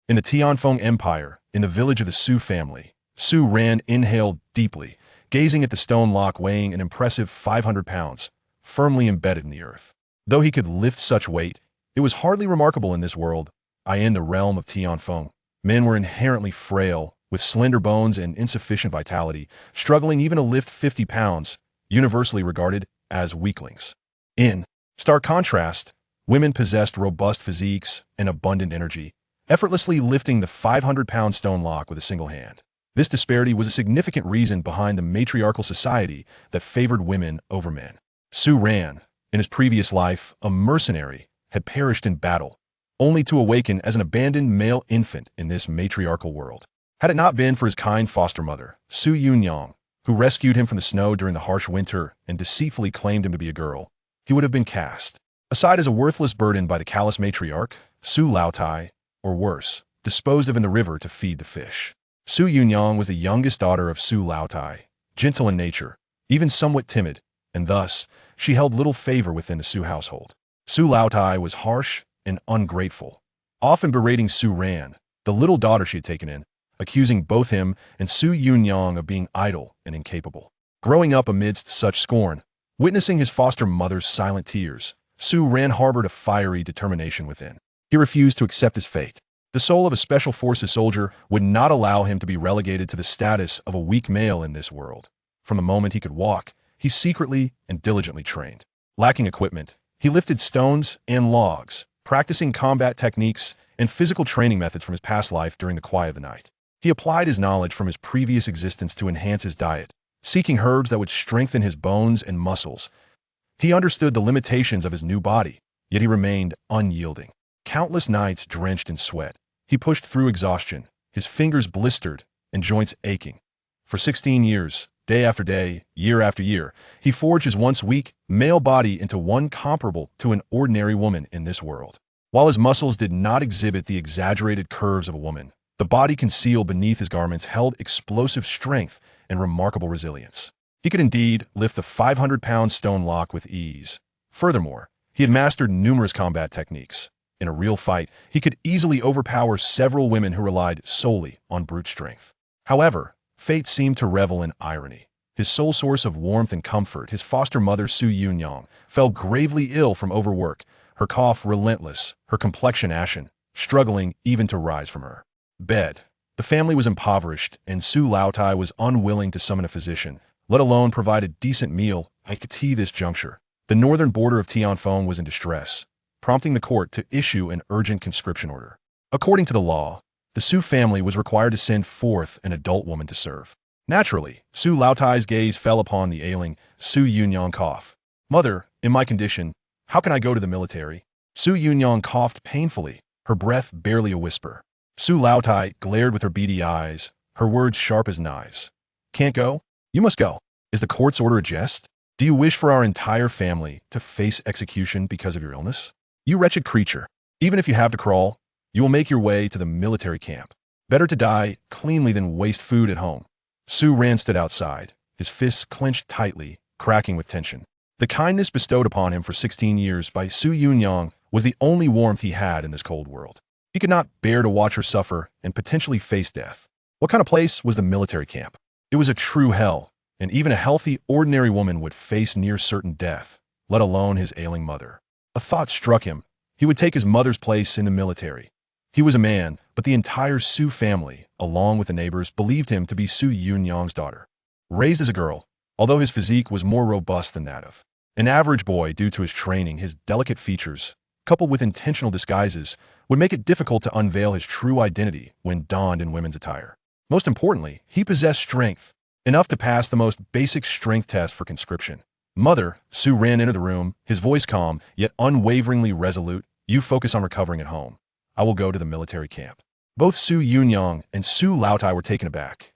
In the Tianfeng Empire, in the village of the Su family, Su Ran inhaled deeply, gazing at the stone lock weighing an impressive 500 pounds, firmly embedded in the earth. Though he could lift such weight, it was hardly remarkable in this world. In the realm of Tianfeng, men were inherently frail, with slender bones and insufficient vitality, struggling even to lift 50 pounds, universally regarded as weaklings. In stark contrast, women possessed robust physiques and abundant energy, effortlessly lifting the 500-pound stone lock with a single hand. This disparity was a significant reason behind the matriarchal society that favored women over men. Su Ran, in his previous life, a mercenary, had perished in battle, only to awaken as an abandoned male infant in this matriarchal world. Had it not been for his kind foster mother, Su Yunyang, who rescued him from the snow during the harsh winter and deceitfully claimed him to be a girl, he would have been cast aside as a worthless burden by the callous matriarch, Su Laotai, or worse, disposed of in the river to feed the fish. Su Yunyang was the youngest daughter of Su Laotai, gentle in nature, even somewhat timid, and thus, she held little favor within the Su household. Su Laotai was harsh and ungrateful, often berating Su Ran, the little daughter she had taken in, accusing both him and Su Yunyang of being idle and incapable. Growing up amidst such scorn, witnessing his foster mother's silent tears, Su Ran harbored a fiery determination within. He refused to accept his fate. The soul of a special forces soldier would not allow him to be relegated to the status of a weak male in this world. From the moment he could walk, he secretly and diligently trained. Lacking equipment, he lifted stones and logs, practicing combat techniques and physical training methods from his past life during the quiet of the night. He applied his knowledge from his previous existence to enhance his diet, seeking herbs that would strengthen his bones and muscles. He understood the limitations of his new body, yet he remained unyielding. Countless nights drenched in sweat, he pushed through exhaustion, his fingers blistered and joints aching. For 16 years, day after day, year after year, he forged his once weak, male body into one comparable to an ordinary woman in this world. While his muscles did not exhibit the exaggerated curves of a woman, the body concealed beneath his garments held explosive strength and remarkable resilience. He could indeed lift the 500-pound stone lock with ease. Furthermore, he had mastered numerous combat techniques. In a real fight, he could easily overpower several women who relied solely on brute strength. However, fate seemed to revel in irony. His sole source of warmth and comfort, his foster mother Su Yunyang, fell gravely ill from overwork, her cough relentless, her complexion ashen, struggling even to rise from her bed. The family was impoverished, and Su Laotai was unwilling to summon a physician, let alone provide a decent meal at this juncture. The northern border of Tianfeng was in distress, prompting the court to issue an urgent conscription order. According to the law, the Su family was required to send forth an adult woman to serve. Naturally, Su Laotai's gaze fell upon the ailing Su Yunyang cough. "Mother, in my condition, how can I go to the military?" Su Yunyang coughed painfully, her breath barely a whisper. Su Laotai glared with her beady eyes, her words sharp as knives. "Can't go? You must go. Is the court's order a jest? Do you wish for our entire family to face execution because of your illness? You wretched creature, even if you have to crawl, you will make your way to the military camp. Better to die cleanly than waste food at home." Su Ran stood outside, his fists clenched tightly, cracking with tension. The kindness bestowed upon him for 16 years by Su Yunyang was the only warmth he had in this cold world. He could not bear to watch her suffer and potentially face death. What kind of place was the military camp? It was a true hell, and even a healthy, ordinary woman would face near certain death, let alone his ailing mother. A thought struck him. He would take his mother's place in the military. He was a man, but the entire Su family, along with the neighbors, believed him to be Su Yunyang's daughter. Raised as a girl, although his physique was more robust than that of an average boy due to his training, his delicate features, coupled with intentional disguises, would make it difficult to unveil his true identity when donned in women's attire. Most importantly, he possessed strength, enough to pass the most basic strength test for conscription. "Mother," Su ran into the room, his voice calm, yet unwaveringly resolute. "You focus on recovering at home. I will go to the military camp." Both Su Yunyang and Su Laotai were taken aback.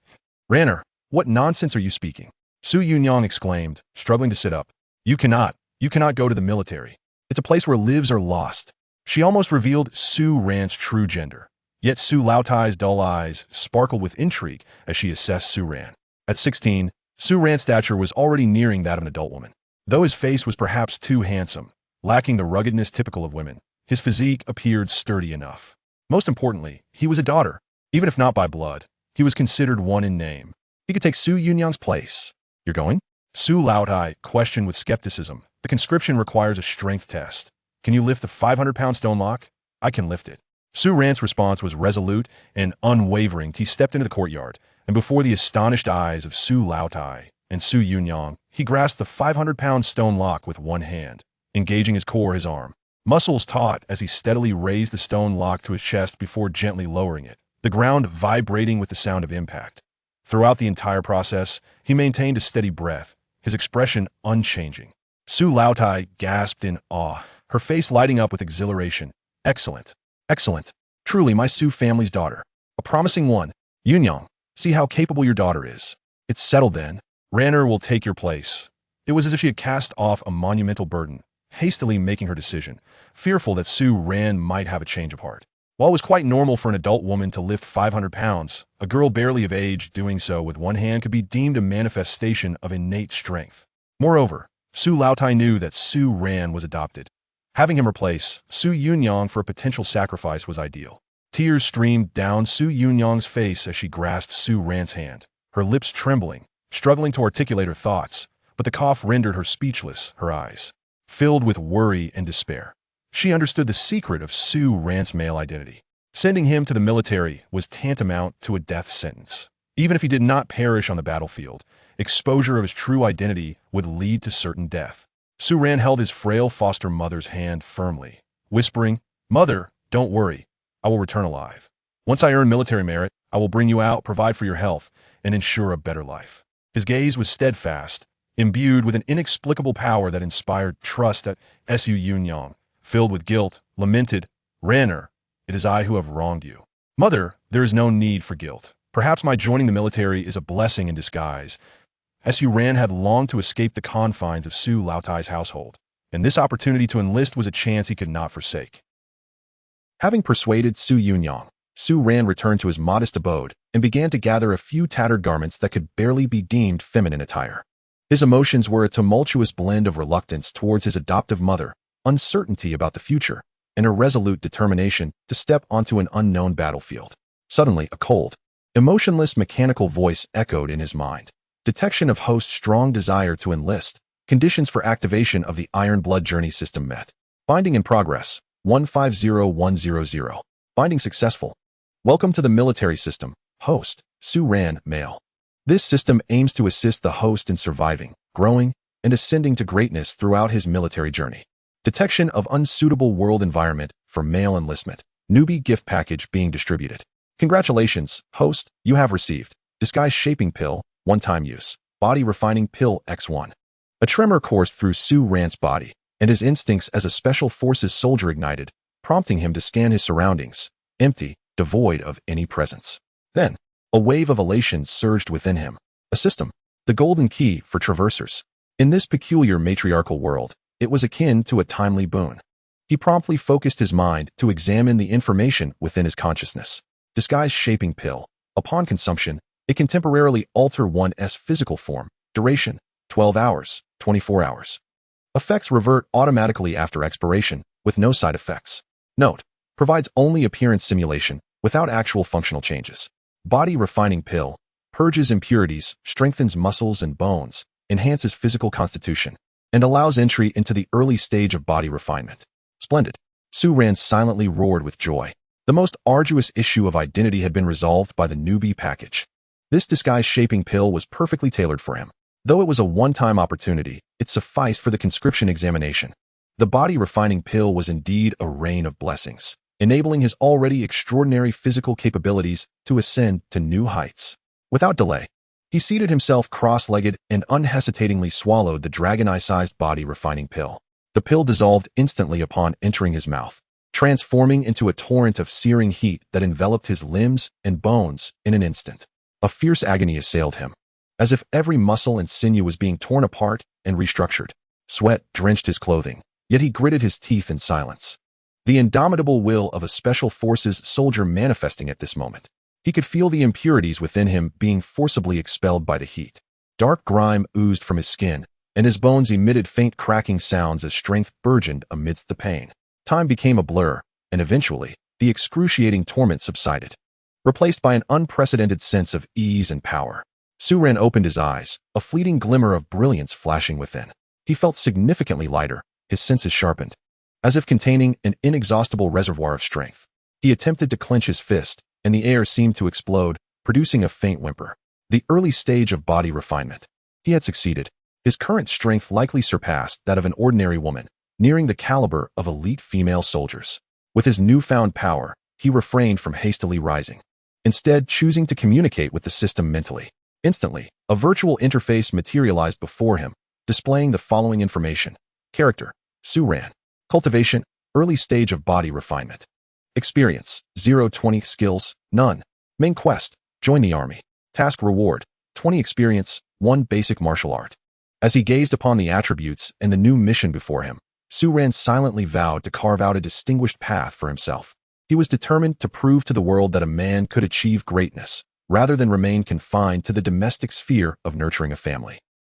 "Ranner, what nonsense are you speaking?" Su Yunyang exclaimed, struggling to sit up. You cannot go to the military. It's a place where lives are lost." She almost revealed Su Ran's true gender. Yet Su Laotai's dull eyes sparkled with intrigue as she assessed Su Ran. At 16, Su Ran's stature was already nearing that of an adult woman. Though his face was perhaps too handsome, lacking the ruggedness typical of women, his physique appeared sturdy enough. Most importantly, he was a daughter. Even if not by blood, he was considered one in name. He could take Su Yunyang's place. You're going? Su Laotai questioned with skepticism. The conscription requires a strength test. Can you lift the 500-pound stone lock? I can lift it. Su Ran's response was resolute and unwavering. He stepped into the courtyard, and before the astonished eyes of Su Laotai and Su Yunyang, he grasped the 500-pound stone lock with one hand, engaging his core, his arm. Muscles taut as he steadily raised the stone lock to his chest before gently lowering it, the ground vibrating with the sound of impact. Throughout the entire process, he maintained a steady breath, his expression unchanging. Su Laotai gasped in awe, her face lighting up with exhilaration. Excellent. Excellent. Truly my Su family's daughter. A promising one. Yunyang, see how capable your daughter is. It's settled then. Ranner will take your place. It was as if she had cast off a monumental burden, hastily making her decision, fearful that Su Ran might have a change of heart. While it was quite normal for an adult woman to lift 500 pounds, a girl barely of age doing so with one hand could be deemed a manifestation of innate strength. Moreover, Su Laotai knew that Su Ran was adopted. Having him replace Su Yunyang for a potential sacrifice was ideal. Tears streamed down Su Yunyang's face as she grasped Su Ran's hand, her lips trembling, struggling to articulate her thoughts, but the cough rendered her speechless, her eyes filled with worry and despair. She understood the secret of Su Ran's male identity. Sending him to the military was tantamount to a death sentence. Even if he did not perish on the battlefield, exposure of his true identity would lead to certain death. Su Ran held his frail foster mother's hand firmly, whispering, "Mother, don't worry. I will return alive. Once I earn military merit, I will bring you out, provide for your health, and ensure a better life." His gaze was steadfast, imbued with an inexplicable power that inspired trust at Su Yunyang. Filled with guilt, lamented, "Ranner, it is I who have wronged you." "Mother, there is no need for guilt. Perhaps my joining the military is a blessing in disguise." Su Ran had longed to escape the confines of Su Laotai's household, and this opportunity to enlist was a chance he could not forsake. Having persuaded Su Yunyang, Su Ran returned to his modest abode and began to gather a few tattered garments that could barely be deemed feminine attire. His emotions were a tumultuous blend of reluctance towards his adoptive mother, uncertainty about the future, and a resolute determination to step onto an unknown battlefield. Suddenly, a cold, emotionless mechanical voice echoed in his mind. Detection of host's strong desire to enlist. Conditions for activation of the Iron Blood Journey system met. Binding in progress. 150100. Binding successful. Welcome to the military system. Host, Su Ran, male. This system aims to assist the host in surviving, growing, and ascending to greatness throughout his military journey. Detection of unsuitable world environment for male enlistment. Newbie gift package being distributed. Congratulations, host, you have received Disguise Shaping Pill, one-time use. Body Refining Pill X1. A tremor coursed through Su Ran's body, and his instincts as a special forces soldier ignited, prompting him to scan his surroundings, empty, devoid of any presence. Then, a wave of elation surged within him. A system. The golden key for traversers. In this peculiar matriarchal world, it was akin to a timely boon. He promptly focused his mind to examine the information within his consciousness. Disguise Shaping Pill. Upon consumption, it can temporarily alter one's physical form. Duration, 12 hours, 24 hours. Effects revert automatically after expiration, with no side effects. Note, provides only appearance simulation, without actual functional changes. Body Refining Pill. Purges impurities, strengthens muscles and bones, enhances physical constitution, and allows entry into the early stage of body refinement. Splendid. Su Ran silently roared with joy. The most arduous issue of identity had been resolved by the newbie package. This Disguise Shaping Pill was perfectly tailored for him. Though it was a one-time opportunity, it sufficed for the conscription examination. The Body Refining Pill was indeed a rain of blessings, enabling his already extraordinary physical capabilities to ascend to new heights. Without delay, he seated himself cross-legged and unhesitatingly swallowed the dragon-eye-sized Body Refining Pill. The pill dissolved instantly upon entering his mouth, transforming into a torrent of searing heat that enveloped his limbs and bones in an instant. A fierce agony assailed him, as if every muscle and sinew was being torn apart and restructured. Sweat drenched his clothing, yet he gritted his teeth in silence. The indomitable will of a special forces soldier manifesting at this moment. He could feel the impurities within him being forcibly expelled by the heat. Dark grime oozed from his skin, and his bones emitted faint cracking sounds as strength burgeoned amidst the pain. Time became a blur, and eventually, the excruciating torment subsided, replaced by an unprecedented sense of ease and power. Su Ran opened his eyes, a fleeting glimmer of brilliance flashing within. He felt significantly lighter, his senses sharpened, as if containing an inexhaustible reservoir of strength. He attempted to clench his fist, and the air seemed to explode, producing a faint whimper. The early stage of body refinement. He had succeeded. His current strength likely surpassed that of an ordinary woman, nearing the caliber of elite female soldiers. With his newfound power, he refrained from hastily rising, instead choosing to communicate with the system mentally. Instantly, a virtual interface materialized before him, displaying the following information. Character: Su Ran. Cultivation: early stage of body refinement. Experience: 0-20. Skills: none. Main quest: join the army. Task reward: 20 experience, 1 basic martial art. As he gazed upon the attributes and the new mission before him, Su Ran silently vowed to carve out a distinguished path for himself. He was determined to prove to the world that a man could achieve greatness, rather than remain confined to the domestic sphere of nurturing a family.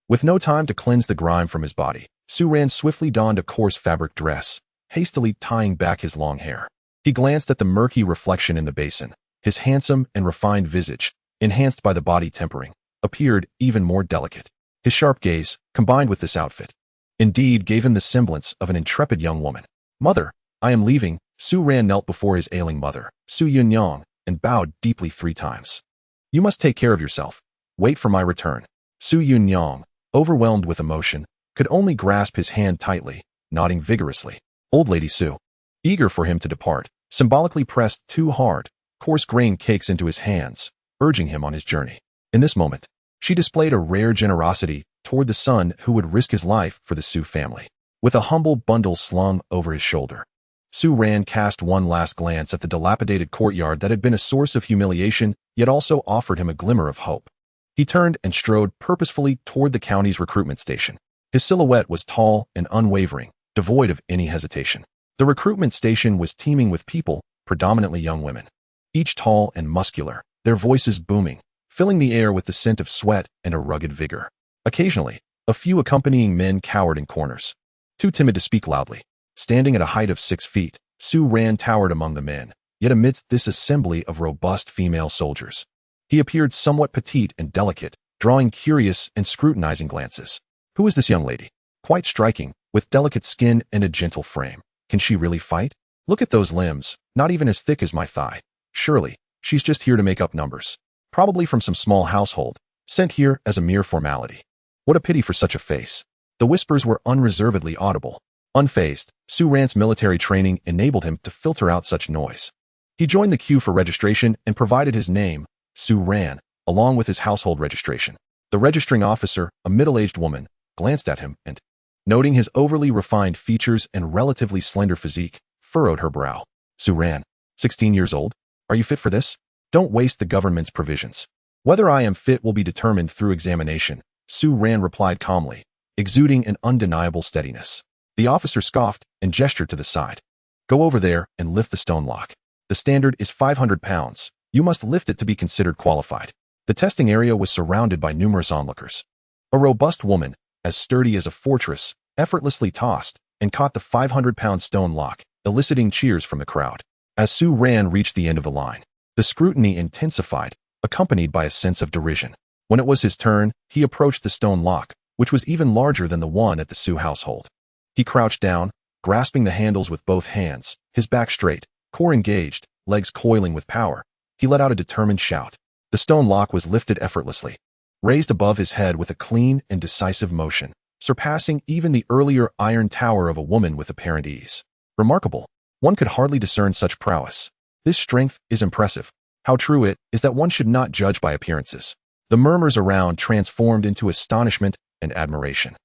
With no time to cleanse the grime from his body, Su Ran swiftly donned a coarse fabric dress, hastily tying back his long hair. He glanced at the murky reflection in the basin. His handsome and refined visage, enhanced by the body tempering, appeared even more delicate. His sharp gaze, combined with this outfit, indeed gave him the semblance of an intrepid young woman. Mother, I am leaving. Su Ran knelt before his ailing mother, Su Yunyang, and bowed deeply 3 times. You must take care of yourself. Wait for my return. Su Yunyang, overwhelmed with emotion, could only grasp his hand tightly, nodding vigorously. Old Lady Su, eager for him to depart, symbolically pressed 2 hard, coarse grain cakes into his hands, urging him on his journey. In this moment, she displayed a rare generosity toward the son who would risk his life for the Su family. With a humble bundle slung over his shoulder, Su Ran cast one last glance at the dilapidated courtyard that had been a source of humiliation, yet also offered him a glimmer of hope. He turned and strode purposefully toward the county's recruitment station. His silhouette was tall and unwavering, devoid of any hesitation. The recruitment station was teeming with people, predominantly young women, each tall and muscular, their voices booming, filling the air with the scent of sweat and a rugged vigor. Occasionally, a few accompanying men cowered in corners, too timid to speak loudly. Standing at a height of 6 feet, Su Ran towered among the men, yet amidst this assembly of robust female soldiers, he appeared somewhat petite and delicate, drawing curious and scrutinizing glances. Who is this young lady? Quite striking, with delicate skin and a gentle frame. Can she really fight? Look at those limbs, not even as thick as my thigh. Surely, she's just here to make up numbers. Probably from some small household, sent here as a mere formality. What a pity for such a face. The whispers were unreservedly audible. Unfazed, Su Ran's military training enabled him to filter out such noise. He joined the queue for registration and provided his name, Su Ran, along with his household registration. The registering officer, a middle-aged woman, glanced at him and, noting his overly refined features and relatively slender physique, furrowed her brow. Su Ran, 16 years old? Are you fit for this? Don't waste the government's provisions. Whether I am fit will be determined through examination, Su Ran replied calmly, exuding an undeniable steadiness. The officer scoffed and gestured to the side. Go over there and lift the stone lock. The standard is 500 pounds. You must lift it to be considered qualified. The testing area was surrounded by numerous onlookers. A robust woman, as sturdy as a fortress, effortlessly tossed and caught the 500-pound stone lock, eliciting cheers from the crowd. As Su Ran reached the end of the line, the scrutiny intensified, accompanied by a sense of derision. When it was his turn, he approached the stone lock, which was even larger than the one at the Su household. He crouched down, grasping the handles with both hands, his back straight, core engaged, legs coiling with power. He let out a determined shout. The stone lock was lifted effortlessly, raised above his head with a clean and decisive motion, surpassing even the earlier iron tower of a woman with apparent ease. Remarkable. One could hardly discern such prowess. This strength is impressive. How true it is that one should not judge by appearances. The murmurs around transformed into astonishment and admiration.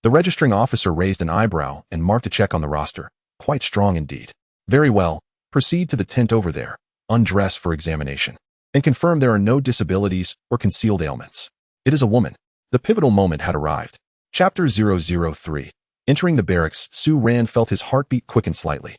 The registering officer raised an eyebrow and marked a check on the roster. Quite strong indeed. Very well. Proceed to the tent over there, undress for examination, and confirm there are no disabilities or concealed ailments. It is a woman. The pivotal moment had arrived. Chapter 003. Entering the barracks, Su Ran felt his heartbeat quicken slightly.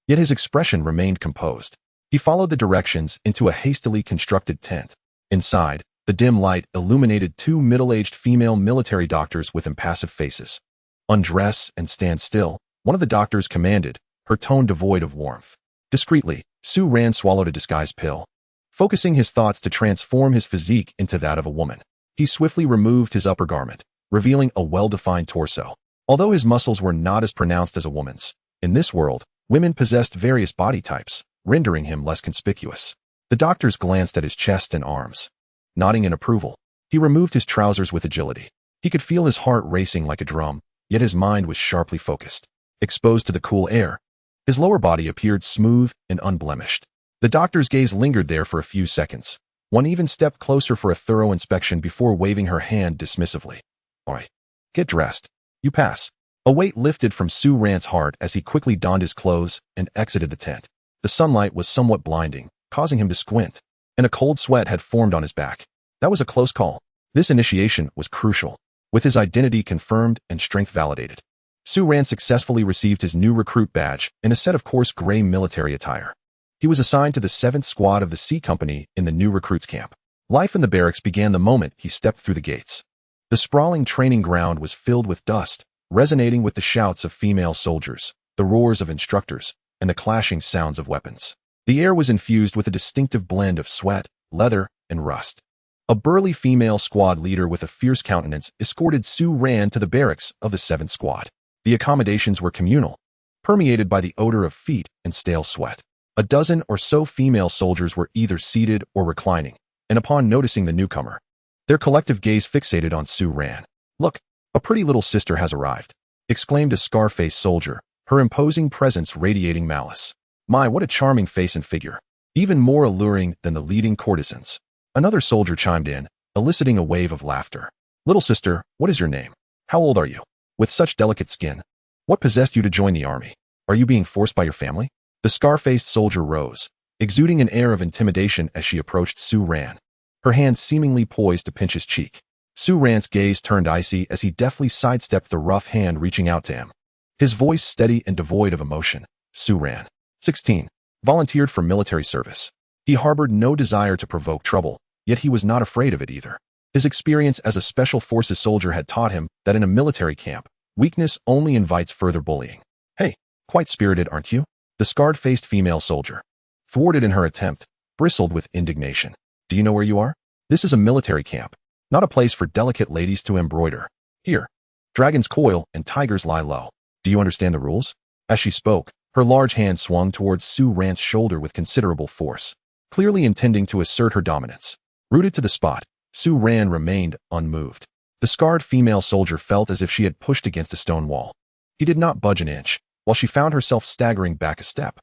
Yet his expression remained composed. He followed the directions into a hastily constructed tent. Inside, the dim light illuminated 2 middle-aged female military doctors with impassive faces. Undress and stand still, one of the doctors commanded, her tone devoid of warmth. Discreetly, Su Ran swallowed a disguised pill, focusing his thoughts to transform his physique into that of a woman. He swiftly removed his upper garment, revealing a well-defined torso. Although his muscles were not as pronounced as a woman's, in this world, women possessed various body types, rendering him less conspicuous. The doctors glanced at his chest and arms. Nodding in approval, he removed his trousers with agility. He could feel his heart racing like a drum, yet his mind was sharply focused. Exposed to the cool air, his lower body appeared smooth and unblemished. The doctor's gaze lingered there for a few seconds. One even stepped closer for a thorough inspection before waving her hand dismissively. Oi, get dressed. You pass. A weight lifted from Su Ran's heart as he quickly donned his clothes and exited the tent. The sunlight was somewhat blinding, causing him to squint, and a cold sweat had formed on his back. That was a close call. This initiation was crucial. With his identity confirmed and strength validated, Su Ran successfully received his new recruit badge in a set of coarse gray military attire. He was assigned to the 7th Squad of the C Company in the new recruits camp. Life in the barracks began the moment he stepped through the gates. The sprawling training ground was filled with dust, resonating with the shouts of female soldiers, the roars of instructors, and the clashing sounds of weapons. The air was infused with a distinctive blend of sweat, leather, and rust. A burly female squad leader with a fierce countenance escorted Su Ran to the barracks of the 7th Squad. The accommodations were communal, permeated by the odor of feet and stale sweat. A dozen or so female soldiers were either seated or reclining, and upon noticing the newcomer, their collective gaze fixated on Su Ran. "Look, a pretty little sister has arrived," exclaimed a scar-faced soldier, her imposing presence radiating malice. "My, what a charming face and figure, even more alluring than the leading courtesans." Another soldier chimed in, eliciting a wave of laughter. "Little sister, what is your name? How old are you? With such delicate skin, what possessed you to join the army? Are you being forced by your family?" The scar-faced soldier rose, exuding an air of intimidation as she approached Su Ran, her hand seemingly poised to pinch his cheek. Su Ran's gaze turned icy as he deftly sidestepped the rough hand reaching out to him. His voice steady and devoid of emotion. Su Ran, 16, volunteered for military service. He harbored no desire to provoke trouble, yet he was not afraid of it either. His experience as a special forces soldier had taught him that in a military camp, weakness only invites further bullying. "Hey, quite spirited, aren't you?" The scarred-faced female soldier, thwarted in her attempt, bristled with indignation. "Do you know where you are? This is a military camp, not a place for delicate ladies to embroider. Here, dragons coil and tigers lie low. Do you understand the rules?" As she spoke, her large hand swung towards Su Ran's shoulder with considerable force, clearly intending to assert her dominance. Rooted to the spot, Su Ran remained unmoved. The scarred female soldier felt as if she had pushed against a stone wall. He did not budge an inch, while she found herself staggering back a step.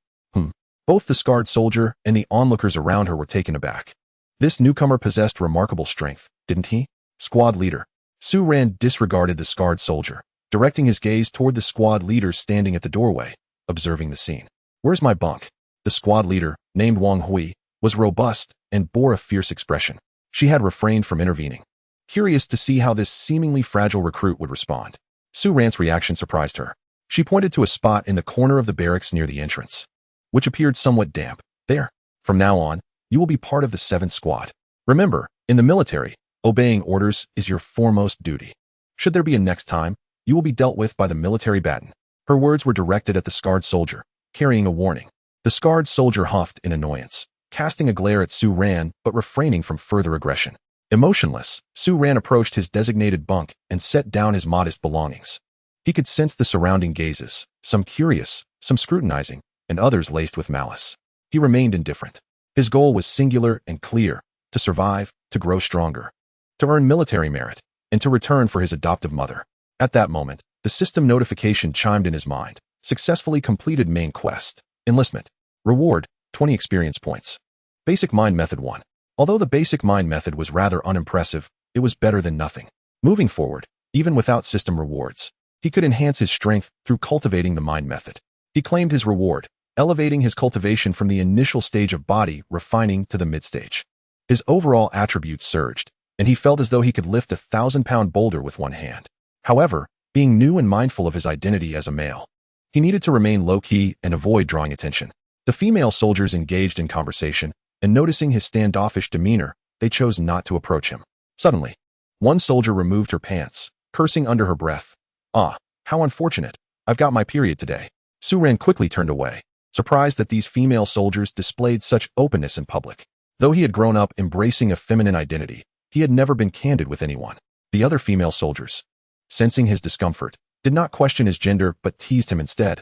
Both the scarred soldier and the onlookers around her were taken aback. This newcomer possessed remarkable strength, didn't he? Squad leader. Su Ran disregarded the scarred soldier, directing his gaze toward the squad leader standing at the doorway, observing the scene. "Where's my bunk?" The squad leader, named Wang Hui, was robust and bore a fierce expression. She had refrained from intervening, curious to see how this seemingly fragile recruit would respond. Su Ran's reaction surprised her. She pointed to a spot in the corner of the barracks near the entrance, which appeared somewhat damp. "There. From now on, you will be part of the 7th Squad. Remember, in the military, obeying orders is your foremost duty. Should there be a next time, you will be dealt with by the military baton." Her words were directed at the scarred soldier, carrying a warning. The scarred soldier huffed in annoyance, casting a glare at Su Ran but refraining from further aggression. Emotionless, Su Ran approached his designated bunk and set down his modest belongings. He could sense the surrounding gazes, some curious, some scrutinizing, and others laced with malice. He remained indifferent. His goal was singular and clear: to survive, to grow stronger, to earn military merit, and to return for his adoptive mother. At that moment, the system notification chimed in his mind. Successfully completed main quest. Enlistment. Reward, 20 experience points. Basic Mind Method 1. Although the Basic Mind Method was rather unimpressive, it was better than nothing. Moving forward, even without system rewards, he could enhance his strength through cultivating the Mind Method. He claimed his reward, elevating his cultivation from the initial stage of body refining to the mid-stage. His overall attributes surged, and he felt as though he could lift a 1,000-pound boulder with one hand. However, being new and mindful of his identity as a male, he needed to remain low-key and avoid drawing attention. The female soldiers engaged in conversation, and noticing his standoffish demeanor, they chose not to approach him. Suddenly, one soldier removed her pants, cursing under her breath. "Ah, how unfortunate. I've got my period today." Su Ran quickly turned away, surprised that these female soldiers displayed such openness in public. Though he had grown up embracing a feminine identity, he had never been candid with anyone. The other female soldiers, sensing his discomfort, did not question his gender but teased him instead.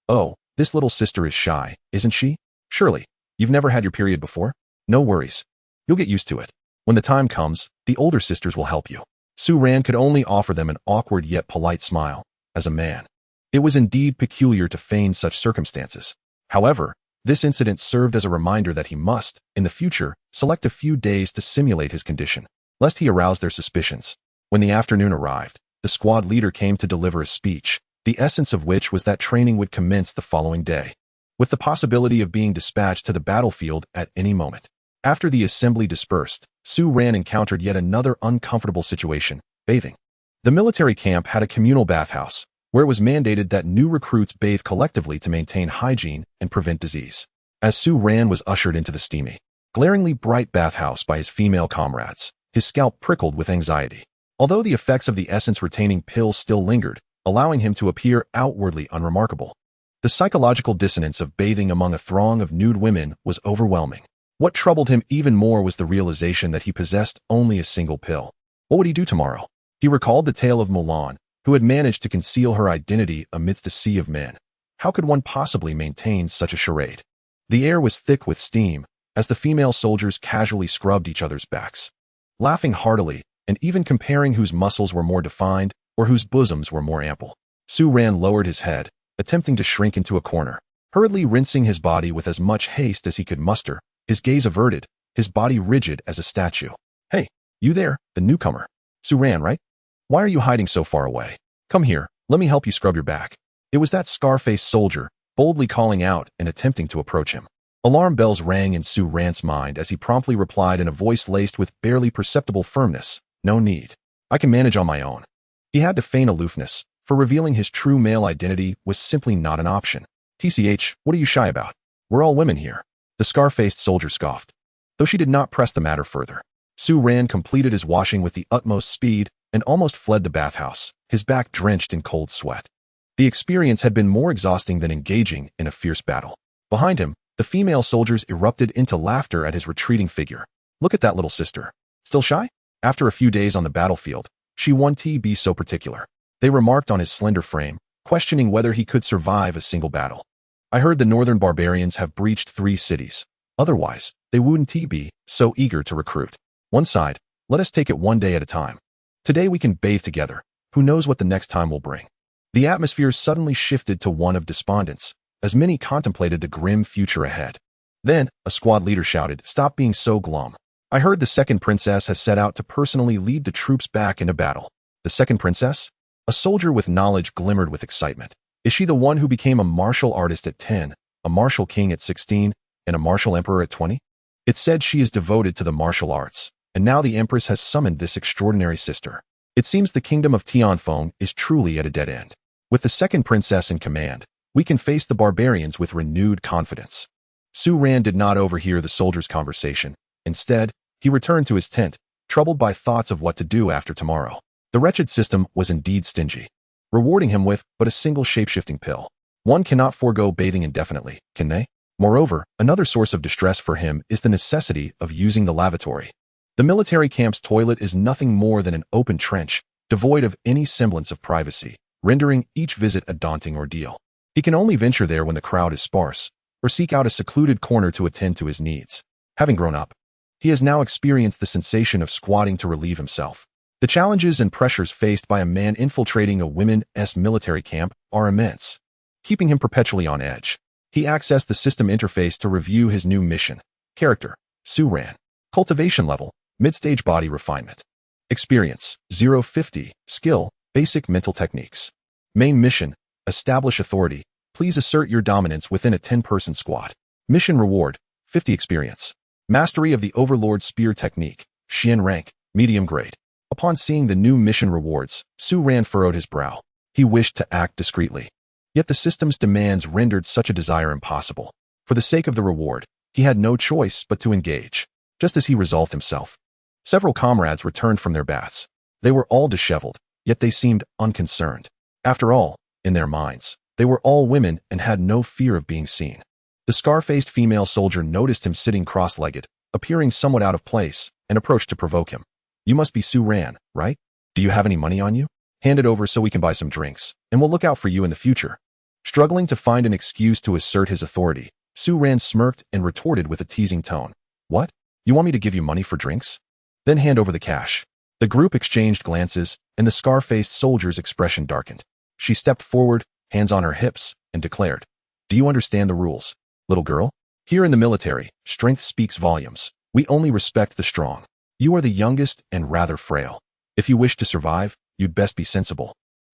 "Oh, this little sister is shy, isn't she? Surely, you've never had your period before? No worries. You'll get used to it. When the time comes, the older sisters will help you." Su Ran could only offer them an awkward yet polite smile. As a man, it was indeed peculiar to feign such circumstances. However, this incident served as a reminder that he must, in the future, select a few days to simulate his condition, lest he arouse their suspicions. When the afternoon arrived, the squad leader came to deliver a speech, the essence of which was that training would commence the following day, with the possibility of being dispatched to the battlefield at any moment. After the assembly dispersed, Su Ran encountered yet another uncomfortable situation: bathing. The military camp had a communal bathhouse, where it was mandated that new recruits bathe collectively to maintain hygiene and prevent disease. As Su Ran was ushered into the steamy, glaringly bright bathhouse by his female comrades, his scalp prickled with anxiety. Although the effects of the essence-retaining pill still lingered, allowing him to appear outwardly unremarkable, the psychological dissonance of bathing among a throng of nude women was overwhelming. What troubled him even more was the realization that he possessed only a single pill. What would he do tomorrow? He recalled the tale of Mulan, who had managed to conceal her identity amidst a sea of men. How could one possibly maintain such a charade? The air was thick with steam, as the female soldiers casually scrubbed each other's backs, laughing heartily, and even comparing whose muscles were more defined or whose bosoms were more ample. Su Ran lowered his head, attempting to shrink into a corner, hurriedly rinsing his body with as much haste as he could muster, his gaze averted, his body rigid as a statue. "Hey, you there, the newcomer. Su Ran, right? Why are you hiding so far away? Come here, let me help you scrub your back." It was that scar-faced soldier, boldly calling out and attempting to approach him. Alarm bells rang in Su Ran's mind as he promptly replied in a voice laced with barely perceptible firmness, "No need. I can manage on my own." He had to feign aloofness, for revealing his true male identity was simply not an option. "TCH, what are you shy about? We're all women here." The scar-faced soldier scoffed. Though she did not press the matter further, Su Ran completed his washing with the utmost speed and almost fled the bathhouse, his back drenched in cold sweat. The experience had been more exhausting than engaging in a fierce battle. Behind him, the female soldiers erupted into laughter at his retreating figure. "Look at that little sister. Still shy?" After a few days on the battlefield, she wanted to be so particular. They remarked on his slender frame, questioning whether he could survive a single battle. "I heard the northern barbarians have breached 3 cities. Otherwise, they wouldn't be so eager to recruit." One sighed, "Let us take it one day at a time. Today we can bathe together. Who knows what the next time will bring?" The atmosphere suddenly shifted to one of despondence, as many contemplated the grim future ahead. Then, a squad leader shouted, "Stop being so glum. I heard the second princess has set out to personally lead the troops back into battle." "The second princess?" A soldier with knowledge glimmered with excitement. "Is she the one who became a martial artist at 10, a martial king at 16, and a martial emperor at 20? It's said she is devoted to the martial arts, and now the Empress has summoned this extraordinary sister. It seems the kingdom of Tianfeng is truly at a dead end. With the second princess in command, we can face the barbarians with renewed confidence." Su Ran did not overhear the soldier's conversation. Instead, he returned to his tent, troubled by thoughts of what to do after tomorrow. The wretched system was indeed stingy, rewarding him with but a single shape-shifting pill. One cannot forego bathing indefinitely, can they? Moreover, another source of distress for him is the necessity of using the lavatory. The military camp's toilet is nothing more than an open trench, devoid of any semblance of privacy, rendering each visit a daunting ordeal. He can only venture there when the crowd is sparse, or seek out a secluded corner to attend to his needs. Having grown up, he has now experienced the sensation of squatting to relieve himself. The challenges and pressures faced by a man infiltrating a women's military camp are immense, keeping him perpetually on edge. He accessed the system interface to review his new mission. Character: Su Ran. Cultivation level: mid-stage body refinement. Experience: 050. Skill: basic mental techniques. Main mission: establish authority. Please assert your dominance within a 10-person squad. Mission reward: 50 experience. Mastery of the Overlord Spear technique. Xian rank: medium grade. Upon seeing the new mission rewards, Su Ran furrowed his brow. He wished to act discreetly. Yet the system's demands rendered such a desire impossible. For the sake of the reward, he had no choice but to engage. Just as he resolved himself, several comrades returned from their baths. They were all disheveled, yet they seemed unconcerned. After all, in their minds, they were all women and had no fear of being seen. The scar-faced female soldier noticed him sitting cross-legged, appearing somewhat out of place, and approached to provoke him. You must be Su Ran, right? Do you have any money on you? Hand it over so we can buy some drinks, and we'll look out for you in the future. Struggling to find an excuse to assert his authority, Su Ran smirked and retorted with a teasing tone. What? You want me to give you money for drinks? Then hand over the cash. The group exchanged glances, and the scar-faced soldier's expression darkened. She stepped forward, hands on her hips, and declared, Do you understand the rules, little girl? Here in the military, strength speaks volumes. We only respect the strong. You are the youngest and rather frail. If you wish to survive, you'd best be sensible.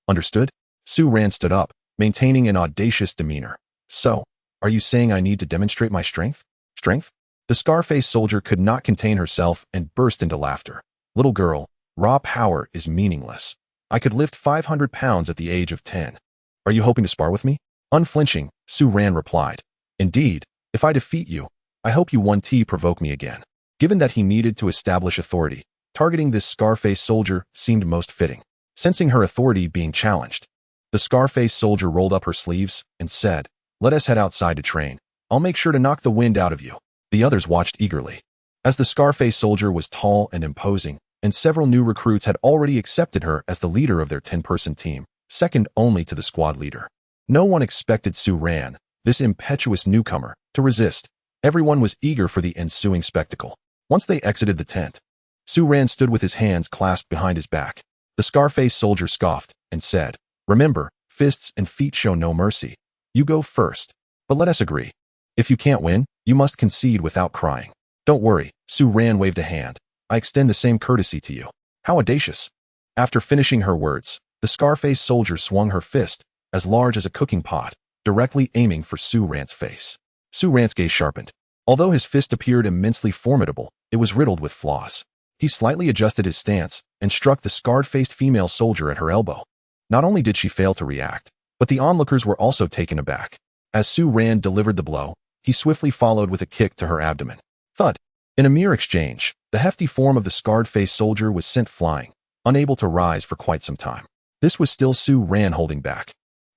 Understood? Su Ran stood up, maintaining an audacious demeanor. So, are you saying I need to demonstrate my strength? Strength? The scar-faced soldier could not contain herself and burst into laughter. Little girl, raw power is meaningless. I could lift 500 pounds at the age of 10. Are you hoping to spar with me? Unflinching, Su Ran replied. Indeed, if I defeat you, I hope you won't provoke me again. Given that he needed to establish authority, targeting this scar-faced soldier seemed most fitting. Sensing her authority being challenged, the scar-faced soldier rolled up her sleeves and said, Let us head outside to train. I'll make sure to knock the wind out of you. The others watched eagerly. As the scar-faced soldier was tall and imposing, and several new recruits had already accepted her as the leader of their 10-person team, second only to the squad leader. No one expected Su Ran, this impetuous newcomer, to resist. Everyone was eager for the ensuing spectacle. Once they exited the tent, Su Ran stood with his hands clasped behind his back. The scar-faced soldier scoffed and said, Remember, fists and feet show no mercy. You go first. But let us agree. If you can't win, you must concede without crying. Don't worry, Su Ran waved a hand. I extend the same courtesy to you. How audacious. After finishing her words, the scar-faced soldier swung her fist, as large as a cooking pot, directly aiming for Su Ran's face. Su Ran's gaze sharpened. Although his fist appeared immensely formidable, it was riddled with flaws. He slightly adjusted his stance and struck the scarred-faced female soldier at her elbow. Not only did she fail to react, but the onlookers were also taken aback. As Su Ran delivered the blow, he swiftly followed with a kick to her abdomen. Thud! In a mere exchange, the hefty form of the scarred-faced soldier was sent flying, unable to rise for quite some time. This was still Su Ran holding back.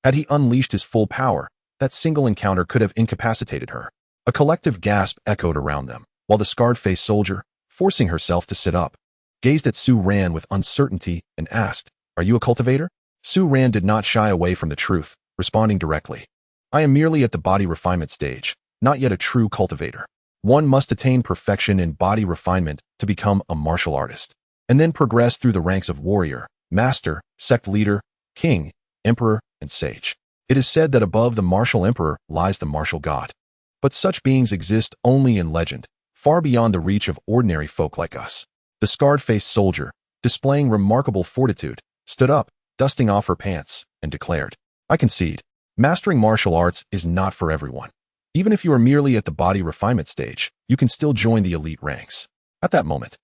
Had he unleashed his full power, that single encounter could have incapacitated her. A collective gasp echoed around them, while the scarred-faced soldier, forcing herself to sit up, gazed at Su Ran with uncertainty and asked, Are you a cultivator? Su Ran did not shy away from the truth, responding directly. I am merely at the body refinement stage, not yet a true cultivator. One must attain perfection in body refinement to become a martial artist, and then progress through the ranks of warrior, master, sect leader, king, emperor, and sage. It is said that above the martial emperor lies the martial god. But such beings exist only in legend, far beyond the reach of ordinary folk like us. The scarred-faced soldier, displaying remarkable fortitude, stood up, dusting off her pants, and declared, I concede. Mastering martial arts is not for everyone. Even if you are merely at the body refinement stage, you can still join the elite ranks. At that moment,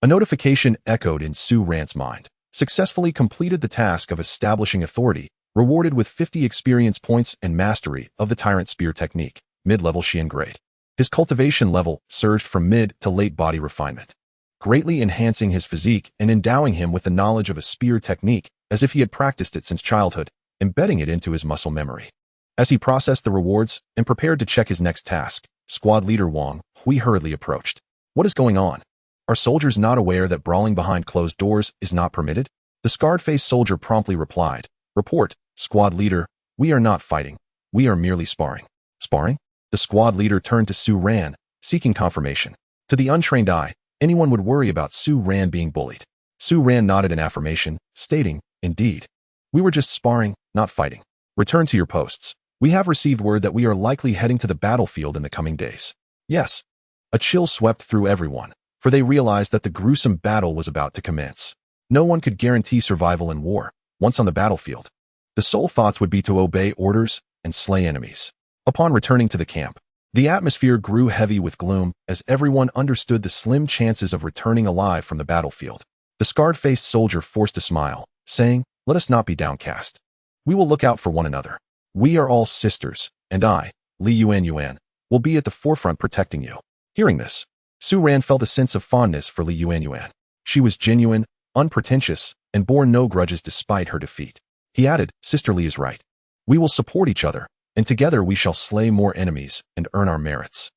a notification echoed in Su Ran's mind. Successfully completed the task of establishing authority, rewarded with 50 experience points and mastery of the Tyrant Spear technique, mid-level Xian grade. His cultivation level surged from mid to late body refinement, greatly enhancing his physique and endowing him with the knowledge of a spear technique as if he had practiced it since childhood, embedding it into his muscle memory. As he processed the rewards and prepared to check his next task, squad leader Wang Hui hurriedly approached. What is going on? Are soldiers not aware that brawling behind closed doors is not permitted? The scarred-faced soldier promptly replied, Report, squad leader, we are not fighting. We are merely sparring. Sparring? The squad leader turned to Su Ran, seeking confirmation. To the untrained eye, anyone would worry about Su Ran being bullied. Su Ran nodded in affirmation, stating, Indeed. We were just sparring, not fighting. Return to your posts. We have received word that we are likely heading to the battlefield in the coming days. Yes. A chill swept through everyone, for they realized that the gruesome battle was about to commence. No one could guarantee survival in war. Once on the battlefield, the sole thoughts would be to obey orders and slay enemies. Upon returning to the camp, the atmosphere grew heavy with gloom as everyone understood the slim chances of returning alive from the battlefield. The scarred-faced soldier forced a smile, saying, Let us not be downcast. We will look out for one another. We are all sisters, and I, Li Yuan, will be at the forefront protecting you. Hearing this, Su Ran felt a sense of fondness for Li Yuan. She was genuine, unpretentious, and bore no grudges despite her defeat. He added, Sister Li is right. We will support each other, and together we shall slay more enemies and earn our merits."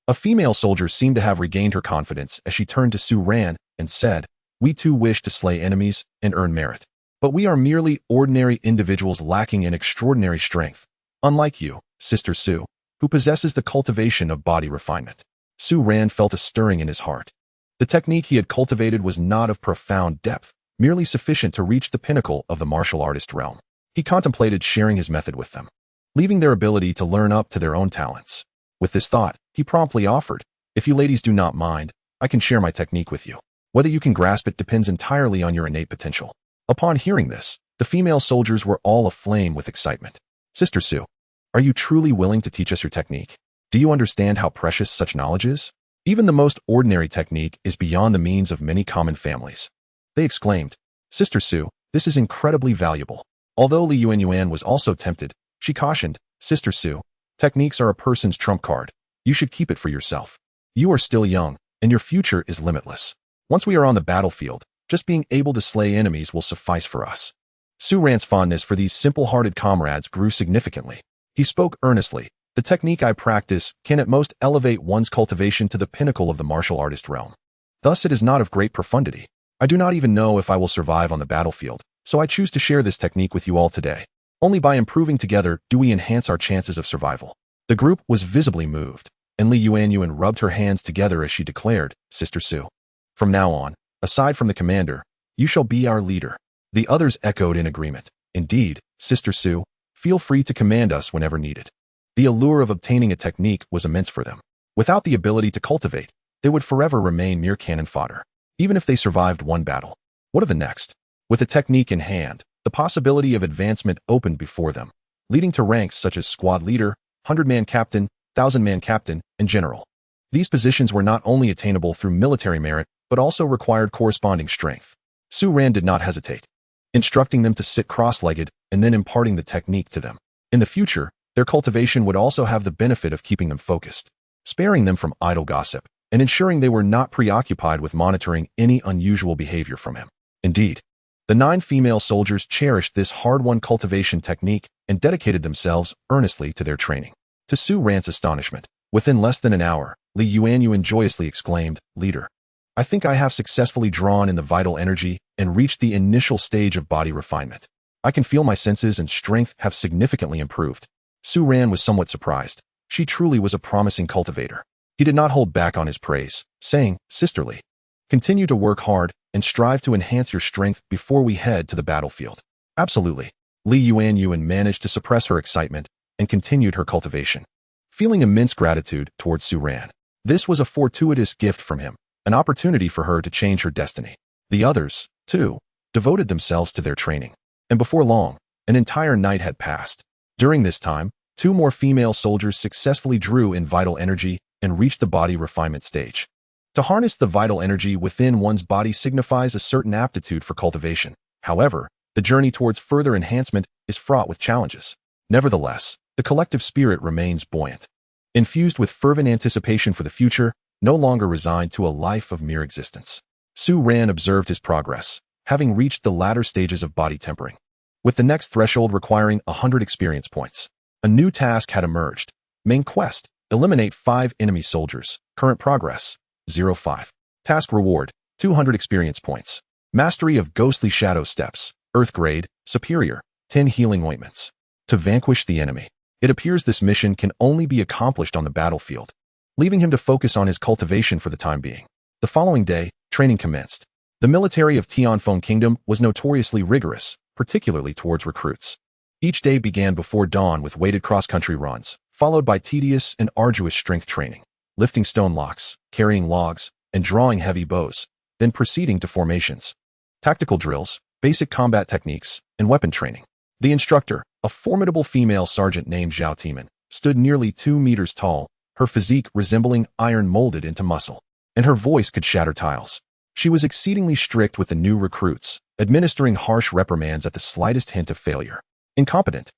A female soldier seemed to have regained her confidence as she turned to Su Ran and said, "We too wish to slay enemies and earn merit. But we are merely ordinary individuals lacking in extraordinary strength, unlike you, Sister Su, who possesses the cultivation of body refinement." Su Ran felt a stirring in his heart. The technique he had cultivated was not of profound depth, merely sufficient to reach the pinnacle of the martial artist realm. He contemplated sharing his method with them, leaving their ability to learn up to their own talents. With this thought, he promptly offered, "If you ladies do not mind, I can share my technique with you. Whether you can grasp it depends entirely on your innate potential." Upon hearing this, the female soldiers were all aflame with excitement. "Sister Su, are you truly willing to teach us your technique? Do you understand how precious such knowledge is? Even the most ordinary technique is beyond the means of many common families." They exclaimed, "Sister Su, this is incredibly valuable." Although Li Yuanyuan was also tempted, she cautioned, "Sister Su, techniques are a person's trump card. You should keep it for yourself. You are still young, and your future is limitless. Once we are on the battlefield, just being able to slay enemies will suffice for us." Su Ran's fondness for these simple-hearted comrades grew significantly. He spoke earnestly, "The technique I practice can at most elevate one's cultivation to the pinnacle of the martial artist realm. Thus it is not of great profundity. I do not even know if I will survive on the battlefield, so I choose to share this technique with you all today. Only by improving together do we enhance our chances of survival." The group was visibly moved, and Li Yuanyuan rubbed her hands together as she declared, "Sister Su, from now on, aside from the commander, you shall be our leader." The others echoed in agreement. "Indeed, Sister Su, feel free to command us whenever needed." The allure of obtaining a technique was immense for them. Without the ability to cultivate, they would forever remain mere cannon fodder, even if they survived one battle. What of the next? With a technique in hand, the possibility of advancement opened before them, leading to ranks such as squad leader, 100-man captain, 1,000-man captain, and general. These positions were not only attainable through military merit, but also required corresponding strength. Su Ran did not hesitate, instructing them to sit cross-legged and then imparting the technique to them. In the future, their cultivation would also have the benefit of keeping them focused, sparing them from idle gossip, and ensuring they were not preoccupied with monitoring any unusual behavior from him. Indeed, the 9 female soldiers cherished this hard-won cultivation technique and dedicated themselves earnestly to their training. To Su Ran's astonishment, within less than an hour, Li Yuanyuan joyously exclaimed, "Leader, I think I have successfully drawn in the vital energy and reached the initial stage of body refinement. I can feel my senses and strength have significantly improved." Su Ran was somewhat surprised. She truly was a promising cultivator. He did not hold back on his praise, saying, "Sisterly, continue to work hard and strive to enhance your strength before we head to the battlefield." "Absolutely." Li Yuanyuan managed to suppress her excitement and continued her cultivation, feeling immense gratitude towards Su Ran. This was a fortuitous gift from him, an opportunity for her to change her destiny. The others, too, devoted themselves to their training, and before long, an entire night had passed. During this time, 2 more female soldiers successfully drew in vital energy and reached the body refinement stage. To harness the vital energy within one's body signifies a certain aptitude for cultivation. However, the journey towards further enhancement is fraught with challenges. Nevertheless, the collective spirit remains buoyant, infused with fervent anticipation for the future, no longer resigned to a life of mere existence. Su Ran observed his progress, having reached the latter stages of body tempering, with the next threshold requiring 100 experience points. A new task had emerged. Main quest: eliminate 5 enemy soldiers. Current progress: 0.5. Task reward: 200 experience points. Mastery of ghostly shadow steps. Earth grade, superior. 10 healing ointments. To vanquish the enemy. It appears this mission can only be accomplished on the battlefield, leaving him to focus on his cultivation for the time being. The following day, training commenced. The military of Tianfeng Kingdom was notoriously rigorous, particularly towards recruits. Each day began before dawn with weighted cross-country runs, followed by tedious and arduous strength training, lifting stone blocks, carrying logs, and drawing heavy bows, then proceeding to formations, tactical drills, basic combat techniques, and weapon training. The instructor, a formidable female sergeant named Zhao Timan, stood nearly 2 meters tall, her physique resembling iron molded into muscle, and her voice could shatter tiles. She was exceedingly strict with the new recruits, administering harsh reprimands at the slightest hint of failure. "Incompetent.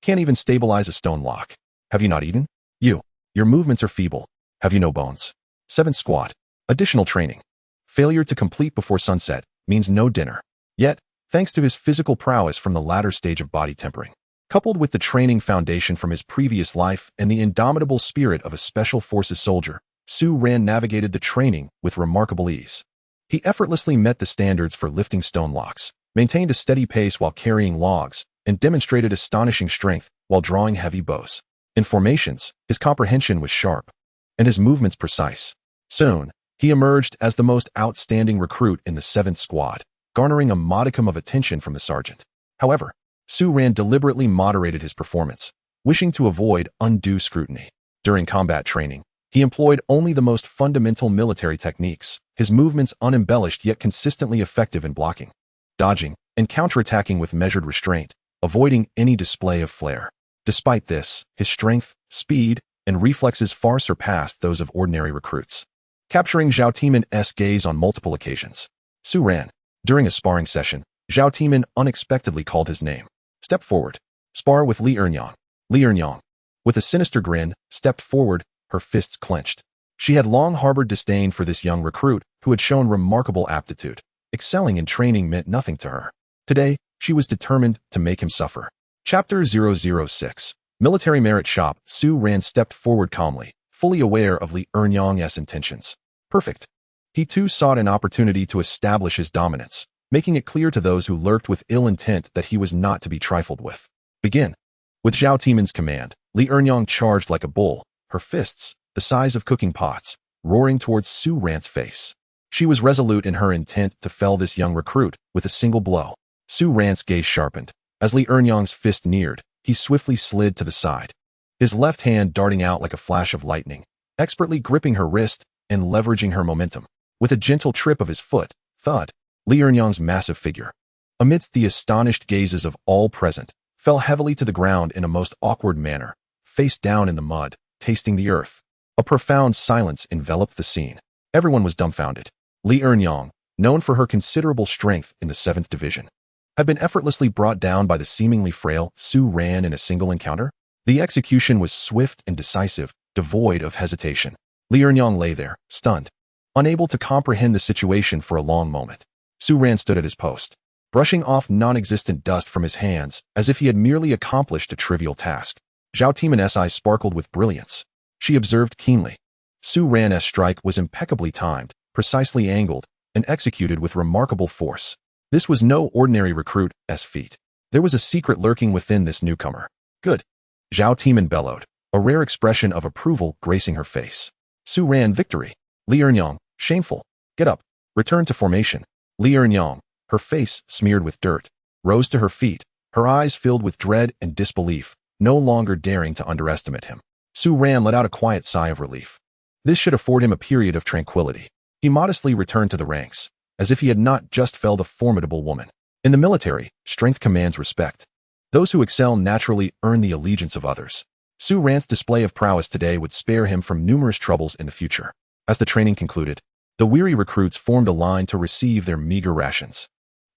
Can't even stabilize a stone lock. Have you not eaten? Your movements are feeble. Have you no bones? 7 squat. Additional training. Failure to complete before sunset means no dinner." Yet, thanks to his physical prowess from the latter stage of body tempering, Coupled with the training foundation from his previous life and the indomitable spirit of a special forces soldier, Su Ran navigated the training with remarkable ease. He effortlessly met the standards for lifting stone locks, maintained a steady pace while carrying logs, and demonstrated astonishing strength while drawing heavy bows. In formations, his comprehension was sharp, and his movements precise. Soon, he emerged as the most outstanding recruit in the 7th Squad, garnering a modicum of attention from the sergeant. However, Su Ran deliberately moderated his performance, wishing to avoid undue scrutiny. During combat training, he employed only the most fundamental military techniques, his movements unembellished yet consistently effective in blocking, dodging, and counterattacking with measured restraint, avoiding any display of flair. Despite this, his strength, speed, and reflexes far surpassed those of ordinary recruits, capturing Zhao Timin's gaze on multiple occasions. Su Ran. During a sparring session, Zhao Timin unexpectedly called his name. Step forward. Spar with Li Ernyang. Li Ernyang, with a sinister grin, stepped forward, her fists clenched. She had long harbored disdain for this young recruit who had shown remarkable aptitude. Excelling in training meant nothing to her. Today, she was determined to make him suffer. Chapter 006. Military Merit Shop. Su Ran stepped forward calmly, fully aware of Li Ernyang's intentions. Perfect. He too sought an opportunity to establish his dominance, making it clear to those who lurked with ill intent that he was not to be trifled with. Begin. With Zhao Timin's command, Li Ernyang charged like a bull, her fists, the size of cooking pots, roaring towards Su Ran's face. She was resolute in her intent to fell this young recruit with a single blow. Su Ran's gaze sharpened. As Li Ernyang's fist neared, he swiftly slid to the side, his left hand darting out like a flash of lightning, expertly gripping her wrist and leveraging her momentum. With a gentle trip of his foot, thud, Li Ernyang's massive figure, amidst the astonished gazes of all present, fell heavily to the ground in a most awkward manner, face down in the mud, tasting the earth. A profound silence enveloped the scene. Everyone was dumbfounded. Li Ernyang, known for her considerable strength in the 7th Division, had been effortlessly brought down by the seemingly frail Su Ran in a single encounter. The execution was swift and decisive, devoid of hesitation. Li Ernyang lay there, stunned, unable to comprehend the situation for a long moment. Su Ran stood at his post, brushing off non-existent dust from his hands as if he had merely accomplished a trivial task. Zhao Timin's eyes sparkled with brilliance. She observed keenly. Su Ran's strike was impeccably timed, precisely angled, and executed with remarkable force. This was no ordinary recruit's feat. There was a secret lurking within this newcomer. Good. Zhao Timin bellowed, a rare expression of approval gracing her face. Su Ran victory. Li Ernyang, shameful. Get up. Return to formation. Li Ernyang, her face smeared with dirt, rose to her feet, her eyes filled with dread and disbelief, no longer daring to underestimate him. Su Ran let out a quiet sigh of relief. This should afford him a period of tranquility. He modestly returned to the ranks, as if he had not just felled a formidable woman. In the military, strength commands respect. Those who excel naturally earn the allegiance of others. Su Ran's display of prowess today would spare him from numerous troubles in the future. As the training concluded, the weary recruits formed a line to receive their meager rations.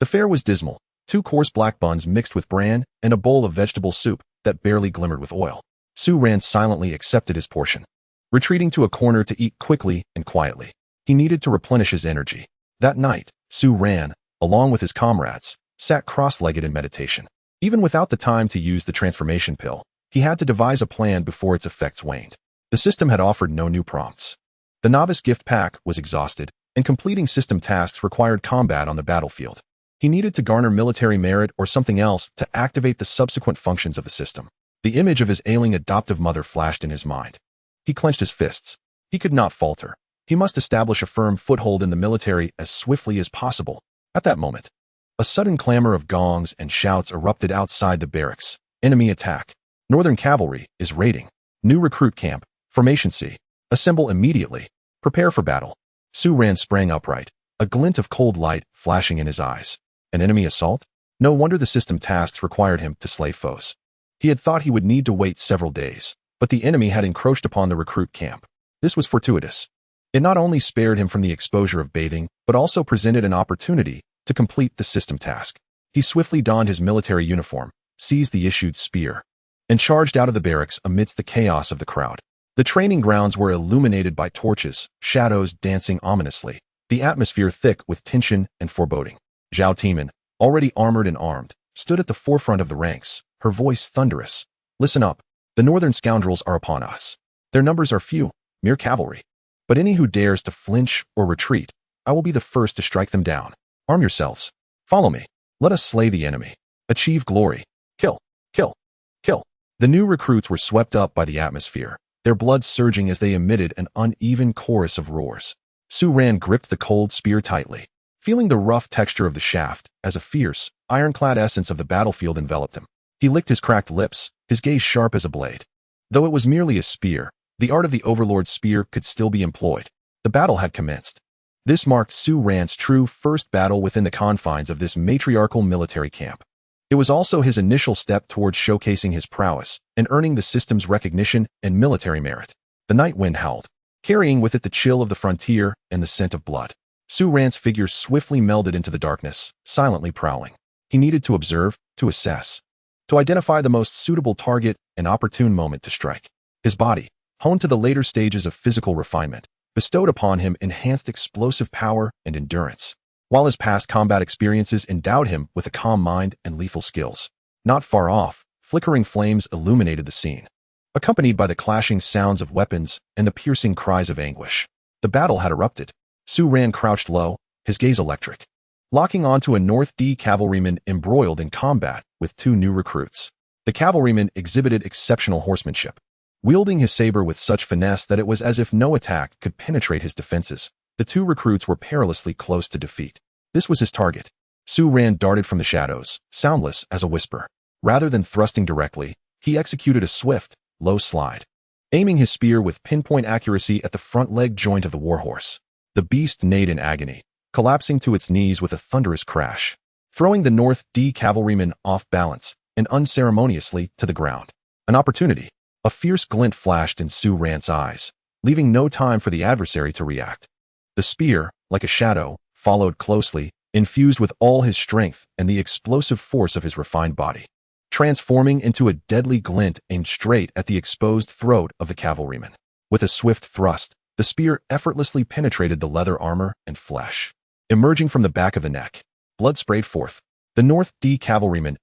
The fare was dismal: 2 coarse black buns mixed with bran and a bowl of vegetable soup that barely glimmered with oil. Su Ran silently accepted his portion, retreating to a corner to eat quickly and quietly. He needed to replenish his energy. That night, Su Ran, along with his comrades, sat cross-legged in meditation. Even without the time to use the transformation pill, he had to devise a plan before its effects waned. The system had offered no new prompts. The novice gift pack was exhausted, and completing system tasks required combat on the battlefield. He needed to garner military merit or something else to activate the subsequent functions of the system. The image of his ailing adoptive mother flashed in his mind. He clenched his fists. He could not falter. He must establish a firm foothold in the military as swiftly as possible. At that moment, a sudden clamor of gongs and shouts erupted outside the barracks. Enemy attack. Northern Cavalry is raiding. New recruit camp. Formation C. Assemble immediately. Prepare for battle. Su Ran sprang upright, a glint of cold light flashing in his eyes. An enemy assault? No wonder the system tasks required him to slay foes. He had thought he would need to wait several days, but the enemy had encroached upon the recruit camp. This was fortuitous. It not only spared him from the exposure of bathing, but also presented an opportunity to complete the system task. He swiftly donned his military uniform, seized the issued spear, and charged out of the barracks amidst the chaos of the crowd. The training grounds were illuminated by torches, shadows dancing ominously, the atmosphere thick with tension and foreboding. Zhao Timin, already armored and armed, stood at the forefront of the ranks, her voice thunderous. "Listen up. The northern scoundrels are upon us. Their numbers are few, mere cavalry. But any who dares to flinch or retreat, I will be the first to strike them down. Arm yourselves. Follow me. Let us slay the enemy. Achieve glory. Kill, kill, kill." The new recruits were swept up by the atmosphere, their blood surging as they emitted an uneven chorus of roars. Su Ran gripped the cold spear tightly, feeling the rough texture of the shaft as a fierce, ironclad essence of the battlefield enveloped him. He licked his cracked lips, his gaze sharp as a blade. Though it was merely a spear, the art of the Overlord's spear could still be employed. The battle had commenced. This marked Su Ran's true first battle within the confines of this matriarchal military camp. It was also his initial step towards showcasing his prowess and earning the system's recognition and military merit. The night wind howled, carrying with it the chill of the frontier and the scent of blood. Su Ran's figure swiftly melded into the darkness, silently prowling. He needed to observe, to assess, to identify the most suitable target and opportune moment to strike. His body, honed to the later stages of physical refinement, bestowed upon him enhanced explosive power and endurance, while his past combat experiences endowed him with a calm mind and lethal skills. Not far off, flickering flames illuminated the scene, accompanied by the clashing sounds of weapons and the piercing cries of anguish. The battle had erupted. Su Ran crouched low, his gaze electric, locking onto a North D cavalryman embroiled in combat with two new recruits. The cavalryman exhibited exceptional horsemanship, wielding his saber with such finesse that it was as if no attack could penetrate his defenses. The two recruits were perilously close to defeat. This was his target. Su Ran darted from the shadows, soundless as a whisper. Rather than thrusting directly, he executed a swift, low slide, aiming his spear with pinpoint accuracy at the front leg joint of the warhorse. The beast neighed in agony, collapsing to its knees with a thunderous crash, throwing the North D cavalryman off balance and unceremoniously to the ground. An opportunity. A fierce glint flashed in Su Ran's eyes, leaving no time for the adversary to react. The spear, like a shadow, followed closely, infused with all his strength and the explosive force of his refined body, transforming into a deadly glint aimed straight at the exposed throat of the cavalryman. With a swift thrust, the spear effortlessly penetrated the leather armor and flesh. Emerging from the back of the neck, blood sprayed forth. The North D cavalryman's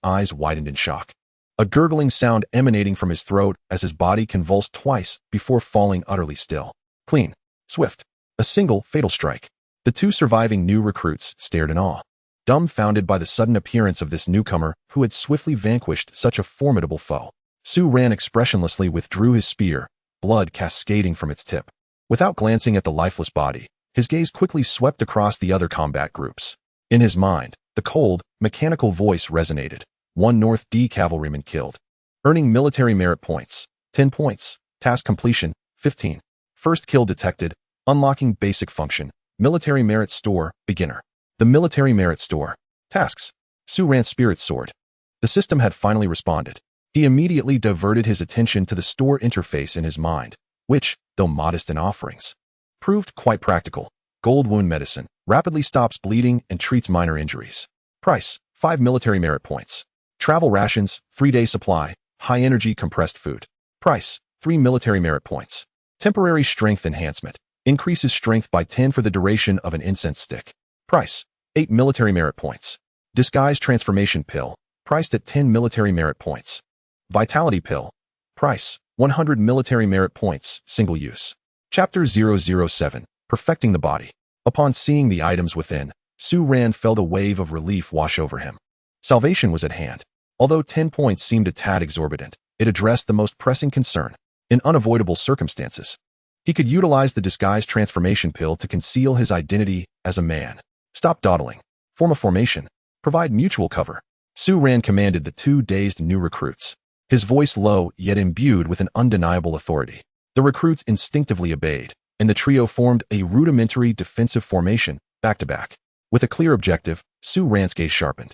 eyes widened in shock, a gurgling sound emanating from his throat as his body convulsed twice before falling utterly still. Clean, swift, a single fatal strike. The two surviving new recruits stared in awe, dumbfounded by the sudden appearance of this newcomer who had swiftly vanquished such a formidable foe. Su Ran expressionlessly withdrew his spear, blood cascading from its tip. Without glancing at the lifeless body, his gaze quickly swept across the other combat groups. In his mind, the cold, mechanical voice resonated. One North D cavalryman killed, earning military merit points, 10 points, task completion, 15. First kill detected, unlocking basic function, military merit store, beginner. The military merit store. Tasks. Su Ran's spirit soared. The system had finally responded. He immediately diverted his attention to the store interface in his mind, which, though modest in offerings, proved quite practical. Gold wound medicine, rapidly stops bleeding and treats minor injuries. Price, 5 military merit points. Travel rations, 3-day supply, high-energy compressed food. Price, 3 military merit points. Temporary strength enhancement, increases strength by 10 for the duration of an incense stick. Price, 8 military merit points. Disguise transformation pill, priced at 10 military merit points. Vitality pill, price, 100 military merit points, single use. Chapter 007, Perfecting the Body. Upon seeing the items within, Su Ran felt a wave of relief wash over him. Salvation was at hand. Although 10 points seemed a tad exorbitant, it addressed the most pressing concern. In unavoidable circumstances, he could utilize the disguise transformation pill to conceal his identity as a man. Stop dawdling. Form a formation. Provide mutual cover. Su Ran commanded the two dazed new recruits, his voice low yet imbued with an undeniable authority. The recruits instinctively obeyed, and the trio formed a rudimentary defensive formation, back to back. With a clear objective, Su Ran's gaze sharpened.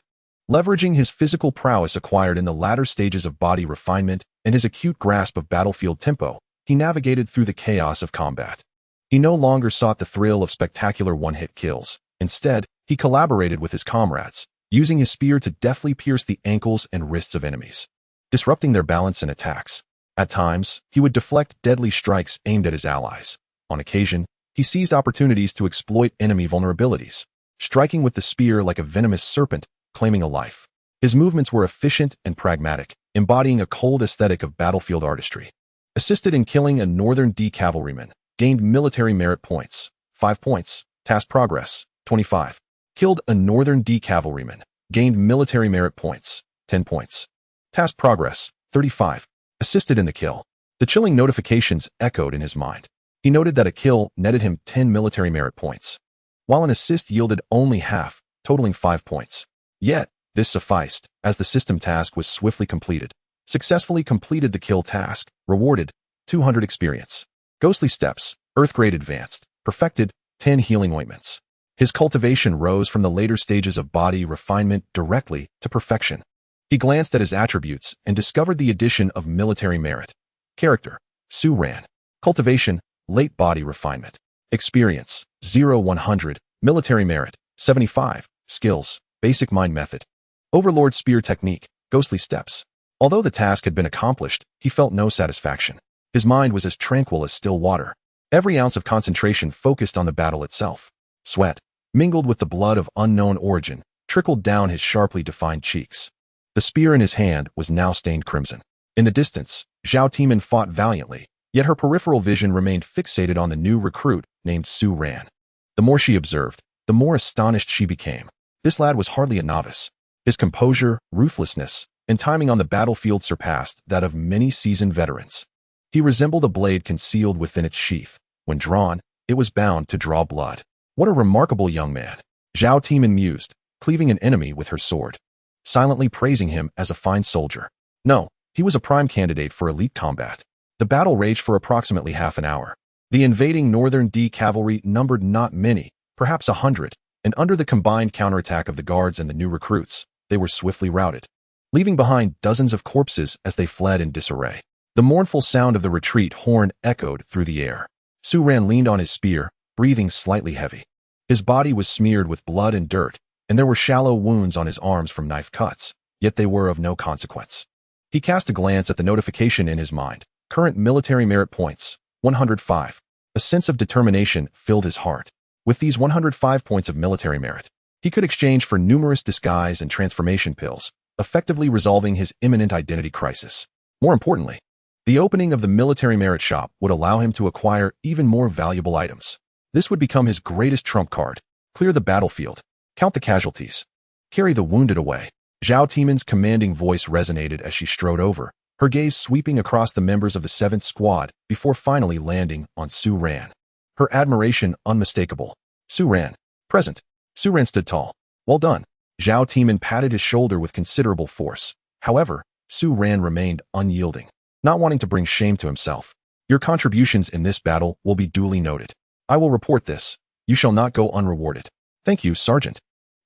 Leveraging his physical prowess acquired in the latter stages of body refinement and his acute grasp of battlefield tempo, he navigated through the chaos of combat. He no longer sought the thrill of spectacular one-hit kills. Instead, he collaborated with his comrades, using his spear to deftly pierce the ankles and wrists of enemies, disrupting their balance and attacks. At times, he would deflect deadly strikes aimed at his allies. On occasion, he seized opportunities to exploit enemy vulnerabilities, striking with the spear like a venomous serpent, claiming a life. His movements were efficient and pragmatic, embodying a cold aesthetic of battlefield artistry. Assisted in killing a Northern D cavalryman, gained military merit points, 5 points, task progress, 25. Killed a Northern D cavalryman, gained military merit points, 10 points. Task progress, 35. Assisted in the kill. The chilling notifications echoed in his mind. He noted that a kill netted him 10 military merit points, while an assist yielded only half, totaling 5 points. Yet, this sufficed, as the system task was swiftly completed. Successfully completed the kill task, rewarded 200 experience. Ghostly steps, Earth grade advanced, perfected 10 healing ointments. His cultivation rose from the later stages of body refinement directly to perfection. He glanced at his attributes and discovered the addition of military merit. Character, Su Ran. Cultivation, late body refinement. Experience, 0-100. Military merit, 75. Skills, basic mind method. Overlord spear technique, ghostly steps. Although the task had been accomplished, he felt no satisfaction. His mind was as tranquil as still water. Every ounce of concentration focused on the battle itself. Sweat, mingled with the blood of unknown origin, trickled down his sharply defined cheeks. The spear in his hand was now stained crimson. In the distance, Zhao Timan fought valiantly, yet her peripheral vision remained fixated on the new recruit named Su Ran. The more she observed, the more astonished she became. This lad was hardly a novice. His composure, ruthlessness, and timing on the battlefield surpassed that of many seasoned veterans. He resembled a blade concealed within its sheath. When drawn, it was bound to draw blood. What a remarkable young man, Zhao Timan mused, cleaving an enemy with her sword, silently praising him as a fine soldier. No, he was a prime candidate for elite combat. The battle raged for approximately half an hour. The invading Northern D cavalry numbered not many, perhaps 100, and under the combined counterattack of the guards and the new recruits, they were swiftly routed, leaving behind dozens of corpses as they fled in disarray. The mournful sound of the retreat horn echoed through the air. Su Ran leaned on his spear, breathing slightly heavy. His body was smeared with blood and dirt, and there were shallow wounds on his arms from knife cuts, yet they were of no consequence. He cast a glance at the notification in his mind. Current military merit points, 105. A sense of determination filled his heart. With these 105 points of military merit, he could exchange for numerous disguise and transformation pills, effectively resolving his imminent identity crisis. More importantly, the opening of the military merit shop would allow him to acquire even more valuable items. This would become his greatest trump card. Clear the battlefield. Count the casualties. Carry the wounded away. Zhao Timan's commanding voice resonated as she strode over, her gaze sweeping across the members of the 7th Squad before finally landing on Su Ran. Her admiration unmistakable. Su Ran. Present. Su Ran stood tall. Well done. Zhao Timan patted his shoulder with considerable force. However, Su Ran remained unyielding, not wanting to bring shame to himself. Your contributions in this battle will be duly noted. I will report this. You shall not go unrewarded. Thank you, Sergeant.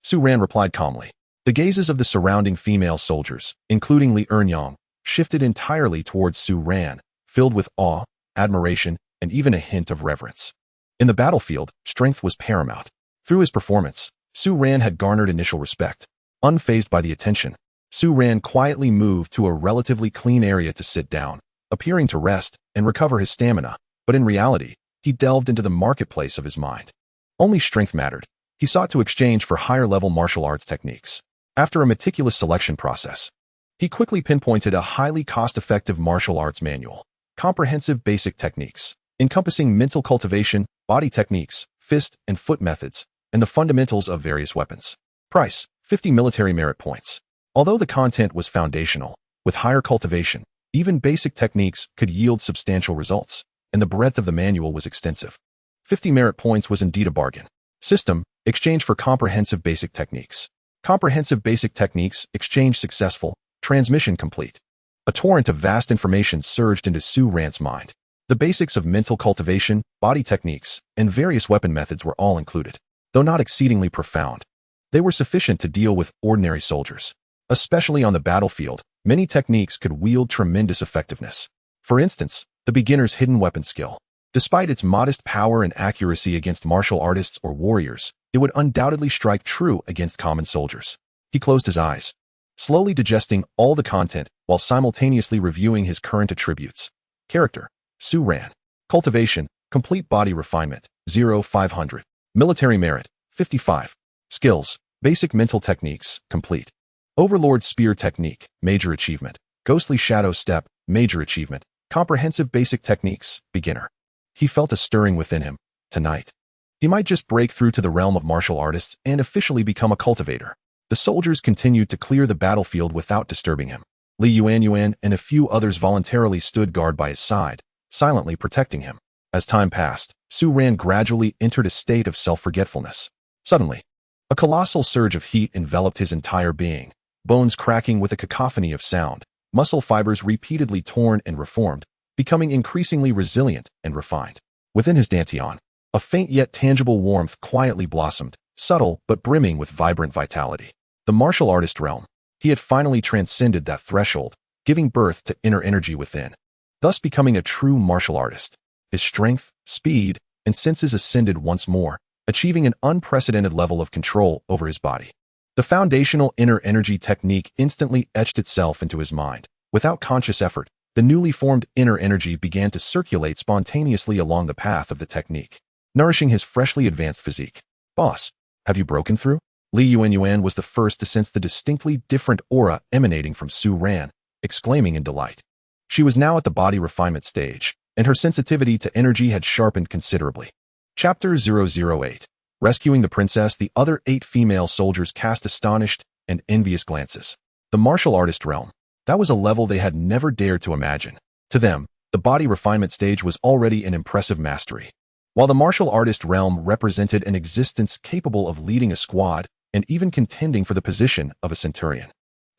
Su Ran replied calmly. The gazes of the surrounding female soldiers, including Li Ernyang, shifted entirely towards Su Ran, filled with awe, admiration, and even a hint of reverence. In the battlefield, strength was paramount. Through his performance, Su Ran had garnered initial respect. Unfazed by the attention, Su Ran quietly moved to a relatively clean area to sit down, appearing to rest and recover his stamina, but in reality, he delved into the marketplace of his mind. Only strength mattered. He sought to exchange for higher-level martial arts techniques. After a meticulous selection process, he quickly pinpointed a highly cost-effective martial arts manual, comprehensive basic techniques, encompassing mental cultivation, body techniques, fist and foot methods, and the fundamentals of various weapons. Price, 50 military merit points. Although the content was foundational, with higher cultivation, even basic techniques could yield substantial results, and the breadth of the manual was extensive. 50 merit points was indeed a bargain. System, exchange for comprehensive basic techniques. Comprehensive basic techniques, exchange successful, transmission complete. A torrent of vast information surged into Su Ran's mind. The basics of mental cultivation, body techniques, and various weapon methods were all included. Though not exceedingly profound, they were sufficient to deal with ordinary soldiers. Especially on the battlefield, many techniques could wield tremendous effectiveness. For instance, the beginner's hidden weapon skill. Despite its modest power and accuracy against martial artists or warriors, it would undoubtedly strike true against common soldiers. He closed his eyes, slowly digesting all the content while simultaneously reviewing his current attributes. Character, Su Ran. Cultivation, complete body refinement, 0-500. Military merit, 55. Skills, basic mental techniques, complete. Overlord Spear Technique, Major Achievement. Ghostly Shadow Step, Major Achievement. Comprehensive Basic Techniques, Beginner. He felt a stirring within him. Tonight, he might just break through to the realm of martial artists and officially become a cultivator. The soldiers continued to clear the battlefield without disturbing him. Li Yuan and a few others voluntarily stood guard by his side, silently protecting him. As time passed, Su Ran gradually entered a state of self-forgetfulness. Suddenly, a colossal surge of heat enveloped his entire being, bones cracking with a cacophony of sound, muscle fibers repeatedly torn and reformed, becoming increasingly resilient and refined. Within his dantian, a faint yet tangible warmth quietly blossomed, subtle but brimming with vibrant vitality. The martial artist realm. He had finally transcended that threshold, giving birth to inner energy within, thus becoming a true martial artist. His strength, speed, and senses ascended once more, achieving an unprecedented level of control over his body. The foundational inner energy technique instantly etched itself into his mind. Without conscious effort, the newly formed inner energy began to circulate spontaneously along the path of the technique, nourishing his freshly advanced physique. Boss, have you broken through? Li Yuan was the first to sense the distinctly different aura emanating from Su Ran, exclaiming in delight. She was now at the body refinement stage, and her sensitivity to energy had sharpened considerably. Chapter 008. Rescuing the princess. The other 8 female soldiers cast astonished and envious glances. The martial artist realm. That was a level they had never dared to imagine. To them, the body refinement stage was already an impressive mastery. While the martial artist realm represented an existence capable of leading a squad and even contending for the position of a centurion.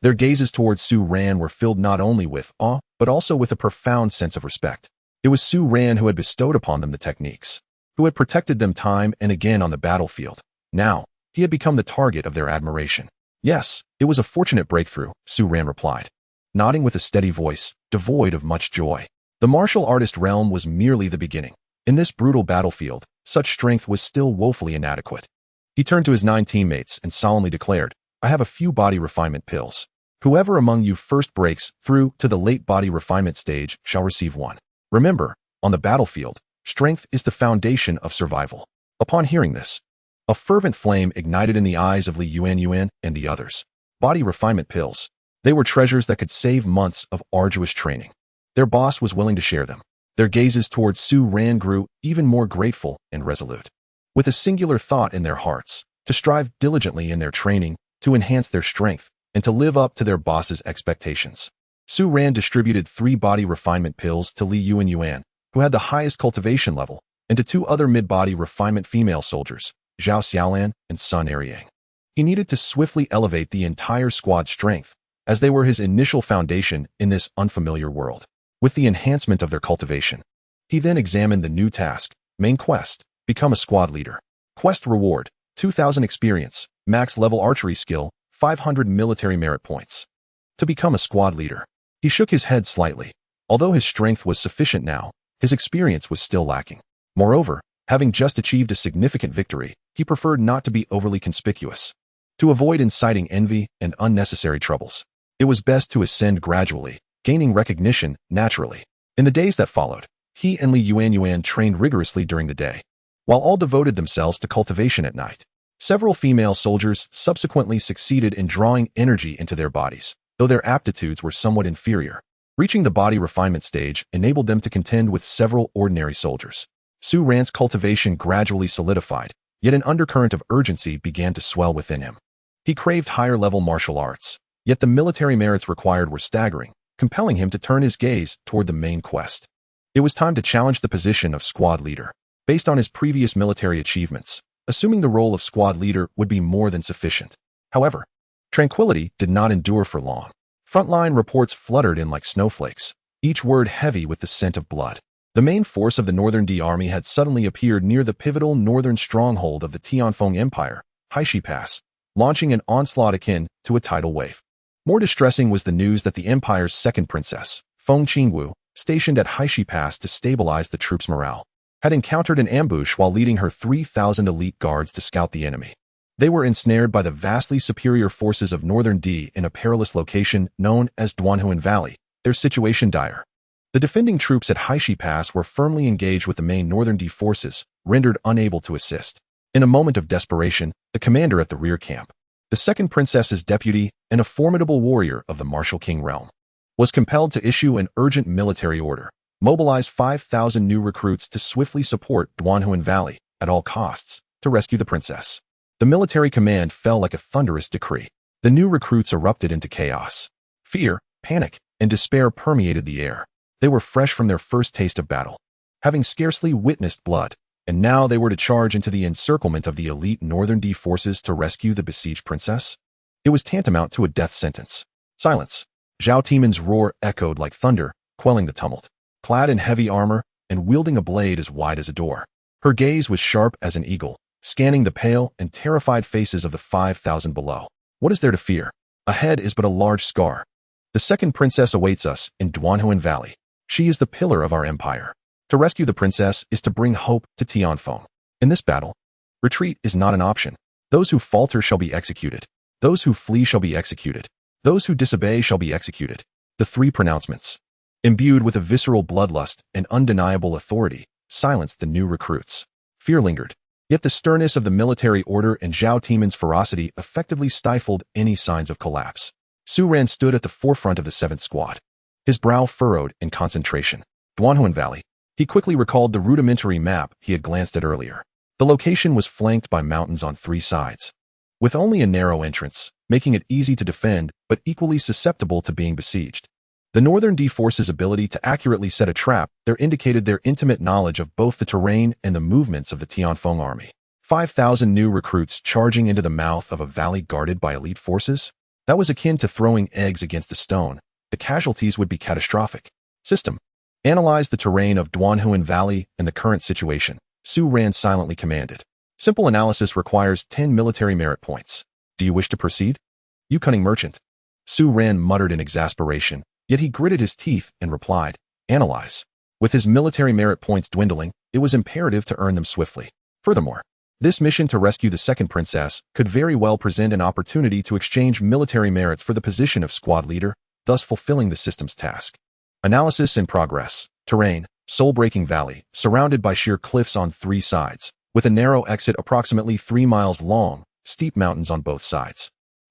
Their gazes towards Su Ran were filled not only with awe, but also with a profound sense of respect. It was Su Ran who had bestowed upon them the techniques, who had protected them time and again on the battlefield. Now, he had become the target of their admiration. Yes, it was a fortunate breakthrough, Su Ran replied, nodding with a steady voice, devoid of much joy. The martial artist realm was merely the beginning. In this brutal battlefield, such strength was still woefully inadequate. He turned to his 9 teammates and solemnly declared, I have a few body refinement pills. Whoever among you first breaks through to the late body refinement stage shall receive one. Remember, on the battlefield, strength is the foundation of survival. Upon hearing this, a fervent flame ignited in the eyes of Li Yuan and the others. Body refinement pills. They were treasures that could save months of arduous training. Their boss was willing to share them. Their gazes towards Su Ran grew even more grateful and resolute. With a singular thought in their hearts, to strive diligently in their training, to enhance their strength, and to live up to their boss's expectations. Su Ran distributed 3 body refinement pills to Li Yuan, who had the highest cultivation level, and to 2 other mid-body refinement female soldiers, Zhao Xiaolan and Sun Eryang. He needed to swiftly elevate the entire squad's strength, as they were his initial foundation in this unfamiliar world. With the enhancement of their cultivation, he then examined the new task, main quest, become a squad leader. Quest reward, 2,000 experience, max level archery skill, 500 military merit points. To become a squad leader. He shook his head slightly. Although his strength was sufficient now, his experience was still lacking. Moreover, having just achieved a significant victory, he preferred not to be overly conspicuous. To avoid inciting envy and unnecessary troubles, it was best to ascend gradually, gaining recognition naturally. In the days that followed, he and Li Yuan trained rigorously during the day, while all devoted themselves to cultivation at night. Several female soldiers subsequently succeeded in drawing energy into their bodies, though their aptitudes were somewhat inferior. Reaching the body refinement stage enabled them to contend with several ordinary soldiers. Su Ran's cultivation gradually solidified, yet an undercurrent of urgency began to swell within him. He craved higher-level martial arts, yet the military merits required were staggering, compelling him to turn his gaze toward the main quest. It was time to challenge the position of squad leader. Based on his previous military achievements, assuming the role of squad leader would be more than sufficient. However, tranquility did not endure for long. Frontline reports fluttered in like snowflakes, each word heavy with the scent of blood. The main force of the Northern D army had suddenly appeared near the pivotal northern stronghold of the Tianfeng Empire, Haishi Pass, launching an onslaught akin to a tidal wave. More distressing was the news that the empire's second princess, Feng Qingwu, stationed at Haishi Pass to stabilize the troops' morale, had encountered an ambush while leading her 3,000 elite guards to scout the enemy. They were ensnared by the vastly superior forces of Northern D in a perilous location known as Duanhuan Valley, their situation dire. The defending troops at Haishi Pass were firmly engaged with the main Northern D forces, rendered unable to assist. In a moment of desperation, the commander at the rear camp, The second princess's deputy, and a formidable warrior of the Martial King realm, was compelled to issue an urgent military order, mobilize 5,000 new recruits to swiftly support Duanhuan Valley at all costs to rescue the princess. The military command fell like a thunderous decree. The new recruits erupted into chaos. Fear, panic, and despair permeated the air. They were fresh from their first taste of battle, having scarcely witnessed blood, and now they were to charge into the encirclement of the elite Northern D forces to rescue the besieged princess. It was tantamount to a death sentence. Silence. Zhao Timon's roar echoed like thunder, quelling the tumult. Clad in heavy armor and wielding a blade as wide as a door, her gaze was sharp as an eagle, scanning the pale and terrified faces of the 5,000 below. What is there to fear? Ahead is but a large scar. The second princess awaits us in Duanhuan Valley. She is the pillar of our empire. To rescue the princess is to bring hope to Tianfeng. In this battle, retreat is not an option. Those who falter shall be executed. Those who flee shall be executed. Those who disobey shall be executed. The three pronouncements, imbued with a visceral bloodlust and undeniable authority, silenced the new recruits. Fear lingered, yet the sternness of the military order and Zhao Timon's ferocity effectively stifled any signs of collapse. Su Ran stood at the forefront of the 7th Squad, his brow furrowed in concentration. Duanhuan Valley. He quickly recalled the rudimentary map he had glanced at earlier. The location was flanked by mountains on 3 sides, with only a narrow entrance, making it easy to defend but equally susceptible to being besieged. The Northern D force's ability to accurately set a trap there indicated their intimate knowledge of both the terrain and the movements of the Tianfeng army. 5,000 new recruits charging into the mouth of a valley guarded by elite forces? That was akin to throwing eggs against a stone. The casualties would be catastrophic. System. Analyze the terrain of Duanhuan Valley and the current situation, Su Ran silently commanded. Simple analysis requires 10 military merit points. Do you wish to proceed? You cunning merchant. Su Ran muttered in exasperation, yet he gritted his teeth and replied, Analyze. With his military merit points dwindling, it was imperative to earn them swiftly. Furthermore, this mission to rescue the second princess could very well present an opportunity to exchange military merits for the position of squad leader, thus fulfilling the system's task. Analysis in progress. Terrain, soul-breaking valley, surrounded by sheer cliffs on 3 sides, with a narrow exit approximately 3 miles long, steep mountains on both sides.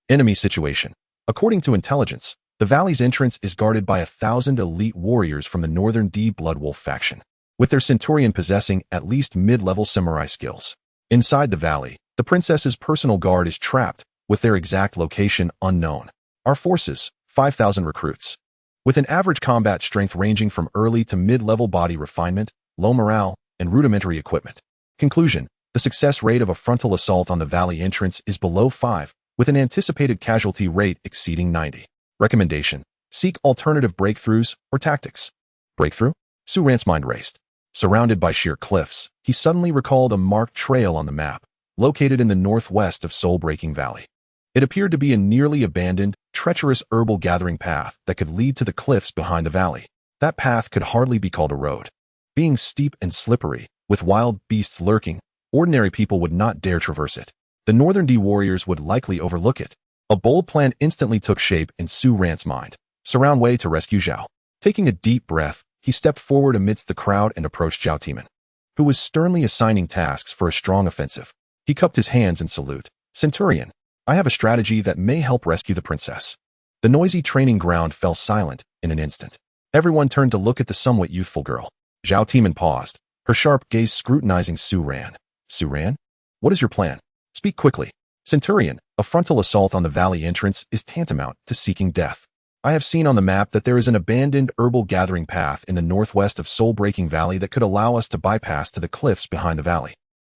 Enemy situation. According to intelligence, the valley's entrance is guarded by 1,000 elite warriors from the Northern D Bloodwolf faction, with their centurion possessing at least mid-level samurai skills. Inside the valley, the princess's personal guard is trapped, with their exact location unknown. Our forces, 5,000 recruits, with an average combat strength ranging from early to mid-level body refinement, low morale, and rudimentary equipment. Conclusion. The success rate of a frontal assault on the valley entrance is below 5, with an anticipated casualty rate exceeding 90. Recommendation. Seek alternative breakthroughs or tactics. Breakthrough? Su Ran's mind raced. Surrounded by sheer cliffs, he suddenly recalled a marked trail on the map, located in the northwest of Soul-Breaking Valley. It appeared to be a nearly abandoned, treacherous herbal gathering path that could lead to the cliffs behind the valley. That path could hardly be called a road. Being steep and slippery, with wild beasts lurking, ordinary people would not dare traverse it. The Northern D warriors would likely overlook it. A bold plan instantly took shape in Su Ran's mind. Surround way to rescue Zhao. Taking a deep breath, he stepped forward amidst the crowd and approached Zhao Timon, who was sternly assigning tasks for a strong offensive. He cupped his hands in salute. Centurion, I have a strategy that may help rescue the princess. The noisy training ground fell silent in an instant. Everyone turned to look at the somewhat youthful girl. Zhao Timon paused, her sharp gaze scrutinizing Su Ran. Su Ran? What is your plan? Speak quickly. Centurion, a frontal assault on the valley entrance is tantamount to seeking death. I have seen on the map that there is an abandoned herbal gathering path in the northwest of Soul-Breaking Valley that could allow us to bypass to the cliffs behind the valley.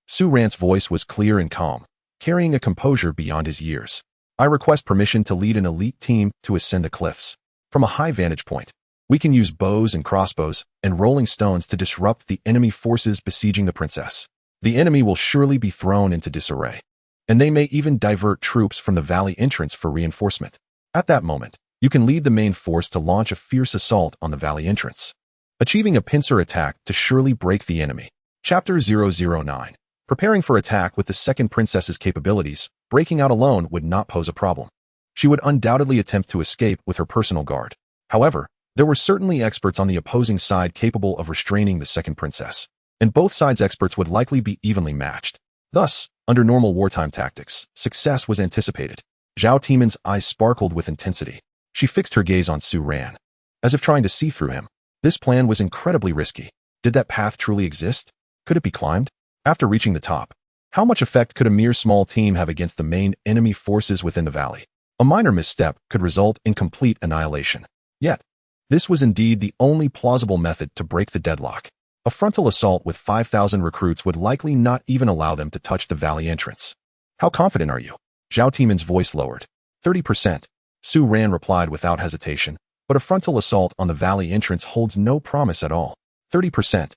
Su Ran's voice was clear and calm, carrying a composure beyond his years. I request permission to lead an elite team to ascend the cliffs. From a high vantage point, we can use bows and crossbows and rolling stones to disrupt the enemy forces besieging the princess. The enemy will surely be thrown into disarray, and they may even divert troops from the valley entrance for reinforcement. At that moment, you can lead the main force to launch a fierce assault on the valley entrance, achieving a pincer attack to surely break the enemy. Chapter 009. Preparing for attack with the second princess's capabilities, breaking out alone would not pose a problem. She would undoubtedly attempt to escape with her personal guard. However, there were certainly experts on the opposing side capable of restraining the second princess, and both sides' experts would likely be evenly matched. Thus, under normal wartime tactics, success was anticipated. Zhao Timan's eyes sparkled with intensity. She fixed her gaze on Su Ran, as if trying to see through him. This plan was incredibly risky. Did that path truly exist? Could it be climbed? After reaching the top, how much effect could a mere small team have against the main enemy forces within the valley? A minor misstep could result in complete annihilation. Yet, this was indeed the only plausible method to break the deadlock. A frontal assault with 5,000 recruits would likely not even allow them to touch the valley entrance. How confident are you? Zhao Timan's voice lowered. 30%. Su Ran replied without hesitation, but a frontal assault on the valley entrance holds no promise at all. 30%.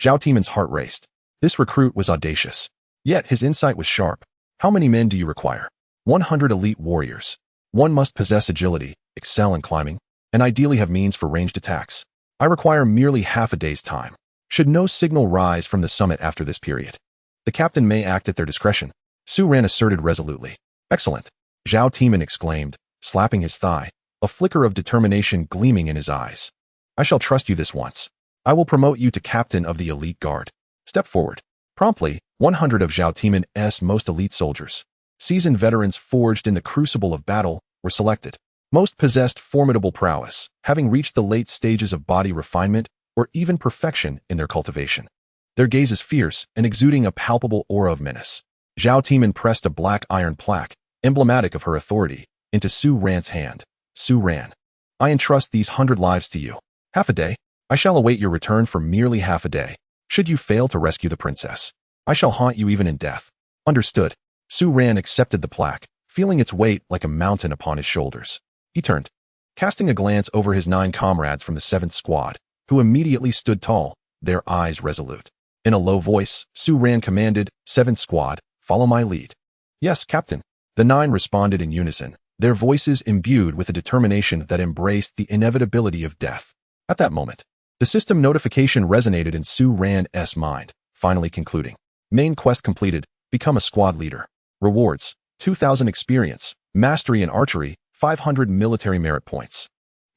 Zhao Timan's heart raced. This recruit was audacious. Yet his insight was sharp. How many men do you require? 100 elite warriors. One must possess agility, excel in climbing, and ideally have means for ranged attacks. I require merely half a day's time. Should no signal rise from the summit after this period, the captain may act at their discretion. Su Ran asserted resolutely. Excellent. Zhao Timan exclaimed, slapping his thigh, a flicker of determination gleaming in his eyes. I shall trust you this once. I will promote you to captain of the elite guard. Step forward. Promptly, 100 of Zhao Timan's most elite soldiers, seasoned veterans forged in the crucible of battle, were selected. Most possessed formidable prowess, having reached the late stages of body refinement or even perfection in their cultivation. Their gaze is fierce and exuding a palpable aura of menace. Zhao Timan pressed a black iron plaque, emblematic of her authority, into Su Ran's hand. Su Ran, I entrust these 100 lives to you. Half a day. I shall await your return for merely half a day. Should you fail to rescue the princess, I shall haunt you even in death. Understood. Su Ran accepted the plaque, feeling its weight like a mountain upon his shoulders. He turned, casting a glance over his 9 comrades from the 7th squad, who immediately stood tall, their eyes resolute. In a low voice, Su Ran commanded, 7th squad, follow my lead. Yes, Captain. The 9 responded in unison, their voices imbued with a determination that embraced the inevitability of death. At that moment, the system notification resonated in Su Ran's mind, finally concluding. Main quest completed, become a squad leader. Rewards, 2,000 experience, mastery in archery, 500 military merit points.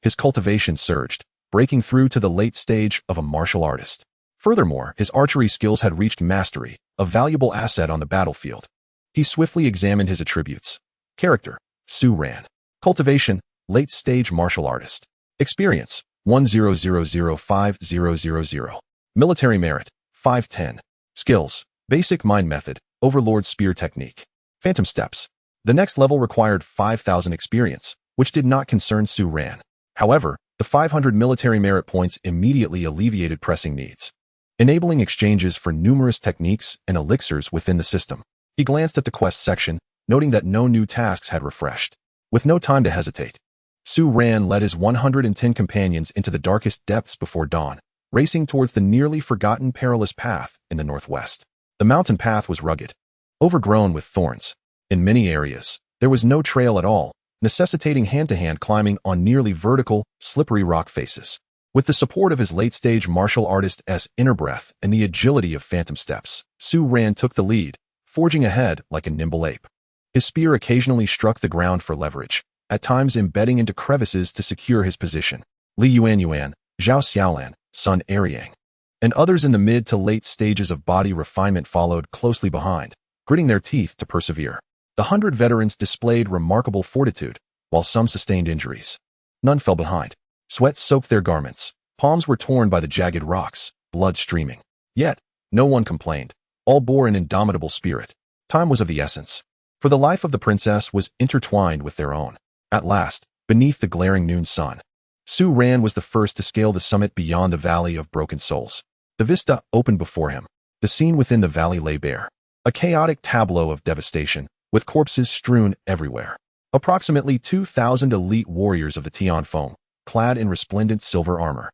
His cultivation surged, breaking through to the late stage of a martial artist. Furthermore, his archery skills had reached mastery, a valuable asset on the battlefield. He swiftly examined his attributes. Character, Su Ran. Cultivation, late stage martial artist. Experience, 10005000. Military merit, 510. Skills, basic mind method, overlord spear technique. Phantom steps. The next level required 5,000 experience, which did not concern Su Ran. However, the 500 military merit points immediately alleviated pressing needs, enabling exchanges for numerous techniques and elixirs within the system. He glanced at the quest section, noting that no new tasks had refreshed. With no time to hesitate, Su Ran led his 110 companions into the darkest depths before dawn, racing towards the nearly forgotten perilous path in the northwest. The mountain path was rugged, overgrown with thorns. In many areas, there was no trail at all, necessitating hand-to-hand climbing on nearly vertical, slippery rock faces. With the support of his late-stage martial artist's inner breath and the agility of phantom steps, Su Ran took the lead, forging ahead like a nimble ape. His spear occasionally struck the ground for leverage, at times embedding into crevices to secure his position. Li Yuan, Zhao Xiaolan, Sun Eryang, and others in the mid to late stages of body refinement followed closely behind, gritting their teeth to persevere. The 100 veterans displayed remarkable fortitude, while some sustained injuries. None fell behind. Sweat soaked their garments. Palms were torn by the jagged rocks, blood streaming. Yet, no one complained. All bore an indomitable spirit. Time was of the essence, for the life of the princess was intertwined with their own. At last, beneath the glaring noon sun, Su Ran was the first to scale the summit beyond the Valley of Broken Souls. The vista opened before him. The scene within the valley lay bare. A chaotic tableau of devastation, with corpses strewn everywhere. Approximately 2,000 elite warriors of the Tianfeng, clad in resplendent silver armor,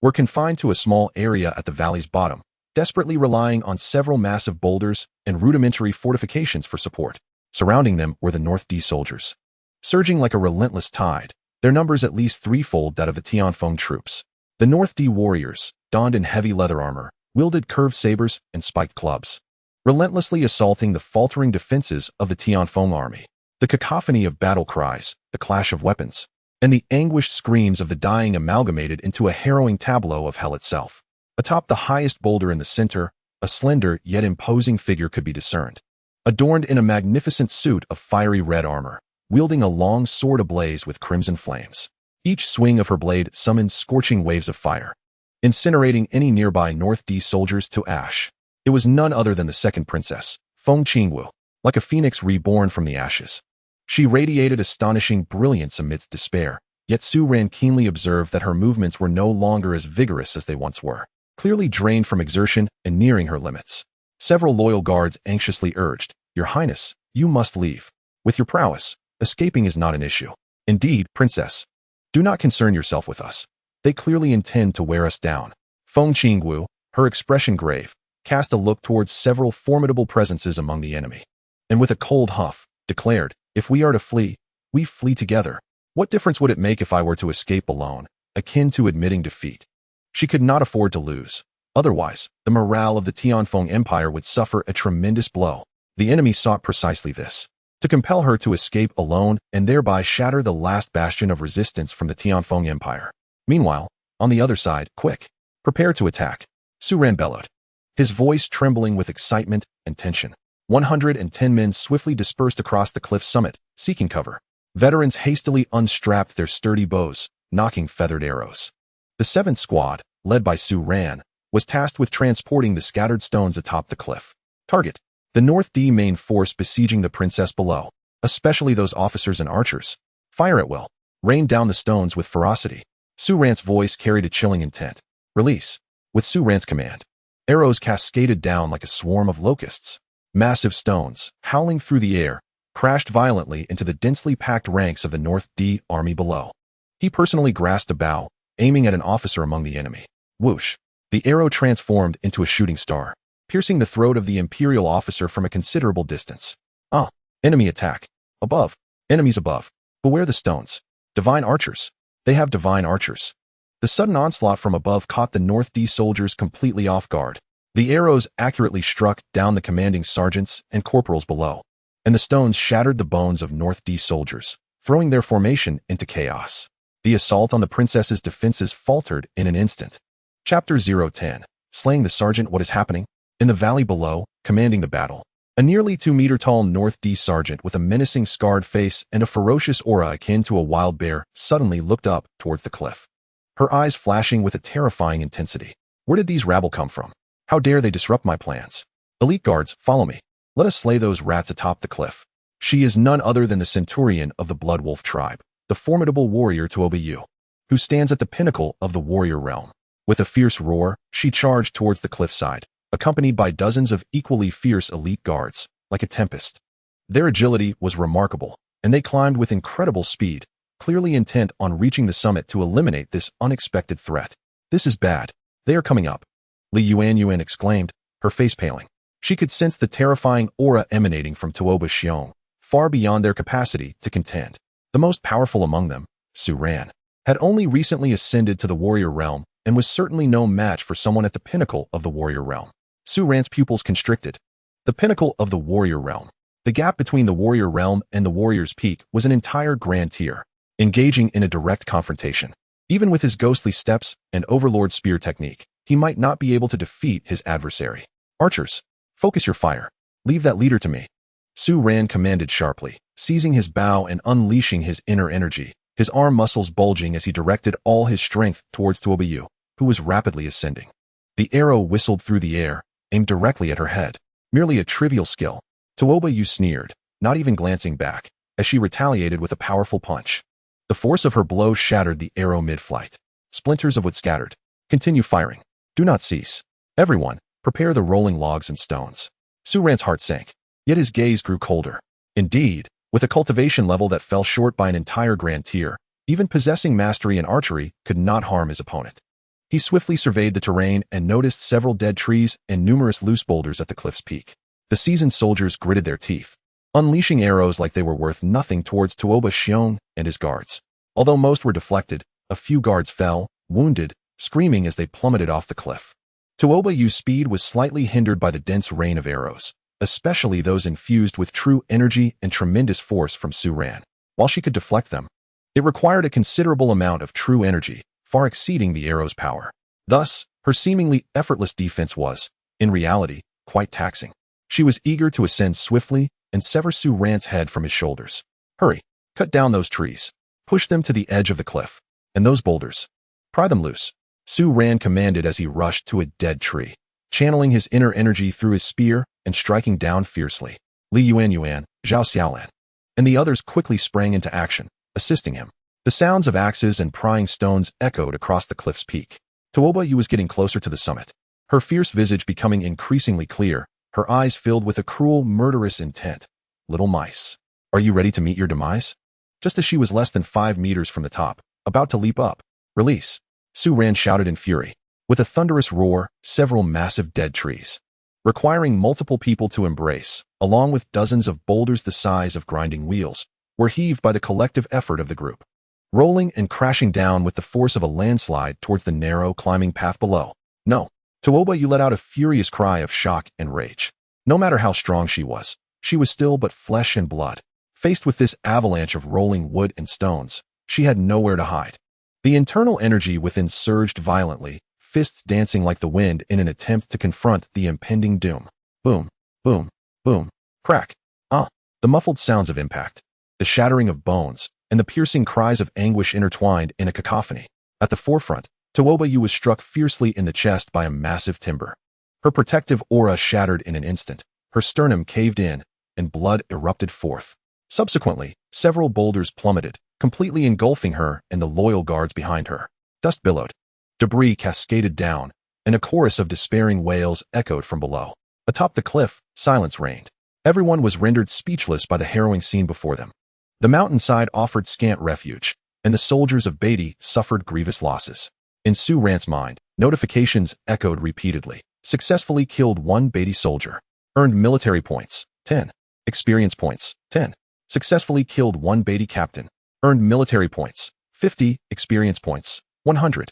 were confined to a small area at the valley's bottom, desperately relying on several massive boulders and rudimentary fortifications for support. Surrounding them were the North D soldiers, surging like a relentless tide, their numbers at least threefold that of the Tianfeng troops. The North D warriors, donned in heavy leather armor, wielded curved sabers and spiked clubs, relentlessly assaulting the faltering defenses of the Tianfeng army. The cacophony of battle cries, the clash of weapons, and the anguished screams of the dying amalgamated into a harrowing tableau of hell itself. Atop the highest boulder in the center, a slender yet imposing figure could be discerned. Adorned in a magnificent suit of fiery red armor, wielding a long sword ablaze with crimson flames. Each swing of her blade summoned scorching waves of fire, incinerating any nearby North D soldiers to ash. It was none other than the second princess, Feng Qingwu, like a phoenix reborn from the ashes. She radiated astonishing brilliance amidst despair, yet Su Ran keenly observed that her movements were no longer as vigorous as they once were, clearly drained from exertion and nearing her limits. Several loyal guards anxiously urged, "Your Highness, you must leave. With your prowess, escaping is not an issue. Indeed, Princess, do not concern yourself with us. They clearly intend to wear us down." Feng Qingwu, her expression grave, cast a look towards several formidable presences among the enemy, and with a cold huff, declared, "If we are to flee, we flee together. What difference would it make if I were to escape alone, akin to admitting defeat?" She could not afford to lose. Otherwise, the morale of the Tianfeng Empire would suffer a tremendous blow. The enemy sought precisely this, to compel her to escape alone and thereby shatter the last bastion of resistance from the Tianfeng Empire. Meanwhile, on the other side, quick, prepare to attack, Su Ran bellowed, his voice trembling with excitement and tension. 110 men swiftly dispersed across the cliff summit, seeking cover. Veterans hastily unstrapped their sturdy bows, knocking feathered arrows. The 7th squad, led by Su Ran, was tasked with transporting the scattered stones atop the cliff. Target: the North D main force besieging the princess below, especially those officers and archers. Fire at will. Rain down the stones with ferocity. Su Ran's voice carried a chilling intent. Release. With Su Ran's command, arrows cascaded down like a swarm of locusts. Massive stones, howling through the air, crashed violently into the densely packed ranks of the North D army below. He personally grasped a bow, aiming at an officer among the enemy. Whoosh! The arrow transformed into a shooting star, piercing the throat of the Imperial officer from a considerable distance. Ah! Enemy attack. Above. Enemies above. Beware the stones. Divine archers. They have divine archers. The sudden onslaught from above caught the North D soldiers completely off guard. The arrows accurately struck down the commanding sergeants and corporals below, and the stones shattered the bones of North D soldiers, throwing their formation into chaos. The assault on the princess's defenses faltered in an instant. Chapter 010. Slaying the sergeant. What is happening? In the valley below, commanding the battle, a nearly 2-meter-tall North D sergeant with a menacing scarred face and a ferocious aura akin to a wild bear suddenly looked up towards the cliff, her eyes flashing with a terrifying intensity. Where did these rabble come from? How dare they disrupt my plans? Elite guards, follow me. Let us slay those rats atop the cliff. She is none other than the centurion of the Blood Wolf tribe, the formidable warrior Tuoba Yu, who stands at the pinnacle of the warrior realm. With a fierce roar, she charged towards the cliffside, accompanied by dozens of equally fierce elite guards, like a tempest. Their agility was remarkable, and they climbed with incredible speed, clearly intent on reaching the summit to eliminate this unexpected threat. This is bad. They are coming up. Li Yuan exclaimed, her face paling. She could sense the terrifying aura emanating from Tuoba Xiong, far beyond their capacity to contend. The most powerful among them, Su Ran, had only recently ascended to the warrior realm and was certainly no match for someone at the pinnacle of the warrior realm. Su Ran's pupils constricted. The pinnacle of the warrior realm. The gap between the warrior realm and the warrior's peak was an entire grand tier, engaging in a direct confrontation. Even with his ghostly steps and overlord spear technique, he might not be able to defeat his adversary. Archers, focus your fire. Leave that leader to me. Su Ran commanded sharply, seizing his bow and unleashing his inner energy, his arm muscles bulging as he directed all his strength towards Tuoba Yu, who was rapidly ascending. The arrow whistled through the air, aimed directly at her head. Merely a trivial skill. Tuoba Yu sneered, not even glancing back, as she retaliated with a powerful punch. The force of her blow shattered the arrow mid-flight. Splinters of wood scattered. Continue firing. Do not cease. Everyone, prepare the rolling logs and stones. Su Ran's heart sank, yet his gaze grew colder. Indeed, with a cultivation level that fell short by an entire grand tier, even possessing mastery in archery could not harm his opponent. He swiftly surveyed the terrain and noticed several dead trees and numerous loose boulders at the cliff's peak. The seasoned soldiers gritted their teeth, unleashing arrows like they were worth nothing towards Tuoba Xiong and his guards. Although most were deflected, a few guards fell, wounded, screaming as they plummeted off the cliff. Tuoba Yu's speed was slightly hindered by the dense rain of arrows, especially those infused with true energy and tremendous force from Su Ran. While she could deflect them, it required a considerable amount of true energy, far exceeding the arrow's power. Thus, her seemingly effortless defense was, in reality, quite taxing. She was eager to ascend swiftly and sever Su Ran's head from his shoulders. Hurry! Cut down those trees. Push them to the edge of the cliff. And those boulders. Pry them loose. Su Ran commanded as he rushed to a dead tree, channeling his inner energy through his spear and striking down fiercely. Li Yuan, Zhao Xiaolan, and the others quickly sprang into action, assisting him. The sounds of axes and prying stones echoed across the cliff's peak. Tuoba Yu was getting closer to the summit, her fierce visage becoming increasingly clear, her eyes filled with a cruel, murderous intent. Little mice, are you ready to meet your demise? Just as she was less than 5 meters from the top, about to leap up. Release! Su Ran shouted in fury. With a thunderous roar, several massive dead trees, requiring multiple people to embrace, along with dozens of boulders the size of grinding wheels, were heaved by the collective effort of the group, rolling and crashing down with the force of a landslide towards the narrow climbing path below. No. Tuoba Yu let out a furious cry of shock and rage. No matter how strong she was still but flesh and blood. Faced with this avalanche of rolling wood and stones, she had nowhere to hide. The internal energy within surged violently, fists dancing like the wind in an attempt to confront the impending doom. Boom, boom, boom, crack. The muffled sounds of impact, the shattering of bones, and the piercing cries of anguish intertwined in a cacophony. At the forefront, Tuoba Yu was struck fiercely in the chest by a massive timber. Her protective aura shattered in an instant, her sternum caved in, and blood erupted forth. Subsequently, several boulders plummeted, completely engulfing her and the loyal guards behind her. Dust billowed. Debris cascaded down, and a chorus of despairing wails echoed from below. Atop the cliff, silence reigned. Everyone was rendered speechless by the harrowing scene before them. The mountainside offered scant refuge, and the soldiers of Beatty suffered grievous losses. In Su Ran's mind, notifications echoed repeatedly. Successfully killed 1 Beatty soldier. Earned military points, 10. Experience points, 10. Successfully killed 1 Beatty captain. Earned military points, 50. Experience points, 100.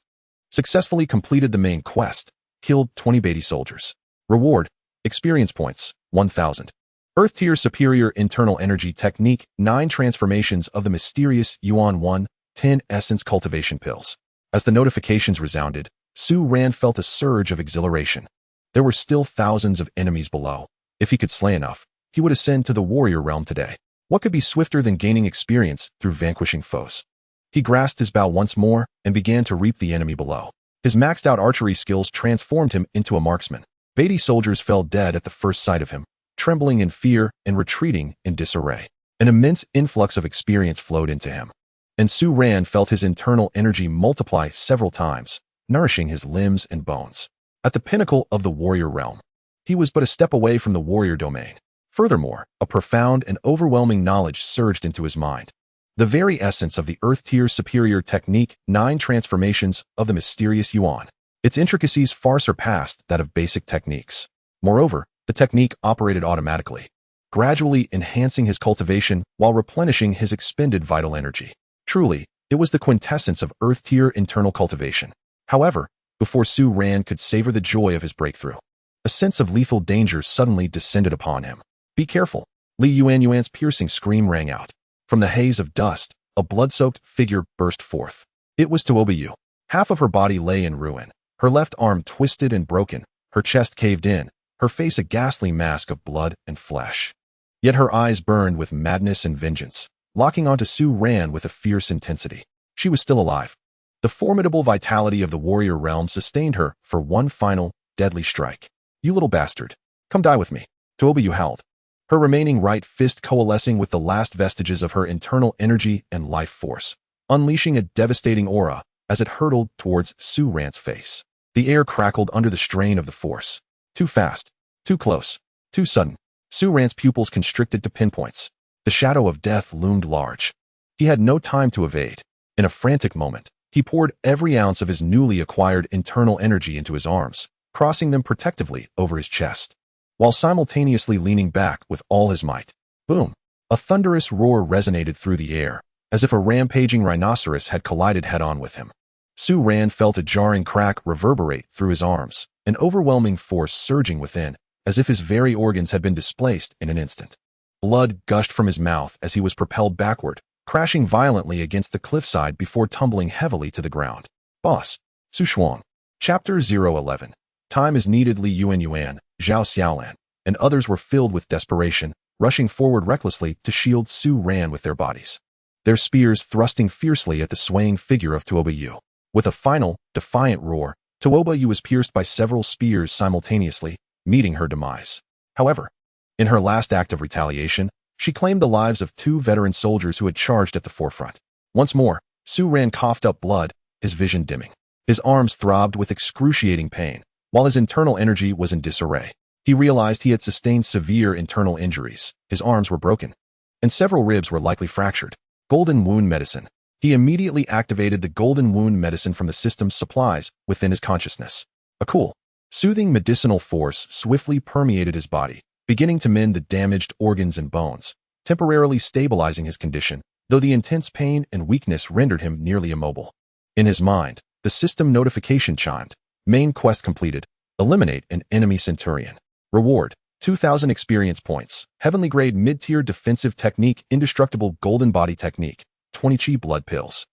Successfully completed the main quest. Killed 20 Beatty soldiers. Reward, experience points, 1,000. Earth Tier Superior Internal Energy Technique 9 Transformations of the Mysterious Yuan 1, 10 Essence Cultivation Pills. As the notifications resounded, Su Ran felt a surge of exhilaration. There were still thousands of enemies below. If he could slay enough, he would ascend to the warrior realm today. What could be swifter than gaining experience through vanquishing foes? He grasped his bow once more and began to reap the enemy below. His maxed-out archery skills transformed him into a marksman. Beatty soldiers fell dead at the first sight of him, trembling in fear and retreating in disarray. An immense influx of experience flowed into him, and Su Ran felt his internal energy multiply several times, nourishing his limbs and bones. At the pinnacle of the warrior realm, he was but a step away from the warrior domain. Furthermore, a profound and overwhelming knowledge surged into his mind. The very essence of the Earth Tier Superior Technique 9 Transformations of the Mysterious Yuan. Its intricacies far surpassed that of basic techniques. Moreover, the technique operated automatically, gradually enhancing his cultivation while replenishing his expended vital energy. Truly, it was the quintessence of Earth Tier internal cultivation. However, before Su Ran could savor the joy of his breakthrough, a sense of lethal danger suddenly descended upon him. Be careful! Li Yuan's piercing scream rang out. From the haze of dust, a blood-soaked figure burst forth. It was Tuoba Yu. Half of her body lay in ruin, her left arm twisted and broken, her chest caved in, her face a ghastly mask of blood and flesh. Yet her eyes burned with madness and vengeance, locking onto Su Ran with a fierce intensity. She was still alive. The formidable vitality of the warrior realm sustained her for one final, deadly strike. You little bastard. Come die with me. Tuoba Yu howled, her remaining right fist coalescing with the last vestiges of her internal energy and life force, unleashing a devastating aura as it hurtled towards Su Ran's face. The air crackled under the strain of the force. Too fast, too close, too sudden. Su Ran's pupils constricted to pinpoints. The shadow of death loomed large. He had no time to evade. In a frantic moment, he poured every ounce of his newly acquired internal energy into his arms, crossing them protectively over his chest, while simultaneously leaning back with all his might. Boom! A thunderous roar resonated through the air, as if a rampaging rhinoceros had collided head-on with him. Su Ran felt a jarring crack reverberate through his arms, an overwhelming force surging within, as if his very organs had been displaced in an instant. Blood gushed from his mouth as he was propelled backward, crashing violently against the cliffside before tumbling heavily to the ground. Boss. Su Shuang. Chapter 011. Time is needed. Li Yuan, Zhao Xiaolan, and others were filled with desperation, rushing forward recklessly to shield Su Ran with their bodies. their spears thrusting fiercely at the swaying figure of Tuoba Yu. With a final, defiant roar, Tuoba Yu was pierced by several spears simultaneously, meeting her demise. However, in her last act of retaliation, she claimed the lives of 2 veteran soldiers who had charged at the forefront. Once more, Su Ran coughed up blood, his vision dimming. His arms throbbed with excruciating pain, while his internal energy was in disarray. He realized he had sustained severe internal injuries. His arms were broken, and several ribs were likely fractured. Golden Wound Medicine. He immediately activated the Golden Wound Medicine from the system's supplies within his consciousness. A cool, soothing medicinal force swiftly permeated his body, beginning to mend the damaged organs and bones, temporarily stabilizing his condition, though the intense pain and weakness rendered him nearly immobile. In his mind, the system notification chimed. Main quest completed. Eliminate an enemy centurion. Reward: 2,000 experience points. Heavenly grade mid-tier defensive technique, indestructible golden body technique, 20 chi blood pills.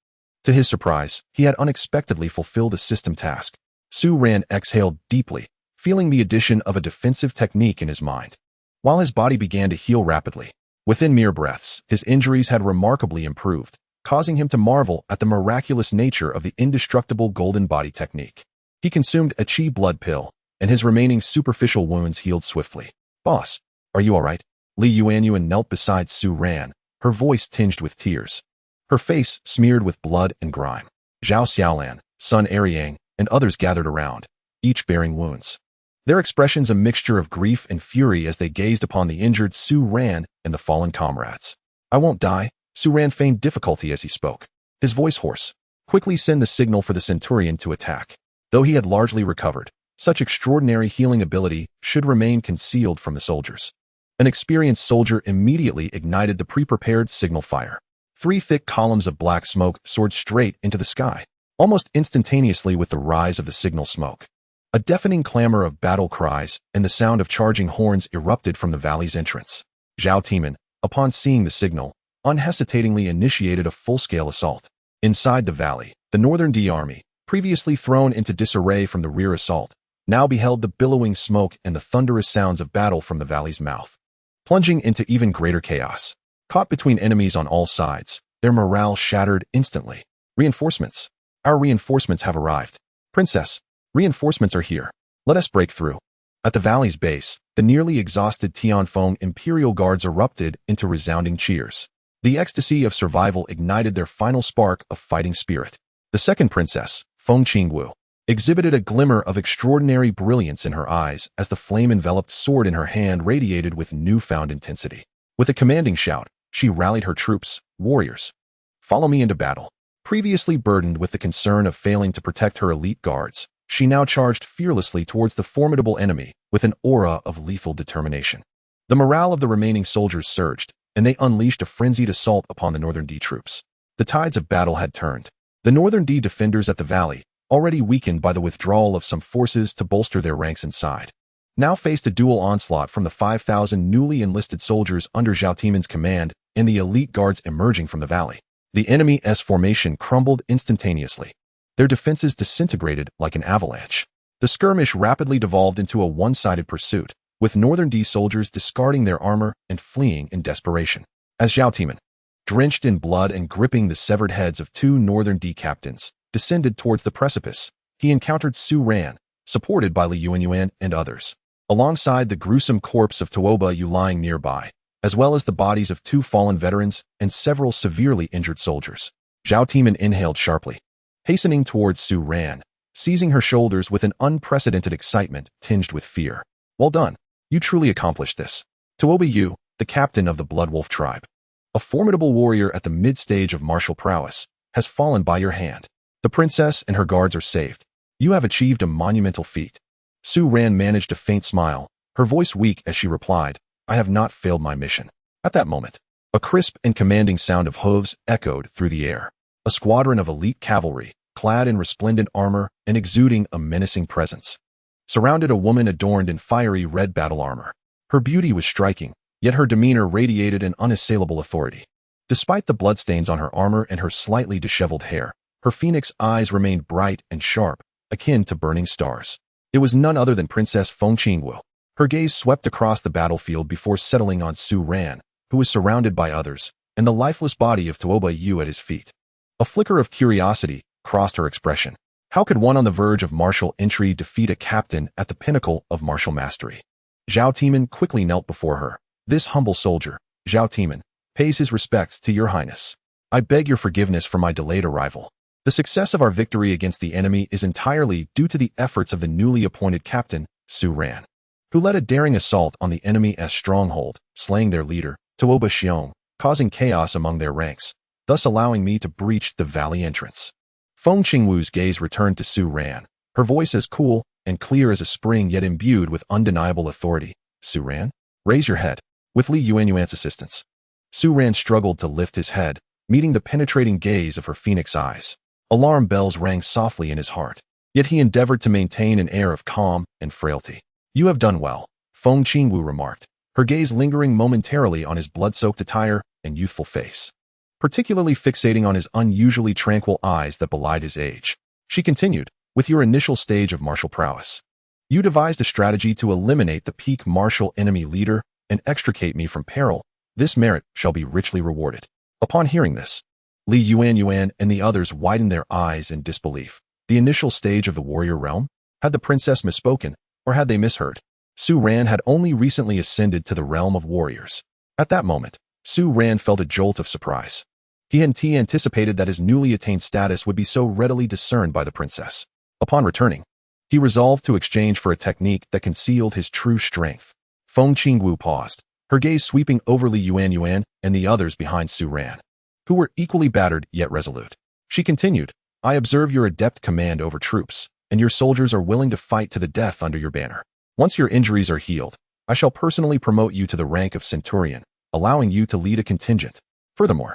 To his surprise, he had unexpectedly fulfilled a system task. Su Ran exhaled deeply, feeling the addition of a defensive technique in his mind. While his body began to heal rapidly, within mere breaths, his injuries had remarkably improved, causing him to marvel at the miraculous nature of the indestructible golden body technique. He consumed a chi blood pill, and his remaining superficial wounds healed swiftly. "Boss, are you all right?" Li Yuanyuan knelt beside Su Ran, her voice tinged with tears, her face smeared with blood and grime. Zhao Xiaolan, Sun Eriang, and others gathered around, each bearing wounds. Their expressions a mixture of grief and fury as they gazed upon the injured Su Ran and the fallen comrades. "I won't die," Su Ran feigned difficulty as he spoke, his voice hoarse. "Quickly send the signal for the Centurion to attack." Though he had largely recovered, such extraordinary healing ability should remain concealed from the soldiers. An experienced soldier immediately ignited the pre-prepared signal fire. 3 thick columns of black smoke soared straight into the sky, almost instantaneously with the rise of the signal smoke. A deafening clamor of battle cries and the sound of charging horns erupted from the valley's entrance. Zhao Timan, upon seeing the signal, unhesitatingly initiated a full-scale assault. Inside the valley, the Northern D army, previously thrown into disarray from the rear assault, now beheld the billowing smoke and the thunderous sounds of battle from the valley's mouth. Plunging into even greater chaos. Caught between enemies on all sides, their morale shattered instantly. "Reinforcements! Our reinforcements have arrived. Princess, reinforcements are here. Let us break through." At the valley's base, the nearly exhausted Tianfeng Imperial Guards erupted into resounding cheers. The ecstasy of survival ignited their final spark of fighting spirit. The second princess, Feng Qingwu, exhibited a glimmer of extraordinary brilliance in her eyes as the flame-enveloped sword in her hand radiated with newfound intensity. With a commanding shout, she rallied her troops. "Warriors, follow me into battle." Previously burdened with the concern of failing to protect her elite guards, she now charged fearlessly towards the formidable enemy with an aura of lethal determination. The morale of the remaining soldiers surged, and they unleashed a frenzied assault upon the Northern D troops. The tides of battle had turned. The Northern D defenders at the valley, already weakened by the withdrawal of some forces to bolster their ranks inside, now faced a dual onslaught from the 5,000 newly enlisted soldiers under Zhao Timan's command and the elite guards emerging from the valley. The enemy's formation crumbled instantaneously. Their defenses disintegrated like an avalanche. The skirmish rapidly devolved into a one-sided pursuit, with Northern D soldiers discarding their armor and fleeing in desperation. As Zhao Timan, drenched in blood and gripping the severed heads of 2 Northern D captains, descended towards the precipice, he encountered Su Ran, supported by Li Yuanyuan and others, alongside the gruesome corpse of Tuoba Yu lying nearby, as well as the bodies of 2 fallen veterans and several severely injured soldiers. Zhao Timan inhaled sharply, hastening towards Su Ran, seizing her shoulders with an unprecedented excitement tinged with fear. "Well done. You truly accomplished this. Tuoba Yu, the captain of the Blood Wolf tribe, a formidable warrior at the mid-stage of martial prowess, has fallen by your hand. The princess and her guards are saved. You have achieved a monumental feat." Su Ran managed a faint smile, her voice weak as she replied, "I have not failed my mission." At that moment, a crisp and commanding sound of hooves echoed through the air. A squadron of elite cavalry, clad in resplendent armor and exuding a menacing presence, surrounded a woman adorned in fiery red battle armor. Her beauty was striking, yet her demeanor radiated an unassailable authority. Despite the bloodstains on her armor and her slightly disheveled hair, her phoenix eyes remained bright and sharp, akin to burning stars. It was none other than Princess Feng Qingwu. Her gaze swept across the battlefield before settling on Su Ran, who was surrounded by others, and the lifeless body of Tuoba Yu at his feet. A flicker of curiosity crossed her expression. How could one on the verge of martial entry defeat a captain at the pinnacle of martial mastery? Zhao Timan quickly knelt before her. This humble soldier, Zhao Timan, pays his respects to your highness. I beg your forgiveness for my delayed arrival. The success of our victory against the enemy is entirely due to the efforts of the newly appointed captain, Su Ran, who led a daring assault on the enemy's stronghold, slaying their leader, Tuoba Xiong, causing chaos among their ranks, thus allowing me to breach the valley entrance. Feng Qingwu's gaze returned to Su Ran, her voice as cool and clear as a spring yet imbued with undeniable authority. Su Ran, raise your head. With Li Yuanyuan's assistance. Su Ran struggled to lift his head, meeting the penetrating gaze of her phoenix eyes. Alarm bells rang softly in his heart, yet he endeavored to maintain an air of calm and frailty. You have done well, Feng Qingwu remarked, her gaze lingering momentarily on his blood-soaked attire and youthful face, particularly fixating on his unusually tranquil eyes that belied his age. She continued, with your initial stage of martial prowess, you devised a strategy to eliminate the peak martial enemy leader and extricate me from peril. This merit shall be richly rewarded. Upon hearing this, Li Yuanyuan and the others widened their eyes in disbelief. The initial stage of the warrior realm? Had the princess misspoken, or had they misheard? Su Ran had only recently ascended to the realm of warriors. At that moment, Su Ran felt a jolt of surprise. He hadn't anticipated that his newly attained status would be so readily discerned by the princess. Upon returning, he resolved to exchange for a technique that concealed his true strength. Feng Qingwu paused, her gaze sweeping over Li Yuanyuan and the others behind Su Ran, who were equally battered yet resolute. She continued, I observe your adept command over troops, and your soldiers are willing to fight to the death under your banner. Once your injuries are healed, I shall personally promote you to the rank of centurion, allowing you to lead a contingent. Furthermore,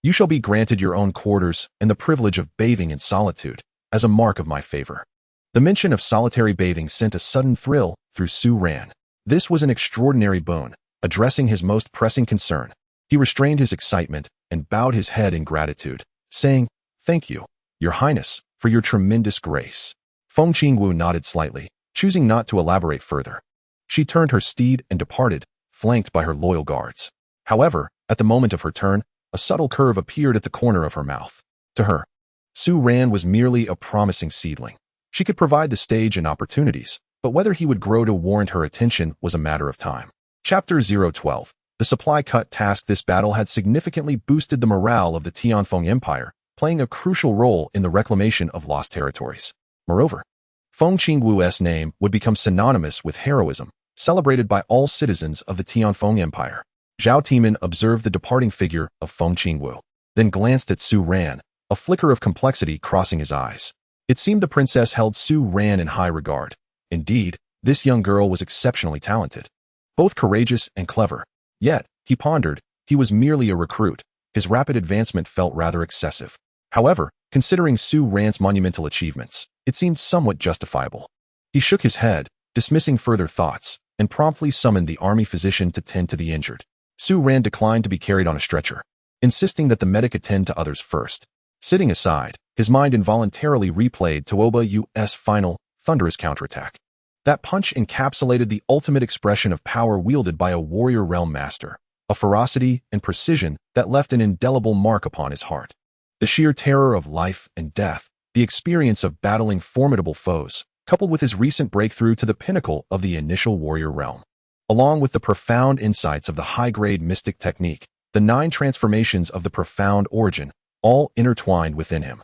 you shall be granted your own quarters and the privilege of bathing in solitude, as a mark of my favor. The mention of solitary bathing sent a sudden thrill through Su Ran. This was an extraordinary boon, addressing his most pressing concern. He restrained his excitement and bowed his head in gratitude, saying, Thank you, your highness, for your tremendous grace. Feng Qingwu nodded slightly, choosing not to elaborate further. She turned her steed and departed, flanked by her loyal guards. However, at the moment of her turn, a subtle curve appeared at the corner of her mouth. To her, Su Ran was merely a promising seedling. She could provide the stage and opportunities, but whether he would grow to warrant her attention was a matter of time. Chapter 012. The supply cut task. This battle had significantly boosted the morale of the Tianfeng Empire, playing a crucial role in the reclamation of lost territories. Moreover, Feng Qingwu's name would become synonymous with heroism, celebrated by all citizens of the Tianfeng Empire. Zhao Timan observed the departing figure of Feng Qingwu, then glanced at Su Ran, a flicker of complexity crossing his eyes. It seemed the princess held Su Ran in high regard. Indeed, this young girl was exceptionally talented, both courageous and clever. Yet, he pondered, he was merely a recruit. His rapid advancement felt rather excessive. However, considering Su Ran's monumental achievements, it seemed somewhat justifiable. He shook his head, dismissing further thoughts, and promptly summoned the army physician to tend to the injured. Su Ran declined to be carried on a stretcher, insisting that the medic attend to others first. Sitting aside, his mind involuntarily replayed Tuoba Yu's final, thunderous counterattack. That punch encapsulated the ultimate expression of power wielded by a warrior realm master, a ferocity and precision that left an indelible mark upon his heart. The sheer terror of life and death, the experience of battling formidable foes, coupled with his recent breakthrough to the pinnacle of the initial warrior realm, along with the profound insights of the high-grade mystic technique, the 9 transformations of the profound origin, all intertwined within him.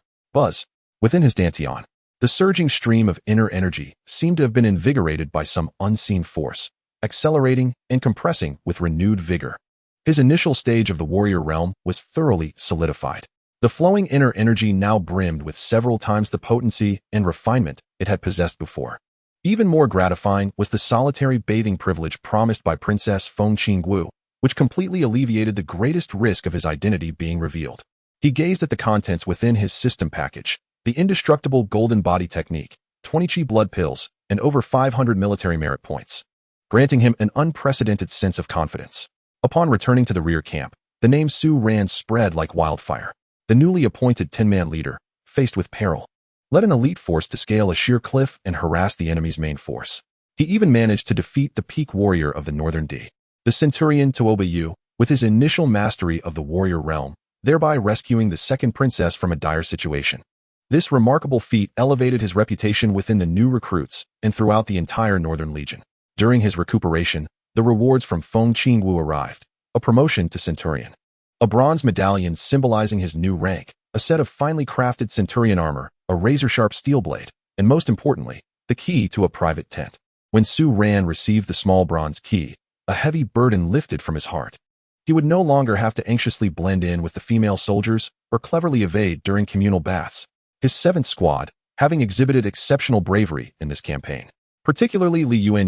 Within his dantian, the surging stream of inner energy seemed to have been invigorated by some unseen force, accelerating and compressing with renewed vigor. His initial stage of the warrior realm was thoroughly solidified. The flowing inner energy now brimmed with several times the potency and refinement it had possessed before. Even more gratifying was the solitary bathing privilege promised by Princess Feng Qingwu, which completely alleviated the greatest risk of his identity being revealed. He gazed at the contents within his system package, the indestructible golden body technique, 20 chi blood pills, and over 500 military merit points, granting him an unprecedented sense of confidence. Upon returning to the rear camp, the name Su Ran spread like wildfire. The newly appointed 10-man leader, faced with peril, led an elite force to scale a sheer cliff and harass the enemy's main force. He even managed to defeat the peak warrior of the Northern D, the centurion Tuoba Yu, with his initial mastery of the warrior realm, thereby rescuing the second princess from a dire situation. This remarkable feat elevated his reputation within the new recruits and throughout the entire Northern Legion. During his recuperation, the rewards from Feng Qingwu arrived, a promotion to Centurion, a bronze medallion symbolizing his new rank, a set of finely crafted Centurion armor, a razor-sharp steel blade, and most importantly, the key to a private tent. When Su Ran received the small bronze key, a heavy burden lifted from his heart. He would no longer have to anxiously blend in with the female soldiers or cleverly evade during communal baths. His 7th squad, having exhibited exceptional bravery in this campaign, particularly Li Yuan,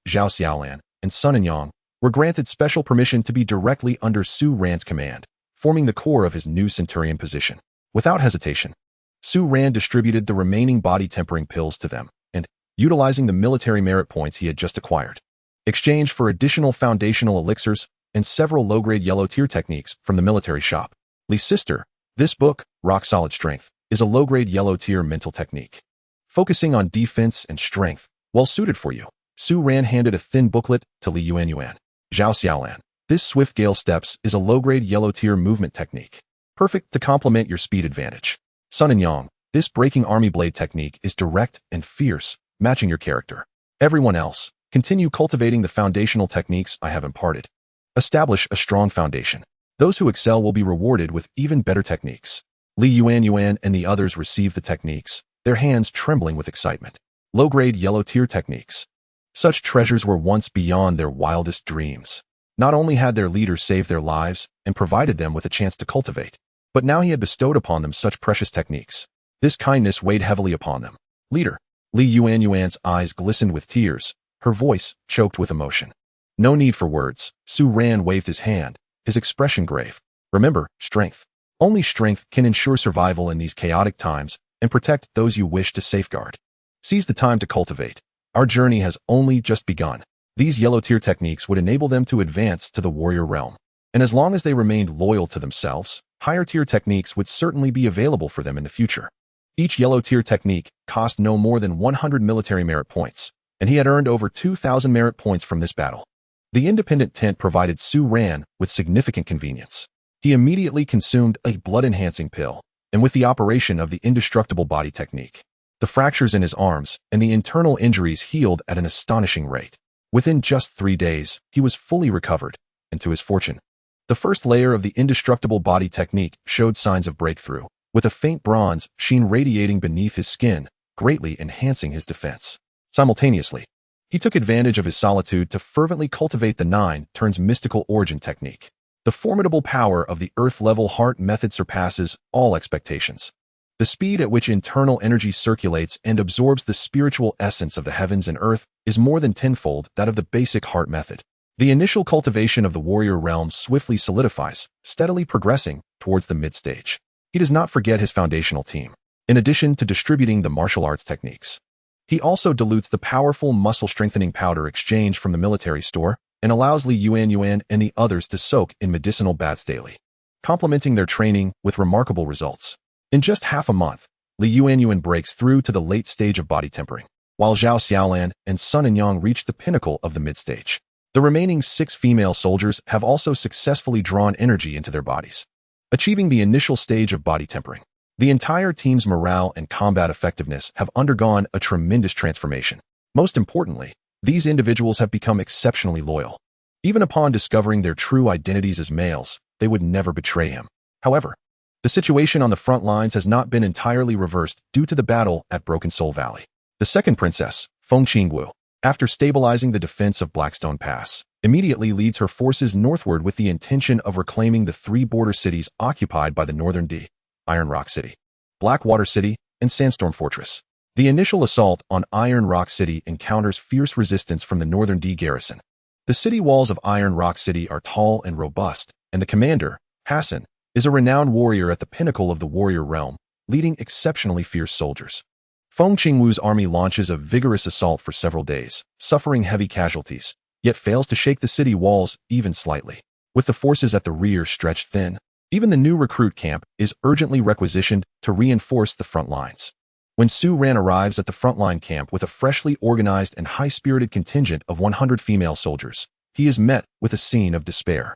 Zhao Xiaolan, and Sun and Yang, were granted special permission to be directly under Su Ran's command, forming the core of his new Centurion position. Without hesitation, Su Ran distributed the remaining body tempering pills to them, and, utilizing the military merit points he had just acquired, exchanged for additional foundational elixirs and several low-grade yellow tier techniques from the military shop. Li's sister, this book, Rock Solid Strength, is a low-grade yellow tier mental technique, focusing on defense and strength, well suited for you. Su Ran handed a thin booklet to Li Yuan. Zhao Xiaolan, this Swift Gale Steps is a low-grade yellow tier movement technique, perfect to complement your speed advantage. Sun and Yang, this Breaking Army Blade technique is direct and fierce, matching your character. Everyone else, continue cultivating the foundational techniques I have imparted. Establish a strong foundation. Those who excel will be rewarded with even better techniques. Li Yuan and the others received the techniques, their hands trembling with excitement. Low-grade yellow tier techniques. Such treasures were once beyond their wildest dreams. Not only had their leader saved their lives and provided them with a chance to cultivate, but now he had bestowed upon them such precious techniques. This kindness weighed heavily upon them. Leader, Li Yuan's eyes glistened with tears, her voice choked with emotion. No need for words. Su Ran waved his hand, his expression grave. Remember, strength. Only strength can ensure survival in these chaotic times and protect those you wish to safeguard. Seize the time to cultivate. Our journey has only just begun. These yellow tier techniques would enable them to advance to the warrior realm. And as long as they remained loyal to themselves, higher tier techniques would certainly be available for them in the future. Each yellow tier technique cost no more than 100 military merit points, and he had earned over 2,000 merit points from this battle. The independent tent provided Su Ran with significant convenience. He immediately consumed a blood-enhancing pill, and with the operation of the indestructible body technique, the fractures in his arms and the internal injuries healed at an astonishing rate. Within just 3 days, he was fully recovered, and to his fortune, the first layer of the indestructible body technique showed signs of breakthrough, with a faint bronze sheen radiating beneath his skin, greatly enhancing his defense. Simultaneously, he took advantage of his solitude to fervently cultivate the 9 turns mystical origin technique. The formidable power of the earth-level heart method surpasses all expectations. The speed at which internal energy circulates and absorbs the spiritual essence of the heavens and earth is more than tenfold that of the basic heart method. The initial cultivation of the warrior realm swiftly solidifies, steadily progressing towards the mid-stage. He does not forget his foundational team. In addition to distributing the martial arts techniques, he also dilutes the powerful muscle-strengthening powder exchanged from the military store and allows Li Yuan and the others to soak in medicinal baths daily, complementing their training with remarkable results. In just half a month, Li Yuan breaks through to the late stage of body tempering, while Zhao Xiaolan and Sun and Yang reach the pinnacle of the mid-stage. The remaining 6 female soldiers have also successfully drawn energy into their bodies, achieving the initial stage of body tempering. The entire team's morale and combat effectiveness have undergone a tremendous transformation. Most importantly, these individuals have become exceptionally loyal. Even upon discovering their true identities as males, they would never betray him. However, the situation on the front lines has not been entirely reversed due to the battle at Broken Soul Valley. The second princess, Feng Qingwu, after stabilizing the defense of Blackstone Pass, immediately leads her forces northward with the intention of reclaiming the 3 border cities occupied by the Northern D, Iron Rock City, Blackwater City, and Sandstorm Fortress. The initial assault on Iron Rock City encounters fierce resistance from the Northern D garrison. The city walls of Iron Rock City are tall and robust, and the commander, Hassan, is a renowned warrior at the pinnacle of the warrior realm, leading exceptionally fierce soldiers. Feng Qingwu's army launches a vigorous assault for several days, suffering heavy casualties, yet fails to shake the city walls even slightly. With the forces at the rear stretched thin, even the new recruit camp is urgently requisitioned to reinforce the front lines. When Su Ran arrives at the frontline camp with a freshly organized and high-spirited contingent of 100 female soldiers, he is met with a scene of despair.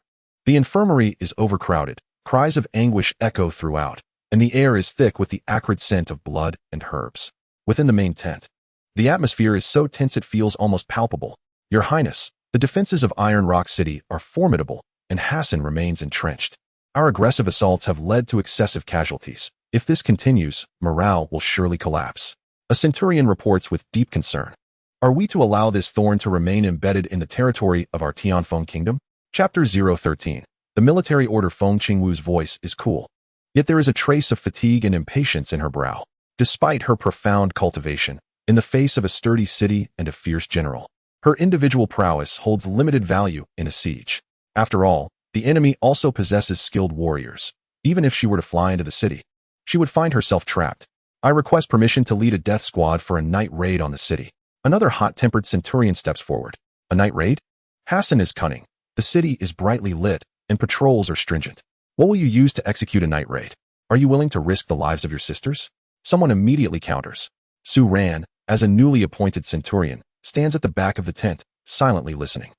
The infirmary is overcrowded, cries of anguish echo throughout, and the air is thick with the acrid scent of blood and herbs. Within the main tent, the atmosphere is so tense it feels almost palpable. Your Highness, the defenses of Iron Rock City are formidable, and Hassan remains entrenched. Our aggressive assaults have led to excessive casualties. If this continues, morale will surely collapse. A centurion reports with deep concern. Are we to allow this thorn to remain embedded in the territory of our Tianfeng kingdom? Chapter 013. The military order. Feng Qingwu's voice is cool. Yet there is a trace of fatigue and impatience in her brow. Despite her profound cultivation, in the face of a sturdy city and a fierce general, her individual prowess holds limited value in a siege. After all, the enemy also possesses skilled warriors. Even if she were to fly into the city, she would find herself trapped. I request permission to lead a death squad for a night raid on the city. Another hot-tempered centurion steps forward. A night raid? Hassan is cunning. The city is brightly lit, and patrols are stringent. What will you use to execute a night raid? Are you willing to risk the lives of your sisters? Someone immediately counters. Su Ran, as a newly appointed centurion, stands at the back of the tent, silently listening.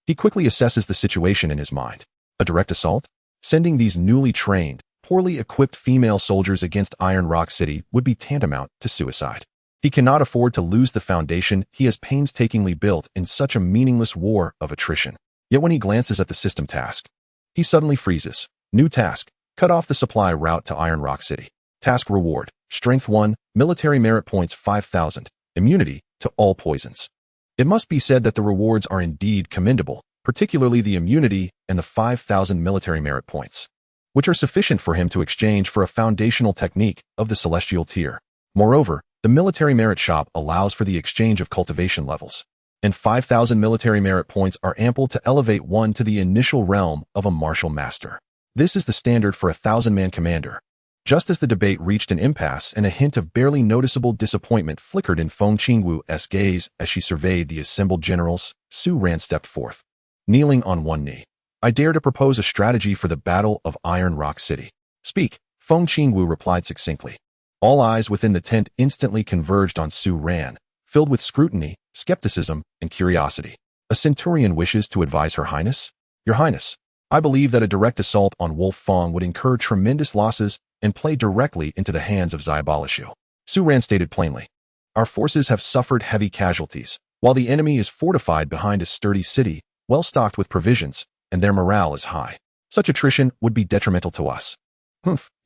He quickly assesses the situation in his mind. A direct assault? Sending these newly trained, poorly equipped female soldiers against Iron Rock City would be tantamount to suicide. He cannot afford to lose the foundation he has painstakingly built in such a meaningless war of attrition. Yet when he glances at the system task, he suddenly freezes. New task: cut off the supply route to Iron Rock City. Task reward: Strength 1, military merit points 5,000, immunity to all poisons. It must be said that the rewards are indeed commendable, particularly the immunity and the 5,000 military merit points, which are sufficient for him to exchange for a foundational technique of the celestial tier. Moreover, the military merit shop allows for the exchange of cultivation levels, and 5,000 military merit points are ample to elevate one to the initial realm of a martial master. This is the standard for a 1,000-man commander. Just as the debate reached an impasse and a hint of barely noticeable disappointment flickered in Feng Qingwu's gaze as she surveyed the assembled generals, Su Ran stepped forth. Kneeling on one knee, I dare to propose a strategy for the Battle of Iron Rock City. Speak, Feng Qingwu replied succinctly. All eyes within the tent instantly converged on Su Ran, filled with scrutiny, skepticism, and curiosity. A centurion wishes to advise Her Highness? Your Highness, I believe that a direct assault on Wolf Fong would incur tremendous losses and play directly into the hands of Xiaobalashu. Su Ran stated plainly. Our forces have suffered heavy casualties, while the enemy is fortified behind a sturdy city, well stocked with provisions, and their morale is high. Such attrition would be detrimental to us.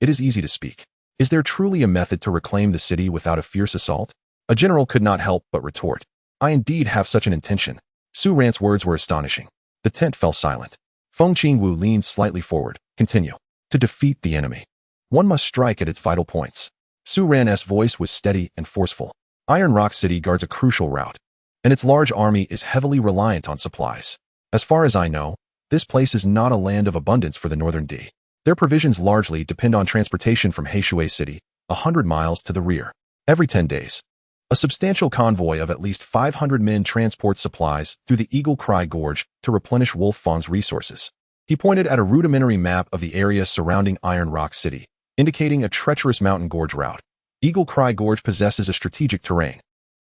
It is easy to speak. Is there truly a method to reclaim the city without a fierce assault? A general could not help but retort. I indeed have such an intention. Su Ran's words were astonishing. The tent fell silent. Feng Qingwu leaned slightly forward. Continue. To defeat the enemy, one must strike at its vital points. Su Ran's voice was steady and forceful. Iron Rock City guards a crucial route, and its large army is heavily reliant on supplies. As far as I know, this place is not a land of abundance for the Northern D. Their provisions largely depend on transportation from Heishui City, 100 miles to the rear. Every 10 days, a substantial convoy of at least 500 men transports supplies through the Eagle Cry Gorge to replenish Wolf Fong's resources. He pointed at a rudimentary map of the area surrounding Iron Rock City, indicating a treacherous mountain gorge route. Eagle Cry Gorge possesses a strategic terrain,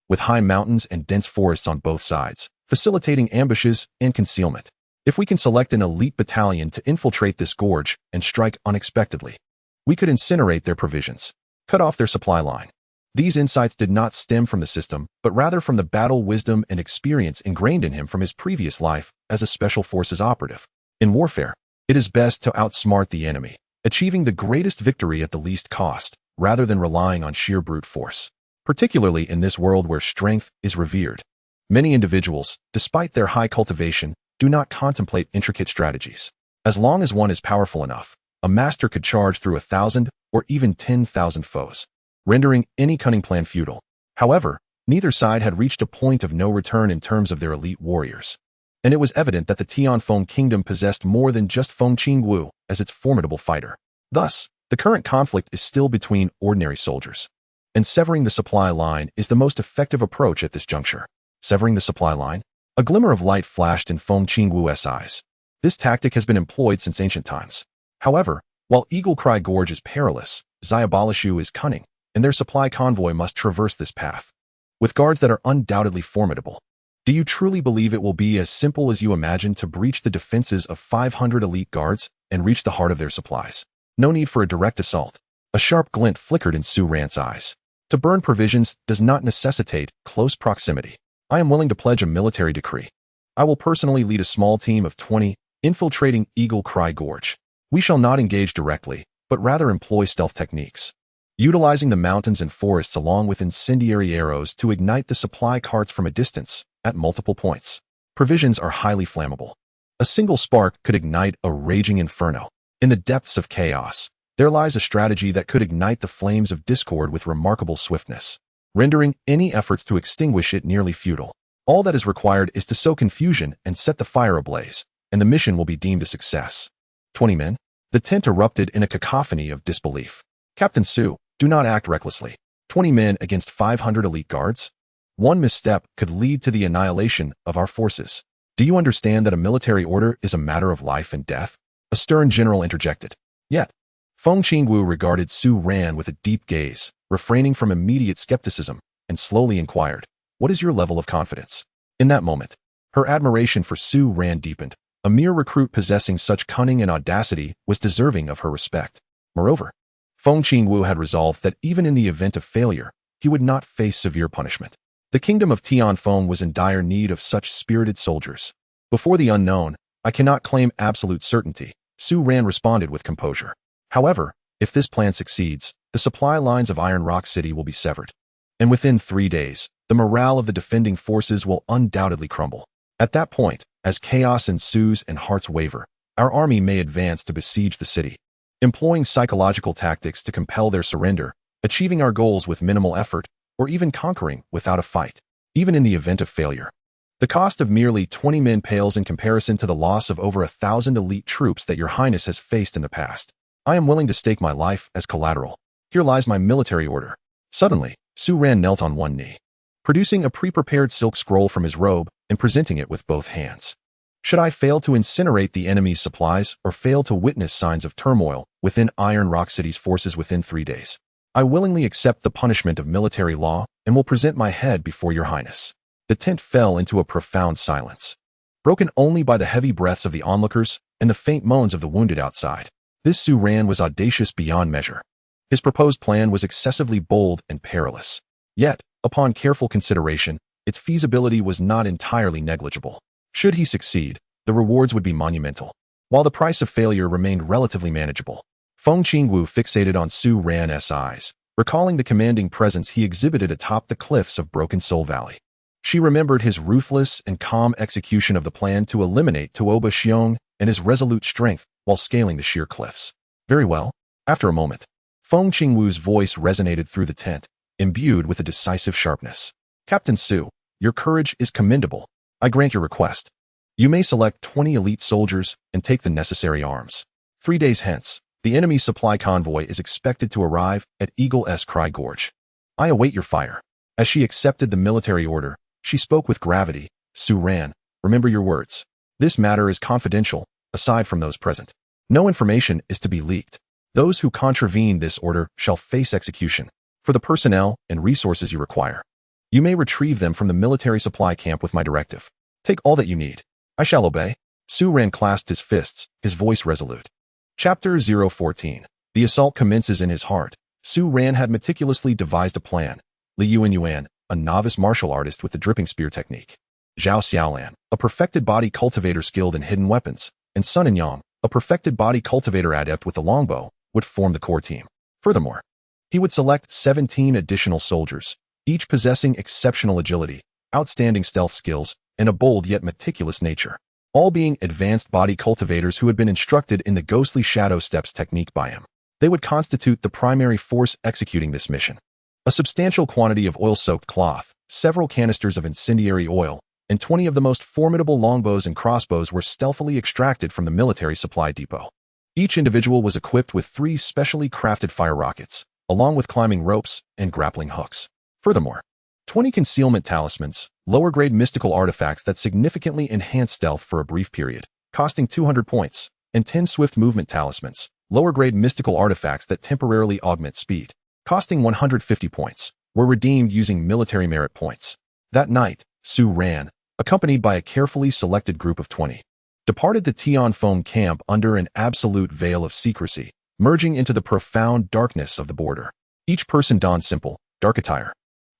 with high mountains and dense forests on both sides, facilitating ambushes and concealment. If we can select an elite battalion to infiltrate this gorge and strike unexpectedly, we could incinerate their provisions, cut off their supply line. These insights did not stem from the system, but rather from the battle wisdom and experience ingrained in him from his previous life as a special forces operative. In warfare, it is best to outsmart the enemy, achieving the greatest victory at the least cost, rather than relying on sheer brute force. Particularly in this world where strength is revered. Many individuals, despite their high cultivation, do not contemplate intricate strategies. As long as one is powerful enough, a master could charge through 1,000 or even 10,000 foes, rendering any cunning plan futile. However, neither side had reached a point of no return in terms of their elite warriors, and it was evident that the Tianfeng kingdom possessed more than just Feng Qingwu as its formidable fighter. Thus, the current conflict is still between ordinary soldiers, and severing the supply line is the most effective approach at this juncture. Severing the supply line? A glimmer of light flashed in Feng Qingwu's eyes. This tactic has been employed since ancient times. However, while Eagle Cry Gorge is perilous, Xiaobalashu is cunning, and their supply convoy must traverse this path, with guards that are undoubtedly formidable. Do you truly believe it will be as simple as you imagine to breach the defenses of 500 elite guards and reach the heart of their supplies? No need for a direct assault. A sharp glint flickered in Su Ran's eyes. To burn provisions does not necessitate close proximity. I am willing to pledge a military decree. I will personally lead a small team of 20, infiltrating Eagle Cry Gorge. We shall not engage directly, but rather employ stealth techniques, utilizing the mountains and forests along with incendiary arrows to ignite the supply carts from a distance at multiple points. Provisions are highly flammable. A single spark could ignite a raging inferno. In the depths of chaos, there lies a strategy that could ignite the flames of discord with remarkable swiftness, rendering any efforts to extinguish it nearly futile. All that is required is to sow confusion and set the fire ablaze, and the mission will be deemed a success. 20 men? The tent erupted in a cacophony of disbelief. Captain Su, do not act recklessly. 20 men against 500 elite guards? One misstep could lead to the annihilation of our forces. Do you understand that a military order is a matter of life and death? A stern general interjected. Yet, Feng Qingwu regarded Su Ran with a deep gaze, refraining from immediate skepticism, and slowly inquired, "What is your level of confidence?" In that moment, her admiration for Su Ran deepened. A mere recruit possessing such cunning and audacity was deserving of her respect. Moreover, Feng Qingwu had resolved that even in the event of failure, he would not face severe punishment. The kingdom of Tianfeng was in dire need of such spirited soldiers. Before the unknown, I cannot claim absolute certainty, Su Ran responded with composure. However, if this plan succeeds, the supply lines of Iron Rock City will be severed. And within 3 days, the morale of the defending forces will undoubtedly crumble. At that point, as chaos ensues and hearts waver, our army may advance to besiege the city, employing psychological tactics to compel their surrender, achieving our goals with minimal effort, or even conquering without a fight, even in the event of failure. The cost of merely 20 men pales in comparison to the loss of over 1,000 elite troops that your highness has faced in the past. I am willing to stake my life as collateral. Here lies my military order. Suddenly, Su Ran knelt on one knee, producing a pre-prepared silk scroll from his robe and presenting it with both hands. Should I fail to incinerate the enemy's supplies or fail to witness signs of turmoil within Iron Rock City's forces within 3 days, I willingly accept the punishment of military law and will present my head before your highness. The tent fell into a profound silence, broken only by the heavy breaths of the onlookers and the faint moans of the wounded outside. This Su Ran was audacious beyond measure. His proposed plan was excessively bold and perilous. Yet, upon careful consideration, its feasibility was not entirely negligible. Should he succeed, the rewards would be monumental, while the price of failure remained relatively manageable. Feng Qingwu fixated on Su Ran's eyes, recalling the commanding presence he exhibited atop the cliffs of Broken Soul Valley. She remembered his ruthless and calm execution of the plan to eliminate Tuoba Xiong and his resolute strength while scaling the sheer cliffs. Very well. After a moment, Feng Qingwu's voice resonated through the tent, imbued with a decisive sharpness. Captain Su, your courage is commendable. I grant your request. You may select 20 elite soldiers and take the necessary arms. 3 days hence, the enemy's supply convoy is expected to arrive at Eagle's Cry Gorge. I await your fire. As she accepted the military order, she spoke with gravity. Su Ran, remember your words. This matter is confidential, aside from those present. No information is to be leaked. Those who contravene this order shall face execution. For the personnel and resources you require, you may retrieve them from the military supply camp with my directive. Take all that you need. I shall obey. Su Ran clasped his fists, his voice resolute. Chapter 014. The assault commences in his heart. Su Ran had meticulously devised a plan. Li Yuan, a novice martial artist with the dripping spear technique. Zhao Xiaolan, a perfected body cultivator skilled in hidden weapons, and Sun and Yang, a perfected body cultivator adept with the longbow, would form the core team. Furthermore, he would select 17 additional soldiers, each possessing exceptional agility, outstanding stealth skills, and a bold yet meticulous nature, all being advanced body cultivators who had been instructed in the ghostly shadow steps technique by him. They would constitute the primary force executing this mission. A substantial quantity of oil-soaked cloth, several canisters of incendiary oil, and 20 of the most formidable longbows and crossbows were stealthily extracted from the military supply depot. Each individual was equipped with 3 specially crafted fire rockets, along with climbing ropes and grappling hooks. Furthermore, 20 concealment talismans, lower-grade mystical artifacts that significantly enhance stealth for a brief period, costing 200 points, and 10 swift movement talismans, lower-grade mystical artifacts that temporarily augment speed, costing 150 points, were redeemed using military merit points. That night, Su Ran, accompanied by a carefully selected group of 20, departed the Tianfeng camp under an absolute veil of secrecy, merging into the profound darkness of the border. Each person donned simple, dark attire,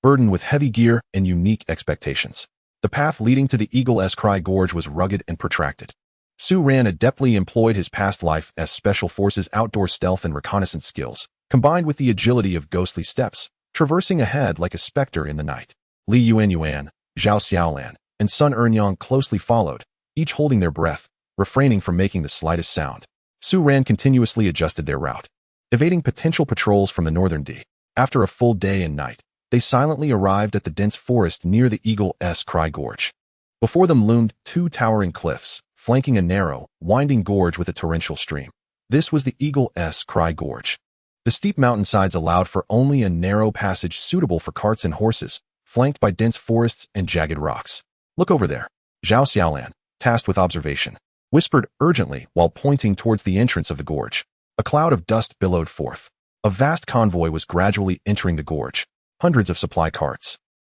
burdened with heavy gear and unique expectations. The path leading to the Eagle's Cry Gorge was rugged and protracted. Su Ran adeptly employed his past life as Special Forces outdoor stealth and reconnaissance skills, combined with the agility of ghostly steps, traversing ahead like a specter in the night. Li Yuanyuan, Zhao Xiaolan, and Sun Ernyang closely followed, each holding their breath, refraining from making the slightest sound. Su Ran continuously adjusted their route, evading potential patrols from the northern D. After a full day and night, they silently arrived at the dense forest near the Eagle's Cry Gorge. Before them loomed two towering cliffs, flanking a narrow, winding gorge with a torrential stream. This was the Eagle's Cry Gorge. The steep mountainsides allowed for only a narrow passage suitable for carts and horses, flanked by dense forests and jagged rocks. "Look over there," Zhao Xiaolan, tasked with observation, whispered urgently while pointing towards the entrance of the gorge. A cloud of dust billowed forth. A vast convoy was gradually entering the gorge. Hundreds of supply carts,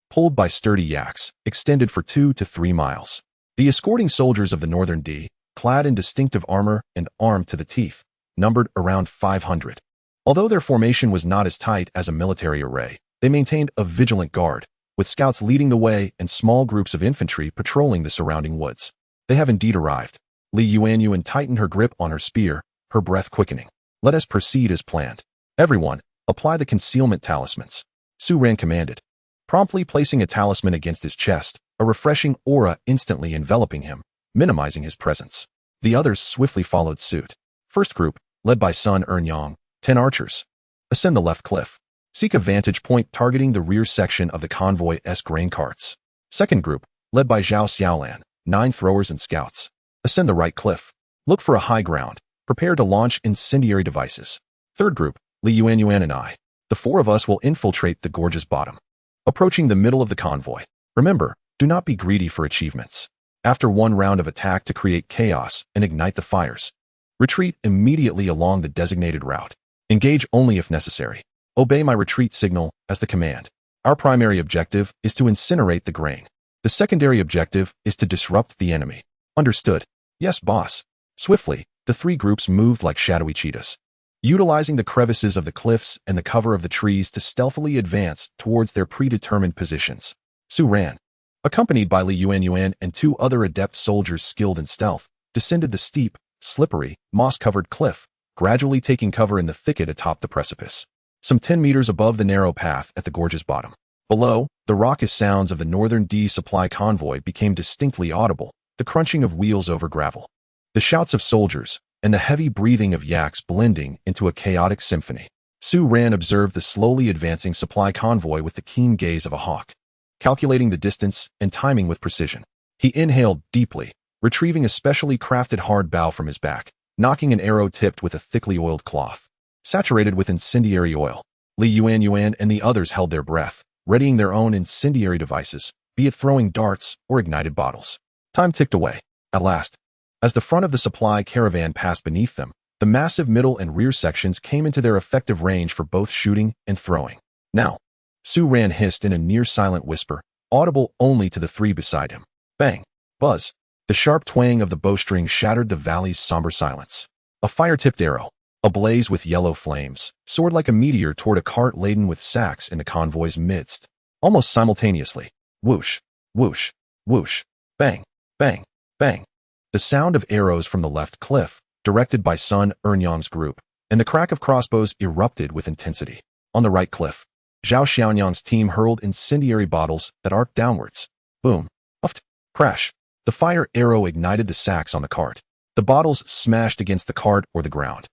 pulled by sturdy yaks, extended for 2 to 3 miles. The escorting soldiers of the Northern D, clad in distinctive armor and armed to the teeth, numbered around 500. Although their formation was not as tight as a military array, they maintained a vigilant guard, with scouts leading the way and small groups of infantry patrolling the surrounding woods. They have indeed arrived. Li Yuanyuan tightened her grip on her spear, her breath quickening. "Let us proceed as planned. Everyone, apply the concealment talismans," Su Ran commanded, promptly placing a talisman against his chest, a refreshing aura instantly enveloping him, minimizing his presence. The others swiftly followed suit. First group, led by Sun Ernyang, 10 archers. Ascend the left cliff. Seek a vantage point targeting the rear section of the convoy's grain carts. Second group, led by Zhao Xiaolan, 9 throwers and scouts. Ascend the right cliff. Look for a high ground. Prepare to launch incendiary devices. Third group, Li Yuanyuan and I. The 4 of us will infiltrate the gorge's bottom. Approaching the middle of the convoy. Remember, do not be greedy for achievements. After one round of attack to create chaos and ignite the fires. Retreat immediately along the designated route. Engage only if necessary. Obey my retreat signal as the command. Our primary objective is to incinerate the grain. The secondary objective is to disrupt the enemy. Understood? Yes, boss. Swiftly, the 3 groups moved like shadowy cheetahs, utilizing the crevices of the cliffs and the cover of the trees to stealthily advance towards their predetermined positions. Su Ran, accompanied by Li Yuanyuan and 2 other adept soldiers skilled in stealth, descended the steep, slippery, moss-covered cliff, gradually taking cover in the thicket atop the precipice. Some 10 meters above the narrow path at the gorge's bottom. Below, the raucous sounds of the Northern D supply convoy became distinctly audible, the crunching of wheels over gravel, the shouts of soldiers, and the heavy breathing of yaks blending into a chaotic symphony. Su Ran observed the slowly advancing supply convoy with the keen gaze of a hawk, calculating the distance and timing with precision. He inhaled deeply, retrieving a specially crafted hard bow from his back, knocking an arrow tipped with a thickly oiled cloth, saturated with incendiary oil. Li Yuanyuan and the others held their breath, readying their own incendiary devices, be it throwing darts or ignited bottles. Time ticked away. At last, as the front of the supply caravan passed beneath them, the massive middle and rear sections came into their effective range for both shooting and throwing. "Now," Su Ran hissed in a near-silent whisper, audible only to the 3 beside him. Bang! Buzz! The sharp twang of the bowstring shattered the valley's somber silence. A fire-tipped arrow, ablaze with yellow flames, soared like a meteor toward a cart laden with sacks in the convoy's midst. Almost simultaneously, whoosh, whoosh, whoosh, bang, bang, bang. The sound of arrows from the left cliff, directed by Sun Ernyang's group, and the crack of crossbows erupted with intensity. On the right cliff, Zhao Xiaonyang's team hurled incendiary bottles that arced downwards. Boom, uft, crash. The fire arrow ignited the sacks on the cart. The bottles smashed against the cart or the ground,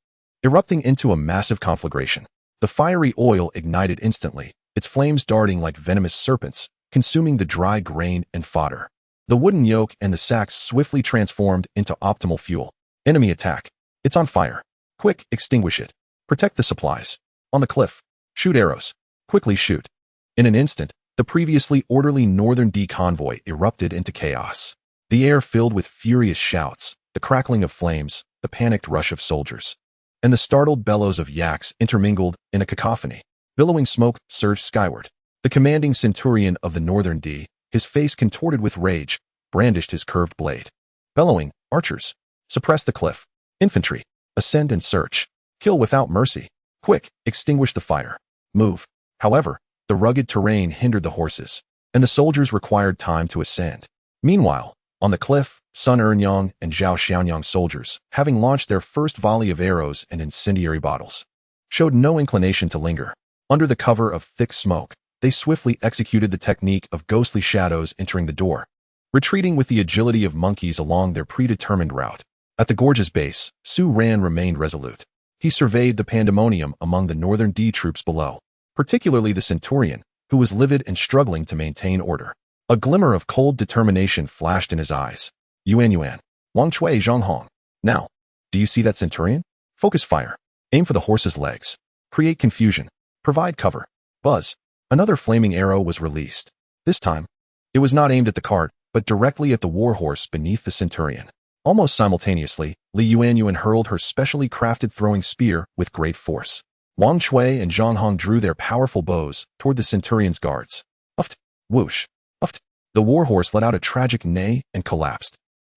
erupting into a massive conflagration. The fiery oil ignited instantly, its flames darting like venomous serpents, consuming the dry grain and fodder. The wooden yoke and the sacks swiftly transformed into optimal fuel. Enemy attack. It's on fire. Quick, extinguish it. Protect the supplies. On the cliff. Shoot arrows. Quickly shoot. In an instant, the previously orderly Northern D convoy erupted into chaos. The air filled with furious shouts, the crackling of flames, the panicked rush of soldiers, and the startled bellows of yaks intermingled in a cacophony. Billowing smoke surged skyward. The commanding centurion of the Northern D, his face contorted with rage, brandished his curved blade. Bellowing, archers, suppress the cliff. Infantry, ascend and search. Kill without mercy. Quick, extinguish the fire. Move. However, the rugged terrain hindered the horses, and the soldiers required time to ascend. Meanwhile, on the cliff, Sun Ernyang and Zhao Xianyang soldiers, having launched their first volley of arrows and incendiary bottles, showed no inclination to linger. Under the cover of thick smoke, they swiftly executed the technique of ghostly shadows entering the door, retreating with the agility of monkeys along their predetermined route. At the gorge's base, Su Ran remained resolute. He surveyed the pandemonium among the northern D troops below, particularly the centurion, who was livid and struggling to maintain order. A glimmer of cold determination flashed in his eyes. Yuan, Wang Chui Zhonghong. Now, do you see that centurion? Focus fire. Aim for the horse's legs. Create confusion. Provide cover. Buzz. Another flaming arrow was released. This time, it was not aimed at the cart, but directly at the warhorse beneath the centurion. Almost simultaneously, Li Yuan hurled her specially crafted throwing spear with great force. Wang Chui and Zhonghong drew their powerful bows toward the centurion's guards. Uft! Whoosh! Uft! The warhorse let out a tragic neigh and collapsed.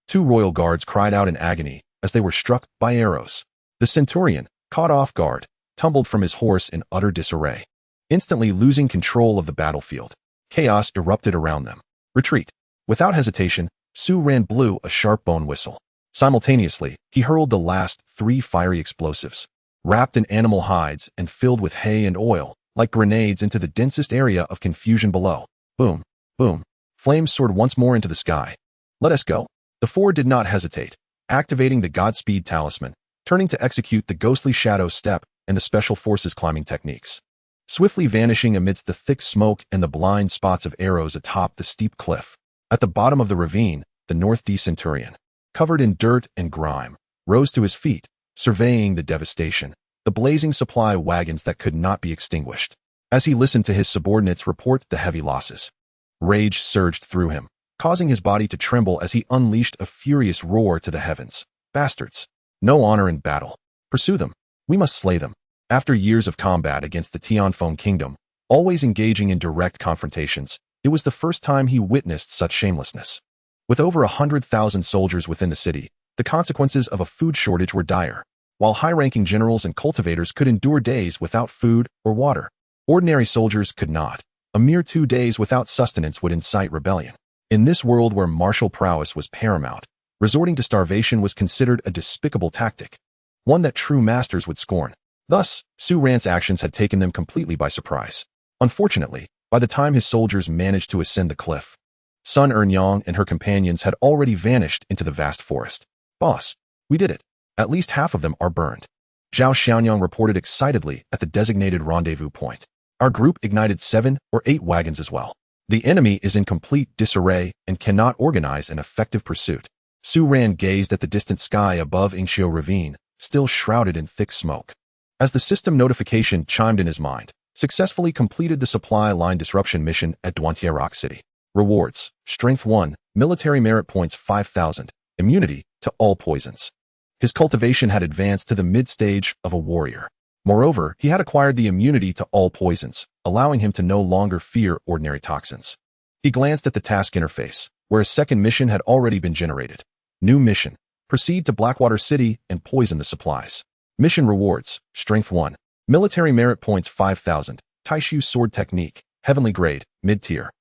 2 royal guards cried out in agony as they were struck by arrows. The centurion, caught off guard, tumbled from his horse in utter disarray, instantly losing control of the battlefield. Chaos erupted around them. Retreat. Without hesitation, Su Ran blew a sharp bone whistle. Simultaneously, he hurled the last 3 fiery explosives, wrapped in animal hides and filled with hay and oil, like grenades into the densest area of confusion below. Boom, boom. Flames soared once more into the sky. Let us go. The 4 did not hesitate, activating the Godspeed talisman, turning to execute the ghostly shadow step and the special forces climbing techniques. Swiftly vanishing amidst the thick smoke and the blind spots of arrows atop the steep cliff. At the bottom of the ravine, the North D centurion, covered in dirt and grime, rose to his feet, surveying the devastation, the blazing supply wagons that could not be extinguished. As he listened to his subordinates report the heavy losses, rage surged through him, causing his body to tremble as he unleashed a furious roar to the heavens. Bastards! No honor in battle. Pursue them. We must slay them. After years of combat against the Tianfeng kingdom, always engaging in direct confrontations, it was the first time he witnessed such shamelessness. With over 100,000 soldiers within the city, the consequences of a food shortage were dire. While high-ranking generals and cultivators could endure days without food or water, ordinary soldiers could not. A mere 2 days without sustenance would incite rebellion. In this world where martial prowess was paramount, resorting to starvation was considered a despicable tactic, one that true masters would scorn. Thus, Su Ran's actions had taken them completely by surprise. Unfortunately, by the time his soldiers managed to ascend the cliff, Sun Ernyang and her companions had already vanished into the vast forest. Boss, we did it. At least half of them are burned. Zhao Xianyang reported excitedly at the designated rendezvous point. Our group ignited 7 or 8 wagons as well. The enemy is in complete disarray and cannot organize an effective pursuit. Su Ran gazed at the distant sky above Yingxiu Ravine, still shrouded in thick smoke. As the system notification chimed in his mind, successfully completed the supply line disruption mission at Duantie Rock City. Rewards: Strength 1, military merit points 5,000, immunity to all poisons. His cultivation had advanced to the mid-stage of a warrior. Moreover, he had acquired the immunity to all poisons, allowing him to no longer fear ordinary toxins. He glanced at the task interface, where a second mission had already been generated. New mission: proceed to Blackwater City and poison the supplies. Mission rewards: Strength 1, military merit points 5,000, Taishu sword technique, heavenly grade, mid-tier.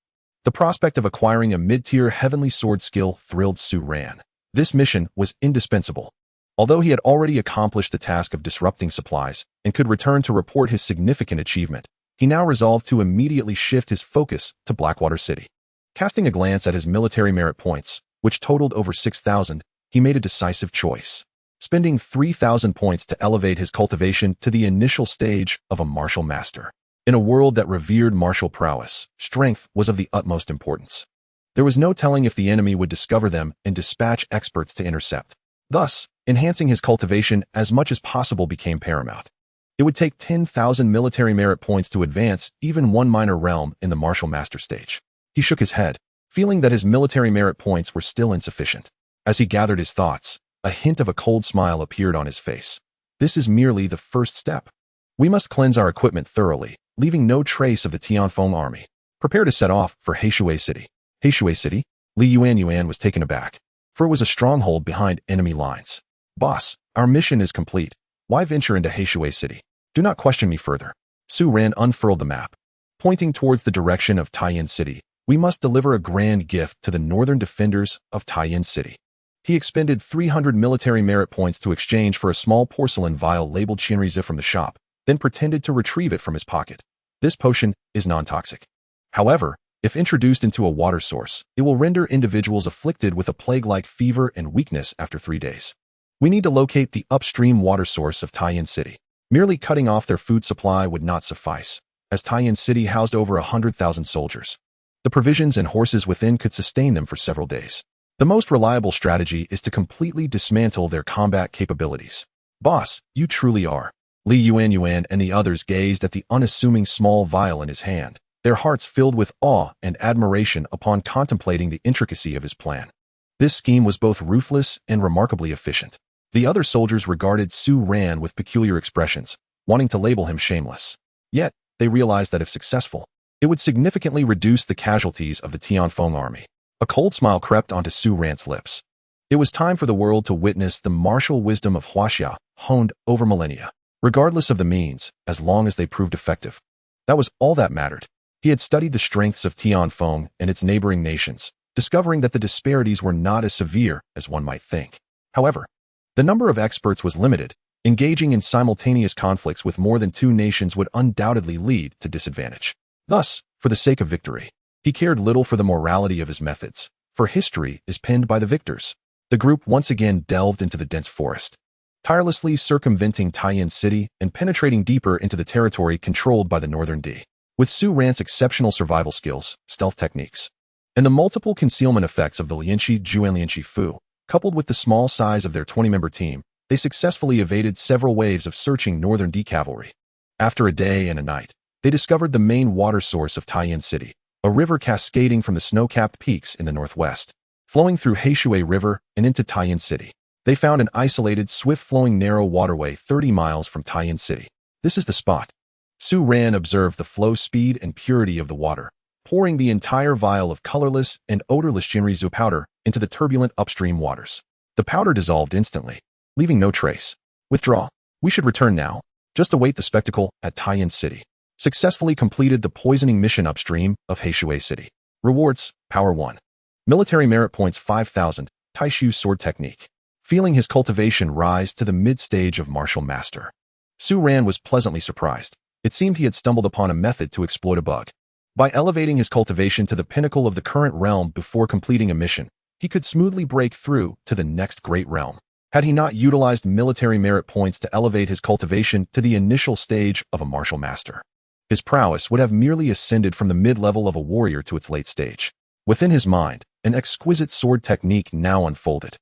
The prospect of acquiring a mid-tier heavenly sword skill thrilled Su Ran. This mission was indispensable. Although he had already accomplished the task of disrupting supplies and could return to report his significant achievement, he now resolved to immediately shift his focus to Blackwater City. Casting a glance at his military merit points, which totaled over 6,000, he made a decisive choice, spending 3,000 points to elevate his cultivation to the initial stage of a martial master. In a world that revered martial prowess, strength was of the utmost importance. There was no telling if the enemy would discover them and dispatch experts to intercept. Thus, enhancing his cultivation as much as possible became paramount. It would take 10,000 military merit points to advance even one minor realm in the martial master stage. He shook his head, feeling that his military merit points were still insufficient. As he gathered his thoughts, a hint of a cold smile appeared on his face. This is merely the first step. We must cleanse our equipment thoroughly, leaving no trace of the Tianfeng army. Prepare to set off for Heishui City. Heishui City? Li Yuan was taken aback, for it was a stronghold behind enemy lines. Boss, our mission is complete. Why venture into Heishui City? Do not question me further. Su Ran unfurled the map, pointing towards the direction of Taiyin City. We must deliver a grand gift to the northern defenders of Taiyin City. He expended 300 military merit points to exchange for a small porcelain vial labeled Qianrizi from the shop, then pretended to retrieve it from his pocket. This potion is non-toxic. However, if introduced into a water source, it will render individuals afflicted with a plague-like fever and weakness after 3 days. We need to locate the upstream water source of Taiyin City. Merely cutting off their food supply would not suffice, as Taiyin City housed over 100,000 soldiers. The provisions and horses within could sustain them for several days. The most reliable strategy is to completely dismantle their combat capabilities. Boss, you truly are. Li Yuan and the others gazed at the unassuming small vial in his hand, their hearts filled with awe and admiration upon contemplating the intricacy of his plan. This scheme was both ruthless and remarkably efficient. The other soldiers regarded Su Ran with peculiar expressions, wanting to label him shameless. Yet, they realized that if successful, it would significantly reduce the casualties of the Tianfeng army. A cold smile crept onto Su Ran's lips. It was time for the world to witness the martial wisdom of Huaxia, honed over millennia. Regardless of the means, as long as they proved effective. That was all that mattered. He had studied the strengths of Tianfeng and its neighboring nations, discovering that the disparities were not as severe as one might think. However, the number of experts was limited. Engaging in simultaneous conflicts with more than 2 nations would undoubtedly lead to disadvantage. Thus, for the sake of victory, he cared little for the morality of his methods, for history is penned by the victors. The group once again delved into the dense forest, tirelessly circumventing Taiyin City and penetrating deeper into the territory controlled by the Northern D. With Su Ran's exceptional survival skills, stealth techniques, and the multiple concealment effects of the Lianqi Juan Lianqi Fu, coupled with the small size of their 20-member team, they successfully evaded several waves of searching Northern D cavalry. After a day and a night, they discovered the main water source of Taiyin City, a river cascading from the snow-capped peaks in the northwest, flowing through Heishui River and into Taiyin City. They found an isolated, swift-flowing narrow waterway 30 miles from Taiyin City. This is the spot. Su Ran observed the flow speed and purity of the water, pouring the entire vial of colorless and odorless Qianrizi powder into the turbulent upstream waters. The powder dissolved instantly, leaving no trace. Withdraw. We should return now. Just await the spectacle at Taiyin City. Successfully completed the poisoning mission upstream of Heishui City. Rewards, Power 1. Military merit points 5,000, Taishu sword technique. Feeling his cultivation rise to the mid-stage of martial master, Su Ran was pleasantly surprised. It seemed he had stumbled upon a method to exploit a bug. By elevating his cultivation to the pinnacle of the current realm before completing a mission, he could smoothly break through to the next great realm. Had he not utilized military merit points to elevate his cultivation to the initial stage of a martial master, his prowess would have merely ascended from the mid-level of a warrior to its late stage. Within his mind, an exquisite sword technique now unfolded.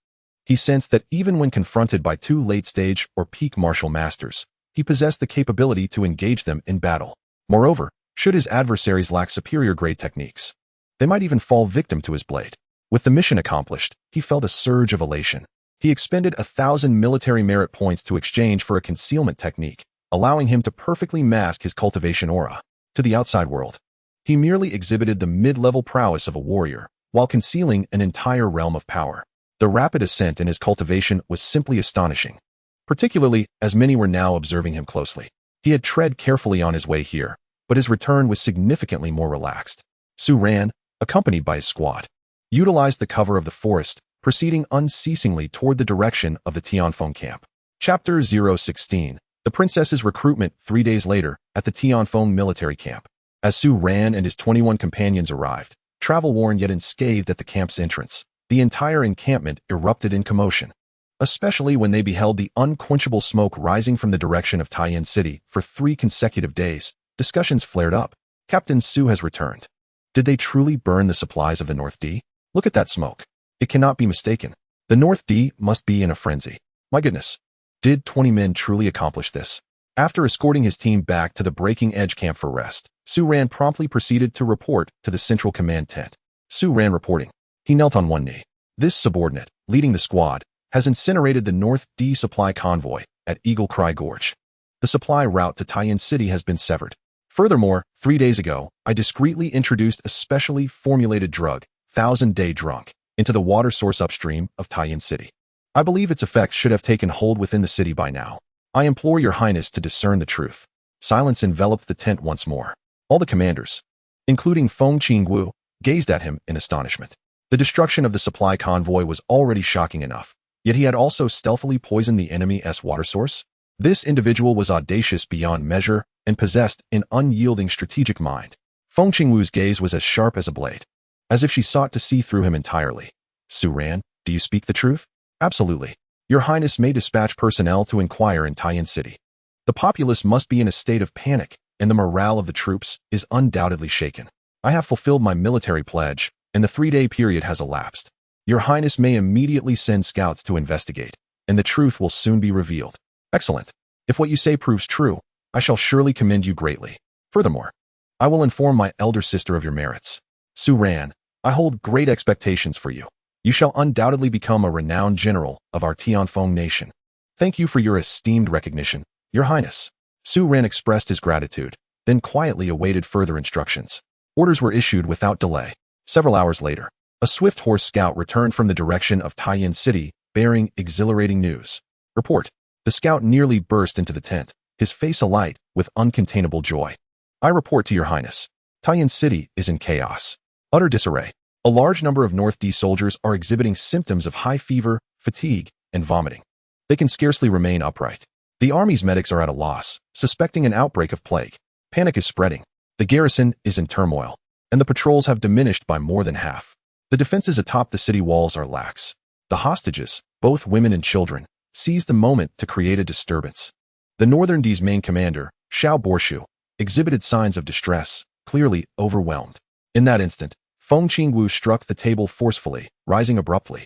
He sensed that even when confronted by 2 late-stage or peak martial masters, he possessed the capability to engage them in battle. Moreover, should his adversaries lack superior grade techniques, they might even fall victim to his blade. With the mission accomplished, he felt a surge of elation. He expended 1,000 military merit points to exchange for a concealment technique, allowing him to perfectly mask his cultivation aura. To the outside world, he merely exhibited the mid-level prowess of a warrior, while concealing an entire realm of power. The rapid ascent in his cultivation was simply astonishing, particularly as many were now observing him closely. He had tread carefully on his way here, but his return was significantly more relaxed. Su Ran, accompanied by his squad, utilized the cover of the forest, proceeding unceasingly toward the direction of the Tianfeng camp. Chapter 016. The princess's recruitment 3 days later at the Tianfeng military camp. As Su Ran and his 21 companions arrived, travel-worn yet unscathed at the camp's entrance, the entire encampment erupted in commotion, especially when they beheld the unquenchable smoke rising from the direction of Taiyin City for 3 consecutive days. Discussions flared up. Captain Su has returned. Did they truly burn the supplies of the North D? Look at that smoke. It cannot be mistaken. The North D must be in a frenzy. My goodness. Did 20 men truly accomplish this? After escorting his team back to the Breaking Edge camp for rest, Su Ran promptly proceeded to report to the central command tent. Su Ran reporting. He knelt on one knee. This subordinate, leading the squad, has incinerated the North D supply convoy at Eagle Cry Gorge. The supply route to Taiyin City has been severed. Furthermore, 3 days ago, I discreetly introduced a specially formulated drug 1,000-day drunk, into the water source upstream of Taiyin City. I believe its effects should have taken hold within the city by now. I implore your highness to discern the truth. Silence enveloped the tent once more. All the commanders, including Feng Qingwu, gazed at him in astonishment. The destruction of the supply convoy was already shocking enough, yet he had also stealthily poisoned the enemy's water source. This individual was audacious beyond measure and possessed an unyielding strategic mind. Feng Qingwu's gaze was as sharp as a blade, as if she sought to see through him entirely. Su Ran, do you speak the truth? Absolutely. Your Highness may dispatch personnel to inquire in Taiyin City. The populace must be in a state of panic, and the morale of the troops is undoubtedly shaken. I have fulfilled my military pledge, and the 3-day period has elapsed. Your Highness may immediately send scouts to investigate, and the truth will soon be revealed. Excellent. If what you say proves true, I shall surely commend you greatly. Furthermore, I will inform my elder sister of your merits. Su Ran, I hold great expectations for you. You shall undoubtedly become a renowned general of our Tianfeng nation. Thank you for your esteemed recognition, Your Highness. Su Ran expressed his gratitude, then quietly awaited further instructions. Orders were issued without delay. Several hours later, a swift horse scout returned from the direction of Taiyin City, bearing exhilarating news. Report. The scout nearly burst into the tent, his face alight with uncontainable joy. I report to Your Highness. Taiyin City is in chaos. Utter disarray. A large number of North D soldiers are exhibiting symptoms of high fever, fatigue, and vomiting. They can scarcely remain upright. The army's medics are at a loss, suspecting an outbreak of plague. Panic is spreading. The garrison is in turmoil, and the patrols have diminished by more than half. The defenses atop the city walls are lax. The hostages, both women and children, seized the moment to create a disturbance. The Northern D's main commander, Xiao Borshu, exhibited signs of distress, clearly overwhelmed. In that instant, Feng Qingwu struck the table forcefully, rising abruptly.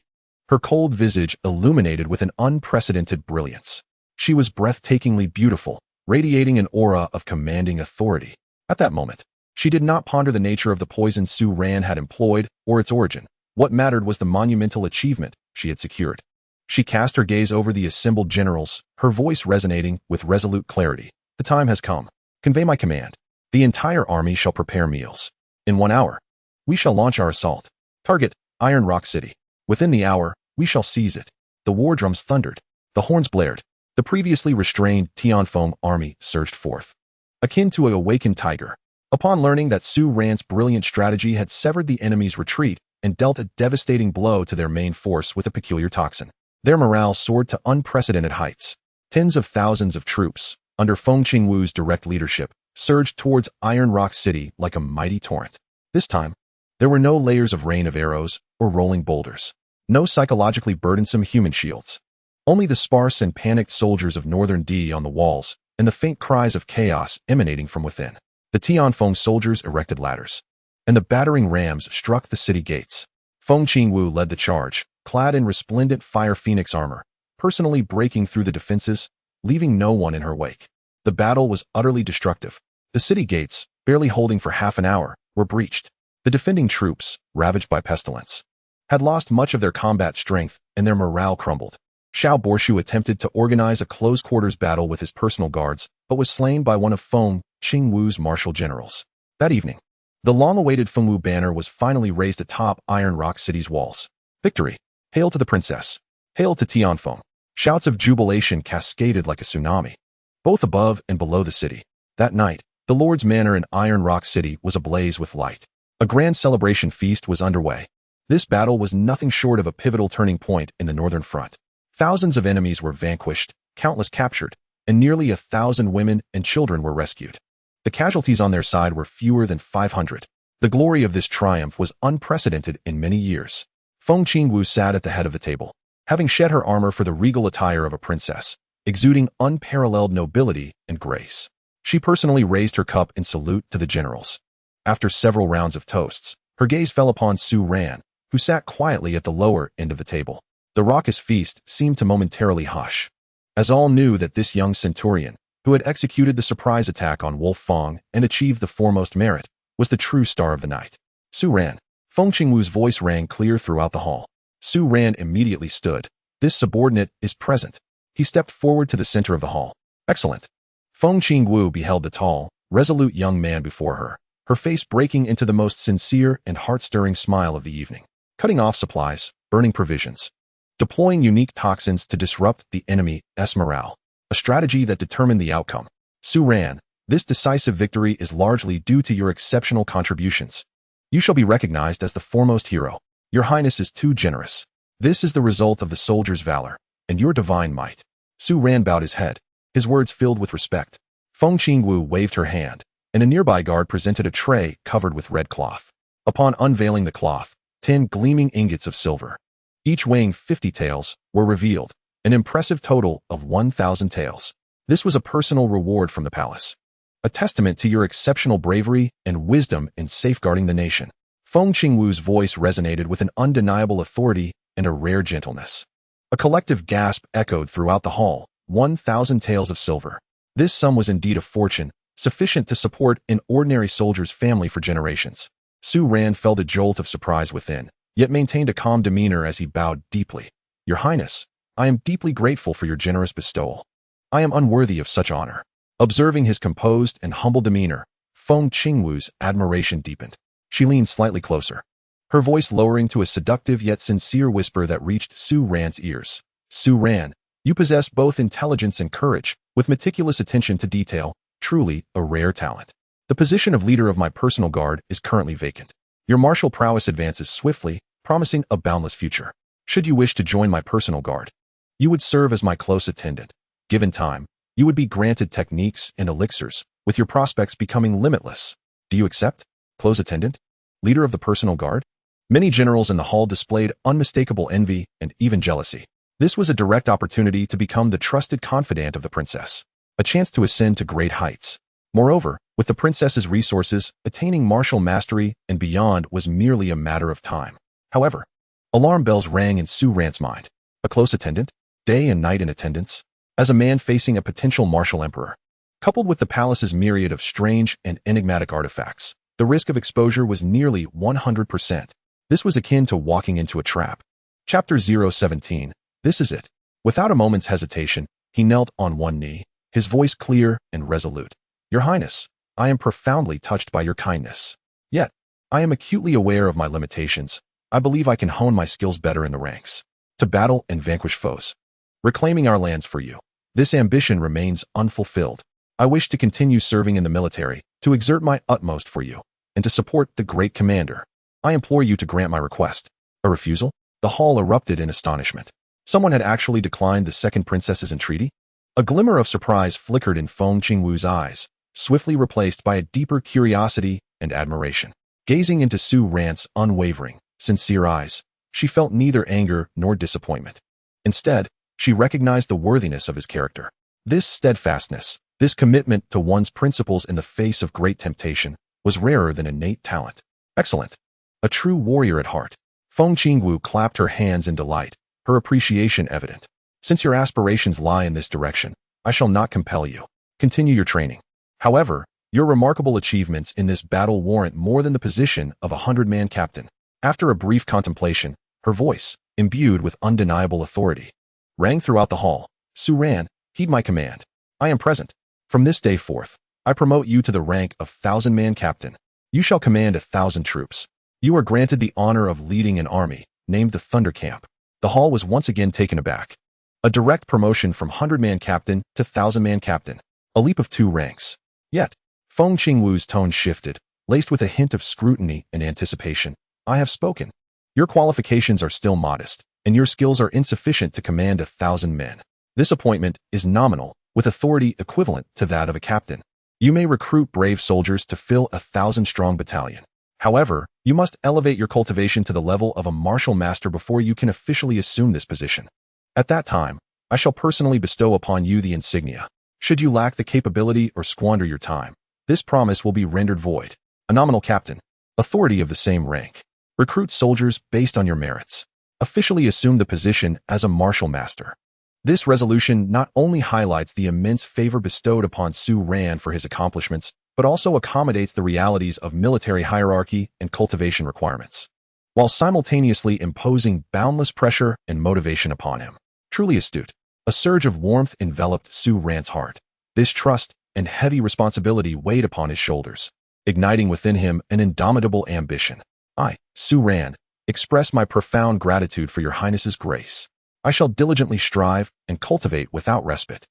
Her cold visage illuminated with an unprecedented brilliance. She was breathtakingly beautiful, radiating an aura of commanding authority. At that moment, she did not ponder the nature of the poison Su Ran had employed or its origin. What mattered was the monumental achievement she had secured. She cast her gaze over the assembled generals, her voice resonating with resolute clarity. The time has come. Convey my command. The entire army shall prepare meals. In 1 hour, we shall launch our assault. Target, Iron Rock City. Within the hour, we shall seize it. The war drums thundered. The horns blared. The previously restrained Tianfeng army surged forth, akin to an awakened tiger. Upon learning that Su Ran's brilliant strategy had severed the enemy's retreat and dealt a devastating blow to their main force with a peculiar toxin, their morale soared to unprecedented heights. Tens of thousands of troops, under Feng Qingwu's direct leadership, surged towards Iron Rock City like a mighty torrent. This time, there were no layers of rain of arrows or rolling boulders, no psychologically burdensome human shields. Only the sparse and panicked soldiers of Northern D on the walls and the faint cries of chaos emanating from within. The Tianfeng soldiers erected ladders, and the battering rams struck the city gates. Feng Qingwu led the charge, clad in resplendent Fire Phoenix armor, personally breaking through the defenses, leaving no one in her wake. The battle was utterly destructive. The city gates, barely holding for half an hour, were breached. The defending troops, ravaged by pestilence, had lost much of their combat strength and their morale crumbled. Xiao Borshu attempted to organize a close-quarters battle with his personal guards, but was slain by one of Feng Qingwu's martial generals. That evening, the long-awaited Fengwu banner was finally raised atop Iron Rock City's walls. Victory! Hail to the princess! Hail to Tianfeng! Shouts of jubilation cascaded like a tsunami, both above and below the city. That night, the Lord's Manor in Iron Rock City was ablaze with light. A grand celebration feast was underway. This battle was nothing short of a pivotal turning point in the Northern Front. Thousands of enemies were vanquished, countless captured, and nearly 1,000 women and children were rescued. The casualties on their side were fewer than 500. The glory of this triumph was unprecedented in many years. Feng Qingwu sat at the head of the table, having shed her armor for the regal attire of a princess, exuding unparalleled nobility and grace. She personally raised her cup in salute to the generals. After several rounds of toasts, her gaze fell upon Su Ran, who sat quietly at the lower end of the table. The raucous feast seemed to momentarily hush, as all knew that this young centurion, who had executed the surprise attack on Wolf Fong and achieved the foremost merit, was the true star of the night. Su Ran. Feng Qingwu's voice rang clear throughout the hall. Su Ran immediately stood. This subordinate is present. He stepped forward to the center of the hall. Excellent. Feng Qingwu beheld the tall, resolute young man before her, her face breaking into the most sincere and heart-stirring smile of the evening. Cutting off supplies, burning provisions, deploying unique toxins to disrupt the enemy's morale, a strategy that determined the outcome. Su Ran, this decisive victory is largely due to your exceptional contributions. You shall be recognized as the foremost hero. Your Highness is too generous. This is the result of the soldier's valor and your divine might. Su Ran bowed his head, his words filled with respect. Feng Qingwu waved her hand, and a nearby guard presented a tray covered with red cloth. Upon unveiling the cloth, 10 gleaming ingots of silver, each weighing 50 taels, were revealed, an impressive total of 1,000 taels. This was a personal reward from the palace, a testament to your exceptional bravery and wisdom in safeguarding the nation. Feng Qingwu's voice resonated with an undeniable authority and a rare gentleness. A collective gasp echoed throughout the hall. 1,000 taels of silver. This sum was indeed a fortune, sufficient to support an ordinary soldier's family for generations. Su Ran felt a jolt of surprise within, yet maintained a calm demeanor as he bowed deeply. Your Highness, I am deeply grateful for your generous bestowal. I am unworthy of such honor. Observing his composed and humble demeanor, Feng Qingwu's admiration deepened. She leaned slightly closer, her voice lowering to a seductive yet sincere whisper that reached Su Ran's ears. Su Ran, you possess both intelligence and courage, with meticulous attention to detail, truly a rare talent. The position of leader of my personal guard is currently vacant. Your martial prowess advances swiftly, promising a boundless future. Should you wish to join my personal guard, you would serve as my close attendant. Given time, you would be granted techniques and elixirs, with your prospects becoming limitless. Do you accept? Close attendant? Leader of the personal guard? Many generals in the hall displayed unmistakable envy and even jealousy. This was a direct opportunity to become the trusted confidant of the princess, a chance to ascend to great heights. Moreover, with the princess's resources, attaining martial mastery and beyond was merely a matter of time. However, alarm bells rang in Su Ran's mind. A close attendant? Day and night in attendance? As a man facing a potential martial emperor, coupled with the palace's myriad of strange and enigmatic artifacts, the risk of exposure was nearly 100%. This was akin to walking into a trap. Chapter 017. This is it. Without a moment's hesitation, he knelt on one knee, his voice clear and resolute. Your Highness, I am profoundly touched by your kindness. Yet, I am acutely aware of my limitations. I believe I can hone my skills better in the ranks, to battle and vanquish foes, reclaiming our lands for you. This ambition remains unfulfilled. I wish to continue serving in the military, to exert my utmost for you, and to support the great commander. I implore you to grant my request. A refusal? The hall erupted in astonishment. Someone had actually declined the second princess's entreaty? A glimmer of surprise flickered in Feng Qingwu's eyes, swiftly replaced by a deeper curiosity and admiration. Gazing into Su Ran's unwavering, sincere eyes, she felt neither anger nor disappointment. Instead, she recognized the worthiness of his character. This steadfastness, this commitment to one's principles in the face of great temptation, was rarer than innate talent. Excellent. A true warrior at heart. Feng Qingwu clapped her hands in delight, her appreciation evident. Since your aspirations lie in this direction, I shall not compel you. Continue your training. However, your remarkable achievements in this battle warrant more than the position of a 100-man captain. After a brief contemplation, her voice, imbued with undeniable authority, rang throughout the hall. Su Ran, heed my command. I am present. From this day forth, I promote you to the rank of 1,000-man captain. You shall command 1,000 troops. You are granted the honor of leading an army, named the Thunder Camp. The hall was once again taken aback. A direct promotion from 100-man captain to 1,000-man captain. A leap of 2 ranks. Yet, Feng Qingwu's tone shifted, laced with a hint of scrutiny and anticipation. I have spoken. Your qualifications are still modest, and your skills are insufficient to command 1,000 men. This appointment is nominal, with authority equivalent to that of a captain. You may recruit brave soldiers to fill a 1,000-strong battalion. However, you must elevate your cultivation to the level of a martial master before you can officially assume this position. At that time, I shall personally bestow upon you the insignia. Should you lack the capability or squander your time, this promise will be rendered void. A nominal captain, authority of the same rank. Recruit soldiers based on your merits. Officially assume the position as a martial master. This resolution not only highlights the immense favor bestowed upon Su Ran for his accomplishments, but also accommodates the realities of military hierarchy and cultivation requirements, while simultaneously imposing boundless pressure and motivation upon him. Truly astute. A surge of warmth enveloped Su Ran's heart. This trust and heavy responsibility weighed upon his shoulders. igniting within him an indomitable ambition. I, Su Ran, express my profound gratitude for your highness's grace. I shall diligently strive and cultivate without respite.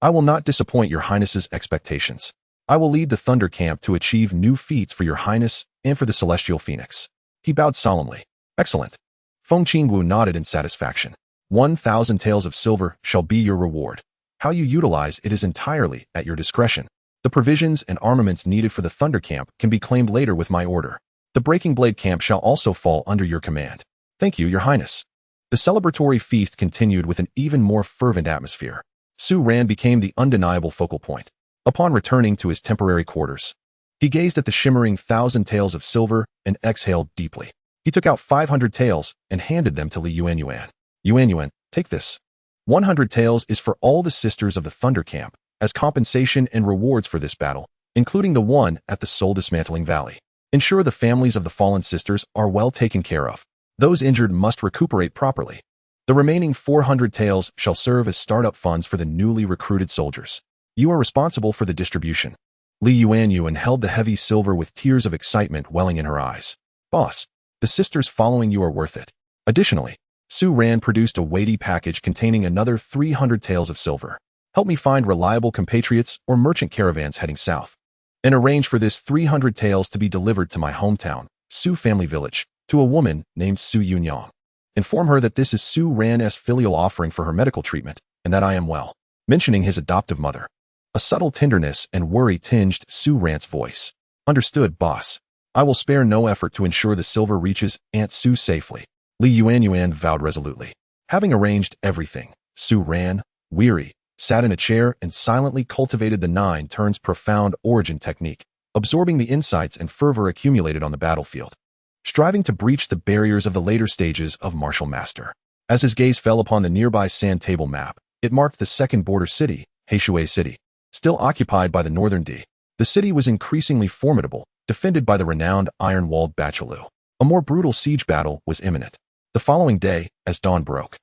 I will not disappoint your highness's expectations. I will lead the Thunder Camp to achieve new feats for your highness and for the Celestial Phoenix. He bowed solemnly. Excellent. Feng Qingwu nodded in satisfaction. 1,000 taels of silver shall be your reward. How you utilize it is entirely at your discretion. The provisions and armaments needed for the Thunder Camp can be claimed later with my order. The Breaking Blade Camp shall also fall under your command. Thank you, your highness. The celebratory feast continued with an even more fervent atmosphere. Su Ran became the undeniable focal point. Upon returning to his temporary quarters, he gazed at the shimmering 1,000 taels of silver and exhaled deeply. He took out 500 taels and handed them to Li Yuanyuan. Yuanyuan, take this. 100 taels is for all the sisters of the Thunder Camp, as compensation and rewards for this battle, including the one at the Soul Dismantling Valley. Ensure the families of the fallen sisters are well taken care of. Those injured must recuperate properly. The remaining 400 taels shall serve as startup funds for the newly recruited soldiers. You are responsible for the distribution. Li Yuanyuan held the heavy silver with tears of excitement welling in her eyes. Boss, the sisters following you are worth it. Additionally, Su Ran produced a weighty package containing another 300 taels of silver. Help me find reliable compatriots or merchant caravans heading south, and arrange for this 300 taels to be delivered to my hometown, Su Family Village, to a woman named Su Yunyang. Inform her that this is Su Ran's filial offering for her medical treatment, and that I am well. Mentioning his adoptive mother. A subtle tenderness and worry tinged Su Ran's voice. Understood, boss. I will spare no effort to ensure the silver reaches Aunt Su safely. Li Yuanyuan vowed resolutely. Having arranged everything, Su Ran, weary, sat in a chair and silently cultivated the 9 turns profound origin technique, absorbing the insights and fervor accumulated on the battlefield, striving to breach the barriers of the later stages of Martial Master. As his gaze fell upon the nearby sand table map, it marked the second border city, Heishui City. Still occupied by the Northern D, the city was increasingly formidable, defended by the renowned iron-walled Bachelu. A more brutal siege battle was imminent. The following day, as dawn broke,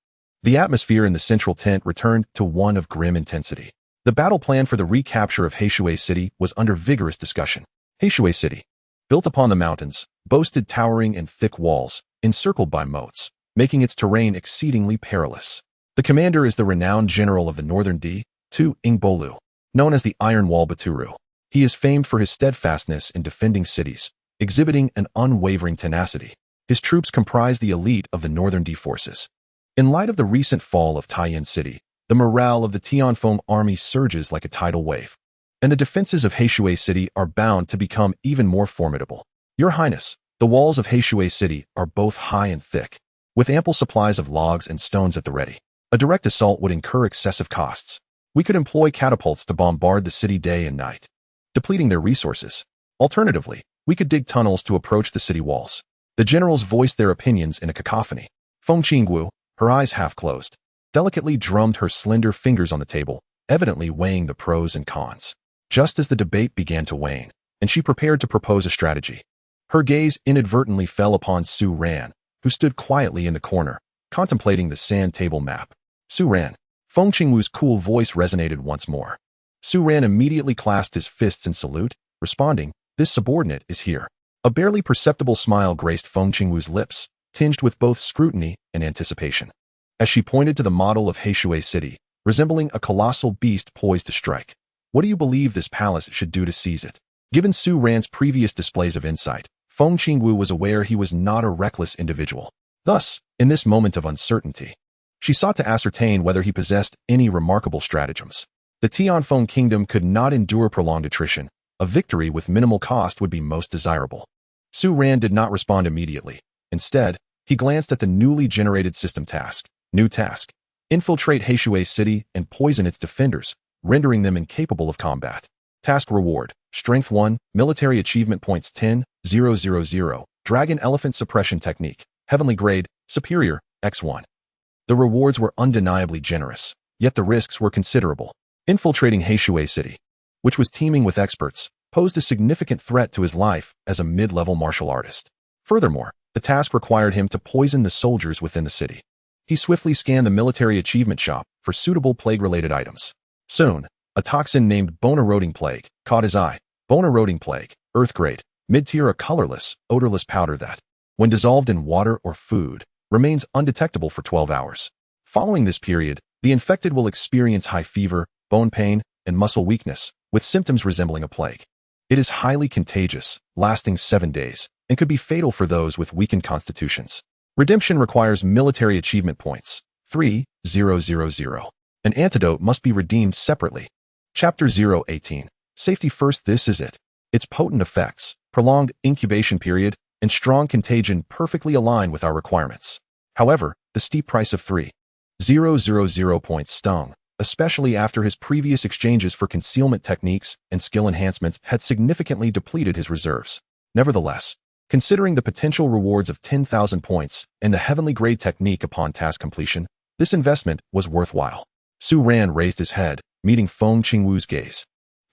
the atmosphere in the central tent returned to one of grim intensity. The battle plan for the recapture of Heishui City was under vigorous discussion. Heishui City, built upon the mountains, boasted towering and thick walls, encircled by moats, making its terrain exceedingly perilous. The commander is the renowned general of the Northern D, Tu Ingbolu, known as the Iron Wall Baturu. He is famed for his steadfastness in defending cities, exhibiting an unwavering tenacity. His troops comprise the elite of the Northern D forces. In light of the recent fall of Taiyin City, the morale of the Tianfeng army surges like a tidal wave, and the defenses of Heishui City are bound to become even more formidable. Your Highness, the walls of Heishui City are both high and thick, with ample supplies of logs and stones at the ready. A direct assault would incur excessive costs. We could employ catapults to bombard the city day and night, depleting their resources. Alternatively, we could dig tunnels to approach the city walls. The generals voiced their opinions in a cacophony. Feng Qingwu, her eyes half closed, delicately drummed her slender fingers on the table, evidently weighing the pros and cons. Just as the debate began to wane, and she prepared to propose a strategy, her gaze inadvertently fell upon Su Ran, who stood quietly in the corner, contemplating the sand table map. Su Ran. Feng Qingwu's cool voice resonated once more. Su Ran immediately clasped his fists in salute, responding, "This subordinate is here." A barely perceptible smile graced Feng Qingwu's lips, tinged with both scrutiny and anticipation, as she pointed to the model of Heishui City, resembling a colossal beast poised to strike. What do you believe this palace should do to seize it? Given Su Ran's previous displays of insight, Feng Qingwu was aware he was not a reckless individual. Thus, in this moment of uncertainty, she sought to ascertain whether he possessed any remarkable stratagems. The Tianfeng kingdom could not endure prolonged attrition. A victory with minimal cost would be most desirable. Su Ran did not respond immediately. Instead, he glanced at the newly generated system task. New task: infiltrate Heishui City and poison its defenders, rendering them incapable of combat. Task reward: Strength 1, Military Achievement Points 10,000, Dragon Elephant Suppression Technique, Heavenly Grade, Superior, X1. The rewards were undeniably generous, yet the risks were considerable. Infiltrating Heishui City, which was teeming with experts, posed a significant threat to his life as a mid-level martial artist. Furthermore, the task required him to poison the soldiers within the city. He swiftly scanned the military achievement shop for suitable plague-related items. Soon, a toxin named bone-eroding plague caught his eye. Bone-eroding plague, earth-grade, mid-tier, a colorless, odorless powder that, when dissolved in water or food, remains undetectable for 12 hours. Following this period, the infected will experience high fever, bone pain, and muscle weakness, with symptoms resembling a plague. It is highly contagious, lasting 7 days, and could be fatal for those with weakened constitutions. Redemption requires military achievement points. 3000. An antidote must be redeemed separately. Chapter 018. Safety first. This is it. Its potent effects, prolonged incubation period, and strong contagion perfectly align with our requirements. However, the steep price of 3000 points stung, especially after his previous exchanges for concealment techniques and skill enhancements had significantly depleted his reserves. Nevertheless, considering the potential rewards of 10,000 points and the heavenly grade technique upon task completion, this investment was worthwhile. Su Ran raised his head, meeting Feng Qingwu's gaze.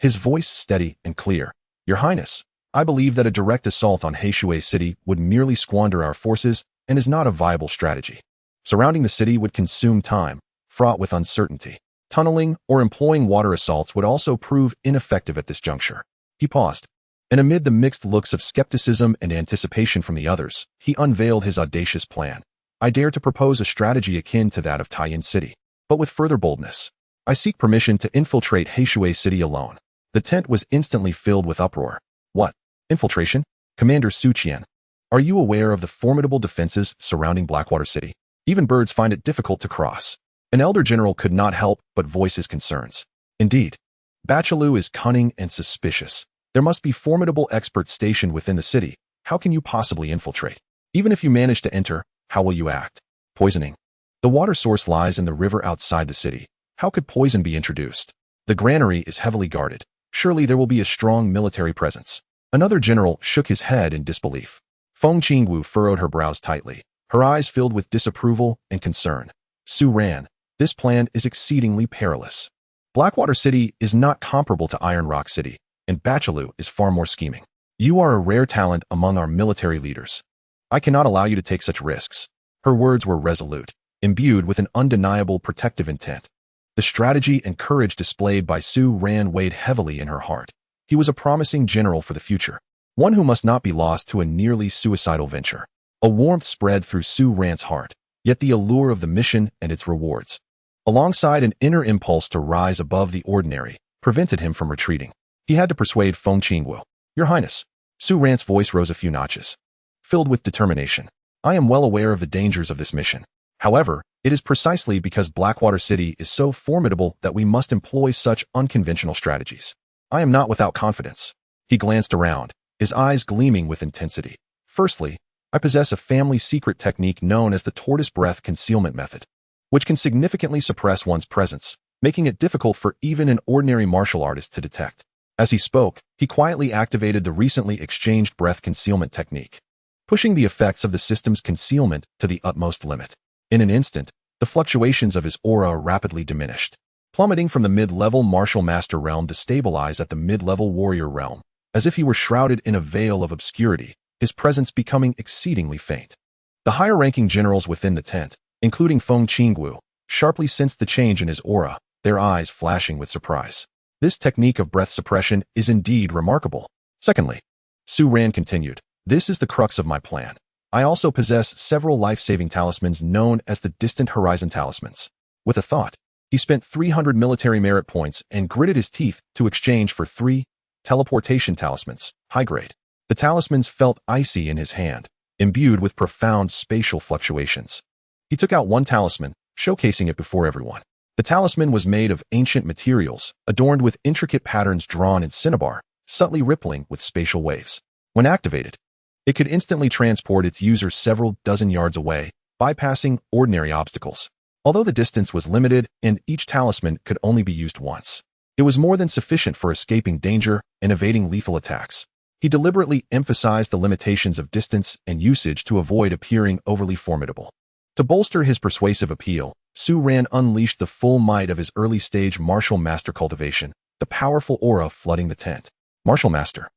His voice steady and clear. Your Highness, I believe that a direct assault on Heishui City would merely squander our forces and is not a viable strategy. Surrounding the city would consume time, fraught with uncertainty. Tunneling or employing water assaults would also prove ineffective at this juncture. He paused, and amid the mixed looks of skepticism and anticipation from the others, he unveiled his audacious plan. I dare to propose a strategy akin to that of Taiyin City, but with further boldness. I seek permission to infiltrate Heishui City alone. The tent was instantly filled with uproar. What? Infiltration? Commander Su Qian, are you aware of the formidable defenses surrounding Blackwater City? Even birds find it difficult to cross. An elder general could not help but voice his concerns. Indeed, Bachalu is cunning and suspicious. There must be formidable experts stationed within the city. How can you possibly infiltrate? Even if you manage to enter, how will you act? Poisoning. The water source lies in the river outside the city. How could poison be introduced? The granary is heavily guarded. Surely there will be a strong military presence. Another general shook his head in disbelief. Feng Qingwu furrowed her brows tightly, her eyes filled with disapproval and concern. Su Ran, this plan is exceedingly perilous. Blackwater City is not comparable to Iron Rock City, and Bachalu is far more scheming. You are a rare talent among our military leaders. I cannot allow you to take such risks. Her words were resolute, imbued with an undeniable protective intent. The strategy and courage displayed by Su Ran weighed heavily in her heart. He was a promising general for the future, one who must not be lost to a nearly suicidal venture. A warmth spread through Su Ran's heart, yet the allure of the mission and its rewards, alongside an inner impulse to rise above the ordinary, prevented him from retreating. He had to persuade Feng Qingwu. Your Highness. Su Ran's voice rose a few notches, filled with determination. I am well aware of the dangers of this mission. However, it is precisely because Blackwater City is so formidable that we must employ such unconventional strategies. I am not without confidence. He glanced around, his eyes gleaming with intensity. Firstly, I possess a family secret technique known as the tortoise breath concealment method, which can significantly suppress one's presence, making it difficult for even an ordinary martial artist to detect. As he spoke, he quietly activated the recently exchanged breath concealment technique, pushing the effects of the system's concealment to the utmost limit. In an instant, the fluctuations of his aura rapidly diminished, plummeting from the mid-level martial master realm to stabilize at the mid-level warrior realm, as if he were shrouded in a veil of obscurity, his presence becoming exceedingly faint. The higher-ranking generals within the tent, including Feng Qingwu, sharply sensed the change in his aura, their eyes flashing with surprise. This technique of breath suppression is indeed remarkable. Secondly, Su Ran continued, this is the crux of my plan. I also possess several life-saving talismans known as the Distant Horizon Talismans. With a thought, he spent 300 military merit points and gritted his teeth to exchange for 3 teleportation talismans, high grade. The talismans felt icy in his hand, imbued with profound spatial fluctuations. He took out one talisman, showcasing it before everyone. The talisman was made of ancient materials, adorned with intricate patterns drawn in cinnabar, subtly rippling with spatial waves. When activated, it could instantly transport its user several dozen yards away, bypassing ordinary obstacles. Although the distance was limited and each talisman could only be used once, it was more than sufficient for escaping danger and evading lethal attacks. He deliberately emphasized the limitations of distance and usage to avoid appearing overly formidable. To bolster his persuasive appeal, Su Ran unleashed the full might of his early-stage martial master cultivation, the powerful aura flooding the tent. Martial master.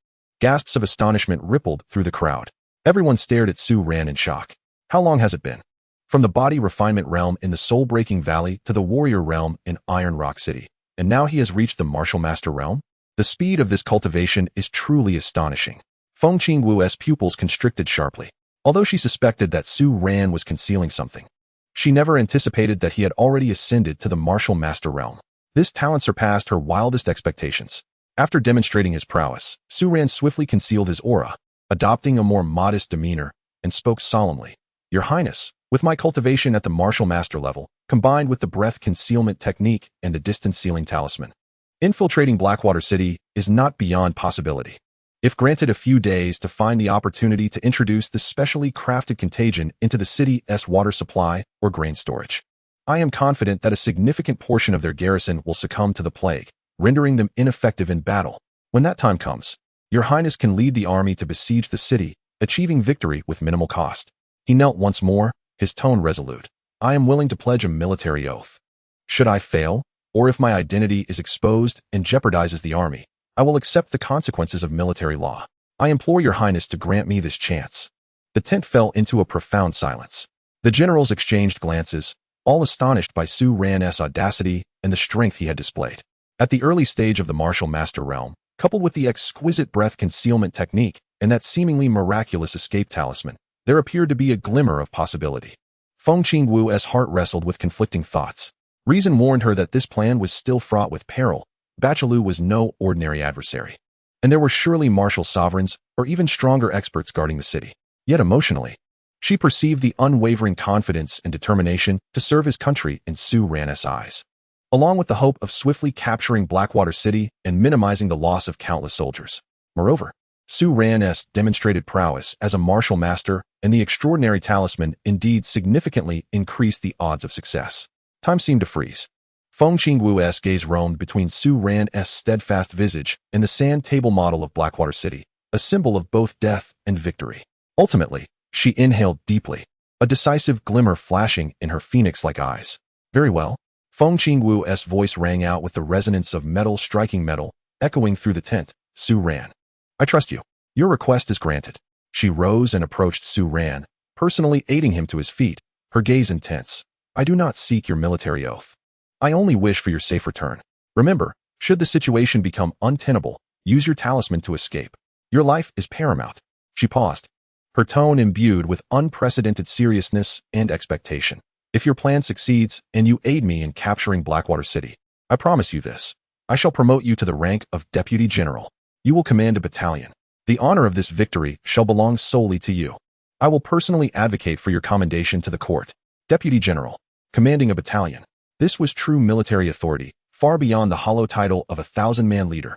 Gasps of astonishment rippled through the crowd. Everyone stared at Su Ran in shock. How long has it been? From the body refinement realm in the soul-breaking valley to the warrior realm in Iron Rock City. And now he has reached the martial master realm? The speed of this cultivation is truly astonishing. Feng Qingwu's pupils constricted sharply. Although she suspected that Su Ran was concealing something, she never anticipated that he had already ascended to the martial master realm. This talent surpassed her wildest expectations. After demonstrating his prowess, Su Ran swiftly concealed his aura, adopting a more modest demeanor, and spoke solemnly. Your Highness, with my cultivation at the martial master level, combined with the breath concealment technique and the distance sealing talisman, infiltrating Blackwater City is not beyond possibility. If granted a few days to find the opportunity to introduce this specially crafted contagion into the city's water supply or grain storage, I am confident that a significant portion of their garrison will succumb to the plague, rendering them ineffective in battle. When that time comes, Your Highness can lead the army to besiege the city, achieving victory with minimal cost. He knelt once more, his tone resolute. I am willing to pledge a military oath. Should I fail, or if my identity is exposed and jeopardizes the army, I will accept the consequences of military law. I implore Your Highness to grant me this chance. The tent fell into a profound silence. The generals exchanged glances, all astonished by Su Ran's audacity and the strength he had displayed. At the early stage of the martial master realm, coupled with the exquisite breath concealment technique and that seemingly miraculous escape talisman, there appeared to be a glimmer of possibility. Feng Qingwu's heart wrestled with conflicting thoughts. Reason warned her that this plan was still fraught with peril. Bachalu was no ordinary adversary, and there were surely martial sovereigns or even stronger experts guarding the city. Yet emotionally, she perceived the unwavering confidence and determination to serve his country in Su Ran's eyes, along with the hope of swiftly capturing Blackwater City and minimizing the loss of countless soldiers. Moreover, Su Ran's demonstrated prowess as a martial master and the extraordinary talisman indeed significantly increased the odds of success. Time seemed to freeze. Feng Qingwu's gaze roamed between Su Ran's steadfast visage and the sand table model of Blackwater City, a symbol of both death and victory. Ultimately, she inhaled deeply, a decisive glimmer flashing in her phoenix-like eyes. Very well. Feng Qingwu's voice rang out with the resonance of metal striking metal, echoing through the tent. Su Ran, I trust you. Your request is granted. She rose and approached Su Ran, personally aiding him to his feet, her gaze intense. I do not seek your military oath. I only wish for your safe return. Remember, should the situation become untenable, use your talisman to escape. Your life is paramount. She paused, her tone imbued with unprecedented seriousness and expectation. If your plan succeeds and you aid me in capturing Blackwater City, I promise you this. I shall promote you to the rank of Deputy General. You will command a battalion. The honor of this victory shall belong solely to you. I will personally advocate for your commendation to the court. Deputy General, commanding a battalion. This was true military authority, far beyond the hollow title of a 1,000-man leader.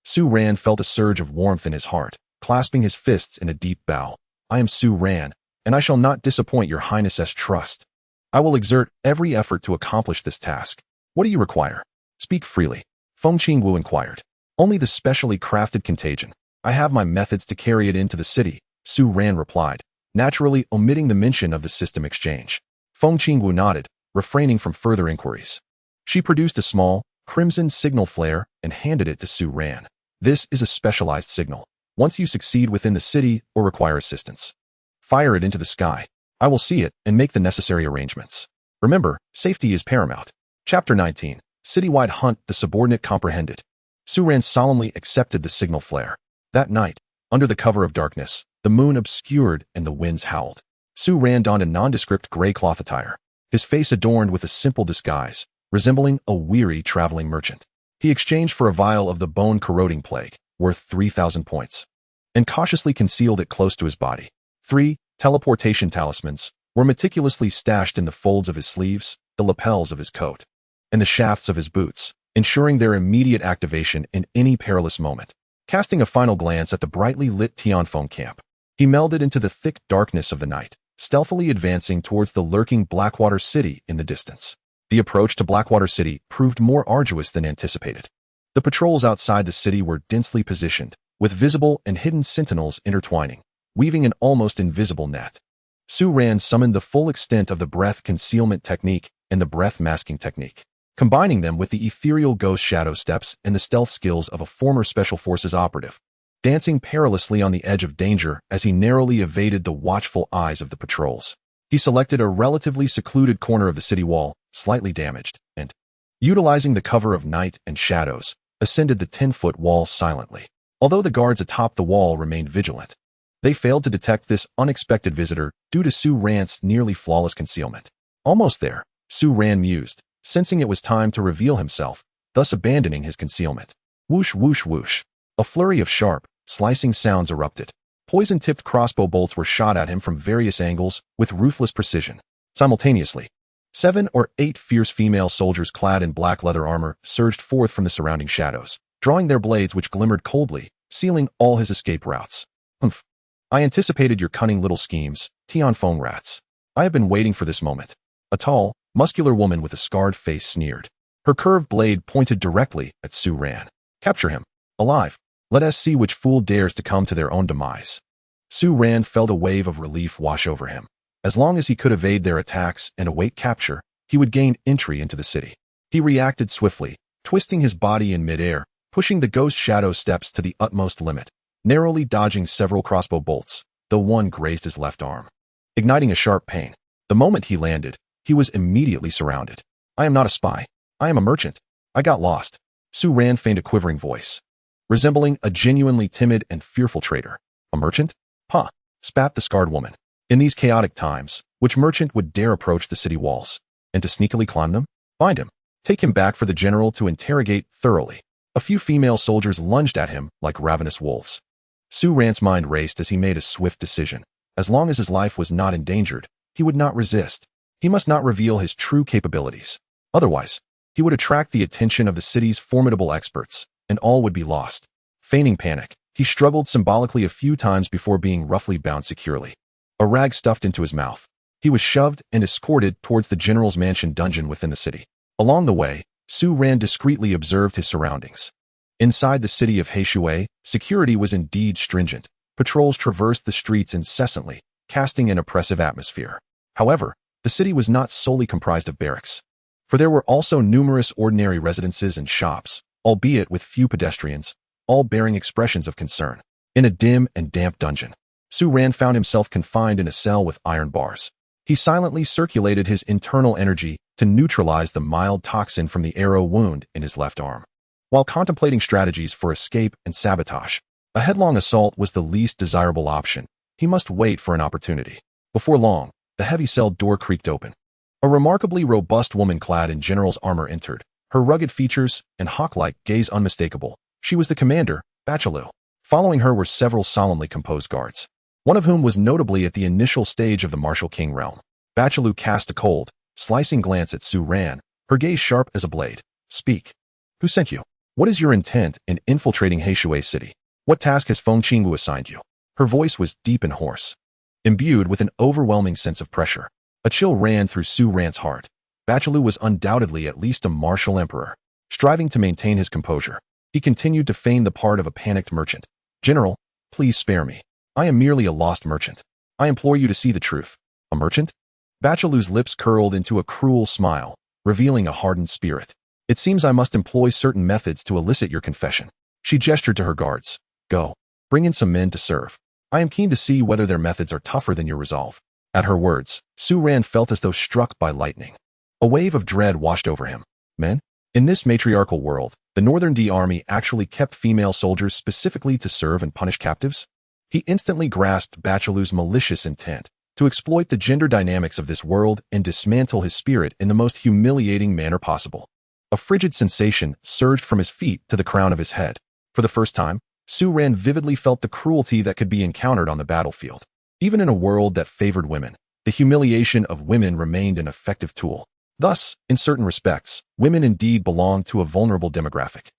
Su Ran felt a surge of warmth in his heart, clasping his fists in a deep bow. I am Su Ran, and I shall not disappoint your Highness's trust. I will exert every effort to accomplish this task. What do you require? Speak freely. Feng Qingwu inquired. Only the specially crafted contagion. I have my methods to carry it into the city, Su Ran replied, naturally omitting the mention of the system exchange. Feng Qingwu nodded, refraining from further inquiries. She produced a small, crimson signal flare and handed it to Su Ran. This is a specialized signal. Once you succeed within the city or require assistance, fire it into the sky. I will see it and make the necessary arrangements. Remember, safety is paramount. Chapter 19. Citywide Hunt. The subordinate comprehended. Su Ran solemnly accepted the signal flare. That night, under the cover of darkness, the moon obscured and the winds howled. Su Ran donned a nondescript gray cloth attire, his face adorned with a simple disguise, resembling a weary traveling merchant. He exchanged for a vial of the bone-corroding plague, worth 3,000 points, and cautiously concealed it close to his body. 3 teleportation talismans were meticulously stashed in the folds of his sleeves, the lapels of his coat, and the shafts of his boots, ensuring their immediate activation in any perilous moment. Casting a final glance at the brightly lit Tianfeng camp, he melded into the thick darkness of the night, stealthily advancing towards the lurking Blackwater City in the distance. The approach to Blackwater City proved more arduous than anticipated. The patrols outside the city were densely positioned, with visible and hidden sentinels intertwining, weaving an almost invisible net. Su Ran summoned the full extent of the breath concealment technique and the breath masking technique, combining them with the ethereal ghost shadow steps and the stealth skills of a former Special Forces operative, dancing perilously on the edge of danger as he narrowly evaded the watchful eyes of the patrols. He selected a relatively secluded corner of the city wall, slightly damaged, and, utilizing the cover of night and shadows, ascended the 10-foot wall silently. Although the guards atop the wall remained vigilant, they failed to detect this unexpected visitor due to Su Ran's nearly flawless concealment. Almost there, Su Ran mused, sensing it was time to reveal himself, thus abandoning his concealment. Whoosh, whoosh, whoosh. A flurry of sharp, slicing sounds erupted. Poison-tipped crossbow bolts were shot at him from various angles with ruthless precision. Simultaneously, 7 or 8 fierce female soldiers clad in black leather armor surged forth from the surrounding shadows, drawing their blades which glimmered coldly, sealing all his escape routes. Humph. I anticipated your cunning little schemes, Tianfeng rats. I have been waiting for this moment. A tall, muscular woman with a scarred face sneered. Her curved blade pointed directly at Su Ran. Capture him. Alive. Let us see which fool dares to come to their own demise. Su Ran felt a wave of relief wash over him. As long as he could evade their attacks and await capture, he would gain entry into the city. He reacted swiftly, twisting his body in midair, pushing the ghost shadow steps to the utmost limit, narrowly dodging several crossbow bolts, though one grazed his left arm, igniting a sharp pain. The moment he landed, he was immediately surrounded. I am not a spy. I am a merchant. I got lost. Su Ran feigned a quivering voice, resembling a genuinely timid and fearful traitor. A merchant? Huh, spat the scarred woman. In these chaotic times, which merchant would dare approach the city walls, and to sneakily climb them? Find him. Take him back for the general to interrogate thoroughly. A few female soldiers lunged at him like ravenous wolves. Su Ran's mind raced as he made a swift decision. As long as his life was not endangered, he would not resist. He must not reveal his true capabilities. Otherwise, he would attract the attention of the city's formidable experts, and all would be lost. Feigning panic, he struggled symbolically a few times before being roughly bound securely. A rag stuffed into his mouth. He was shoved and escorted towards the general's mansion dungeon within the city. Along the way, Su Ran discreetly observed his surroundings. Inside the city of Heishui, security was indeed stringent. Patrols traversed the streets incessantly, casting an oppressive atmosphere. However, the city was not solely comprised of barracks, for there were also numerous ordinary residences and shops, albeit with few pedestrians, all bearing expressions of concern. In a dim and damp dungeon, Su Ran found himself confined in a cell with iron bars. He silently circulated his internal energy to neutralize the mild toxin from the arrow wound in his left arm. While contemplating strategies for escape and sabotage, a headlong assault was the least desirable option. He must wait for an opportunity. Before long, the heavy cell door creaked open. A remarkably robust woman clad in general's armor entered, her rugged features and hawk-like gaze unmistakable. She was the commander, Bachalu. Following her were several solemnly composed guards, one of whom was notably at the initial stage of the martial king realm. Bachalu cast a cold, slicing glance at Su Ran, her gaze sharp as a blade. Speak. Who sent you? What is your intent in infiltrating Heishui City? What task has Feng Qingwu assigned you? Her voice was deep and hoarse, imbued with an overwhelming sense of pressure. A chill ran through Su Ran's heart. Bachalu was undoubtedly at least a martial emperor. Striving to maintain his composure, he continued to feign the part of a panicked merchant. General, please spare me. I am merely a lost merchant. I implore you to see the truth. A merchant? Bachalu's lips curled into a cruel smile, revealing a hardened spirit. It seems I must employ certain methods to elicit your confession. She gestured to her guards. Go. Bring in some men to serve. I am keen to see whether their methods are tougher than your resolve. At her words, Su Ran felt as though struck by lightning. A wave of dread washed over him. Men? In this matriarchal world, the Northern D Army actually kept female soldiers specifically to serve and punish captives? He instantly grasped Bachalu's malicious intent to exploit the gender dynamics of this world and dismantle his spirit in the most humiliating manner possible. A frigid sensation surged from his feet to the crown of his head. For the first time, Su Ran vividly felt the cruelty that could be encountered on the battlefield. Even in a world that favored women, the humiliation of women remained an effective tool. Thus, in certain respects, women indeed belonged to a vulnerable demographic.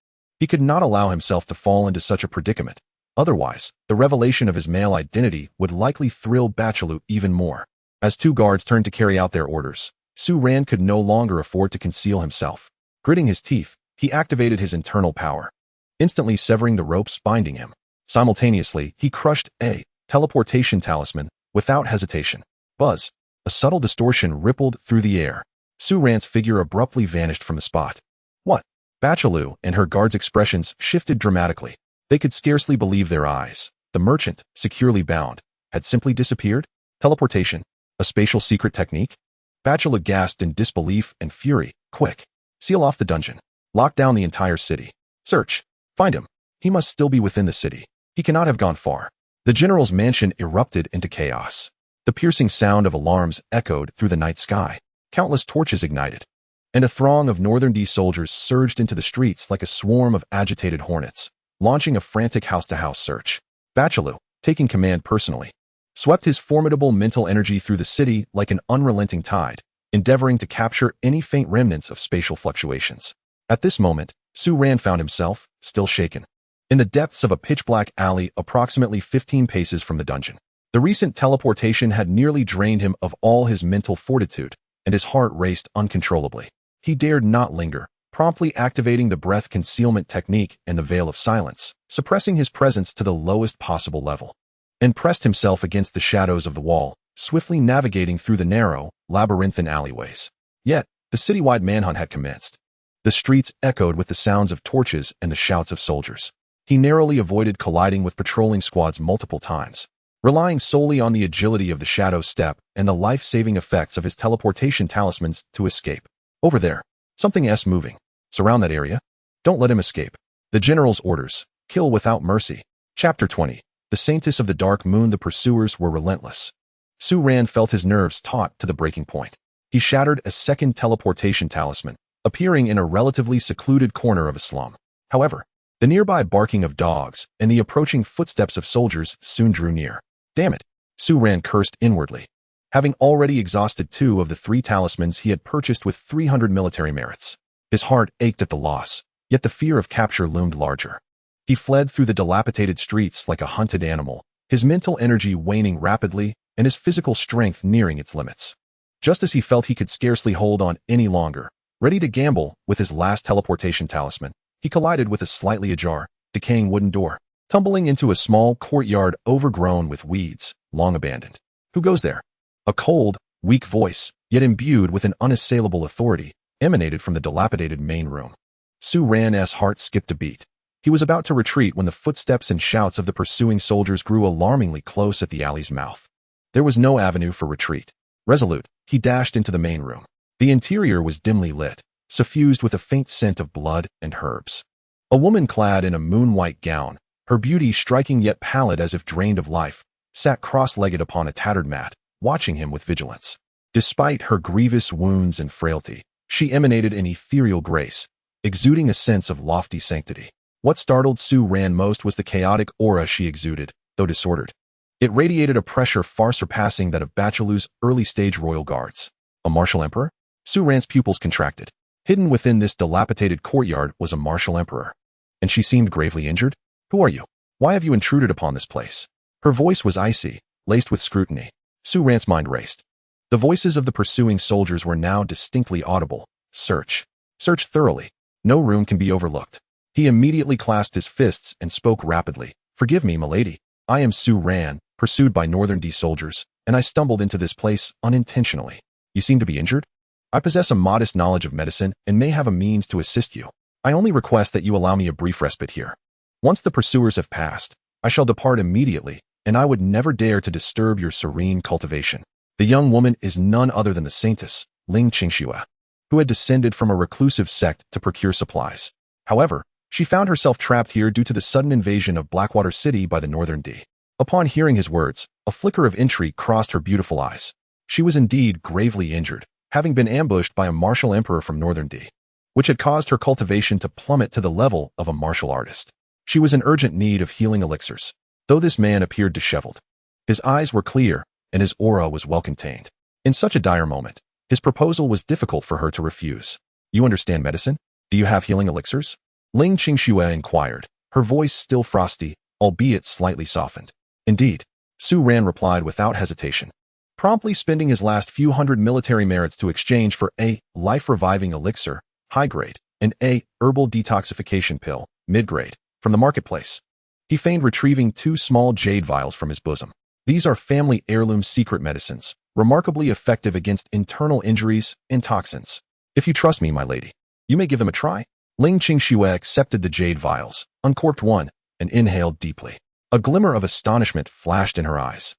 He could not allow himself to fall into such a predicament. Otherwise, the revelation of his male identity would likely thrill Bachalu even more. As two guards turned to carry out their orders, Su Ran could no longer afford to conceal himself. Gritting his teeth, he activated his internal power, instantly severing the ropes binding him. Simultaneously, he crushed a teleportation talisman without hesitation. Buzz. A subtle distortion rippled through the air. Su Ran's figure abruptly vanished from the spot. What? Bachalu and her guards' expressions shifted dramatically. They could scarcely believe their eyes. The merchant, securely bound, had simply disappeared? Teleportation? A spatial secret technique? Bachalu gasped in disbelief and fury. Quick. Seal off the dungeon. Lock down the entire city. Search. Find him. He must still be within the city. He cannot have gone far. The general's mansion erupted into chaos. The piercing sound of alarms echoed through the night sky. Countless torches ignited, and a throng of Northern D soldiers surged into the streets like a swarm of agitated hornets, launching a frantic house-to-house search. Bachelou, taking command personally, swept his formidable mental energy through the city like an unrelenting tide, endeavoring to capture any faint remnants of spatial fluctuations. At this moment, Su Ran found himself, still shaken, in the depths of a pitch-black alley approximately 15 paces from the dungeon. The recent teleportation had nearly drained him of all his mental fortitude, and his heart raced uncontrollably. He dared not linger, promptly activating the breath concealment technique and the veil of silence, suppressing his presence to the lowest possible level, and pressed himself against the shadows of the wall, swiftly navigating through the narrow, labyrinthine alleyways. Yet, the citywide manhunt had commenced. The streets echoed with the sounds of torches and the shouts of soldiers. He narrowly avoided colliding with patrolling squads multiple times, relying solely on the agility of the shadow step and the life-saving effects of his teleportation talismans to escape. Over there. Something moving. Surround that area. Don't let him escape. The general's orders. Kill without mercy. Chapter 20. The Saintess of the Dark Moon. The pursuers were relentless. Su Ran felt his nerves taut to the breaking point. He shattered a second teleportation talisman, appearing in a relatively secluded corner of a slum. However, the nearby barking of dogs and the approaching footsteps of soldiers soon drew near. Damn it, Su Ran cursed inwardly. Having already exhausted 2 of the 3 talismans he had purchased with 300 military merits. His heart ached at the loss, yet the fear of capture loomed larger. He fled through the dilapidated streets like a hunted animal, his mental energy waning rapidly and his physical strength nearing its limits. Just as he felt he could scarcely hold on any longer, ready to gamble with his last teleportation talisman, he collided with a slightly ajar, decaying wooden door, tumbling into a small courtyard overgrown with weeds, long abandoned. Who goes there? A cold, weak voice, yet imbued with an unassailable authority, emanated from the dilapidated main room. Su Ran's heart skipped a beat. He was about to retreat when the footsteps and shouts of the pursuing soldiers grew alarmingly close at the alley's mouth. There was no avenue for retreat. Resolute, he dashed into the main room. The interior was dimly lit, suffused with a faint scent of blood and herbs. A woman clad in a moon-white gown, her beauty striking yet pallid as if drained of life, sat cross-legged upon a tattered mat, watching him with vigilance. Despite her grievous wounds and frailty, she emanated an ethereal grace, exuding a sense of lofty sanctity. What startled Su Ran most was the chaotic aura she exuded, though disordered. It radiated a pressure far surpassing that of Bachelou's early-stage royal guards. A martial emperor? Su Ran's pupils contracted. Hidden within this dilapidated courtyard was a martial emperor. And she seemed gravely injured? Who are you? Why have you intruded upon this place? Her voice was icy, laced with scrutiny. Su Ran's mind raced. The voices of the pursuing soldiers were now distinctly audible. Search. Search thoroughly. No room can be overlooked. He immediately clasped his fists and spoke rapidly. Forgive me, milady. I am Su Ran, pursued by Northern D soldiers, and I stumbled into this place unintentionally. You seem to be injured? I possess a modest knowledge of medicine and may have a means to assist you. I only request that you allow me a brief respite here. Once the pursuers have passed, I shall depart immediately, and I would never dare to disturb your serene cultivation. The young woman is none other than the saintess, Ling Qingxue, who had descended from a reclusive sect to procure supplies. However, she found herself trapped here due to the sudden invasion of Blackwater City by the Northern D. Upon hearing his words, a flicker of intrigue crossed her beautiful eyes. She was indeed gravely injured, having been ambushed by a martial emperor from Northern D, which had caused her cultivation to plummet to the level of a martial artist. She was in urgent need of healing elixirs, though this man appeared disheveled. His eyes were clear, and his aura was well contained. In such a dire moment, his proposal was difficult for her to refuse. You understand medicine? Do you have healing elixirs? Ling Qingxue inquired, her voice still frosty, albeit slightly softened. Indeed, Su Ran replied without hesitation, promptly spending his last few hundred military merits to exchange for a life-reviving elixir, high grade, and a herbal detoxification pill, mid-grade, from the marketplace. He feigned retrieving 2 small jade vials from his bosom. These are family heirloom secret medicines, remarkably effective against internal injuries and toxins. If you trust me, my lady, you may give them a try. Ling Qingxue accepted the jade vials, uncorked one, and inhaled deeply. A glimmer of astonishment flashed in her eyes.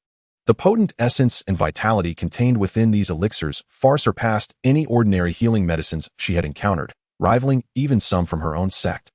The potent essence and vitality contained within these elixirs far surpassed any ordinary healing medicines she had encountered, rivaling even some from her own sect.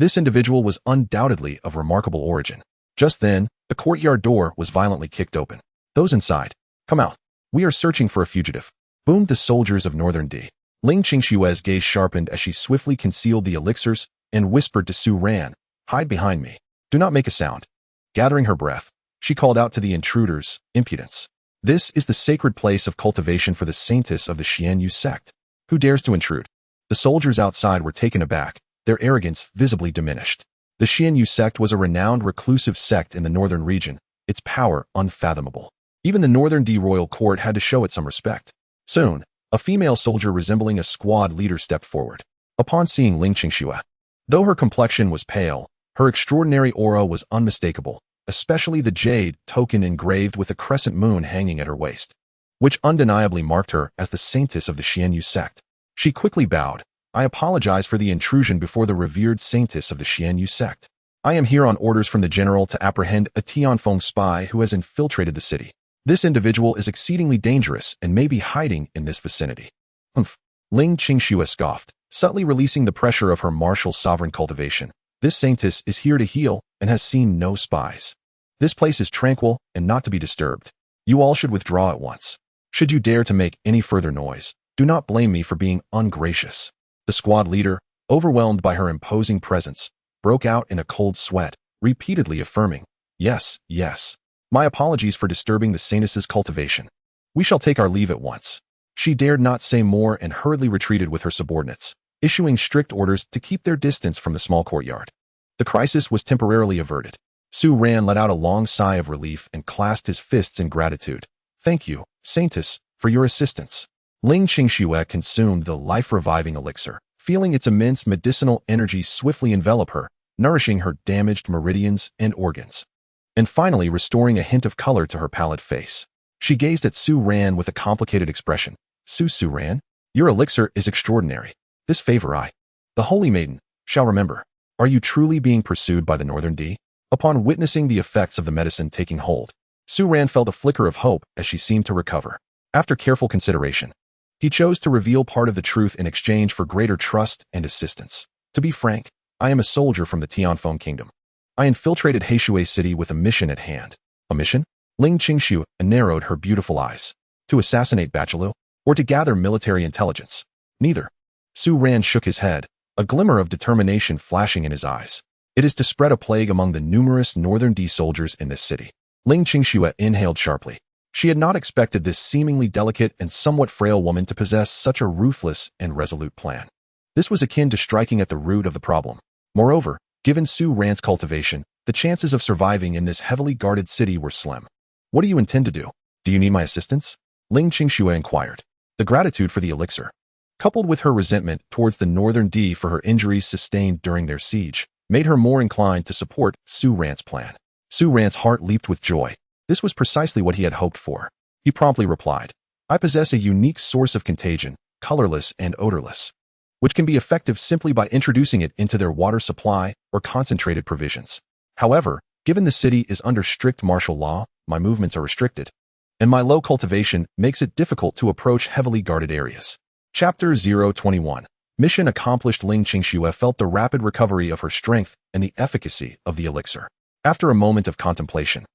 This individual was undoubtedly of remarkable origin. Just then, the courtyard door was violently kicked open. "Those inside, come out. We are searching for a fugitive," boomed the soldiers of Northern D. Ling Qingshue's gaze sharpened as she swiftly concealed the elixirs and whispered to Su Ran, "Hide behind me. Do not make a sound." Gathering her breath, she called out to the intruders, "Impudence. This is the sacred place of cultivation for the saintess of the Xianyu sect. Who dares to intrude?" The soldiers outside were taken aback, their arrogance visibly diminished. The Xianyu sect was a renowned reclusive sect in the northern region, its power unfathomable. Even the Northern D royal court had to show it some respect. Soon, a female soldier resembling a squad leader stepped forward. Upon seeing Ling Qingxue, though her complexion was pale, her extraordinary aura was unmistakable, especially the jade token engraved with a crescent moon hanging at her waist, which undeniably marked her as the saintess of the Xianyu sect. She quickly bowed. "I apologize for the intrusion before the revered saintess of the Xianyu sect. I am here on orders from the general to apprehend a Tianfeng spy who has infiltrated the city. This individual is exceedingly dangerous and may be hiding in this vicinity." "Humph," Ling Qingxue scoffed, subtly releasing the pressure of her martial sovereign cultivation. "This saintess is here to heal and has seen no spies. This place is tranquil and not to be disturbed. You all should withdraw at once. Should you dare to make any further noise, do not blame me for being ungracious." The squad leader, overwhelmed by her imposing presence, broke out in a cold sweat, repeatedly affirming, "Yes, yes. My apologies for disturbing the saintess's cultivation. We shall take our leave at once." She dared not say more and hurriedly retreated with her subordinates, issuing strict orders to keep their distance from the small courtyard. The crisis was temporarily averted. Su Ran let out a long sigh of relief and clasped his fists in gratitude. "Thank you, saintess, for your assistance." Ling Qingxue consumed the life-reviving elixir, feeling its immense medicinal energy swiftly envelop her, nourishing her damaged meridians and organs, and finally restoring a hint of color to her pallid face. She gazed at Su Ran with a complicated expression. Su Ran, your elixir is extraordinary. This favor I, the Holy Maiden, shall remember. Are you truly being pursued by the Northern D?" Upon witnessing the effects of the medicine taking hold, Su Ran felt a flicker of hope as she seemed to recover. After careful consideration, he chose to reveal part of the truth in exchange for greater trust and assistance. "To be frank, I am a soldier from the Tianfeng Kingdom. I infiltrated Heishui City with a mission at hand." "A mission?" Ling Qingxue narrowed her beautiful eyes. "To assassinate Bachelou, or to gather military intelligence?" "Neither." Su Ran shook his head, a glimmer of determination flashing in his eyes. "It is to spread a plague among the numerous Northern D soldiers in this city." Ling Qingxue inhaled sharply. She had not expected this seemingly delicate and somewhat frail woman to possess such a ruthless and resolute plan. This was akin to striking at the root of the problem. Moreover, given Su Ran's cultivation, the chances of surviving in this heavily guarded city were slim. "What do you intend to do? Do you need my assistance?" Ling Qingxue inquired. The gratitude for the elixir, coupled with her resentment towards the Northern D for her injuries sustained during their siege, made her more inclined to support Su Ran's plan. Su Ran's heart leaped with joy. This was precisely what he had hoped for. He promptly replied, "I possess a unique source of contagion, colorless and odorless, which can be effective simply by introducing it into their water supply or concentrated provisions. However, given the city is under strict martial law, my movements are restricted, and my low cultivation makes it difficult to approach heavily guarded areas." Chapter 021. Mission accomplished. Ling Qingxue felt the rapid recovery of her strength and the efficacy of the elixir. After a moment of contemplation,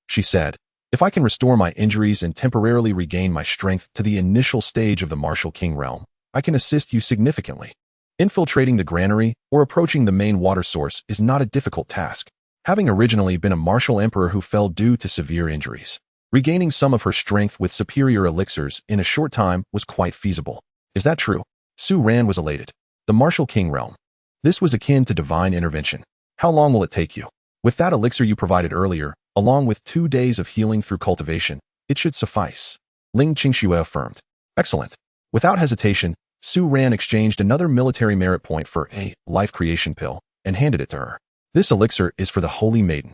she said, "If I can restore my injuries and temporarily regain my strength to the initial stage of the martial king realm, I can assist you significantly. Infiltrating the granary or approaching the main water source is not a difficult task." Having originally been a martial emperor who fell due to severe injuries, regaining some of her strength with superior elixirs in a short time was quite feasible. "Is that true?" Su Ran was elated. "The martial king realm. This was akin to divine intervention. How long will it take you? With that elixir you provided earlier, along with 2 days of healing through cultivation, it should suffice," Ling Qingxue affirmed. "Excellent." Without hesitation, Su Ran exchanged another military merit point for a life creation pill and handed it to her. "This elixir is for the Holy Maiden.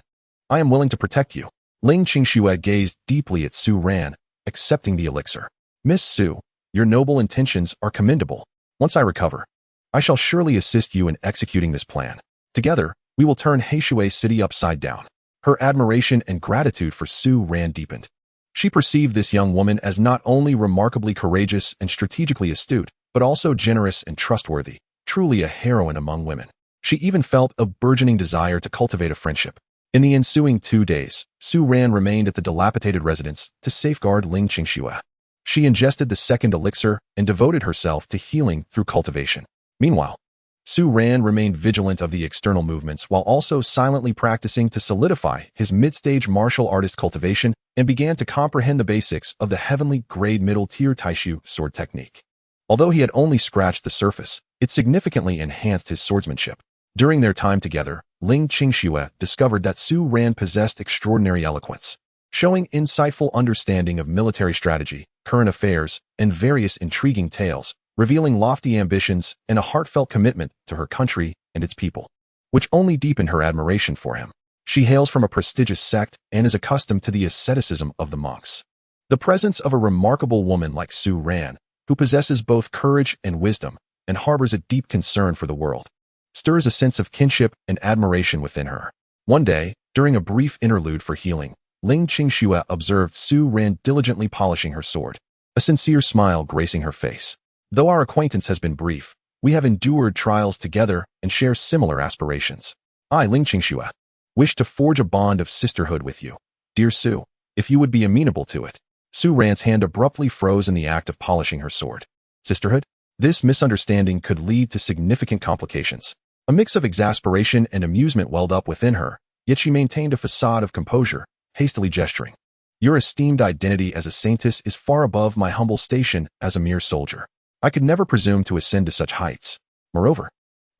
I am willing to protect you." Ling Qingxue gazed deeply at Su Ran, accepting the elixir. "Miss Su, your noble intentions are commendable. Once I recover, I shall surely assist you in executing this plan. Together, we will turn Heishui City upside down." Her admiration and gratitude for Su Ran deepened. She perceived this young woman as not only remarkably courageous and strategically astute, but also generous and trustworthy, truly a heroine among women. She even felt a burgeoning desire to cultivate a friendship. In the ensuing 2 days, Su Ran remained at the dilapidated residence to safeguard Ling Qingxue. She ingested the second elixir and devoted herself to healing through cultivation. Meanwhile, Su Ran remained vigilant of the external movements while also silently practicing to solidify his mid-stage martial artist cultivation and began to comprehend the basics of the heavenly grade middle-tier Taishu sword technique. Although he had only scratched the surface, it significantly enhanced his swordsmanship. During their time together, Ling Qingxue discovered that Su Ran possessed extraordinary eloquence, showing insightful understanding of military strategy, current affairs, and various intriguing tales, revealing lofty ambitions and a heartfelt commitment to her country and its people, which only deepened her admiration for him. She hails from a prestigious sect and is accustomed to the asceticism of the monks. The presence of a remarkable woman like Su Ran, who possesses both courage and wisdom, and harbors a deep concern for the world, stirs a sense of kinship and admiration within her. One day, during a brief interlude for healing, Ling Qingxue observed Su Ran diligently polishing her sword, a sincere smile gracing her face. Though our acquaintance has been brief, we have endured trials together and share similar aspirations. I, Ling Qingxue, wish to forge a bond of sisterhood with you. Dear Su, if you would be amenable to it. Su Ran's hand abruptly froze in the act of polishing her sword. Sisterhood? This misunderstanding could lead to significant complications. A mix of exasperation and amusement welled up within her, yet she maintained a facade of composure, hastily gesturing. Your esteemed identity as a saintess is far above my humble station as a mere soldier. I could never presume to ascend to such heights. Moreover,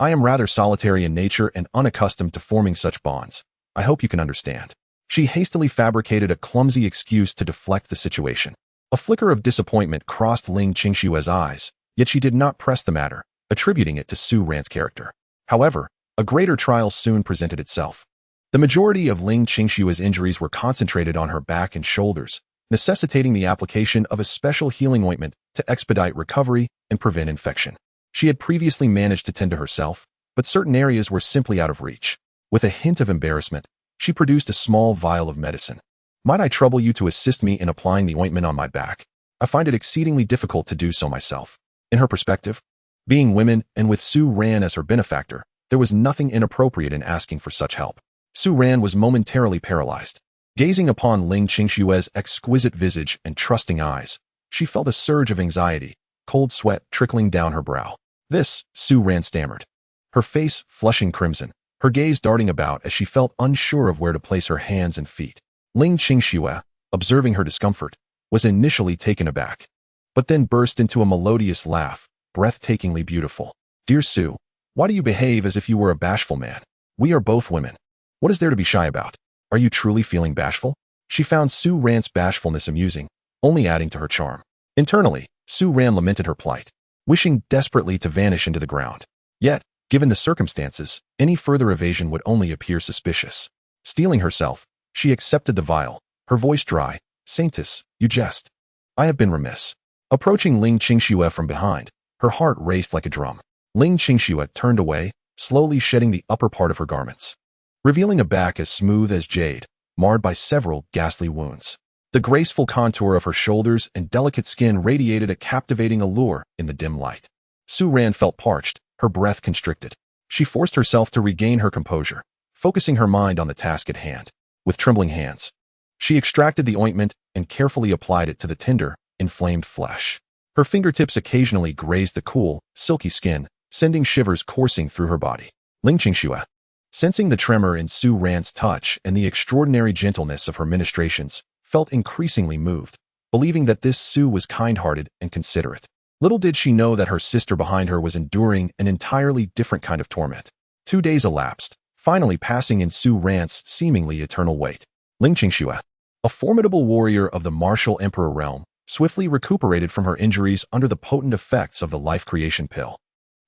I am rather solitary in nature and unaccustomed to forming such bonds. I hope you can understand. She hastily fabricated a clumsy excuse to deflect the situation. A flicker of disappointment crossed Ling Qingxue's eyes, yet she did not press the matter, attributing it to Su Ran's character. However, a greater trial soon presented itself. The majority of Ling Qingxue's injuries were concentrated on her back and shoulders, necessitating the application of a special healing ointment to expedite recovery and prevent infection. She had previously managed to tend to herself, but certain areas were simply out of reach. With a hint of embarrassment, she produced a small vial of medicine. Might I trouble you to assist me in applying the ointment on my back? I find it exceedingly difficult to do so myself. In her perspective, being women and with Su Ran as her benefactor, there was nothing inappropriate in asking for such help. Su Ran was momentarily paralyzed. Gazing upon Ling Qingxue's exquisite visage and trusting eyes, she felt a surge of anxiety, cold sweat trickling down her brow. This, Su Ran stammered, her face flushing crimson, her gaze darting about as she felt unsure of where to place her hands and feet. Ling Qingxue, observing her discomfort, was initially taken aback, but then burst into a melodious laugh, breathtakingly beautiful. Dear Su, why do you behave as if you were a bashful man? We are both women. What is there to be shy about? Are you truly feeling bashful? She found Su Ran's bashfulness amusing, only adding to her charm. Internally, Su Ran lamented her plight, wishing desperately to vanish into the ground. Yet, given the circumstances, any further evasion would only appear suspicious. Steeling herself, she accepted the vial, her voice dry. Saintess, you jest. I have been remiss. Approaching Ling Qingxue from behind, her heart raced like a drum. Ling Qingxue turned away, slowly shedding the upper part of her garments, revealing a back as smooth as jade, marred by several ghastly wounds. The graceful contour of her shoulders and delicate skin radiated a captivating allure in the dim light. Su Ran felt parched, her breath constricted. She forced herself to regain her composure, focusing her mind on the task at hand. With trembling hands, she extracted the ointment and carefully applied it to the tender, inflamed flesh. Her fingertips occasionally grazed the cool, silky skin, sending shivers coursing through her body. Ling Qingxue, sensing the tremor in Su Ran's touch and the extraordinary gentleness of her ministrations, felt increasingly moved, believing that this Su was kind-hearted and considerate. Little did she know that her sister behind her was enduring an entirely different kind of torment. 2 days elapsed, finally passing in Su Ran's seemingly eternal wait. Ling Qingxue, a formidable warrior of the martial emperor realm, swiftly recuperated from her injuries under the potent effects of the life creation pill,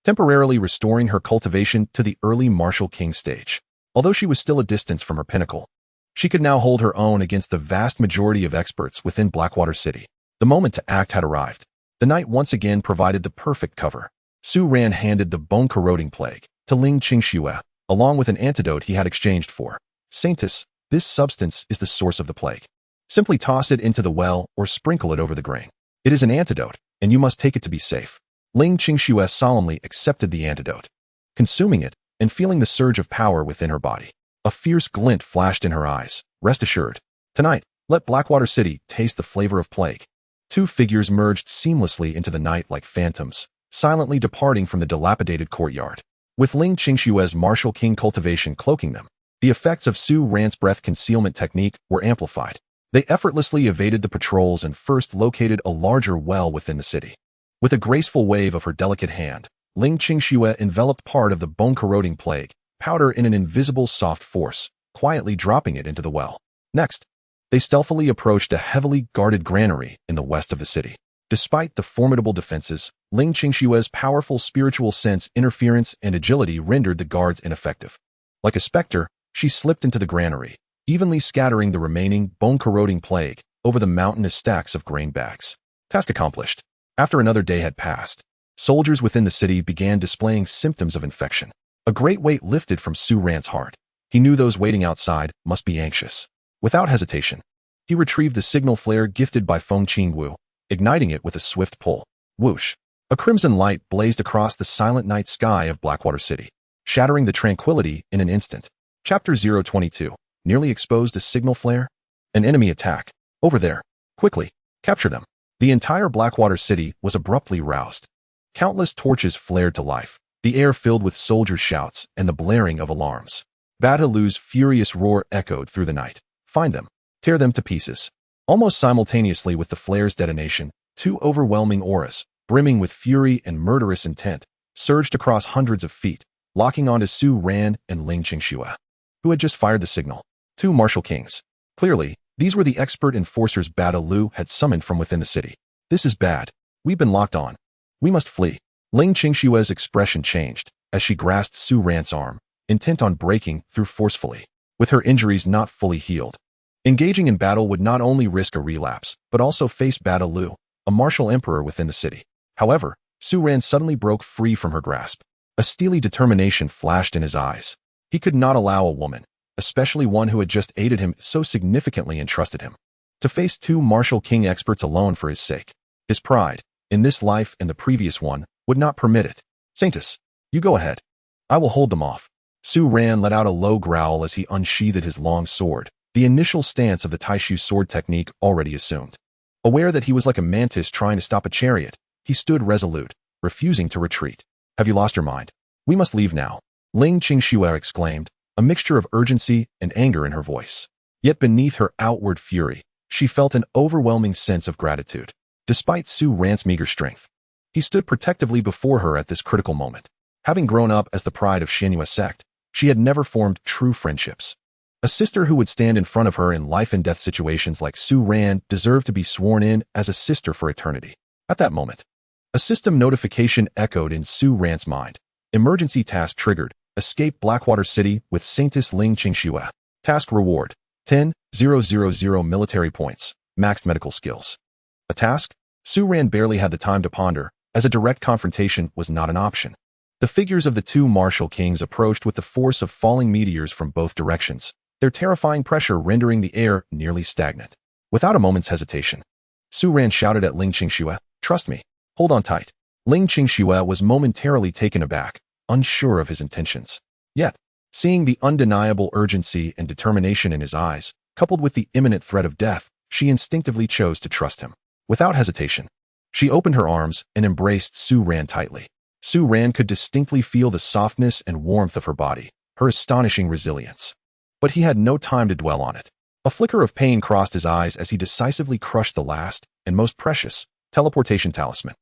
temporarily restoring her cultivation to the early martial king stage. Although she was still a distance from her pinnacle, she could now hold her own against the vast majority of experts within Blackwater City. The moment to act had arrived. The night once again provided the perfect cover. Su Ran handed the bone-corroding plague to Ling Qingxue, along with an antidote he had exchanged for. Saintess, this substance is the source of the plague. Simply toss it into the well or sprinkle it over the grain. It is an antidote, and you must take it to be safe. Ling Qingxue solemnly accepted the antidote. Consuming it, and feeling the surge of power within her body. A fierce glint flashed in her eyes. Rest assured. Tonight, let Blackwater City taste the flavor of plague. Two figures merged seamlessly into the night like phantoms, silently departing from the dilapidated courtyard. With Ling Qingshue's martial king cultivation cloaking them, the effects of Su Ran's breath concealment technique were amplified. They effortlessly evaded the patrols and first located a larger well within the city. With a graceful wave of her delicate hand, Ling Qingxue enveloped part of the bone-corroding plague powder in an invisible soft force, quietly dropping it into the well. Next, they stealthily approached a heavily guarded granary in the west of the city. Despite the formidable defenses, Ling Qingshue's powerful spiritual sense, interference, and agility rendered the guards ineffective. Like a specter, she slipped into the granary, evenly scattering the remaining bone-corroding plague over the mountainous stacks of grain bags. Task accomplished. After another day had passed, soldiers within the city began displaying symptoms of infection. A great weight lifted from Su Ran's heart. He knew those waiting outside must be anxious. Without hesitation, he retrieved the signal flare gifted by Feng Qingwu, igniting it with a swift pull. Whoosh! A crimson light blazed across the silent night sky of Blackwater City, shattering the tranquility in an instant. Chapter 022. Nearly exposed a signal flare? An enemy attack. Over there. Quickly. Capture them. The entire Blackwater City was abruptly roused. Countless torches flared to life, the air filled with soldiers' shouts and the blaring of alarms. Badalu's furious roar echoed through the night. Find them. Tear them to pieces. Almost simultaneously with the flare's detonation, two overwhelming auras, brimming with fury and murderous intent, surged across hundreds of feet, locking onto Su Ran and Ling Qingxue, who had just fired the signal. Two martial kings. Clearly, these were the expert enforcers Badalu had summoned from within the city. This is bad. We've been locked on. We must flee. Ling Qingshue's expression changed as she grasped Su Ran's arm, intent on breaking through forcefully. With her injuries not fully healed, engaging in battle would not only risk a relapse, but also face Badalu, a martial emperor within the city. However, Su Ran suddenly broke free from her grasp. A steely determination flashed in his eyes. He could not allow a woman, especially one who had just aided him so significantly and trusted him, to face two martial king experts alone for his sake. His pride, in this life and the previous one, would not permit it. Saintus, you go ahead. I will hold them off. Su Ran let out a low growl as he unsheathed his long sword, the initial stance of the Taishu sword technique already assumed. Aware that he was like a mantis trying to stop a chariot, he stood resolute, refusing to retreat. Have you lost your mind? We must leave now. Ling Qingxue exclaimed, a mixture of urgency and anger in her voice. Yet beneath her outward fury, she felt an overwhelming sense of gratitude. Despite Su Ran's meager strength, he stood protectively before her at this critical moment. Having grown up as the pride of Xianyue sect, she had never formed true friendships. A sister who would stand in front of her in life-and-death situations like Su Ran deserved to be sworn in as a sister for eternity. At that moment, a system notification echoed in Su Ran's mind. Emergency task triggered. Escape Blackwater City with Saintess Ling Qingxue. Task reward: 10,000 military points. Maxed medical skills. A task? Su Ran barely had the time to ponder, as a direct confrontation was not an option. The figures of the two martial kings approached with the force of falling meteors from both directions, their terrifying pressure rendering the air nearly stagnant. Without a moment's hesitation, Su Ran shouted at Ling Qingxue, "Trust me. Hold on tight." Ling Qingxue was momentarily taken aback, unsure of his intentions. Yet, seeing the undeniable urgency and determination in his eyes, coupled with the imminent threat of death, she instinctively chose to trust him. Without hesitation, she opened her arms and embraced Su Ran tightly. Su Ran could distinctly feel the softness and warmth of her body, her astonishing resilience. But he had no time to dwell on it. A flicker of pain crossed his eyes as he decisively crushed the last, and most precious, teleportation talisman.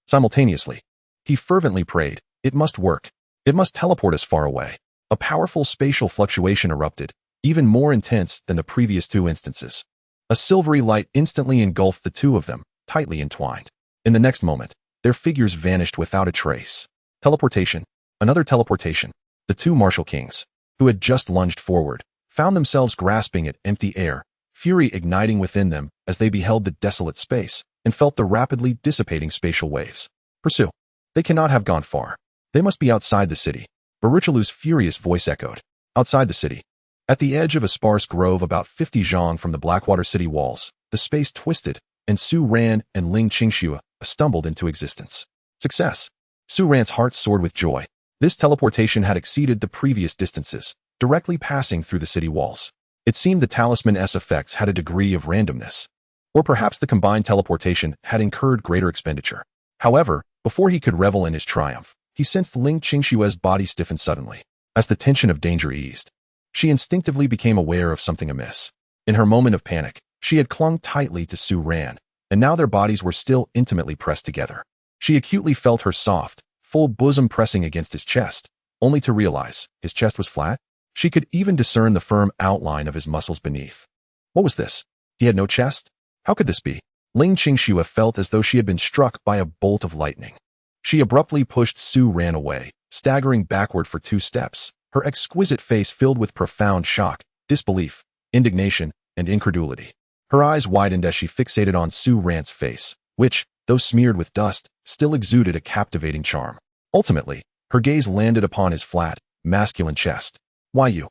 Simultaneously, he fervently prayed, "It must work. It must teleport us far away." A powerful spatial fluctuation erupted, even more intense than the previous two instances. A silvery light instantly engulfed the two of them, tightly entwined. In the next moment, their figures vanished without a trace. Teleportation. Another teleportation. The two martial kings, who had just lunged forward, found themselves grasping at empty air, fury igniting within them as they beheld the desolate space and felt the rapidly dissipating spatial waves. Pursue. They cannot have gone far. They must be outside the city. Baruchalu's furious voice echoed. Outside the city. At the edge of a sparse grove about 50 zhang from the Blackwater City walls, the space twisted, and Su Ran and Ling Qingxue stumbled into existence. Success. Su Ran's heart soared with joy. This teleportation had exceeded the previous distances, directly passing through the city walls. It seemed the talisman's effects had a degree of randomness. Or perhaps the combined teleportation had incurred greater expenditure. However, before he could revel in his triumph, he sensed Ling Qingshue's body stiffen suddenly. As the tension of danger eased, she instinctively became aware of something amiss. In her moment of panic, she had clung tightly to Su Ran, and now their bodies were still intimately pressed together. She acutely felt her soft, full bosom pressing against his chest, only to realize his chest was flat. She could even discern the firm outline of his muscles beneath. What was this? He had no chest? How could this be? Ling Qingxue felt as though she had been struck by a bolt of lightning. She abruptly pushed Su Ran away, staggering backward for 2 steps, her exquisite face filled with profound shock, disbelief, indignation, and incredulity. Her eyes widened as she fixated on Su Ran's face, which, though smeared with dust, still exuded a captivating charm. Ultimately, her gaze landed upon his flat, masculine chest. Why you?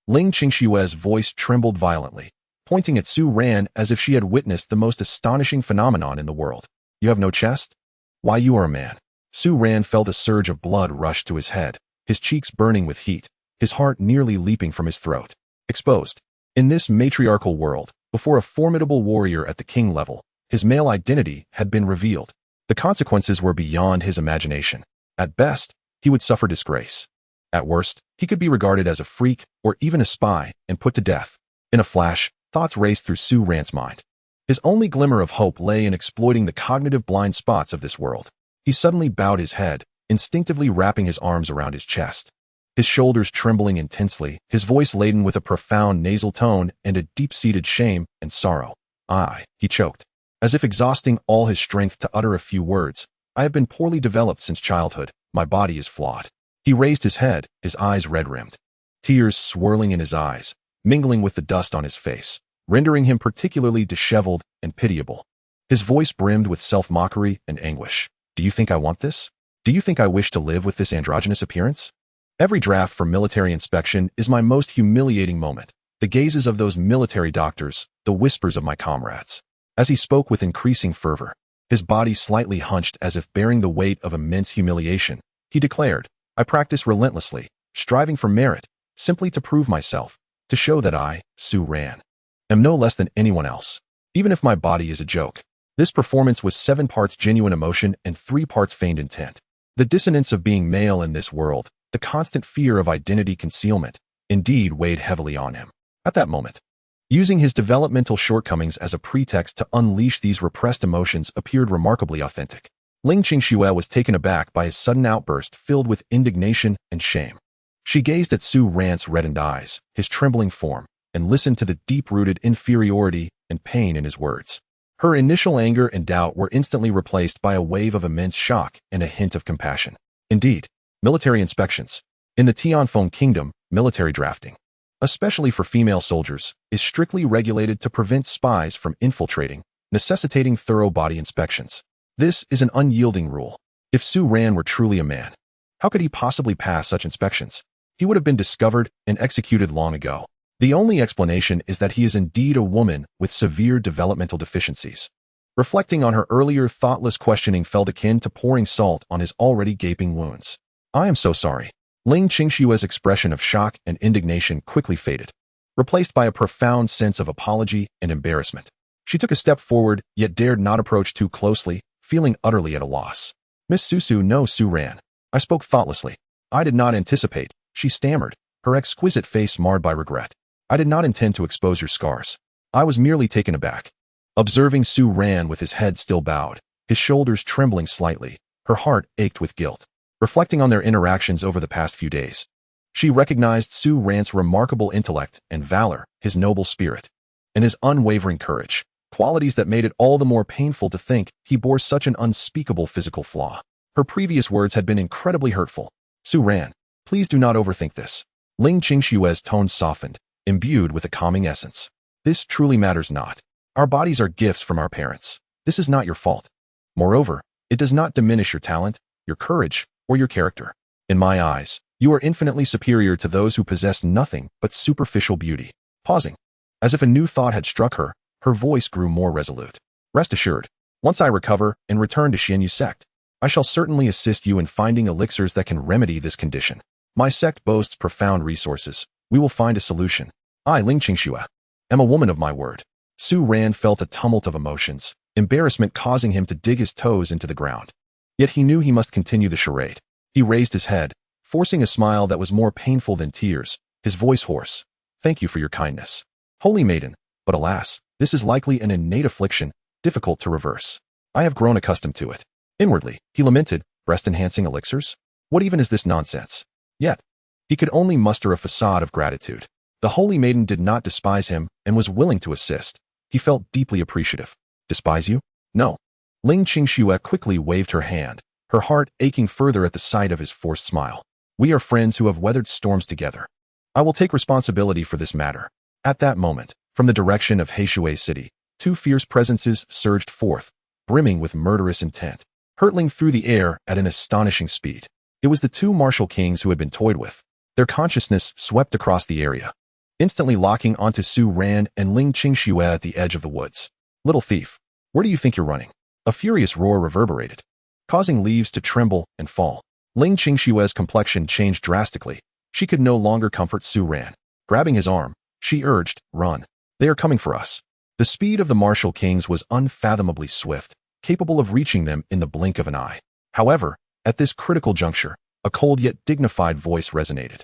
Ling Qingshue's voice trembled violently, pointing at Su Ran as if she had witnessed the most astonishing phenomenon in the world. You have no chest? Why, you are a man. Su Ran felt a surge of blood rush to his head, his cheeks burning with heat, his heart nearly leaping from his throat. Exposed. In this matriarchal world, before a formidable warrior at the king level, his male identity had been revealed. The consequences were beyond his imagination. At best, he would suffer disgrace. At worst, he could be regarded as a freak or even a spy and put to death. In a flash, thoughts raced through Su Ran's mind. His only glimmer of hope lay in exploiting the cognitive blind spots of this world. He suddenly bowed his head, instinctively wrapping his arms around his chest. His shoulders trembling intensely, his voice laden with a profound nasal tone and a deep-seated shame and sorrow. He choked. As if exhausting all his strength to utter a few words. I have been poorly developed since childhood. My body is flawed. He raised his head, his eyes red-rimmed. Tears swirling in his eyes, mingling with the dust on his face, rendering him particularly disheveled and pitiable. His voice brimmed with self-mockery and anguish. Do you think I want this? Do you think I wish to live with this androgynous appearance? Every draft for military inspection is my most humiliating moment. The gazes of those military doctors, the whispers of my comrades. As he spoke with increasing fervor, his body slightly hunched as if bearing the weight of immense humiliation, he declared, I practice relentlessly, striving for merit, simply to prove myself, to show that I, Su Ran, am no less than anyone else. Even if my body is a joke. This performance was 7 parts genuine emotion and 3 parts feigned intent. The dissonance of being male in this world, the constant fear of identity concealment, indeed weighed heavily on him. At that moment, using his developmental shortcomings as a pretext to unleash these repressed emotions appeared remarkably authentic. Ling Qingxue was taken aback by his sudden outburst filled with indignation and shame. She gazed at Su Ran's reddened eyes, his trembling form, and listened to the deep-rooted inferiority and pain in his words. Her initial anger and doubt were instantly replaced by a wave of immense shock and a hint of compassion. Indeed, military inspections. In the Tianfeng Kingdom, military drafting, especially for female soldiers, is strictly regulated to prevent spies from infiltrating, necessitating thorough body inspections. This is an unyielding rule. If Su Ran were truly a man, how could he possibly pass such inspections? He would have been discovered and executed long ago. The only explanation is that he is indeed a woman with severe developmental deficiencies. Reflecting on her earlier thoughtless questioning felt akin to pouring salt on his already gaping wounds. I am so sorry. Ling Qingshue's expression of shock and indignation quickly faded, replaced by a profound sense of apology and embarrassment. She took a step forward, yet dared not approach too closely, feeling utterly at a loss. Miss Susu, no, Su Ran. I spoke thoughtlessly. I did not anticipate, she stammered, her exquisite face marred by regret. I did not intend to expose your scars. I was merely taken aback. Observing Su Ran with his head still bowed, his shoulders trembling slightly, her heart ached with guilt. Reflecting on their interactions over the past few days, she recognized Su Ran's remarkable intellect and valor, his noble spirit, and his unwavering courage, qualities that made it all the more painful to think he bore such an unspeakable physical flaw. Her previous words had been incredibly hurtful. Su Ran, please do not overthink this. Ling Qingshue's tone softened, imbued with a calming essence. This truly matters not. Our bodies are gifts from our parents. This is not your fault. Moreover, it does not diminish your talent, your courage, or your character. In my eyes, you are infinitely superior to those who possess nothing but superficial beauty. Pausing, as if a new thought had struck her, her voice grew more resolute. Rest assured, once I recover and return to Xianyu sect, I shall certainly assist you in finding elixirs that can remedy this condition. My sect boasts profound resources. We will find a solution. I, Ling Qingxue, am a woman of my word. Su Ran felt a tumult of emotions, embarrassment causing him to dig his toes into the ground. Yet he knew he must continue the charade. He raised his head, forcing a smile that was more painful than tears, his voice hoarse. Thank you for your kindness, holy maiden, but alas, this is likely an innate affliction, difficult to reverse. I have grown accustomed to it. Inwardly, he lamented, breast-enhancing elixirs? What even is this nonsense? Yet, he could only muster a facade of gratitude. The holy maiden did not despise him and was willing to assist. He felt deeply appreciative. Despise you? No. Ling Qingxue quickly waved her hand, her heart aching further at the sight of his forced smile. We are friends who have weathered storms together. I will take responsibility for this matter. At that moment, from the direction of Heishui City, two fierce presences surged forth, brimming with murderous intent, hurtling through the air at an astonishing speed. It was the two martial kings who had been toyed with. Their consciousness swept across the area, instantly locking onto Su Ran and Ling Qingxue at the edge of the woods. Little thief, where do you think you're running? A furious roar reverberated, causing leaves to tremble and fall. Ling Qingxue's complexion changed drastically. She could no longer comfort Su Ran. Grabbing his arm, she urged, run. They are coming for us. The speed of the martial kings was unfathomably swift, capable of reaching them in the blink of an eye. However, at this critical juncture, a cold yet dignified voice resonated,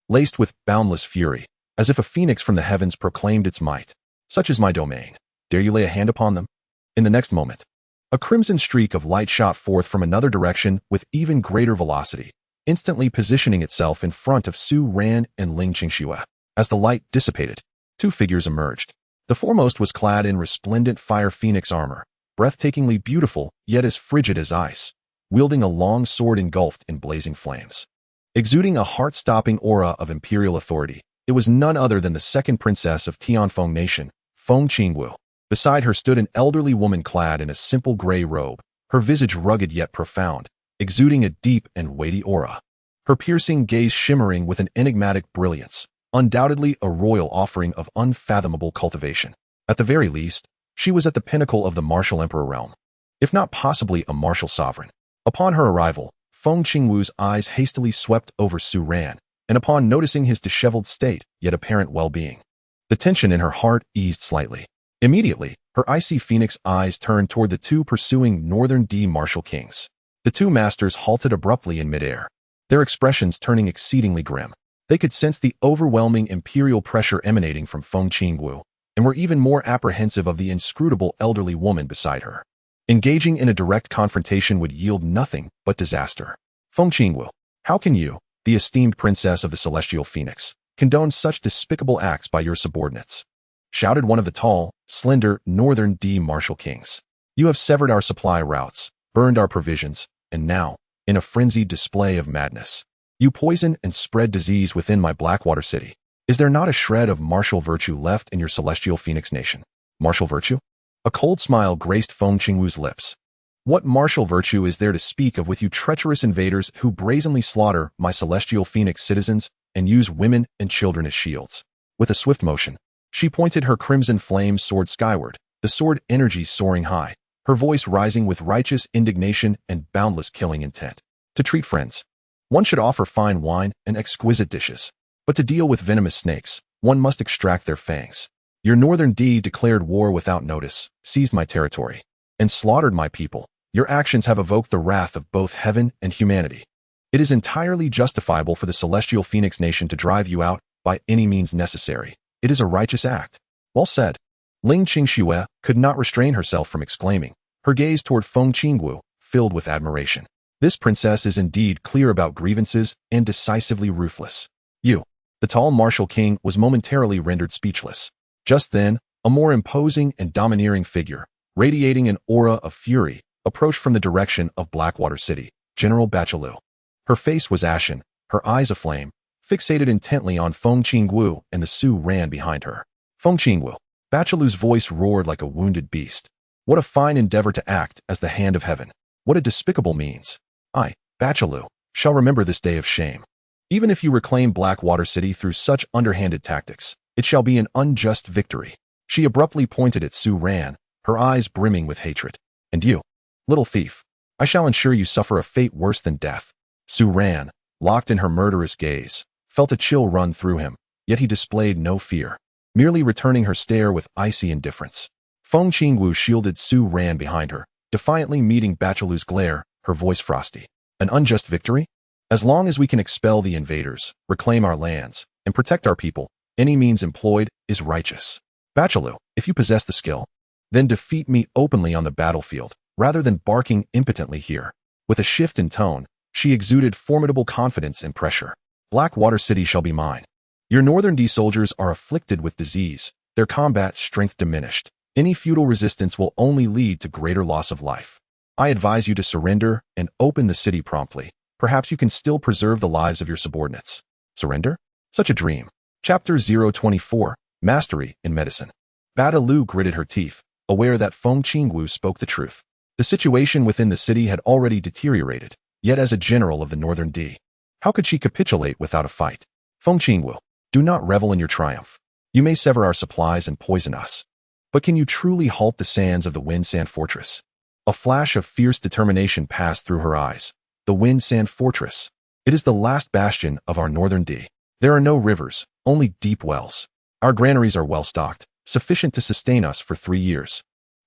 laced with boundless fury, as if a phoenix from the heavens proclaimed its might. Such is my domain. Dare you lay a hand upon them? In the next moment, a crimson streak of light shot forth from another direction with even greater velocity, instantly positioning itself in front of Su Ran and Ling Qingxue. As the light dissipated, two figures emerged. The foremost was clad in resplendent fire phoenix armor, breathtakingly beautiful yet as frigid as ice, wielding a long sword engulfed in blazing flames. Exuding a heart-stopping aura of imperial authority, it was none other than the second princess of Tianfeng Nation, Feng Qingwu. Beside her stood an elderly woman clad in a simple gray robe, her visage rugged yet profound, exuding a deep and weighty aura. Her piercing gaze shimmering with an enigmatic brilliance, undoubtedly a royal offering of unfathomable cultivation. At the very least, she was at the pinnacle of the martial emperor realm, if not possibly a martial sovereign. Upon her arrival, Feng Qingwu's eyes hastily swept over Su Ran, and upon noticing his disheveled state, yet apparent well-being, the tension in her heart eased slightly. Immediately, her icy phoenix eyes turned toward the two pursuing Northern D martial kings. The two masters halted abruptly in midair, their expressions turning exceedingly grim. They could sense the overwhelming imperial pressure emanating from Feng Qingwu, and were even more apprehensive of the inscrutable elderly woman beside her. Engaging in a direct confrontation would yield nothing but disaster. Feng Qingwu, how can you, the esteemed princess of the Celestial Phoenix, condone such despicable acts by your subordinates? Shouted one of the tall, slender, Northern D martial kings. You have severed our supply routes, burned our provisions, and now, in a frenzied display of madness, you poison and spread disease within my Blackwater City. Is there not a shred of martial virtue left in your Celestial Phoenix Nation? Martial virtue? A cold smile graced Feng Qingwu's lips. What martial virtue is there to speak of with you treacherous invaders who brazenly slaughter my Celestial Phoenix citizens and use women and children as shields? With a swift motion, she pointed her crimson flame sword skyward, the sword energy soaring high, her voice rising with righteous indignation and boundless killing intent. To treat friends, one should offer fine wine and exquisite dishes. But to deal with venomous snakes, one must extract their fangs. Your Northern D declared war without notice, seized my territory, and slaughtered my people. Your actions have evoked the wrath of both heaven and humanity. It is entirely justifiable for the Celestial Phoenix Nation to drive you out by any means necessary. It is a righteous act. Well said. Ling Qingxue could not restrain herself from exclaiming, her gaze toward Feng Qingwu filled with admiration. This princess is indeed clear about grievances and decisively ruthless. You, the tall martial king, was momentarily rendered speechless. Just then, a more imposing and domineering figure, radiating an aura of fury, approached from the direction of Blackwater City, General Bachalu. Her face was ashen, her eyes aflame, fixated intently on Feng Qingwu and the Su Ran behind her. Feng Qingwu. Bachalu's voice roared like a wounded beast. What a fine endeavor to act as the hand of heaven. What a despicable means. I, Bachalu, shall remember this day of shame. Even if you reclaim Blackwater City through such underhanded tactics, it shall be an unjust victory. She abruptly pointed at Su Ran, her eyes brimming with hatred. And you, little thief, I shall ensure you suffer a fate worse than death. Su Ran, locked in her murderous gaze, felt a chill run through him, yet he displayed no fear, merely returning her stare with icy indifference. Feng Qingwu shielded Su Ran behind her, defiantly meeting Bachelu's glare, her voice frosty. An unjust victory? As long as we can expel the invaders, reclaim our lands, and protect our people, any means employed is righteous. Bachelu, if you possess the skill, then defeat me openly on the battlefield, rather than barking impotently here. With a shift in tone, she exuded formidable confidence and pressure. Blackwater City shall be mine. Your Northern D soldiers are afflicted with disease, their combat strength diminished. Any futile resistance will only lead to greater loss of life. I advise you to surrender and open the city promptly. Perhaps you can still preserve the lives of your subordinates. Surrender? Such a dream. Chapter 024, Mastery in Medicine. Bada Lu gritted her teeth, aware that Feng Qingwu spoke the truth. The situation within the city had already deteriorated, yet as a general of the Northern D, how could she capitulate without a fight? Feng Qingwu, do not revel in your triumph. You may sever our supplies and poison us. But can you truly halt the sands of the Wind Sand Fortress? A flash of fierce determination passed through her eyes. The Wind Sand Fortress. It is the last bastion of our Northern D. There are no rivers, only deep wells. Our granaries are well stocked, sufficient to sustain us for 3 years.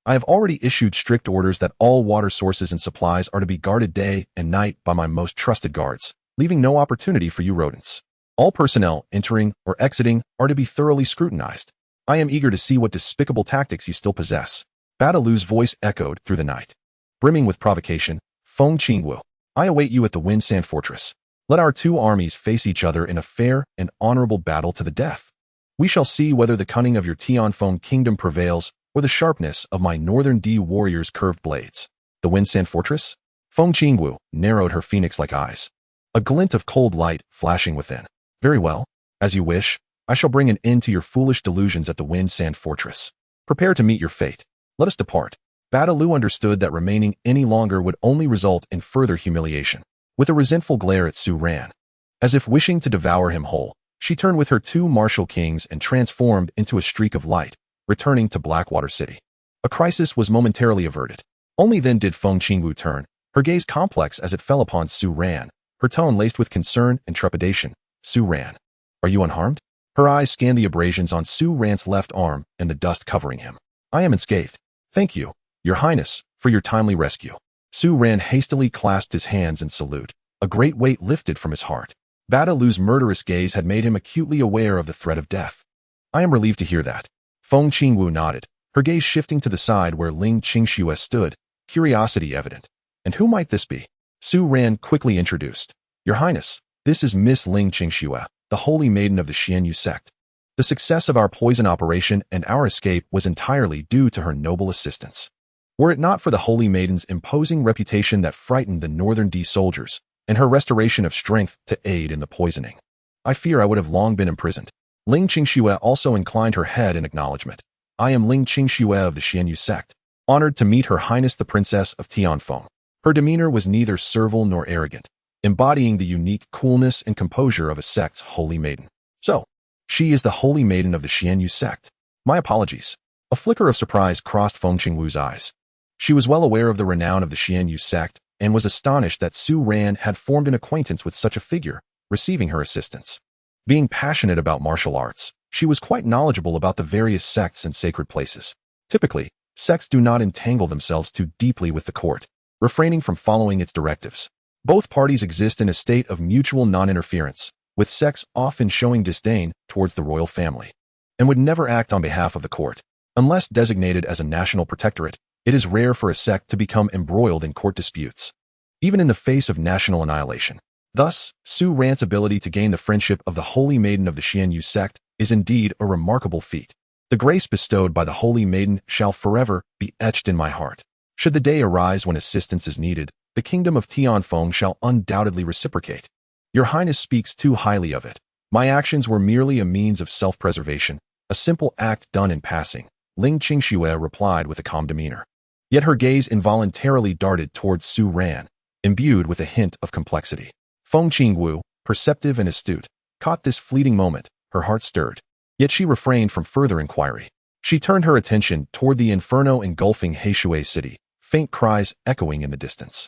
I have already issued strict orders that all water sources and supplies are to be guarded day and night by my most trusted guards, leaving no opportunity for you rodents. All personnel entering or exiting are to be thoroughly scrutinized. I am eager to see what despicable tactics you still possess. Bada Lu's voice echoed through the night. Brimming with provocation, Feng Qingwu, I await you at the Wind Sand Fortress. Let our two armies face each other in a fair and honorable battle to the death. We shall see whether the cunning of your Tianfeng kingdom prevails or the sharpness of my Northern D warriors' curved blades. The Wind Sand Fortress? Feng Qingwu narrowed her phoenix-like eyes, a glint of cold light flashing within. Very well. As you wish, I shall bring an end to your foolish delusions at the Wind Sand Fortress. Prepare to meet your fate. Let us depart. Bada Lu understood that remaining any longer would only result in further humiliation. With a resentful glare at Su Ran, as if wishing to devour him whole, she turned with her two martial kings and transformed into a streak of light, returning to Blackwater City. A crisis was momentarily averted. Only then did Feng Qingwu turn, her gaze complex as it fell upon Su Ran, her tone laced with concern and trepidation. Su Ran, are you unharmed? Her eyes scanned the abrasions on Su Ran's left arm and the dust covering him. I am unscathed. Thank you, Your Highness, for your timely rescue. Su Ran hastily clasped his hands in salute. A great weight lifted from his heart. Bada Lu's murderous gaze had made him acutely aware of the threat of death. I am relieved to hear that. Feng Qingwu nodded, her gaze shifting to the side where Ling Qingxue stood, curiosity evident. And who might this be? Su Ran quickly introduced. Your Highness, this is Miss Ling Qingxue, the holy maiden of the Xianyu sect. The success of our poison operation and our escape was entirely due to her noble assistance. Were it not for the holy maiden's imposing reputation that frightened the Northern D soldiers, and her restoration of strength to aid in the poisoning, I fear I would have long been imprisoned. Ling Qingxue also inclined her head in acknowledgement. I am Ling Qingxue of the Xianyu sect, honored to meet Her Highness the Princess of Tianfeng. Her demeanor was neither servile nor arrogant, embodying the unique coolness and composure of a sect's holy maiden. So, she is the holy maiden of the Xianyu sect. My apologies. A flicker of surprise crossed Feng Qingwu's eyes. She was well aware of the renown of the Xianyu sect and was astonished that Su Ran had formed an acquaintance with such a figure, receiving her assistance. Being passionate about martial arts, she was quite knowledgeable about the various sects and sacred places. Typically, sects do not entangle themselves too deeply with the court, refraining from following its directives. Both parties exist in a state of mutual non-interference, with sects often showing disdain towards the royal family, and would never act on behalf of the court. Unless designated as a national protectorate, it is rare for a sect to become embroiled in court disputes, even in the face of national annihilation. Thus, Su Ran's ability to gain the friendship of the holy maiden of the Xianyu sect is indeed a remarkable feat. The grace bestowed by the holy maiden shall forever be etched in my heart. Should the day arise when assistance is needed, the kingdom of Tianfeng shall undoubtedly reciprocate. Your Highness speaks too highly of it. My actions were merely a means of self-preservation, a simple act done in passing, Ling Qingxue replied with a calm demeanor. Yet her gaze involuntarily darted towards Su Ran, imbued with a hint of complexity. Feng Qingwu, perceptive and astute, caught this fleeting moment, her heart stirred. Yet she refrained from further inquiry. She turned her attention toward the inferno engulfing Heishui city, faint cries echoing in the distance.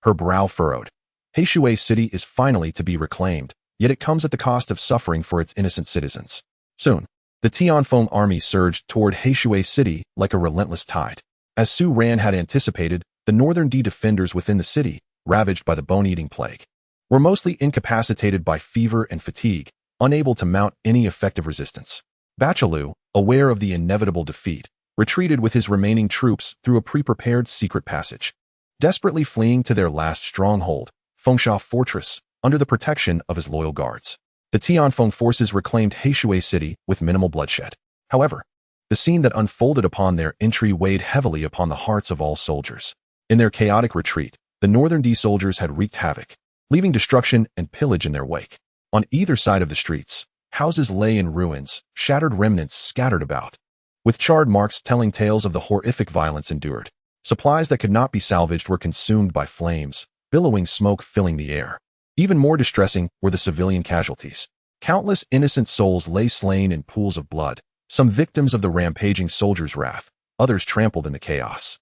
her brow furrowed. Heishui City is finally to be reclaimed, yet it comes at the cost of suffering for its innocent citizens. Soon, the Tianfeng army surged toward Heishui City like a relentless tide. As Su Ran had anticipated, the northern defenders within the city, ravaged by the bone-eating plague, were mostly incapacitated by fever and fatigue, unable to mount any effective resistance. Bachalu, aware of the inevitable defeat, retreated with his remaining troops through a pre-prepared secret passage, desperately fleeing to their last stronghold, Fengsha Fortress, under the protection of his loyal guards. The Tianfeng forces reclaimed Heishui City with minimal bloodshed. However, the scene that unfolded upon their entry weighed heavily upon the hearts of all soldiers. In their chaotic retreat, the northern soldiers had wreaked havoc, leaving destruction and pillage in their wake. On either side of the streets, houses lay in ruins, shattered remnants scattered about, with charred marks telling tales of the horrific violence endured. Supplies that could not be salvaged were consumed by flames, billowing smoke filling the air. Even more distressing were the civilian casualties. Countless innocent souls lay slain in pools of blood, some victims of the rampaging soldiers' wrath, others trampled in the chaos,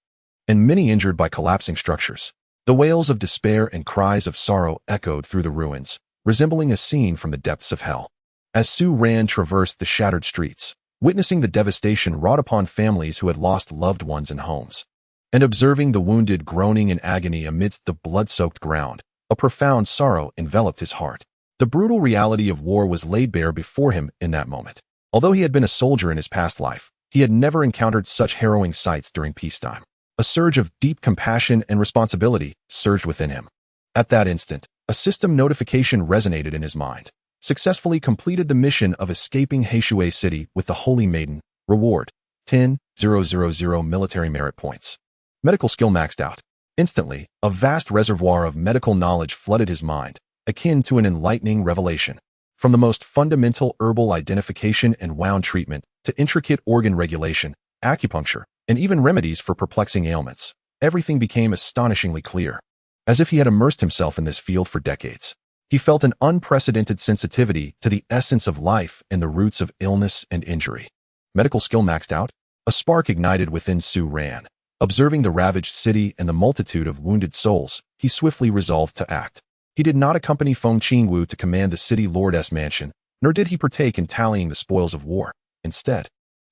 and many injured by collapsing structures. The wails of despair and cries of sorrow echoed through the ruins, resembling a scene from the depths of hell. As Su Ran traversed the shattered streets, witnessing the devastation wrought upon families who had lost loved ones and homes, and observing the wounded groaning in agony amidst the blood-soaked ground, a profound sorrow enveloped his heart. The brutal reality of war was laid bare before him in that moment. Although he had been a soldier in his past life, he had never encountered such harrowing sights during peacetime. A surge of deep compassion and responsibility surged within him. At that instant, a system notification resonated in his mind. Successfully completed the mission of escaping Heishui City with the Holy Maiden. Reward: 10,000 military merit points. Medical skill maxed out. Instantly, a vast reservoir of medical knowledge flooded his mind, akin to an enlightening revelation. From the most fundamental herbal identification and wound treatment to intricate organ regulation, acupuncture, and even remedies for perplexing ailments, everything became astonishingly clear. As if he had immersed himself in this field for decades, he felt an unprecedented sensitivity to the essence of life and the roots of illness and injury. Medical skill maxed out? A spark ignited within Su Ran. Observing the ravaged city and the multitude of wounded souls, he swiftly resolved to act. He did not accompany Feng Qingwu to command the city lord's mansion, nor did he partake in tallying the spoils of war. Instead,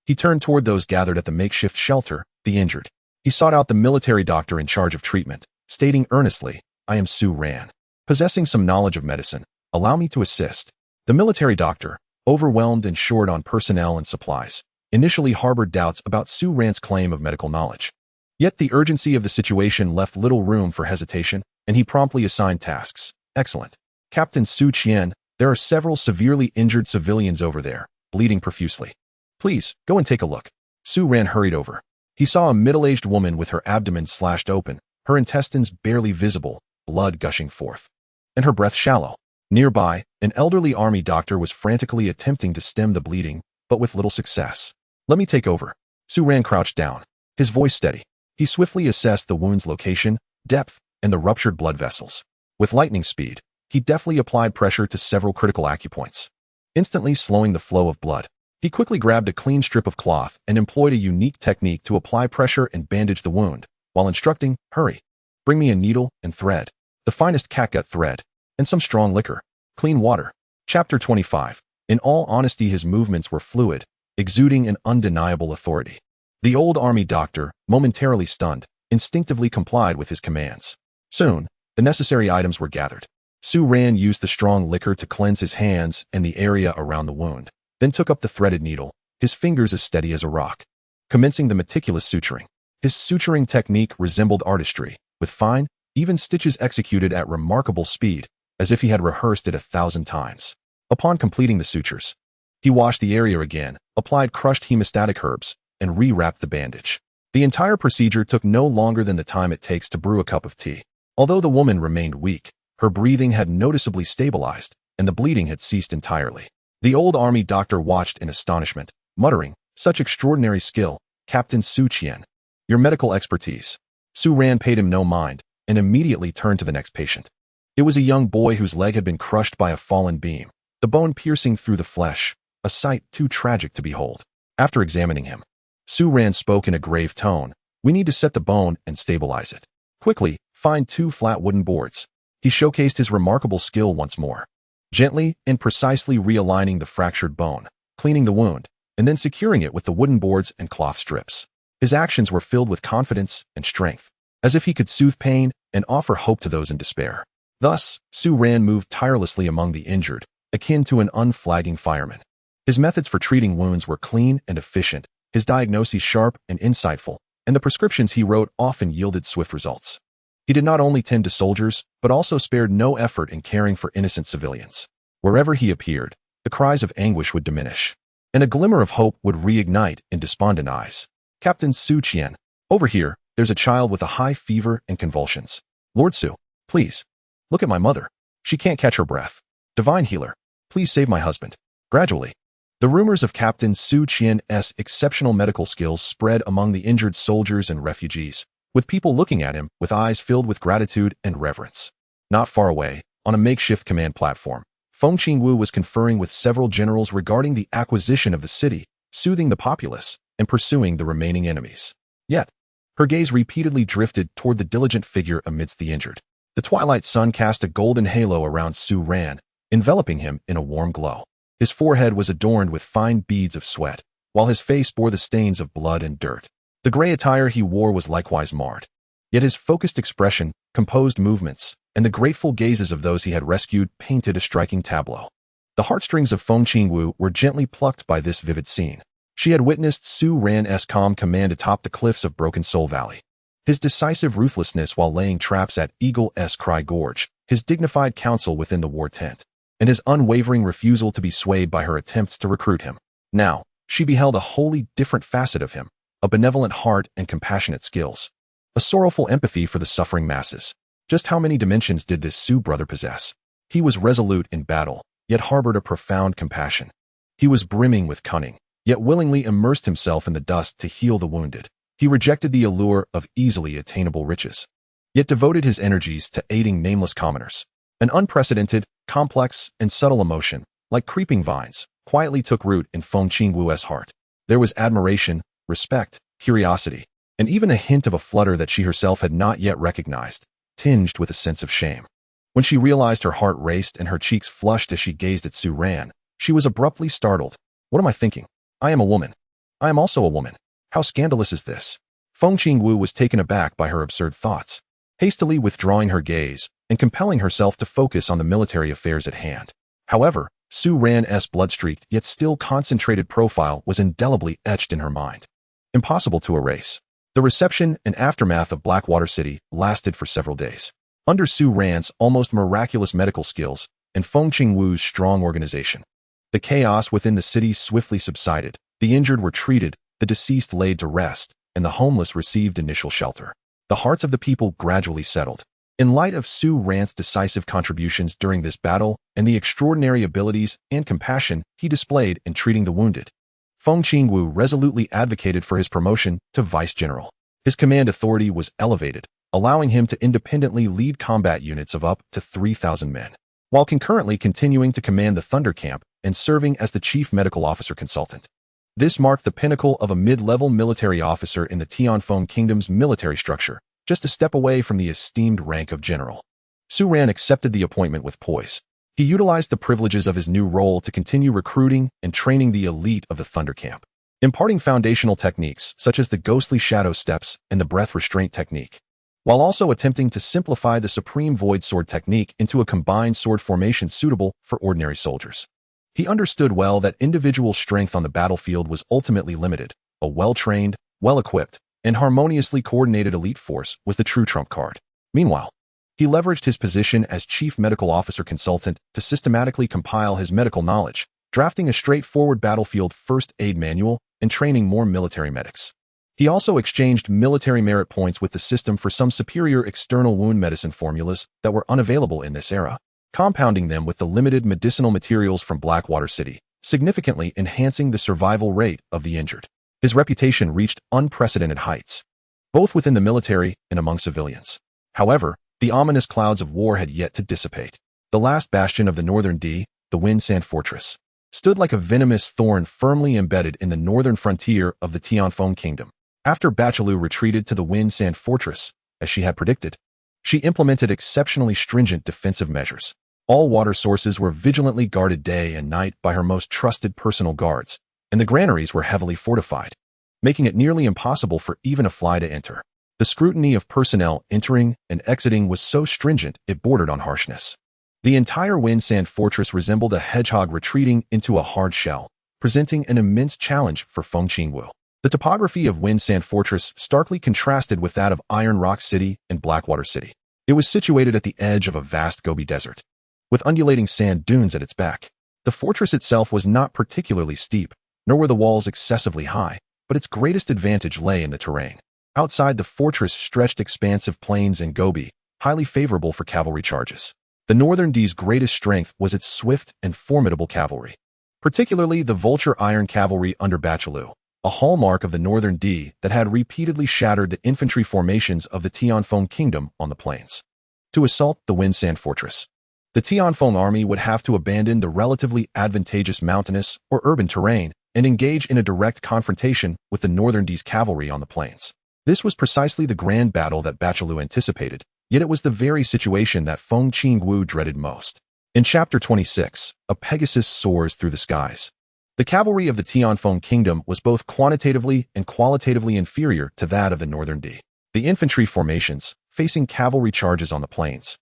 he turned toward those gathered at the makeshift shelter, the injured. He sought out the military doctor in charge of treatment, stating earnestly, "I am Su Ran. Possessing some knowledge of medicine, allow me to assist." The military doctor, overwhelmed and short on personnel and supplies, initially harbored doubts about Su Ran's claim of medical knowledge. Yet the urgency of the situation left little room for hesitation, and he promptly assigned tasks. "Excellent. Captain Su Qian, there are several severely injured civilians over there, bleeding profusely. Please, go and take a look." Su Ran hurried over. He saw a middle-aged woman with her abdomen slashed open, her intestines barely visible, blood gushing forth, and her breath shallow. Nearby, an elderly army doctor was frantically attempting to stem the bleeding, but with little success. "Let me take over." Su Ran crouched down, his voice steady. He swiftly assessed the wound's location, depth, and the ruptured blood vessels. With lightning speed, he deftly applied pressure to several critical acupoints, instantly slowing the flow of blood. He quickly grabbed a clean strip of cloth and employed a unique technique to apply pressure and bandage the wound, while instructing, "Hurry. Bring me a needle and thread, the finest catgut thread, and some strong liquor. Clean water." Chapter 25. In all honesty, his movements were fluid, exuding an undeniable authority. The old army doctor, momentarily stunned, instinctively complied with his commands. Soon, the necessary items were gathered. Su Ran used the strong liquor to cleanse his hands and the area around the wound, then took up the threaded needle, his fingers as steady as a rock, commencing the meticulous suturing. His suturing technique resembled artistry, with fine, even stitches executed at remarkable speed, as if he had rehearsed it 1,000 times. Upon completing the sutures, he washed the area again, applied crushed hemostatic herbs, and rewrapped the bandage. The entire procedure took no longer than the time it takes to brew a cup of tea. Although the woman remained weak, her breathing had noticeably stabilized, and the bleeding had ceased entirely. The old army doctor watched in astonishment, muttering, "Such extraordinary skill, Captain Su Qian. Your medical expertise." Su Ran paid him no mind, and immediately turned to the next patient. It was a young boy whose leg had been crushed by a fallen beam, the bone piercing through the flesh, a sight too tragic to behold. After examining him, Su Ran spoke in a grave tone, "We need to set the bone and stabilize it. Quickly, find 2 flat wooden boards. He showcased his remarkable skill once more, gently and precisely realigning the fractured bone, cleaning the wound, and then securing it with the wooden boards and cloth strips. His actions were filled with confidence and strength, as if he could soothe pain and offer hope to those in despair. Thus, Su Ran moved tirelessly among the injured, akin to an unflagging fireman. His methods for treating wounds were clean and efficient, his diagnoses sharp and insightful, and the prescriptions he wrote often yielded swift results. He did not only tend to soldiers, but also spared no effort in caring for innocent civilians. Wherever he appeared, the cries of anguish would diminish, and a glimmer of hope would reignite in despondent eyes. Captain Su Qian, over here, there's a child with a high fever and convulsions. Lord Su, please, look at my mother. She can't catch her breath. Divine healer, please save my husband. Gradually, the rumors of Captain Su Qian's exceptional medical skills spread among the injured soldiers and refugees, with people looking at him with eyes filled with gratitude and reverence. Not far away, on a makeshift command platform, Feng Qingwu was conferring with several generals regarding the acquisition of the city, soothing the populace, and pursuing the remaining enemies. Yet, her gaze repeatedly drifted toward the diligent figure amidst the injured. The twilight sun cast a golden halo around Su Ran, enveloping him in a warm glow. His forehead was adorned with fine beads of sweat, while his face bore the stains of blood and dirt. The gray attire he wore was likewise marred. Yet his focused expression, composed movements, and the grateful gazes of those he had rescued painted a striking tableau. The heartstrings of Feng Qingwu were gently plucked by this vivid scene. She had witnessed Su Ran's calm command atop the cliffs of Broken Soul Valley, his decisive ruthlessness while laying traps at Eagle's Cry Gorge, his dignified counsel within the war tent, and his unwavering refusal to be swayed by her attempts to recruit him. Now, she beheld a wholly different facet of him, a benevolent heart and compassionate skills, a sorrowful empathy for the suffering masses. Just how many dimensions did this Su brother possess? He was resolute in battle, yet harbored a profound compassion. He was brimming with cunning, yet willingly immersed himself in the dust to heal the wounded. He rejected the allure of easily attainable riches, yet devoted his energies to aiding nameless commoners. An unprecedented, complex, and subtle emotion, like creeping vines, quietly took root in Feng Qingwu's heart. There was admiration, respect, curiosity, and even a hint of a flutter that she herself had not yet recognized, tinged with a sense of shame. When she realized her heart raced and her cheeks flushed as she gazed at Su Ran, she was abruptly startled. What am I thinking? I am a woman. I am also a woman. How scandalous is this? Feng Qingwu was taken aback by her absurd thoughts, hastily withdrawing her gaze and compelling herself to focus on the military affairs at hand. However, Su Ran's blood-streaked yet still concentrated profile was indelibly etched in her mind. Impossible to erase. The reception and aftermath of Blackwater City lasted for several days. Under Su Ran's almost miraculous medical skills and Feng Qingwu's strong organization, the chaos within the city swiftly subsided. The injured were treated, the deceased laid to rest, and the homeless received initial shelter. The hearts of the people gradually settled. In light of Su Ran's decisive contributions during this battle and the extraordinary abilities and compassion he displayed in treating the wounded, Feng Qingwu resolutely advocated for his promotion to vice general. His command authority was elevated, allowing him to independently lead combat units of up to 3,000 men, while concurrently continuing to command the Thunder Camp and serving as the chief medical officer consultant. This marked the pinnacle of a mid-level military officer in the Tianfeng Kingdom's military structure, just a step away from the esteemed rank of general. Su Ran accepted the appointment with poise. He utilized the privileges of his new role to continue recruiting and training the elite of the Thunder Camp, imparting foundational techniques such as the ghostly shadow steps and the breath restraint technique, while also attempting to simplify the Supreme Void Sword technique into a combined sword formation suitable for ordinary soldiers. He understood well that individual strength on the battlefield was ultimately limited. A well-trained, well-equipped, and harmoniously coordinated elite force was the true trump card. Meanwhile, he leveraged his position as Chief Medical Officer Consultant to systematically compile his medical knowledge, drafting a straightforward battlefield first aid manual and training more military medics. He also exchanged military merit points with the system for some superior external wound medicine formulas that were unavailable in this era, compounding them with the limited medicinal materials from Blackwater City, significantly enhancing the survival rate of the injured. His reputation reached unprecedented heights, both within the military and among civilians. However, the ominous clouds of war had yet to dissipate. The last bastion of the Northern D, the Wind Sand Fortress, stood like a venomous thorn firmly embedded in the northern frontier of the Tianfeng Kingdom. After Bachilu retreated to the Wind Sand Fortress, as she had predicted, She implemented exceptionally stringent defensive measures. All water sources were vigilantly guarded day and night by her most trusted personal guards, and the granaries were heavily fortified, making it nearly impossible for even a fly to enter. The scrutiny of personnel entering and exiting was so stringent it bordered on harshness. The entire Winsand fortress resembled a hedgehog retreating into a hard shell, presenting an immense challenge for Feng Qingwu. The topography of Winsand Fortress starkly contrasted with that of Iron Rock City and Blackwater City. It was situated at the edge of a vast Gobi Desert, with undulating sand dunes at its back. The fortress itself was not particularly steep, nor were the walls excessively high, but its greatest advantage lay in the terrain. Outside the fortress stretched expansive plains and Gobi, highly favorable for cavalry charges. The Northern D's greatest strength was its swift and formidable cavalry, particularly the Vulture Iron Cavalry under Bachalu, a hallmark of the Northern D that had repeatedly shattered the infantry formations of the Tianfeng Kingdom on the plains. To assault the Winsand Fortress, the Tianfeng army would have to abandon the relatively advantageous mountainous or urban terrain and engage in a direct confrontation with the Northern D's cavalry on the plains. This was precisely the grand battle that Bachalu anticipated, yet it was the very situation that Feng Qingwu dreaded most. In Chapter 26, a Pegasus soars through the skies. The cavalry of the Tianfeng Kingdom was both quantitatively and qualitatively inferior to that of the Northern D. The infantry formations, facing cavalry charges on the plains,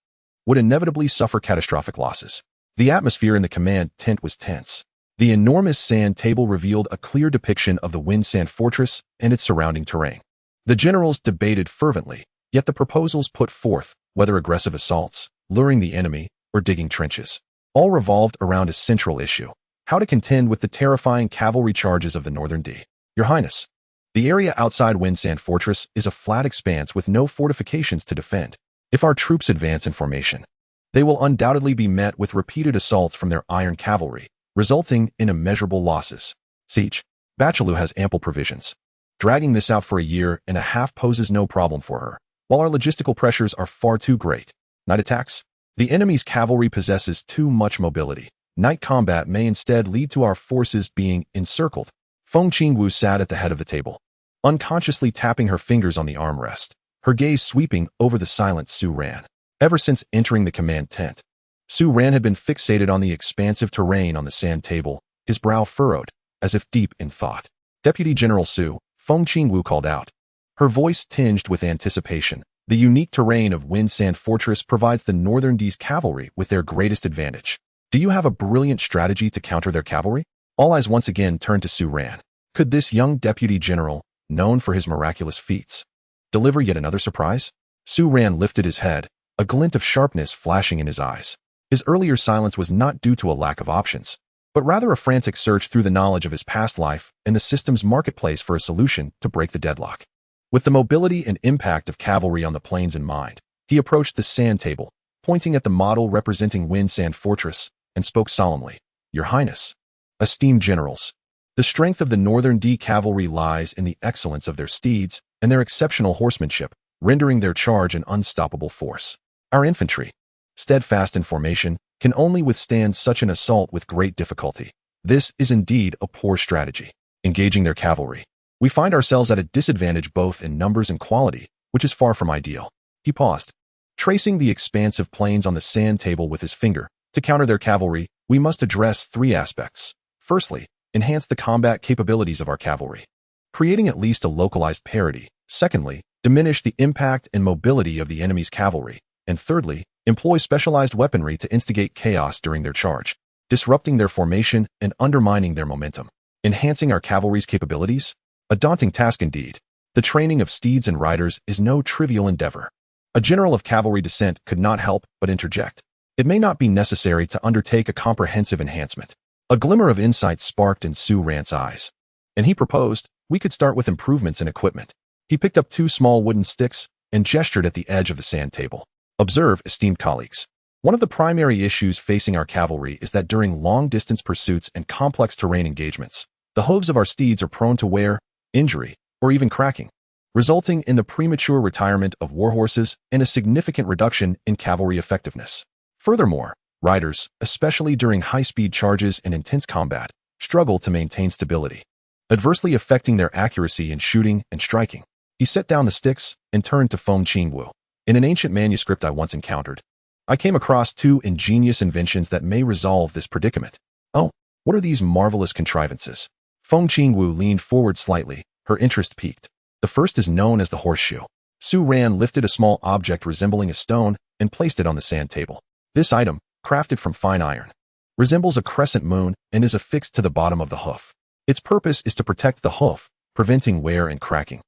would inevitably suffer catastrophic losses. The atmosphere in the command tent was tense. The enormous sand table revealed a clear depiction of the Winsand Fortress and its surrounding terrain. The generals debated fervently, yet the proposals put forth, whether aggressive assaults, luring the enemy, or digging trenches, all revolved around a central issue: how to contend with the terrifying cavalry charges of the Northern D. Your Highness, the area outside Winsand Fortress is a flat expanse with no fortifications to defend. If our troops advance in formation, they will undoubtedly be met with repeated assaults from their iron cavalry, resulting in immeasurable losses. Siege. Bachalu has ample provisions. Dragging this out for a year and a half poses no problem for her, while our logistical pressures are far too great. Night attacks? The enemy's cavalry possesses too much mobility. Night combat may instead lead to our forces being encircled. Feng Qingwu sat at the head of the table, unconsciously tapping her fingers on the armrest, her gaze sweeping over the silent Su Ran. Ever since entering the command tent, Su Ran had been fixated on the expansive terrain on the sand table, his brow furrowed, as if deep in thought. Deputy General Su, Feng Qingwu called out, her voice tinged with anticipation. The unique terrain of Winsand Fortress provides the Northern D's cavalry with their greatest advantage. Do you have a brilliant strategy to counter their cavalry? All eyes once again turned to Su Ran. Could this young deputy general, known for his miraculous feats, deliver yet another surprise? Su Ran lifted his head, a glint of sharpness flashing in his eyes. His earlier silence was not due to a lack of options, but rather a frantic search through the knowledge of his past life and the system's marketplace for a solution to break the deadlock. With the mobility and impact of cavalry on the plains in mind, he approached the sand table, pointing at the model representing Winsand Fortress, and spoke solemnly. Your Highness, esteemed generals, the strength of the Northern D cavalry lies in the excellence of their steeds and their exceptional horsemanship, rendering their charge an unstoppable force. Our infantry, steadfast in formation, can only withstand such an assault with great difficulty. This is indeed a poor strategy. Engaging their cavalry, we find ourselves at a disadvantage both in numbers and quality, which is far from ideal. He paused, tracing the expansive plains on the sand table with his finger. To counter their cavalry, we must address three aspects. Firstly, enhance the combat capabilities of our cavalry, creating at least a localized parity. Secondly, diminish the impact and mobility of the enemy's cavalry. And thirdly, employ specialized weaponry to instigate chaos during their charge, disrupting their formation and undermining their momentum. Enhancing our cavalry's capabilities? A daunting task indeed. The training of steeds and riders is no trivial endeavor. A general of cavalry descent could not help but interject. It may not be necessary to undertake a comprehensive enhancement. A glimmer of insight sparked in Su Ran's eyes, and he proposed we could start with improvements in equipment. He picked up two small wooden sticks and gestured at the edge of the sand table. Observe, esteemed colleagues. One of the primary issues facing our cavalry is that during long-distance pursuits and complex terrain engagements, the hooves of our steeds are prone to wear, injury, or even cracking, resulting in the premature retirement of warhorses and a significant reduction in cavalry effectiveness. Furthermore, riders, especially during high-speed charges and intense combat, struggle to maintain stability, adversely affecting their accuracy in shooting and striking. He set down the sticks and turned to Feng Qingwu. In an ancient manuscript I once encountered, I came across two ingenious inventions that may resolve this predicament. Oh, what are these marvelous contrivances? Feng Qingwu leaned forward slightly, her interest piqued. The first is known as the horseshoe. Su Ran lifted a small object resembling a stone and placed it on the sand table. This item, crafted from fine iron, resembles a crescent moon and is affixed to the bottom of the hoof. Its purpose is to protect the hoof, preventing wear and cracking,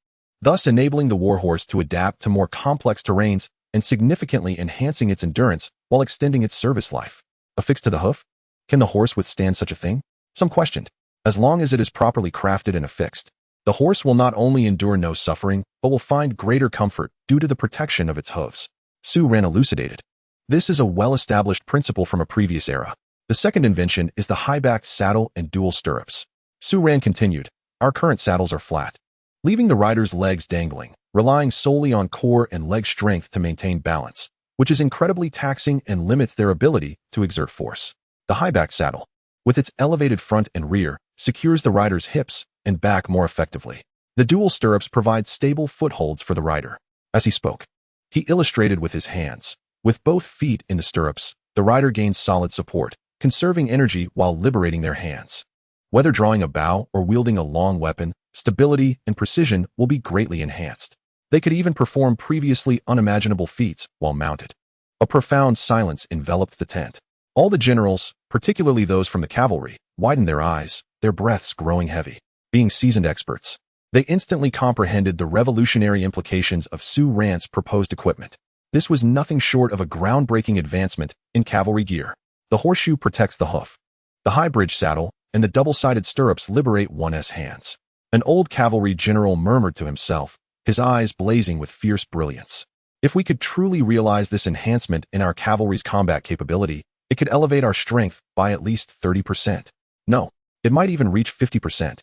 thus enabling the warhorse to adapt to more complex terrains and significantly enhancing its endurance while extending its service life. Affixed to the hoof? Can the horse withstand such a thing? Some questioned. As long as it is properly crafted and affixed, the horse will not only endure no suffering, but will find greater comfort due to the protection of its hooves. Su Ran elucidated. This is a well-established principle from a previous era. The second invention is the high-backed saddle and dual stirrups. Su Ran continued, our current saddles are flat, leaving the rider's legs dangling, relying solely on core and leg strength to maintain balance, which is incredibly taxing and limits their ability to exert force. The high-backed saddle, with its elevated front and rear, secures the rider's hips and back more effectively. The dual stirrups provide stable footholds for the rider. As he spoke, he illustrated with his hands. With both feet in the stirrups, the rider gains solid support, conserving energy while liberating their hands. Whether drawing a bow or wielding a long weapon, stability and precision will be greatly enhanced. They could even perform previously unimaginable feats while mounted. A profound silence enveloped the tent. All the generals, particularly those from the cavalry, widened their eyes, their breaths growing heavy. Being seasoned experts, they instantly comprehended the revolutionary implications of Su Ran's proposed equipment. This was nothing short of a groundbreaking advancement in cavalry gear. The horseshoe protects the hoof. The high bridge saddle and the double-sided stirrups liberate one's hands. An old cavalry general murmured to himself, his eyes blazing with fierce brilliance. If we could truly realize this enhancement in our cavalry's combat capability, it could elevate our strength by at least 30%. No, it might even reach 50%.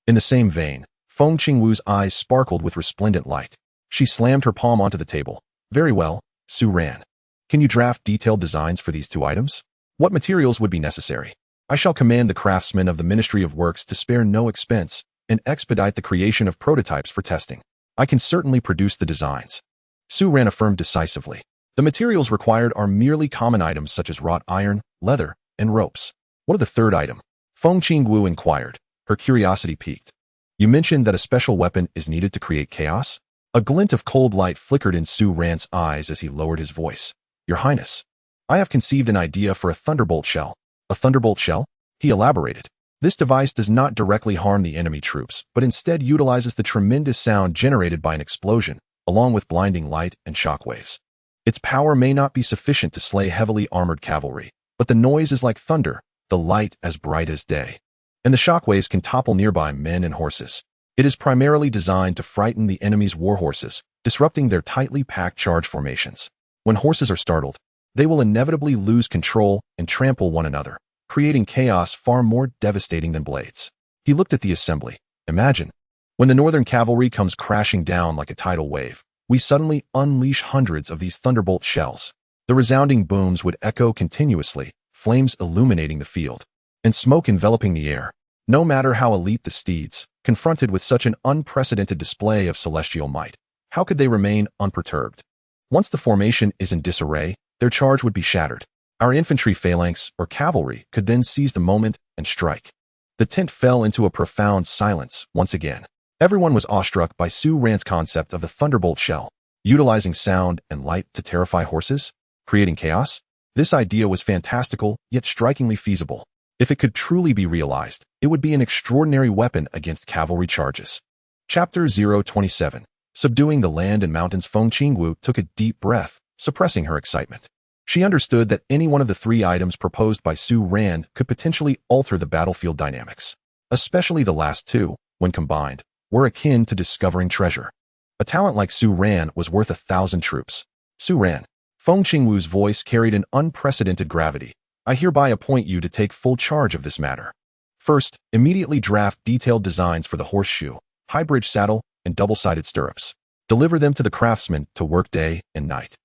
In the same vein, Feng Qingwu's eyes sparkled with resplendent light. She slammed her palm onto the table. Very well, Su Ran. Can you draft detailed designs for these two items? What materials would be necessary? I shall command the craftsmen of the Ministry of Works to spare no expense and expedite the creation of prototypes for testing. I can certainly produce the designs. Su Ran affirmed decisively. The materials required are merely common items such as wrought iron, leather, and ropes. What of the third item? Feng Qingwu inquired, her curiosity piqued. You mentioned that a special weapon is needed to create chaos? A glint of cold light flickered in Su Ran's eyes as he lowered his voice. Your Highness, I have conceived an idea for a thunderbolt shell. A thunderbolt shell? He elaborated. This device does not directly harm the enemy troops, but instead utilizes the tremendous sound generated by an explosion, along with blinding light and shockwaves. Its power may not be sufficient to slay heavily armored cavalry, but the noise is like thunder, the light as bright as day, and the shockwaves can topple nearby men and horses. It is primarily designed to frighten the enemy's warhorses, disrupting their tightly packed charge formations. When horses are startled, they will inevitably lose control and trample one another, creating chaos far more devastating than blades. He looked at the assembly. Imagine, when the northern cavalry comes crashing down like a tidal wave, we suddenly unleash hundreds of these thunderbolt shells. The resounding booms would echo continuously, flames illuminating the field, and smoke enveloping the air. No matter how elite the steeds, confronted with such an unprecedented display of celestial might, how could they remain unperturbed? Once the formation is in disarray, their charge would be shattered. Our infantry phalanx or cavalry could then seize the moment and strike. The tent fell into a profound silence once again. Everyone was awestruck by Su Ran's concept of the thunderbolt shell, utilizing sound and light to terrify horses, creating chaos. This idea was fantastical, yet strikingly feasible. If it could truly be realized, it would be an extraordinary weapon against cavalry charges. Chapter 027. Subduing the land and mountains. Feng Qingwu took a deep breath, suppressing her excitement. She understood that any one of the three items proposed by Su Ran could potentially alter the battlefield dynamics. Especially the last two, when combined, were akin to discovering treasure. A talent like Su Ran was worth 1,000 troops. Su Ran. Feng Qingwu's voice carried an unprecedented gravity. I hereby appoint you to take full charge of this matter. First, immediately draft detailed designs for the horseshoe, high bridge saddle, and double-sided stirrups. Deliver them to the craftsmen to work day and night,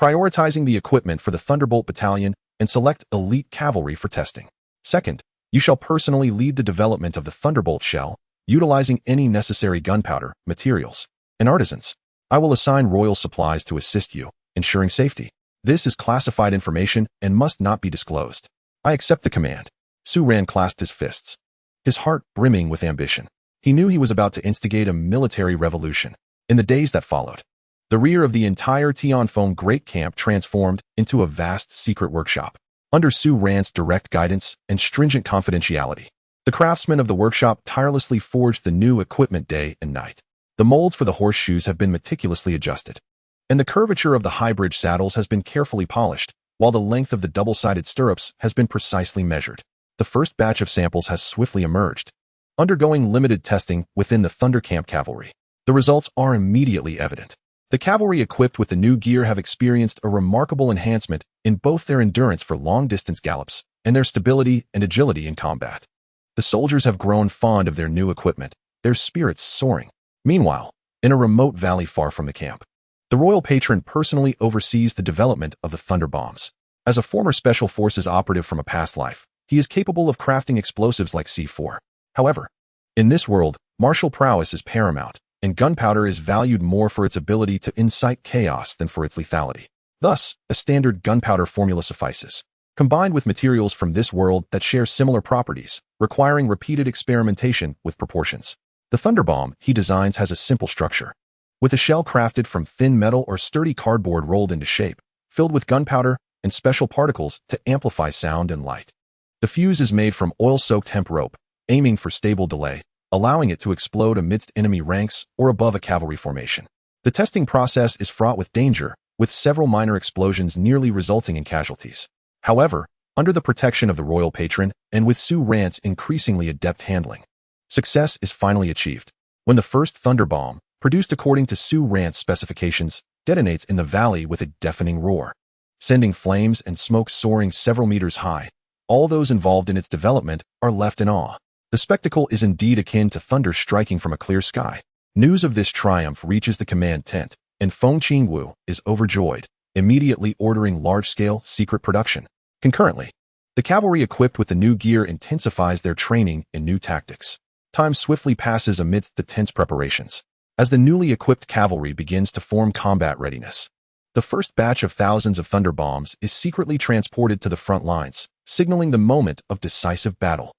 prioritizing the equipment for the Thunderbolt Battalion and select elite cavalry for testing. Second, you shall personally lead the development of the Thunderbolt shell, utilizing any necessary gunpowder, materials, and artisans. I will assign royal supplies to assist you, ensuring safety. This is classified information and must not be disclosed. I accept the command. Su Ran clasped his fists, his heart brimming with ambition. He knew he was about to instigate a military revolution. In the days that followed, the rear of the entire Tianfeng Great Camp transformed into a vast secret workshop. Under Su Ran's direct guidance and stringent confidentiality, the craftsmen of the workshop tirelessly forged the new equipment day and night. The molds for the horseshoes have been meticulously adjusted, and the curvature of the high-bridge saddles has been carefully polished, while the length of the double-sided stirrups has been precisely measured. The first batch of samples has swiftly emerged, undergoing limited testing within the Thundercamp cavalry. The results are immediately evident. The cavalry equipped with the new gear have experienced a remarkable enhancement in both their endurance for long-distance gallops and their stability and agility in combat. The soldiers have grown fond of their new equipment, their spirits soaring. Meanwhile, in a remote valley far from the camp, the royal patron personally oversees the development of the thunder bombs. As a former special forces operative from a past life, he is capable of crafting explosives like C4. However, in this world, martial prowess is paramount, and gunpowder is valued more for its ability to incite chaos than for its lethality. Thus, a standard gunpowder formula suffices, combined with materials from this world that share similar properties, requiring repeated experimentation with proportions. The thunder bomb he designs has a simple structure, with a shell crafted from thin metal or sturdy cardboard rolled into shape, filled with gunpowder and special particles to amplify sound and light. The fuse is made from oil-soaked hemp rope, aiming for stable delay, allowing it to explode amidst enemy ranks or above a cavalry formation. The testing process is fraught with danger, with several minor explosions nearly resulting in casualties. However, under the protection of the royal patron and with Su Ran's increasingly adept handling, success is finally achieved. When the first thunder bomb, produced according to Su Ran's specifications, detonates in the valley with a deafening roar, sending flames and smoke soaring several meters high, all those involved in its development are left in awe. The spectacle is indeed akin to thunder striking from a clear sky. News of this triumph reaches the command tent, and Feng Qingwu is overjoyed, immediately ordering large-scale secret production. Concurrently, the cavalry equipped with the new gear intensifies their training in new tactics. Time swiftly passes amidst the tense preparations, as the newly equipped cavalry begins to form combat readiness. The first batch of thousands of thunder bombs is secretly transported to the front lines, signaling the moment of decisive battle.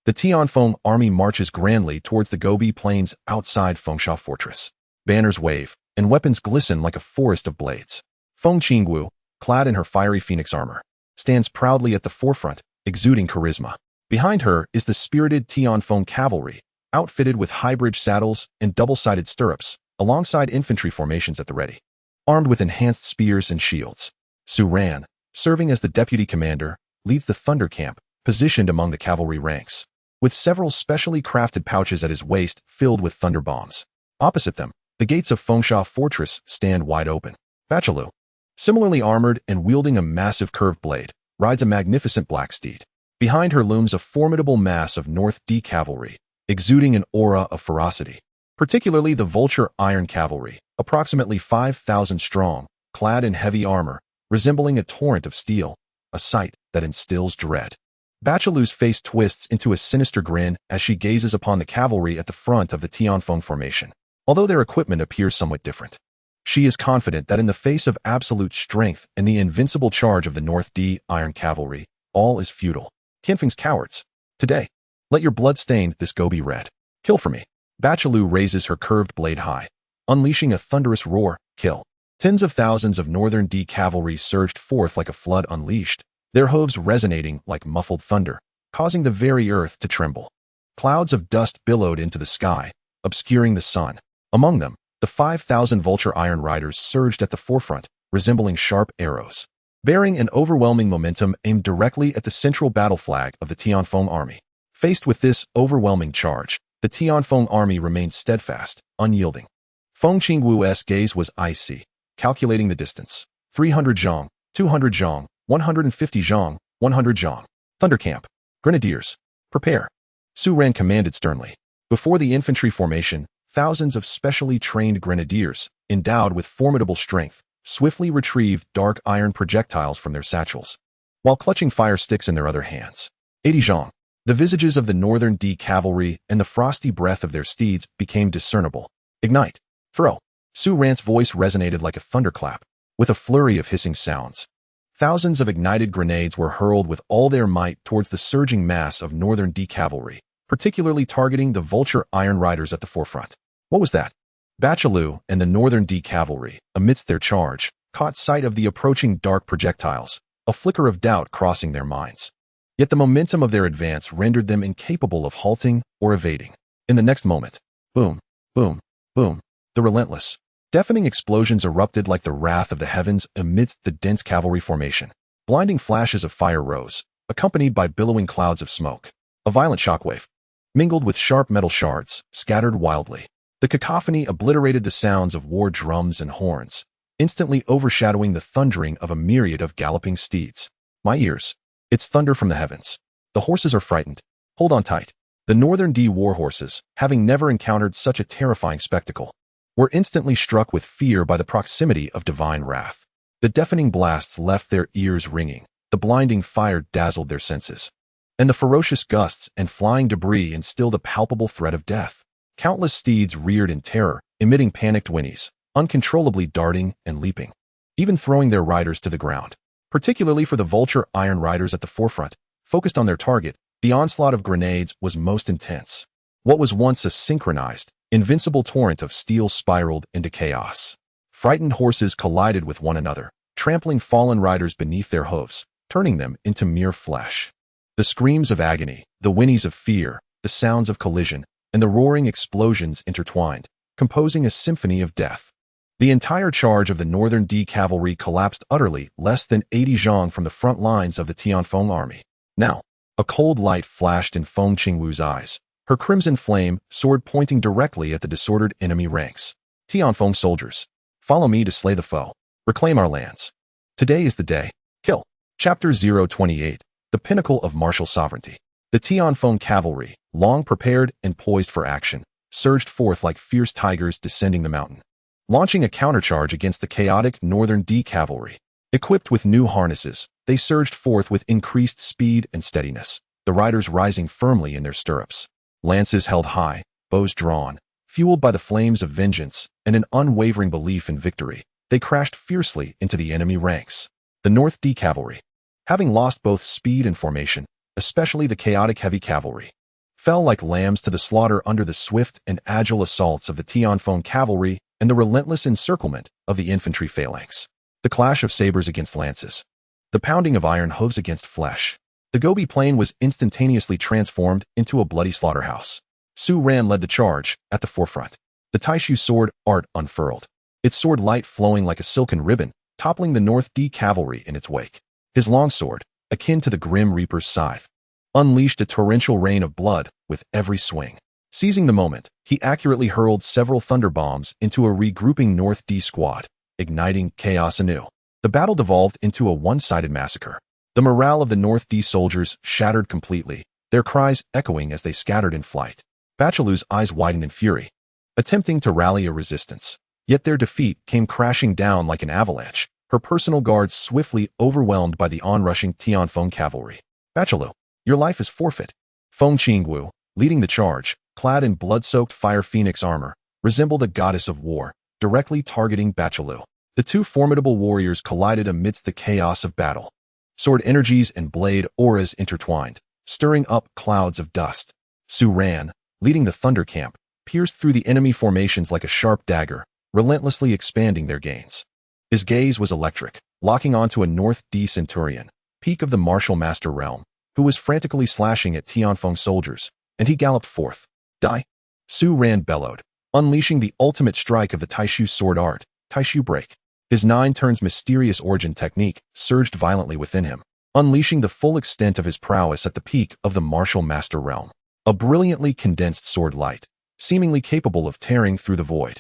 The Tianfeng army marches grandly towards the Gobi Plains outside Fengsha Fortress. Banners wave, and weapons glisten like a forest of blades. Feng Qingwu, clad in her fiery phoenix armor, stands proudly at the forefront, exuding charisma. Behind her is the spirited Tianfeng cavalry, outfitted with high-bridge saddles and double-sided stirrups, alongside infantry formations at the ready. Armed with enhanced spears and shields, Su Ran, serving as the deputy commander, leads the Thunder Camp, positioned among the cavalry ranks, with several specially crafted pouches at his waist filled with thunder bombs. Opposite them, the gates of Fengsha Fortress stand wide open. Bachalu, similarly armored and wielding a massive curved blade, rides a magnificent black steed. Behind her looms a formidable mass of North D cavalry, exuding an aura of ferocity. Particularly the Vulture Iron Cavalry, approximately 5,000 strong, clad in heavy armor, resembling a torrent of steel, a sight that instills dread. Bachalu's face twists into a sinister grin as she gazes upon the cavalry at the front of the Tianfeng formation. Although their equipment appears somewhat different, she is confident that in the face of absolute strength and the invincible charge of the North D Iron Cavalry, all is futile. Tianfeng's cowards, today, let your blood stain this Gobi red. Kill for me. Bachalu raises her curved blade high, unleashing a thunderous roar. Kill. Tens of thousands of Northern D cavalry surged forth like a flood unleashed, their hooves resonating like muffled thunder, causing the very earth to tremble. Clouds of dust billowed into the sky, obscuring the sun. Among them, the 5,000 Vulture Iron Riders surged at the forefront, resembling sharp arrows, bearing an overwhelming momentum aimed directly at the central battle flag of the Tianfeng army. Faced with this overwhelming charge, the Tianfeng army remained steadfast, unyielding. Feng Qingwu's gaze was icy, calculating the distance. 300 zhang, 200 zhang, 150 zhang, 100 zhang. Thundercamp. Grenadiers. Prepare. Su Ran commanded sternly. Before the infantry formation, thousands of specially trained grenadiers, endowed with formidable strength, swiftly retrieved dark iron projectiles from their satchels, while clutching fire sticks in their other hands. 80 zhang. The visages of the Northern D cavalry and the frosty breath of their steeds became discernible. Ignite. Throw. Su Ran's voice resonated like a thunderclap. With a flurry of hissing sounds, thousands of ignited grenades were hurled with all their might towards the surging mass of Northern D cavalry, particularly targeting the Vulture Iron Riders at the forefront. What was that? Bachelou and the Northern D cavalry, amidst their charge, caught sight of the approaching dark projectiles, a flicker of doubt crossing their minds. Yet the momentum of their advance rendered them incapable of halting or evading. In the next moment, boom, boom, boom, the relentless, deafening explosions erupted like the wrath of the heavens amidst the dense cavalry formation. Blinding flashes of fire rose, accompanied by billowing clouds of smoke. A violent shockwave, mingled with sharp metal shards, scattered wildly. The cacophony obliterated the sounds of war drums and horns, instantly overshadowing the thundering of a myriad of galloping steeds. My ears. It's thunder from the heavens. The horses are frightened. Hold on tight. The Northern D war horses, having never encountered such a terrifying spectacle, were instantly struck with fear by the proximity of divine wrath. The deafening blasts left their ears ringing, the blinding fire dazzled their senses, and the ferocious gusts and flying debris instilled a palpable threat of death. Countless steeds reared in terror, emitting panicked whinnies, uncontrollably darting and leaping, even throwing their riders to the ground. Particularly for the Vulture Iron Riders at the forefront, focused on their target, the onslaught of grenades was most intense. What was once a synchronized, invincible torrent of steel spiraled into chaos. Frightened horses collided with one another, trampling fallen riders beneath their hooves, turning them into mere flesh. The screams of agony, the whinnies of fear, the sounds of collision, and the roaring explosions intertwined, composing a symphony of death. The entire charge of the Northern D cavalry collapsed utterly less than 80 zhang from the front lines of the Tianfeng army. Now, a cold light flashed in Feng Qingwu's eyes, her crimson flame sword pointing directly at the disordered enemy ranks. Tianfeng soldiers, follow me to slay the foe. Reclaim our lands. Today is the day. Kill. Chapter 028, The Pinnacle of Martial Sovereignty. The Tianfeng cavalry, long prepared and poised for action, surged forth like fierce tigers descending the mountain, launching a countercharge against the chaotic Northern D cavalry. Equipped with new harnesses, they surged forth with increased speed and steadiness, the riders rising firmly in their stirrups. Lances held high, bows drawn, fueled by the flames of vengeance and an unwavering belief in victory, they crashed fiercely into the enemy ranks. The North D cavalry, having lost both speed and formation, especially the chaotic heavy cavalry, fell like lambs to the slaughter under the swift and agile assaults of the Tianfeng cavalry and the relentless encirclement of the infantry phalanx. The clash of sabers against lances, the pounding of iron hooves against flesh. The Gobi Plain was instantaneously transformed into a bloody slaughterhouse. Su Ran led the charge, at the forefront. The Taishu sword art unfurled, its sword light flowing like a silken ribbon, toppling the North D cavalry in its wake. His longsword, akin to the Grim Reaper's scythe, unleashed a torrential rain of blood with every swing. Seizing the moment, he accurately hurled several thunder bombs into a regrouping North D squad, igniting chaos anew. The battle devolved into a one-sided massacre. The morale of the North D soldiers shattered completely, their cries echoing as they scattered in flight. Bachelou's eyes widened in fury, attempting to rally a resistance. Yet their defeat came crashing down like an avalanche, her personal guards swiftly overwhelmed by the onrushing Tianfeng cavalry. Bachelou, your life is forfeit. Feng Qingwu, leading the charge, clad in blood-soaked fire phoenix armor, resembled a goddess of war, directly targeting Bachelou. The two formidable warriors collided amidst the chaos of battle. Sword energies and blade auras intertwined, stirring up clouds of dust. Su Ran, leading the Thunder Camp, pierced through the enemy formations like a sharp dagger, relentlessly expanding their gains. His gaze was electric, locking onto a North D centurion, peak of the martial master realm, who was frantically slashing at Tianfeng soldiers, and he galloped forth. Die! Su Ran bellowed, unleashing the ultimate strike of the Taishu sword art, Taishu break. His 9 turns mysterious origin technique surged violently within him, unleashing the full extent of his prowess at the peak of the martial master realm. A brilliantly condensed sword light, seemingly capable of tearing through the void,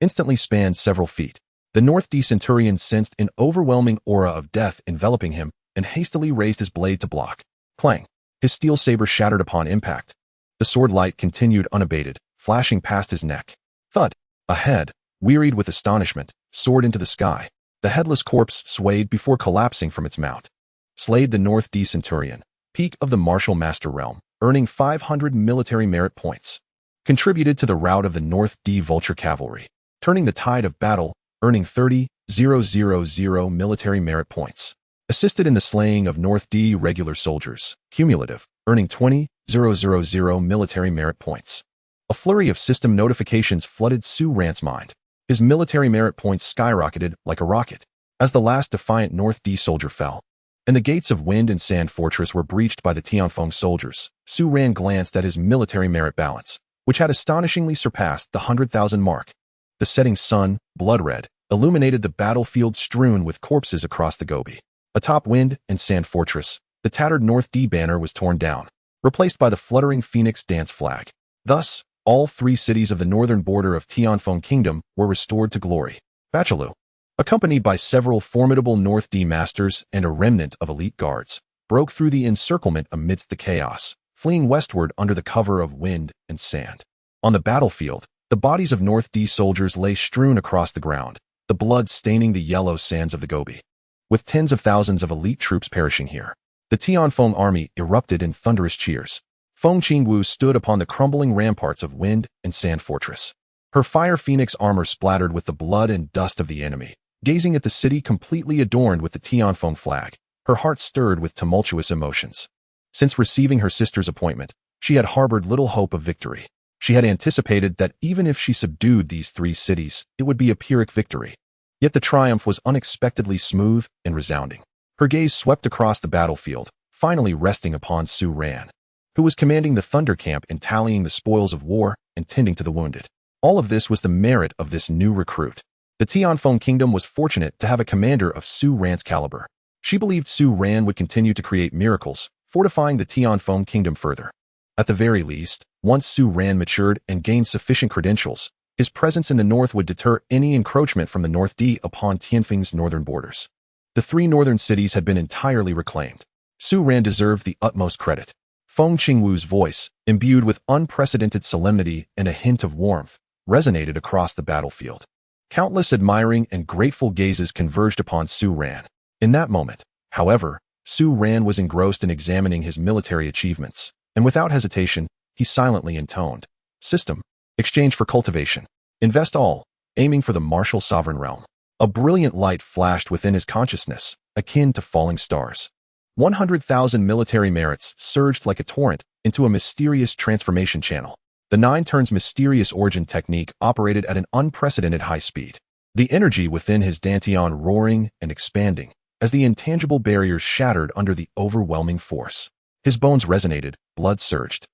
instantly spanned several feet. The North D centurion sensed an overwhelming aura of death enveloping him and hastily raised his blade to block. Clang! His steel saber shattered upon impact. The sword light continued unabated, flashing past his neck. Thud! A head, wearied with astonishment, soared into the sky. The headless corpse swayed before collapsing from its mount. Slayed the North D centurion, peak of the martial master realm, earning 500 military merit points. Contributed to the rout of the North D Vulture cavalry, turning the tide of battle, earning 30 10,000 military merit points. Assisted in the slaying of North D regular soldiers, cumulative, earning 20,000 military merit points. A flurry of system notifications flooded Su Ran's mind. His military merit points skyrocketed like a rocket as the last defiant North D soldier fell, and the gates of Wind and Sand Fortress were breached by the Tianfeng soldiers. Su Ran glanced at his military merit balance, which had astonishingly surpassed the 100,000 mark. The setting sun, blood red, illuminated the battlefield strewn with corpses across the Gobi. Atop Wind and Sand Fortress, the tattered North D banner was torn down, replaced by the fluttering Phoenix dance flag. Thus, all three cities of the northern border of Tianfeng Kingdom were restored to glory. Bachalu, accompanied by several formidable North D masters and a remnant of elite guards, broke through the encirclement amidst the chaos, fleeing westward under the cover of wind and sand. On the battlefield, the bodies of North D soldiers lay strewn across the ground, the blood staining the yellow sands of the Gobi. With tens of thousands of elite troops perishing here, the Tianfeng army erupted in thunderous cheers. Feng Qingwu stood upon the crumbling ramparts of Wind and Sand Fortress. Her Fire Phoenix armor splattered with the blood and dust of the enemy. Gazing at the city completely adorned with the Tianfeng flag, her heart stirred with tumultuous emotions. Since receiving her sister's appointment, she had harbored little hope of victory. She had anticipated that even if she subdued these three cities, it would be a Pyrrhic victory. Yet the triumph was unexpectedly smooth and resounding. Her gaze swept across the battlefield, finally resting upon Su Ran, who was commanding the Thunder Camp in tallying the spoils of war and tending to the wounded. All of this was the merit of this new recruit. The Tianfeng Kingdom was fortunate to have a commander of Su Ran's caliber. She believed Su Ran would continue to create miracles, fortifying the Tianfeng Kingdom further. At the very least, once Su Ran matured and gained sufficient credentials, his presence in the north would deter any encroachment from the North D upon Tianfeng's northern borders. The three northern cities had been entirely reclaimed. Su Ran deserved the utmost credit. Feng Qingwu's voice, imbued with unprecedented solemnity and a hint of warmth, resonated across the battlefield. Countless admiring and grateful gazes converged upon Su Ran. In that moment, however, Su Ran was engrossed in examining his military achievements, and without hesitation, he silently intoned, "System. Exchange for cultivation. Invest all, aiming for the martial sovereign realm." A brilliant light flashed within his consciousness, akin to falling stars. 100,000 military merits surged like a torrent into a mysterious transformation channel. The Nine Turns mysterious origin technique operated at an unprecedented high speed. The energy within his dantian roaring and expanding as the intangible barriers shattered under the overwhelming force. His bones resonated, blood surged,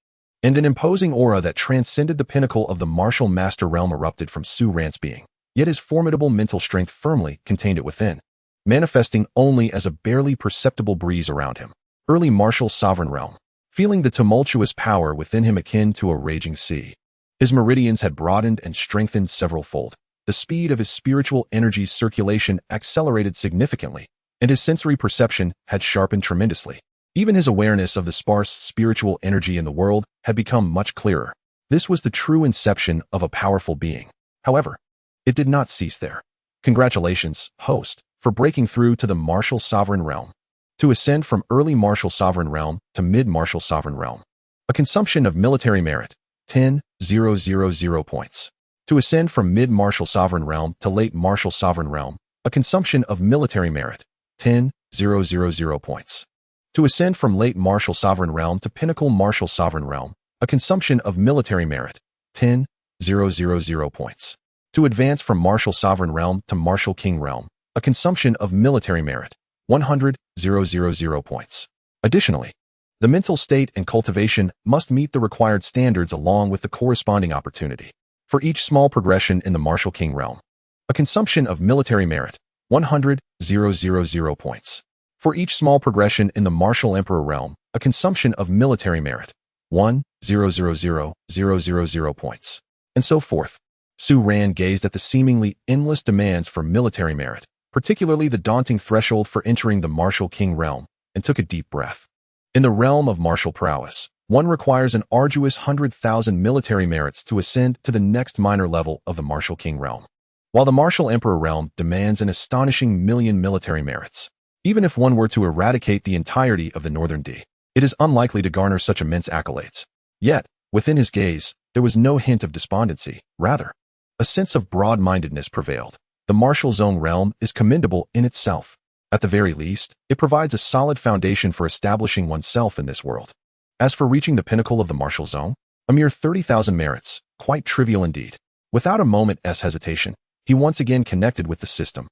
and an imposing aura that transcended the pinnacle of the martial master realm erupted from Su Ran's being. Yet his formidable mental strength firmly contained it within, manifesting only as a barely perceptible breeze around him. Early martial sovereign realm, feeling the tumultuous power within him akin to a raging sea. His meridians had broadened and strengthened several-fold. The speed of his spiritual energy's circulation accelerated significantly, and his sensory perception had sharpened tremendously. Even his awareness of the sparse spiritual energy in the world had become much clearer. This was the true inception of a powerful being. However, it did not cease there. Congratulations, host, for breaking through to the martial sovereign realm. To ascend from early martial sovereign realm to mid-martial sovereign realm. A consumption of military merit, 10,000 points. To ascend from mid-martial sovereign realm to late martial sovereign realm. A consumption of military merit, 10,000 points. To ascend from late martial sovereign realm to pinnacle martial sovereign realm. A consumption of military merit, 10,000 points. To advance from martial sovereign realm to martial king realm. A consumption of military merit, 100,000 points. Additionally, the mental state and cultivation must meet the required standards along with the corresponding opportunity. For each small progression in the martial king realm, a consumption of military merit, 100,000 points. For each small progression in the martial emperor realm, a consumption of military merit, 1,000,000 points. And so forth. Su Ran gazed at the seemingly endless demands for military merit, particularly the daunting threshold for entering the martial king realm, and took a deep breath. In the realm of martial prowess, one requires an arduous 100,000 military merits to ascend to the next minor level of the martial king realm, while the martial emperor realm demands an astonishing 1,000,000 military merits. Even if one were to eradicate the entirety of the Northern D, it is unlikely to garner such immense accolades. Yet, within his gaze, there was no hint of despondency. Rather, a sense of broad-mindedness prevailed. The martial zone realm is commendable in itself. At the very least, it provides a solid foundation for establishing oneself in this world. As for reaching the pinnacle of the martial zone, a mere 30,000 merits, quite trivial indeed. Without a moment's hesitation, he once again connected with the system.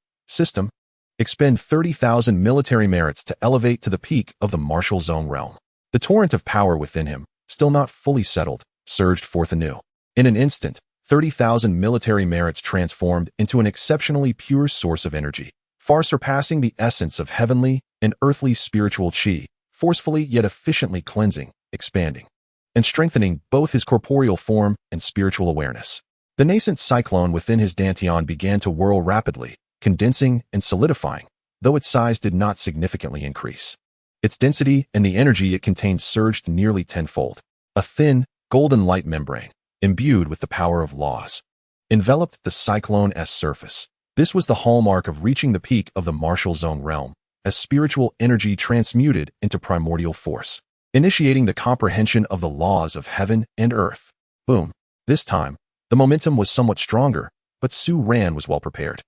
Expend 30,000 military merits to elevate to the peak of the martial zone realm. The torrent of power within him, still not fully settled, surged forth anew. In an instant, 30,000 military merits transformed into an exceptionally pure source of energy, far surpassing the essence of heavenly and earthly spiritual chi, forcefully yet efficiently cleansing, expanding, and strengthening both his corporeal form and spiritual awareness. The nascent cyclone within his dantian began to whirl rapidly, condensing and solidifying, though its size did not significantly increase. Its density and the energy it contained surged nearly tenfold. A thin, golden light membrane, imbued with the power of laws, enveloped the cyclone's surface. This was the hallmark of reaching the peak of the martial zone realm, as spiritual energy transmuted into primordial force, initiating the comprehension of the laws of heaven and earth. Boom. This time, the momentum was somewhat stronger, but Su Ran was well prepared.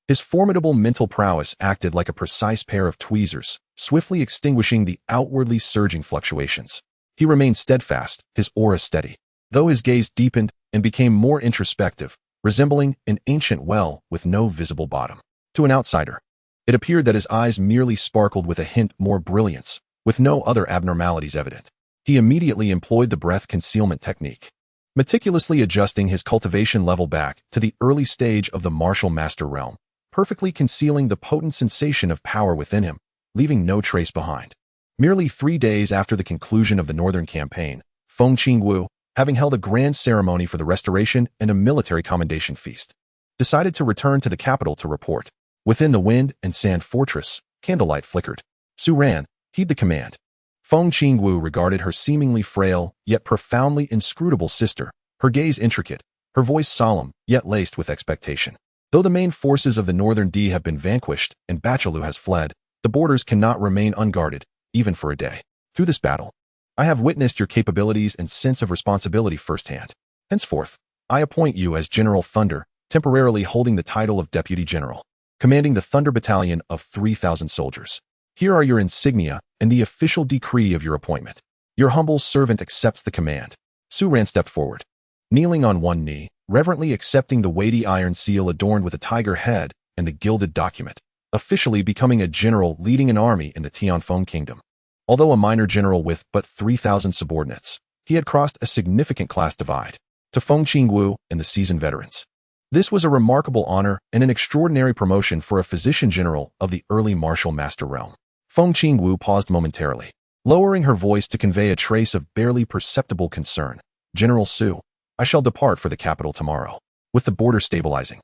His formidable mental prowess acted like a precise pair of tweezers, swiftly extinguishing the outwardly surging fluctuations. He remained steadfast, his aura steady, though his gaze deepened and became more introspective, resembling an ancient well with no visible bottom. To an outsider, it appeared that his eyes merely sparkled with a hint more brilliance, with no other abnormalities evident. He immediately employed the breath concealment technique, meticulously adjusting his cultivation level back to the early stage of the martial master realm, perfectly concealing the potent sensation of power within him, leaving no trace behind. Merely 3 days after the conclusion of the Northern Campaign, Feng Qingwu, having held a grand ceremony for the restoration and a military commendation feast, decided to return to the capital to report. Within the wind and sand fortress, candlelight flickered. Su Ran, heed the command. Feng Qingwu regarded her seemingly frail, yet profoundly inscrutable sister, her gaze intricate, her voice solemn, yet laced with expectation. Though the main forces of the Northern D have been vanquished and Bachalu has fled, the borders cannot remain unguarded, even for a day. Through this battle, I have witnessed your capabilities and sense of responsibility firsthand. Henceforth, I appoint you as General Thunder, temporarily holding the title of Deputy General, commanding the Thunder Battalion of 3,000 soldiers. Here are your insignia and the official decree of your appointment. Your humble servant accepts the command. Su Ran stepped forward, kneeling on one knee, reverently accepting the weighty iron seal adorned with a tiger head and the gilded document, officially becoming a general leading an army in the Tianfeng Kingdom. Although a minor general with but 3,000 subordinates, he had crossed a significant class divide to Feng Qingwu and the seasoned veterans. This was a remarkable honor and an extraordinary promotion for a physician general of the early martial master realm. Feng Qingwu paused momentarily, lowering her voice to convey a trace of barely perceptible concern. General Su, I shall depart for the capital tomorrow. With the border stabilizing,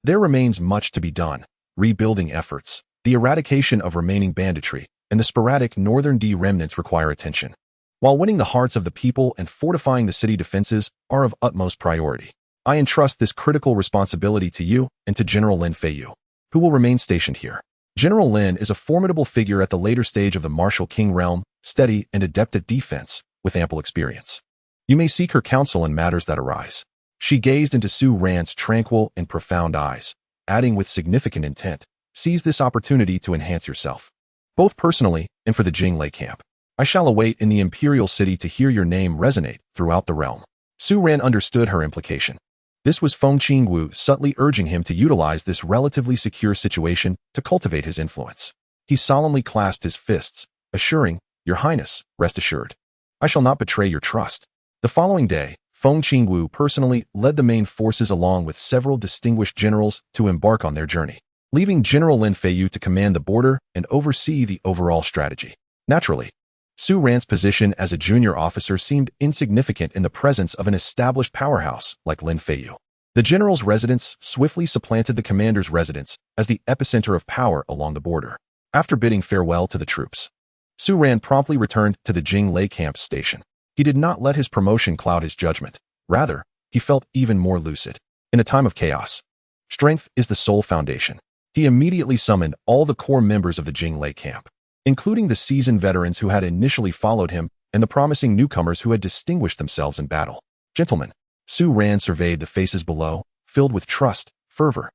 there remains much to be done. Rebuilding efforts, the eradication of remaining banditry, and the sporadic Northern D remnants require attention, while winning the hearts of the people and fortifying the city defenses are of utmost priority. I entrust this critical responsibility to you and to General Lin Feiyu, who will remain stationed here. General Lin is a formidable figure at the later stage of the martial king realm, steady and adept at defense, with ample experience. You may seek her counsel in matters that arise. She gazed into Su Ran's tranquil and profound eyes, adding with significant intent, seize this opportunity to enhance yourself, both personally and for the Jinglei camp. I shall await in the imperial city to hear your name resonate throughout the realm. Su Ran understood her implication. This was Feng Qingwu subtly urging him to utilize this relatively secure situation to cultivate his influence. He solemnly clasped his fists, assuring, Your Highness, rest assured, I shall not betray your trust. The following day, Feng Qingwu personally led the main forces along with several distinguished generals to embark on their journey, leaving General Lin Feiyu to command the border and oversee the overall strategy. Naturally, Su Ran's position as a junior officer seemed insignificant in the presence of an established powerhouse like Lin Feiyu. The general's residence swiftly supplanted the commander's residence as the epicenter of power along the border. After bidding farewell to the troops, Su Ran promptly returned to the Jinglei camp station. He did not let his promotion cloud his judgment. Rather, he felt even more lucid. In a time of chaos, strength is the sole foundation. He immediately summoned all the core members of the Jinglei camp, including the seasoned veterans who had initially followed him and the promising newcomers who had distinguished themselves in battle. Gentlemen, Su Ran surveyed the faces below, filled with trust, fervor,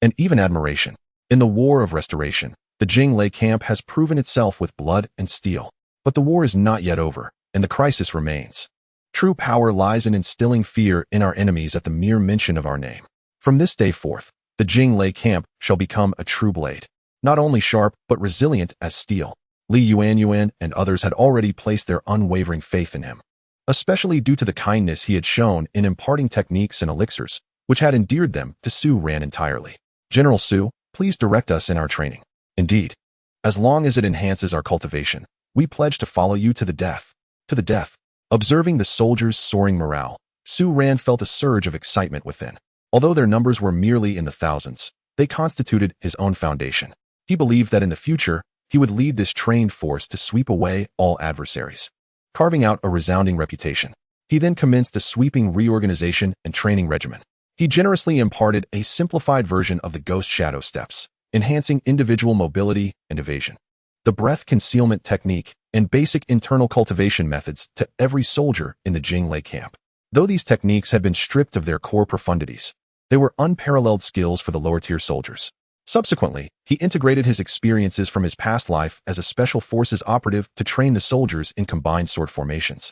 and even admiration. In the War of Restoration, the Jinglei camp has proven itself with blood and steel. But the war is not yet over, and the crisis remains. True power lies in instilling fear in our enemies at the mere mention of our name. From this day forth, the Jinglei camp shall become a true blade, not only sharp but resilient as steel. Li Yuanyuan and others had already placed their unwavering faith in him, especially due to the kindness he had shown in imparting techniques and elixirs, which had endeared them to Su Ran entirely. General Su, please direct us in our training. Indeed, as long as it enhances our cultivation, we pledge to follow you to the death. To the death. Observing the soldiers' soaring morale, Su Ran felt a surge of excitement within. Although their numbers were merely in the thousands, they constituted his own foundation. He believed that in the future, he would lead this trained force to sweep away all adversaries, carving out a resounding reputation. He then commenced a sweeping reorganization and training regimen. He generously imparted a simplified version of the Ghost Shadow Steps, enhancing individual mobility and evasion, the breath concealment technique, and basic internal cultivation methods to every soldier in the Jinglei camp. Though these techniques had been stripped of their core profundities, they were unparalleled skills for the lower-tier soldiers. Subsequently, he integrated his experiences from his past life as a special forces operative to train the soldiers in combined sword formations,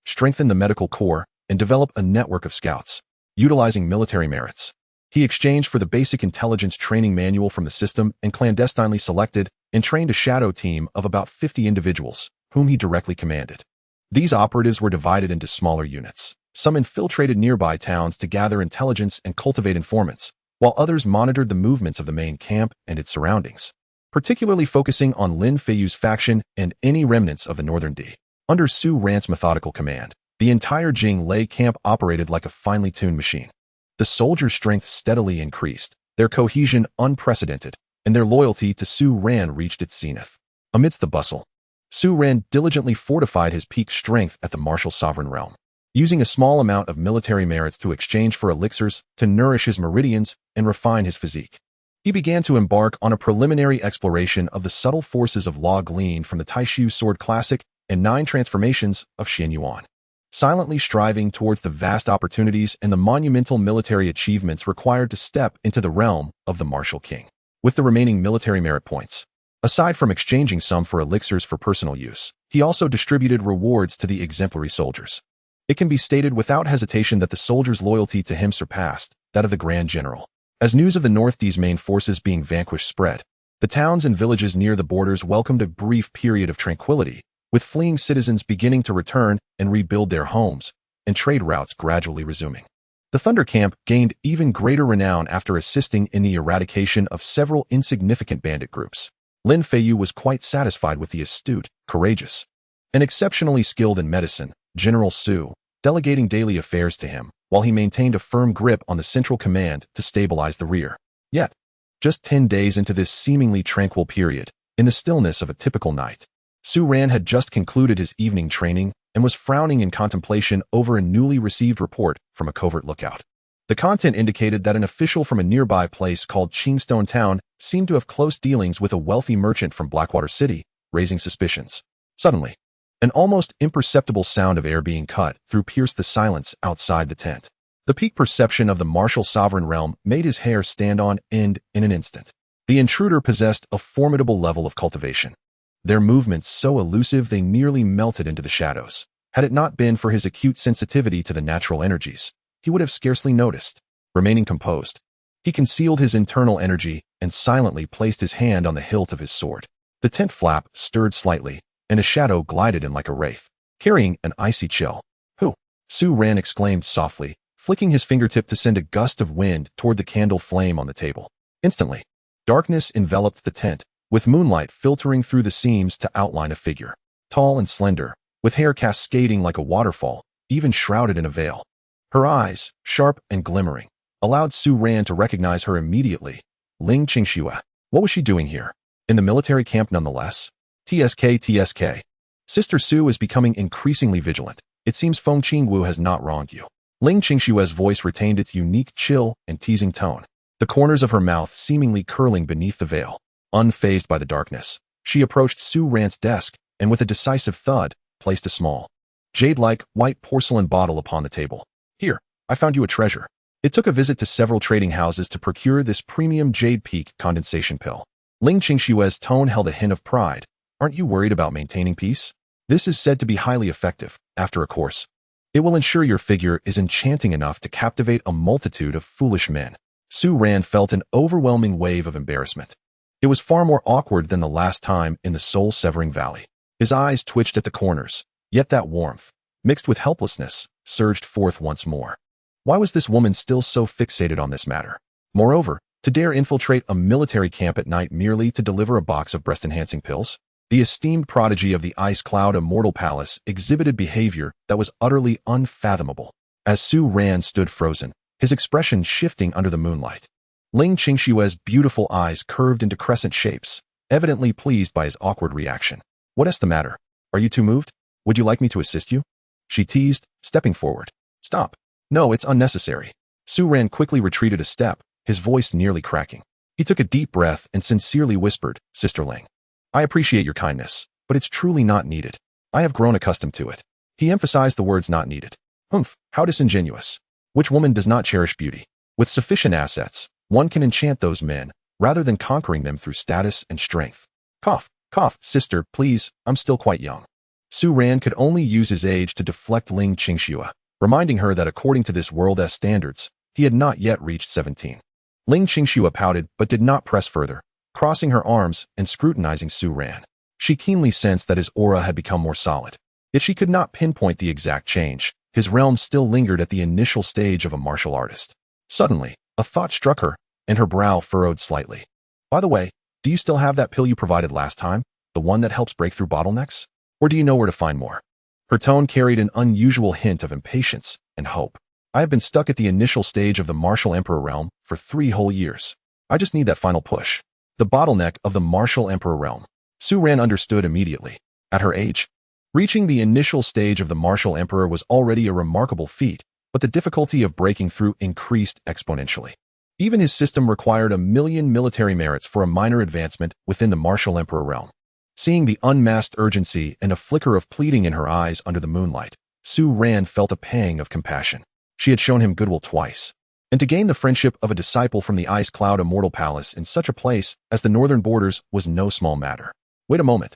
strengthen the medical corps, and develop a network of scouts. Utilizing military merits, he exchanged for the basic intelligence training manual from the system and clandestinely selected and trained a shadow team of about 50 individuals, whom he directly commanded. These operatives were divided into smaller units. Some infiltrated nearby towns to gather intelligence and cultivate informants, while others monitored the movements of the main camp and its surroundings, particularly focusing on Lin Feiyu's faction and any remnants of the Northern D. Under Su Ran's methodical command, the entire Jinglei camp operated like a finely tuned machine. The soldiers' strength steadily increased, their cohesion unprecedented, and their loyalty to Su Ran reached its zenith. Amidst the bustle, Su Ran diligently fortified his peak strength at the martial sovereign realm, using a small amount of military merits to exchange for elixirs to nourish his meridians and refine his physique. He began to embark on a preliminary exploration of the subtle forces of law gleaned from the Taishu Sword Classic and 9 transformations of Xian Yuan, silently striving towards the vast opportunities and the monumental military achievements required to step into the realm of the martial king. With the remaining military merit points, aside from exchanging some for elixirs for personal use, he also distributed rewards to the exemplary soldiers. It can be stated without hesitation that the soldiers' loyalty to him surpassed that of the Grand General. As news of the North D's main forces being vanquished spread, the towns and villages near the borders welcomed a brief period of tranquility, with fleeing citizens beginning to return and rebuild their homes, and trade routes gradually resuming. The Thunder Camp gained even greater renown after assisting in the eradication of several insignificant bandit groups. Lin Feiyu was quite satisfied with the astute, courageous, and exceptionally skilled in medicine General Su, delegating daily affairs to him, while he maintained a firm grip on the central command to stabilize the rear. Yet, just 10 days into this seemingly tranquil period, in the stillness of a typical night, Su Ran had just concluded his evening training and was frowning in contemplation over a newly received report from a covert lookout. The content indicated that an official from a nearby place called Qingstone Town seemed to have close dealings with a wealthy merchant from Blackwater City, raising suspicions. Suddenly, an almost imperceptible sound of air being cut through pierced the silence outside the tent. The peak perception of the martial sovereign realm made his hair stand on end in an instant. The intruder possessed a formidable level of cultivation, their movements so elusive they nearly melted into the shadows. Had it not been for his acute sensitivity to the natural energies, he would have scarcely noticed. Remaining composed, he concealed his internal energy and silently placed his hand on the hilt of his sword. The tent flap stirred slightly, and a shadow glided in like a wraith, carrying an icy chill. "Who?" Su Ran exclaimed softly, flicking his fingertip to send a gust of wind toward the candle flame on the table. Instantly, darkness enveloped the tent, with moonlight filtering through the seams to outline a figure, tall and slender, with hair cascading like a waterfall, even shrouded in a veil. Her eyes, sharp and glimmering, allowed Su Ran to recognize her immediately. Ling Qingxue. What was she doing here? In the military camp nonetheless? TSK. Sister Su is becoming increasingly vigilant. It seems Feng Qingwu has not wronged you. Ling Qingxue's voice retained its unique chill and teasing tone, the corners of her mouth seemingly curling beneath the veil. Unfazed by the darkness, she approached Su Ran's desk and with a decisive thud, placed a small, jade-like white porcelain bottle upon the table. "Here, I found you a treasure. It took a visit to several trading houses to procure this premium Jade Peak condensation pill. Ling Qingshue's tone held a hint of pride. Aren't you worried about maintaining peace? This is said to be highly effective. After a course, it will ensure your figure is enchanting enough to captivate a multitude of foolish men. Su Ran felt an overwhelming wave of embarrassment. It was far more awkward than the last time in the soul-severing valley. His eyes twitched at the corners, yet that warmth, mixed with helplessness, surged forth once more. Why was this woman still so fixated on this matter? Moreover, to dare infiltrate a military camp at night merely to deliver a box of breast-enhancing pills? The esteemed prodigy of the Ice Cloud Immortal Palace exhibited behavior that was utterly unfathomable. As Su Ran stood frozen, his expression shifting under the moonlight, Ling Qingshue's beautiful eyes curved into crescent shapes, evidently pleased by his awkward reaction. What's the matter? Are you too moved? Would you like me to assist you? She teased, stepping forward. Stop. No, it's unnecessary. Su Ran quickly retreated a step, his voice nearly cracking. He took a deep breath and sincerely whispered, Sister Ling, I appreciate your kindness, but it's truly not needed. I have grown accustomed to it. He emphasized the words not needed. Humph, how disingenuous. Which woman does not cherish beauty? With sufficient assets, one can enchant those men, rather than conquering them through status and strength. Cough, cough, sister, please, I'm still quite young. Su Ran could only use his age to deflect Ling Qingxue, reminding her that according to this world's standards, he had not yet reached 17. Ling Qingxue pouted but did not press further, crossing her arms and scrutinizing Su Ran. She keenly sensed that his aura had become more solid. Yet she could not pinpoint the exact change. His realm still lingered at the initial stage of a martial artist. Suddenly, a thought struck her, and her brow furrowed slightly. By the way, do you still have that pill you provided last time? The one that helps break through bottlenecks? Or do you know where to find more? Her tone carried an unusual hint of impatience and hope. I have been stuck at the initial stage of the Martial Emperor realm for 3 whole years. I just need that final push. The bottleneck of the Martial Emperor realm. Su Ran understood immediately. At her age, reaching the initial stage of the Martial Emperor was already a remarkable feat, but the difficulty of breaking through increased exponentially. Even his system required 1,000,000 military merits for a minor advancement within the Martial Emperor realm. Seeing the unmasked urgency and a flicker of pleading in her eyes under the moonlight, Su Ran felt a pang of compassion. She had shown him goodwill twice. And to gain the friendship of a disciple from the Ice Cloud Immortal Palace in such a place as the northern borders was no small matter. Wait a moment.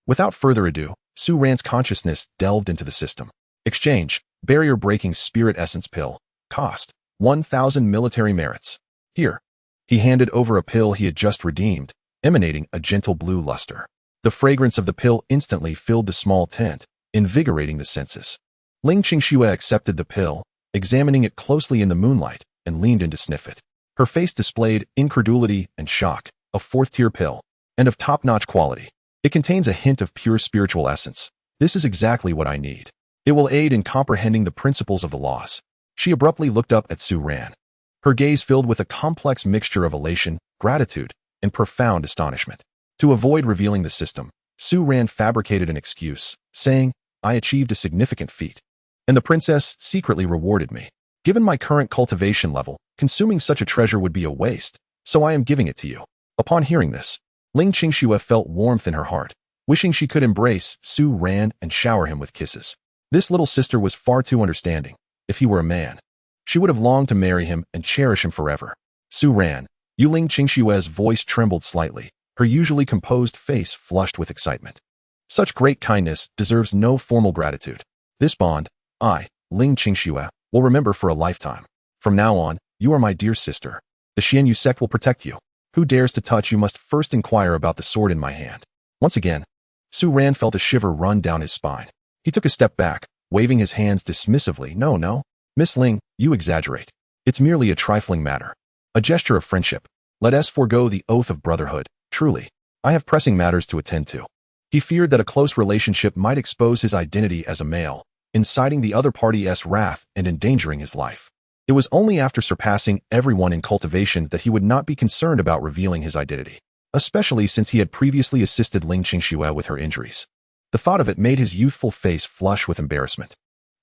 Without further ado, Su Ran's consciousness delved into the system. Exchange, barrier-breaking spirit essence pill. Cost, 1,000 military merits. Here. He handed over a pill he had just redeemed, emanating a gentle blue luster. The fragrance of the pill instantly filled the small tent, invigorating the senses. Ling Qingxue accepted the pill, examining it closely in the moonlight, and leaned in to sniff it. Her face displayed incredulity and shock. A 4th-tier pill, and of top-notch quality. It contains a hint of pure spiritual essence. This is exactly what I need. It will aid in comprehending the principles of the laws. She abruptly looked up at Su Ran. Her gaze filled with a complex mixture of elation, gratitude, and profound astonishment. To avoid revealing the system, Su Ran fabricated an excuse, saying, I achieved a significant feat. And the princess secretly rewarded me. Given my current cultivation level, consuming such a treasure would be a waste, so I am giving it to you. Upon hearing this, Ling Qingxue felt warmth in her heart, wishing she could embrace Su Ran and shower him with kisses. This little sister was far too understanding. If he were a man, she would have longed to marry him and cherish him forever. Su Ran, Ling Qingxue's voice trembled slightly, her usually composed face flushed with excitement. Such great kindness deserves no formal gratitude. This bond, I, Ling Qingxue, will remember for a lifetime. From now on, you are my dear sister. The Xianyu sect will protect you. Who dares to touch you must first inquire about the sword in my hand. Once again, Su Ran felt a shiver run down his spine. He took a step back, waving his hands dismissively. No, Miss Ling, you exaggerate. It's merely a trifling matter. A gesture of friendship. Let us forego the oath of brotherhood. Truly, I have pressing matters to attend to. He feared that a close relationship might expose his identity as a male, inciting the other party's wrath and endangering his life. It was only after surpassing everyone in cultivation that he would not be concerned about revealing his identity, especially since he had previously assisted Ling Qingxue with her injuries. The thought of it made his youthful face flush with embarrassment.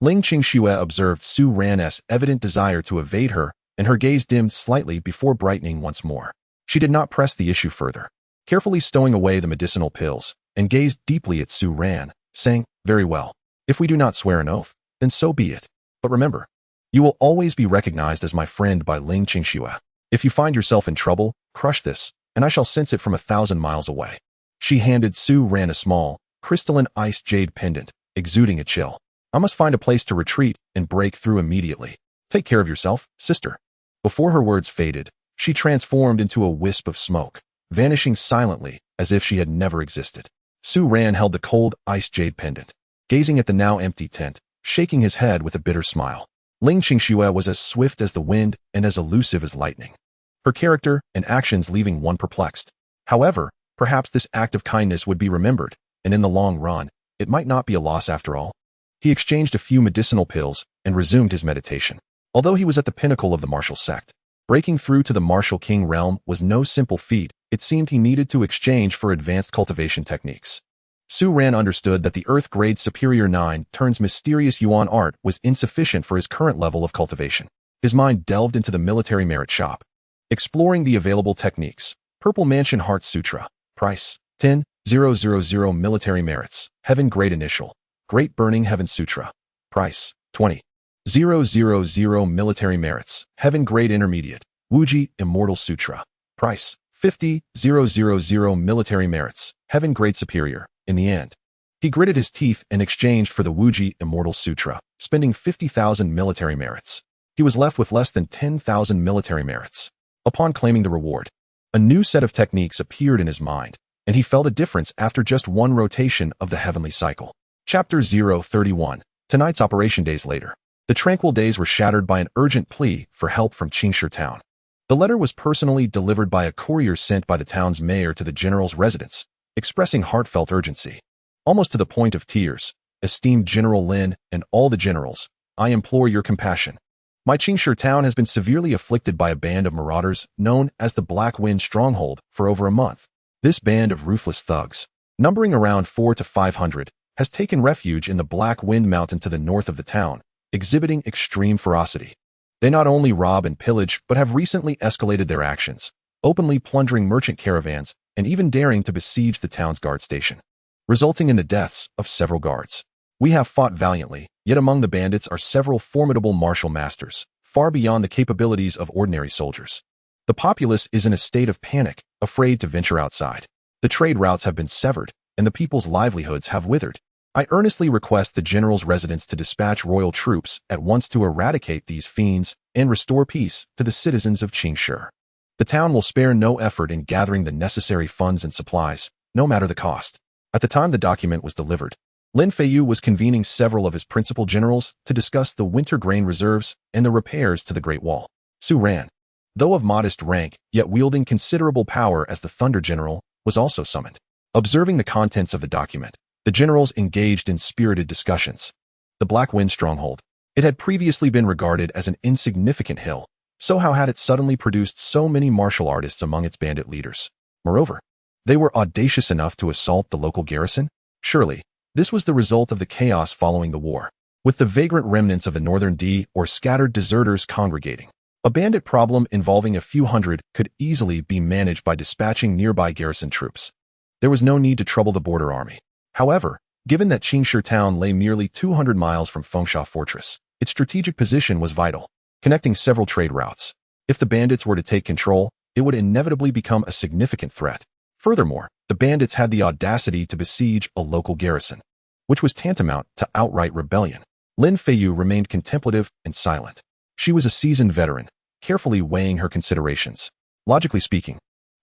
Ling Qingxue observed Su Ran's evident desire to evade her, and her gaze dimmed slightly before brightening once more. She did not press the issue further, carefully stowing away the medicinal pills, and gazed deeply at Su Ran, saying, Very well. If we do not swear an oath, then so be it. But remember, You will always be recognized as my friend by Ling Qingxue. If you find yourself in trouble, crush this, and I shall sense it from 1,000 miles away." She handed Su Ran a small, crystalline ice jade pendant, exuding a chill. "I must find a place to retreat and break through immediately. Take care of yourself, sister." Before her words faded, she transformed into a wisp of smoke, vanishing silently as if she had never existed. Su Ran held the cold ice jade pendant, gazing at the now empty tent, shaking his head with a bitter smile. Ling Qingxue was as swift as the wind and as elusive as lightning, her character and actions leaving one perplexed. However, perhaps this act of kindness would be remembered, and in the long run, it might not be a loss after all. He exchanged a few medicinal pills and resumed his meditation. Although he was at the pinnacle of the martial sect, breaking through to the martial king realm was no simple feat. It seemed he needed to exchange for advanced cultivation techniques. Su Ran understood that the Earth Grade Superior 9 turns mysterious Yuan art was insufficient for his current level of cultivation. His mind delved into the military merit shop, exploring the available techniques. Purple Mansion Heart Sutra. Price: 10,000 military merits. Heaven Grade Initial. Great Burning Heaven Sutra. Price: 20,000 military merits. Heaven Grade Intermediate. Wuji Immortal Sutra. Price: 50,000 military merits. Heaven Grade Superior. In the end, he gritted his teeth in exchange for the Wuji Immortal Sutra, spending 50,000 military merits. He was left with less than 10,000 military merits. Upon claiming the reward, a new set of techniques appeared in his mind, and he felt a difference after just one rotation of the heavenly cycle. Chapter 031. Tonight's operation. Days later, the tranquil days were shattered by an urgent plea for help from Qingshi town. The letter was personally delivered by a courier sent by the town's mayor to the general's residence, expressing heartfelt urgency. Almost to the point of tears, "Esteemed General Lin and all the generals, I implore your compassion. My Qingshi town has been severely afflicted by a band of marauders known as the Black Wind Stronghold for over a month. This band of ruthless thugs, numbering around 400 to 500, has taken refuge in the Black Wind Mountain to the north of the town, exhibiting extreme ferocity. They not only rob and pillage but have recently escalated their actions, openly plundering merchant caravans and even daring to besiege the town's guard station, resulting in the deaths of several guards. We have fought valiantly, yet among the bandits are several formidable martial masters, far beyond the capabilities of ordinary soldiers. The populace is in a state of panic, afraid to venture outside. The trade routes have been severed, and the people's livelihoods have withered. I earnestly request the general's residence to dispatch royal troops at once to eradicate these fiends and restore peace to the citizens of Qingshi. The town will spare no effort in gathering the necessary funds and supplies, no matter the cost." At the time the document was delivered, Lin Feiyu was convening several of his principal generals to discuss the winter grain reserves and the repairs to the Great Wall. Su Ran, though of modest rank yet wielding considerable power as the Thunder General, was also summoned. Observing the contents of the document, the generals engaged in spirited discussions. The Black Wind Stronghold. It had previously been regarded as an insignificant hill, so how had it suddenly produced so many martial artists among its bandit leaders? Moreover, they were audacious enough to assault the local garrison? Surely, this was the result of the chaos following the war, with the vagrant remnants of the northern D or scattered deserters congregating. A bandit problem involving a few hundred could easily be managed by dispatching nearby garrison troops. There was no need to trouble the border army. However, given that Qingshi town lay merely 200 miles from Fengsha Fortress, its strategic position was vital, connecting several trade routes. If the bandits were to take control, it would inevitably become a significant threat. Furthermore, the bandits had the audacity to besiege a local garrison, which was tantamount to outright rebellion. Lin Feiyu remained contemplative and silent. She was a seasoned veteran, carefully weighing her considerations. Logically speaking,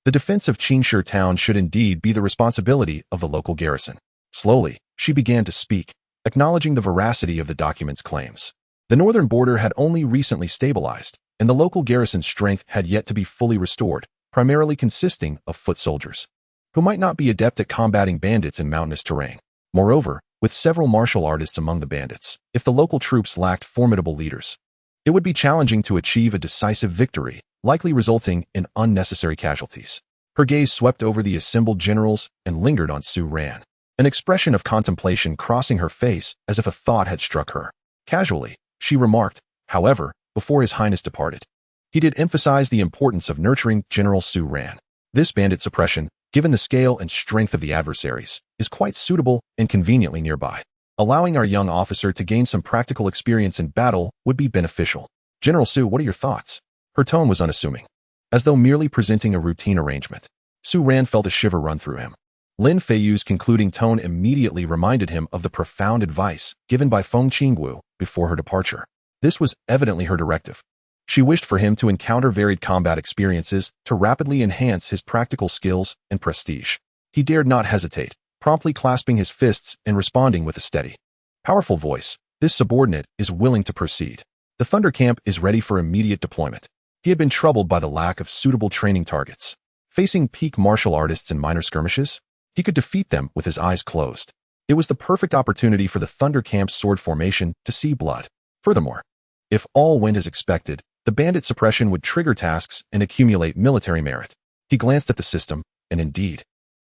the defense of Qingshi town should indeed be the responsibility of the local garrison. Slowly, she began to speak, acknowledging the veracity of the document's claims. The northern border had only recently stabilized, and the local garrison's strength had yet to be fully restored, primarily consisting of foot soldiers, who might not be adept at combating bandits in mountainous terrain. Moreover, with several martial artists among the bandits, if the local troops lacked formidable leaders, it would be challenging to achieve a decisive victory, likely resulting in unnecessary casualties. Her gaze swept over the assembled generals and lingered on Su Ran, an expression of contemplation crossing her face as if a thought had struck her. Casually, she remarked, however, before His Highness departed, he did emphasize the importance of nurturing General Su Ran. This bandit suppression, given the scale and strength of the adversaries, is quite suitable and conveniently nearby. Allowing our young officer to gain some practical experience in battle would be beneficial. General Su, what are your thoughts? Her tone was unassuming, as though merely presenting a routine arrangement. Su Ran felt a shiver run through him. Lin Feiyu's concluding tone immediately reminded him of the profound advice given by Feng Qingwu before her departure. This was evidently her directive. She wished for him to encounter varied combat experiences to rapidly enhance his practical skills and prestige. He dared not hesitate, promptly clasping his fists and responding with a steady, powerful voice. This subordinate is willing to proceed. The Thunder Camp is ready for immediate deployment. He had been troubled by the lack of suitable training targets. Facing peak martial artists in minor skirmishes, he could defeat them with his eyes closed. It was the perfect opportunity for the Thunder Camp's sword formation to see blood. Furthermore, if all went as expected, the bandit suppression would trigger tasks and accumulate military merit. He glanced at the system, and indeed,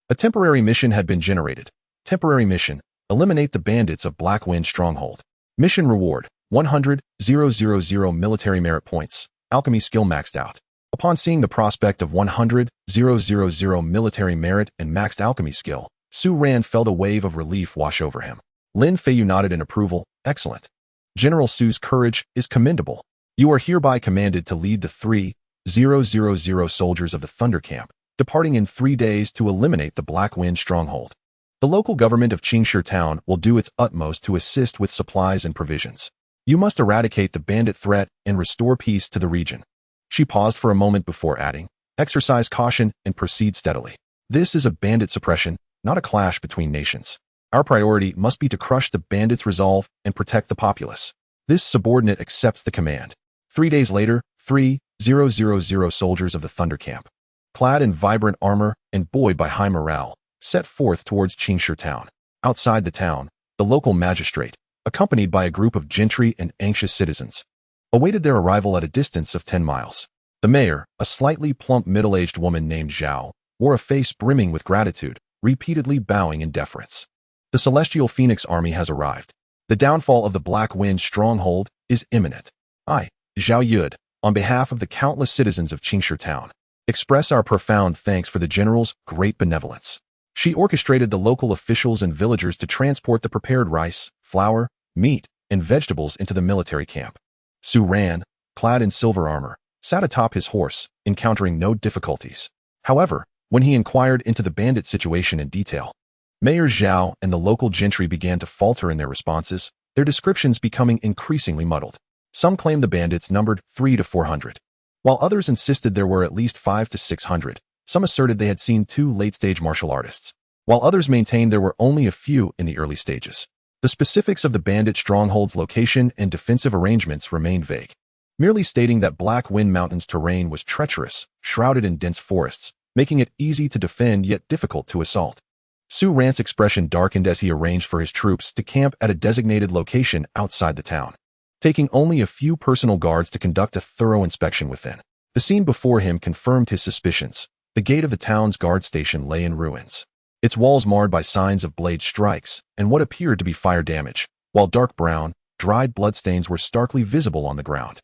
a temporary mission had been generated. Temporary mission: eliminate the bandits of Black Wind Stronghold. Mission reward: 100,000 military merit points. Alchemy skill maxed out. Upon seeing the prospect of 100,000 military merit and maxed alchemy skill, Su Ran felt a wave of relief wash over him. Lin Feiyu nodded in approval. Excellent. General Su's courage is commendable. You are hereby commanded to lead the 3,000 soldiers of the Thunder Camp, departing in 3 days to eliminate the Black Wind Stronghold. The local government of Qingshi Town will do its utmost to assist with supplies and provisions. You must eradicate the bandit threat and restore peace to the region. She paused for a moment before adding, exercise caution and proceed steadily. This is a bandit suppression, not a clash between nations. Our priority must be to crush the bandits' resolve and protect the populace. This subordinate accepts the command. 3 days later, 3,000 soldiers of the Thunder Camp, clad in vibrant armor and buoyed by high morale, set forth towards Qingshi Town. Outside the town, the local magistrate, accompanied by a group of gentry and anxious citizens, awaited their arrival at a distance of 10 miles. The mayor, a slightly plump middle-aged woman named Zhao, wore a face brimming with gratitude, repeatedly bowing in deference. The Celestial Phoenix Army has arrived. The downfall of the Black Wind Stronghold is imminent. I, Zhao Yud, on behalf of the countless citizens of Qingshi Town, express our profound thanks for the general's great benevolence. She orchestrated the local officials and villagers to transport the prepared rice, flour, meat, and vegetables into the military camp. Su Ran, clad in silver armor, sat atop his horse, encountering no difficulties. However, when he inquired into the bandit situation in detail, Mayor Zhao and the local gentry began to falter in their responses, their descriptions becoming increasingly muddled. Some claimed the bandits numbered 300 to 400, while others insisted there were at least 500 to 600. Some asserted they had seen 2 late-stage martial artists, while others maintained there were only a few in the early stages. The specifics of the bandit stronghold's location and defensive arrangements remained vague, merely stating that Black Wind Mountain's terrain was treacherous, shrouded in dense forests, making it easy to defend yet difficult to assault. Su Ran's expression darkened as he arranged for his troops to camp at a designated location outside the town, taking only a few personal guards to conduct a thorough inspection within. The scene before him confirmed his suspicions. The gate of the town's guard station lay in ruins, its walls marred by signs of blade strikes and what appeared to be fire damage, while dark brown, dried bloodstains were starkly visible on the ground.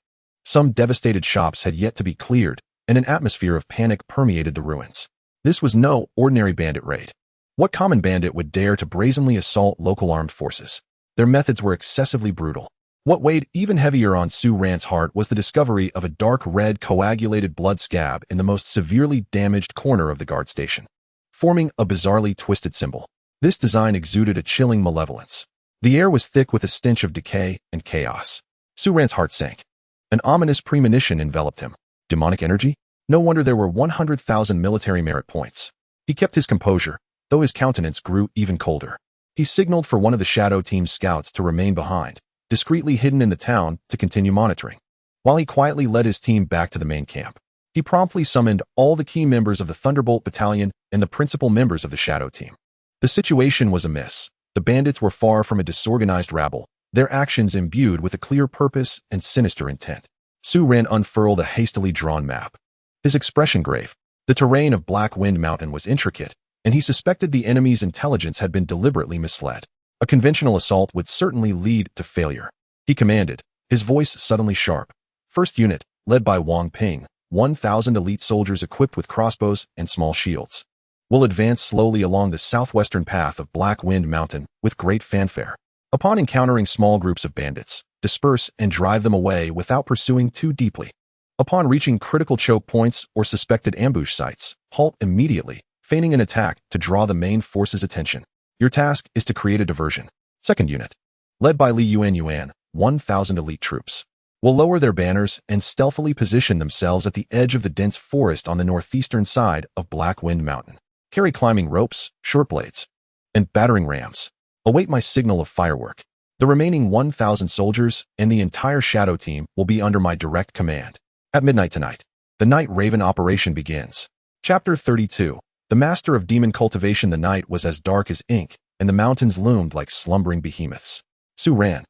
Some devastated shops had yet to be cleared, and an atmosphere of panic permeated the ruins. This was no ordinary bandit raid. What common bandit would dare to brazenly assault local armed forces? Their methods were excessively brutal. What weighed even heavier on Su Ran's heart was the discovery of a dark red coagulated blood scab in the most severely damaged corner of the guard station, forming a bizarrely twisted symbol. This design exuded a chilling malevolence. The air was thick with a stench of decay and chaos. Su Ran's heart sank. An ominous premonition enveloped him. Demonic energy? No wonder there were 100,000 military merit points. He kept his composure, though his countenance grew even colder. He signaled for one of the Shadow Team's scouts to remain behind, discreetly hidden in the town, to continue monitoring. While he quietly led his team back to the main camp, he promptly summoned all the key members of the Thunderbolt Battalion and the principal members of the Shadow Team. The situation was amiss. The bandits were far from a disorganized rabble, their actions imbued with a clear purpose and sinister intent. Su Ran unfurled a hastily drawn map, his expression grave. The terrain of Black Wind Mountain was intricate, and he suspected the enemy's intelligence had been deliberately misled. A conventional assault would certainly lead to failure. He commanded, his voice suddenly sharp. First unit, led by Wang Ping, 1,000 elite soldiers equipped with crossbows and small shields, will advance slowly along the southwestern path of Black Wind Mountain with great fanfare. Upon encountering small groups of bandits, disperse and drive them away without pursuing too deeply. Upon reaching critical choke points or suspected ambush sites, halt immediately, feigning an attack to draw the main force's attention. Your task is to create a diversion. Second unit, led by Li Yuan, 1,000 elite troops, will lower their banners and stealthily position themselves at the edge of the dense forest on the northeastern side of Black Wind Mountain. Carry climbing ropes, short blades, and battering rams. Await my signal of firework. The remaining 1,000 soldiers and the entire Shadow team will be under my direct command. At midnight tonight, the Night Raven operation begins. Chapter 32. The Master of Demon Cultivation. The night was as dark as ink, and the mountains loomed like slumbering behemoths. Su Ran,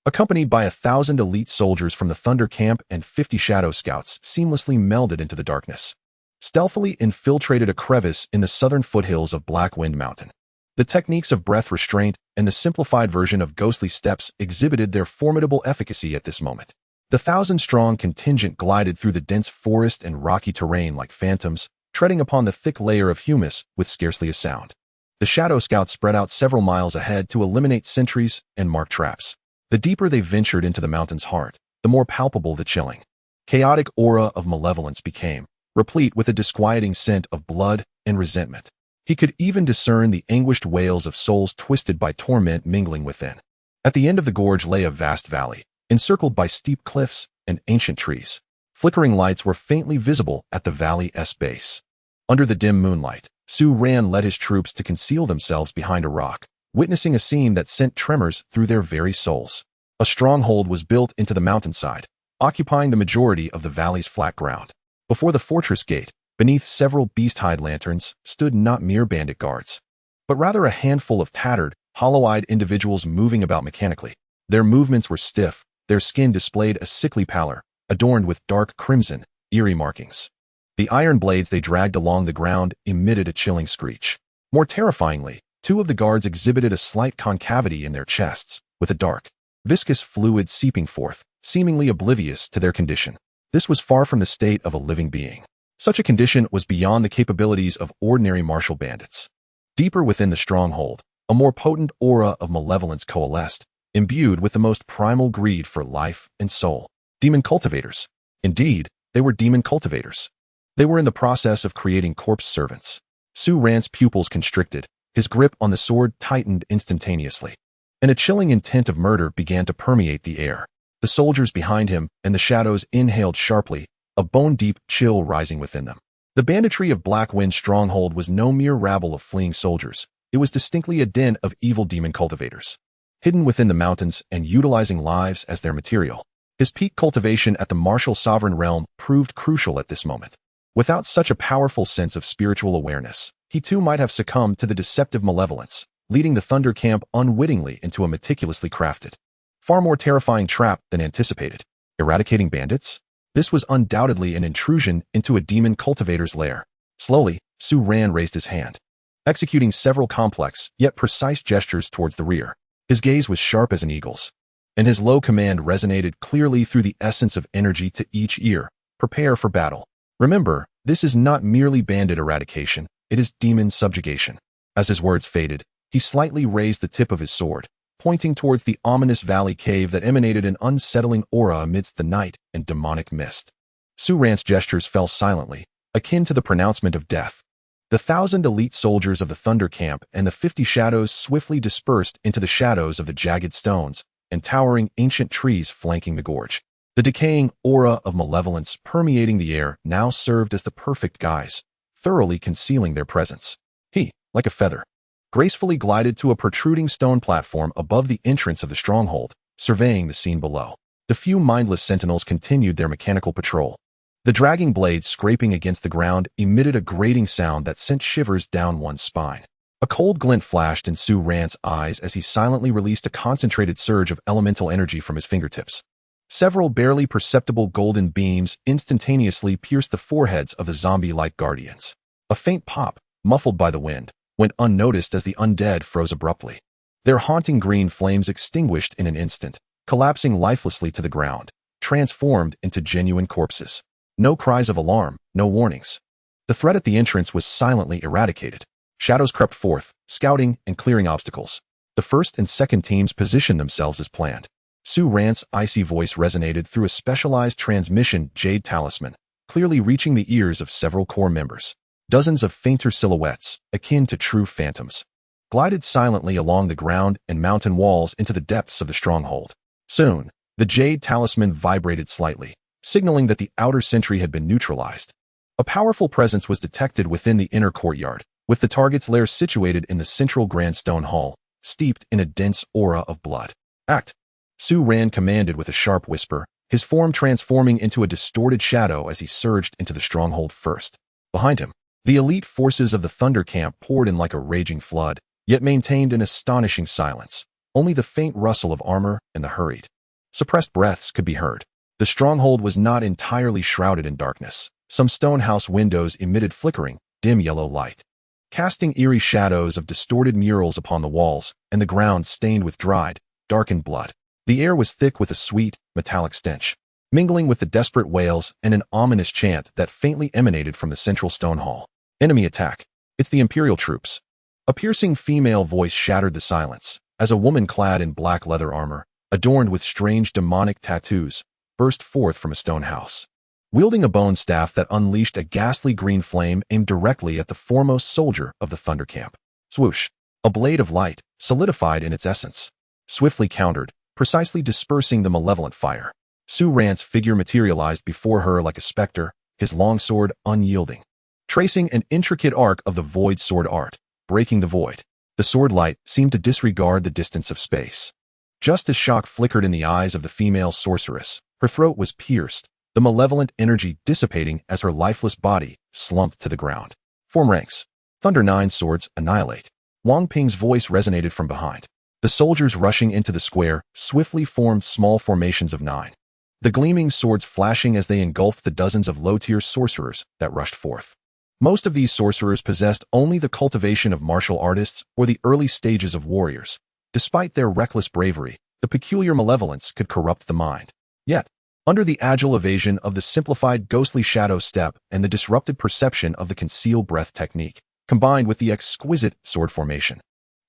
accompanied by 1,000 elite soldiers from the Thunder Camp and 50 Shadow Scouts, seamlessly melded into the darkness, stealthily infiltrated a crevice in the southern foothills of Black Wind Mountain. The techniques of breath restraint and the simplified version of ghostly steps exhibited their formidable efficacy at this moment. The 1,000-strong contingent glided through the dense forest and rocky terrain like phantoms, treading upon the thick layer of humus with scarcely a sound. The Shadow Scouts spread out several miles ahead to eliminate sentries and mark traps. The deeper they ventured into the mountain's heart, the more palpable the chilling, chaotic aura of malevolence became, replete with a disquieting scent of blood and resentment. He could even discern the anguished wails of souls twisted by torment mingling within. At the end of the gorge lay a vast valley, encircled by steep cliffs and ancient trees. Flickering lights were faintly visible at the valley's base. Under the dim moonlight, Su Ran led his troops to conceal themselves behind a rock, witnessing a scene that sent tremors through their very souls. A stronghold was built into the mountainside, occupying the majority of the valley's flat ground. Before the fortress gate, beneath several beast-hide lanterns, stood not mere bandit guards, but rather a handful of tattered, hollow-eyed individuals moving about mechanically. Their movements were stiff, their skin displayed a sickly pallor, adorned with dark crimson, eerie markings. The iron blades they dragged along the ground emitted a chilling screech. More terrifyingly, two of the guards exhibited a slight concavity in their chests, with a dark, viscous fluid seeping forth, seemingly oblivious to their condition. This was far from the state of a living being. Such a condition was beyond the capabilities of ordinary martial bandits. Deeper within the stronghold, a more potent aura of malevolence coalesced, imbued with the most primal greed for life and soul. Demon cultivators. Indeed, they were demon cultivators. They were in the process of creating corpse servants. Su Ran's pupils constricted, his grip on the sword tightened instantaneously, and a chilling intent of murder began to permeate the air. The soldiers behind him and the shadows inhaled sharply, a bone-deep chill rising within them. The banditry of Black Wind Stronghold was no mere rabble of fleeing soldiers. It was distinctly a den of evil demon cultivators, hidden within the mountains and utilizing lives as their material. His peak cultivation at the martial sovereign realm proved crucial at this moment. Without such a powerful sense of spiritual awareness, he too might have succumbed to the deceptive malevolence, leading the Thunder Camp unwittingly into a meticulously crafted, far more terrifying trap than anticipated. Eradicating bandits? This was undoubtedly an intrusion into a demon cultivator's lair. Slowly, Su Ran raised his hand, executing several complex yet precise gestures towards the rear. His gaze was sharp as an eagle's, and his low command resonated clearly through the essence of energy to each ear. Prepare for battle. Remember, this is not merely bandit eradication, it is demon subjugation. As his words faded, he slightly raised the tip of his sword, pointing towards the ominous valley cave that emanated an unsettling aura amidst the night and demonic mist. Su Ran's gestures fell silently, akin to the pronouncement of death. The 1,000 elite soldiers of the Thunder Camp and the 50 shadows swiftly dispersed into the shadows of the jagged stones and towering ancient trees flanking the gorge. The decaying aura of malevolence permeating the air now served as the perfect guise, thoroughly concealing their presence. He, like a feather, gracefully glided to a protruding stone platform above the entrance of the stronghold, surveying the scene below. The few mindless sentinels continued their mechanical patrol. The dragging blades scraping against the ground emitted a grating sound that sent shivers down one's spine. A cold glint flashed in Su Ran's eyes as he silently released a concentrated surge of elemental energy from his fingertips. Several barely perceptible golden beams instantaneously pierced the foreheads of the zombie-like guardians. A faint pop, muffled by the wind, went unnoticed as the undead froze abruptly. Their haunting green flames extinguished in an instant, collapsing lifelessly to the ground, transformed into genuine corpses. No cries of alarm, no warnings. The threat at the entrance was silently eradicated. Shadows crept forth, scouting and clearing obstacles. The first and second teams positioned themselves as planned. Su Ran's icy voice resonated through a specialized transmission jade talisman, clearly reaching the ears of several core members. Dozens of fainter silhouettes, akin to true phantoms, glided silently along the ground and mountain walls into the depths of the stronghold. Soon, the jade talisman vibrated slightly, signaling that the outer sentry had been neutralized. A powerful presence was detected within the inner courtyard, with the target's lair situated in the central grand stone hall, steeped in a dense aura of blood. Act! Su Ran commanded with a sharp whisper, his form transforming into a distorted shadow as he surged into the stronghold first. Behind him, the elite forces of the Thunder Camp poured in like a raging flood, yet maintained an astonishing silence. Only the faint rustle of armor and the hurried, suppressed breaths could be heard. The stronghold was not entirely shrouded in darkness. Some stone house windows emitted flickering, dim yellow light, casting eerie shadows of distorted murals upon the walls, and the ground stained with dried, darkened blood. The air was thick with a sweet, metallic stench, mingling with the desperate wails and an ominous chant that faintly emanated from the central stone hall. Enemy attack. It's the Imperial troops. A piercing female voice shattered the silence, as a woman clad in black leather armor, adorned with strange demonic tattoos, burst forth from a stone house. Wielding a bone staff that unleashed a ghastly green flame aimed directly at the foremost soldier of the Thunder Camp. Swoosh! A blade of light, solidified in its essence, swiftly countered, precisely dispersing the malevolent fire. Su Ran's figure materialized before her like a specter, his long sword unyielding, tracing an intricate arc of the void sword art, breaking the void. The sword light seemed to disregard the distance of space. Just as shock flickered in the eyes of the female sorceress, her throat was pierced, the malevolent energy dissipating as her lifeless body slumped to the ground. Form ranks. Thunder 9 swords annihilate. Wang Ping's voice resonated from behind. The soldiers rushing into the square swiftly formed small formations of 9. The gleaming swords flashing as they engulfed the dozens of low-tier sorcerers that rushed forth. Most of these sorcerers possessed only the cultivation of martial artists or the early stages of warriors. Despite their reckless bravery, the peculiar malevolence could corrupt the mind. Yet, under the agile evasion of the simplified ghostly shadow step and the disrupted perception of the concealed breath technique, combined with the exquisite sword formation,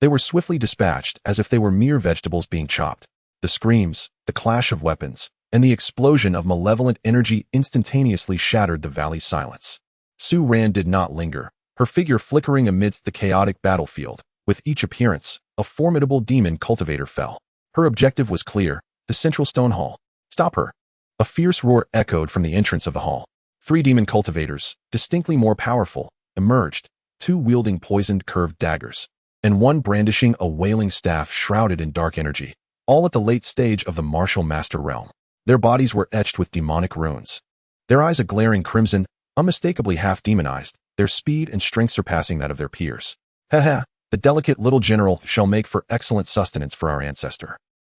they were swiftly dispatched as if they were mere vegetables being chopped. The screams, the clash of weapons, and the explosion of malevolent energy instantaneously shattered the valley's silence. Su Ran did not linger, her figure flickering amidst the chaotic battlefield. With each appearance, a formidable demon cultivator fell. Her objective was clear, the central stone hall. Stop her! A fierce roar echoed from the entrance of the hall. 3 demon cultivators, distinctly more powerful, emerged, 2 wielding poisoned curved daggers, and 1 brandishing a wailing staff shrouded in dark energy, all at the late stage of the martial master realm. Their bodies were etched with demonic runes. Their eyes a glaring crimson, unmistakably half-demonized, their speed and strength surpassing that of their peers. Ha! The delicate little general shall make for excellent sustenance for our ancestor.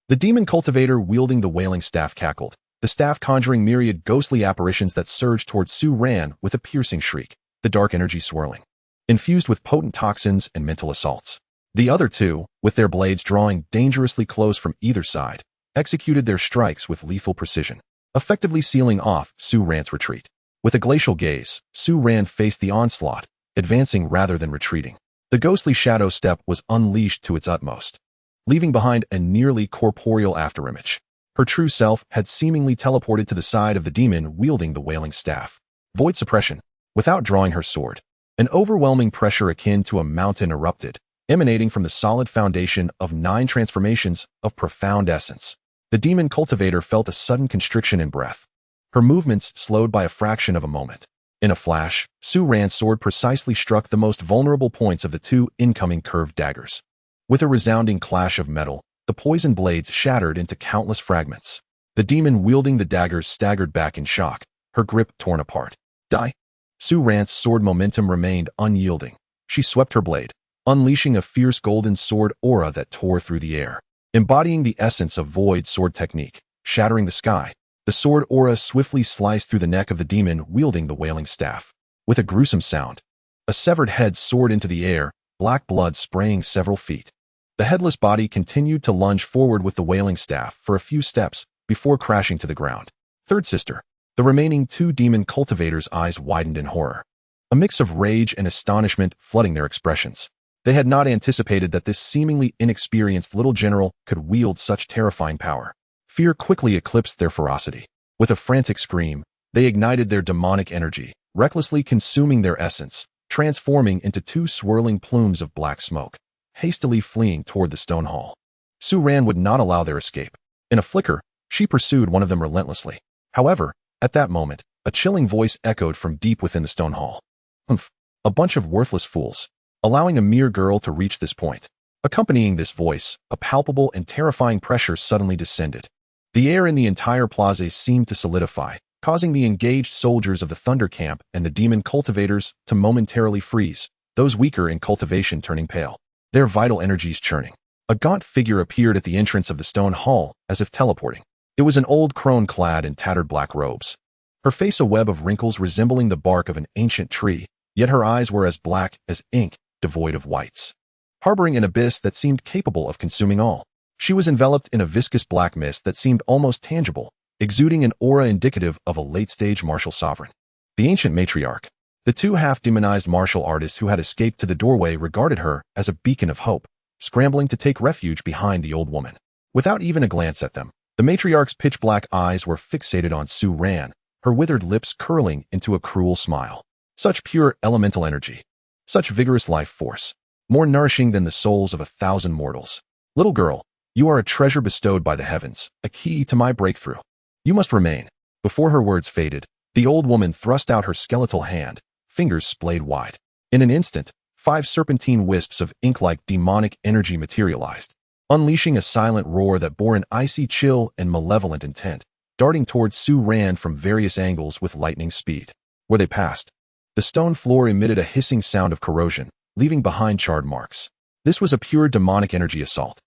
The demon cultivator wielding the wailing staff cackled, the staff conjuring myriad ghostly apparitions that surged towards Su Ran with a piercing shriek, the dark energy swirling, infused with potent toxins and mental assaults. The other 2, with their blades drawing dangerously close from either side, executed their strikes with lethal precision, effectively sealing off Su Ran's retreat. With a glacial gaze, Su Ran faced the onslaught, advancing rather than retreating. The ghostly shadow step was unleashed to its utmost, leaving behind a nearly corporeal afterimage. Her true self had seemingly teleported to the side of the demon wielding the wailing staff. Void suppression, without drawing her sword. An overwhelming pressure akin to a mountain erupted, emanating from the solid foundation of 9 transformations of profound essence. The demon cultivator felt a sudden constriction in breath. Her movements slowed by a fraction of a moment. In a flash, Su Ran's sword precisely struck the most vulnerable points of the 2 incoming curved daggers. With a resounding clash of metal, the poison blades shattered into countless fragments. The demon wielding the daggers staggered back in shock, her grip torn apart. Die! Su Ran's sword momentum remained unyielding. She swept her blade, unleashing a fierce golden sword aura that tore through the air, embodying the essence of void sword technique. Shattering the sky, the sword aura swiftly sliced through the neck of the demon wielding the wailing staff. With a gruesome sound, a severed head soared into the air, black blood spraying several feet. The headless body continued to lunge forward with the wailing staff for a few steps before crashing to the ground. Third sister. The remaining 2 demon cultivators' eyes widened in horror, a mix of rage and astonishment flooding their expressions. They had not anticipated that this seemingly inexperienced little general could wield such terrifying power. Fear quickly eclipsed their ferocity. With a frantic scream, they ignited their demonic energy, recklessly consuming their essence, transforming into two swirling plumes of black smoke, hastily fleeing toward the stone hall. Su Ran would not allow their escape. In a flicker, she pursued one of them relentlessly. However, at that moment, a chilling voice echoed from deep within the stone hall. Humph, a bunch of worthless fools, allowing a mere girl to reach this point. Accompanying this voice, a palpable and terrifying pressure suddenly descended. The air in the entire plaza seemed to solidify, causing the engaged soldiers of the Thunder Camp and the demon cultivators to momentarily freeze, those weaker in cultivation turning pale, their vital energies churning. A gaunt figure appeared at the entrance of the stone hall, as if teleporting. It was an old crone clad in tattered black robes. Her face a web of wrinkles resembling the bark of an ancient tree, yet her eyes were as black as ink, devoid of whites, harboring an abyss that seemed capable of consuming all. She was enveloped in a viscous black mist that seemed almost tangible, exuding an aura indicative of a late-stage martial sovereign. The ancient matriarch. The two half-demonized martial artists who had escaped to the doorway regarded her as a beacon of hope, scrambling to take refuge behind the old woman. Without even a glance at them, the matriarch's pitch-black eyes were fixated on Su Ran, her withered lips curling into a cruel smile. Such pure elemental energy. Such vigorous life force. More nourishing than the souls of 1,000 mortals. Little girl, you are a treasure bestowed by the heavens, a key to my breakthrough. You must remain. Before her words faded, the old woman thrust out her skeletal hand, fingers splayed wide. In an instant, 5 serpentine wisps of ink-like demonic energy materialized, unleashing a silent roar that bore an icy chill and malevolent intent, darting towards Su Ran from various angles with lightning speed. Where they passed, the stone floor emitted a hissing sound of corrosion, leaving behind charred marks. This was a pure demonic energy assault.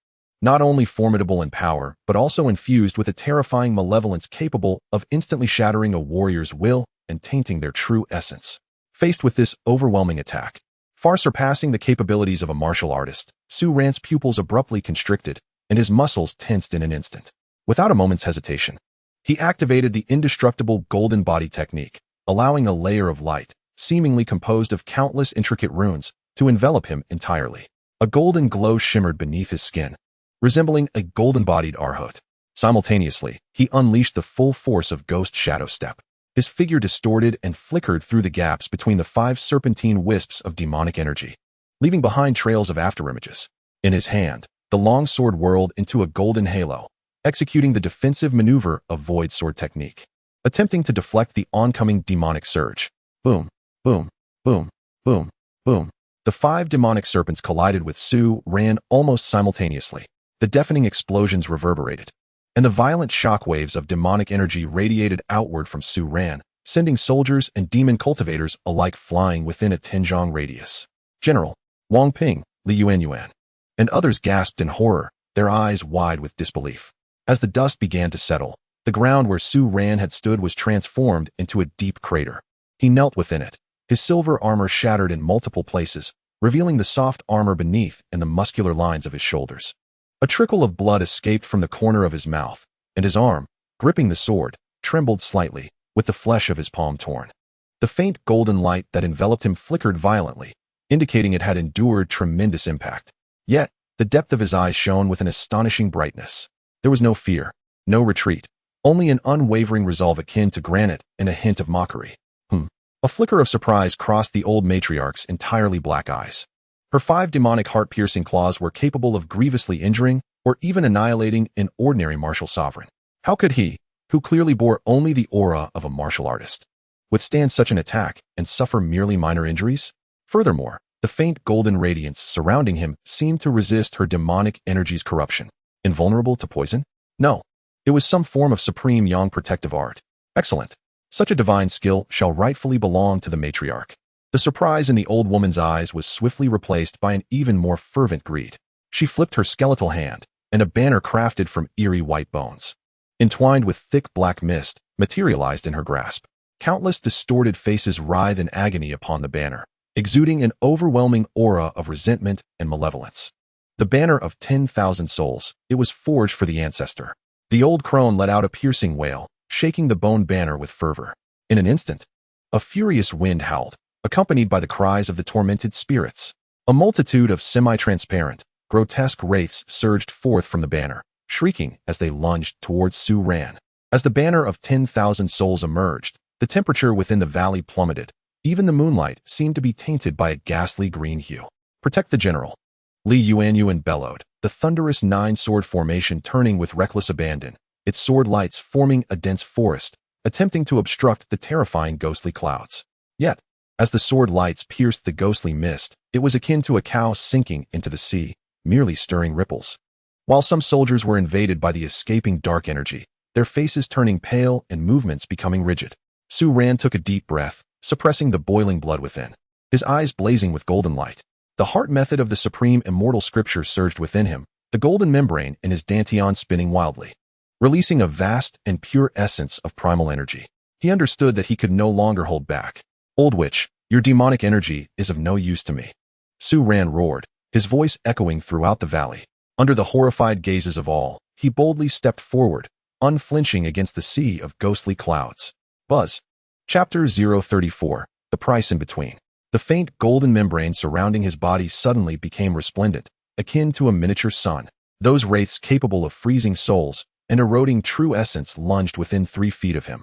Not only formidable in power, but also infused with a terrifying malevolence capable of instantly shattering a warrior's will and tainting their true essence. Faced with this overwhelming attack, far surpassing the capabilities of a martial artist, Su Ran's pupils abruptly constricted, and his muscles tensed in an instant. Without a moment's hesitation, he activated the indestructible golden body technique, allowing a layer of light, seemingly composed of countless intricate runes, to envelop him entirely. A golden glow shimmered beneath his skin, resembling a golden-bodied Arhut. Simultaneously, he unleashed the full force of Ghost Shadow Step. His figure distorted and flickered through the gaps between the 5 serpentine wisps of demonic energy, leaving behind trails of afterimages. In his hand, the long sword whirled into a golden halo, executing the defensive maneuver of Void Sword technique, attempting to deflect the oncoming demonic surge. Boom, boom, boom, boom, boom. The 5 demonic serpents collided with Su Ran almost simultaneously. The deafening explosions reverberated, and the violent shockwaves of demonic energy radiated outward from Su Ran, sending soldiers and demon cultivators alike flying within a 10-zhang radius. General, Wang Ping, Li Yuanyuan, and others gasped in horror, their eyes wide with disbelief. As the dust began to settle, the ground where Su Ran had stood was transformed into a deep crater. He knelt within it, his silver armor shattered in multiple places, revealing the soft armor beneath and the muscular lines of his shoulders. A trickle of blood escaped from the corner of his mouth, and his arm, gripping the sword, trembled slightly, with the flesh of his palm torn. The faint golden light that enveloped him flickered violently, indicating it had endured tremendous impact. Yet, the depth of his eyes shone with an astonishing brightness. There was no fear, no retreat, only an unwavering resolve akin to granite and a hint of mockery. A flicker of surprise crossed the old matriarch's entirely black eyes. Her 5 demonic heart-piercing claws were capable of grievously injuring or even annihilating an ordinary martial sovereign. How could he, who clearly bore only the aura of a martial artist, withstand such an attack and suffer merely minor injuries? Furthermore, the faint golden radiance surrounding him seemed to resist her demonic energy's corruption. Invulnerable to poison? No. It was some form of supreme yang protective art. Excellent. Such a divine skill shall rightfully belong to the matriarch. The surprise in the old woman's eyes was swiftly replaced by an even more fervent greed. She flipped her skeletal hand, and a banner crafted from eerie white bones, entwined with thick black mist, materialized in her grasp. Countless distorted faces writhed in agony upon the banner, exuding an overwhelming aura of resentment and malevolence. The banner of 10,000 souls, it was forged for the ancestor. The old crone let out a piercing wail, shaking the bone banner with fervor. In an instant, a furious wind howled, accompanied by the cries of the tormented spirits. A multitude of semi-transparent, grotesque wraiths surged forth from the banner, shrieking as they lunged towards Su Ran. As the banner of 10,000 souls emerged, the temperature within the valley plummeted. Even the moonlight seemed to be tainted by a ghastly green hue. "Protect the general," Li Yuanyuan bellowed, the thunderous nine-sword formation turning with reckless abandon, its sword lights forming a dense forest, attempting to obstruct the terrifying ghostly clouds. Yet, as the sword lights pierced the ghostly mist, it was akin to a cow sinking into the sea, merely stirring ripples. While some soldiers were invaded by the escaping dark energy, their faces turning pale and movements becoming rigid. Su Ran took a deep breath, suppressing the boiling blood within, his eyes blazing with golden light. The heart method of the supreme immortal scripture surged within him, the golden membrane in his dantian spinning wildly, releasing a vast and pure essence of primal energy. He understood that he could no longer hold back. "Old witch, your demonic energy is of no use to me," Su Ran roared, his voice echoing throughout the valley. Under the horrified gazes of all, he boldly stepped forward, unflinching against the sea of ghostly clouds. Buzz. Chapter 034, The Price in Between. The faint golden membrane surrounding his body suddenly became resplendent, akin to a miniature sun. Those wraiths capable of freezing souls and eroding true essence lunged within 3 feet of him,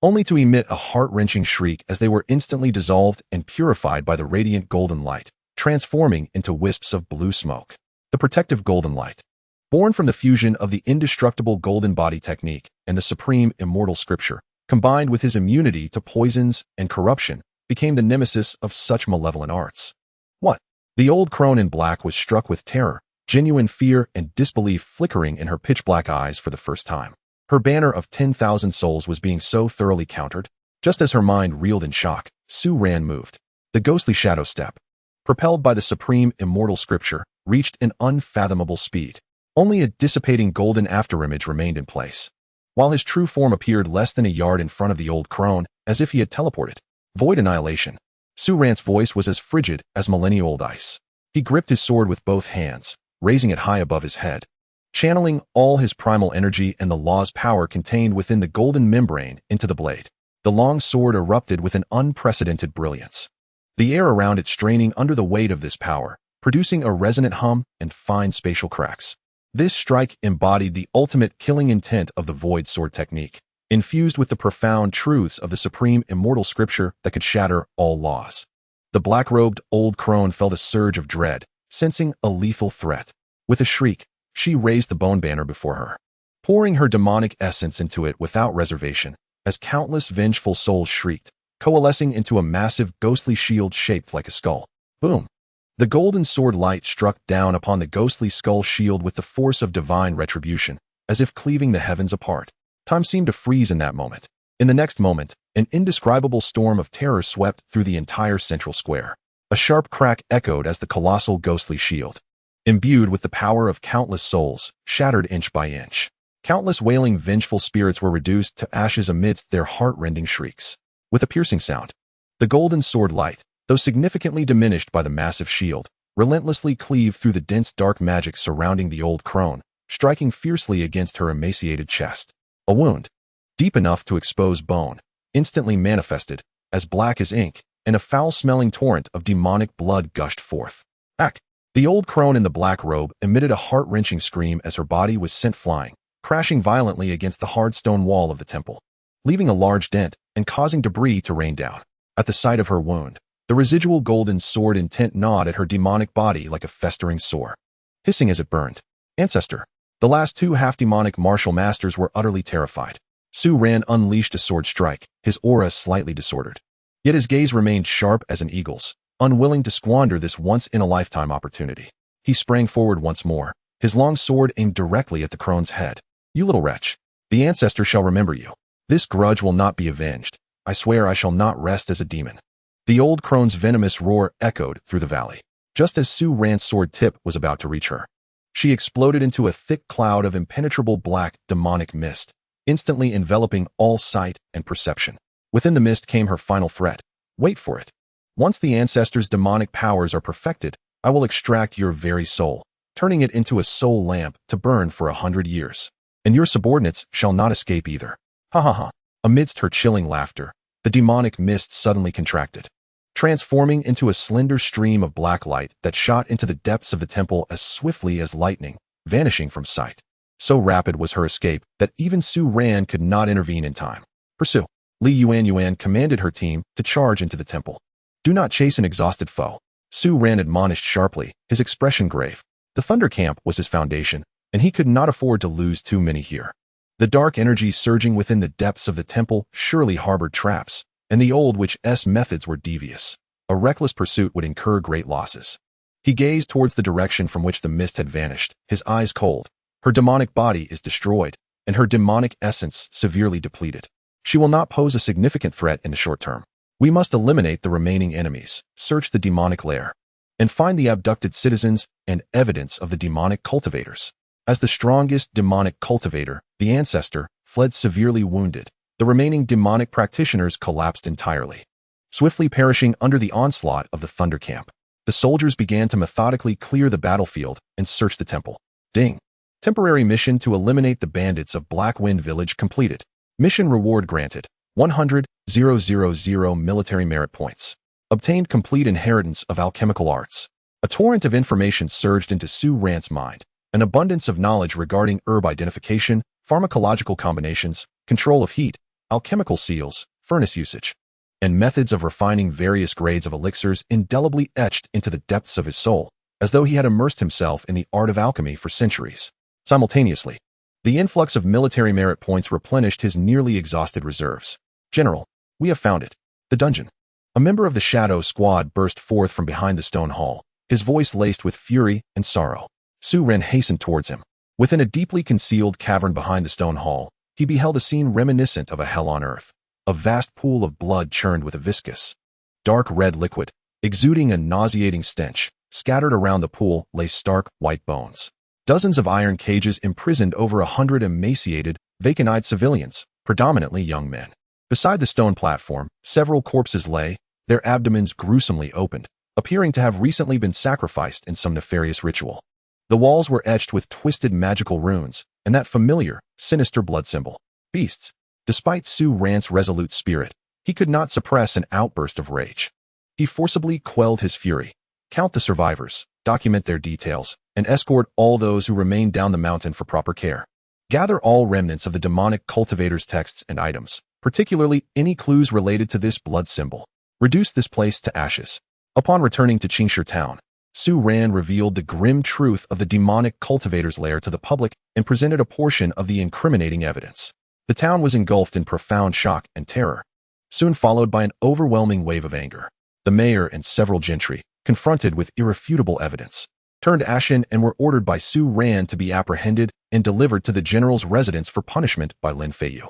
only to emit a heart-wrenching shriek as they were instantly dissolved and purified by the radiant golden light, transforming into wisps of blue smoke. The protective golden light, born from the fusion of the indestructible golden body technique and the supreme immortal scripture, combined with his immunity to poisons and corruption, became the nemesis of such malevolent arts. What? The old crone in black was struck with terror, genuine fear and disbelief flickering in her pitch-black eyes for the first time. Her banner of 10,000 souls was being so thoroughly countered. Just as her mind reeled in shock, Su Ran moved. The ghostly shadow step, propelled by the supreme immortal scripture, reached an unfathomable speed. Only a dissipating golden afterimage remained in place, while his true form appeared less than a yard in front of the old crone, as if he had teleported. Void annihilation. Su Ran's voice was as frigid as millennia-old ice. He gripped his sword with both hands, raising it high above his head, channeling all his primal energy and the law's power contained within the golden membrane into the blade. The long sword erupted with an unprecedented brilliance, the air around it straining under the weight of this power, producing a resonant hum and fine spatial cracks. This strike embodied the ultimate killing intent of the void sword technique, infused with the profound truths of the supreme immortal scripture that could shatter all laws. The black-robed old crone felt a surge of dread, sensing a lethal threat. With a shriek, she raised the bone banner before her, pouring her demonic essence into it without reservation, as countless vengeful souls shrieked, coalescing into a massive ghostly shield shaped like a skull. Boom! The golden sword light struck down upon the ghostly skull shield with the force of divine retribution, as if cleaving the heavens apart. Time seemed to freeze in that moment. In the next moment, an indescribable storm of terror swept through the entire central square. A sharp crack echoed as the colossal ghostly shield, imbued with the power of countless souls, shattered inch by inch. Countless wailing vengeful spirits were reduced to ashes amidst their heart-rending shrieks. With a piercing sound, the golden sword light, though significantly diminished by the massive shield, relentlessly cleaved through the dense dark magic surrounding the old crone, striking fiercely against her emaciated chest. A wound, deep enough to expose bone, instantly manifested, as black as ink, and a foul-smelling torrent of demonic blood gushed forth. Ack! The old crone in the black robe emitted a heart-wrenching scream as her body was sent flying, crashing violently against the hard stone wall of the temple, leaving a large dent and causing debris to rain down. At the sight of her wound, the residual golden sword intent gnawed at her demonic body like a festering sore, hissing as it burned. Ancestor! The last 2 half-demonic martial masters were utterly terrified. Su Ran unleashed a sword strike, his aura slightly disordered. Yet his gaze remained sharp as an eagle's, unwilling to squander this once-in-a-lifetime opportunity. He sprang forward once more, his long sword aimed directly at the crone's head. "You little wretch! The ancestor shall remember you. This grudge will not be avenged. I swear I shall not rest as a demon." The old crone's venomous roar echoed through the valley, just as Su Ran's sword tip was about to reach her. She exploded into a thick cloud of impenetrable black, demonic mist, instantly enveloping all sight and perception. Within the mist came her final threat. Wait for it. Once the ancestor's demonic powers are perfected, I will extract your very soul, turning it into a soul lamp to burn for 100 years. And your subordinates shall not escape either. Ha ha ha. Amidst her chilling laughter, the demonic mist suddenly contracted, transforming into a slender stream of black light that shot into the depths of the temple as swiftly as lightning, vanishing from sight. So rapid was her escape that even Su Ran could not intervene in time. Pursue. Li Yuan commanded her team to charge into the temple. Do not chase an exhausted foe. Su Ran admonished sharply, his expression grave. The Thunder Camp was his foundation, and he could not afford to lose too many here. The dark energy surging within the depths of the temple surely harbored traps, and the old witch's methods were devious. A reckless pursuit would incur great losses. He gazed towards the direction from which the mist had vanished, his eyes cold. Her demonic body is destroyed, and her demonic essence severely depleted. She will not pose a significant threat in the short term. We must eliminate the remaining enemies, search the demonic lair, and find the abducted citizens and evidence of the demonic cultivators. As the strongest demonic cultivator, the ancestor, fled severely wounded, the remaining demonic practitioners collapsed entirely, swiftly perishing under the onslaught of the Thunder Camp. The soldiers began to methodically clear the battlefield and search the temple. Ding. Temporary mission to eliminate the bandits of Blackwind Village completed. Mission reward granted. 100,000 military merit points. Obtained complete inheritance of alchemical arts. A torrent of information surged into Su Ran's mind. An abundance of knowledge regarding herb identification, pharmacological combinations, control of heat, alchemical seals, furnace usage, and methods of refining various grades of elixirs indelibly etched into the depths of his soul, as though he had immersed himself in the art of alchemy for centuries. Simultaneously, the influx of military merit points replenished his nearly exhausted reserves. General, we have found it. The dungeon. A member of the Shadow Squad burst forth from behind the stone hall, his voice laced with fury and sorrow. Su Ran hastened towards him. Within a deeply concealed cavern behind the stone hall, he beheld a scene reminiscent of a hell on earth. A vast pool of blood churned with a viscous, dark red liquid, exuding a nauseating stench. Scattered around the pool lay stark, white bones. Dozens of iron cages imprisoned over 100 emaciated, vacant-eyed civilians, predominantly young men. Beside the stone platform, several corpses lay, their abdomens gruesomely opened, appearing to have recently been sacrificed in some nefarious ritual. The walls were etched with twisted magical runes, and that familiar, sinister blood symbol. Beasts. Despite Su Ran's resolute spirit, he could not suppress an outburst of rage. He forcibly quelled his fury. Count the survivors, document their details, and escort all those who remain down the mountain for proper care. Gather all remnants of the demonic cultivator's texts and items, particularly any clues related to this blood symbol. Reduce this place to ashes. Upon returning to Qingshi town, Su Ran revealed the grim truth of the demonic cultivator's lair to the public and presented a portion of the incriminating evidence. The town was engulfed in profound shock and terror, soon followed by an overwhelming wave of anger. The mayor and several gentry, confronted with irrefutable evidence, turned ashen and were ordered by Su Ran to be apprehended and delivered to the general's residence for punishment by Lin Feiyu.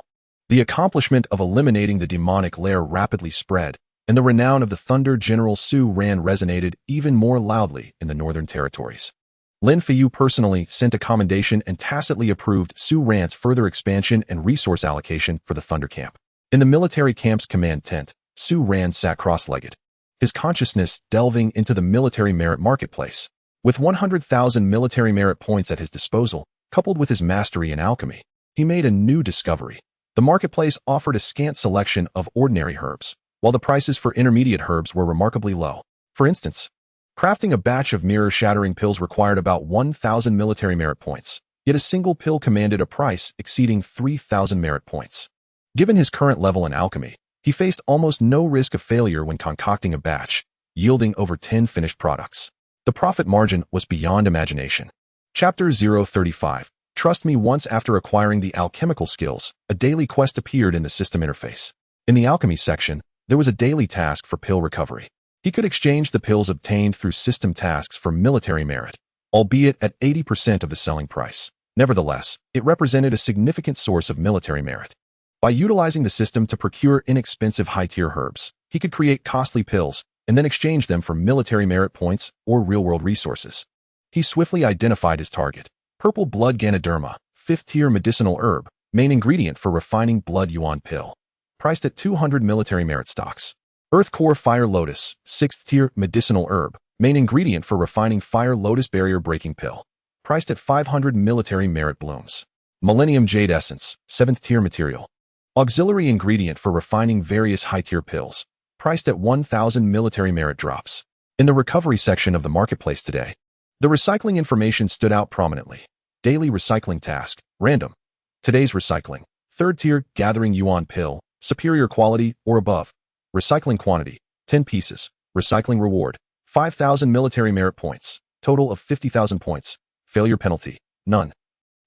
The accomplishment of eliminating the demonic lair rapidly spread, and the renown of the Thunder General Su Ran resonated even more loudly in the northern territories. Lin Feiyu personally sent a commendation and tacitly approved Su Ran's further expansion and resource allocation for the Thunder Camp. In the military camp's command tent, Su Ran sat cross-legged, his consciousness delving into the military merit marketplace. With 100,000 military merit points at his disposal, coupled with his mastery in alchemy, he made a new discovery. The marketplace offered a scant selection of ordinary herbs, while the prices for intermediate herbs were remarkably low. For instance, crafting a batch of mirror-shattering pills required about 1,000 military merit points, yet a single pill commanded a price exceeding 3,000 merit points. Given his current level in alchemy, he faced almost no risk of failure when concocting a batch, yielding over 10 finished products. The profit margin was beyond imagination. Chapter 035. Trust me. Once after acquiring the alchemical skills, a daily quest appeared in the system interface. In the alchemy section, there was a daily task for pill recovery. He could exchange the pills obtained through system tasks for military merit, albeit at 80% of the selling price. Nevertheless, it represented a significant source of military merit. By utilizing the system to procure inexpensive high-tier herbs, he could create costly pills and then exchange them for military merit points or real-world resources. He swiftly identified his target: purple blood Ganoderma, 5th-tier medicinal herb, main ingredient for refining blood yuan pill, priced at 200 military merit stocks. Earth Core Fire Lotus, 6th-tier medicinal herb, main ingredient for refining fire lotus barrier breaking pill, priced at 500 military merit blooms. Millennium Jade Essence, 7th-tier material, auxiliary ingredient for refining various high-tier pills, priced at 1,000 military merit drops. In the recovery section of the marketplace today, the recycling information stood out prominently. Daily recycling task, random. Today's recycling, third tier, gathering yuan pill, superior quality or above. Recycling quantity, 10 pieces. Recycling reward, 5,000 military merit points, total of 50,000 points. Failure penalty, none.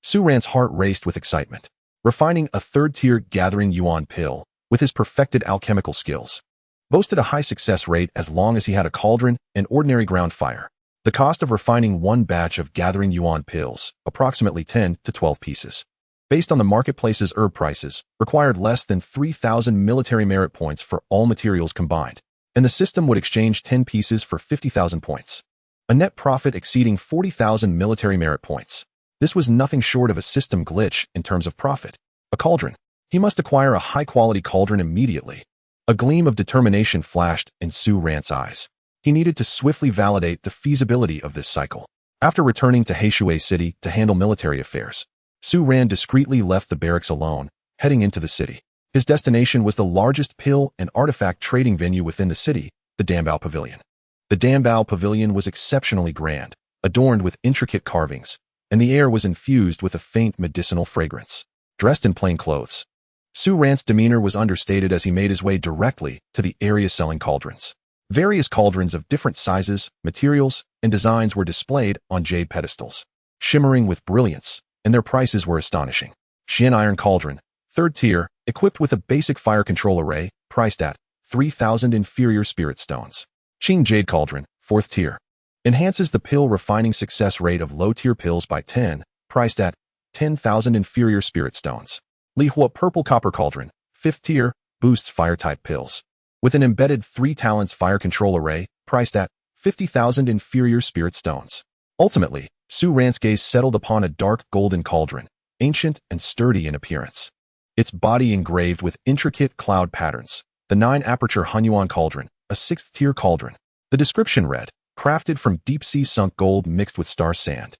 Su Ran's heart raced with excitement. Refining a third-tier gathering yuan pill with his perfected alchemical skills. Boasted a high success rate as long as he had a cauldron and ordinary ground fire. The cost of refining one batch of gathering yuan pills, approximately 10 to 12 pieces, based on the marketplace's herb prices, required less than 3,000 military merit points for all materials combined, and the system would exchange 10 pieces for 50,000 points. A net profit exceeding 40,000 military merit points. This was nothing short of a system glitch in terms of profit. A cauldron. He must acquire a high-quality cauldron immediately. A gleam of determination flashed in Su Ran's eyes. He needed to swiftly validate the feasibility of this cycle. After returning to Heishui City to handle military affairs, Su Ran discreetly left the barracks alone, heading into the city. His destination was the largest pill and artifact trading venue within the city, the Dambao Pavilion. The Dambao Pavilion was exceptionally grand, adorned with intricate carvings, and the air was infused with a faint medicinal fragrance. Dressed in plain clothes, Su Ran's demeanor was understated as he made his way directly to the area selling cauldrons. Various cauldrons of different sizes, materials, and designs were displayed on jade pedestals, shimmering with brilliance, and their prices were astonishing. Xian Iron Cauldron, third tier, equipped with a basic fire control array, priced at 3,000 inferior spirit stones. Qing Jade Cauldron, fourth tier, enhances the pill refining success rate of low-tier pills by 10, priced at 10,000 inferior spirit stones. Li Hua Purple Copper Cauldron, fifth tier, boosts fire-type pills, with an embedded 3 talents fire control array, priced at 50,000 inferior spirit stones. Ultimately, Su Ran's gaze settled upon a dark golden cauldron, ancient and sturdy in appearance. Its body engraved with intricate cloud patterns. The 9-aperture Hunyuan Cauldron, a 6th-tier cauldron. The description read, crafted from deep-sea sunk gold mixed with star sand.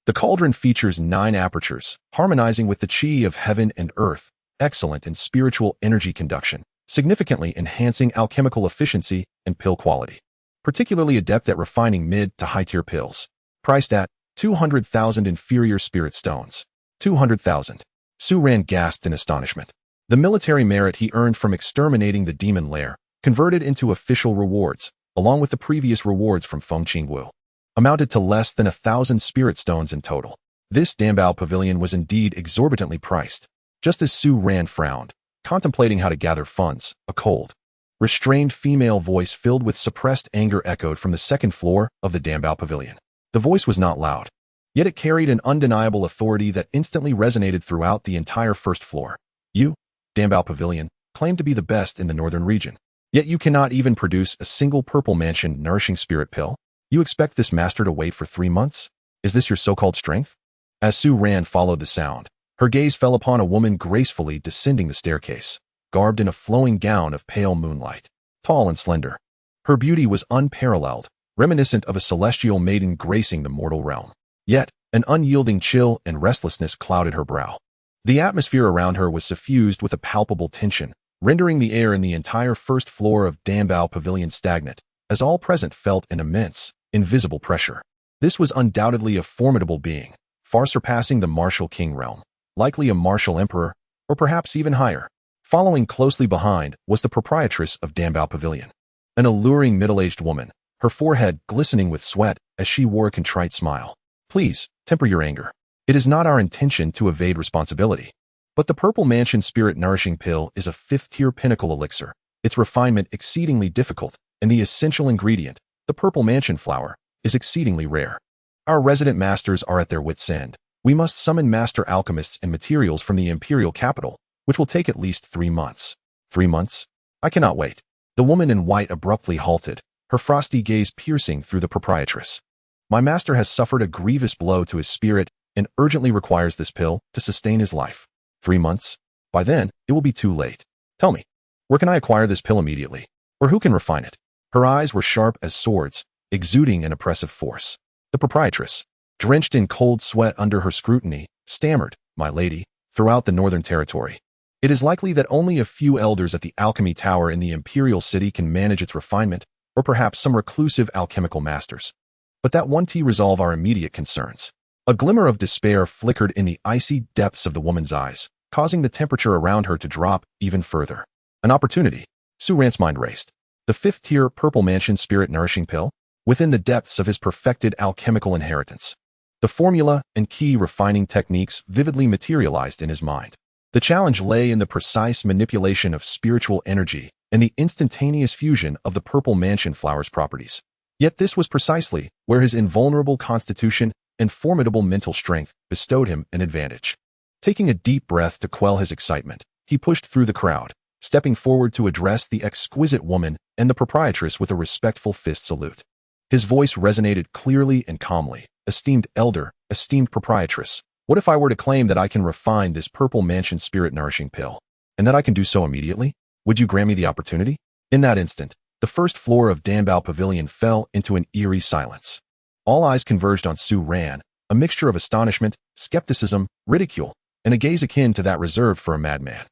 The cauldron features 9 apertures, harmonizing with the qi of heaven and earth, excellent in spiritual energy conduction, significantly enhancing alchemical efficiency and pill quality. Particularly adept at refining mid to high-tier pills. Priced at 200,000 inferior spirit stones. 200,000. Su Ran gasped in astonishment. The military merit he earned from exterminating the demon lair, converted into official rewards, along with the previous rewards from Feng Qingwu, amounted to less than 1,000 spirit stones in total. This Dambao Pavilion was indeed exorbitantly priced. Just as Su Ran frowned, contemplating how to gather funds, a cold, restrained female voice filled with suppressed anger echoed from the second floor of the Dambao Pavilion. The voice was not loud, yet it carried an undeniable authority that instantly resonated throughout the entire first floor. You, Dambao Pavilion, claim to be the best in the northern region. Yet you cannot even produce a single purple mansion nourishing spirit pill? You expect this master to wait for 3 months? Is this your so-called strength? As Su Ran followed the sound, her gaze fell upon a woman gracefully descending the staircase, garbed in a flowing gown of pale moonlight, tall and slender. Her beauty was unparalleled, reminiscent of a celestial maiden gracing the mortal realm. Yet, an unyielding chill and restlessness clouded her brow. The atmosphere around her was suffused with a palpable tension, rendering the air in the entire first floor of Dambao Pavilion stagnant, as all present felt an immense, invisible pressure. This was undoubtedly a formidable being, far surpassing the martial king realm, likely a martial emperor, or perhaps even higher. Following closely behind was the proprietress of Dambao Pavilion, an alluring middle-aged woman, her forehead glistening with sweat as she wore a contrite smile. Please, temper your anger. It is not our intention to evade responsibility. But the Purple Mansion Spirit Nourishing Pill is a 5th-tier pinnacle elixir, its refinement exceedingly difficult, and the essential ingredient, the Purple Mansion flower, is exceedingly rare. Our resident masters are at their wits' end. We must summon master alchemists and materials from the imperial capital, which will take at least 3 months. 3 months? I cannot wait. The woman in white abruptly halted, her frosty gaze piercing through the proprietress. My master has suffered a grievous blow to his spirit and urgently requires this pill to sustain his life. 3 months? By then, it will be too late. Tell me, where can I acquire this pill immediately? Or who can refine it? Her eyes were sharp as swords, exuding an oppressive force. The proprietress, drenched in cold sweat under her scrutiny, stammered, "My lady, throughout the northern territory, It is likely that only a few elders at the alchemy tower in the imperial city can manage its refinement, or perhaps some reclusive alchemical masters. But that won't resolve our immediate concerns. A glimmer of despair flickered in the icy depths of the woman's eyes, causing the temperature around her to drop even further. An opportunity. Su Ran's mind raced. The fifth-tier Purple Mansion Spirit Nourishing Pill? Within the depths of his perfected alchemical inheritance. The formula and key refining techniques vividly materialized in his mind. The challenge lay in the precise manipulation of spiritual energy and the instantaneous fusion of the Purple Mansion flower's properties. Yet this was precisely where his invulnerable constitution and formidable mental strength bestowed him an advantage. Taking a deep breath to quell his excitement, he pushed through the crowd, stepping forward to address the exquisite woman and the proprietress with a respectful fist salute. His voice resonated clearly and calmly. Esteemed elder, esteemed proprietress, what if I were to claim that I can refine this Purple Mansion Spirit Nourishing Pill, and that I can do so immediately? Would you grant me the opportunity? In that instant, the first floor of Danbao Pavilion fell into an eerie silence. All eyes converged on Su Ran, a mixture of astonishment, skepticism, ridicule, and a gaze akin to that reserved for a madman.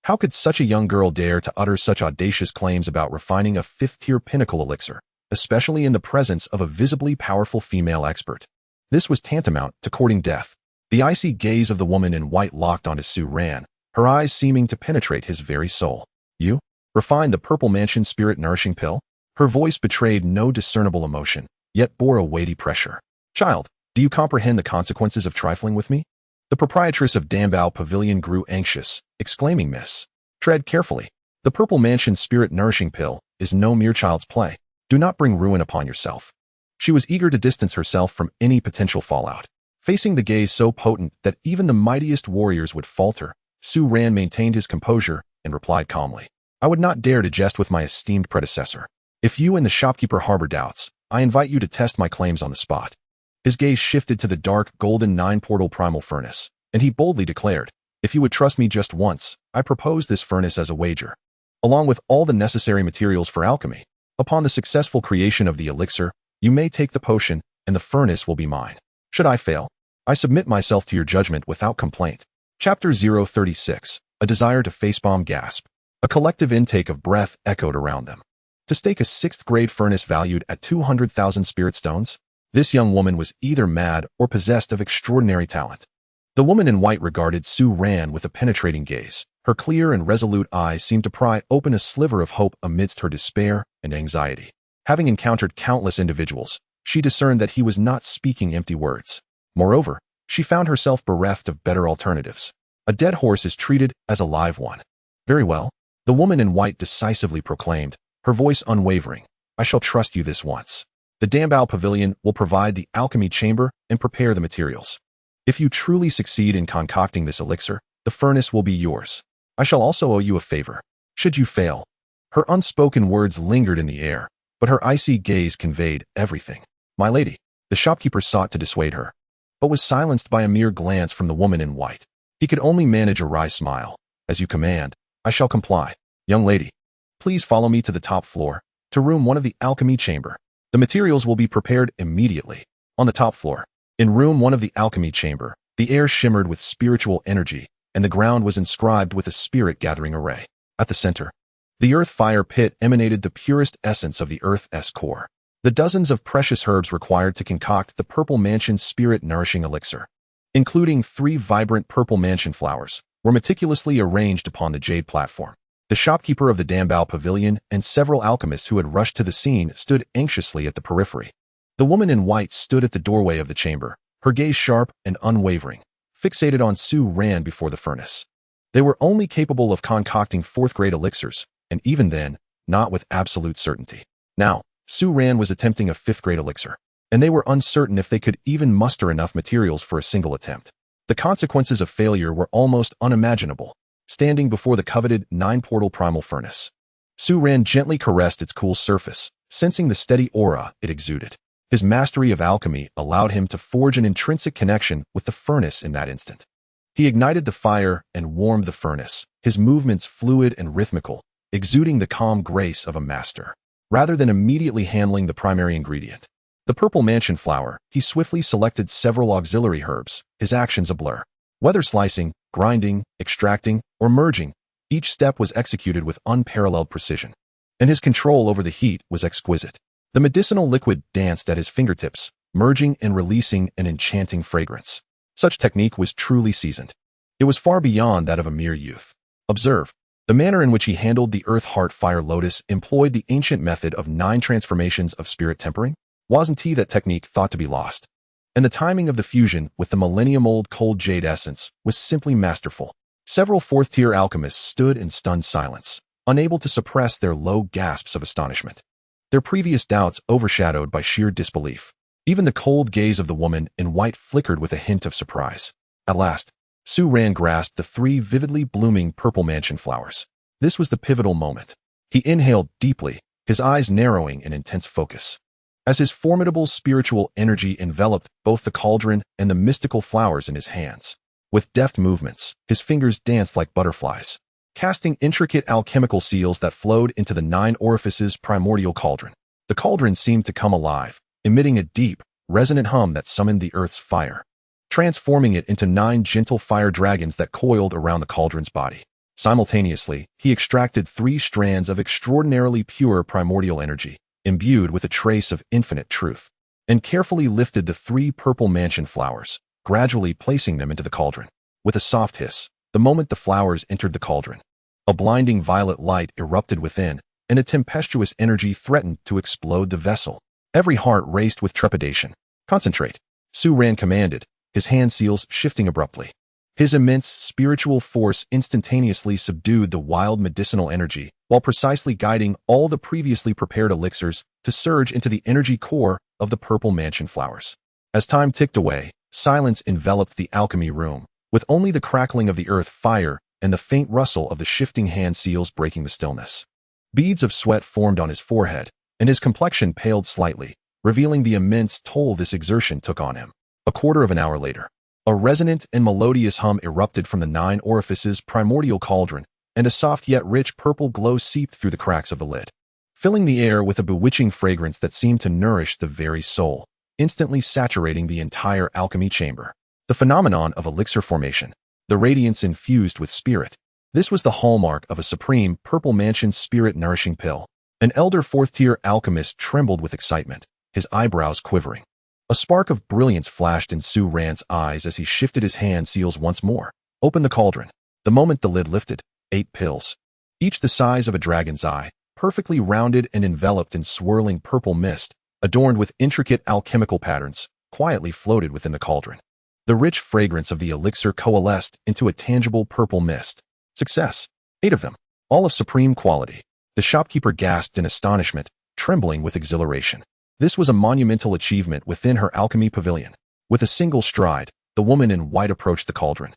How could such a young girl dare to utter such audacious claims about refining a fifth-tier pinnacle elixir, especially in the presence of a visibly powerful female expert? This was tantamount to courting death. The icy gaze of the woman in white locked onto Su Ran, her eyes seeming to penetrate his very soul. You? Refined the Purple Mansion Spirit Nourishing Pill? Her voice betrayed no discernible emotion, yet bore a weighty pressure. Child, do you comprehend the consequences of trifling with me? The proprietress of Danbao Pavilion grew anxious, exclaiming, Miss, tread carefully. The Purple Mansion Spirit Nourishing Pill is no mere child's play. Do not bring ruin upon yourself. She was eager to distance herself from any potential fallout. Facing the gaze so potent that even the mightiest warriors would falter, Su Ran maintained his composure and replied calmly. I would not dare to jest with my esteemed predecessor. If you and the shopkeeper harbor doubts, I invite you to test my claims on the spot. His gaze shifted to the dark, golden nine-portal primal furnace, and he boldly declared, if you would trust me just once, I propose this furnace as a wager. Along with all the necessary materials for alchemy, upon the successful creation of the elixir, you may take the potion, and the furnace will be mine. Should I fail, I submit myself to your judgment without complaint. Chapter 036, A Desire to Facepalm Gasp. A collective intake of breath echoed around them. To stake a sixth-grade furnace valued at 200,000 spirit stones? This young woman was either mad or possessed of extraordinary talent. The woman in white regarded Su Ran with a penetrating gaze. Her clear and resolute eyes seemed to pry open a sliver of hope amidst her despair and anxiety. Having encountered countless individuals, she discerned that he was not speaking empty words. Moreover, she found herself bereft of better alternatives. A dead horse is treated as a live one. Very well, the woman in white decisively proclaimed, her voice unwavering, I shall trust you this once. The Danbao Pavilion will provide the alchemy chamber and prepare the materials. If you truly succeed in concocting this elixir, the furnace will be yours. I shall also owe you a favor. Should you fail? Her unspoken words lingered in the air, but her icy gaze conveyed everything. My lady, the shopkeeper sought to dissuade her, but was silenced by a mere glance from the woman in white. He could only manage a wry smile. As you command, I shall comply. Young lady, please follow me to the top floor, to room 1 of the alchemy chamber. The materials will be prepared immediately. On the top floor, in room 1 of the alchemy chamber, the air shimmered with spiritual energy, and the ground was inscribed with a spirit-gathering array. At the center, the earth fire pit emanated the purest essence of the earth's core. The dozens of precious herbs required to concoct the Purple Mansion Spirit Nourishing Elixir, including 3 vibrant Purple Mansion flowers, were meticulously arranged upon the jade platform. The shopkeeper of the Danbao Pavilion and several alchemists who had rushed to the scene stood anxiously at the periphery. The woman in white stood at the doorway of the chamber, her gaze sharp and unwavering, fixated on Su Ran before the furnace. They were only capable of concocting 4th-grade elixirs, and even then, not with absolute certainty. Now, Su Ran was attempting a 5th-grade elixir, and they were uncertain if they could even muster enough materials for a single attempt. The consequences of failure were almost unimaginable, standing before the coveted 9-portal primal furnace. Su Ran gently caressed its cool surface, sensing the steady aura it exuded. His mastery of alchemy allowed him to forge an intrinsic connection with the furnace in that instant. He ignited the fire and warmed the furnace, his movements fluid and rhythmical, exuding the calm grace of a master. Rather than immediately handling the primary ingredient, the Purple Mansion flower, he swiftly selected several auxiliary herbs, his actions a blur. Whether slicing, grinding, extracting, or merging, Each step was executed with unparalleled precision, and his control over the heat was exquisite. The medicinal liquid danced at his fingertips, merging and releasing an enchanting fragrance. Such technique was truly seasoned. It was far beyond that of a mere youth. Observe, the manner in which he handled the Earth Heart Fire Lotus employed the ancient method of 9 transformations of spirit tempering. Wasn't he that technique thought to be lost? And the timing of the fusion with the millennium-old cold jade essence was simply masterful. Several fourth-tier alchemists stood in stunned silence, unable to suppress their low gasps of astonishment. Their previous doubts overshadowed by sheer disbelief. Even the cold gaze of the woman in white flickered with a hint of surprise. At last, Su Ran grasped the 3 vividly blooming purple mansion flowers. This was the pivotal moment. He inhaled deeply, his eyes narrowing in intense focus. As his formidable spiritual energy enveloped both the cauldron and the mystical flowers in his hands. With deft movements, his fingers danced like butterflies, casting intricate alchemical seals that flowed into the 9 orifices primordial cauldron. The cauldron seemed to come alive, emitting a deep, resonant hum that summoned the earth's fire, transforming it into 9 gentle fire dragons that coiled around the cauldron's body. Simultaneously, he extracted 3 strands of extraordinarily pure primordial energy, imbued with a trace of infinite truth, and carefully lifted the 3 purple mansion flowers, gradually placing them into the cauldron. With a soft hiss, the moment the flowers entered the cauldron, a blinding violet light erupted within, and a tempestuous energy threatened to explode the vessel. Every heart raced with trepidation. Concentrate, Su Ran commanded, his hand seals shifting abruptly. His immense spiritual force instantaneously subdued the wild medicinal energy, while precisely guiding all the previously prepared elixirs to surge into the energy core of the purple mansion flowers. As time ticked away, silence enveloped the alchemy room, with only the crackling of the earth fire and the faint rustle of the shifting hand seals breaking the stillness. Beads of sweat formed on his forehead, and his complexion paled slightly, revealing the immense toll this exertion took on him. A quarter of an hour later, a resonant and melodious hum erupted from the 9 orifices primordial cauldron, and a soft yet rich purple glow seeped through the cracks of the lid, filling the air with a bewitching fragrance that seemed to nourish the very soul, instantly saturating the entire alchemy chamber. The phenomenon of elixir formation, the radiance infused with spirit. This was the hallmark of a supreme purple mansion spirit-nourishing pill. An elder 4th-tier alchemist trembled with excitement, his eyebrows quivering. A spark of brilliance flashed in Su Ran's eyes as he shifted his hand seals once more. Open the cauldron. The moment the lid lifted, 8 pills, each the size of a dragon's eye, perfectly rounded and enveloped in swirling purple mist, adorned with intricate alchemical patterns, quietly floated within the cauldron. The rich fragrance of the elixir coalesced into a tangible purple mist. Success. 8 of them, all of supreme quality. The shopkeeper gasped in astonishment, trembling with exhilaration. This was a monumental achievement within her alchemy pavilion. With a single stride, the woman in white approached the cauldron,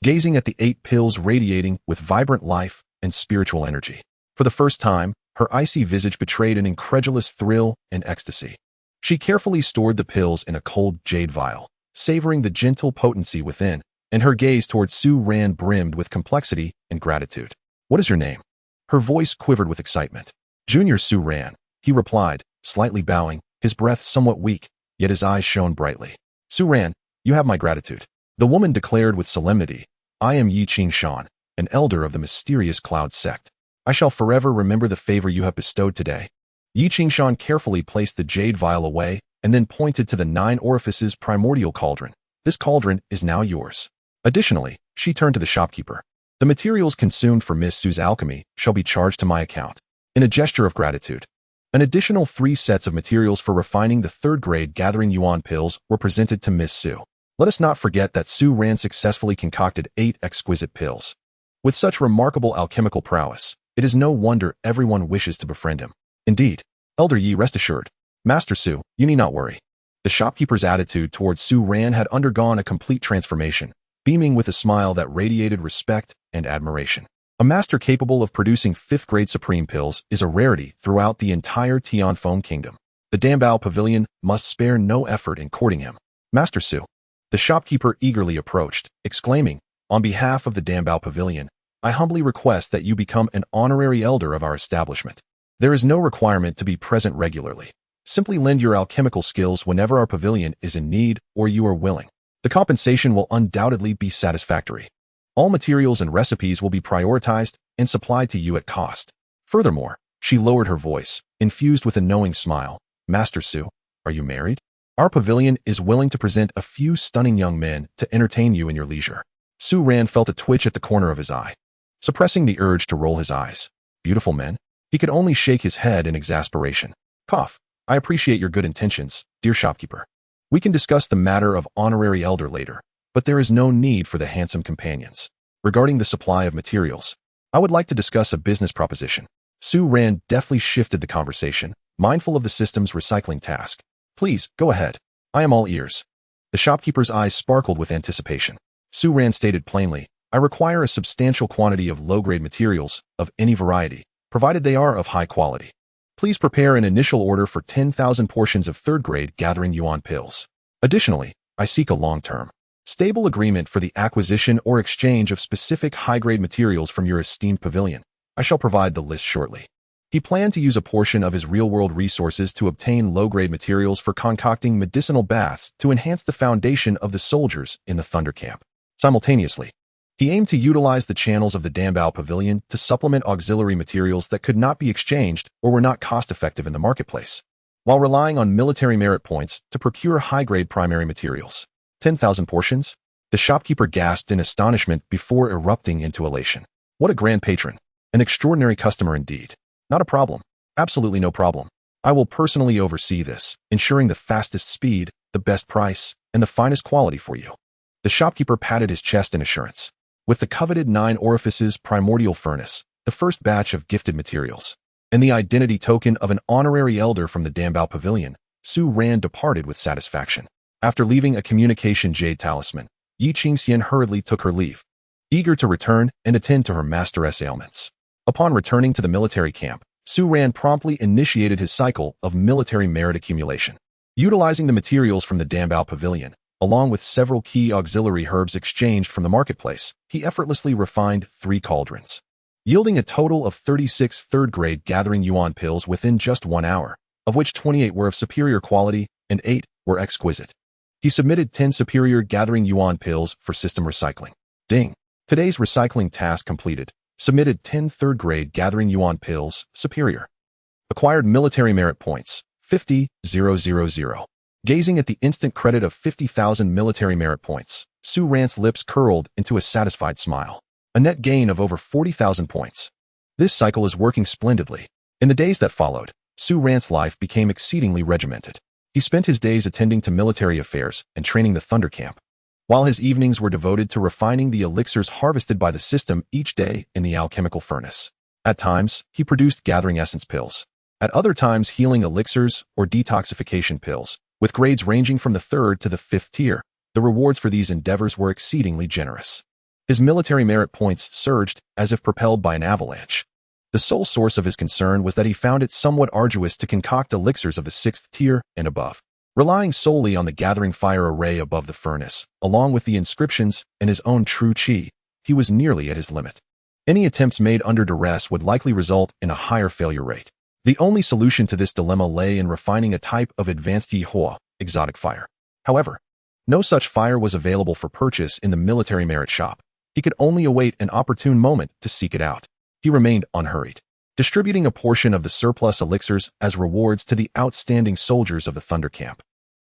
gazing at the 8 pills radiating with vibrant life and spiritual energy. For the first time, her icy visage betrayed an incredulous thrill and ecstasy. She carefully stored the pills in a cold jade vial, savoring the gentle potency within, and her gaze towards Su Ran brimmed with complexity and gratitude. What is your name? Her voice quivered with excitement. Junior Su Ran, he replied, slightly bowing, his breath somewhat weak, yet his eyes shone brightly. Su Ran, you have my gratitude. The woman declared with solemnity, I am Yi Qing-shan, an elder of the mysterious Cloud sect. I shall forever remember the favor you have bestowed today. Yi Qing-shan carefully placed the jade vial away and then pointed to the 9 orifices primordial cauldron. This cauldron is now yours. Additionally, she turned to the shopkeeper. The materials consumed for Miss Su's alchemy shall be charged to my account. In a gesture of gratitude, an additional 3 sets of materials for refining the 3rd-grade gathering yuan pills were presented to Miss Su. Let us not forget that Su Ran successfully concocted 8 exquisite pills. With such remarkable alchemical prowess, it is no wonder everyone wishes to befriend him. Indeed, Elder Yi, rest assured. Master Su, you need not worry. The shopkeeper's attitude towards Su Ran had undergone a complete transformation, beaming with a smile that radiated respect and admiration. A master capable of producing 5th-grade supreme pills is a rarity throughout the entire Tianfeng kingdom. The Dambao Pavilion must spare no effort in courting him. Master Su. The shopkeeper eagerly approached, exclaiming, on behalf of the Dambao Pavilion, I humbly request that you become an honorary elder of our establishment. There is no requirement to be present regularly. Simply lend your alchemical skills whenever our pavilion is in need or you are willing. The compensation will undoubtedly be satisfactory. All materials and recipes will be prioritized, and supplied to you at cost. Furthermore, she lowered her voice, infused with a knowing smile. Master Su, are you married? Our pavilion is willing to present a few stunning young men to entertain you in your leisure. Su Ran felt a twitch at the corner of his eye, suppressing the urge to roll his eyes. Beautiful men? He could only shake his head in exasperation. Cough. I appreciate your good intentions, dear shopkeeper. We can discuss the matter of honorary elder later, but there is no need for the handsome companions. Regarding the supply of materials, I would like to discuss a business proposition. Su Ran deftly shifted the conversation, mindful of the system's recycling task. Please, go ahead. I am all ears. The shopkeeper's eyes sparkled with anticipation. Su Ran stated plainly, I require a substantial quantity of low-grade materials of any variety, provided they are of high quality. Please prepare an initial order for 10,000 portions of third-grade gathering yuan pills. Additionally, I seek a long-term, stable agreement for the acquisition or exchange of specific high-grade materials from your esteemed pavilion. I shall provide the list shortly. He planned to use a portion of his real-world resources to obtain low-grade materials for concocting medicinal baths to enhance the foundation of the soldiers in the Thunder Camp. Simultaneously, he aimed to utilize the channels of the Dambao Pavilion to supplement auxiliary materials that could not be exchanged or were not cost-effective in the marketplace, while relying on military merit points to procure high-grade primary materials. 10,000 portions? The shopkeeper gasped in astonishment before erupting into elation. What a grand patron! An extraordinary customer indeed. Not a problem. Absolutely no problem. I will personally oversee this, ensuring the fastest speed, the best price, and the finest quality for you. The shopkeeper patted his chest in assurance. With the coveted 9 orifices primordial furnace, the first batch of gifted materials, and the identity token of an honorary elder from the Dambao Pavilion, Su Ran departed with satisfaction. After leaving a communication jade talisman, Yi Qingxian hurriedly took her leave, eager to return and attend to her master's ailments. Upon returning to the military camp, Su Ran promptly initiated his cycle of military merit accumulation. Utilizing the materials from the Dambao Pavilion, along with several key auxiliary herbs exchanged from the marketplace, he effortlessly refined 3 cauldrons, yielding a total of 36 third-grade gathering yuan pills within just 1 hour, of which 28 were of superior quality and 8 were exquisite. He submitted 10 superior gathering yuan pills for system recycling. Ding! Today's recycling task completed. Submitted 10 third-grade gathering yuan pills, superior. Acquired military merit points, 50,000. Gazing at the instant credit of 50,000 military merit points, Su Ran's lips curled into a satisfied smile. A net gain of over 40,000 points. This cycle is working splendidly. In the days that followed, Su Ran's life became exceedingly regimented. He spent his days attending to military affairs and training the Thunder Camp, while his evenings were devoted to refining the elixirs harvested by the system each day in the alchemical furnace. At times, he produced gathering essence pills. At other times, healing elixirs or detoxification pills, with grades ranging from the 3rd to the 5th tier. The rewards for these endeavors were exceedingly generous. His military merit points surged as if propelled by an avalanche. The sole source of his concern was that he found it somewhat arduous to concoct elixirs of the 6th tier and above. Relying solely on the gathering fire array above the furnace, along with the inscriptions and his own true qi, he was nearly at his limit. Any attempts made under duress would likely result in a higher failure rate. The only solution to this dilemma lay in refining a type of advanced Yihua, exotic fire. However, no such fire was available for purchase in the military merit shop. He could only await an opportune moment to seek it out. He remained unhurried, distributing a portion of the surplus elixirs as rewards to the outstanding soldiers of the Thunder Camp,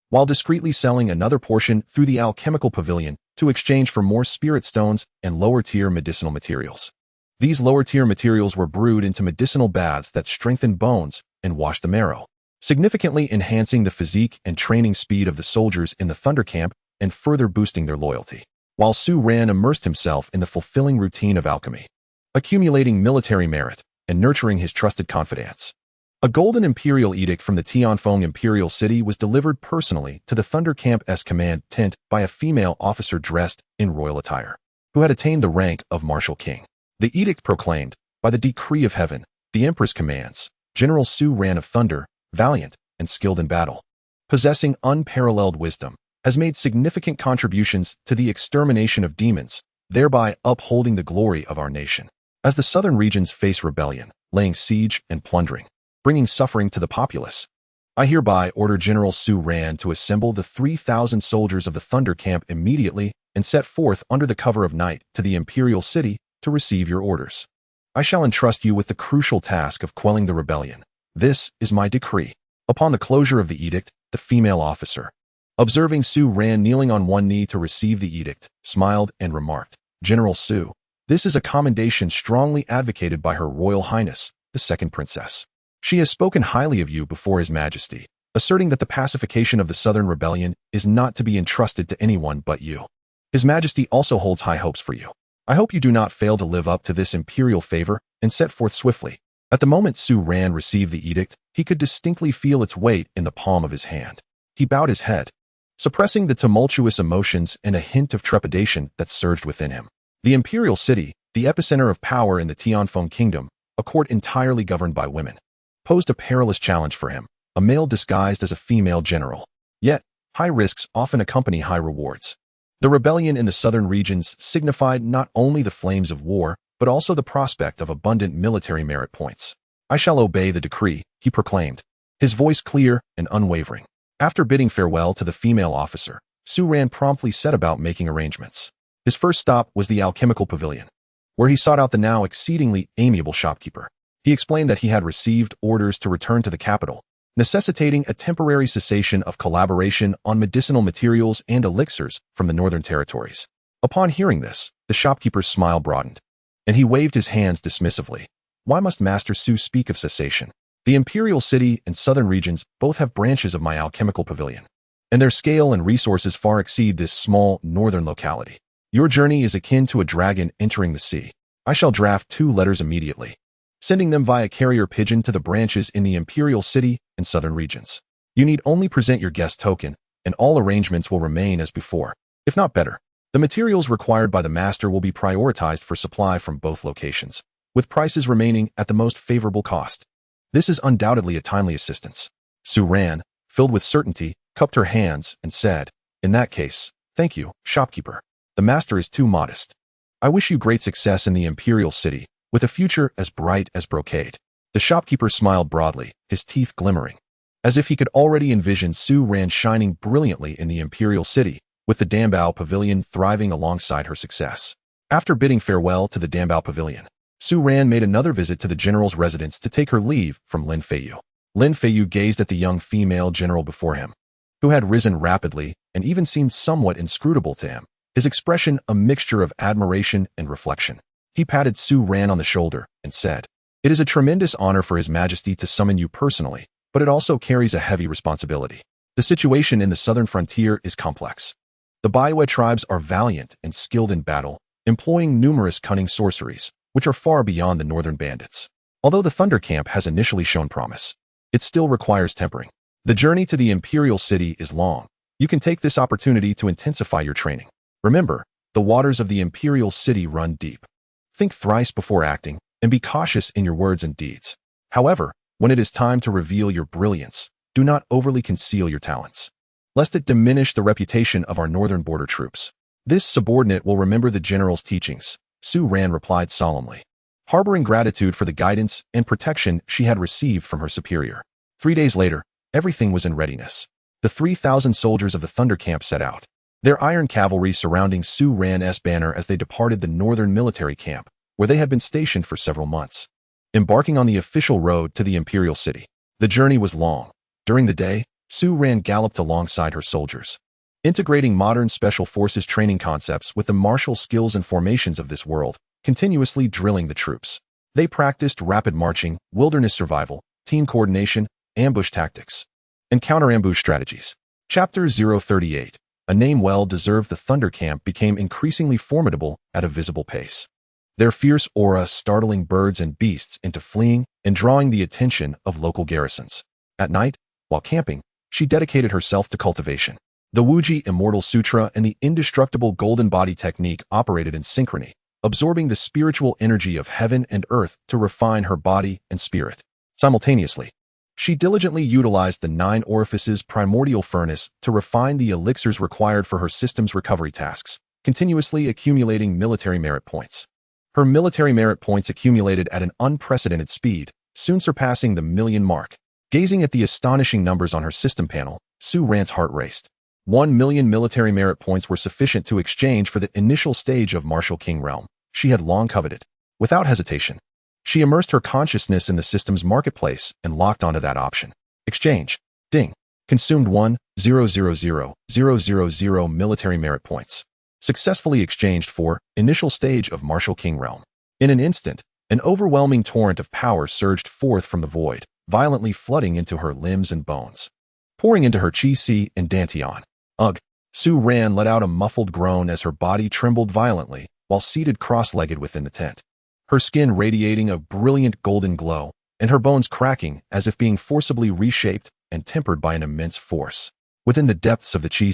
while discreetly selling another portion through the alchemical pavilion to exchange for more spirit stones and lower-tier medicinal materials. These lower-tier materials were brewed into medicinal baths that strengthened bones and washed the marrow, significantly enhancing the physique and training speed of the soldiers in the Thunder Camp and further boosting their loyalty. While Su Ran immersed himself in the fulfilling routine of alchemy, accumulating military merit and nurturing his trusted confidants, a golden imperial edict from the Tianfeng Imperial City was delivered personally to the Thunder Camp's command tent by a female officer dressed in royal attire, who had attained the rank of Marshal King. The edict proclaimed, by the decree of heaven, the Empress commands, General Su Ran of Thunder, valiant and skilled in battle, possessing unparalleled wisdom, has made significant contributions to the extermination of demons, thereby upholding the glory of our nation. As the southern regions face rebellion, laying siege and plundering, bringing suffering to the populace, I hereby order General Su Ran to assemble the 3,000 soldiers of the Thunder Camp immediately and set forth under the cover of night to the Imperial City to receive your orders. I shall entrust you with the crucial task of quelling the rebellion. This is my decree." Upon the closure of the edict, the female officer, observing Su Ran kneeling on one knee to receive the edict, smiled and remarked, "General Su, this is a commendation strongly advocated by Her Royal Highness, the second princess. She has spoken highly of you before His Majesty, asserting that the pacification of the Southern Rebellion is not to be entrusted to anyone but you. His Majesty also holds high hopes for you. I hope you do not fail to live up to this imperial favor and set forth swiftly." At the moment Su Ran received the edict, he could distinctly feel its weight in the palm of his hand. He bowed his head, suppressing the tumultuous emotions and a hint of trepidation that surged within him. The imperial city, the epicenter of power in the Tianfeng kingdom, a court entirely governed by women, posed a perilous challenge for him, a male disguised as a female general. Yet, high risks often accompany high rewards. The rebellion in the southern regions signified not only the flames of war, but also the prospect of abundant military merit points. "I shall obey the decree," he proclaimed, his voice clear and unwavering. After bidding farewell to the female officer, Su Ran promptly set about making arrangements. His first stop was the alchemical pavilion, where he sought out the now exceedingly amiable shopkeeper. He explained that he had received orders to return to the capital, necessitating a temporary cessation of collaboration on medicinal materials and elixirs from the northern territories. Upon hearing this, the shopkeeper's smile broadened, and he waved his hands dismissively. "Why must Master Su speak of cessation? The imperial city and southern regions both have branches of my alchemical pavilion, and their scale and resources far exceed this small northern locality. Your journey is akin to a dragon entering the sea. I shall draft 2 letters immediately, sending them via carrier pigeon to the branches in the imperial city and southern regions. You need only present your guest token, and all arrangements will remain as before, if not better. The materials required by the master will be prioritized for supply from both locations, with prices remaining at the most favorable cost." This is undoubtedly a timely assistance. Su Ran, filled with certainty, cupped her hands and said, "In that case, thank you, shopkeeper. The master is too modest. I wish you great success in the imperial city, with a future as bright as brocade." The shopkeeper smiled broadly, his teeth glimmering, as if he could already envision Su Ran shining brilliantly in the imperial city, with the Dambao Pavilion thriving alongside her success. After bidding farewell to the Dambao Pavilion, Su Ran made another visit to the general's residence to take her leave from Lin Feiyu. Lin Feiyu gazed at the young female general before him, who had risen rapidly and even seemed somewhat inscrutable to him, his expression a mixture of admiration and reflection. He patted Su Ran on the shoulder and said, "It is a tremendous honor for His Majesty to summon you personally, but it also carries a heavy responsibility. The situation in the southern frontier is complex. The Baiwe tribes are valiant and skilled in battle, employing numerous cunning sorceries, which are far beyond the northern bandits. Although the Thunder Camp has initially shown promise, it still requires tempering. The journey to the imperial city is long. You can take this opportunity to intensify your training. Remember, the waters of the imperial city run deep. Think thrice before acting, and be cautious in your words and deeds. However, when it is time to reveal your brilliance, do not overly conceal your talents, lest it diminish the reputation of our northern border troops." "This subordinate will remember the general's teachings," Su Ran replied solemnly, harboring gratitude for the guidance and protection she had received from her superior. 3 days later, everything was in readiness. The 3,000 soldiers of the Thunder Camp set out, their iron cavalry surrounding Su Ran's banner as they departed the northern military camp, where they had been stationed for several months. Embarking on the official road to the imperial city, the journey was long. During the day, Su Ran galloped alongside her soldiers, integrating modern special forces training concepts with the martial skills and formations of this world, continuously drilling the troops. They practiced rapid marching, wilderness survival, team coordination, ambush tactics, and counter-ambush strategies. Chapter 038. A name well-deserved. The Thunder Camp became increasingly formidable at a visible pace, their fierce aura startling birds and beasts into fleeing and drawing the attention of local garrisons. At night, while camping, she dedicated herself to cultivation. The Wuji Immortal Sutra and the indestructible Golden Body technique operated in synchrony, absorbing the spiritual energy of heaven and earth to refine her body and spirit. Simultaneously, she diligently utilized the 9 orifices primordial furnace to refine the elixirs required for her system's recovery tasks, continuously accumulating military merit points. Her military merit points accumulated at an unprecedented speed, soon surpassing the 1,000,000 mark. Gazing at the astonishing numbers on her system panel, Su Ran's heart raced. 1,000,000 military merit points were sufficient to exchange for the initial stage of Martial King realm she had long coveted. Without hesitation, She immersed her consciousness in the system's marketplace and locked onto that option. Exchange. Ding. Consumed 1,000,000 military merit points. Successfully exchanged for initial stage of Martial King realm. In an instant, an overwhelming torrent of power surged forth from the void, violently flooding into her limbs and bones. Pouring into her chi and dantian. Ugh. Su Ran let out a muffled groan as her body trembled violently while seated cross-legged within the tent. Her skin radiating a brilliant golden glow, and her bones cracking as if being forcibly reshaped and tempered by an immense force. Within the depths of the chi,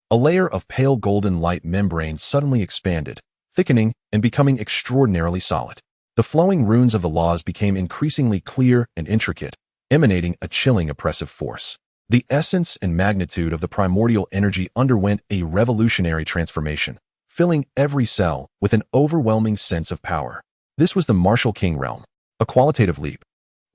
a layer of pale golden light membrane suddenly expanded, thickening and becoming extraordinarily solid. The flowing runes of the laws became increasingly clear and intricate, emanating a chilling oppressive force. The essence and magnitude of the primordial energy underwent a revolutionary transformation, filling every cell with an overwhelming sense of power. This was the Martial King realm, a qualitative leap,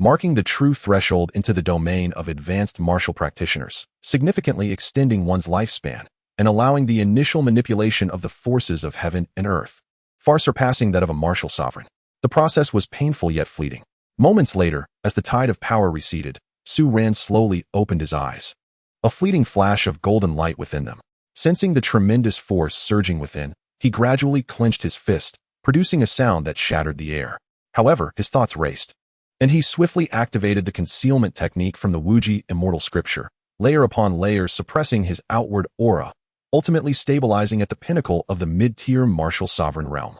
marking the true threshold into the domain of advanced martial practitioners, significantly extending one's lifespan and allowing the initial manipulation of the forces of heaven and earth, far surpassing that of a martial sovereign. The process was painful yet fleeting. Moments later, as the tide of power receded, Su Ran slowly opened his eyes. A fleeting flash of golden light within them. Sensing the tremendous force surging within, he gradually clenched his fist, producing a sound that shattered the air. However, his thoughts raced, and he swiftly activated the concealment technique from the Wuji immortal scripture, layer upon layer suppressing his outward aura, ultimately stabilizing at the pinnacle of the mid-tier martial sovereign realm.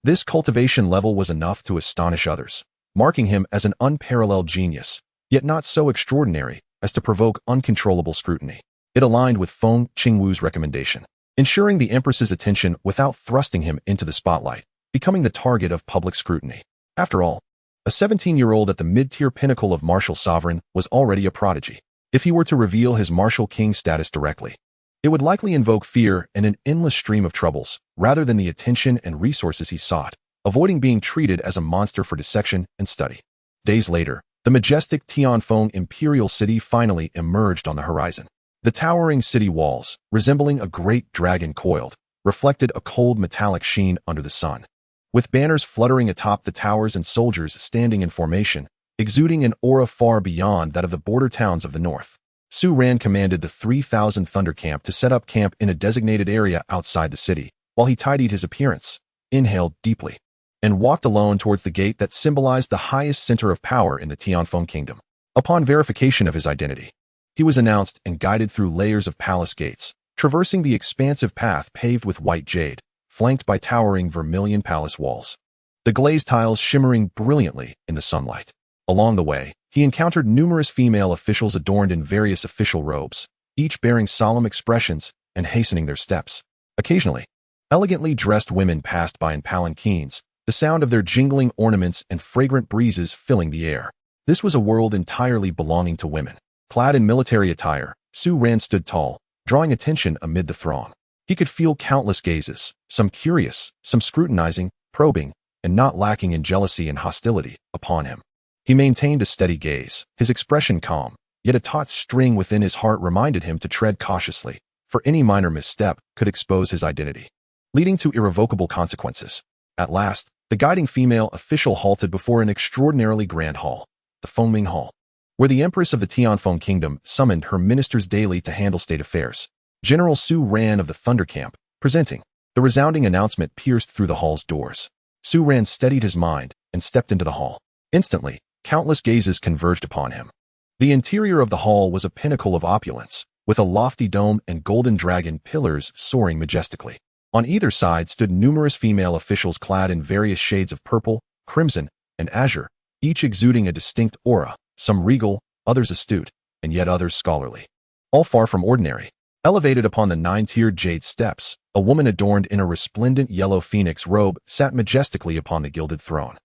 This cultivation level was enough to astonish others, marking him as an unparalleled genius, yet not so extraordinary as to provoke uncontrollable scrutiny. It aligned with Feng Qingwu's recommendation, ensuring the Empress's attention without thrusting him into the spotlight, becoming the target of public scrutiny. After all, a 17-year-old at the mid-tier pinnacle of martial sovereign was already a prodigy. If he were to reveal his martial king status directly, it would likely invoke fear and an endless stream of troubles, rather than the attention and resources he sought, avoiding being treated as a monster for dissection and study. Days later, the majestic Tianfeng imperial city finally emerged on the horizon. The towering city walls, resembling a great dragon coiled, reflected a cold metallic sheen under the sun. With banners fluttering atop the towers and soldiers standing in formation, exuding an aura far beyond that of the border towns of the north. Su Ran commanded the 3,000 Thunder Camp to set up camp in a designated area outside the city, while he tidied his appearance, inhaled deeply, and walked alone towards the gate that symbolized the highest center of power in the Tianfeng kingdom. Upon verification of his identity, he was announced and guided through layers of palace gates, traversing the expansive path paved with white jade, flanked by towering vermilion palace walls, the glazed tiles shimmering brilliantly in the sunlight. Along the way, he encountered numerous female officials adorned in various official robes, each bearing solemn expressions and hastening their steps. Occasionally, elegantly dressed women passed by in palanquins, the sound of their jingling ornaments and fragrant breezes filling the air. This was a world entirely belonging to women. Clad in military attire, Su Ran stood tall, drawing attention amid the throng. He could feel countless gazes, some curious, some scrutinizing, probing, and not lacking in jealousy and hostility, upon him. He maintained a steady gaze, his expression calm, yet a taut string within his heart reminded him to tread cautiously, for any minor misstep could expose his identity, leading to irrevocable consequences. At last, the guiding female official halted before an extraordinarily grand hall, the Fengming Hall, where the Empress of the Tianfeng Kingdom summoned her ministers daily to handle state affairs. General Su Ran of the Thunder Camp, presenting. The resounding announcement pierced through the hall's doors. Su Ran steadied his mind and stepped into the hall. Instantly, countless gazes converged upon him. The interior of the hall was a pinnacle of opulence, with a lofty dome and golden dragon pillars soaring majestically. On either side stood numerous female officials clad in various shades of purple, crimson, and azure, each exuding a distinct aura, some regal, others astute, and yet others scholarly. All far from ordinary. Elevated upon the 9-tiered jade steps, a woman adorned in a resplendent yellow phoenix robe sat majestically upon the gilded throne.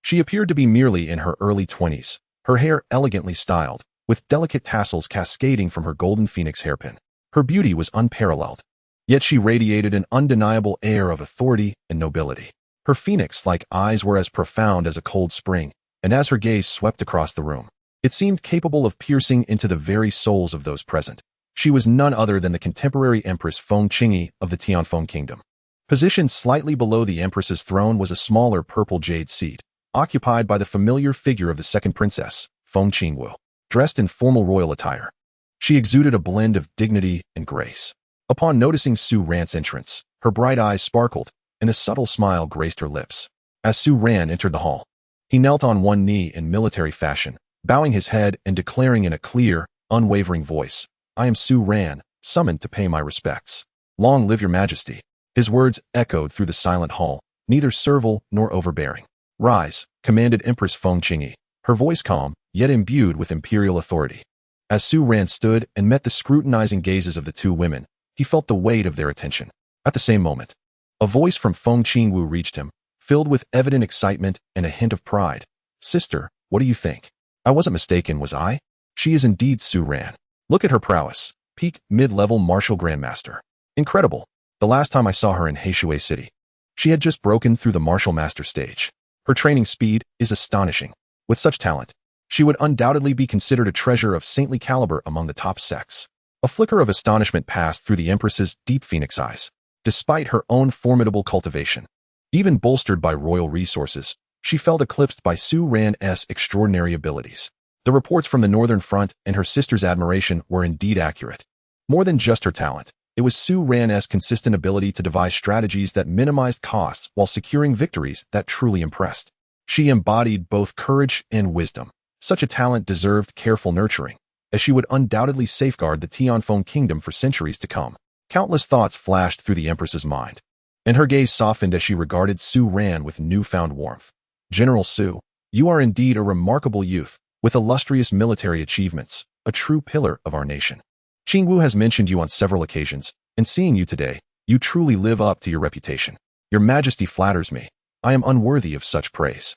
She appeared to be merely in her early 20s, her hair elegantly styled, with delicate tassels cascading from her golden phoenix hairpin. Her beauty was unparalleled, yet she radiated an undeniable air of authority and nobility. Her phoenix-like eyes were as profound as a cold spring, and as her gaze swept across the room, it seemed capable of piercing into the very souls of those present. She was none other than the contemporary Empress Feng Qingyi of the Tianfeng Kingdom. Positioned slightly below the Empress's throne was a smaller purple jade seat, occupied by the familiar figure of the second princess, Feng Qingwu, dressed in formal royal attire. She exuded a blend of dignity and grace. Upon noticing Su Ran's entrance, her bright eyes sparkled, and a subtle smile graced her lips. As Su Ran entered the hall, he knelt on one knee in military fashion, bowing his head and declaring in a clear, unwavering voice, "I am Su Ran, summoned to pay my respects. Long live your majesty." His words echoed through the silent hall, neither servile nor overbearing. "Rise," commanded Empress Feng Qingyi, her voice calm, yet imbued with imperial authority. As Su Ran stood and met the scrutinizing gazes of the two women, he felt the weight of their attention. At the same moment, a voice from Feng Qingwu reached him, filled with evident excitement and a hint of pride. "Sister, what do you think? I wasn't mistaken, was I? She is indeed Su Ran. Look at her prowess. Peak mid-level martial grandmaster. Incredible. The last time I saw her in Heishui City, she had just broken through the martial master stage. Her training speed is astonishing. With such talent, she would undoubtedly be considered a treasure of saintly caliber among the top sects." A flicker of astonishment passed through the Empress's deep phoenix eyes. Despite her own formidable cultivation, even bolstered by royal resources, she felt eclipsed by Su Ran's extraordinary abilities. The reports from the Northern Front and her sister's admiration were indeed accurate. More than just her talent, it was Su Ran's consistent ability to devise strategies that minimized costs while securing victories that truly impressed. She embodied both courage and wisdom. Such a talent deserved careful nurturing, as she would undoubtedly safeguard the Tianfeng kingdom for centuries to come. Countless thoughts flashed through the Empress's mind, and her gaze softened as she regarded Su Ran with newfound warmth. "General Su, you are indeed a remarkable youth, with illustrious military achievements, a true pillar of our nation. Qingwu has mentioned you on several occasions, and seeing you today, you truly live up to your reputation. Your majesty flatters me. I am unworthy of such praise."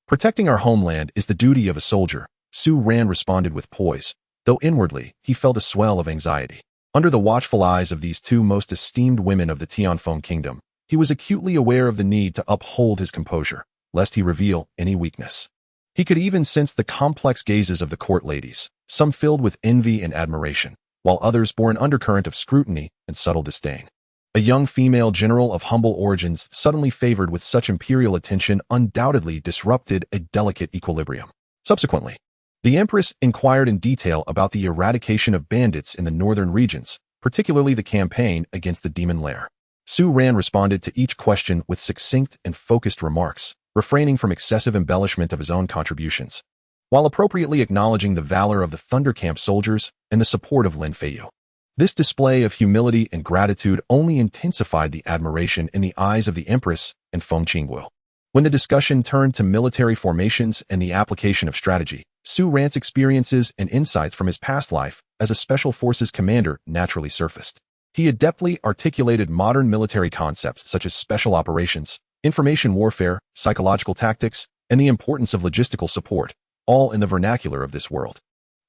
"Protecting our homeland is the duty of a soldier," Su Ran responded with poise, though inwardly he felt a swell of anxiety. Under the watchful eyes of these two most esteemed women of the Tianfeng kingdom, he was acutely aware of the need to uphold his composure, lest he reveal any weakness. He could even sense the complex gazes of the court ladies, some filled with envy and admiration, while others bore an undercurrent of scrutiny and subtle disdain. A young female general of humble origins suddenly favored with such imperial attention undoubtedly disrupted a delicate equilibrium. Subsequently, the Empress inquired in detail about the eradication of bandits in the northern regions, particularly the campaign against the Demon Lair. Su Ran responded to each question with succinct and focused remarks, refraining from excessive embellishment of his own contributions, while appropriately acknowledging the valor of the Thunder Camp soldiers and the support of Lin Feiyu. This display of humility and gratitude only intensified the admiration in the eyes of the Empress and Feng Qingwu. When the discussion turned to military formations and the application of strategy, Su Ran's experiences and insights from his past life as a special forces commander naturally surfaced. He adeptly articulated modern military concepts such as special operations, information warfare, psychological tactics, and the importance of logistical support, all in the vernacular of this world.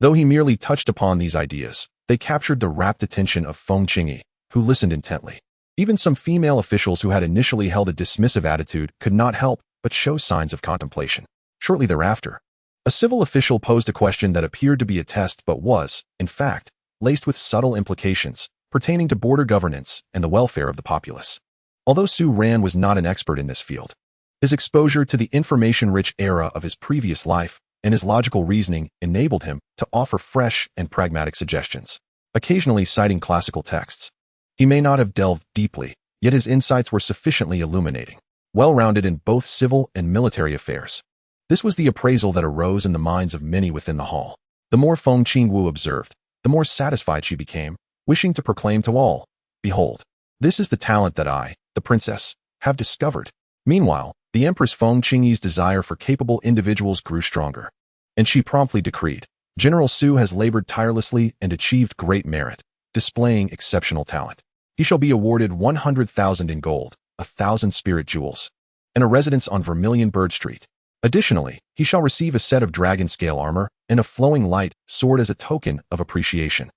Though he merely touched upon these ideas, they captured the rapt attention of Feng Qingyi, who listened intently. Even some female officials who had initially held a dismissive attitude could not help but show signs of contemplation. Shortly thereafter, a civil official posed a question that appeared to be a test but was, in fact, laced with subtle implications pertaining to border governance and the welfare of the populace. Although Su Ran was not an expert in this field, his exposure to the information-rich era of his previous life and his logical reasoning enabled him to offer fresh and pragmatic suggestions, occasionally citing classical texts. He may not have delved deeply, yet his insights were sufficiently illuminating, well-rounded in both civil and military affairs. This was the appraisal that arose in the minds of many within the hall. The more Feng Qingwu observed, the more satisfied she became, wishing to proclaim to all, "Behold, this is the talent that I, the princess, have discovered." Meanwhile, the Empress Feng Qingyi's desire for capable individuals grew stronger, and she promptly decreed, "General Su has labored tirelessly and achieved great merit, displaying exceptional talent. He shall be awarded 100,000 in gold, 1,000 spirit jewels, and a residence on Vermilion Bird Street. Additionally, he shall receive a set of dragon scale armor and a flowing light sword as a token of appreciation."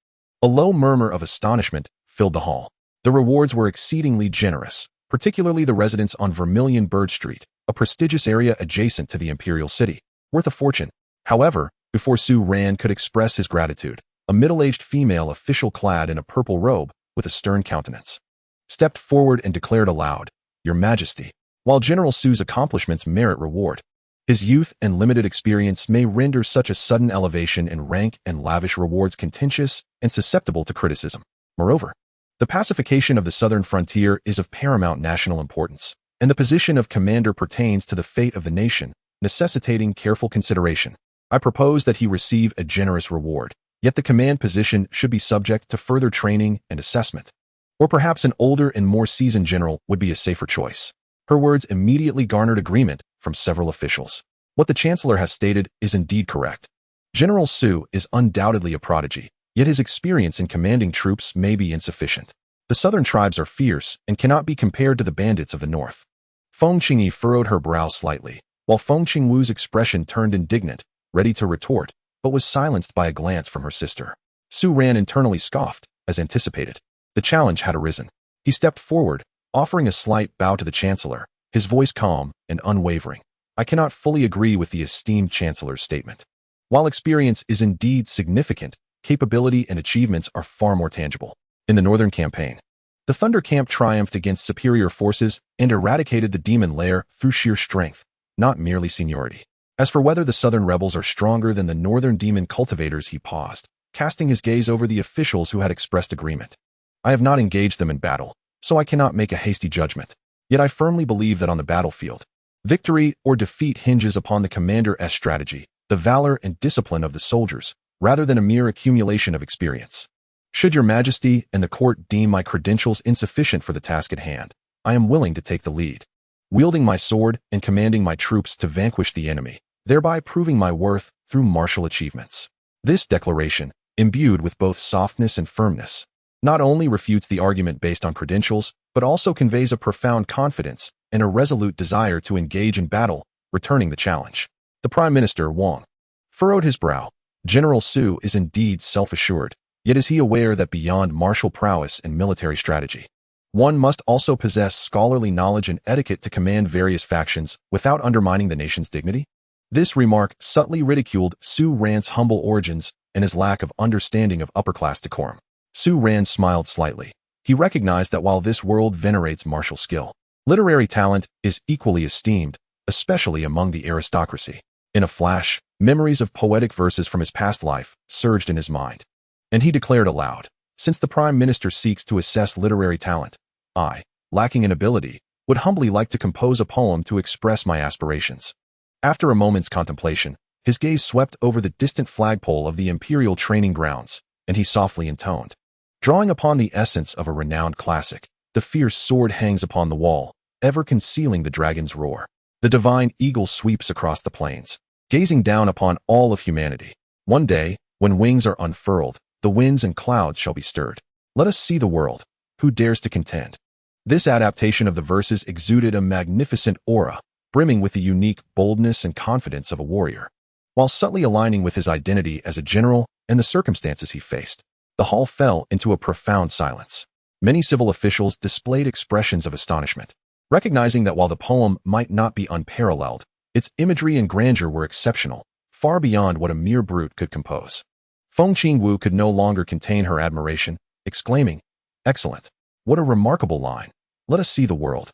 A low murmur of astonishment filled the hall. The rewards were exceedingly generous, particularly the residence on Vermilion Bird Street, a prestigious area adjacent to the imperial city, worth a fortune. However, before Su Ran could express his gratitude, a middle-aged female official clad in a purple robe with a stern countenance stepped forward and declared aloud, "Your Majesty, while General Su's accomplishments merit reward, His youth and limited experience may render such a sudden elevation in rank and lavish rewards contentious and susceptible to criticism. Moreover, the pacification of the southern frontier is of paramount national importance, and the position of commander pertains to the fate of the nation, necessitating careful consideration. I propose that he receive a generous reward, yet the command position should be subject to further training and assessment. Or perhaps an older and more seasoned general would be a safer choice. Her words immediately garnered agreement from several officials. What the Chancellor has stated is indeed correct. General Su is undoubtedly a prodigy, yet his experience in commanding troops may be insufficient. The southern tribes are fierce and cannot be compared to the bandits of the north. Feng Qingyi furrowed her brow slightly, while Feng Qingwu's expression turned indignant, ready to retort, but was silenced by a glance from her sister. Su Ran internally scoffed, as anticipated. The challenge had arisen. He stepped forward, offering a slight bow to the Chancellor, his voice calm and unwavering. I cannot fully agree with the esteemed Chancellor's statement. While experience is indeed significant, capability and achievements are far more tangible. In the Northern Campaign, the Thunder Camp triumphed against superior forces and eradicated the demon lair through sheer strength, not merely seniority. As for whether the Southern rebels are stronger than the Northern demon cultivators, he paused, casting his gaze over the officials who had expressed agreement. I have not engaged them in battle, so I cannot make a hasty judgment. Yet I firmly believe that on the battlefield, victory or defeat hinges upon the commander's strategy, the valor and discipline of the soldiers, rather than a mere accumulation of experience. Should your Majesty and the court deem my credentials insufficient for the task at hand, I am willing to take the lead, wielding my sword and commanding my troops to vanquish the enemy, thereby proving my worth through martial achievements. This declaration, imbued with both softness and firmness, not only refutes the argument based on credentials, but also conveys a profound confidence and a resolute desire to engage in battle, returning the challenge. The Prime Minister, Wang, furrowed his brow. General Su is indeed self-assured, yet is he aware that beyond martial prowess and military strategy, one must also possess scholarly knowledge and etiquette to command various factions without undermining the nation's dignity? This remark subtly ridiculed Su Ran's humble origins and his lack of understanding of upper-class decorum. Su Ran smiled slightly. He recognized that while this world venerates martial skill, literary talent is equally esteemed, especially among the aristocracy. In a flash, memories of poetic verses from his past life surged in his mind, and he declared aloud, since the Prime Minister seeks to assess literary talent, I, lacking in ability, would humbly like to compose a poem to express my aspirations. After a moment's contemplation, his gaze swept over the distant flagpole of the Imperial training grounds, and he softly intoned. Drawing upon the essence of a renowned classic, the fierce sword hangs upon the wall, ever concealing the dragon's roar. The divine eagle sweeps across the plains, gazing down upon all of humanity. One day, when wings are unfurled, the winds and clouds shall be stirred. Let us see the world. Who dares to contend? This adaptation of the verses exuded a magnificent aura, brimming with the unique boldness and confidence of a warrior, while subtly aligning with his identity as a general and the circumstances he faced. The hall fell into a profound silence. Many civil officials displayed expressions of astonishment, recognizing that while the poem might not be unparalleled, its imagery and grandeur were exceptional, far beyond what a mere brute could compose. Feng Qingwu could no longer contain her admiration, exclaiming, "Excellent! What a remarkable line! Let us see the world.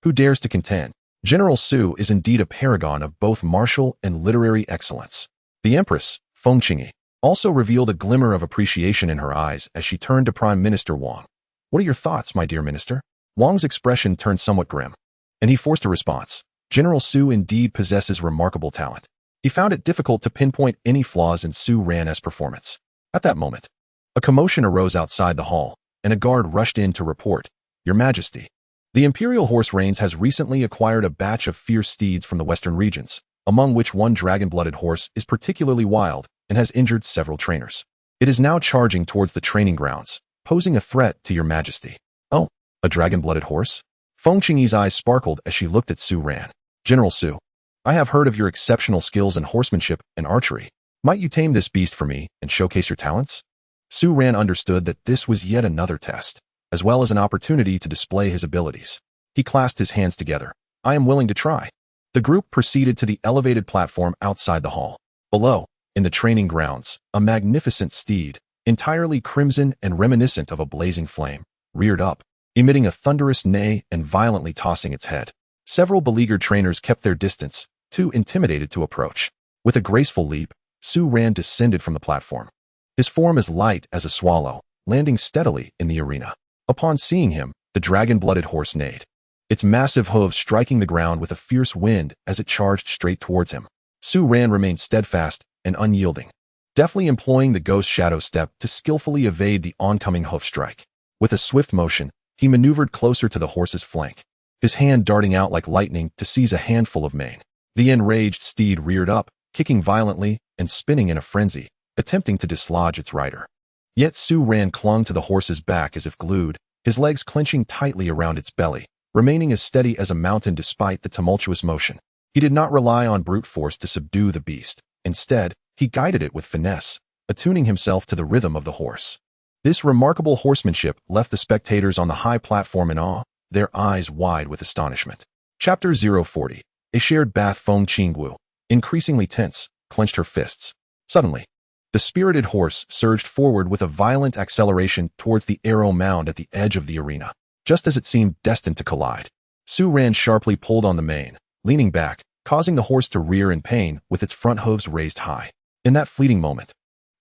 Who dares to contend?" General Su is indeed a paragon of both martial and literary excellence. The Empress, Feng Qingyi, also revealed a glimmer of appreciation in her eyes as she turned to Prime Minister Wang. "What are your thoughts, my dear minister?" Wang's expression turned somewhat grim, and he forced a response. General Su indeed possesses remarkable talent. He found it difficult to pinpoint any flaws in Su Ran's performance. At that moment, a commotion arose outside the hall, and a guard rushed in to report, "Your Majesty, the Imperial Horse Reins has recently acquired a batch of fierce steeds from the western regions, among which one dragon-blooded horse is particularly wild and has injured several trainers. It is now charging towards the training grounds, posing a threat to your Majesty." "Oh, a dragon-blooded horse?" Feng Qingyi's eyes sparkled as she looked at Su Ran. "General Su, I have heard of your exceptional skills in horsemanship and archery. Might you tame this beast for me and showcase your talents?" Su Ran understood that this was yet another test, as well as an opportunity to display his abilities. He clasped his hands together. "I am willing to try." The group proceeded to the elevated platform outside the hall. Below, in the training grounds, a magnificent steed, entirely crimson and reminiscent of a blazing flame, reared up, emitting a thunderous neigh and violently tossing its head. Several beleaguered trainers kept their distance, too intimidated to approach. With a graceful leap, Su Ran descended from the platform. His form as light as a swallow, landing steadily in the arena. Upon seeing him, the dragon-blooded horse neighed, its massive hooves striking the ground with a fierce wind as it charged straight towards him. Su Ran remained steadfast and unyielding, deftly employing the ghost shadow step to skillfully evade the oncoming hoof strike. With a swift motion, he maneuvered closer to the horse's flank, his hand darting out like lightning to seize a handful of mane. The enraged steed reared up, kicking violently and spinning in a frenzy, attempting to dislodge its rider. Yet Su Ran clung to the horse's back as if glued, his legs clenching tightly around its belly, remaining as steady as a mountain despite the tumultuous motion. He did not rely on brute force to subdue the beast. Instead, he guided it with finesse, attuning himself to the rhythm of the horse. This remarkable horsemanship left the spectators on the high platform in awe, their eyes wide with astonishment. Chapter 040. A shared bath. Feng Qingwu, increasingly tense, clenched her fists. Suddenly, the spirited horse surged forward with a violent acceleration towards the arrow mound at the edge of the arena. Just as it seemed destined to collide, Su Ran sharply pulled on the mane, leaning back, causing the horse to rear in pain with its front hooves raised high. In that fleeting moment,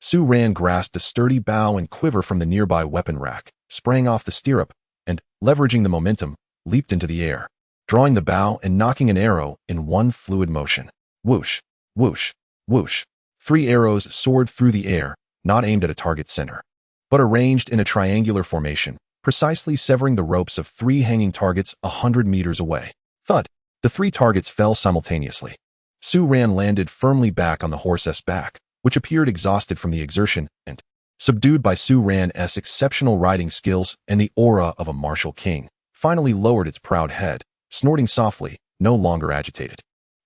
Su Ran grasped a sturdy bow and quiver from the nearby weapon rack, sprang off the stirrup, and, leveraging the momentum, leaped into the air, drawing the bow and knocking an arrow in one fluid motion. Whoosh, whoosh, whoosh. 3 arrows soared through the air, not aimed at a target center, but arranged in a triangular formation, precisely severing the ropes of 3 hanging targets 100 meters away. Thud! The 3 targets fell simultaneously. Su Ran landed firmly back on the horse's back, which appeared exhausted from the exertion and, subdued by Su Ran's exceptional riding skills and the aura of a martial king, finally lowered its proud head, snorting softly, no longer agitated.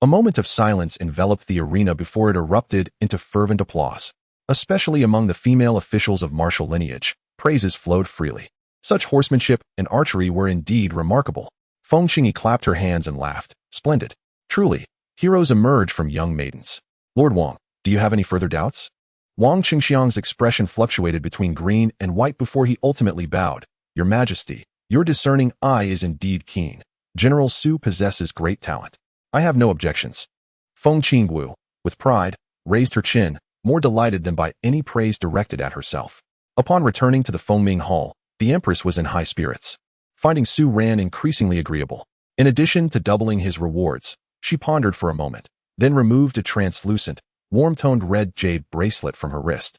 A moment of silence enveloped the arena before it erupted into fervent applause. Especially among the female officials of martial lineage, praises flowed freely. Such horsemanship and archery were indeed remarkable. Feng Qingyi clapped her hands and laughed. Splendid. Truly, heroes emerge from young maidens. Lord Wang, do you have any further doubts? Wang Qingxiang's expression fluctuated between green and white before he ultimately bowed. Your Majesty, your discerning eye is indeed keen. General Su possesses great talent. I have no objections. Feng Qingwu, with pride, raised her chin, more delighted than by any praise directed at herself. Upon returning to the Fengming Hall, the Empress was in high spirits, finding Su Ran increasingly agreeable. In addition to doubling his rewards, she pondered for a moment, then removed a translucent, warm-toned red jade bracelet from her wrist,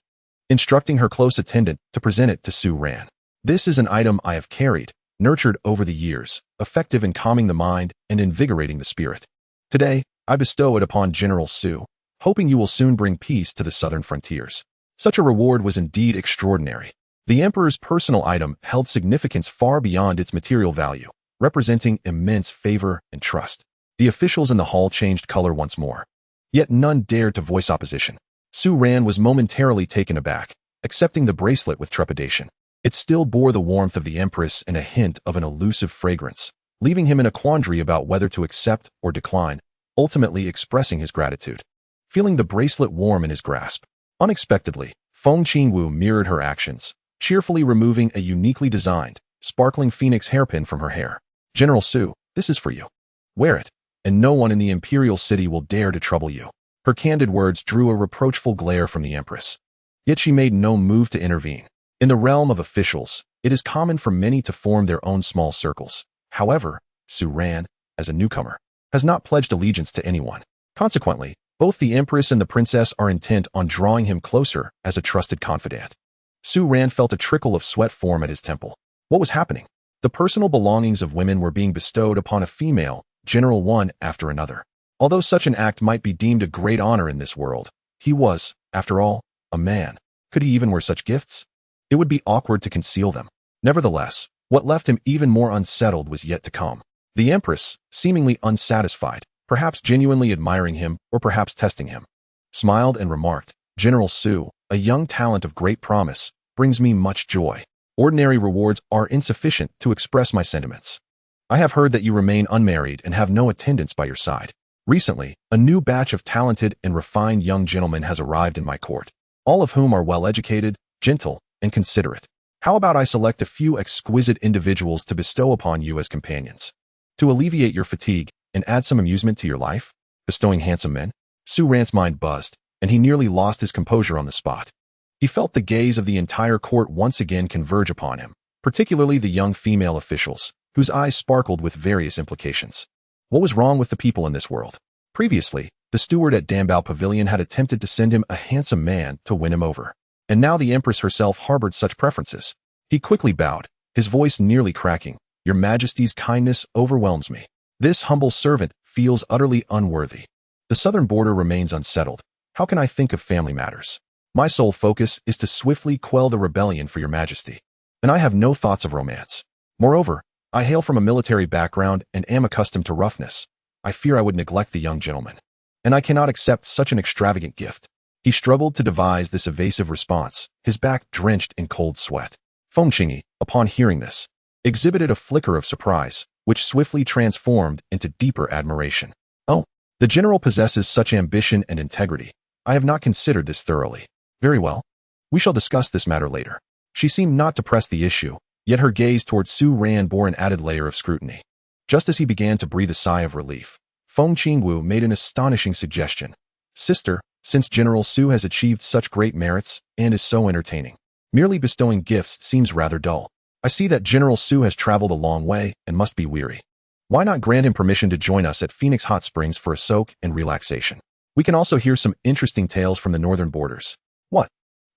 instructing her close attendant to present it to Su Ran. This is an item I have carried, nurtured over the years, effective in calming the mind and invigorating the spirit. Today, I bestow it upon General Su, hoping you will soon bring peace to the southern frontiers. Such a reward was indeed extraordinary. The Emperor's personal item held significance far beyond its material value, representing immense favor and trust. The officials in the hall changed color once more. Yet none dared to voice opposition. Su Ran was momentarily taken aback, accepting the bracelet with trepidation. It still bore the warmth of the Empress and a hint of an elusive fragrance, leaving him in a quandary about whether to accept or decline, ultimately expressing his gratitude. Feeling the bracelet warm in his grasp, unexpectedly, Feng Qingwu mirrored her actions, cheerfully removing a uniquely designed, sparkling phoenix hairpin from her hair. General Su, this is for you. Wear it, and no one in the imperial city will dare to trouble you. Her candid words drew a reproachful glare from the Empress. Yet she made no move to intervene. In the realm of officials, it is common for many to form their own small circles. However, Su Ran, as a newcomer, has not pledged allegiance to anyone. Consequently, both the Empress and the Princess are intent on drawing him closer as a trusted confidant. Su Ran felt a trickle of sweat form at his temple. What was happening? The personal belongings of women were being bestowed upon a female, general one after another. Although such an act might be deemed a great honor in this world, he was, after all, a man. Could he even wear such gifts? It would be awkward to conceal them. Nevertheless, what left him even more unsettled was yet to come. The Empress, seemingly unsatisfied, perhaps genuinely admiring him or perhaps testing him, smiled and remarked, General Su, a young talent of great promise, brings me much joy. Ordinary rewards are insufficient to express my sentiments. I have heard that you remain unmarried and have no attendants by your side. Recently, a new batch of talented and refined young gentlemen has arrived in my court, all of whom are well-educated, gentle, and considerate. How about I select a few exquisite individuals to bestow upon you as companions, to alleviate your fatigue and add some amusement to your life? bestowing handsome men? Su Ran's mind buzzed, and he nearly lost his composure on the spot. He felt the gaze of the entire court once again converge upon him, particularly the young female officials, whose eyes sparkled with various implications. What was wrong with the people in this world? Previously, the steward at Dambao Pavilion had attempted to send him a handsome man to win him over, and now the Empress herself harbored such preferences. He quickly bowed, his voice nearly cracking. Your Majesty's kindness overwhelms me. This humble servant feels utterly unworthy. The southern border remains unsettled. How can I think of family matters? My sole focus is to swiftly quell the rebellion for your Majesty, and I have no thoughts of romance. Moreover, I hail from a military background and am accustomed to roughness. I fear I would neglect the young gentleman, and I cannot accept such an extravagant gift. He struggled to devise this evasive response, his back drenched in cold sweat. Feng Qingyi, upon hearing this, exhibited a flicker of surprise, which swiftly transformed into deeper admiration. Oh, the general possesses such ambition and integrity. I have not considered this thoroughly. Very well. We shall discuss this matter later. She seemed not to press the issue, yet her gaze toward Su Ran bore an added layer of scrutiny. Just as he began to breathe a sigh of relief, Feng Qingwu made an astonishing suggestion. Sister, since General Su has achieved such great merits and is so entertaining, merely bestowing gifts seems rather dull. I see that General Su has traveled a long way and must be weary. Why not grant him permission to join us at Phoenix Hot Springs for a soak and relaxation? We can also hear some interesting tales from the northern borders. What?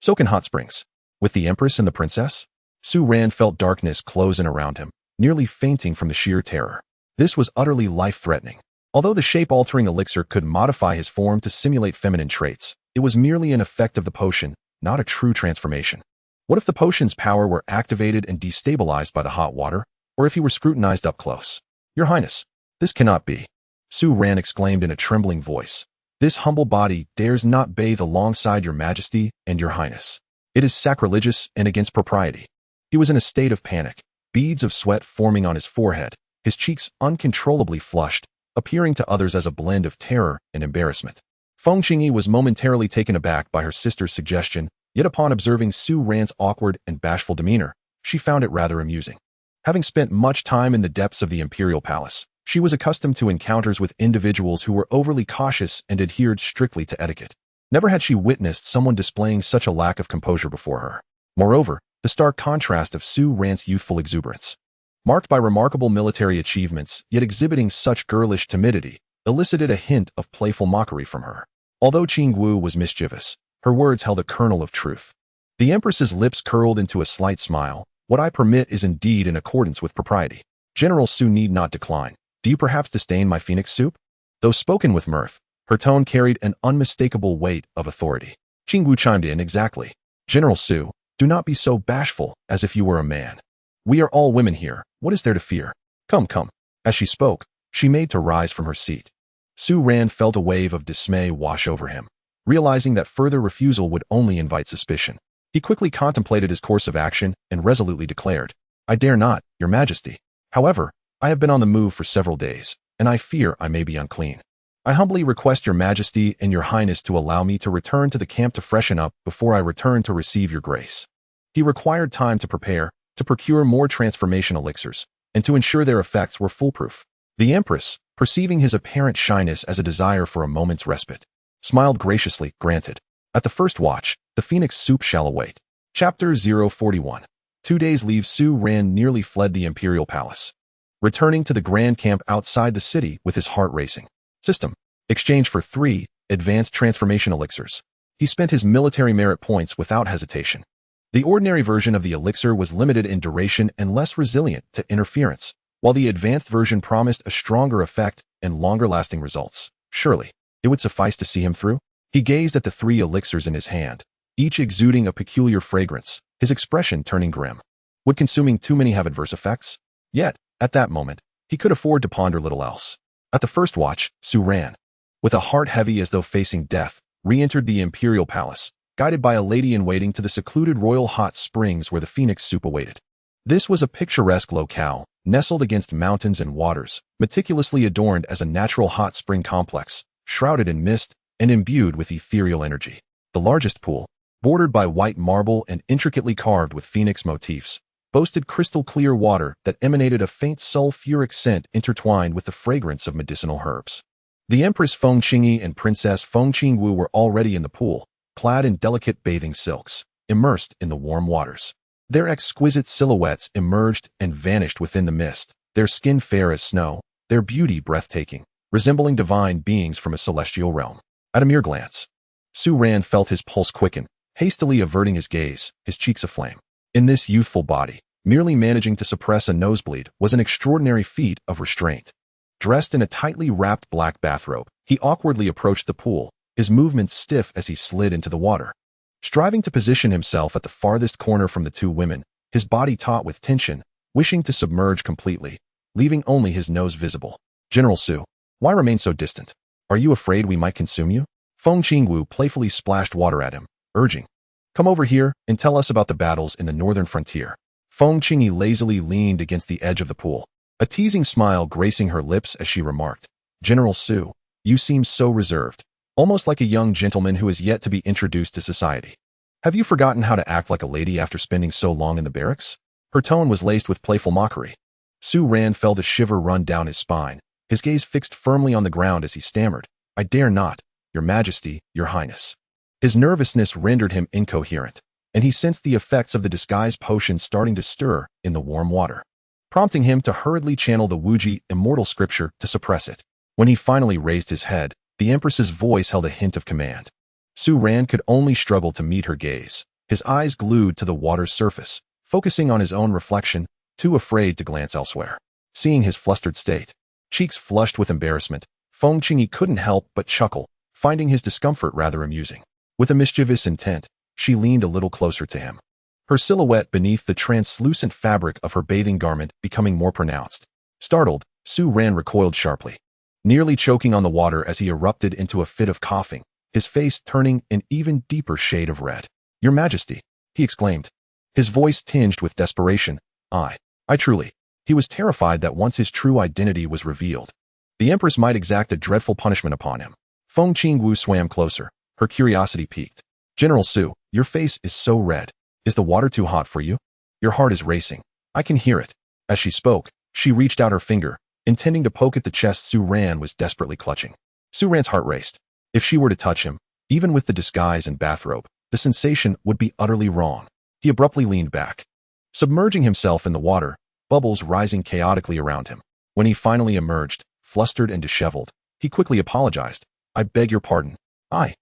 Soak in hot springs? With the Empress and the Princess? Su Ran felt darkness close in around him, nearly fainting from the sheer terror. This was utterly life-threatening. Although the shape-altering elixir could modify his form to simulate feminine traits, it was merely an effect of the potion, not a true transformation. What if the potion's power were activated and destabilized by the hot water, or if he were scrutinized up close? Your Highness, this cannot be. Su Ran exclaimed in a trembling voice. This humble body dares not bathe alongside your Majesty and your Highness. It is sacrilegious and against propriety. He was in a state of panic, beads of sweat forming on his forehead, his cheeks uncontrollably flushed, appearing to others as a blend of terror and embarrassment. Feng Qingyi was momentarily taken aback by her sister's suggestion, yet upon observing Su Ran's awkward and bashful demeanor, she found it rather amusing. Having spent much time in the depths of the imperial palace, she was accustomed to encounters with individuals who were overly cautious and adhered strictly to etiquette. Never had she witnessed someone displaying such a lack of composure before her. Moreover, the stark contrast of Su Ran's youthful exuberance, marked by remarkable military achievements yet exhibiting such girlish timidity, elicited a hint of playful mockery from her. Although Qing Wu was mischievous, her words held a kernel of truth. The Empress's lips curled into a slight smile. What I permit is indeed in accordance with propriety. General Su need not decline. Do you perhaps disdain my phoenix soup? Though spoken with mirth, her tone carried an unmistakable weight of authority. Qing Wu chimed in exactly. General Su, do not be so bashful as if you were a man. We are all women here. What is there to fear? Come, come. As she spoke, she made to rise from her seat. Su Ran felt a wave of dismay wash over him, realizing that further refusal would only invite suspicion. He quickly contemplated his course of action and resolutely declared, I dare not, Your Majesty. However, I have been on the move for several days, and I fear I may be unclean. I humbly request Your Majesty and Your Highness to allow me to return to the camp to freshen up before I return to receive your grace. He required time to prepare, to procure more transformation elixirs, and to ensure their effects were foolproof. The Empress, perceiving his apparent shyness as a desire for a moment's respite, smiled graciously, granted. At the first watch, the phoenix soup shall await. Chapter 041. 2 days leave Su Ran nearly fled the imperial palace, returning to the grand camp outside the city with his heart racing. System. Exchange for 3 advanced transformation elixirs. He spent his military merit points without hesitation. The ordinary version of the elixir was limited in duration and less resilient to interference, while the advanced version promised a stronger effect and longer-lasting results. Surely, it would suffice to see him through? He gazed at the 3 elixirs in his hand, each exuding a peculiar fragrance, his expression turning grim. Would consuming too many have adverse effects? Yet, at that moment, he could afford to ponder little else. At the first watch, Su Ran, with a heart heavy as though facing death, re-entered the imperial palace, guided by a lady-in-waiting to the secluded royal hot springs where the phoenix soup awaited. This was a picturesque locale, nestled against mountains and waters, meticulously adorned as a natural hot spring complex, shrouded in mist and imbued with ethereal energy. The largest pool, bordered by white marble and intricately carved with phoenix motifs, boasted crystal-clear water that emanated a faint sulfuric scent intertwined with the fragrance of medicinal herbs. The Empress Feng Qingyi and Princess Feng Qingwu were already in the pool, clad in delicate bathing silks, immersed in the warm waters. Their exquisite silhouettes emerged and vanished within the mist, their skin fair as snow, their beauty breathtaking, resembling divine beings from a celestial realm. At a mere glance, Su Ran felt his pulse quicken, hastily averting his gaze, his cheeks aflame. In this youthful body, merely managing to suppress a nosebleed was an extraordinary feat of restraint. Dressed in a tightly wrapped black bathrobe, he awkwardly approached the pool, his movements stiff as he slid into the water. Striving to position himself at the farthest corner from the two women, his body taut with tension, wishing to submerge completely, leaving only his nose visible. General Su, why remain so distant? Are you afraid we might consume you? Feng Qingwu playfully splashed water at him, urging, come over here and tell us about the battles in the northern frontier. Feng Qingyi lazily leaned against the edge of the pool, a teasing smile gracing her lips as she remarked, General Su, you seem so reserved, almost like a young gentleman who is yet to be introduced to society. Have you forgotten how to act like a lady after spending so long in the barracks? Her tone was laced with playful mockery. Su Ran felt a shiver run down his spine, his gaze fixed firmly on the ground as he stammered, I dare not, Your Majesty, Your Highness. His nervousness rendered him incoherent, and he sensed the effects of the disguise potion starting to stir in the warm water, prompting him to hurriedly channel the Wuji immortal scripture to suppress it. When he finally raised his head, the Empress's voice held a hint of command. Su Ran could only struggle to meet her gaze, his eyes glued to the water's surface, focusing on his own reflection, too afraid to glance elsewhere. Seeing his flustered state, cheeks flushed with embarrassment, Feng Qingyi couldn't help but chuckle, finding his discomfort rather amusing. With a mischievous intent, she leaned a little closer to him, her silhouette beneath the translucent fabric of her bathing garment becoming more pronounced. Startled, Su Ran recoiled sharply, nearly choking on the water as he erupted into a fit of coughing, his face turning an even deeper shade of red. Your Majesty, he exclaimed, his voice tinged with desperation, I truly. He was terrified that once his true identity was revealed, the Empress might exact a dreadful punishment upon him. Feng Qingwu swam closer, her curiosity piqued. General Su, your face is so red. Is the water too hot for you? Your heart is racing. I can hear it. As she spoke, she reached out her finger, intending to poke at the chest Su Ran was desperately clutching. Su Ran's heart raced. If she were to touch him, even with the disguise and bathrobe, the sensation would be utterly wrong. He abruptly leaned back, submerging himself in the water, bubbles rising chaotically around him. When he finally emerged, flustered and disheveled, he quickly apologized. I beg your pardon. I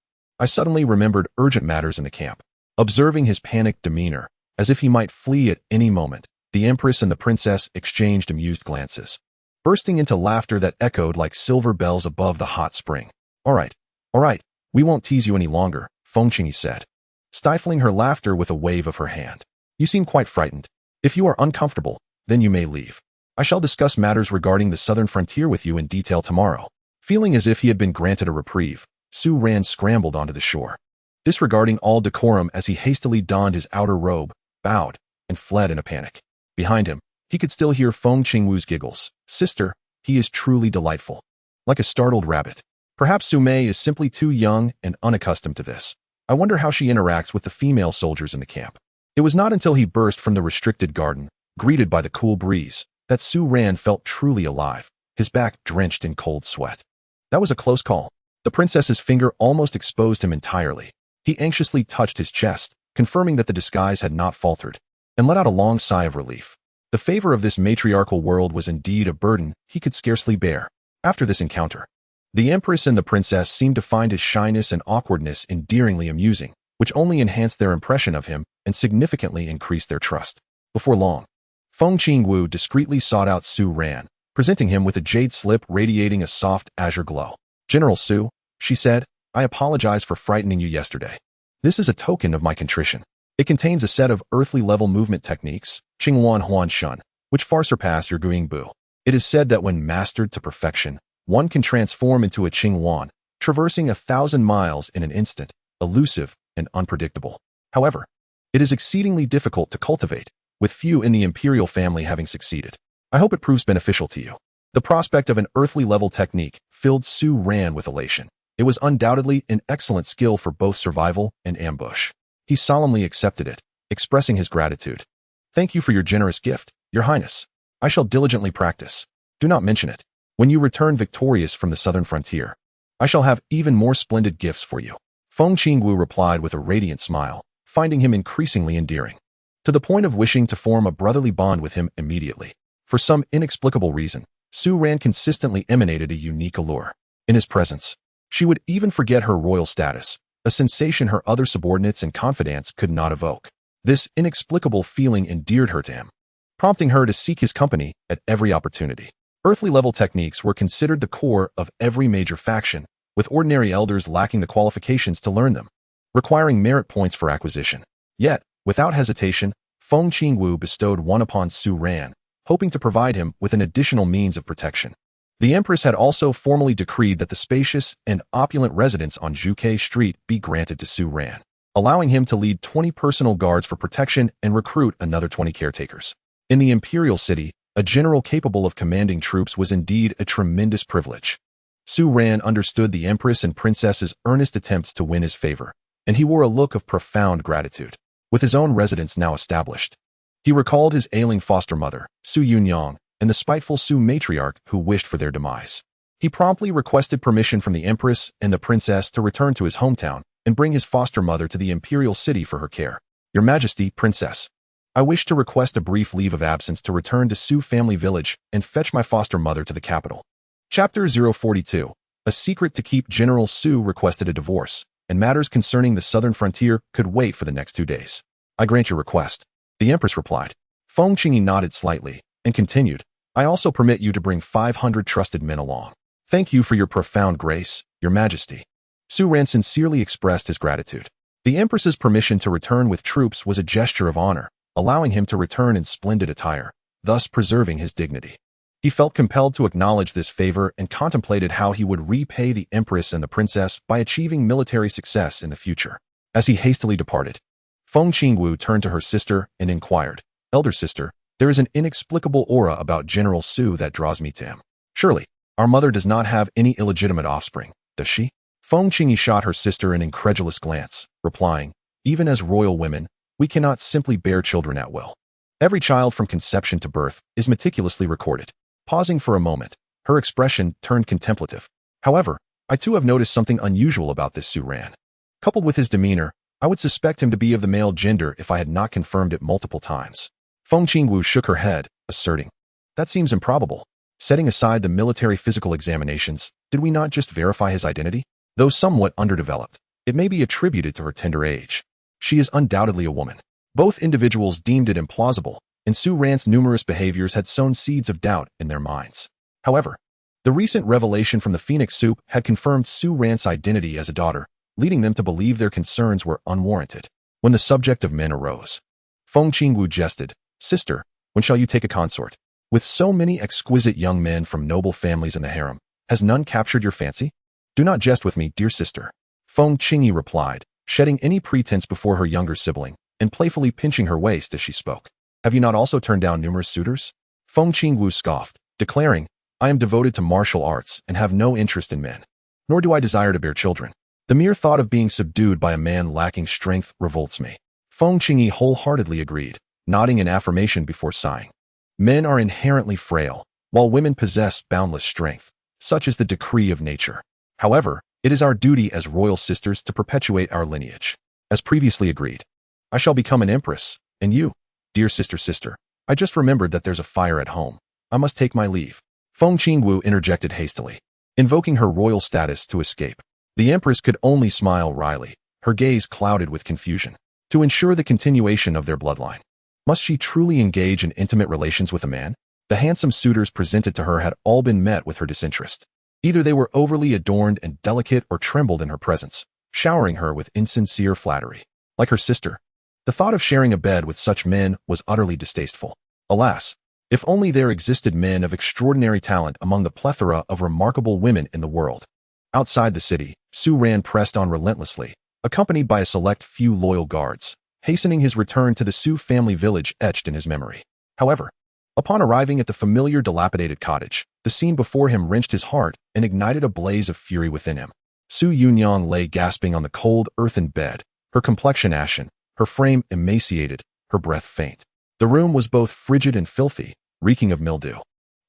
suddenly remembered urgent matters in the camp. Observing his panicked demeanor, as if he might flee at any moment, the Empress and the Princess exchanged amused glances, bursting into laughter that echoed like silver bells above the hot spring. All right, we won't tease you any longer, Feng Qingyi said, stifling her laughter with a wave of her hand. You seem quite frightened. If you are uncomfortable, then you may leave. I shall discuss matters regarding the southern frontier with you in detail tomorrow. Feeling as if he had been granted a reprieve, Su Ran scrambled onto the shore, disregarding all decorum as he hastily donned his outer robe, bowed, and fled in a panic. Behind him, he could still hear Feng Qingwu's giggles. Sister, he is truly delightful. Like a startled rabbit. Perhaps Su Mei is simply too young and unaccustomed to this. I wonder how she interacts with the female soldiers in the camp. It was not until he burst from the restricted garden, greeted by the cool breeze, that Su Ran felt truly alive, his back drenched in cold sweat. That was a close call. The princess's finger almost exposed him entirely. He anxiously touched his chest, confirming that the disguise had not faltered, and let out a long sigh of relief. The favor of this matriarchal world was indeed a burden he could scarcely bear. After this encounter, the Empress and the Princess seemed to find his shyness and awkwardness endearingly amusing, which only enhanced their impression of him and significantly increased their trust. Before long, Feng Qingwu discreetly sought out Su Ran, presenting him with a jade slip radiating a soft azure glow. General Su, she said, I apologize for frightening you yesterday. This is a token of my contrition. It contains a set of earthly-level movement techniques, Qingwan Huan Shun, which far surpass your Guiying Bu. It is said that when mastered to perfection, one can transform into a Qingwan, traversing 1,000 miles in an instant, elusive and unpredictable. However, it is exceedingly difficult to cultivate, with few in the imperial family having succeeded. I hope it proves beneficial to you. The prospect of an earthly-level technique filled Su Ran with elation. It was undoubtedly an excellent skill for both survival and ambush. He solemnly accepted it, expressing his gratitude. Thank you for your generous gift, Your Highness. I shall diligently practice. Do not mention it. When you return victorious from the southern frontier, I shall have even more splendid gifts for you. Feng Qingwu replied with a radiant smile, finding him increasingly endearing, to the point of wishing to form a brotherly bond with him immediately. For some inexplicable reason, Su Ran consistently emanated a unique allure. In his presence, she would even forget her royal status, a sensation her other subordinates and confidants could not evoke. This inexplicable feeling endeared her to him, prompting her to seek his company at every opportunity. Earthly-level techniques were considered the core of every major faction, with ordinary elders lacking the qualifications to learn them, requiring merit points for acquisition. Yet, without hesitation, Feng Qingwu bestowed one upon Su Ran, hoping to provide him with an additional means of protection. The Empress had also formally decreed that the spacious and opulent residence on Zhuke Street be granted to Su Ran, allowing him to lead 20 personal guards for protection and recruit another 20 caretakers. In the imperial city, a general capable of commanding troops was indeed a tremendous privilege. Su Ran understood the Empress and Princess's earnest attempts to win his favor, and he wore a look of profound gratitude. With his own residence now established, he recalled his ailing foster mother, Su Yunyang, and the spiteful Su matriarch who wished for their demise. He promptly requested permission from the Empress and the Princess to return to his hometown and bring his foster mother to the imperial city for her care. Your Majesty, Princess, I wish to request a brief leave of absence to return to Su family village and fetch my foster mother to the capital. Chapter 042. A secret to keep. General Su requested a divorce, and matters concerning the southern frontier could wait for the next 2 days. I grant your request, the Empress replied. Feng Qingyi nodded slightly and continued, I also permit you to bring 500 trusted men along. Thank you for your profound grace, Your Majesty. Su Ran sincerely expressed his gratitude. The Empress's permission to return with troops was a gesture of honor, allowing him to return in splendid attire, thus preserving his dignity. He felt compelled to acknowledge this favor and contemplated how he would repay the Empress and the Princess by achieving military success in the future. As he hastily departed, Feng Qingwu turned to her sister and inquired, Elder sister, there is an inexplicable aura about General Su that draws me to him. Surely, our mother does not have any illegitimate offspring, does she? Feng Qingyi shot her sister an incredulous glance, replying, even as royal women, we cannot simply bear children at will. Every child from conception to birth is meticulously recorded. Pausing for a moment, her expression turned contemplative. However, I too have noticed something unusual about this Su Ran. Coupled with his demeanor, I would suspect him to be of the male gender if I had not confirmed it multiple times. Feng Qingwu shook her head, asserting, that seems improbable. Setting aside the military physical examinations, did we not just verify his identity? Though somewhat underdeveloped, it may be attributed to her tender age. She is undoubtedly a woman. Both individuals deemed it implausible, and Su Ran's numerous behaviors had sown seeds of doubt in their minds. However, the recent revelation from the Phoenix Soup had confirmed Su Ran's identity as a daughter, leading them to believe their concerns were unwarranted. When the subject of men arose, Feng Qingwu jested, Sister, when shall you take a consort? With so many exquisite young men from noble families in the harem, has none captured your fancy? Do not jest with me, dear sister. Feng Qingyi replied, shedding any pretense before her younger sibling, and playfully pinching her waist as she spoke. Have you not also turned down numerous suitors? Feng Qingwu scoffed, declaring, I am devoted to martial arts and have no interest in men. Nor do I desire to bear children. The mere thought of being subdued by a man lacking strength revolts me. Feng Qingyi wholeheartedly agreed, nodding in affirmation before sighing. Men are inherently frail, while women possess boundless strength. Such is the decree of nature. However, it is our duty as royal sisters to perpetuate our lineage. As previously agreed, I shall become an empress, and you, dear sister, I just remembered that there's a fire at home. I must take my leave. Feng Qingwu interjected hastily, invoking her royal status to escape. The Empress could only smile wryly, her gaze clouded with confusion. To ensure the continuation of their bloodline, must she truly engage in intimate relations with a man? The handsome suitors presented to her had all been met with her disinterest. Either they were overly adorned and delicate or trembled in her presence, showering her with insincere flattery. Like her sister, the thought of sharing a bed with such men was utterly distasteful. Alas, if only there existed men of extraordinary talent among the plethora of remarkable women in the world. Outside the city, Su Ran pressed on relentlessly, accompanied by a select few loyal guards, hastening his return to the Su family village etched in his memory. However, upon arriving at the familiar dilapidated cottage, the scene before him wrenched his heart and ignited a blaze of fury within him. Su Yunyang lay gasping on the cold earthen bed, her complexion ashen, her frame emaciated, her breath faint. The room was both frigid and filthy, reeking of mildew.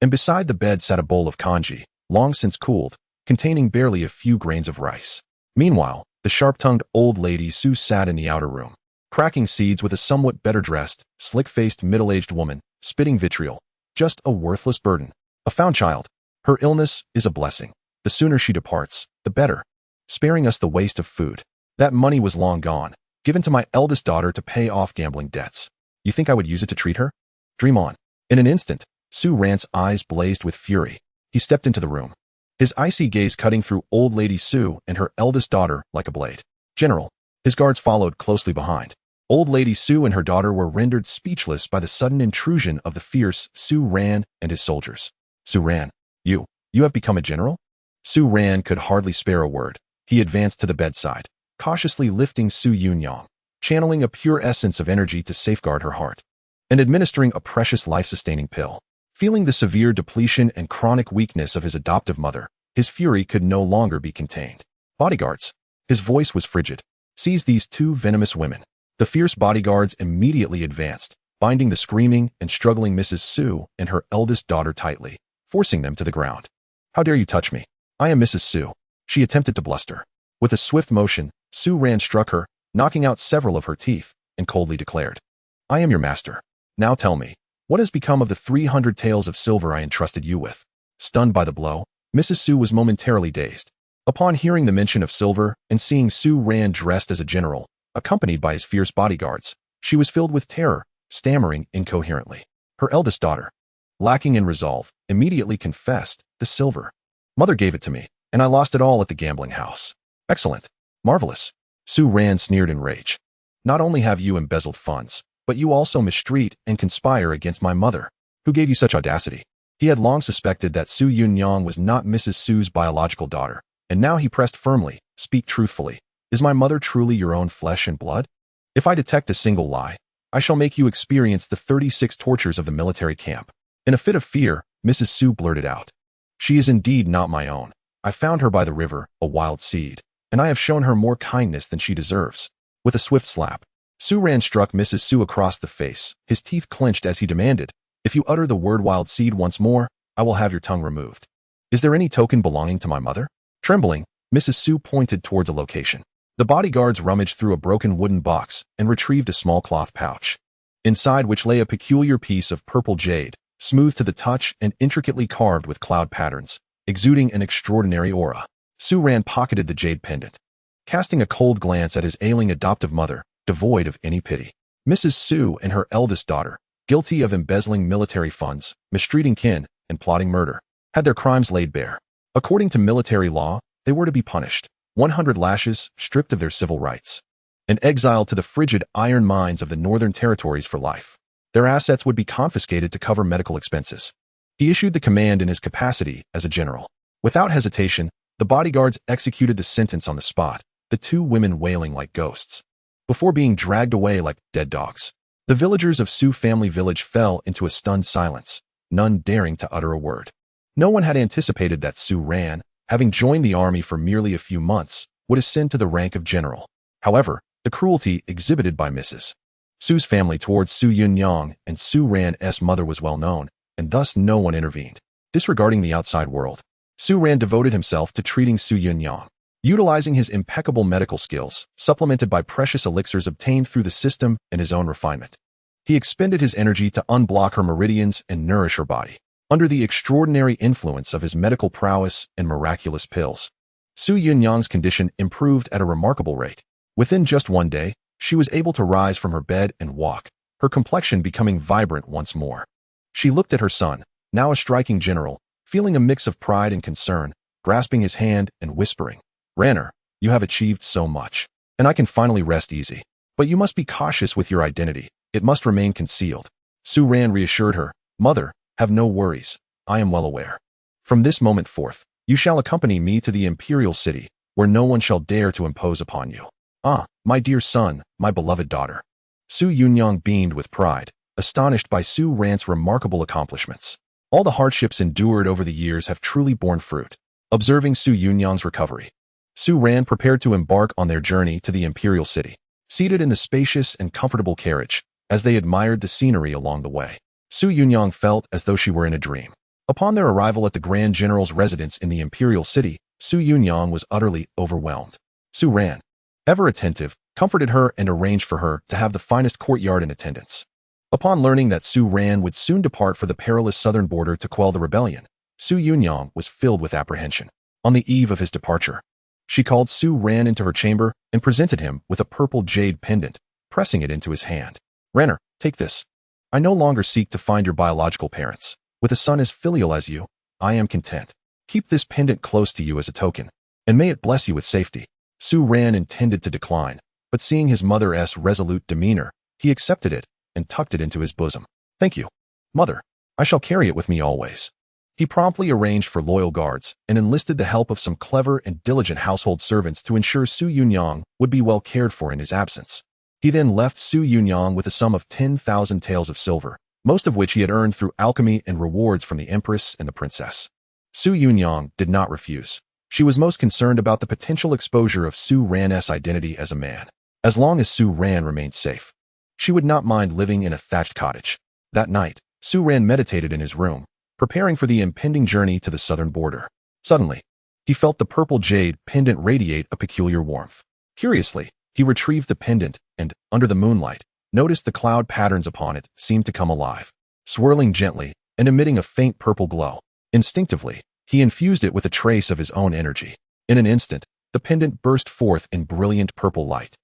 and beside the bed sat a bowl of congee, long since cooled, containing barely a few grains of rice. Meanwhile, the sharp-tongued old lady Su sat in the outer room, cracking seeds with a somewhat better-dressed, slick-faced middle-aged woman, spitting vitriol. Just a worthless burden. A found child. Her illness is a blessing. The sooner she departs, the better. Sparing us the waste of food. That money was long gone, given to my eldest daughter to pay off gambling debts. You think I would use it to treat her? Dream on. In an instant, Su Ran's eyes blazed with fury. He stepped into the room, his icy gaze cutting through old lady Su and her eldest daughter like a blade. General. His guards followed closely behind. Old lady Su and her daughter were rendered speechless by the sudden intrusion of the fierce Su Ran and his soldiers. Su Ran, you have become a general? Su Ran could hardly spare a word. He advanced to the bedside, cautiously lifting Su Yunyang, channeling a pure essence of energy to safeguard her heart, and administering a precious life-sustaining pill. Feeling the severe depletion and chronic weakness of his adoptive mother, his fury could no longer be contained. Bodyguards. His voice was frigid. Seize these two venomous women. The fierce bodyguards immediately advanced, binding the screaming and struggling Mrs. Su and her eldest daughter tightly, forcing them to the ground. How dare you touch me? I am Mrs. Su. She attempted to bluster. With a swift motion, Su Ran struck her, knocking out several of her teeth, and coldly declared, I am your master. Now tell me, what has become of the 300 taels of silver I entrusted you with? Stunned by the blow, Mrs. Su was momentarily dazed. Upon hearing the mention of silver and seeing Su Ran dressed as a general, accompanied by his fierce bodyguards, she was filled with terror, stammering incoherently. Her eldest daughter, lacking in resolve, immediately confessed, the silver. Mother gave it to me, and I lost it all at the gambling house. Excellent. Marvelous. Su Ran sneered in rage. Not only have you embezzled funds, but you also mistreat and conspire against my mother. Who gave you such audacity? He had long suspected that Su Yunyang was not Mrs. Su's biological daughter, and now he pressed firmly, speak truthfully. Is my mother truly your own flesh and blood? If I detect a single lie, I shall make you experience the 36 tortures of the military camp. In a fit of fear, Mrs. Su blurted out. She is indeed not my own. I found her by the river, a wild seed, and I have shown her more kindness than she deserves. With a swift slap, Su Ran struck Mrs. Su across the face, his teeth clenched as he demanded, if you utter the word wild seed once more, I will have your tongue removed. Is there any token belonging to my mother? Trembling, Mrs. Su pointed towards a location. The bodyguards rummaged through a broken wooden box and retrieved a small cloth pouch, inside which lay a peculiar piece of purple jade, smooth to the touch and intricately carved with cloud patterns, exuding an extraordinary aura. Su Ran pocketed the jade pendant, casting a cold glance at his ailing adoptive mother, devoid of any pity. Mrs. Su and her eldest daughter, guilty of embezzling military funds, mistreating kin, and plotting murder, had their crimes laid bare. According to military law, they were to be punished. 100 lashes, stripped of their civil rights, and exiled to the frigid iron mines of the northern territories for life. Their assets would be confiscated to cover medical expenses. He issued the command in his capacity as a general. Without hesitation, the bodyguards executed the sentence on the spot, the two women wailing like ghosts, before being dragged away like dead dogs. The villagers of Su family village fell into a stunned silence, none daring to utter a word. No one had anticipated that Su Ran, having joined the army for merely a few months, would ascend to the rank of general. However, the cruelty exhibited by Mrs. Su's family towards Su Yunyang and Su Ran's mother was well known, and thus no one intervened. Disregarding the outside world, Su Ran devoted himself to treating Su Yunyang, utilizing his impeccable medical skills, supplemented by precious elixirs obtained through the system and his own refinement. He expended his energy to unblock her meridians and nourish her body. Under the extraordinary influence of his medical prowess and miraculous pills, Su Yunyang's condition improved at a remarkable rate. Within just one day, she was able to rise from her bed and walk, her complexion becoming vibrant once more. She looked at her son, now a striking general, feeling a mix of pride and concern, grasping his hand and whispering, Ranner, you have achieved so much, and I can finally rest easy. But you must be cautious with your identity. It must remain concealed. Su Ran reassured her, Mother, have no worries. I am well aware. From this moment forth, you shall accompany me to the imperial city, where no one shall dare to impose upon you. Ah, my dear son, my beloved daughter. Su Yunyang beamed with pride, astonished by Su Ran's remarkable accomplishments. All the hardships endured over the years have truly borne fruit. Observing Su Yunyang's recovery, Su Ran prepared to embark on their journey to the imperial city. Seated in the spacious and comfortable carriage, as they admired the scenery along the way, Su Yunyang felt as though she were in a dream. Upon their arrival at the Grand General's residence in the imperial city, Su Yunyang was utterly overwhelmed. Su Ran, ever attentive, comforted her and arranged for her to have the finest courtyard in attendance. Upon learning that Su Ran would soon depart for the perilous southern border to quell the rebellion, Su Yunyang was filled with apprehension. On the eve of his departure, she called Su Ran into her chamber and presented him with a purple jade pendant, pressing it into his hand. "Ranner, take this. I no longer seek to find your biological parents. With a son as filial as you, I am content. Keep this pendant close to you as a token, and may it bless you with safety." Su Ran intended to decline, but seeing his mother's resolute demeanor, he accepted it and tucked it into his bosom. "Thank you, mother. I shall carry it with me always." He promptly arranged for loyal guards and enlisted the help of some clever and diligent household servants to ensure Su Yunyang would be well cared for in his absence. He then left Su Yunyang with a sum of 10,000 taels of silver, most of which he had earned through alchemy and rewards from the Empress and the Princess. Su Yunyang did not refuse. She was most concerned about the potential exposure of Su Ran's identity as a man. As long as Su Ran remained safe, she would not mind living in a thatched cottage. That night, Su Ran meditated in his room, preparing for the impending journey to the southern border. Suddenly, he felt the purple jade pendant radiate a peculiar warmth. Curiously, he retrieved the pendant and, under the moonlight, noticed the cloud patterns upon it seemed to come alive, swirling gently and emitting a faint purple glow. Instinctively, he infused it with a trace of his own energy. In an instant, the pendant burst forth in brilliant purple light,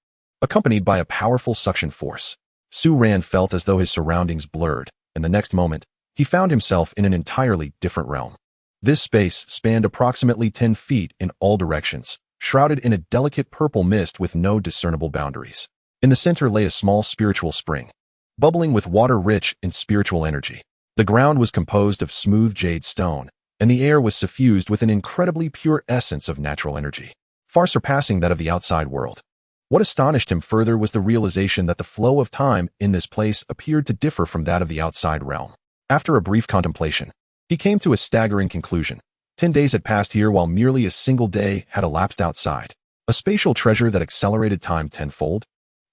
accompanied by a powerful suction force. Su Ran felt as though his surroundings blurred, and the next moment, he found himself in an entirely different realm. This space spanned approximately 10 feet in all directions, shrouded in a delicate purple mist with no discernible boundaries. In the center lay a small spiritual spring, bubbling with water rich in spiritual energy. The ground was composed of smooth jade stone, and the air was suffused with an incredibly pure essence of natural energy, far surpassing that of the outside world. What astonished him further was the realization that the flow of time in this place appeared to differ from that of the outside realm. After a brief contemplation, he came to a staggering conclusion. 10 days had passed here while merely a single day had elapsed outside. A spatial treasure that accelerated time tenfold?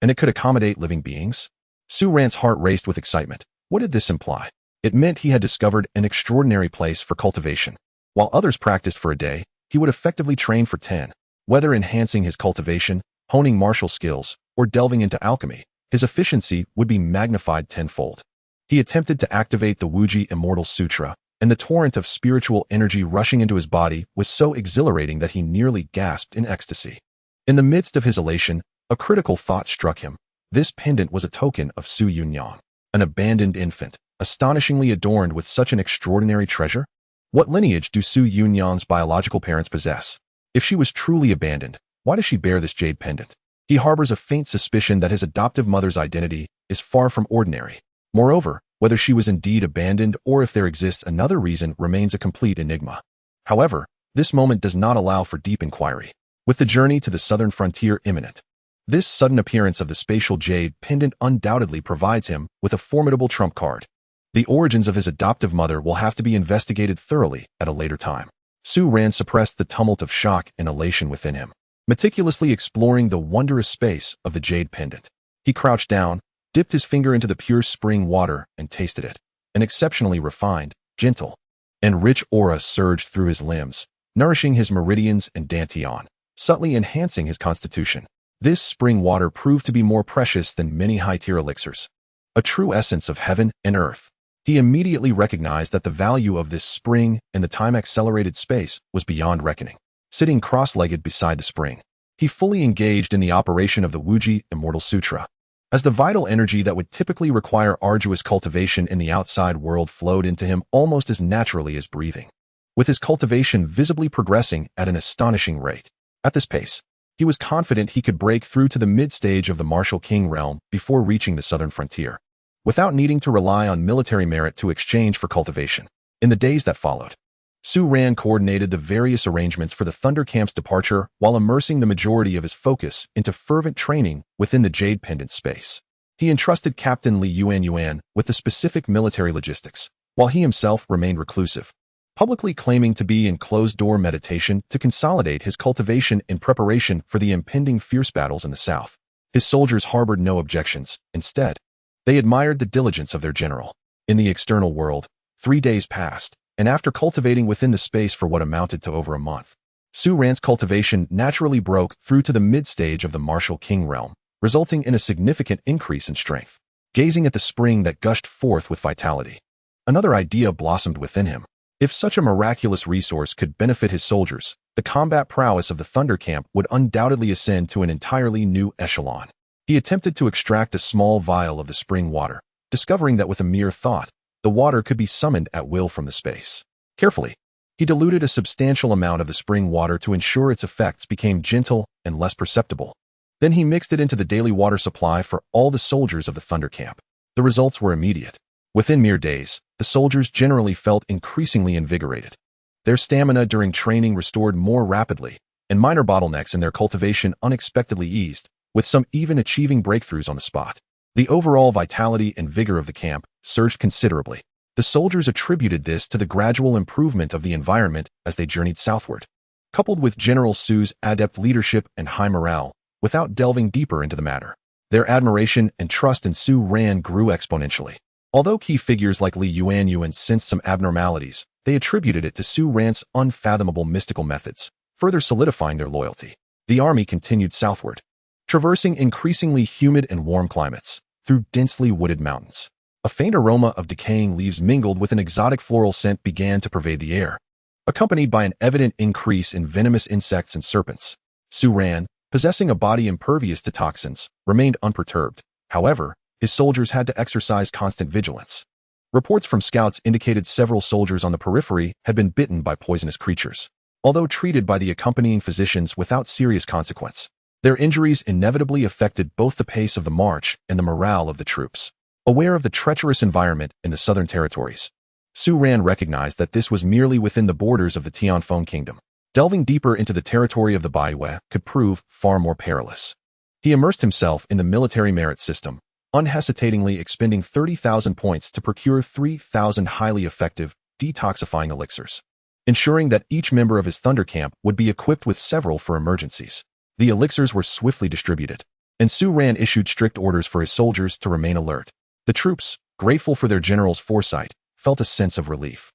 And it could accommodate living beings? Su Ran's heart raced with excitement. What did this imply? It meant he had discovered an extraordinary place for cultivation. While others practiced for a day, he would effectively train for 10. Whether enhancing his cultivation, honing martial skills, or delving into alchemy, his efficiency would be magnified tenfold. He attempted to activate the Wuji Immortal Sutra, and the torrent of spiritual energy rushing into his body was so exhilarating that he nearly gasped in ecstasy. In the midst of his elation, a critical thought struck him. This pendant was a token of Su Yunyang, an abandoned infant, astonishingly adorned with such an extraordinary treasure. What lineage do Su Yunyang's biological parents possess? If she was truly abandoned, why does she bear this jade pendant? He harbors a faint suspicion that his adoptive mother's identity is far from ordinary. Moreover, whether she was indeed abandoned or if there exists another reason remains a complete enigma. However, this moment does not allow for deep inquiry. With the journey to the southern frontier imminent, this sudden appearance of the spatial jade pendant undoubtedly provides him with a formidable trump card. The origins of his adoptive mother will have to be investigated thoroughly at a later time. Su Ran suppressed the tumult of shock and elation within him, meticulously exploring the wondrous space of the jade pendant. He crouched down, dipped his finger into the pure spring water, and tasted it. An exceptionally refined, gentle, and rich aura surged through his limbs, nourishing his meridians and dantian, subtly enhancing his constitution. This spring water proved to be more precious than many high-tier elixirs, a true essence of heaven and earth. He immediately recognized that the value of this spring and the time-accelerated space was beyond reckoning. Sitting cross-legged beside the spring, he fully engaged in the operation of the Wuji Immortal Sutra. As the vital energy that would typically require arduous cultivation in the outside world flowed into him almost as naturally as breathing, with his cultivation visibly progressing at an astonishing rate. At this pace, he was confident he could break through to the mid-stage of the Martial King realm before reaching the southern frontier, without needing to rely on military merit to exchange for cultivation. In the days that followed, Su Ran coordinated the various arrangements for the Thunder Camp's departure while immersing the majority of his focus into fervent training within the Jade Pendant space. He entrusted Captain Li Yuan with the specific military logistics, while he himself remained reclusive, publicly claiming to be in closed-door meditation to consolidate his cultivation in preparation for the impending fierce battles in the south. His soldiers harbored no objections. Instead, they admired the diligence of their general. In the external world, 3 days passed, and after cultivating within the space for what amounted to over a month, Su Ran's cultivation naturally broke through to the mid-stage of the martial king realm, resulting in a significant increase in strength. Gazing at the spring that gushed forth with vitality, another idea blossomed within him. If such a miraculous resource could benefit his soldiers, the combat prowess of the Thunder Camp would undoubtedly ascend to an entirely new echelon. He attempted to extract a small vial of the spring water, discovering that with a mere thought, the water could be summoned at will from the space. Carefully, he diluted a substantial amount of the spring water to ensure its effects became gentle and less perceptible. Then he mixed it into the daily water supply for all the soldiers of the Thunder Camp. The results were immediate. Within mere days, the soldiers generally felt increasingly invigorated. Their stamina during training restored more rapidly, and minor bottlenecks in their cultivation unexpectedly eased, with some even achieving breakthroughs on the spot. The overall vitality and vigor of the camp surged considerably. The soldiers attributed this to the gradual improvement of the environment as they journeyed southward. Coupled with General Su's adept leadership and high morale, without delving deeper into the matter, their admiration and trust in Su Ran grew exponentially. Although key figures like Li Yuanyuan sensed some abnormalities, they attributed it to Su Ran's unfathomable mystical methods, further solidifying their loyalty. The army continued southward, traversing increasingly humid and warm climates, through densely wooded mountains. A faint aroma of decaying leaves mingled with an exotic floral scent began to pervade the air, accompanied by an evident increase in venomous insects and serpents. Su Ran, possessing a body impervious to toxins, remained unperturbed. However, his soldiers had to exercise constant vigilance. Reports from scouts indicated several soldiers on the periphery had been bitten by poisonous creatures. Although treated by the accompanying physicians without serious consequence, their injuries inevitably affected both the pace of the march and the morale of the troops. Aware of the treacherous environment in the southern territories, Su Ran recognized that this was merely within the borders of the Tianfeng kingdom. Delving deeper into the territory of the Baiwei could prove far more perilous. He immersed himself in the military merit system, unhesitatingly expending 30,000 points to procure 3,000 highly effective, detoxifying elixirs, ensuring that each member of his Thunder Camp would be equipped with several for emergencies. The elixirs were swiftly distributed, and Su Ran issued strict orders for his soldiers to remain alert. The troops, grateful for their general's foresight, felt a sense of relief.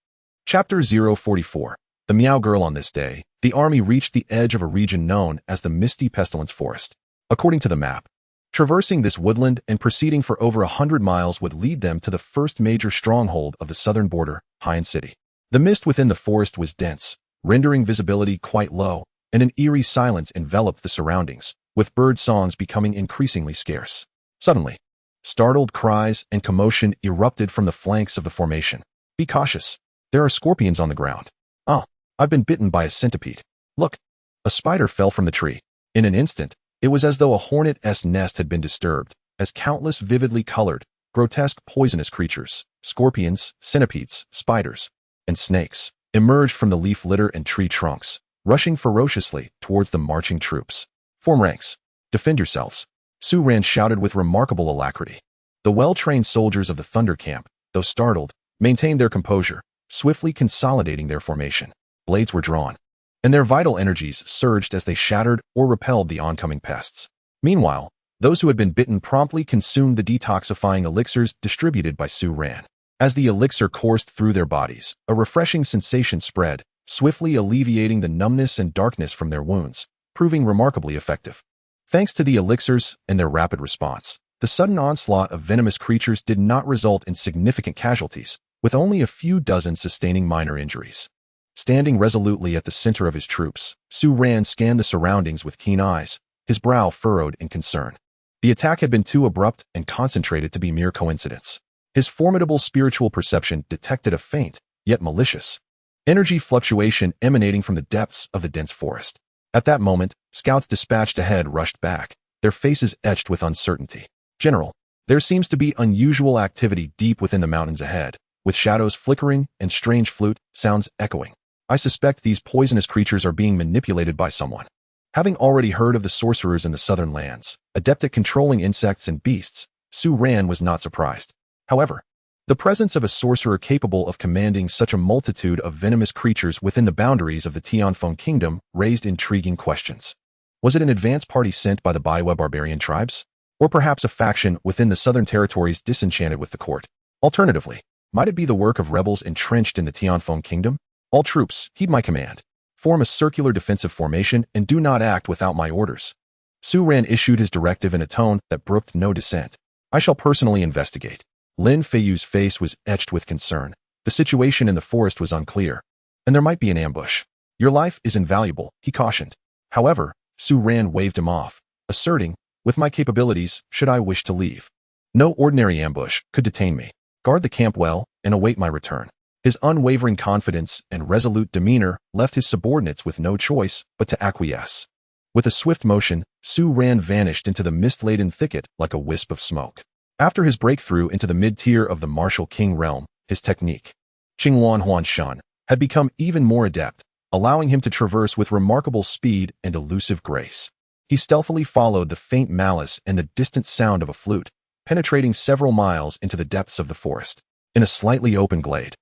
Chapter 044. The Meow Girl. On this day, the army reached the edge of a region known as the Misty Pestilence Forest. According to the map, traversing this woodland and proceeding for over 100 miles would lead them to the first major stronghold of the southern border, Haiyan City. The mist within the forest was dense, rendering visibility quite low, and an eerie silence enveloped the surroundings, with bird songs becoming increasingly scarce. Suddenly, startled cries and commotion erupted from the flanks of the formation. "Be cautious. There are scorpions on the ground." "Oh, I've been bitten by a centipede. Look." A spider fell from the tree. In an instant, it was as though a hornet's nest had been disturbed, as countless vividly colored, grotesque poisonous creatures, scorpions, centipedes, spiders, and snakes, emerged from the leaf litter and tree trunks, rushing ferociously towards the marching troops. "Form ranks. Defend yourselves," Su Ran shouted with remarkable alacrity. The well-trained soldiers of the Thunder Camp, though startled, maintained their composure, swiftly consolidating their formation. Blades were drawn, and their vital energies surged as they shattered or repelled the oncoming pests. Meanwhile, those who had been bitten promptly consumed the detoxifying elixirs distributed by Su Ran. As the elixir coursed through their bodies, a refreshing sensation spread, swiftly alleviating the numbness and darkness from their wounds, proving remarkably effective. Thanks to the elixirs and their rapid response, the sudden onslaught of venomous creatures did not result in significant casualties, with only a few dozen sustaining minor injuries. Standing resolutely at the center of his troops, Su Ran scanned the surroundings with keen eyes, his brow furrowed in concern. The attack had been too abrupt and concentrated to be mere coincidence. His formidable spiritual perception detected a faint, yet malicious, energy fluctuation emanating from the depths of the dense forest. At that moment, scouts dispatched ahead rushed back, their faces etched with uncertainty. "General, there seems to be unusual activity deep within the mountains ahead, with shadows flickering and strange flute sounds echoing. I suspect these poisonous creatures are being manipulated by someone." Having already heard of the sorcerers in the southern lands, adept at controlling insects and beasts, Su Ran was not surprised. However, the presence of a sorcerer capable of commanding such a multitude of venomous creatures within the boundaries of the Tianfeng kingdom raised intriguing questions. Was it an advance party sent by the Baiwei barbarian tribes? Or perhaps a faction within the southern territories disenchanted with the court? Alternatively, Might it be the work of rebels entrenched in the Tianfeng kingdom? All troops, heed my command. Form a circular defensive formation and do not act without my orders. Su Ran issued his directive in a tone that brooked no dissent. I shall personally investigate. Lin Feiyu's face was etched with concern. The situation in the forest was unclear, and there might be an ambush. Your life is invaluable, he cautioned. However, Su Ran waved him off, asserting, with my capabilities, should I wish to leave, no ordinary ambush could detain me. Guard the camp well and await my return. His unwavering confidence and resolute demeanor left his subordinates with no choice but to acquiesce. With a swift motion, Su Ran vanished into the mist-laden thicket like a wisp of smoke. After his breakthrough into the mid-tier of the martial king realm, his technique, Qinghuan Huanshan, had become even more adept, allowing him to traverse with remarkable speed and elusive grace. He stealthily followed the faint malice and the distant sound of a flute, penetrating several miles into the depths of the forest. In a slightly open glade,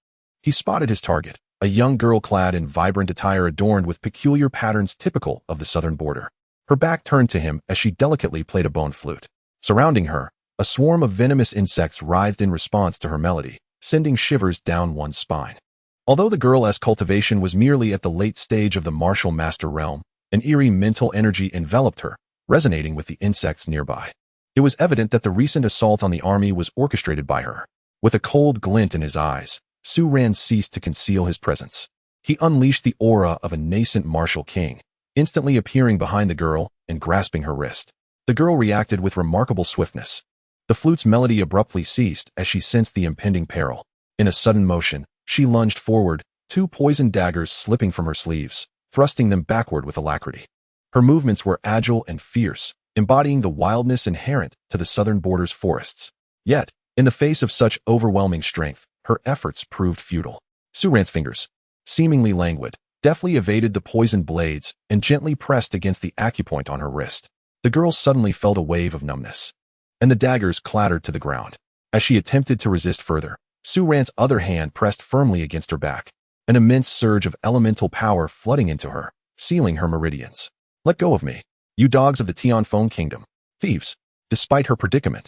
he spotted his target, a young girl clad in vibrant attire adorned with peculiar patterns typical of the southern border. Her back turned to him as she delicately played a bone flute. Surrounding her, a swarm of venomous insects writhed in response to her melody, sending shivers down one's spine. Although the girl's cultivation was merely at the late stage of the martial master realm, an eerie mental energy enveloped her, resonating with the insects nearby. It was evident that the recent assault on the army was orchestrated by her. With a cold glint in his eyes, Su Ran ceased to conceal his presence. He unleashed the aura of a nascent martial king, instantly appearing behind the girl and grasping her wrist. The girl reacted with remarkable swiftness. The flute's melody abruptly ceased as she sensed the impending peril. In a sudden motion, she lunged forward, two poisoned daggers slipping from her sleeves, thrusting them backward with alacrity. Her movements were agile and fierce, embodying the wildness inherent to the southern border's forests. Yet, in the face of such overwhelming strength, her efforts proved futile. Su Ran's fingers, seemingly languid, deftly evaded the poisoned blades and gently pressed against the acupoint on her wrist. The girl suddenly felt a wave of numbness, and the daggers clattered to the ground. As she attempted to resist further, Su Ran's other hand pressed firmly against her back, an immense surge of elemental power flooding into her, sealing her meridians. Let go of me, you dogs of the Tianfeng kingdom. Thieves. Despite her predicament,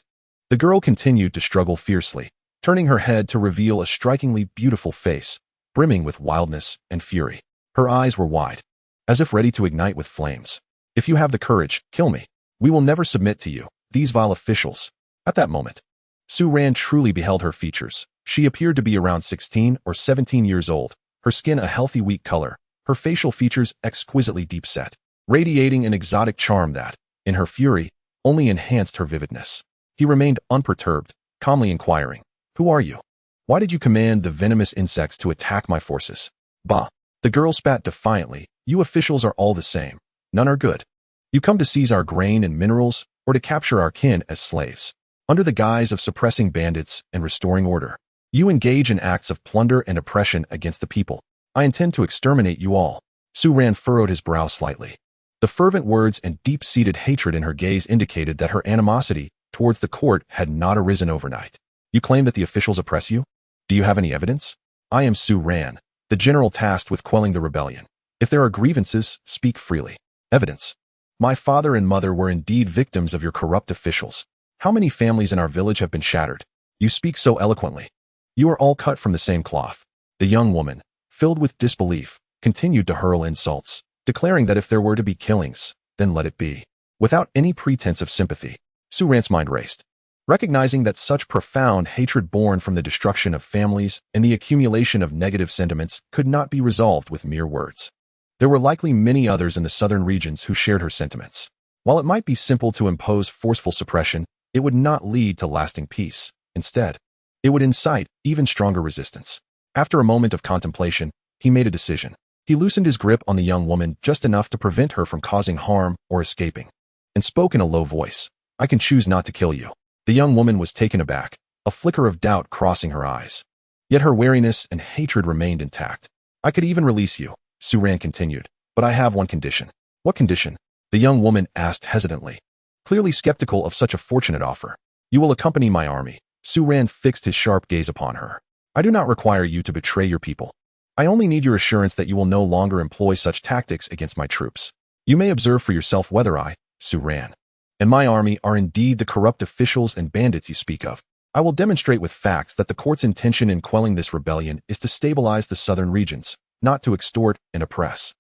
the girl continued to struggle fiercely, turning her head to reveal a strikingly beautiful face, brimming with wildness and fury. Her eyes were wide, as if ready to ignite with flames. If you have the courage, kill me. We will never submit to you, these vile officials. At that moment, Su Ran truly beheld her features. She appeared to be around 16 or 17 years old, her skin a healthy wheat color, her facial features exquisitely deep-set, radiating an exotic charm that, in her fury, only enhanced her vividness. He remained unperturbed, calmly inquiring, "Who are you? Why did you command the venomous insects to attack my forces?" "Bah!" The girl spat defiantly. "You officials are all the same. None are good. You come to seize our grain and minerals, or to capture our kin as slaves. Under the guise of suppressing bandits and restoring order, you engage in acts of plunder and oppression against the people. I intend to exterminate you all." Su Ran furrowed his brow slightly. The fervent words and deep-seated hatred in her gaze indicated that her animosity towards the court had not arisen overnight. "You claim that the officials oppress you? Do you have any evidence?" "I am Su Ran, the general tasked with quelling the rebellion. If there are grievances, speak freely." "Evidence? My father and mother were indeed victims of your corrupt officials. How many families in our village have been shattered? You speak so eloquently. You are all cut from the same cloth." The young woman, filled with disbelief, continued to hurl insults, declaring that if there were to be killings, then let it be. Without any pretense of sympathy, Su Ran's mind raced, recognizing that such profound hatred born from the destruction of families and the accumulation of negative sentiments could not be resolved with mere words. There were likely many others in the southern regions who shared her sentiments. While it might be simple to impose forceful suppression, it would not lead to lasting peace. Instead, it would incite even stronger resistance. After a moment of contemplation, he made a decision. He loosened his grip on the young woman just enough to prevent her from causing harm or escaping, and spoke in a low voice. "I can choose not to kill you." The young woman was taken aback, a flicker of doubt crossing her eyes. Yet her wariness and hatred remained intact. "I could even release you," Su Ran continued, "but I have one condition." "What condition?" the young woman asked hesitantly, clearly skeptical of such a fortunate offer. "You will accompany my army." Su Ran fixed his sharp gaze upon her. "I do not require you to betray your people. I only need your assurance that you will no longer employ such tactics against my troops. You may observe for yourself whether I, Su Ran, and my army are indeed the corrupt officials and bandits you speak of. I will demonstrate with facts that the court's intention in quelling this rebellion is to stabilize the southern regions, not to extort and oppress.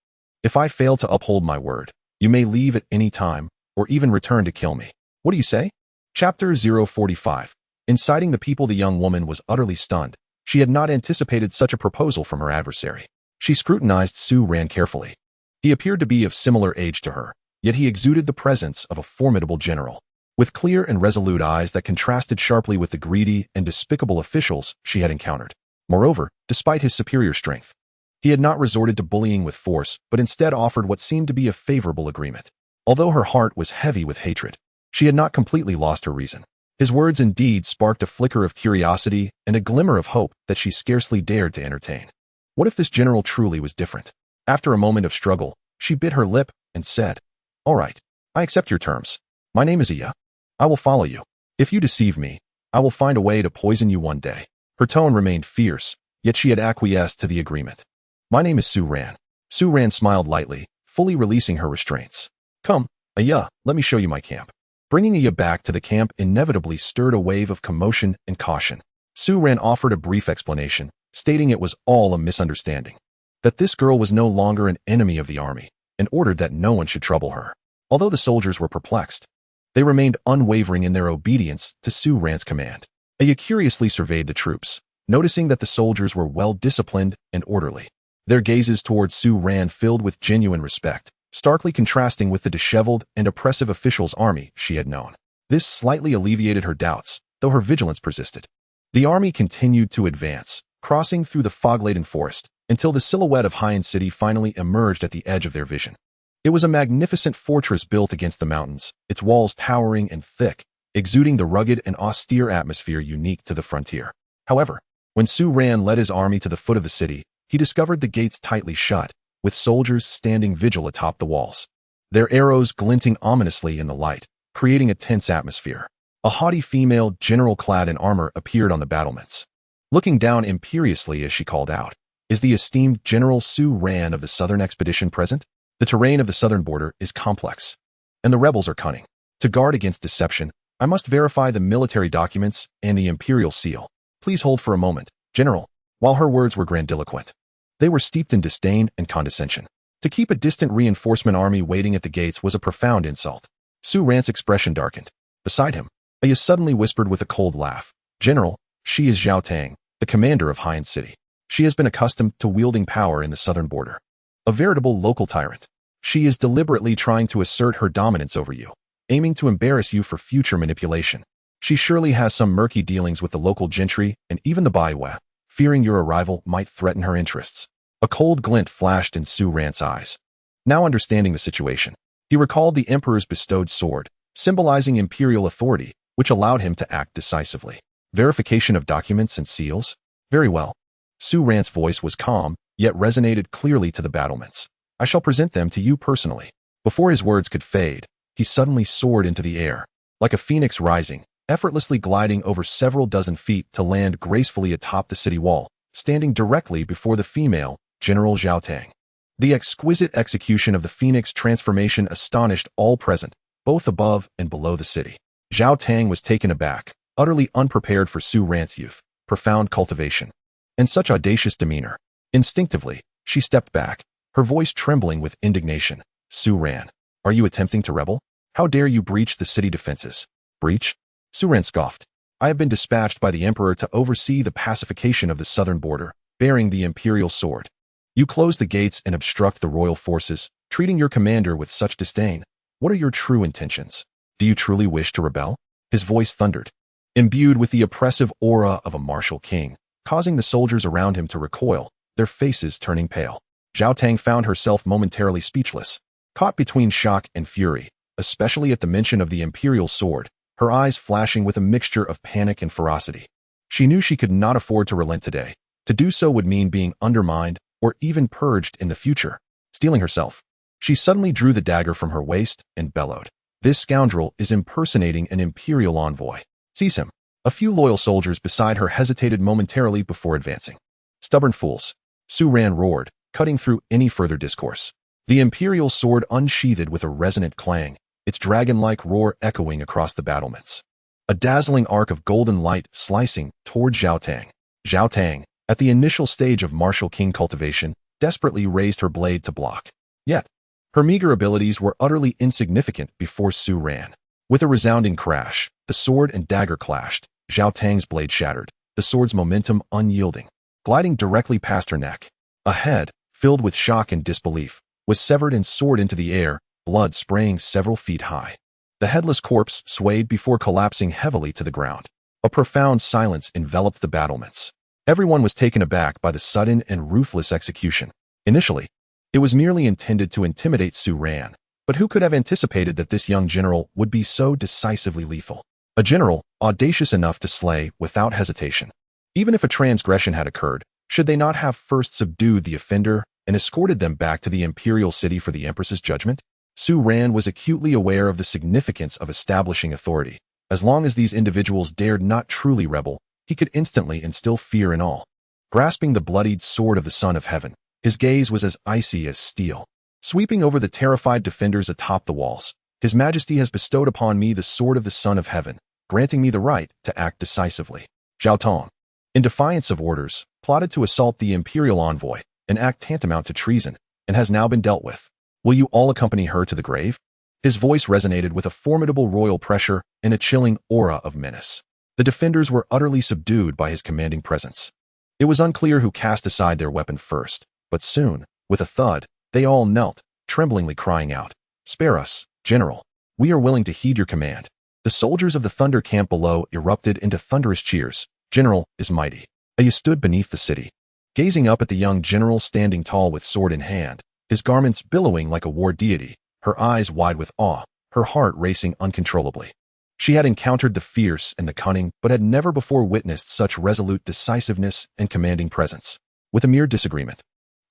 If I fail to uphold my word, you may leave at any time, or even return to kill me. What do you say? Chapter 045. Inciting the people. The young woman was utterly stunned. She had not anticipated such a proposal from her adversary. She scrutinized Su Ran carefully. He appeared to be of similar age to her, yet he exuded the presence of a formidable general. With clear and resolute eyes that contrasted sharply with the greedy and despicable officials she had encountered. Moreover, despite his superior strength, he had not resorted to bullying with force, but instead offered what seemed to be a favorable agreement. Although her heart was heavy with hatred, she had not completely lost her reason. His words indeed sparked a flicker of curiosity and a glimmer of hope that she scarcely dared to entertain. What if this general truly was different? After a moment of struggle, she bit her lip and said, "All right, I accept your terms. My name is Iya. I will follow you. If you deceive me, I will find a way to poison you one day." Her tone remained fierce, yet she had acquiesced to the agreement. "My name is Su Ran." Su Ran smiled lightly, fully releasing her restraints. "Come, Iya, let me show you my camp." Bringing Iya back to the camp inevitably stirred a wave of commotion and caution. Su Ran offered a brief explanation, stating it was all a misunderstanding, that this girl was no longer an enemy of the army, and ordered that no one should trouble her. Although the soldiers were perplexed, they remained unwavering in their obedience to Su Ran's command. Iya curiously surveyed the troops, noticing that the soldiers were well disciplined and orderly. Their gazes towards Su Ran filled with genuine respect, starkly contrasting with the disheveled and oppressive officials' army she had known. This slightly alleviated her doubts, though her vigilance persisted. The army continued to advance, crossing through the fog-laden forest, until the silhouette of Haiyan City finally emerged at the edge of their vision. It was a magnificent fortress built against the mountains, its walls towering and thick, exuding the rugged and austere atmosphere unique to the frontier. However, when Su Ran led his army to the foot of the city, he discovered the gates tightly shut, with soldiers standing vigil atop the walls, their arrows glinting ominously in the light, creating a tense atmosphere. A haughty female general clad in armor appeared on the battlements. Looking down imperiously as she called out, "Is the esteemed General Su Ran of the Southern Expedition present? The terrain of the southern border is complex, and the rebels are cunning. To guard against deception, I must verify the military documents and the imperial seal. Please hold for a moment, General." While her words were grandiloquent, they were steeped in disdain and condescension. To keep a distant reinforcement army waiting at the gates was a profound insult. Su Ran's expression darkened. Beside him, Aya suddenly whispered with a cold laugh, "General, she is Zhao Tang, the commander of Haiyan City. She has been accustomed to wielding power in the southern border. A veritable local tyrant. She is deliberately trying to assert her dominance over you, aiming to embarrass you for future manipulation. She surely has some murky dealings with the local gentry and even the Baiwa, fearing your arrival might threaten her interests." A cold glint flashed in Su Ran's eyes. Now understanding the situation, he recalled the Emperor's bestowed sword, symbolizing imperial authority, which allowed him to act decisively. Verification of documents and seals? Very well. Su Ran's voice was calm, yet resonated clearly to the battlements. "I shall present them to you personally." Before his words could fade, he suddenly soared into the air, like a phoenix rising, effortlessly gliding over several dozen feet to land gracefully atop the city wall, standing directly before the female, General Zhao Tang. The exquisite execution of the phoenix transformation astonished all present, both above and below the city. Zhao Tang was taken aback, utterly unprepared for Su Ran's youth, profound cultivation, and such audacious demeanor. Instinctively, she stepped back, her voice trembling with indignation. "Su Ran, are you attempting to rebel? How dare you breach the city defenses?" "Breach?" Su Ran scoffed. "I have been dispatched by the Emperor to oversee the pacification of the southern border, bearing the imperial sword. You close the gates and obstruct the royal forces, treating your commander with such disdain. What are your true intentions? Do you truly wish to rebel?" His voice thundered, imbued with the oppressive aura of a martial king, causing the soldiers around him to recoil, their faces turning pale. Zhao Tang found herself momentarily speechless, caught between shock and fury, especially at the mention of the imperial sword, her eyes flashing with a mixture of panic and ferocity. She knew she could not afford to relent today. To do so would mean being undermined or even purged in the future. Steeling herself, she suddenly drew the dagger from her waist and bellowed, "This scoundrel is impersonating an imperial envoy. Seize him." A few loyal soldiers beside her hesitated momentarily before advancing. "Stubborn fools," Su Ran roared, cutting through any further discourse. The imperial sword unsheathed with a resonant clang, its dragon-like roar echoing across the battlements. a dazzling arc of golden light slicing toward Zhao Tang. Zhao Tang, at the initial stage of martial king cultivation, desperately raised her blade to block. Yet, her meager abilities were utterly insignificant before Su ran. With a resounding crash, the sword and dagger clashed. Zhao Tang's blade shattered, the sword's momentum unyielding. Gliding directly past her neck, a head, filled with shock and disbelief, was severed and soared into the air, blood spraying several feet high. The headless corpse swayed before collapsing heavily to the ground. A profound silence enveloped the battlements. Everyone was taken aback by the sudden and ruthless execution. Initially, it was merely intended to intimidate Su Ran, but who could have anticipated that this young general would be so decisively lethal? A general, audacious enough to slay without hesitation. Even if a transgression had occurred, should they not have first subdued the offender and escorted them back to the imperial city for the Empress's judgment? Su Ran was acutely aware of the significance of establishing authority. As long as these individuals dared not truly rebel, he could instantly instill fear in all. Grasping the bloodied sword of the Son of Heaven, his gaze was as icy as steel. Sweeping over the terrified defenders atop the walls, His Majesty has bestowed upon me the sword of the Son of Heaven, granting me the right to act decisively. Zhao Tong, in defiance of orders, plotted to assault the imperial envoy, an act tantamount to treason, and has now been dealt with. Will you all accompany her to the grave? His voice resonated with a formidable royal pressure and a chilling aura of menace. The defenders were utterly subdued by his commanding presence. It was unclear who cast aside their weapon first, but soon, with a thud, they all knelt, tremblingly crying out, "Spare us, General. We are willing to heed your command." The soldiers of the Thunder camp below erupted into thunderous cheers. "General is mighty." Aya stood beneath the city, gazing up at the young general standing tall with sword in hand, his garments billowing like a war deity, her eyes wide with awe, her heart racing uncontrollably. She had encountered the fierce and the cunning, but had never before witnessed such resolute decisiveness and commanding presence. With a mere disagreement,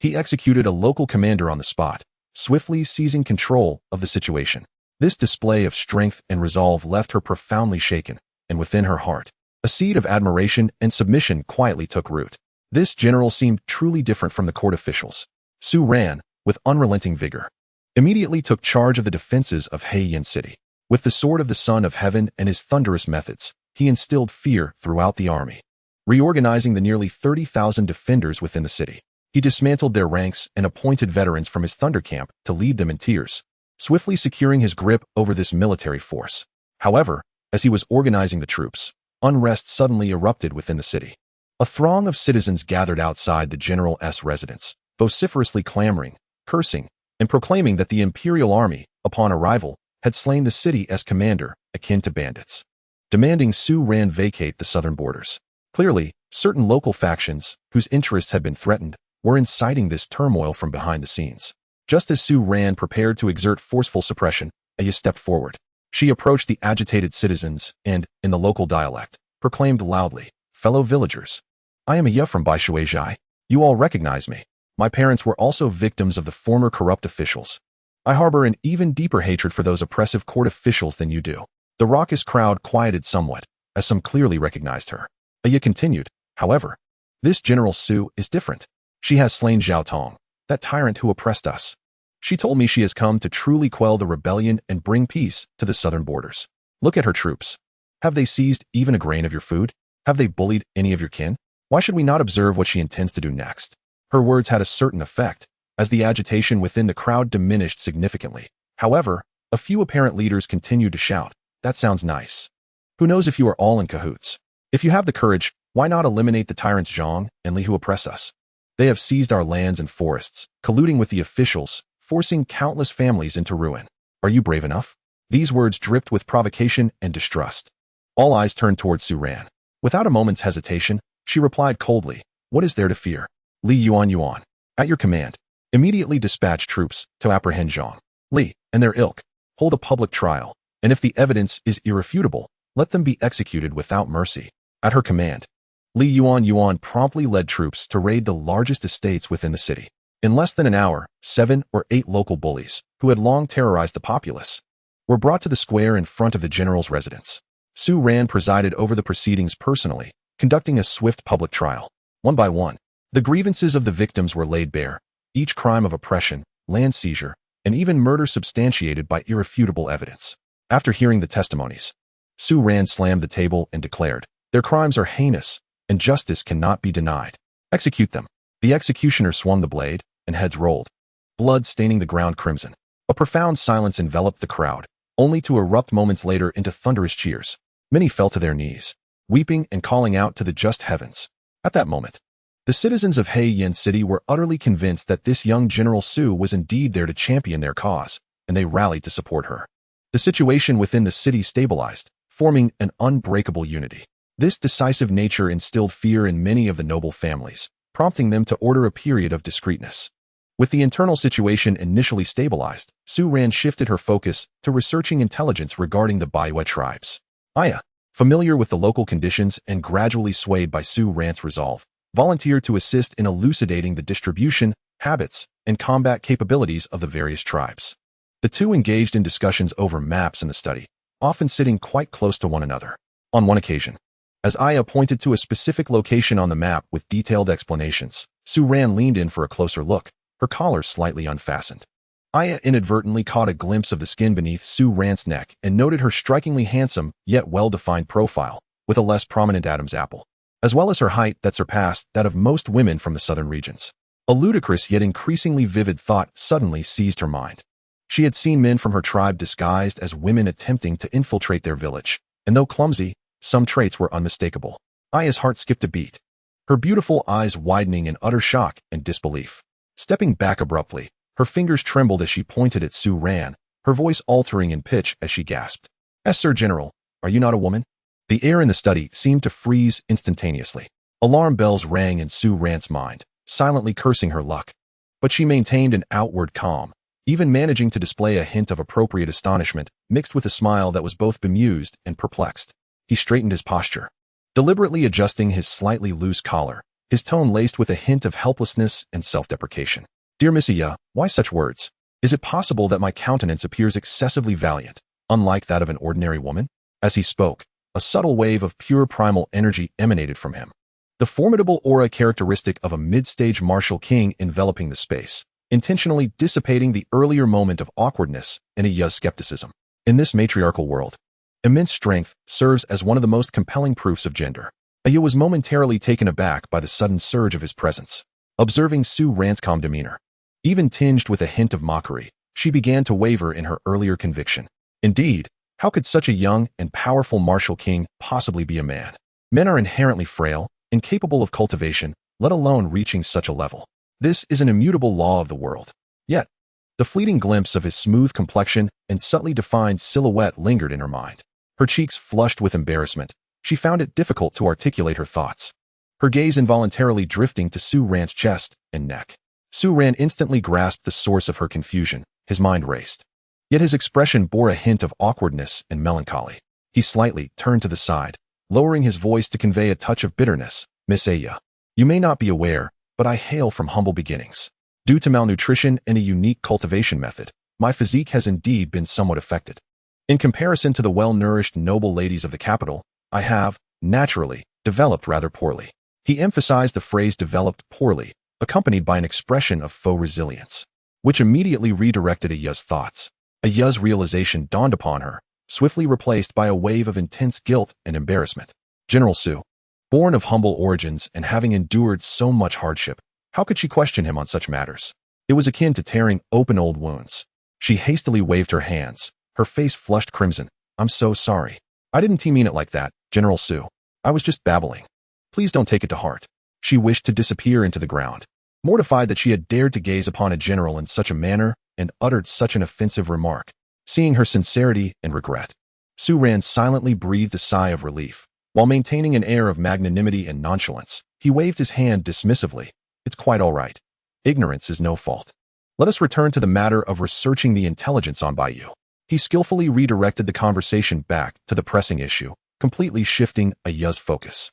he executed a local commander on the spot, swiftly seizing control of the situation. This display of strength and resolve left her profoundly shaken, and within her heart, a seed of admiration and submission quietly took root. This general seemed truly different from the court officials. Su Ran, with unrelenting vigor, immediately took charge of the defenses of Heiyan City. With the sword of the Son of Heaven and his thunderous methods, he instilled fear throughout the army. Reorganizing the nearly 30,000 defenders within the city, he dismantled their ranks and appointed veterans from his Thunder camp to lead them in tiers, swiftly securing his grip over this military force. However, as he was organizing the troops, unrest suddenly erupted within the city. A throng of citizens gathered outside the general's residence, vociferously clamoring, cursing, and proclaiming that the imperial army, upon arrival, had slain the city as commander, akin to bandits, demanding Su Ran vacate the southern borders. Clearly, certain local factions, whose interests had been threatened, were inciting this turmoil from behind the scenes. Just as Su Ran prepared to exert forceful suppression, Aya stepped forward. She approached the agitated citizens and, in the local dialect, proclaimed loudly, "Fellow villagers, I am Aya from Baishuizhai. You all recognize me. My parents were also victims of the former corrupt officials. I harbor an even deeper hatred for those oppressive court officials than you do." The raucous crowd quieted somewhat, as some clearly recognized her. Aya continued, "However, this General Su is different. She has slain Zhao Tong, that tyrant who oppressed us. She told me she has come to truly quell the rebellion and bring peace to the southern borders. Look at her troops. Have they seized even a grain of your food? Have they bullied any of your kin? Why should we not observe what she intends to do next?" Her words had a certain effect, as the agitation within the crowd diminished significantly. However, a few apparent leaders continued to shout, "That sounds nice. Who knows if you are all in cahoots? If you have the courage, why not eliminate the tyrants Zhang and Li who oppress us? They have seized our lands and forests, colluding with the officials, forcing countless families into ruin. Are you brave enough?" These words dripped with provocation and distrust. All eyes turned towards Su Ran. Without a moment's hesitation, she replied coldly, "What is there to fear? Li Yuan, at your command. Immediately dispatch troops to apprehend Zhang, Li, and their ilk. Hold a public trial, and if the evidence is irrefutable, let them be executed without mercy." At her command, Li Yuan promptly led troops to raid the largest estates within the city. In less than an hour, 7 or 8 local bullies, who had long terrorized the populace, were brought to the square in front of the general's residence. Su Ran presided over the proceedings personally, conducting a swift public trial. One by one, the grievances of the victims were laid bare, each crime of oppression, land seizure, and even murder substantiated by irrefutable evidence. After hearing the testimonies, Su Ran slammed the table and declared, "Their crimes are heinous, and justice cannot be denied. Execute them." The executioner swung the blade, and heads rolled, blood staining the ground crimson. A profound silence enveloped the crowd, only to erupt moments later into thunderous cheers. Many fell to their knees, weeping and calling out to the just heavens. At that moment, the citizens of Heian City were utterly convinced that this young General Su was indeed there to champion their cause, and they rallied to support her. The situation within the city stabilized, forming an unbreakable unity. This decisive nature instilled fear in many of the noble families, prompting them to order a period of discreetness. With the internal situation initially stabilized, Su Ran shifted her focus to researching intelligence regarding the Baiwe tribes. Aya, familiar with the local conditions and gradually swayed by Su Ran's resolve, volunteered to assist in elucidating the distribution, habits, and combat capabilities of the various tribes. The two engaged in discussions over maps in the study, often sitting quite close to one another. On one occasion, as Aya pointed to a specific location on the map with detailed explanations, Su Ran leaned in for a closer look, her collar slightly unfastened. Aya inadvertently caught a glimpse of the skin beneath Su Ran's neck and noted her strikingly handsome yet well-defined profile, with a less prominent Adam's apple, as well as her height that surpassed that of most women from the southern regions. A ludicrous yet increasingly vivid thought suddenly seized her mind. She had seen men from her tribe disguised as women attempting to infiltrate their village, and though clumsy, some traits were unmistakable. Aya's heart skipped a beat, her beautiful eyes widening in utter shock and disbelief. Stepping back abruptly, her fingers trembled as she pointed at Su Ran, her voice altering in pitch as she gasped, "Yes, Sir General, are you not a woman?" The air in the study seemed to freeze instantaneously. Alarm bells rang in Su Ran's mind, silently cursing her luck. But she maintained an outward calm, even managing to display a hint of appropriate astonishment, mixed with a smile that was both bemused and perplexed. He straightened his posture, deliberately adjusting his slightly loose collar, his tone laced with a hint of helplessness and self-deprecation. "Dear Miss Iya, why such words? Is it possible that my countenance appears excessively valiant, unlike that of an ordinary woman?" As he spoke, a subtle wave of pure primal energy emanated from him, the formidable aura characteristic of a mid-stage martial king enveloping the space, intentionally dissipating the earlier moment of awkwardness and Iya's skepticism. In this matriarchal world, immense strength serves as one of the most compelling proofs of gender. Iya was momentarily taken aback by the sudden surge of his presence. Observing Su Ran's calm demeanor, even tinged with a hint of mockery, she began to waver in her earlier conviction. Indeed, how could such a young and powerful martial king possibly be a man? Men are inherently frail, incapable of cultivation, let alone reaching such a level. This is an immutable law of the world. Yet, the fleeting glimpse of his smooth complexion and subtly defined silhouette lingered in her mind. Her cheeks flushed with embarrassment. She found it difficult to articulate her thoughts, her gaze involuntarily drifting to Su Ran's chest and neck. Su Ran instantly grasped the source of her confusion. His mind raced. Yet his expression bore a hint of awkwardness and melancholy. He slightly turned to the side, lowering his voice to convey a touch of bitterness. "Miss Aya, you may not be aware, but I hail from humble beginnings. Due to malnutrition and a unique cultivation method, my physique has indeed been somewhat affected. In comparison to the well-nourished noble ladies of the capital, I have, naturally, developed rather poorly." He emphasized the phrase "developed poorly," accompanied by an expression of faux resilience, which immediately redirected Aya's thoughts. Aya's realization dawned upon her, swiftly replaced by a wave of intense guilt and embarrassment. General Su, born of humble origins and having endured so much hardship, how could she question him on such matters? It was akin to tearing open old wounds. She hastily waved her hands, her face flushed crimson. "I'm so sorry. I didn't mean it like that, General Su. I was just babbling. Please don't take it to heart." She wished to disappear into the ground, mortified that she had dared to gaze upon a general in such a manner and uttered such an offensive remark. Seeing her sincerity and regret, Su Ran silently breathed a sigh of relief. While maintaining an air of magnanimity and nonchalance, he waved his hand dismissively. "It's quite all right. Ignorance is no fault. Let us return to the matter of researching the intelligence on Bayou." He skillfully redirected the conversation back to the pressing issue, completely shifting Aya's focus.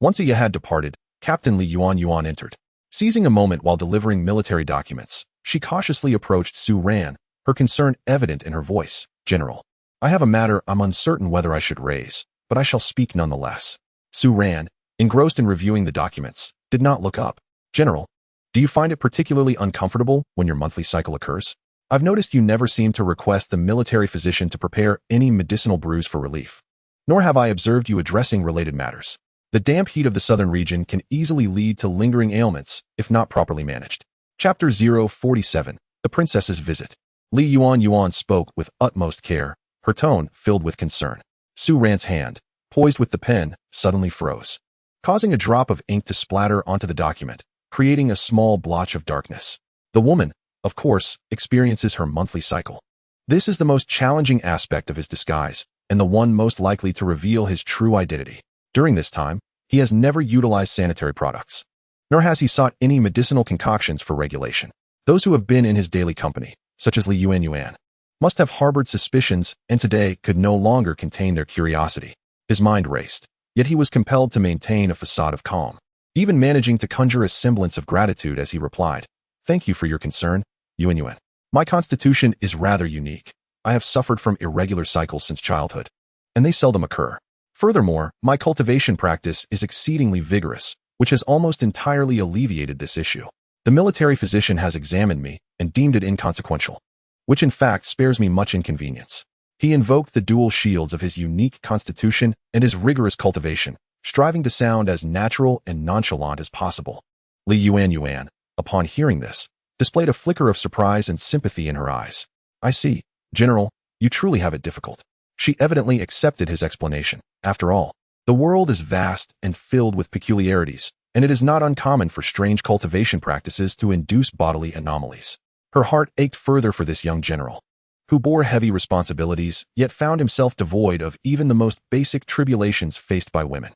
Once Aya had departed, Captain Li Yuan entered. Seizing a moment while delivering military documents, she cautiously approached Su Ran, her concern evident in her voice. "General, I have a matter I'm uncertain whether I should raise, but I shall speak nonetheless." Su Ran, engrossed in reviewing the documents, did not look up. "General, do you find it particularly uncomfortable when your monthly cycle occurs? I've noticed you never seem to request the military physician to prepare any medicinal brews for relief." nor have I observed you addressing related matters. The damp heat of the southern region can easily lead to lingering ailments if not properly managed. Chapter 047. The Princess's Visit. Li Yuan spoke with utmost care, her tone filled with concern. Su Ran's hand, poised with the pen, suddenly froze, causing a drop of ink to splatter onto the document, creating a small blotch of darkness. The woman, of course, experiences her monthly cycle. This is the most challenging aspect of his disguise, and the one most likely to reveal his true identity. During this time, he has never utilized sanitary products, nor has he sought any medicinal concoctions for regulation. Those who have been in his daily company, such as Li Yuan, must have harbored suspicions and today could no longer contain their curiosity. His mind raced, yet he was compelled to maintain a facade of calm, even managing to conjure a semblance of gratitude as he replied, "Thank you for your concern, Yuan. My constitution is rather unique. I have suffered from irregular cycles since childhood, and they seldom occur. Furthermore, my cultivation practice is exceedingly vigorous, which has almost entirely alleviated this issue. The military physician has examined me and deemed it inconsequential, which in fact spares me much inconvenience." He invoked the dual shields of his unique constitution and his rigorous cultivation, striving to sound as natural and nonchalant as possible. Li Yuan, upon hearing this, displayed a flicker of surprise and sympathy in her eyes. "I see, General, you truly have it difficult." She evidently accepted his explanation. After all, the world is vast and filled with peculiarities, and it is not uncommon for strange cultivation practices to induce bodily anomalies. Her heart ached further for this young general, who bore heavy responsibilities, yet found himself devoid of even the most basic tribulations faced by women.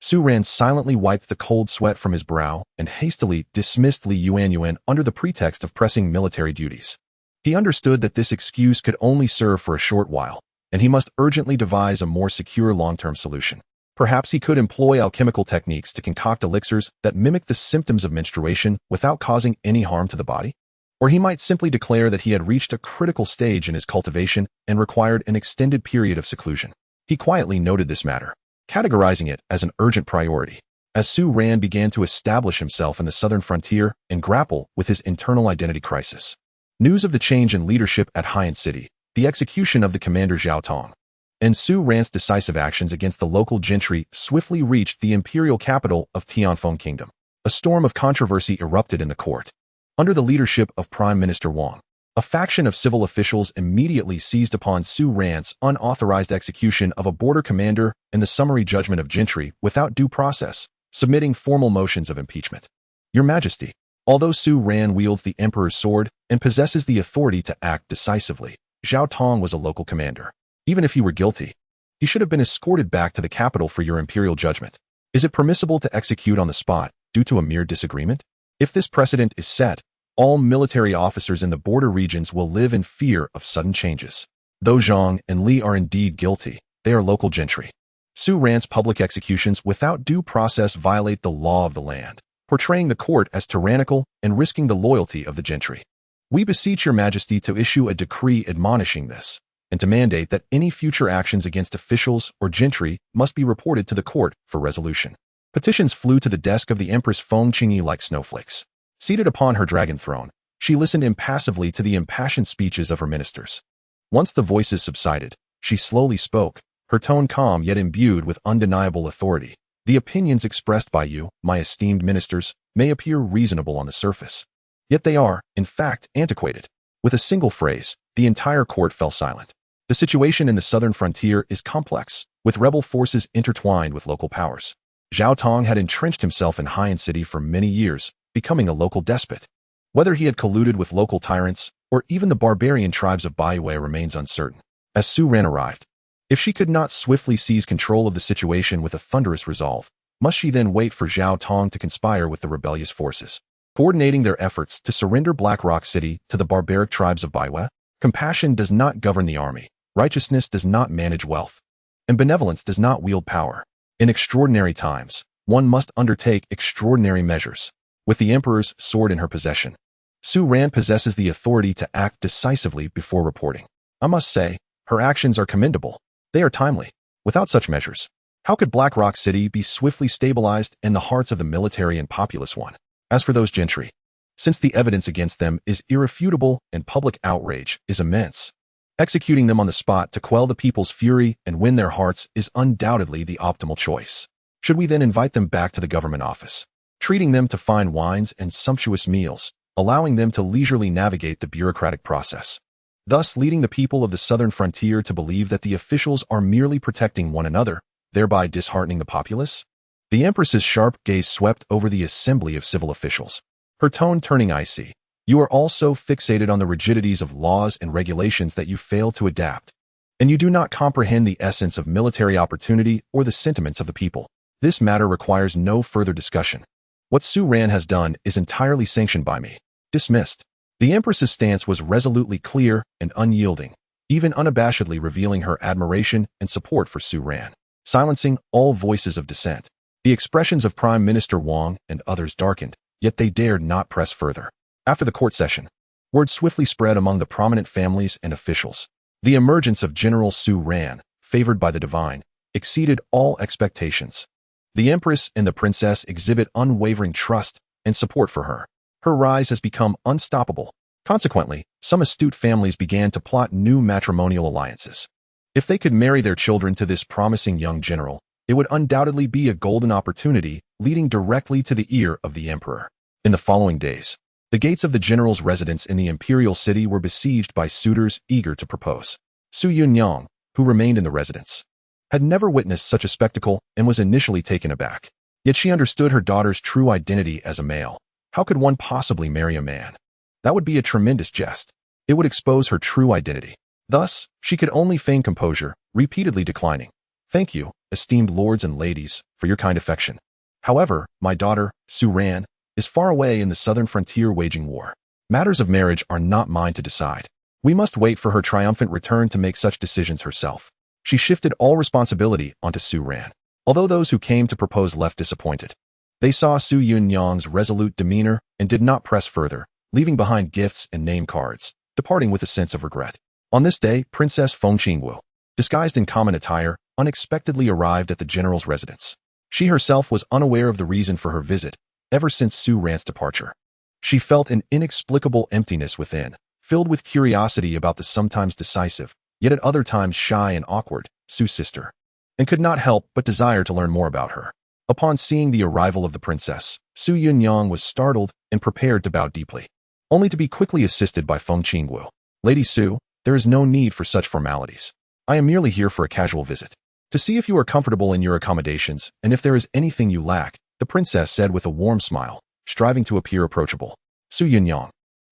Su Ran silently wiped the cold sweat from his brow and hastily dismissed Li Yuan under the pretext of pressing military duties. He understood that this excuse could only serve for a short while, and he must urgently devise a more secure long-term solution. Perhaps he could employ alchemical techniques to concoct elixirs that mimic the symptoms of menstruation without causing any harm to the body? Or he might simply declare that he had reached a critical stage in his cultivation and required an extended period of seclusion. He quietly noted this matter, categorizing it as an urgent priority, as Su Ran began to establish himself in the southern frontier and grapple with his internal identity crisis. News of the change in leadership at Haiyan City, the execution of the commander Zhao Tong, and Su Ran's decisive actions against the local gentry swiftly reached the imperial capital of Tianfeng Kingdom. A storm of controversy erupted in the court. Under the leadership of Prime Minister Wang, a faction of civil officials immediately seized upon Su Ran's unauthorized execution of a border commander and the summary judgment of gentry without due process, submitting formal motions of impeachment. "Your Majesty, although Su Ran wields the Emperor's sword and possesses the authority to act decisively, Zhao Tong was a local commander. Even if he were guilty, he should have been escorted back to the capital for your imperial judgment. Is it permissible to execute on the spot due to a mere disagreement? If this precedent is set, all military officers in the border regions will live in fear of sudden changes. Though Zhang and Li are indeed guilty, they are local gentry. Su Ran's public executions without due process violate the law of the land, portraying the court as tyrannical and risking the loyalty of the gentry. We beseech your Majesty to issue a decree admonishing this, and to mandate that any future actions against officials or gentry must be reported to the court for resolution." Petitions flew to the desk of the Empress Feng Qingyi like snowflakes. Seated upon her dragon throne, she listened impassively to the impassioned speeches of her ministers. Once the voices subsided, she slowly spoke, her tone calm yet imbued with undeniable authority. "The opinions expressed by you, my esteemed ministers, may appear reasonable on the surface. Yet they are, in fact, antiquated." With a single phrase, the entire court fell silent. The situation in the southern frontier is complex, with rebel forces intertwined with local powers. Zhao Tong had entrenched himself in Haiyan City for many years, becoming a local despot. Whether he had colluded with local tyrants or even the barbarian tribes of Baiwei remains uncertain. As Su Ran arrived, if she could not swiftly seize control of the situation with a thunderous resolve, must she then wait for Zhao Tong to conspire with the rebellious forces, coordinating their efforts to surrender Black Rock City to the barbaric tribes of Baiwei? Compassion does not govern the army, righteousness does not manage wealth, and benevolence does not wield power. In extraordinary times, one must undertake extraordinary measures. With the Emperor's sword in her possession, Su Ran possesses the authority to act decisively before reporting. I must say, her actions are commendable. They are timely. Without such measures, how could Black Rock City be swiftly stabilized in the hearts of the military and populous one? As for those gentry, since the evidence against them is irrefutable and public outrage is immense, Executing them on the spot to quell the people's fury and win their hearts is undoubtedly the optimal choice. Should we then invite them back to the government office, treating them to fine wines and sumptuous meals, allowing them to leisurely navigate the bureaucratic process, thus leading the people of the southern frontier to believe that the officials are merely protecting one another, thereby disheartening the populace? The Empress's sharp gaze swept over the assembly of civil officials, her tone turning icy. You are all so fixated on the rigidities of laws and regulations that you fail to adapt, and you do not comprehend the essence of military opportunity or the sentiments of the people. This matter requires no further discussion. What Su Ran has done is entirely sanctioned by me. Dismissed. The Empress's stance was resolutely clear and unyielding, even unabashedly revealing her admiration and support for Su Ran, silencing all voices of dissent. The expressions of Prime Minister Wang and others darkened, yet they dared not press further. After the court session, word swiftly spread among the prominent families and officials. The emergence of General Su Ran, favored by the divine, exceeded all expectations. The Empress and the Princess exhibit unwavering trust and support for her. Her rise has become unstoppable. Consequently, some astute families began to plot new matrimonial alliances. If they could marry their children to this promising young general, it would undoubtedly be a golden opportunity leading directly to the ear of the emperor. In the following days, the gates of the general's residence in the imperial city were besieged by suitors eager to propose. Su Yunyang, who remained in the residence, had never witnessed such a spectacle and was initially taken aback. Yet she understood her daughter's true identity as a male. How could one possibly marry a man? That would be a tremendous jest. It would expose her true identity. Thus, she could only feign composure, repeatedly declining. Thank you, esteemed lords and ladies, for your kind affection. However, my daughter, Su Ran, is far away in the southern frontier waging war. Matters of marriage are not mine to decide. We must wait for her triumphant return to make such decisions herself. She shifted all responsibility onto Su Ran. Although those who came to propose left disappointed, they saw Su Yunyang's resolute demeanor and did not press further, leaving behind gifts and name cards, departing with a sense of regret. On this day, Princess Feng Qingwu, disguised in common attire, unexpectedly arrived at the general's residence. She herself was unaware of the reason for her visit. Ever since Su Ran's departure, she felt an inexplicable emptiness within, filled with curiosity about the sometimes decisive, yet at other times shy and awkward, Su's sister, and could not help but desire to learn more about her. Upon seeing the arrival of the princess, Su Yunyang was startled and prepared to bow deeply, only to be quickly assisted by Feng Qingwu. Lady Su, there is no need for such formalities. I am merely here for a casual visit, to see if you are comfortable in your accommodations and if there is anything you lack, the princess said with a warm smile, striving to appear approachable. Su Yunyang,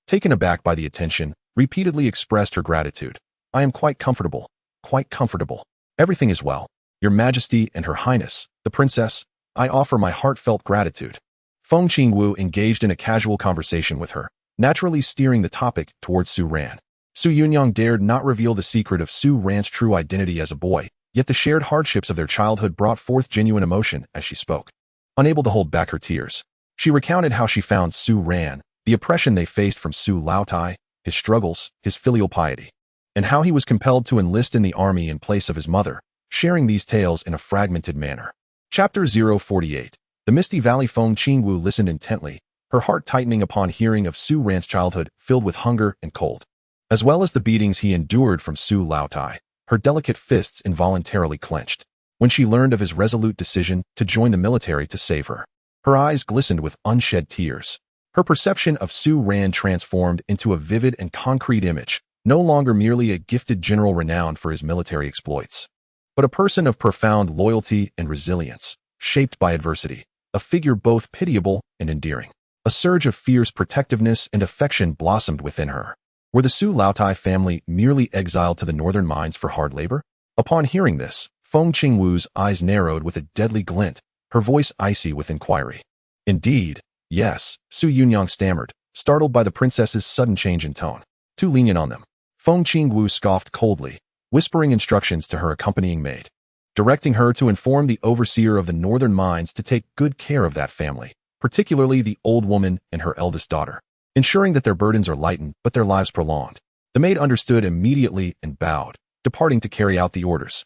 taken aback by the attention, repeatedly expressed her gratitude. I am quite comfortable. Quite comfortable. Everything is well. Your Majesty and Her Highness, the Princess, I offer my heartfelt gratitude. Feng Qingwu engaged in a casual conversation with her, naturally steering the topic towards Su Ran. Su Yunyang dared not reveal the secret of Su Ran's true identity as a boy, yet the shared hardships of their childhood brought forth genuine emotion as she spoke. Unable to hold back her tears, she recounted how she found Su Ran, the oppression they faced from Su Laotai, his struggles, his filial piety, and how he was compelled to enlist in the army in place of his mother, sharing these tales in a fragmented manner. Chapter 048. The Misty Valley. Feng Qingwu listened intently, her heart tightening upon hearing of Su Ran's childhood filled with hunger and cold, as well as the beatings he endured from Su Laotai. Her delicate fists involuntarily clenched when she learned of his resolute decision to join the military to save her. Her eyes glistened with unshed tears. Her perception of Su Ran transformed into a vivid and concrete image, no longer merely a gifted general renowned for his military exploits, but a person of profound loyalty and resilience, shaped by adversity, a figure both pitiable and endearing. A surge of fierce protectiveness and affection blossomed within her. Were the Su Laotai family merely exiled to the northern mines for hard labor? Upon hearing this, Feng Qingwu's eyes narrowed with a deadly glint, her voice icy with inquiry. Indeed, yes, Su Yunyang stammered, startled by the princess's sudden change in tone. Too lenient on them. Feng Qingwu scoffed coldly, whispering instructions to her accompanying maid, directing her to inform the overseer of the northern mines to take good care of that family, particularly the old woman and her eldest daughter, ensuring that their burdens are lightened but their lives prolonged. The maid understood immediately and bowed, departing to carry out the orders.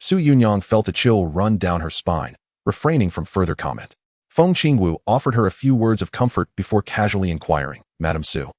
Su Yunyang felt a chill run down her spine, refraining from further comment. Feng Qingwu offered her a few words of comfort before casually inquiring, Madam Su,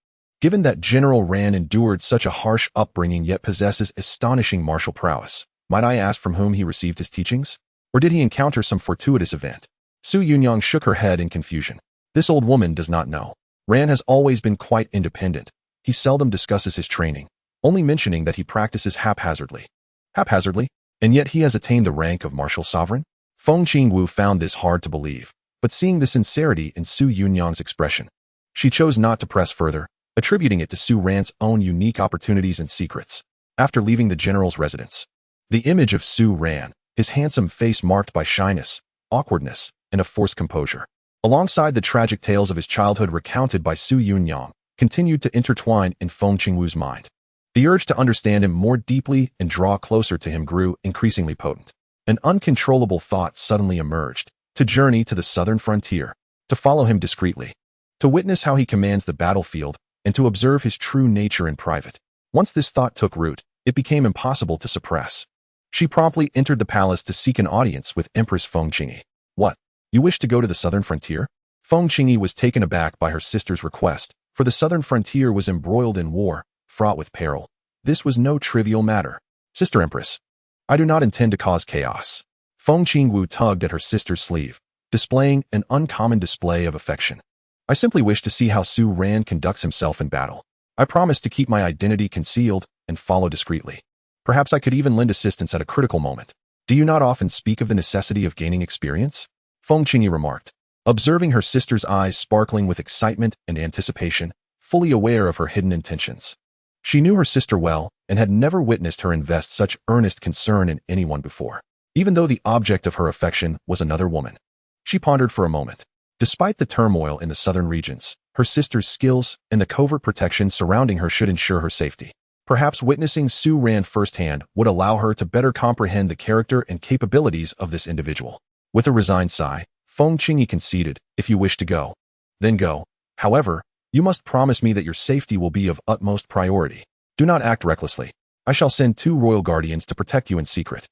Given that General Ran endured such a harsh upbringing yet possesses astonishing martial prowess, might I ask from whom he received his teachings? Or did he encounter some fortuitous event? Su Yunyang shook her head in confusion. This old woman does not know. Ran has always been quite independent. He seldom discusses his training, only mentioning that he practices haphazardly. Haphazardly? And yet he has attained the rank of martial sovereign? Feng Qingwu found this hard to believe, but seeing the sincerity in Su Yunyang's expression, she chose not to press further, attributing it to Su Ran's own unique opportunities and secrets. After leaving the general's residence, the image of Su Ran, his handsome face marked by shyness, awkwardness, and a forced composure, alongside the tragic tales of his childhood recounted by Su Yunyang, continued to intertwine in Feng Qingwu's mind. The urge to understand him more deeply and draw closer to him grew increasingly potent. An uncontrollable thought suddenly emerged, to journey to the southern frontier, to follow him discreetly, to witness how he commands the battlefield, and to observe his true nature in private. Once this thought took root, it became impossible to suppress. She promptly entered the palace to seek an audience with Empress Feng Qingyi. What? You wish to go to the southern frontier? Feng Qingyi was taken aback by her sister's request, for the southern frontier was embroiled in war, fraught with peril. This was no trivial matter. Sister Empress, I do not intend to cause chaos. Feng Qingwu tugged at her sister's sleeve, displaying an uncommon display of affection. I simply wish to see how Su Ran conducts himself in battle. I promise to keep my identity concealed and follow discreetly. Perhaps I could even lend assistance at a critical moment. Do you not often speak of the necessity of gaining experience? Feng Qingyi remarked, observing her sister's eyes sparkling with excitement and anticipation, fully aware of her hidden intentions. She knew her sister well and had never witnessed her invest such earnest concern in anyone before, even though the object of her affection was another woman. She pondered for a moment. Despite the turmoil in the southern regions, her sister's skills and the covert protection surrounding her should ensure her safety. Perhaps witnessing Su Ran firsthand would allow her to better comprehend the character and capabilities of this individual. With a resigned sigh, Feng Qingyi conceded, if you wish to go, then go. However, you must promise me that your safety will be of utmost priority. Do not act recklessly. I shall send 2 royal guardians to protect you in secret.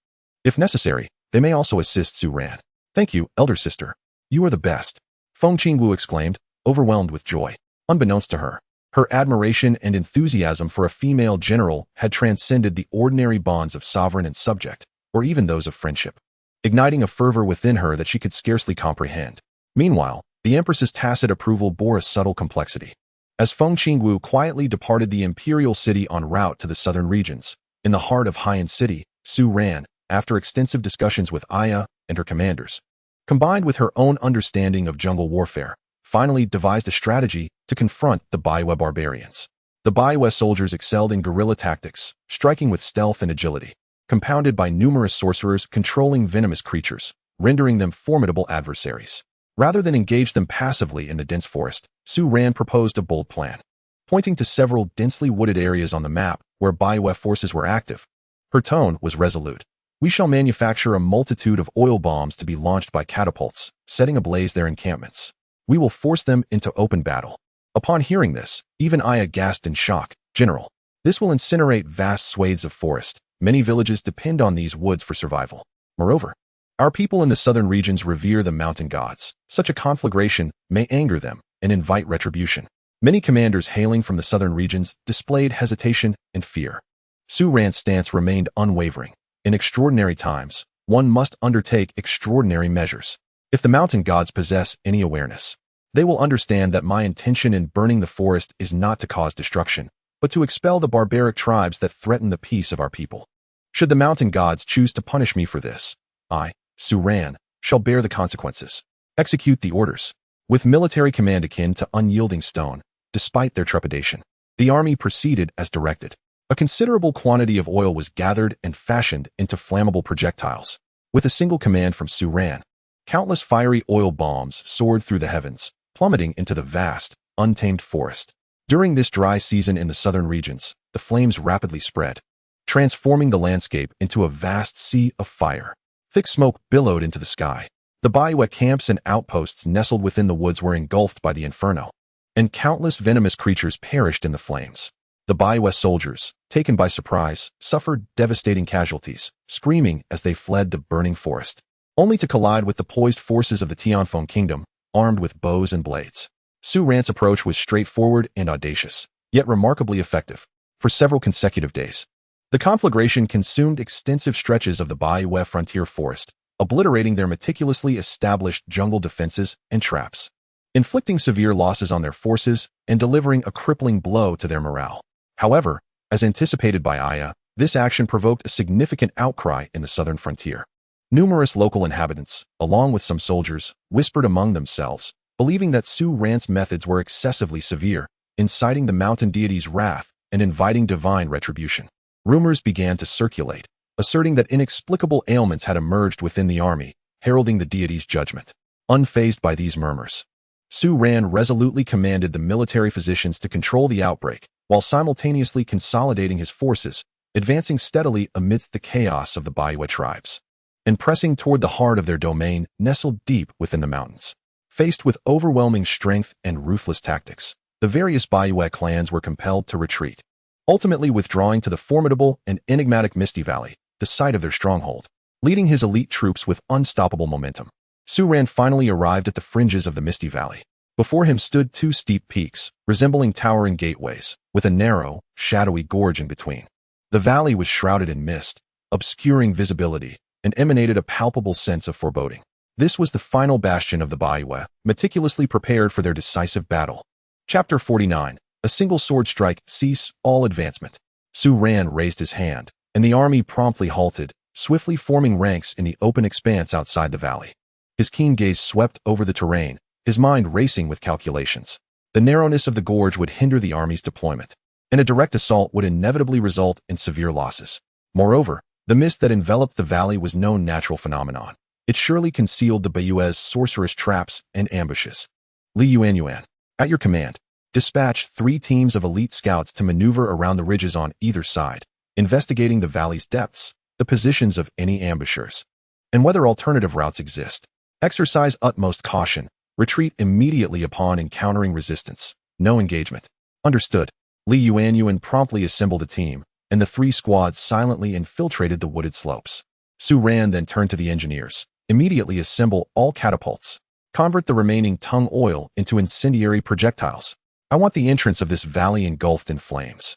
If necessary, they may also assist Su Ran. Thank you, elder sister. You are the best. Feng Qingwu exclaimed, overwhelmed with joy. Unbeknownst to her, her admiration and enthusiasm for a female general had transcended the ordinary bonds of sovereign and subject, or even those of friendship, igniting a fervor within her that she could scarcely comprehend. Meanwhile, the Empress's tacit approval bore a subtle complexity. As Feng Qingwu quietly departed the imperial city en route to the southern regions, in the heart of Haiyan City, Su Ran, after extensive discussions with Aya and her commanders, combined with her own understanding of jungle warfare, finally devised a strategy to confront the Baiwe barbarians. The Baiwe soldiers excelled in guerrilla tactics, striking with stealth and agility, compounded by numerous sorcerers controlling venomous creatures, rendering them formidable adversaries. Rather than engage them passively in the dense forest, Su Ran proposed a bold plan. Pointing to several densely wooded areas on the map where Baiwe forces were active, her tone was resolute. We shall manufacture a multitude of oil bombs to be launched by catapults, setting ablaze their encampments. We will force them into open battle. Upon hearing this, even Aya gasped in shock. General, this will incinerate vast swathes of forest. Many villages depend on these woods for survival. Moreover, our people in the southern regions revere the mountain gods. Such a conflagration may anger them and invite retribution. Many commanders hailing from the southern regions displayed hesitation and fear. Su Ran's stance remained unwavering. In extraordinary times, one must undertake extraordinary measures. If the mountain gods possess any awareness, they will understand that my intention in burning the forest is not to cause destruction, but to expel the barbaric tribes that threaten the peace of our people. Should the mountain gods choose to punish me for this, I, Su Ran, shall bear the consequences. Execute the orders. With military command akin to unyielding stone, despite their trepidation, the army proceeded as directed. A considerable quantity of oil was gathered and fashioned into flammable projectiles. With a single command from Su Ran, countless fiery oil bombs soared through the heavens, plummeting into the vast, untamed forest. During this dry season in the southern regions, the flames rapidly spread, transforming the landscape into a vast sea of fire. Thick smoke billowed into the sky. The Baiwe camps and outposts nestled within the woods were engulfed by the inferno, and countless venomous creatures perished in the flames. The Baiwe soldiers, taken by surprise, suffered devastating casualties, screaming as they fled the burning forest, only to collide with the poised forces of the Tianfeng kingdom, armed with bows and blades. Su Ran's approach was straightforward and audacious. yet remarkably effective. For several consecutive days, the conflagration consumed extensive stretches of the Baiwe frontier forest, obliterating their meticulously established jungle defenses and traps, inflicting severe losses on their forces and delivering a crippling blow to their morale. However, as anticipated by Aya, this action provoked a significant outcry in the southern frontier. Numerous local inhabitants, along with some soldiers, whispered among themselves, believing that Su Ran's methods were excessively severe, inciting the mountain deity's wrath and inviting divine retribution. Rumors began to circulate, asserting that inexplicable ailments had emerged within the army, heralding the deity's judgment. Unfazed by these murmurs, Su Ran resolutely commanded the military physicians to control the outbreak, while simultaneously consolidating his forces, advancing steadily amidst the chaos of the Baiwe tribes, and pressing toward the heart of their domain nestled deep within the mountains. Faced with overwhelming strength and ruthless tactics, the various Baiwe clans were compelled to retreat, ultimately withdrawing to the formidable and enigmatic Misty Valley, the site of their stronghold. Leading his elite troops with unstoppable momentum, Su Ran finally arrived at the fringes of the Misty Valley. Before him stood two steep peaks, resembling towering gateways, with a narrow, shadowy gorge in between. The valley was shrouded in mist, obscuring visibility, and emanated a palpable sense of foreboding. This was the final bastion of the Baiwe, meticulously prepared for their decisive battle. Chapter 49. A single sword strike, cease all advancement. Su Ran raised his hand, and the army promptly halted, swiftly forming ranks in the open expanse outside the valley. His keen gaze swept over the terrain, his mind racing with calculations. The narrowness of the gorge would hinder the army's deployment, and a direct assault would inevitably result in severe losses. Moreover, the mist that enveloped the valley was no natural phenomenon. It surely concealed the Baiue's sorcerous traps and ambushes. Li Yuanyuan, at your command, dispatch 3 teams of elite scouts to maneuver around the ridges on either side, investigating the valley's depths, the positions of any ambushers, and whether alternative routes exist. Exercise utmost caution. Retreat immediately upon encountering resistance. No engagement. Understood. Li Yuanyuan promptly assembled a team, and the 3 squads silently infiltrated the wooded slopes. Su Ran then turned to the engineers. Immediately assemble all catapults. Convert the remaining tung oil into incendiary projectiles. I want the entrance of this valley engulfed in flames.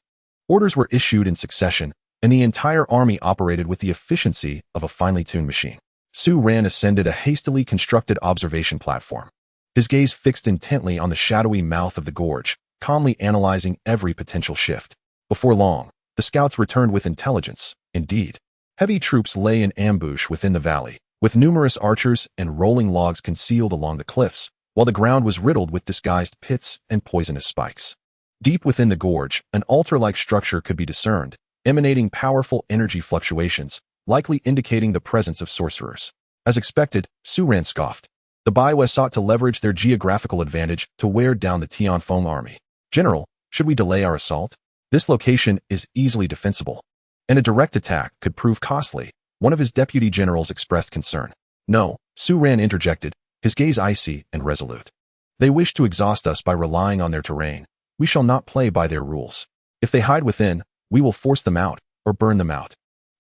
Orders were issued in succession, and the entire army operated with the efficiency of a finely tuned machine. Su Ran ascended a hastily constructed observation platform, his gaze fixed intently on the shadowy mouth of the gorge, calmly analyzing every potential shift. Before long, the scouts returned with intelligence. Indeed, heavy troops lay in ambush within the valley, with numerous archers and rolling logs concealed along the cliffs, while the ground was riddled with disguised pits and poisonous spikes. Deep within the gorge, an altar-like structure could be discerned, emanating powerful energy fluctuations, likely indicating the presence of sorcerers. As expected, Su Ran scoffed. The Baiwe sought to leverage their geographical advantage to wear down the Tianfeng army. General, should we delay our assault? This location is easily defensible, and a direct attack could prove costly. One of his deputy generals expressed concern. No, Su Ran interjected, his gaze icy and resolute. They wish to exhaust us by relying on their terrain. We shall not play by their rules. If they hide within, we will force them out or burn them out.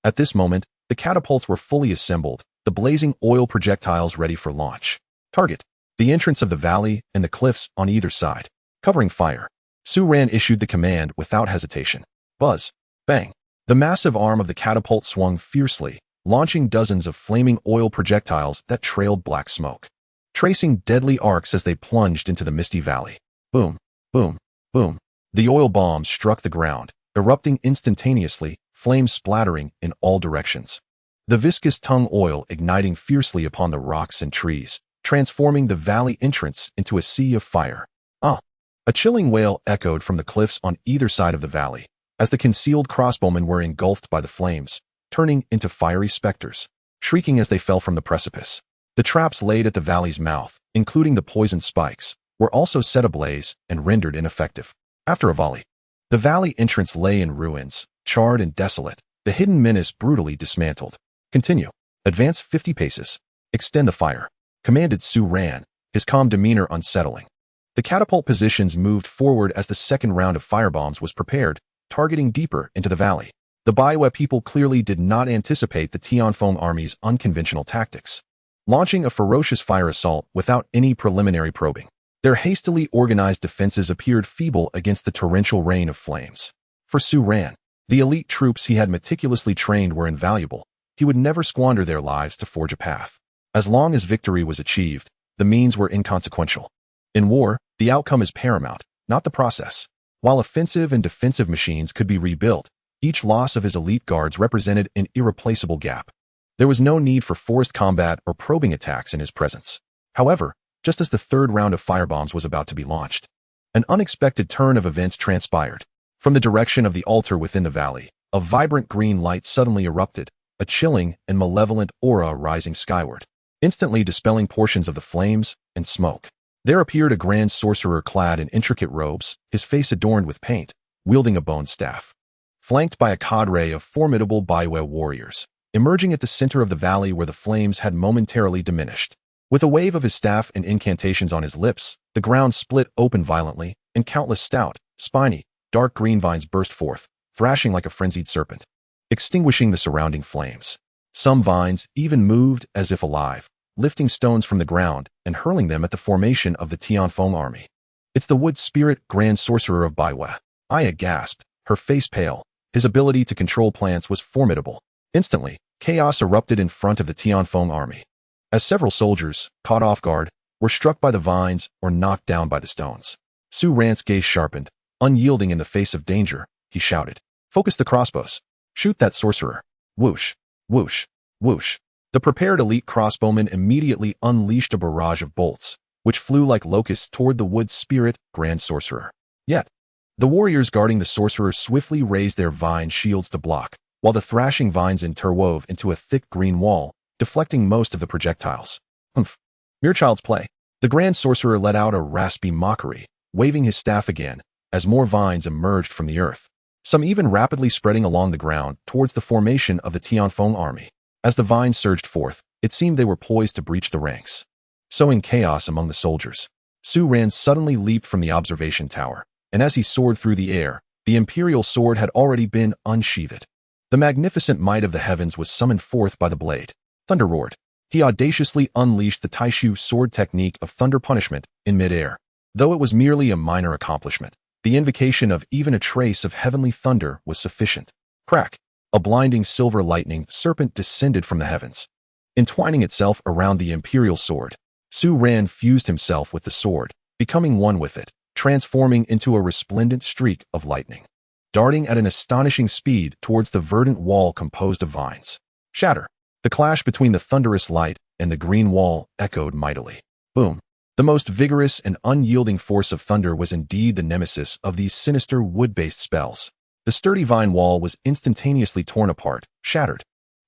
At this moment, the catapults were fully assembled, the blazing oil projectiles ready for launch. Target: the entrance of the valley and the cliffs on either side. Covering fire. Su Ran issued the command without hesitation. Buzz. Bang. The massive arm of the catapult swung fiercely, launching dozens of flaming oil projectiles that trailed black smoke, tracing deadly arcs as they plunged into the misty valley. Boom, boom, boom. The oil bombs struck the ground, erupting instantaneously, flames splattering in all directions. The viscous tung oil igniting fiercely upon the rocks and trees, transforming the valley entrance into a sea of fire. Ah! A chilling wail echoed from the cliffs on either side of the valley, as the concealed crossbowmen were engulfed by the flames, turning into fiery specters, shrieking as they fell from the precipice. The traps laid at the valley's mouth, including the poisoned spikes, were also set ablaze and rendered ineffective. After a volley, the valley entrance lay in ruins, charred and desolate, the hidden menace brutally dismantled. Continue. Advance 50 paces. Extend the fire, commanded Su Ran, his calm demeanor unsettling. The catapult positions moved forward as the second round of firebombs was prepared, targeting deeper into the valley. The Baiwe people clearly did not anticipate the Tianfeng army's unconventional tactics, launching a ferocious fire assault without any preliminary probing. Their hastily organized defenses appeared feeble against the torrential rain of flames. For Su Ran, the elite troops he had meticulously trained were invaluable. He would never squander their lives to forge a path. As long as victory was achieved, the means were inconsequential. In war, the outcome is paramount, not the process. While offensive and defensive machines could be rebuilt, each loss of his elite guards represented an irreplaceable gap. There was no need for forced combat or probing attacks in his presence. However, just as the third round of firebombs was about to be launched, an unexpected turn of events transpired. From the direction of the altar within the valley, a vibrant green light suddenly erupted, a chilling and malevolent aura rising skyward, instantly dispelling portions of the flames and smoke. There appeared a grand sorcerer clad in intricate robes, his face adorned with paint, wielding a bone staff. Flanked by a cadre of formidable Baiwe warriors, emerging at the center of the valley where the flames had momentarily diminished. With a wave of his staff and incantations on his lips, the ground split open violently, and countless stout, spiny, dark green vines burst forth, thrashing like a frenzied serpent, extinguishing the surrounding flames. Some vines even moved as if alive, lifting stones from the ground and hurling them at the formation of the Tianfeng army. "It's the wood spirit grand sorcerer of Baiwe." Aya gasped, her face pale. His ability to control plants was formidable. Instantly, chaos erupted in front of the Tianfeng army. As several soldiers, caught off guard, were struck by the vines or knocked down by the stones. Su Ran's gaze sharpened. Unyielding in the face of danger, he shouted, "Focus the crossbows. Shoot that sorcerer." Whoosh, whoosh, whoosh. The prepared elite crossbowmen immediately unleashed a barrage of bolts, which flew like locusts toward the wood spirit grand sorcerer. Yet, the warriors guarding the sorcerer swiftly raised their vine shields to block, while the thrashing vines interwove into a thick green wall, deflecting most of the projectiles. "Humph. Mere child's play." The grand sorcerer let out a raspy mockery, waving his staff again, as more vines emerged from the earth, some even rapidly spreading along the ground towards the formation of the Tianfeng army. As the vines surged forth, it seemed they were poised to breach the ranks, sowing chaos among the soldiers. Su Ran suddenly leaped from the observation tower, and as he soared through the air, the imperial sword had already been unsheathed. The magnificent might of the heavens was summoned forth by the blade. Thunder roared. He audaciously unleashed the Taishu sword technique of thunder punishment in midair. Though it was merely a minor accomplishment, the invocation of even a trace of heavenly thunder was sufficient. Crack! A blinding silver lightning serpent descended from the heavens, entwining itself around the imperial sword. Su Ran fused himself with the sword, becoming one with it, transforming into a resplendent streak of lightning, darting at an astonishing speed towards the verdant wall composed of vines. Shatter! The clash between the thunderous light and the green wall echoed mightily. Boom! The most vigorous and unyielding force of thunder was indeed the nemesis of these sinister wood-based spells. The sturdy vine wall was instantaneously torn apart, shattered,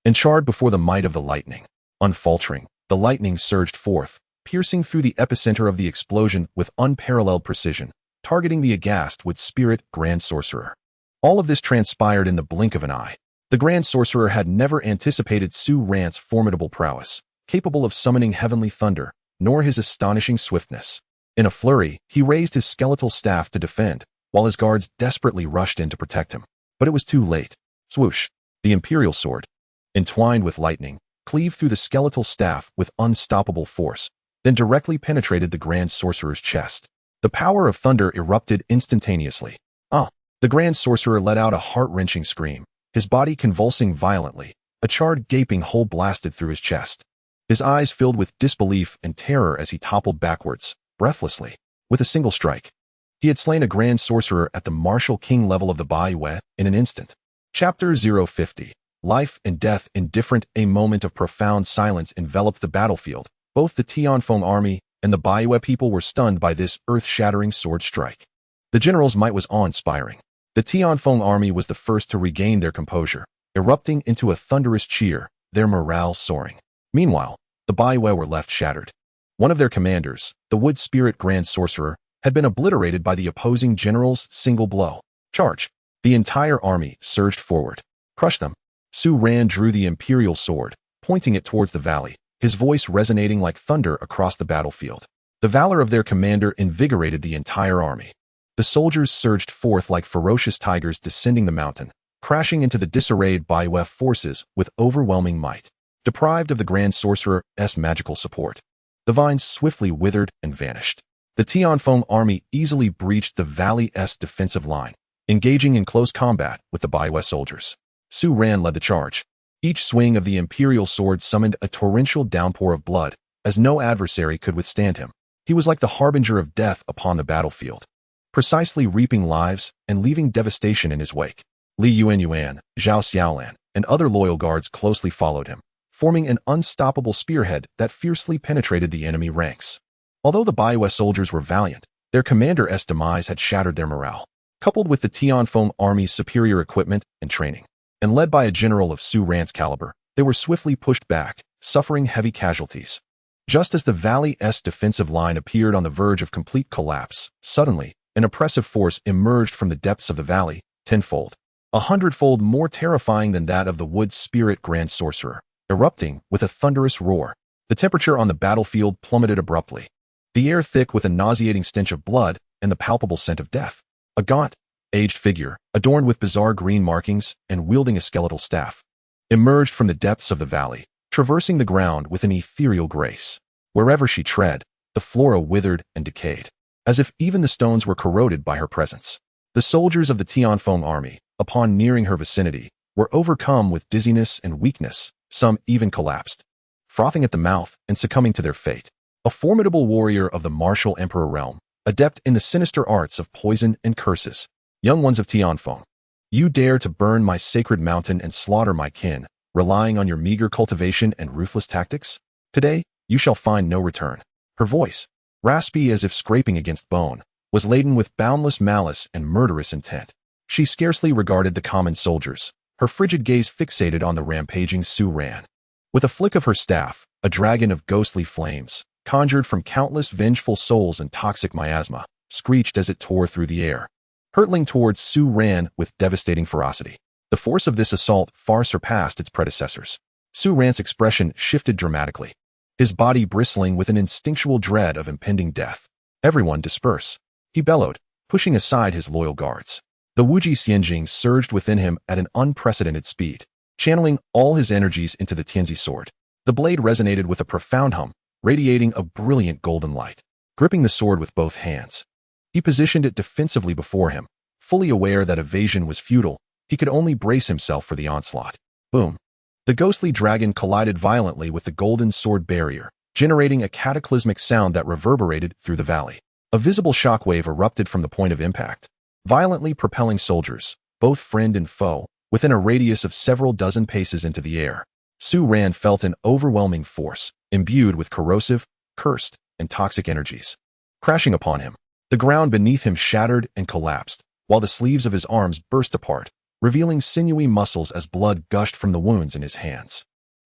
and charred before the might of the lightning. Unfaltering, the lightning surged forth, piercing through the epicenter of the explosion with unparalleled precision, targeting the aghast wood spirit grand sorcerer. All of this transpired in the blink of an eye. The grand sorcerer had never anticipated Su Ran's formidable prowess, capable of summoning heavenly thunder, nor his astonishing swiftness. In a flurry, he raised his skeletal staff to defend, while his guards desperately rushed in to protect him. But it was too late. Swoosh! The imperial sword, entwined with lightning, cleaved through the skeletal staff with unstoppable force, then directly penetrated the grand sorcerer's chest. The power of thunder erupted instantaneously. The grand sorcerer let out a heart-wrenching scream, his body convulsing violently, a charred gaping hole blasted through his chest. His eyes filled with disbelief and terror as he toppled backwards, breathlessly. With a single strike, he had slain a grand sorcerer at the martial king level of the Baiwe in an instant. Chapter 050. Life and death indifferent. A moment of profound silence enveloped the battlefield. Both the Tianfeng army and the Baiwe people were stunned by this earth-shattering sword strike. The general's might was awe-inspiring. The Tianfeng army was the first to regain their composure, erupting into a thunderous cheer, their morale soaring. Meanwhile, the Baiwe were left shattered. One of their commanders, the wood spirit grand sorcerer, had been obliterated by the opposing general's single blow. Charge! The entire army surged forward. Crush them! Su Ran drew the imperial sword, pointing it towards the valley, his voice resonating like thunder across the battlefield. The valor of their commander invigorated the entire army. The soldiers surged forth like ferocious tigers descending the mountain, crashing into the disarrayed Baiwe forces with overwhelming might. Deprived of the grand sorcerer's magical support, the vines swiftly withered and vanished. The Tianfeng army easily breached the Valley's defensive line, engaging in close combat with the Baihui soldiers. Su Ran led the charge. Each swing of the imperial sword summoned a torrential downpour of blood, as no adversary could withstand him. He was like the harbinger of death upon the battlefield, precisely reaping lives and leaving devastation in his wake. Li Yuan, Zhao Xiaolan, and other loyal guards closely followed him, forming an unstoppable spearhead that fiercely penetrated the enemy ranks. Although the Baihui soldiers were valiant, their commander's demise had shattered their morale. Coupled with the Tianfeng army's superior equipment and training, and led by a general of Su Ran's caliber, they were swiftly pushed back, suffering heavy casualties. Just as the Valley's defensive line appeared on the verge of complete collapse, suddenly, an oppressive force emerged from the depths of the valley, tenfold, 100-fold more terrifying than that of the wood spirit Grand Sorcerer, erupting with a thunderous roar. The temperature on the battlefield plummeted abruptly, the air thick with a nauseating stench of blood and the palpable scent of death. A gaunt, aged figure, adorned with bizarre green markings and wielding a skeletal staff, emerged from the depths of the valley, traversing the ground with an ethereal grace. Wherever she tread, the flora withered and decayed, as if even the stones were corroded by her presence. The soldiers of the Tianfeng army, upon nearing her vicinity, were overcome with dizziness and weakness, some even collapsed, frothing at the mouth and succumbing to their fate. A formidable warrior of the martial emperor realm, adept in the sinister arts of poison and curses. Young ones of Tianfeng, you dare to burn my sacred mountain and slaughter my kin, relying on your meager cultivation and ruthless tactics? Today, you shall find no return. Her voice, raspy as if scraping against bone, was laden with boundless malice and murderous intent. She scarcely regarded the common soldiers, her frigid gaze fixated on the rampaging Su Ran. With a flick of her staff, a dragon of ghostly flames, conjured from countless vengeful souls and toxic miasma, screeched as it tore through the air, hurtling towards Su Ran with devastating ferocity. The force of this assault far surpassed its predecessors. Su Ran's expression shifted dramatically, his body bristling with an instinctual dread of impending death. Everyone disperse, he bellowed, pushing aside his loyal guards. The Wuji Xianjing surged within him at an unprecedented speed, channeling all his energies into the Tianzi sword. The blade resonated with a profound hum, radiating a brilliant golden light. Gripping the sword with both hands, he positioned it defensively before him, fully aware that evasion was futile. He could only brace himself for the onslaught. Boom! The ghostly dragon collided violently with the golden sword barrier, generating a cataclysmic sound that reverberated through the valley. A visible shockwave erupted from the point of impact, violently propelling soldiers, both friend and foe, within a radius of several dozen paces into the air. Su Ran felt an overwhelming force, imbued with corrosive, cursed, and toxic energies, crashing upon him. The ground beneath him shattered and collapsed, while the sleeves of his arms burst apart, revealing sinewy muscles as blood gushed from the wounds in his hands.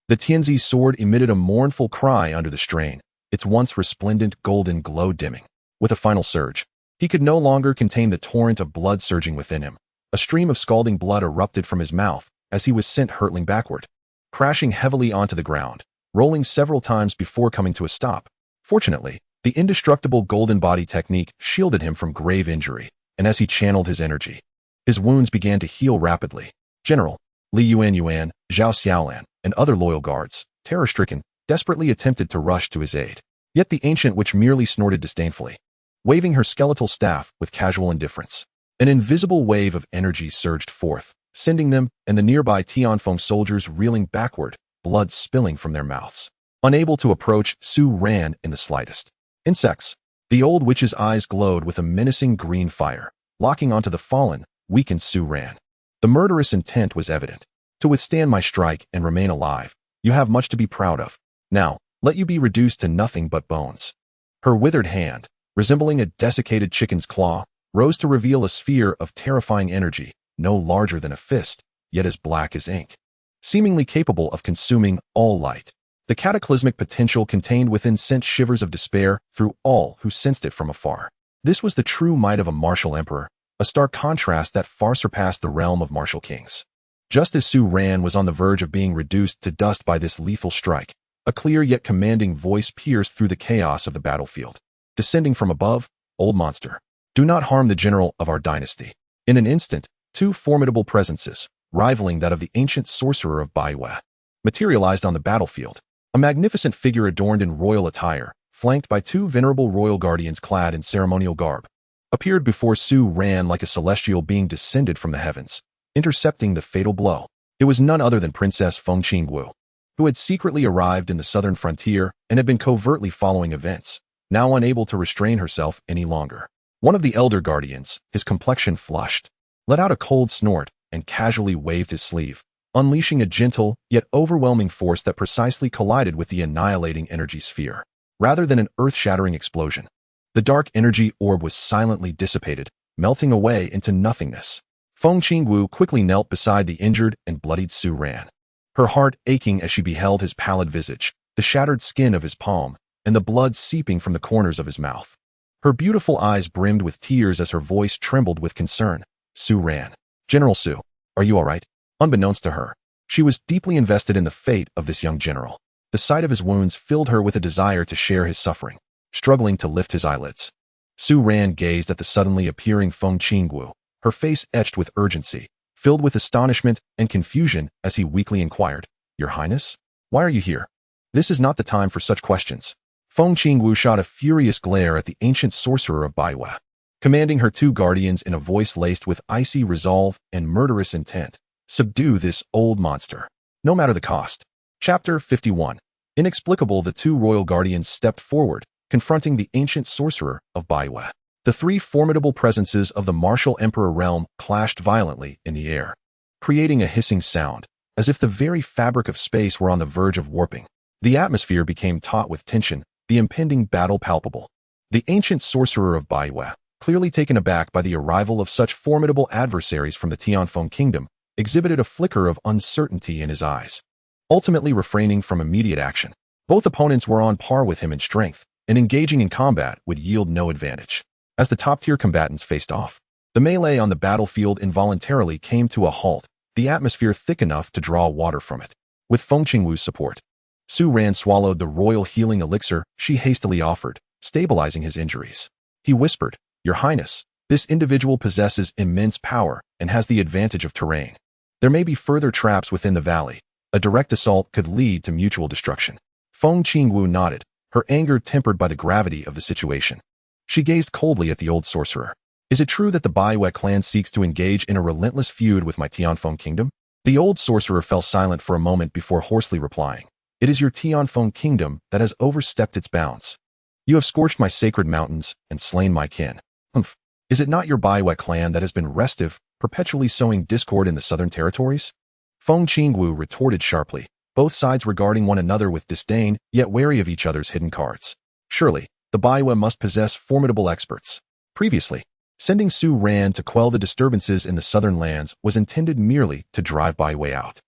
The Tianzi sword emitted a mournful cry under the strain, its once resplendent golden glow dimming. With a final surge, he could no longer contain the torrent of blood surging within him. A stream of scalding blood erupted from his mouth as he was sent hurtling backward, crashing heavily onto the ground, rolling several times before coming to a stop. Fortunately, the indestructible golden body technique shielded him from grave injury, and as he channeled his energy, his wounds began to heal rapidly. General Li Yuan, Zhao Xiaolan, and other loyal guards, terror-stricken, desperately attempted to rush to his aid. Yet the ancient witch merely snorted disdainfully, waving her skeletal staff with casual indifference. An invisible wave of energy surged forth, sending them and the nearby Tianfeng soldiers reeling backward, blood spilling from their mouths. Unable to approach Su Ran in the slightest. Insects. The old witch's eyes glowed with a menacing green fire, locking onto the fallen, weakened Su Ran. The murderous intent was evident. To withstand my strike and remain alive, you have much to be proud of. Now, let you be reduced to nothing but bones. Her withered hand, resembling a desiccated chicken's claw, rose to reveal a sphere of terrifying energy, no larger than a fist, yet as black as ink, seemingly capable of consuming all light. The cataclysmic potential contained within sent shivers of despair through all who sensed it from afar. This was the true might of a martial emperor, a stark contrast that far surpassed the realm of martial kings. Just as Su Ran was on the verge of being reduced to dust by this lethal strike, a clear yet commanding voice pierced through the chaos of the battlefield. Descending from above, old monster, do not harm the general of our dynasty. In an instant, two formidable presences, rivaling that of the ancient sorcerer of Baihui, materialized on the battlefield. A magnificent figure adorned in royal attire, flanked by two venerable royal guardians clad in ceremonial garb, appeared before Su Ran like a celestial being descended from the heavens, intercepting the fatal blow. It was none other than Princess Feng Qingwu, who had secretly arrived in the southern frontier and had been covertly following events, now unable to restrain herself any longer. One of the elder guardians, his complexion flushed, let out a cold snort and casually waved his sleeve, unleashing a gentle yet overwhelming force that precisely collided with the annihilating energy sphere. Rather than an earth-shattering explosion, the dark energy orb was silently dissipated, melting away into nothingness. Feng Qingwu quickly knelt beside the injured and bloodied Su Ran, her heart aching as she beheld his pallid visage, the shattered skin of his palm, and the blood seeping from the corners of his mouth. Her beautiful eyes brimmed with tears as her voice trembled with concern. Su Ran. General Su, are you all right? Unbeknownst to her, she was deeply invested in the fate of this young general. The sight of his wounds filled her with a desire to share his suffering, struggling to lift his eyelids. Su Ran gazed at the suddenly appearing Feng Qingwu, her face etched with urgency, filled with astonishment and confusion as he weakly inquired, Your Highness? Why are you here? This is not the time for such questions. Feng Qingwu shot a furious glare at the ancient sorcerer of Baiwei, commanding her two guardians in a voice laced with icy resolve and murderous intent. Subdue this old monster, no matter the cost. Chapter 51. Inexplicable, the two royal guardians stepped forward, confronting the ancient sorcerer of Baiwei. The three formidable presences of the martial emperor realm clashed violently in the air, creating a hissing sound, as if the very fabric of space were on the verge of warping. The atmosphere became taut with tension, the impending battle palpable. The ancient sorcerer of Baiwei, clearly taken aback by the arrival of such formidable adversaries from the Tianfeng kingdom, exhibited a flicker of uncertainty in his eyes, ultimately refraining from immediate action. Both opponents were on par with him in strength, and engaging in combat would yield no advantage. As the top-tier combatants faced off, the melee on the battlefield involuntarily came to a halt, the atmosphere thick enough to draw water from it. With Feng Qingwu's support, Su Ran swallowed the royal healing elixir she hastily offered, stabilizing his injuries. He whispered, Your Highness, this individual possesses immense power and has the advantage of terrain. There may be further traps within the valley. A direct assault could lead to mutual destruction. Feng Qingwu nodded, her anger tempered by the gravity of the situation. She gazed coldly at the old sorcerer. Is it true that the Baiwei clan seeks to engage in a relentless feud with my Tianfeng kingdom? The old sorcerer fell silent for a moment before hoarsely replying, It is your Tianfeng kingdom that has overstepped its bounds. You have scorched my sacred mountains and slain my kin. Humph. Is it not your Baiwei clan that has been restive, perpetually sowing discord in the southern territories? Feng Qingwu retorted sharply, both sides regarding one another with disdain, yet wary of each other's hidden cards. Surely, the Baiwei must possess formidable experts. Previously, sending Su Ran to quell the disturbances in the southern lands was intended merely to drive Baiwei out.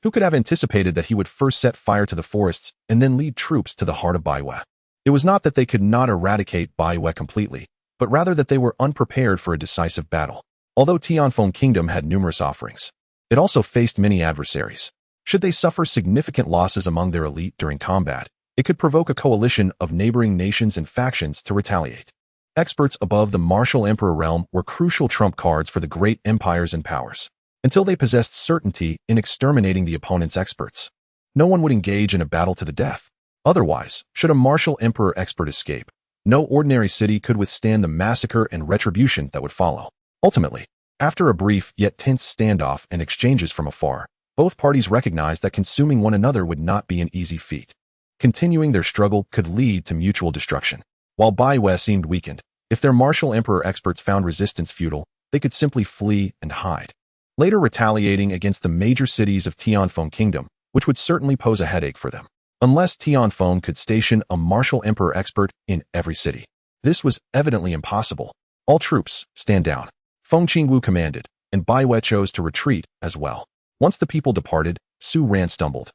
Who could have anticipated that he would first set fire to the forests and then lead troops to the heart of Baiwei? It was not that they could not eradicate Baiwei completely, but rather that they were unprepared for a decisive battle. Although Tianfeng Kingdom had numerous offerings, it also faced many adversaries. Should they suffer significant losses among their elite during combat, it could provoke a coalition of neighboring nations and factions to retaliate. Experts above the martial emperor realm were crucial trump cards for the great empires and powers. Until they possessed certainty in exterminating the opponent's experts, no one would engage in a battle to the death. Otherwise, should a martial emperor expert escape, no ordinary city could withstand the massacre and retribution that would follow. Ultimately, after a brief yet tense standoff and exchanges from afar, both parties recognized that consuming one another would not be an easy feat. Continuing their struggle could lead to mutual destruction. While Baiwei seemed weakened, if their martial emperor experts found resistance futile, they could simply flee and hide, later retaliating against the major cities of Tianfeng Kingdom, which would certainly pose a headache for them. Unless Tianfeng could station a martial emperor expert in every city, this was evidently impossible. All troops, stand down. Feng Qingwu commanded, and Baiwei chose to retreat as well. Once the people departed, Su Ran stumbled,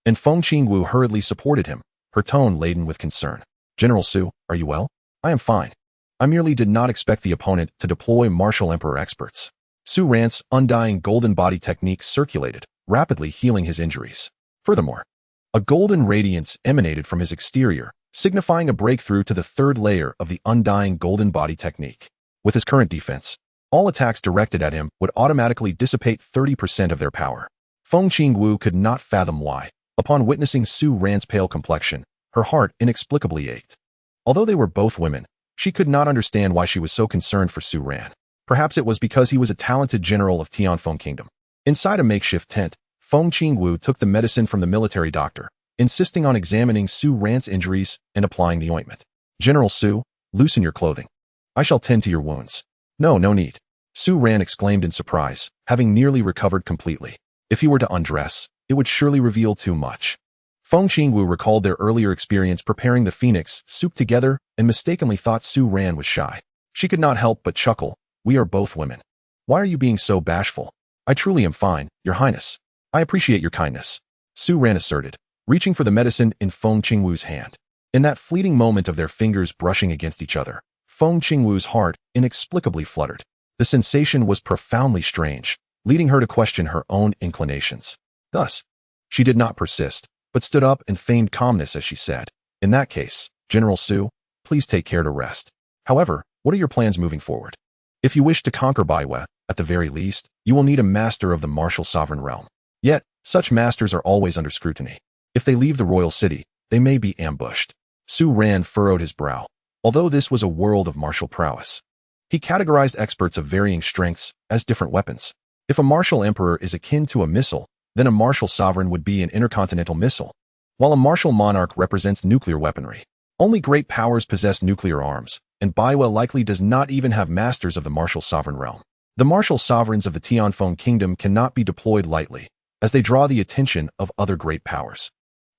and Feng Qingwu hurriedly supported him, her tone laden with concern. General Su, are you well? I am fine. I merely did not expect the opponent to deploy martial emperor experts. Su Ran's undying golden body technique circulated, rapidly healing his injuries. Furthermore, a golden radiance emanated from his exterior, signifying a breakthrough to the third layer of the undying golden body technique. With his current defense, all attacks directed at him would automatically dissipate 30% of their power. Feng Qingwu could not fathom why. Upon witnessing Su Ran's pale complexion, her heart inexplicably ached. Although they were both women, she could not understand why she was so concerned for Su Ran. Perhaps it was because he was a talented general of Tianfeng Kingdom. Inside a makeshift tent, Feng Qingwu took the medicine from the military doctor, insisting on examining Su Ran's injuries and applying the ointment. General Su, loosen your clothing. I shall tend to your wounds. No need. Su Ran exclaimed in surprise, having nearly recovered completely. If he were to undress, it would surely reveal too much. Feng Qingwu recalled their earlier experience preparing the phoenix soup together and mistakenly thought Su Ran was shy. She could not help but chuckle. We are both women. Why are you being so bashful? I truly am fine, Your Highness. I appreciate your kindness, Su Ran asserted, reaching for the medicine in Feng Qingwu's hand. In that fleeting moment of their fingers brushing against each other, Feng Qingwu's heart inexplicably fluttered. The sensation was profoundly strange, leading her to question her own inclinations. Thus, she did not persist, but stood up and feigned calmness as she said, in that case, General Su, please take care to rest. However, what are your plans moving forward? If you wish to conquer Baiwe, at the very least, you will need a master of the martial sovereign realm. Yet, such masters are always under scrutiny. If they leave the royal city, they may be ambushed. Su Ran furrowed his brow. Although this was a world of martial prowess, he categorized experts of varying strengths as different weapons. If a martial emperor is akin to a missile, then a martial sovereign would be an intercontinental missile, while a martial monarch represents nuclear weaponry. Only great powers possess nuclear arms, and Baiwe likely does not even have masters of the martial sovereign realm. The martial sovereigns of the Tianfeng Kingdom cannot be deployed lightly, as they draw the attention of other great powers.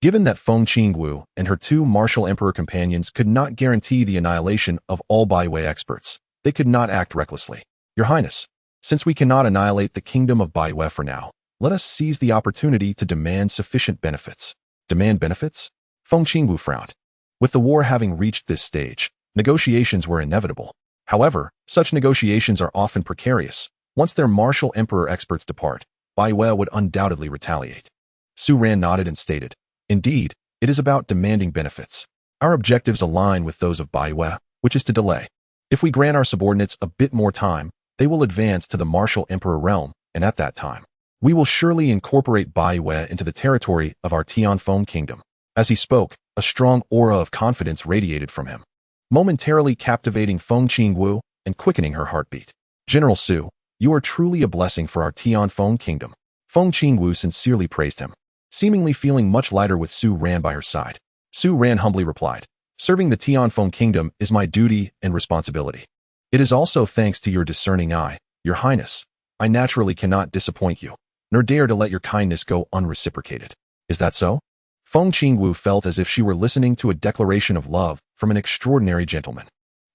Given that Feng Qingwu and her two martial emperor companions could not guarantee the annihilation of all Baiwe experts, they could not act recklessly. Your Highness, since we cannot annihilate the kingdom of Baiwe for now, let us seize the opportunity to demand sufficient benefits. Demand benefits? Feng Qingwu frowned. With the war having reached this stage, negotiations were inevitable. However, such negotiations are often precarious. Once their martial emperor experts depart, Baiwe would undoubtedly retaliate. Su Ran nodded and stated, indeed, it is about demanding benefits. Our objectives align with those of Baiwe, which is to delay. If we grant our subordinates a bit more time, they will advance to the martial emperor realm, and at that time, we will surely incorporate Baiwe into the territory of our Tianfeng Kingdom. As he spoke, a strong aura of confidence radiated from him, momentarily captivating Feng Qingwu and quickening her heartbeat. General Su, you are truly a blessing for our Tianfeng Kingdom. Feng Qingwu sincerely praised him, seemingly feeling much lighter with Su Ran by her side. Su Ran humbly replied, serving the Tianfeng Kingdom is my duty and responsibility. It is also thanks to your discerning eye, Your Highness. I naturally cannot disappoint you, nor dare to let your kindness go unreciprocated. Is that so? Feng Qingwu felt as if she were listening to a declaration of love from an extraordinary gentleman.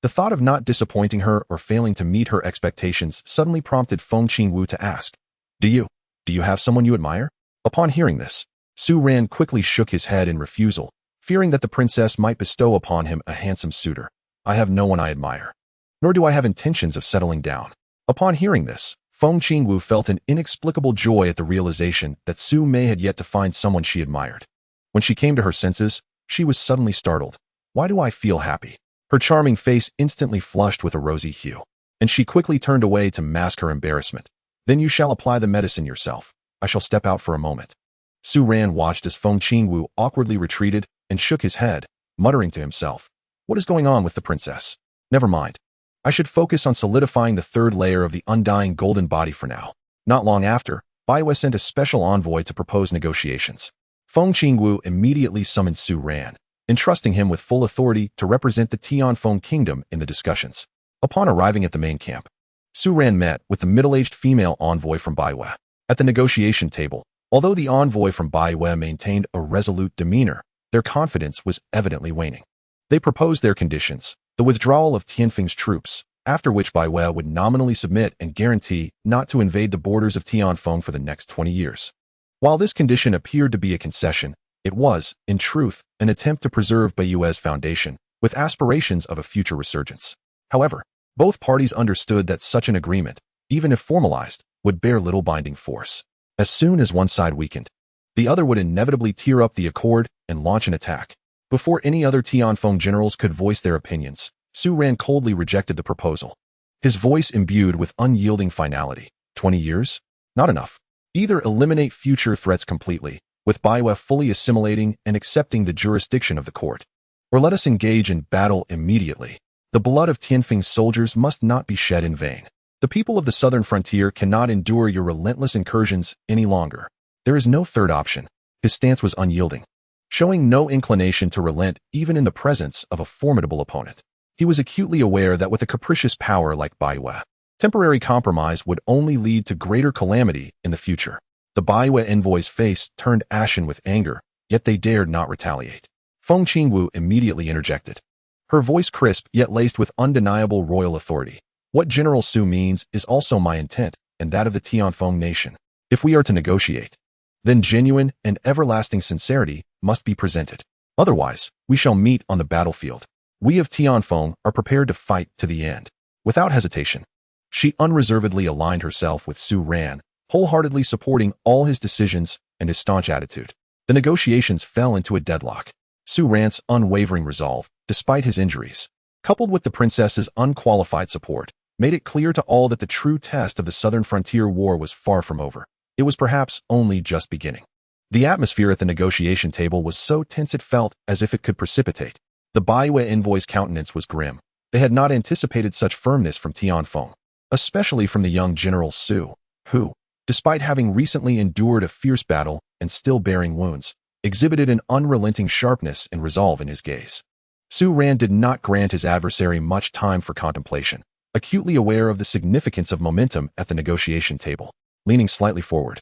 The thought of not disappointing her or failing to meet her expectations suddenly prompted Feng Qingwu to ask, Do you have someone you admire? Upon hearing this, Su Ran quickly shook his head in refusal, fearing that the princess might bestow upon him a handsome suitor. I have no one I admire, nor do I have intentions of settling down. Upon hearing this, Feng Qingwu felt an inexplicable joy at the realization that Su Mei had yet to find someone she admired. When she came to her senses, she was suddenly startled. Why do I feel happy? Her charming face instantly flushed with a rosy hue, and she quickly turned away to mask her embarrassment. Then you shall apply the medicine yourself. I shall step out for a moment. Su Ran watched as Feng Qingwu awkwardly retreated and shook his head, muttering to himself, What is going on with the princess? Never mind. I should focus on solidifying the third layer of the undying golden body for now. Not long after, Baiwe sent a special envoy to propose negotiations. Feng Qingwu immediately summoned Su Ran, entrusting him with full authority to represent the Tianfeng Kingdom in the discussions. Upon arriving at the main camp, Su Ran met with the middle-aged female envoy from Baiwe. At the negotiation table, although the envoy from Baiwe maintained a resolute demeanor, their confidence was evidently waning. They proposed their conditions, the withdrawal of Tianfeng's troops, after which Baiwe would nominally submit and guarantee not to invade the borders of Tianfeng for the next 20 years. While this condition appeared to be a concession, it was, in truth, an attempt to preserve Baiwe's foundation, with aspirations of a future resurgence. However, both parties understood that such an agreement, even if formalized, would bear little binding force. As soon as one side weakened, the other would inevitably tear up the accord and launch an attack. Before any other Tianfeng generals could voice their opinions, Su Ran coldly rejected the proposal, his voice imbued with unyielding finality. 20 years? Not enough. Either eliminate future threats completely, with Baiwe fully assimilating and accepting the jurisdiction of the court. or let us engage in battle immediately. The blood of Tianfeng's soldiers must not be shed in vain. The people of the southern frontier cannot endure your relentless incursions any longer. There is no third option. His stance was unyielding, showing no inclination to relent even in the presence of a formidable opponent. He was acutely aware that with a capricious power like Baiwei, temporary compromise would only lead to greater calamity in the future. The Baiwei envoy's face turned ashen with anger, yet they dared not retaliate. Feng Qingwu immediately interjected, her voice crisp yet laced with undeniable royal authority. What General Su means is also my intent and that of the Tianfeng nation. If we are to negotiate, then genuine and everlasting sincerity must be presented. Otherwise, we shall meet on the battlefield. We of Tianfeng are prepared to fight to the end. Without hesitation, she unreservedly aligned herself with Su Ran, wholeheartedly supporting all his decisions and his staunch attitude. The negotiations fell into a deadlock. Su Ran's unwavering resolve, despite his injuries, coupled with the princess's unqualified support, made it clear to all that the true test of the southern frontier war was far from over. It was perhaps only just beginning. The atmosphere at the negotiation table was so tense it felt as if it could precipitate. The Baiwei envoy's countenance was grim. They had not anticipated such firmness from Tianfeng, especially from the young General Su, who, despite having recently endured a fierce battle and still bearing wounds, exhibited an unrelenting sharpness and resolve in his gaze. Su Ran did not grant his adversary much time for contemplation, acutely aware of the significance of momentum at the negotiation table. Leaning slightly forward,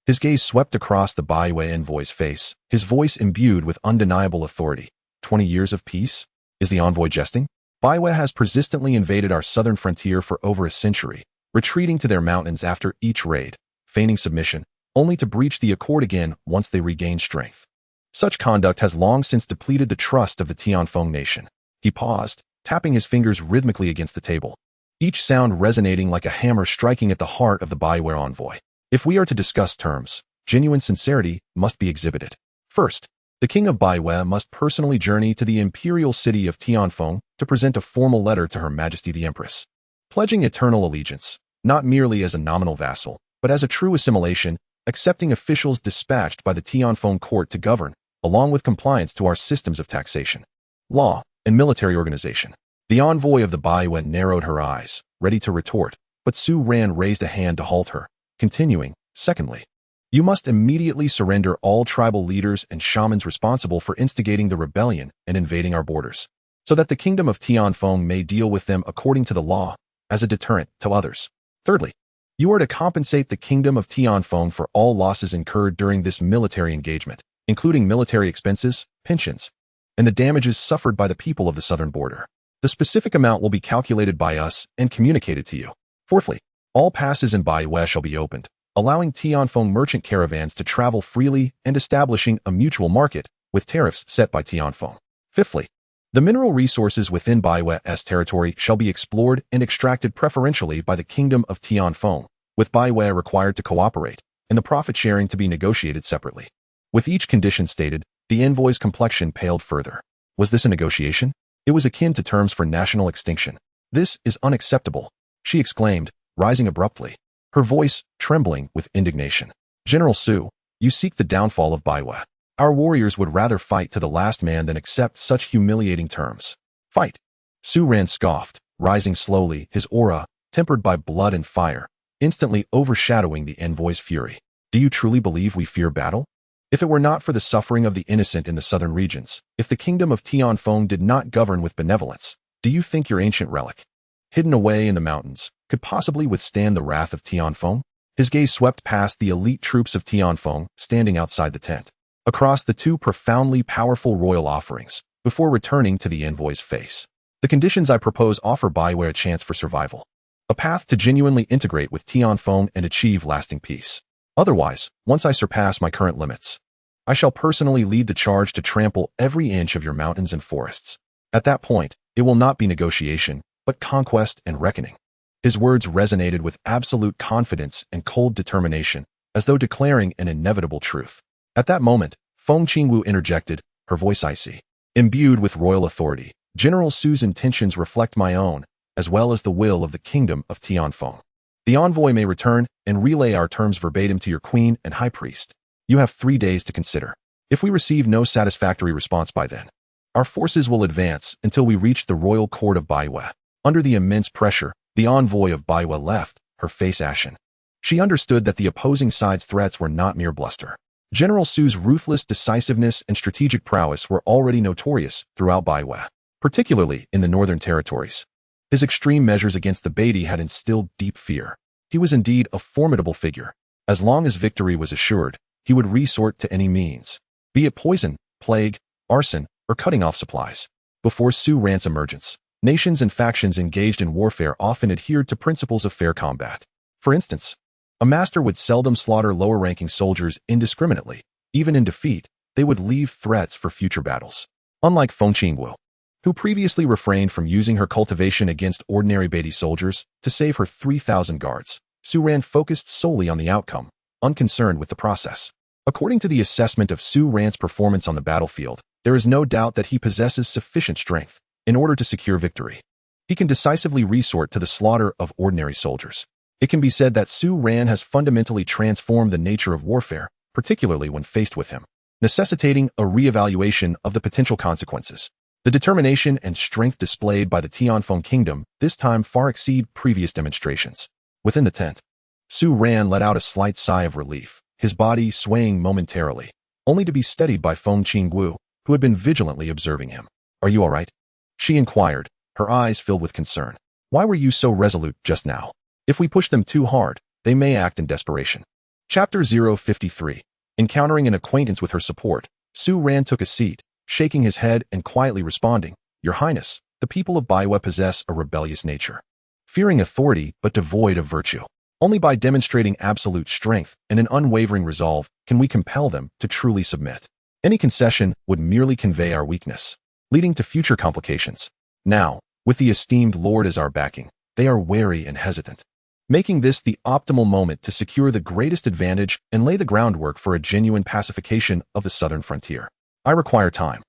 his gaze swept across the Baiwei envoy's face, his voice imbued with undeniable authority. 20 years of peace? Is the envoy jesting? Baiwei has persistently invaded our southern frontier for over a century, retreating to their mountains after each raid, feigning submission, only to breach the accord again once they regain strength. Such conduct has long since depleted the trust of the Tianfeng nation. He paused, tapping his fingers rhythmically against the table, each sound resonating like a hammer striking at the heart of the Baiwei envoy. If we are to discuss terms, genuine sincerity must be exhibited. First, the king of Baiwei must personally journey to the imperial city of Tianfeng to present a formal letter to Her Majesty the Empress, pledging eternal allegiance, not merely as a nominal vassal, but as a true assimilation, accepting officials dispatched by the Tianfeng court to govern, along with compliance to our systems of taxation, law, and military organization. The envoy of the Baiwei narrowed her eyes, ready to retort, but Su Ran raised a hand to halt her, continuing, secondly, you must immediately surrender all tribal leaders and shamans responsible for instigating the rebellion and invading our borders, so that the kingdom of Tianfeng may deal with them according to the law, as a deterrent to others. Thirdly, you are to compensate the kingdom of Tianfeng for all losses incurred during this military engagement, including military expenses, pensions, and the damages suffered by the people of the southern border. The specific amount will be calculated by us and communicated to you. Fourthly, all passes in Baiwei shall be opened, allowing Tianfeng merchant caravans to travel freely and establishing a mutual market with tariffs set by Tianfeng. Fifthly, the mineral resources within Baiwei's territory shall be explored and extracted preferentially by the kingdom of Tianfeng, with Baiwei required to cooperate, and the profit sharing to be negotiated separately. With each condition stated, the envoy's complexion paled further. Was this a negotiation? It was akin to terms for national extinction. This is unacceptable, she exclaimed, rising abruptly, her voice trembling with indignation. General Su, you seek the downfall of Baiwei. Our warriors would rather fight to the last man than accept such humiliating terms. Fight. Su Ran scoffed, rising slowly, his aura, tempered by blood and fire, instantly overshadowing the envoy's fury. Do you truly believe we fear battle? If it were not for the suffering of the innocent in the southern regions, if the kingdom of Tianfeng did not govern with benevolence, do you think your ancient relic, hidden away in the mountains, could possibly withstand the wrath of Tianfeng? His gaze swept past the elite troops of Tianfeng standing outside the tent, across the two profoundly powerful royal offerings, before returning to the envoy's face. The conditions I propose offer Baiwei a chance for survival, a path to genuinely integrate with Tianfeng and achieve lasting peace. Otherwise, once I surpass my current limits, I shall personally lead the charge to trample every inch of your mountains and forests. At that point, it will not be negotiation, but conquest and reckoning. His words resonated with absolute confidence and cold determination, as though declaring an inevitable truth. At that moment, Feng Qingwu interjected, her voice icy. Imbued with royal authority, General Su's intentions reflect my own, as well as the will of the kingdom of Tianfeng. The envoy may return and relay our terms verbatim to your queen and high priest. You have 3 days to consider. If we receive no satisfactory response by then, Our forces will advance until we reach the royal court of Baiwe. Under the immense pressure, the envoy of Baiwe left, her face ashen. She understood that the opposing side's threats were not mere bluster. General Su's ruthless decisiveness and strategic prowess were already notorious throughout Baiwe, particularly in the northern territories. His extreme measures against the Beatty had instilled deep fear. He was indeed a formidable figure. As long as victory was assured, he would resort to any means, be it poison, plague, arson, or cutting off supplies. Before Su Ran's emergence, nations and factions engaged in warfare often adhered to principles of fair combat. For instance, a master would seldom slaughter lower-ranking soldiers indiscriminately. Even in defeat, they would leave threats for future battles. Unlike Feng Qingwu, who previously refrained from using her cultivation against ordinary Beatty soldiers to save her 3,000 guards, Su Ran focused solely on the outcome, unconcerned with the process. According to the assessment of Su Ran's performance on the battlefield, there is no doubt that he possesses sufficient strength in order to secure victory. He can decisively resort to the slaughter of ordinary soldiers. It can be said that Su Ran has fundamentally transformed the nature of warfare, particularly when faced with him, necessitating a re-evaluation of the potential consequences. The determination and strength displayed by the Tianfeng kingdom this time far exceed previous demonstrations. Within the tent, Su Ran let out a slight sigh of relief, his body swaying momentarily, only to be steadied by Feng Qingwu, who had been vigilantly observing him. "Are you all right?" she inquired, her eyes filled with concern. "Why were you so resolute just now? If we push them too hard, they may act in desperation." Chapter 053. Encountering an acquaintance with her support, Su Ran took a seat, shaking his head and quietly responding, "Your Highness, the people of Baiwe possess a rebellious nature, fearing authority but devoid of virtue. Only by demonstrating absolute strength and an unwavering resolve can we compel them to truly submit. Any concession would merely convey our weakness, leading to future complications. Now, with the esteemed lord as our backing, they are wary and hesitant, making this the optimal moment to secure the greatest advantage and lay the groundwork for a genuine pacification of the southern frontier. I require time.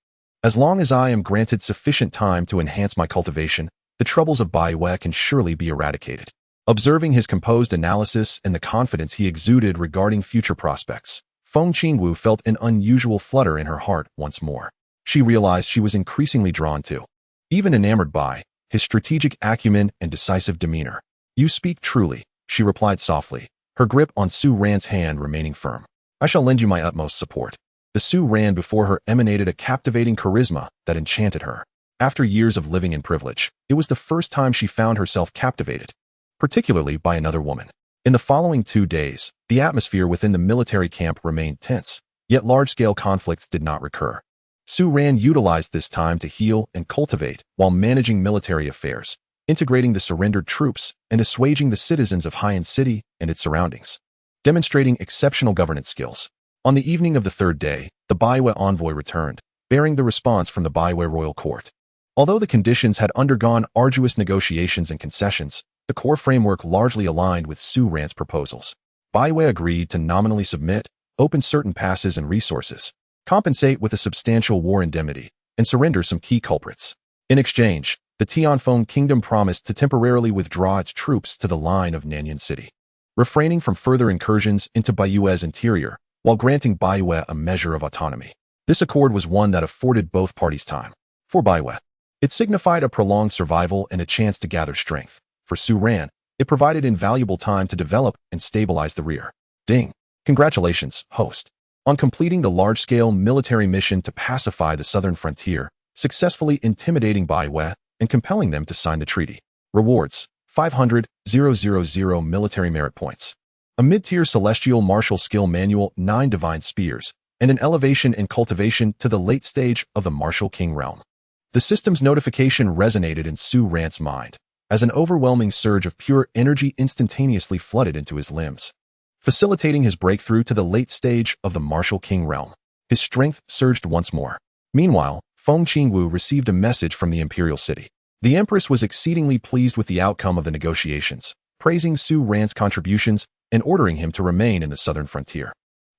As long as I am granted sufficient time to enhance my cultivation, the troubles of Baiwe can surely be eradicated." Observing his composed analysis and the confidence he exuded regarding future prospects, Feng Qingwu felt an unusual flutter in her heart once more. She realized she was increasingly drawn to, even enamored by, his strategic acumen and decisive demeanor. "You speak truly," she replied softly, her grip on Su Ran's hand remaining firm. "I shall lend you my utmost support." The Su Ran before her emanated a captivating charisma that enchanted her. After years of living in privilege, it was the first time she found herself captivated, particularly by another woman. In the following 2 days, the atmosphere within the military camp remained tense, yet large-scale conflicts did not recur. Su Ran utilized this time to heal and cultivate while managing military affairs, integrating the surrendered troops and assuaging the citizens of Haiyan City and its surroundings, demonstrating exceptional governance skills. On the evening of the 3rd day, the Baiwe envoy returned, bearing the response from the Baiwe royal court. Although the conditions had undergone arduous negotiations and concessions, the core framework largely aligned with Su Ran's proposals. Baiwe agreed to nominally submit, open certain passes and resources, compensate with a substantial war indemnity, and surrender some key culprits. In exchange, the Tianfeng kingdom promised to temporarily withdraw its troops to the line of Nanyan City, refraining from further incursions into Baiwe's interior, while granting Baiwe a measure of autonomy. This accord was one that afforded both parties time. For Baiwe, it signified a prolonged survival and a chance to gather strength. For Su Ran, it provided invaluable time to develop and stabilize the rear. Ding! Congratulations, host, on completing the large-scale military mission to pacify the southern frontier, successfully intimidating Baiwe and compelling them to sign the treaty. Rewards: 500,000 military merit points, a mid-tier celestial martial skill manual, 9 divine spears, and an elevation in cultivation to the late stage of the martial king realm. The system's notification resonated in Su Ran's mind, as an overwhelming surge of pure energy instantaneously flooded into his limbs, facilitating his breakthrough to the late stage of the martial king realm. His strength surged once more. Meanwhile, Feng Qingwu received a message from the imperial city. The Empress was exceedingly pleased with the outcome of the negotiations, praising Su Ran's contributions and ordering him to remain in the southern frontier,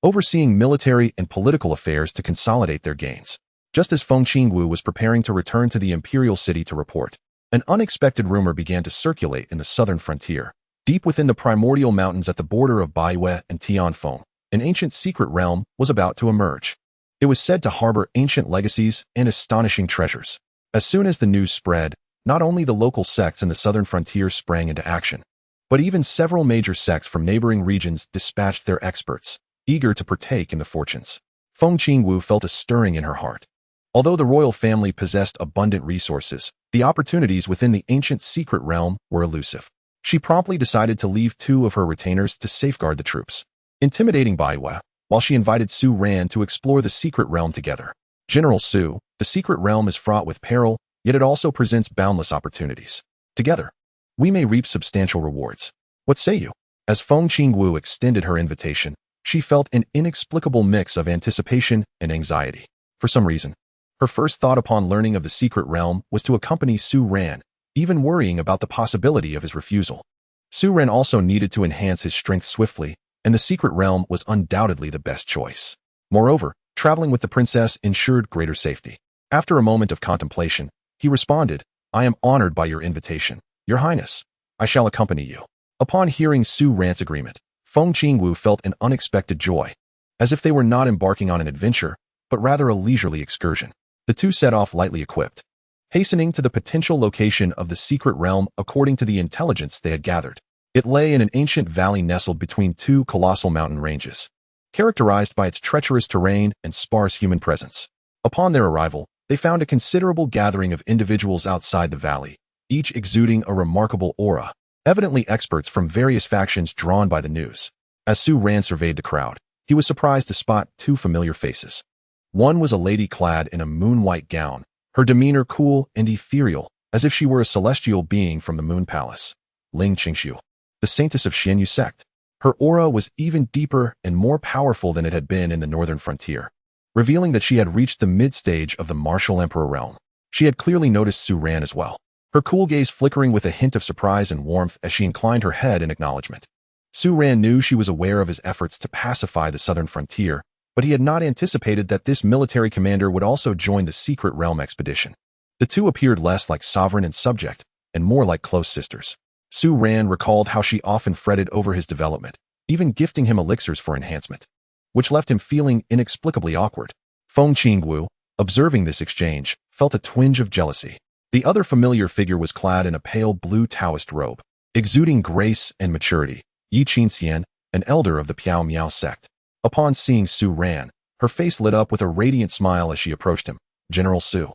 overseeing military and political affairs to consolidate their gains. Just as Feng Qingwu was preparing to return to the imperial city to report, an unexpected rumor began to circulate in the southern frontier. Deep within the primordial mountains at the border of Baiwe and Tianfeng, an ancient secret realm was about to emerge. It was said to harbor ancient legacies and astonishing treasures. As soon as the news spread, not only the local sects in the southern frontier sprang into action, but even several major sects from neighboring regions dispatched their experts, eager to partake in the fortunes. Feng Qingwu felt a stirring in her heart. Although the royal family possessed abundant resources, the opportunities within the ancient secret realm were elusive. She promptly decided to leave 2 of her retainers to safeguard the troops, intimidating Baiwa, while she invited Su Ran to explore the secret realm together. General Su, the secret realm is fraught with peril, yet it also presents boundless opportunities. Together, we may reap substantial rewards. What say you? As Feng Qingwu extended her invitation, she felt an inexplicable mix of anticipation and anxiety. For some reason, her first thought upon learning of the secret realm was to accompany Su Ran, even worrying about the possibility of his refusal. Su Ran also needed to enhance his strength swiftly, and the secret realm was undoubtedly the best choice. Moreover, traveling with the princess ensured greater safety. After a moment of contemplation, he responded, "I am honored by your invitation. Your Highness, I shall accompany you." Upon hearing Su Ran's agreement, Feng Qingwu felt an unexpected joy, as if they were not embarking on an adventure, but rather a leisurely excursion. The 2 set off lightly equipped, hastening to the potential location of the secret realm according to the intelligence they had gathered. It lay in an ancient valley nestled between 2 colossal mountain ranges, characterized by its treacherous terrain and sparse human presence. Upon their arrival, they found a considerable gathering of individuals outside the valley, each exuding a remarkable aura, evidently experts from various factions drawn by the news. As Su Ran surveyed the crowd, he was surprised to spot 2 familiar faces. One was a lady clad in a moon-white gown, her demeanor cool and ethereal, as if she were a celestial being from the Moon Palace. Ling Qingxiu, the saintess of Xianyu sect. Her aura was even deeper and more powerful than it had been in the northern frontier, revealing that she had reached the mid-stage of the martial emperor realm. She had clearly noticed Su Ran as well, her cool gaze flickering with a hint of surprise and warmth as she inclined her head in acknowledgement. Su Ran knew she was aware of his efforts to pacify the southern frontier, but he had not anticipated that this military commander would also join the secret realm expedition. The 2 appeared less like sovereign and subject, and more like close sisters. Su Ran recalled how she often fretted over his development, even gifting him elixirs for enhancement, which left him feeling inexplicably awkward. Feng Qingwu, observing this exchange, felt a twinge of jealousy. The other familiar figure was clad in a pale blue Taoist robe, exuding grace and maturity. Yi Qinxian, an elder of the Piao Miao sect. Upon seeing Su Ran, her face lit up with a radiant smile as she approached him. "General Su,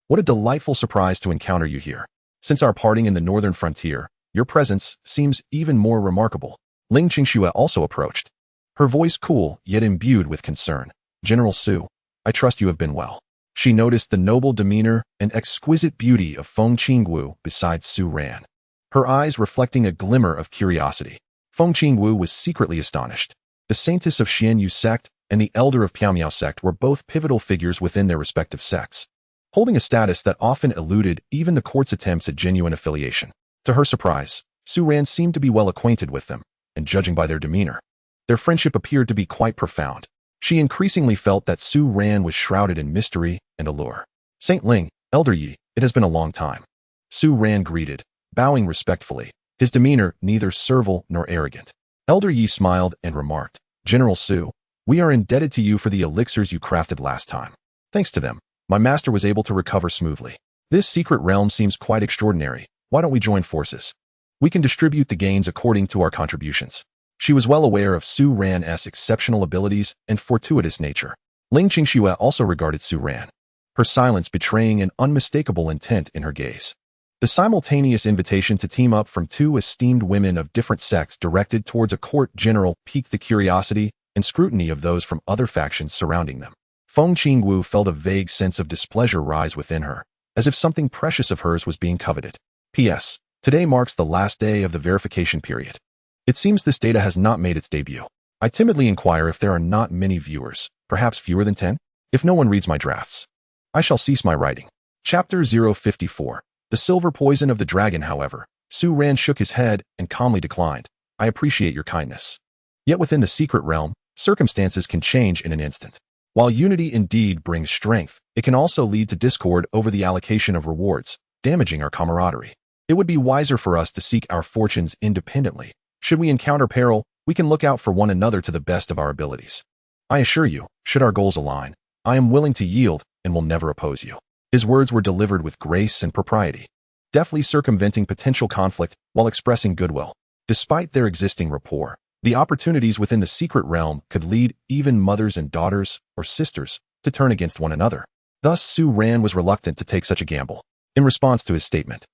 what a delightful surprise to encounter you here. Since our parting in the northern frontier, your presence seems even more remarkable." Ling Qingxue also approached, her voice cool yet imbued with concern. "General Su, I trust you have been well." She noticed the noble demeanor and exquisite beauty of Feng Qingwu beside Su Ran, her eyes reflecting a glimmer of curiosity. Feng Qingwu was secretly astonished. The saintess of Xianyu sect and the elder of Piaomiao sect were both pivotal figures within their respective sects, holding a status that often eluded even the court's attempts at genuine affiliation. To her surprise, Su Ran seemed to be well acquainted with them, and judging by their demeanor, their friendship appeared to be quite profound. She increasingly felt that Su Ran was shrouded in mystery and allure. "Saint Ling, Elder Yi, it has been a long time." Su Ran greeted, bowing respectfully, his demeanor neither servile nor arrogant. Elder Yi smiled and remarked, "General Su, we are indebted to you for the elixirs you crafted last time. Thanks to them, my master was able to recover smoothly. This secret realm seems quite extraordinary. Why don't we join forces? We can distribute the gains according to our contributions." She was well aware of Su Ran's exceptional abilities and fortuitous nature. Ling Qingxue also regarded Su Ran, her silence betraying an unmistakable intent in her gaze. The simultaneous invitation to team up from 2 esteemed women of different sects directed towards a court general piqued the curiosity and scrutiny of those from other factions surrounding them. Feng Qingwu felt a vague sense of displeasure rise within her, as if something precious of hers was being coveted. P.S. Today marks the last day of the verification period. It seems this data has not made its debut. I timidly inquire if there are not many viewers, perhaps fewer than 10? If no one reads my drafts, I shall cease my writing. Chapter 054. The Silver Poison of the Dragon. However, Su Ran shook his head and calmly declined. "I appreciate your kindness. Yet within the secret realm, circumstances can change in an instant. While unity indeed brings strength, it can also lead to discord over the allocation of rewards, damaging our camaraderie. It would be wiser for us to seek our fortunes independently. Should we encounter peril, we can look out for one another to the best of our abilities. I assure you, should our goals align, I am willing to yield and will never oppose you. His words were delivered with grace and propriety, deftly circumventing potential conflict while expressing goodwill. Despite their existing rapport, the opportunities within the secret realm could lead even mothers and daughters or sisters to turn against one another. Thus, Su Ran was reluctant to take such a gamble. In response to his statement,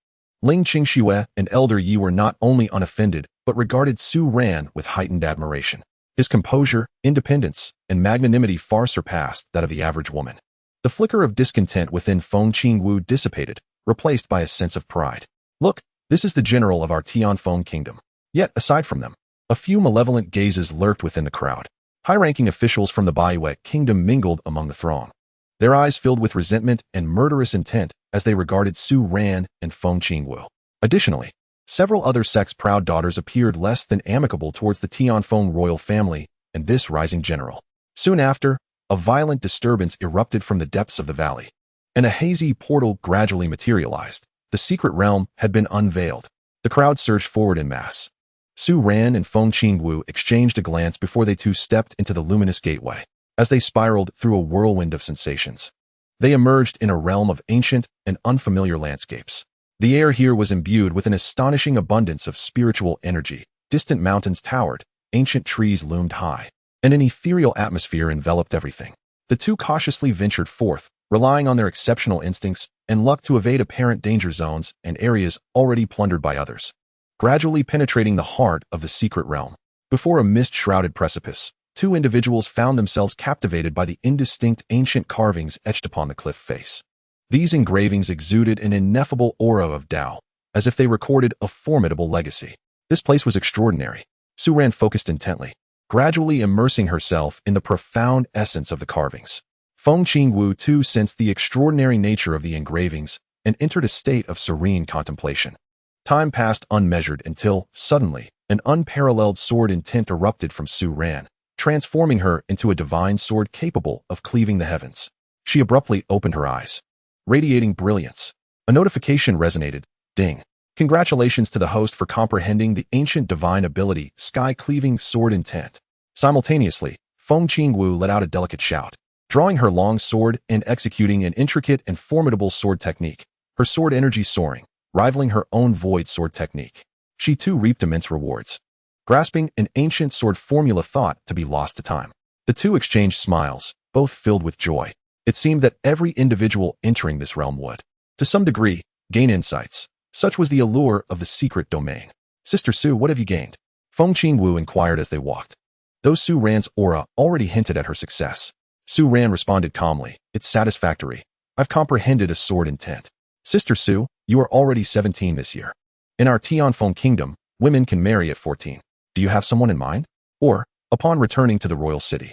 Ling Qingxue and Elder Yi were not only unoffended, but regarded Su Ran with heightened admiration. His composure, independence, and magnanimity far surpassed that of the average woman. The flicker of discontent within Feng Qingwu dissipated, replaced by a sense of pride. Look, this is the general of our Tianfeng kingdom. Yet, aside from them, a few malevolent gazes lurked within the crowd. High-ranking officials from the Baiwei kingdom mingled among the throng, their eyes filled with resentment and murderous intent as they regarded Su Ran and Feng Qingwu. Additionally, several other sects' proud daughters appeared less than amicable towards the Tianfeng royal family and this rising general. Soon after, a violent disturbance erupted from the depths of the valley, and a hazy portal gradually materialized. The secret realm had been unveiled. The crowd surged forward in mass. Su Ran and Feng Qingwu exchanged a glance before they too stepped into the luminous gateway. As they spiraled through a whirlwind of sensations, they emerged in a realm of ancient and unfamiliar landscapes. The air here was imbued with an astonishing abundance of spiritual energy. Distant mountains towered, ancient trees loomed high, and an ethereal atmosphere enveloped everything. The two cautiously ventured forth, relying on their exceptional instincts and luck to evade apparent danger zones and areas already plundered by others, gradually penetrating the heart of the secret realm. Before a mist-shrouded precipice, two individuals found themselves captivated by the indistinct ancient carvings etched upon the cliff face. These engravings exuded an ineffable aura of Tao, as if they recorded a formidable legacy. This place was extraordinary. Su Ran focused intently, gradually immersing herself in the profound essence of the carvings. Feng Qingwu too sensed the extraordinary nature of the engravings and entered a state of serene contemplation. Time passed unmeasured until, suddenly, an unparalleled sword intent erupted from Su Ran, transforming her into a divine sword capable of cleaving the heavens. She abruptly opened her eyes, radiating brilliance. A notification resonated. Ding. Congratulations to the host for comprehending the ancient divine ability, sky-cleaving sword intent. Simultaneously, Feng Qingwu let out a delicate shout, drawing her long sword and executing an intricate and formidable sword technique, her sword energy soaring, rivaling her own void sword technique. She too reaped immense rewards, grasping an ancient sword formula thought to be lost to time. The two exchanged smiles, both filled with joy. It seemed that every individual entering this realm would, to some degree, gain insights. Such was the allure of the secret domain. Sister Su, what have you gained? Feng Qingwu inquired as they walked. Though Su Ran's aura already hinted at her success, Su Ran responded calmly, it's satisfactory. I've comprehended a sword intent. Sister Su, you are already 17 this year. In our Tianfeng kingdom, women can marry at 14. Do you have someone in mind? Or, upon returning to the royal city,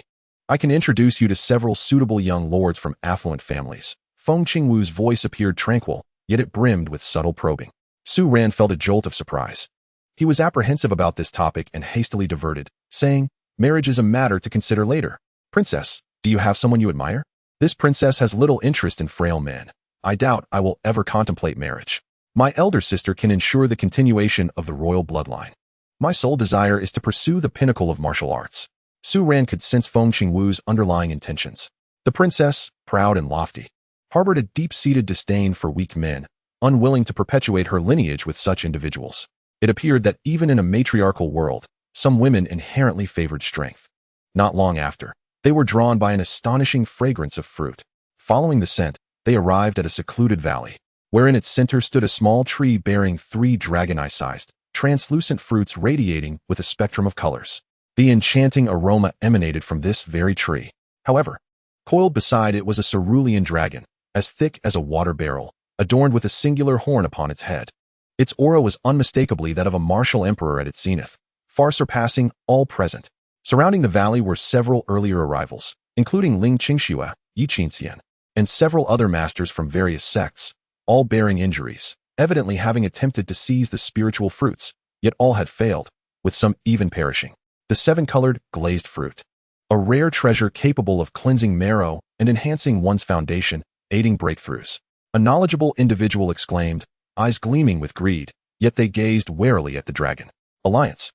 I can introduce you to several suitable young lords from affluent families. Feng Qingwu's voice appeared tranquil, yet it brimmed with subtle probing. Su Ran felt a jolt of surprise. He was apprehensive about this topic and hastily diverted, saying, marriage is a matter to consider later. Princess, do you have someone you admire? This princess has little interest in frail men. I doubt I will ever contemplate marriage. My elder sister can ensure the continuation of the royal bloodline. My sole desire is to pursue the pinnacle of martial arts. Su Ran could sense Feng Qingwu's underlying intentions. The princess, proud and lofty, harbored a deep-seated disdain for weak men, unwilling to perpetuate her lineage with such individuals. It appeared that even in a matriarchal world, some women inherently favored strength. Not long after, they were drawn by an astonishing fragrance of fruit. Following the scent, they arrived at a secluded valley, where in its center stood a small tree bearing 3 dragon-eye-sized, translucent fruits radiating with a spectrum of colors. The enchanting aroma emanated from this very tree. However, coiled beside it was a cerulean dragon, as thick as a water barrel, adorned with a singular horn upon its head. Its aura was unmistakably that of a martial emperor at its zenith, far surpassing all present. Surrounding the valley were several earlier arrivals, including Ling Qingxue, Yi Qinxian, and several other masters from various sects, all bearing injuries, evidently having attempted to seize the spiritual fruits, yet all had failed, with some even perishing. The 7-colored, glazed fruit, a rare treasure capable of cleansing marrow and enhancing one's foundation, aiding breakthroughs. A knowledgeable individual exclaimed, eyes gleaming with greed, yet they gazed warily at the dragon. Alliance.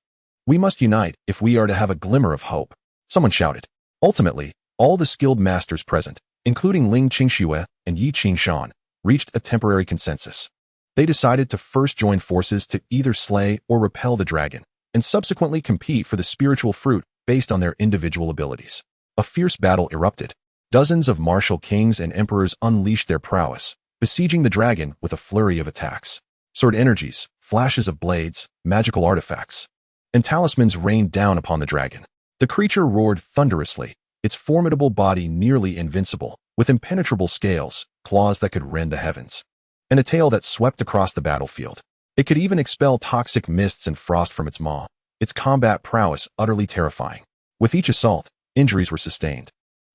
We must unite if we are to have a glimmer of hope. Someone shouted. Ultimately, all the skilled masters present, including Ling Qingxue and Yi Qingshan, reached a temporary consensus. They decided to first join forces to either slay or repel the dragon, and subsequently compete for the spiritual fruit based on their individual abilities. A fierce battle erupted. Dozens of martial kings and emperors unleashed their prowess, besieging the dragon with a flurry of attacks. Sword energies, flashes of blades, magical artifacts, and talismans rained down upon the dragon. The creature roared thunderously, its formidable body nearly invincible, with impenetrable scales, claws that could rend the heavens, and a tail that swept across the battlefield. It could even expel toxic mists and frost from its maw, its combat prowess utterly terrifying. With each assault, injuries were sustained,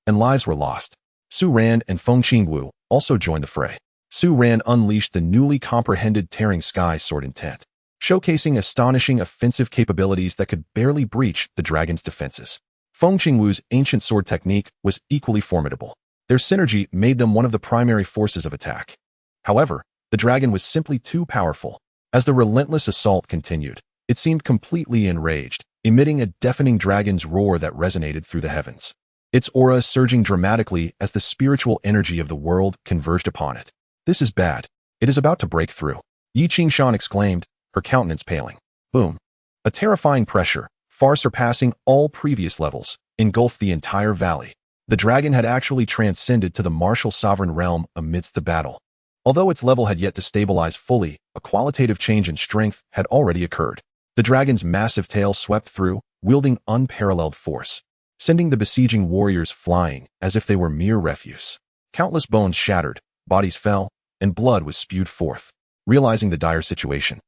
and lives were lost. Su Ran and Feng Qingwu also joined the fray. Su Ran unleashed the newly comprehended Tearing Sky sword intent, showcasing astonishing offensive capabilities that could barely breach the dragon's defenses. Feng Qingwu's ancient sword technique was equally formidable. Their synergy made them one of the primary forces of attack. However, the dragon was simply too powerful. As the relentless assault continued, it seemed completely enraged, emitting a deafening dragon's roar that resonated through the heavens. Its aura surging dramatically as the spiritual energy of the world converged upon it. "This is bad. It is about to break through," Yi Qingshan exclaimed, her countenance paling. Boom. A terrifying pressure, far surpassing all previous levels, engulfed the entire valley. The dragon had actually transcended to the martial sovereign realm amidst the battle. Although its level had yet to stabilize fully, a qualitative change in strength had already occurred. The dragon's massive tail swept through, wielding unparalleled force, sending the besieging warriors flying as if they were mere refuse. Countless bones shattered, bodies fell, and blood was spewed forth. Realizing the dire situation,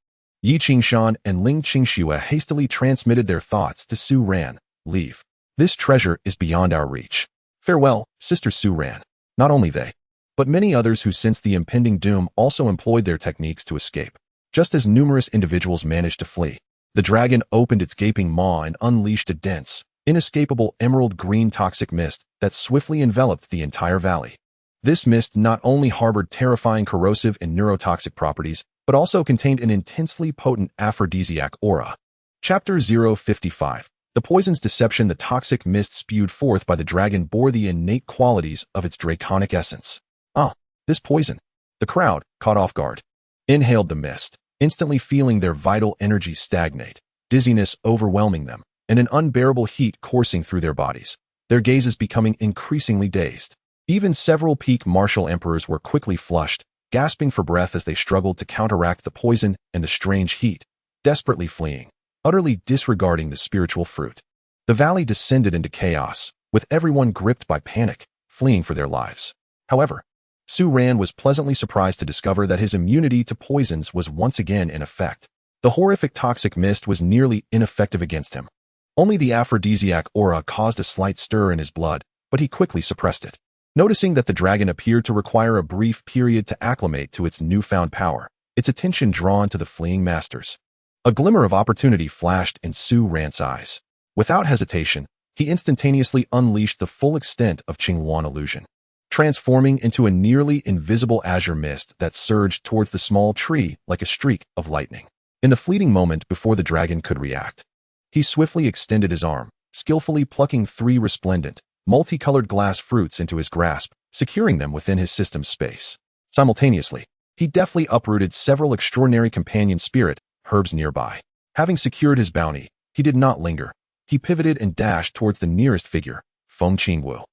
Yi Qingshan and Ling Qingxue hastily transmitted their thoughts to Su Ran. "Leave. This treasure is beyond our reach. Farewell, Sister Su Ran." Not only they, but many others who sensed the impending doom also employed their techniques to escape. Just as numerous individuals managed to flee, the dragon opened its gaping maw and unleashed a dense, inescapable emerald green toxic mist that swiftly enveloped the entire valley. This mist not only harbored terrifying corrosive and neurotoxic properties, but also contained an intensely potent aphrodisiac aura. Chapter 055. The poison's deception. The toxic mist spewed forth by the dragon bore the innate qualities of its draconic essence. "Ah, this poison." The crowd, caught off guard, inhaled the mist, instantly feeling their vital energy stagnate, dizziness overwhelming them, and an unbearable heat coursing through their bodies, their gazes becoming increasingly dazed. Even several peak martial emperors were quickly flushed, gasping for breath as they struggled to counteract the poison and the strange heat, desperately fleeing, utterly disregarding the spiritual fruit. The valley descended into chaos, with everyone gripped by panic, fleeing for their lives. However, Su Ran was pleasantly surprised to discover that his immunity to poisons was once again in effect. The horrific toxic mist was nearly ineffective against him. Only the aphrodisiac aura caused a slight stir in his blood, but he quickly suppressed it. Noticing that the dragon appeared to require a brief period to acclimate to its newfound power, its attention drawn to the fleeing masters, a glimmer of opportunity flashed in Su Ran's eyes. Without hesitation, he instantaneously unleashed the full extent of Qingwan illusion, transforming into a nearly invisible azure mist that surged towards the small tree like a streak of lightning. In the fleeting moment before the dragon could react, he swiftly extended his arm, skillfully plucking 3 resplendent, multicolored glass fruits into his grasp, securing them within his system's space. Simultaneously, he deftly uprooted several extraordinary companion spirit herbs nearby. Having secured his bounty, he did not linger. He pivoted and dashed towards the nearest figure, Feng Qingwu,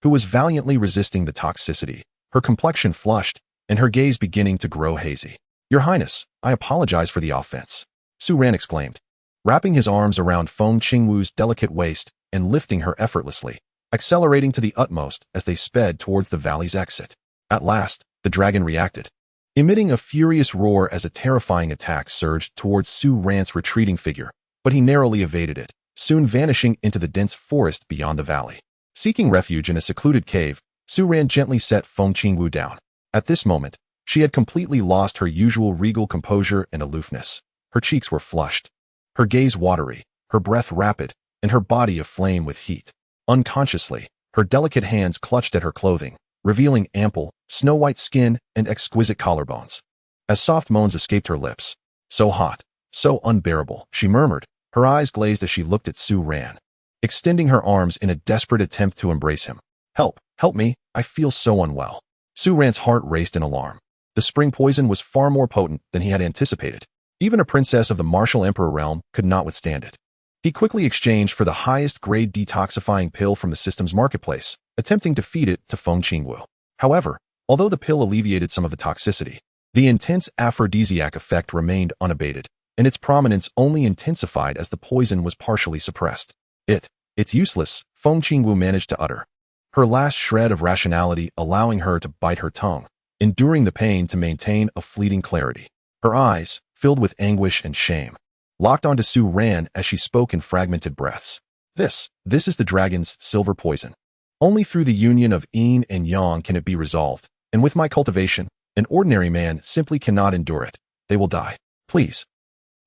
who was valiantly resisting the toxicity, her complexion flushed and her gaze beginning to grow hazy. "Your Highness, I apologize for the offense," Su Ran exclaimed, wrapping his arms around Feng Qingwu's delicate waist and lifting her effortlessly, accelerating to the utmost as they sped towards the valley's exit. At last, the dragon reacted, emitting a furious roar as a terrifying attack surged towards Su Ran's retreating figure, but he narrowly evaded it, soon vanishing into the dense forest beyond the valley. Seeking refuge in a secluded cave, Su Ran gently set Feng Qingwu down. At this moment, she had completely lost her usual regal composure and aloofness. Her cheeks were flushed, her gaze watery, her breath rapid, and her body aflame with heat. Unconsciously, her delicate hands clutched at her clothing, revealing ample, snow-white skin and exquisite collarbones. As soft moans escaped her lips, "So hot, so unbearable," she murmured, her eyes glazed as she looked at Su Ran, extending her arms in a desperate attempt to embrace him. "Help, Help me, I feel so unwell. Su Ran's heart raced in alarm. The spring poison was far more potent than he had anticipated. Even a princess of the martial emperor realm could not withstand it. He quickly exchanged for the highest grade detoxifying pill from the system's marketplace, attempting to feed it to Feng Qingwu. However, although the pill alleviated some of the toxicity, the intense aphrodisiac effect remained unabated, and its prominence only intensified as the poison was partially suppressed. It's useless, Feng Qingwu managed to utter, her last shred of rationality allowing her to bite her tongue, enduring the pain to maintain a fleeting clarity. Her eyes, filled with anguish and shame, locked onto Su Ran as she spoke in fragmented breaths. This is the dragon's silver poison. Only through the union of yin and yang can it be resolved, and with my cultivation, an ordinary man simply cannot endure it. They will die. Please,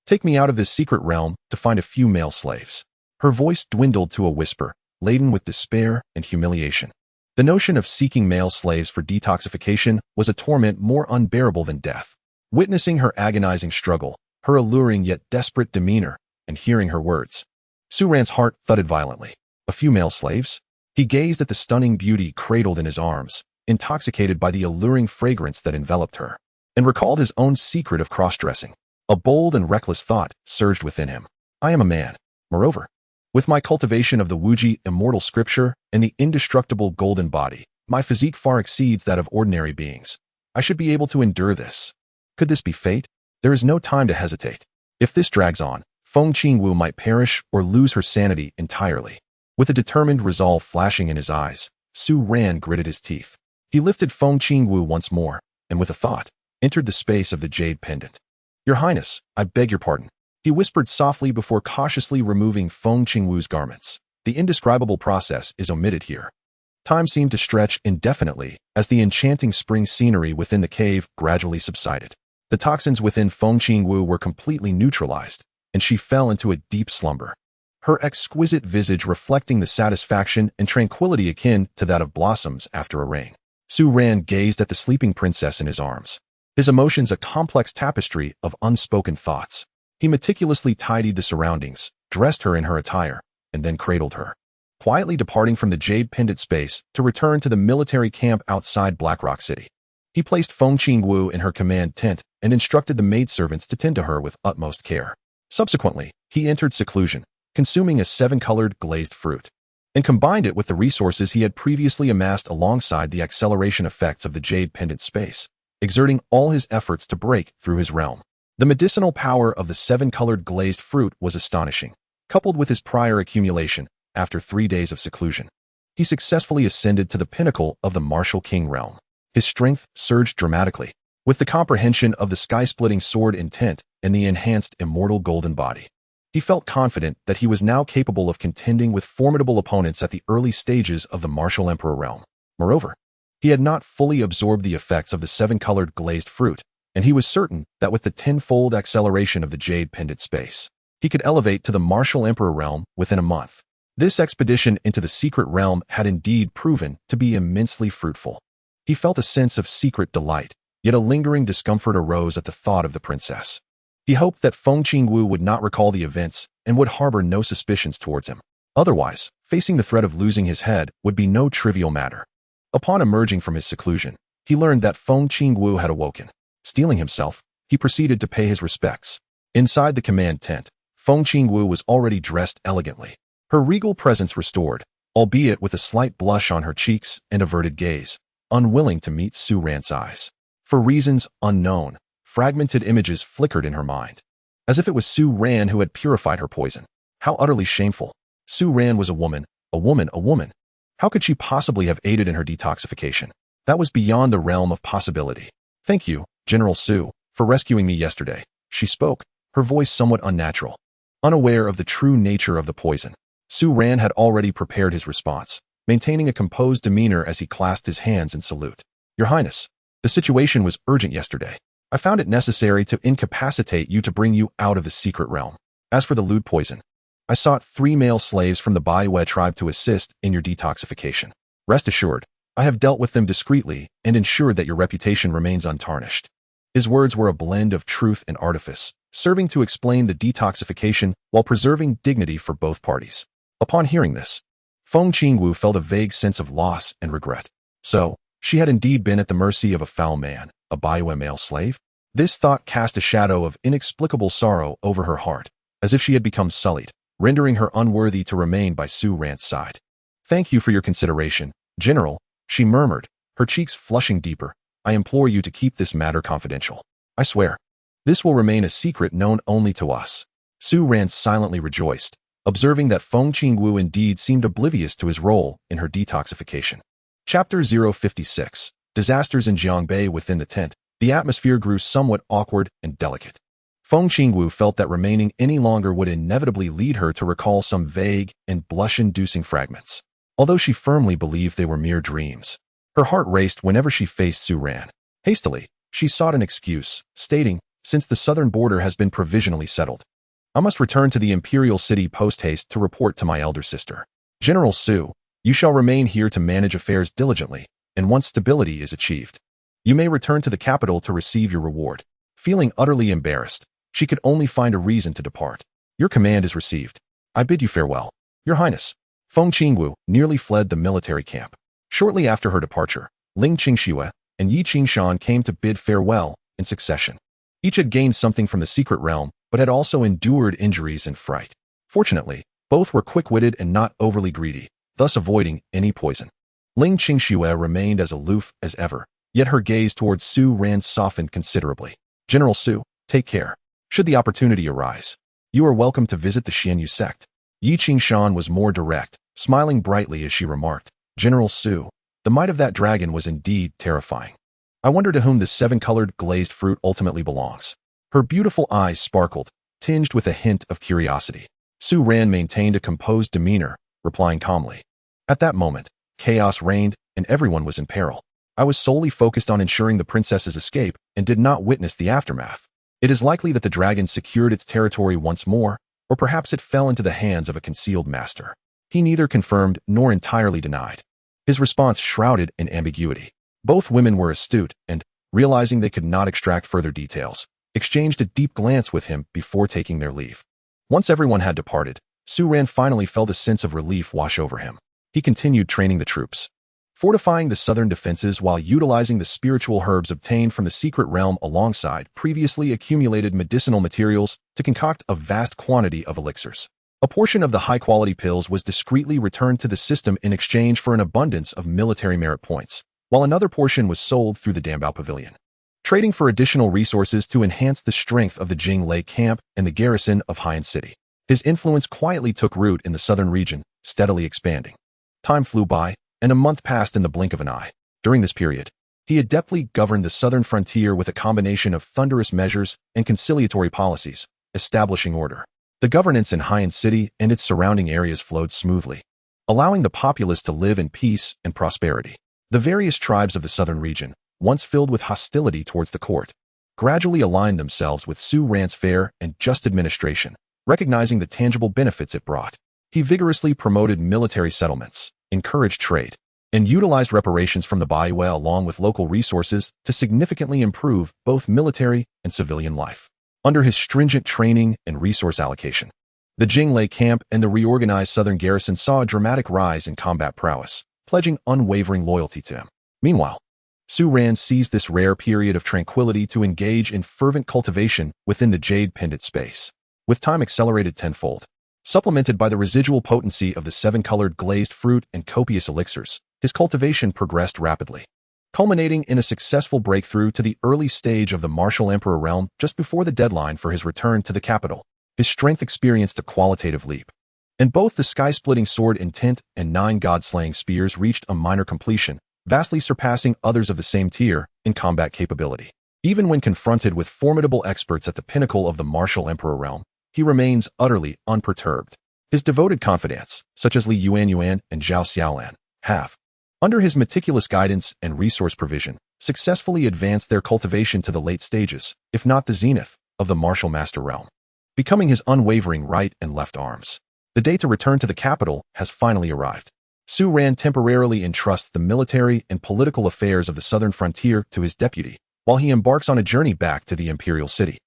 take me out of this secret realm to find a few male slaves. Her voice dwindled to a whisper, laden with despair and humiliation. The notion of seeking male slaves for detoxification was a torment more unbearable than death. Witnessing her agonizing struggle, her alluring yet desperate demeanor, and hearing her words, Su Ran's heart thudded violently. A few male slaves? He gazed at the stunning beauty cradled in his arms, intoxicated by the alluring fragrance that enveloped her, and recalled his own secret of cross-dressing. A bold and reckless thought surged within him. I am a man. Moreover, with my cultivation of the Wuji immortal scripture and the indestructible golden body, my physique far exceeds that of ordinary beings. I should be able to endure this. Could this be fate? There is no time to hesitate. If this drags on, Feng Qingwu might perish or lose her sanity entirely. With a determined resolve flashing in his eyes, Su Ran gritted his teeth. He lifted Feng Qingwu once more, and with a thought, entered the space of the jade pendant. Your Highness, I beg your pardon. He whispered softly before cautiously removing Feng Qingwu's garments. The indescribable process is omitted here. Time seemed to stretch indefinitely as the enchanting spring scenery within the cave gradually subsided. The toxins within Feng Qingwu were completely neutralized, and she fell into a deep slumber, her exquisite visage reflecting the satisfaction and tranquility akin to that of blossoms after a rain. Su Ran gazed at the sleeping princess in his arms, his emotions a complex tapestry of unspoken thoughts. He meticulously tidied the surroundings, dressed her in her attire, and then cradled her, quietly departing from the jade pendant space to return to the military camp outside Blackrock City. He placed Feng Qingwu in her command tent and instructed the maidservants to tend to her with utmost care. Subsequently, he entered seclusion, consuming a 7-colored glazed fruit, and combined it with the resources he had previously amassed alongside the acceleration effects of the jade pendant space, exerting all his efforts to break through his realm. The medicinal power of the 7-colored glazed fruit was astonishing. Coupled with his prior accumulation, after 3 days of seclusion, he successfully ascended to the pinnacle of the martial king realm. His strength surged dramatically, with the comprehension of the sky-splitting sword intent and the enhanced immortal golden body. He felt confident that he was now capable of contending with formidable opponents at the early stages of the martial emperor realm. Moreover, he had not fully absorbed the effects of the 7-colored glazed fruit, and he was certain that with the 10-fold acceleration of the jade pendant space, he could elevate to the martial emperor realm within a month. This expedition into the secret realm had indeed proven to be immensely fruitful. He felt a sense of secret delight, yet a lingering discomfort arose at the thought of the princess. He hoped that Feng Qingwu would not recall the events and would harbor no suspicions towards him. Otherwise, facing the threat of losing his head would be no trivial matter. Upon emerging from his seclusion, he learned that Feng Qingwu had awoken. Steeling himself, he proceeded to pay his respects. Inside the command tent, Feng Qingwu was already dressed elegantly, her regal presence restored, albeit with a slight blush on her cheeks and averted gaze, unwilling to meet Su Ran's eyes. For reasons unknown, fragmented images flickered in her mind, as if it was Su Ran who had purified her poison. How utterly shameful. Su Ran was a woman. How could she possibly have aided in her detoxification? That was beyond the realm of possibility. Thank you, General Su, for rescuing me yesterday, she spoke, her voice somewhat unnatural. Unaware of the true nature of the poison, Su Ran had already prepared his response, maintaining a composed demeanor as he clasped his hands in salute. Your Highness, the situation was urgent yesterday. I found it necessary to incapacitate you to bring you out of the secret realm. As for the lewd poison, I sought 3 male slaves from the Baiwe tribe to assist in your detoxification. Rest assured, I have dealt with them discreetly and ensured that your reputation remains untarnished. His words were a blend of truth and artifice, serving to explain the detoxification while preserving dignity for both parties. Upon hearing this, Feng Qingwu felt a vague sense of loss and regret. So, she had indeed been at the mercy of a foul man, a Baiwe male slave? This thought cast a shadow of inexplicable sorrow over her heart, as if she had become sullied, rendering her unworthy to remain by Su Ran's side. "Thank you for your consideration, General," she murmured, her cheeks flushing deeper. "I implore you to keep this matter confidential. I swear. This will remain a secret known only to us." Su Ran silently rejoiced, observing that Feng Qingwu indeed seemed oblivious to his role in her detoxification. Chapter 056. Disasters in Jiangbei. Within the tent, the atmosphere grew somewhat awkward and delicate. Feng Qingwu felt that remaining any longer would inevitably lead her to recall some vague and blush-inducing fragments, although she firmly believed they were mere dreams. Her heart raced whenever she faced Su Ran. Hastily, she sought an excuse, stating, "Since the southern border has been provisionally settled, I must return to the imperial city post-haste to report to my elder sister. General Su, you shall remain here to manage affairs diligently, and once stability is achieved, you may return to the capital to receive your reward." Feeling utterly embarrassed, she could only find a reason to depart. "Your command is received. I bid you farewell, Your Highness." Feng Qingwu nearly fled the military camp. Shortly after her departure, Ling Qingxue and Yi Qingshan came to bid farewell in succession. Each had gained something from the secret realm, but had also endured injuries and fright. Fortunately, both were quick-witted and not overly greedy, thus avoiding any poison. Ling Qingxue remained as aloof as ever, yet her gaze towards Su Ran softened considerably. "General Su, take care. Should the opportunity arise, you are welcome to visit the Xianyu sect." Yi Qingshan was more direct, smiling brightly as she remarked, "General Su, the might of that dragon was indeed terrifying. I wonder to whom this seven-colored glazed fruit ultimately belongs." Her beautiful eyes sparkled, tinged with a hint of curiosity. Su Ran maintained a composed demeanor, replying calmly. At that moment, chaos reigned, and everyone was in peril. I was solely focused on ensuring the princess's escape and did not witness the aftermath. It is likely that the dragon secured its territory once more, or perhaps it fell into the hands of a concealed master. He neither confirmed nor entirely denied. His response shrouded in ambiguity. Both women were astute and, realizing they could not extract further details, exchanged a deep glance with him before taking their leave. Once everyone had departed, Su Ran finally felt a sense of relief wash over him. He continued training the troops, fortifying the southern defenses while utilizing the spiritual herbs obtained from the secret realm alongside previously accumulated medicinal materials to concoct a vast quantity of elixirs. A portion of the high-quality pills was discreetly returned to the system in exchange for an abundance of military merit points, while another portion was sold through the Dambao Pavilion. Trading for additional resources to enhance the strength of the Jinglei camp and the garrison of Haiyan City. His influence quietly took root in the southern region, steadily expanding. Time flew by, and a month passed in the blink of an eye. During this period, he adeptly governed the southern frontier with a combination of thunderous measures and conciliatory policies, establishing order. The governance in Haiyan City and its surrounding areas flowed smoothly, allowing the populace to live in peace and prosperity. The various tribes of the southern region, once filled with hostility towards the court, gradually aligned themselves with Su Ran's fair and just administration, recognizing the tangible benefits it brought. He vigorously promoted military settlements, encouraged trade, and utilized reparations from the Baiwe along with local resources to significantly improve both military and civilian life. Under his stringent training and resource allocation, the Jinglei camp and the reorganized southern garrison saw a dramatic rise in combat prowess, pledging unwavering loyalty to him. Meanwhile, Su Ran seized this rare period of tranquility to engage in fervent cultivation within the Jade Pendant space, with time accelerated tenfold. Supplemented by the residual potency of the seven-colored glazed fruit and copious elixirs, his cultivation progressed rapidly, culminating in a successful breakthrough to the early stage of the martial emperor realm just before the deadline for his return to the capital. His strength experienced a qualitative leap, and both the sky-splitting sword intent and 9 god-slaying spears reached a minor completion, vastly surpassing others of the same tier in combat capability. Even when confronted with formidable experts at the pinnacle of the martial emperor realm, he remains utterly unperturbed. His devoted confidants, such as Li Yuanyuan and Zhao Xiaolan, have, under his meticulous guidance and resource provision, successfully advanced their cultivation to the late stages, if not the zenith, of the martial master realm, becoming his unwavering right and left arms. The day to return to the capital has finally arrived. Su Ran temporarily entrusts the military and political affairs of the southern frontier to his deputy, while he embarks on a journey back to the imperial city,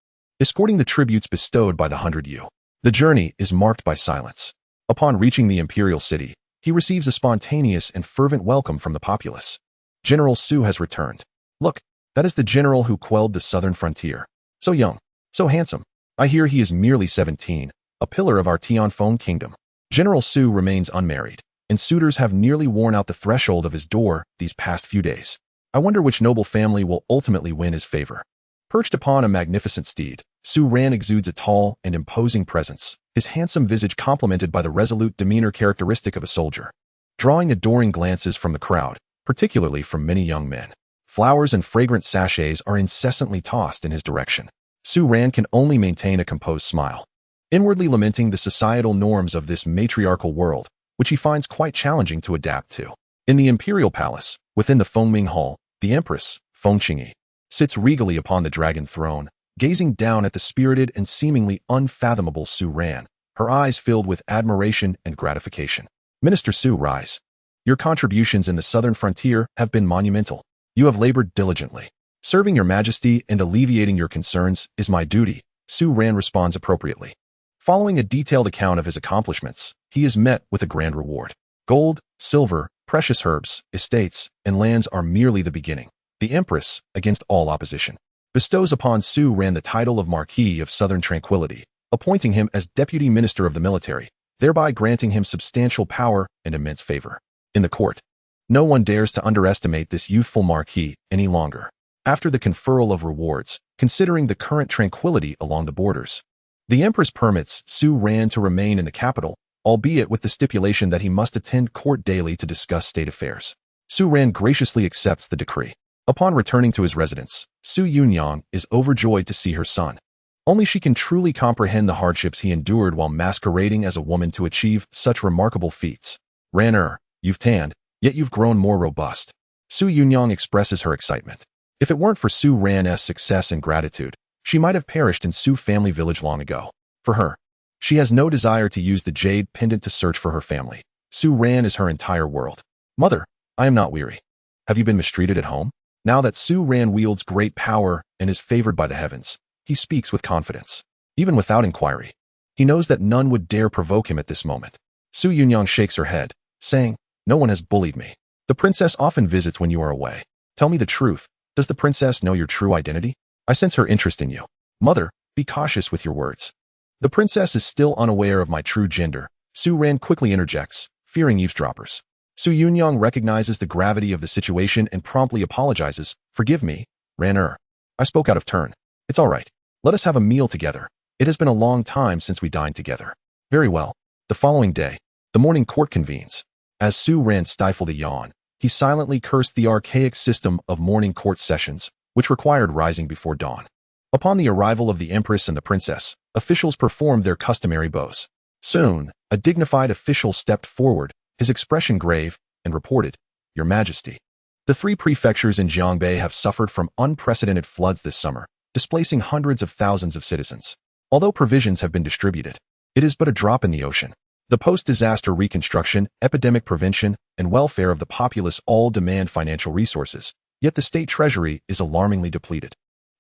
escorting the tributes bestowed by the 100 Yu. The journey is marked by silence. Upon reaching the imperial city, he receives a spontaneous and fervent welcome from the populace. General Su has returned. Look, that is the general who quelled the southern frontier. So young, so handsome. I hear he is merely 17, a pillar of our Tianfeng kingdom. General Su remains unmarried, and suitors have nearly worn out the threshold of his door these past few days. I wonder which noble family will ultimately win his favor. Perched upon a magnificent steed, Su Ran exudes a tall and imposing presence, his handsome visage complemented by the resolute demeanor characteristic of a soldier. Drawing adoring glances from the crowd, particularly from many young men. Flowers and fragrant sachets are incessantly tossed in his direction. Su Ran can only maintain a composed smile, inwardly lamenting the societal norms of this matriarchal world, which he finds quite challenging to adapt to. In the imperial palace, within the Fengming Hall, the Empress, Feng Qingyi, sits regally upon the dragon throne, gazing down at the spirited and seemingly unfathomable Su Ran, her eyes filled with admiration and gratification. Minister Su, rise. Your contributions in the southern frontier have been monumental. You have labored diligently. Serving your majesty and alleviating your concerns is my duty, Su Ran responds appropriately. Following a detailed account of his accomplishments, he is met with a grand reward. Gold, silver, precious herbs, estates, and lands are merely the beginning. The Empress, against all opposition, bestows upon Su Ran the title of Marquis of Southern Tranquility, appointing him as Deputy Minister of the Military, thereby granting him substantial power and immense favor. In the court, no one dares to underestimate this youthful marquis any longer. After the conferral of rewards, considering the current tranquility along the borders, the Empress permits Su Ran to remain in the capital, albeit with the stipulation that he must attend court daily to discuss state affairs. Su Ran graciously accepts the decree. Upon returning to his residence, Su Yunyang is overjoyed to see her son. Only she can truly comprehend the hardships he endured while masquerading as a woman to achieve such remarkable feats. Ran, you've tanned, yet you've grown more robust. Su Yunyang expresses her excitement. If it weren't for Su Ran's success and gratitude, she might have perished in Su family village long ago. For her, she has no desire to use the jade pendant to search for her family. Su Ran is her entire world. Mother, I am not weary. Have you been mistreated at home? Now that Su Ran wields great power and is favored by the heavens, he speaks with confidence. Even without inquiry, he knows that none would dare provoke him at this moment. Su Yunyang shakes her head, saying, no one has bullied me. The princess often visits when you are away. Tell me the truth. Does the princess know your true identity? I sense her interest in you. Mother, be cautious with your words. The princess is still unaware of my true gender. Su Ran quickly interjects, fearing eavesdroppers. Su Yunyang recognizes the gravity of the situation and promptly apologizes. Forgive me, Ran. I spoke out of turn. It's all right. Let us have a meal together. It has been a long time since we dined together. Very well. The following day, the morning court convenes. As Su Ran stifled a yawn, he silently cursed the archaic system of morning court sessions, which required rising before dawn. Upon the arrival of the Empress and the princess, officials performed their customary bows. Soon, a dignified official stepped forward, his expression grave, and reported, Your Majesty. The 3 prefectures in Jiangbei have suffered from unprecedented floods this summer, displacing hundreds of thousands of citizens. Although provisions have been distributed, it is but a drop in the ocean. The post-disaster reconstruction, epidemic prevention, and welfare of the populace all demand financial resources, yet the state treasury is alarmingly depleted.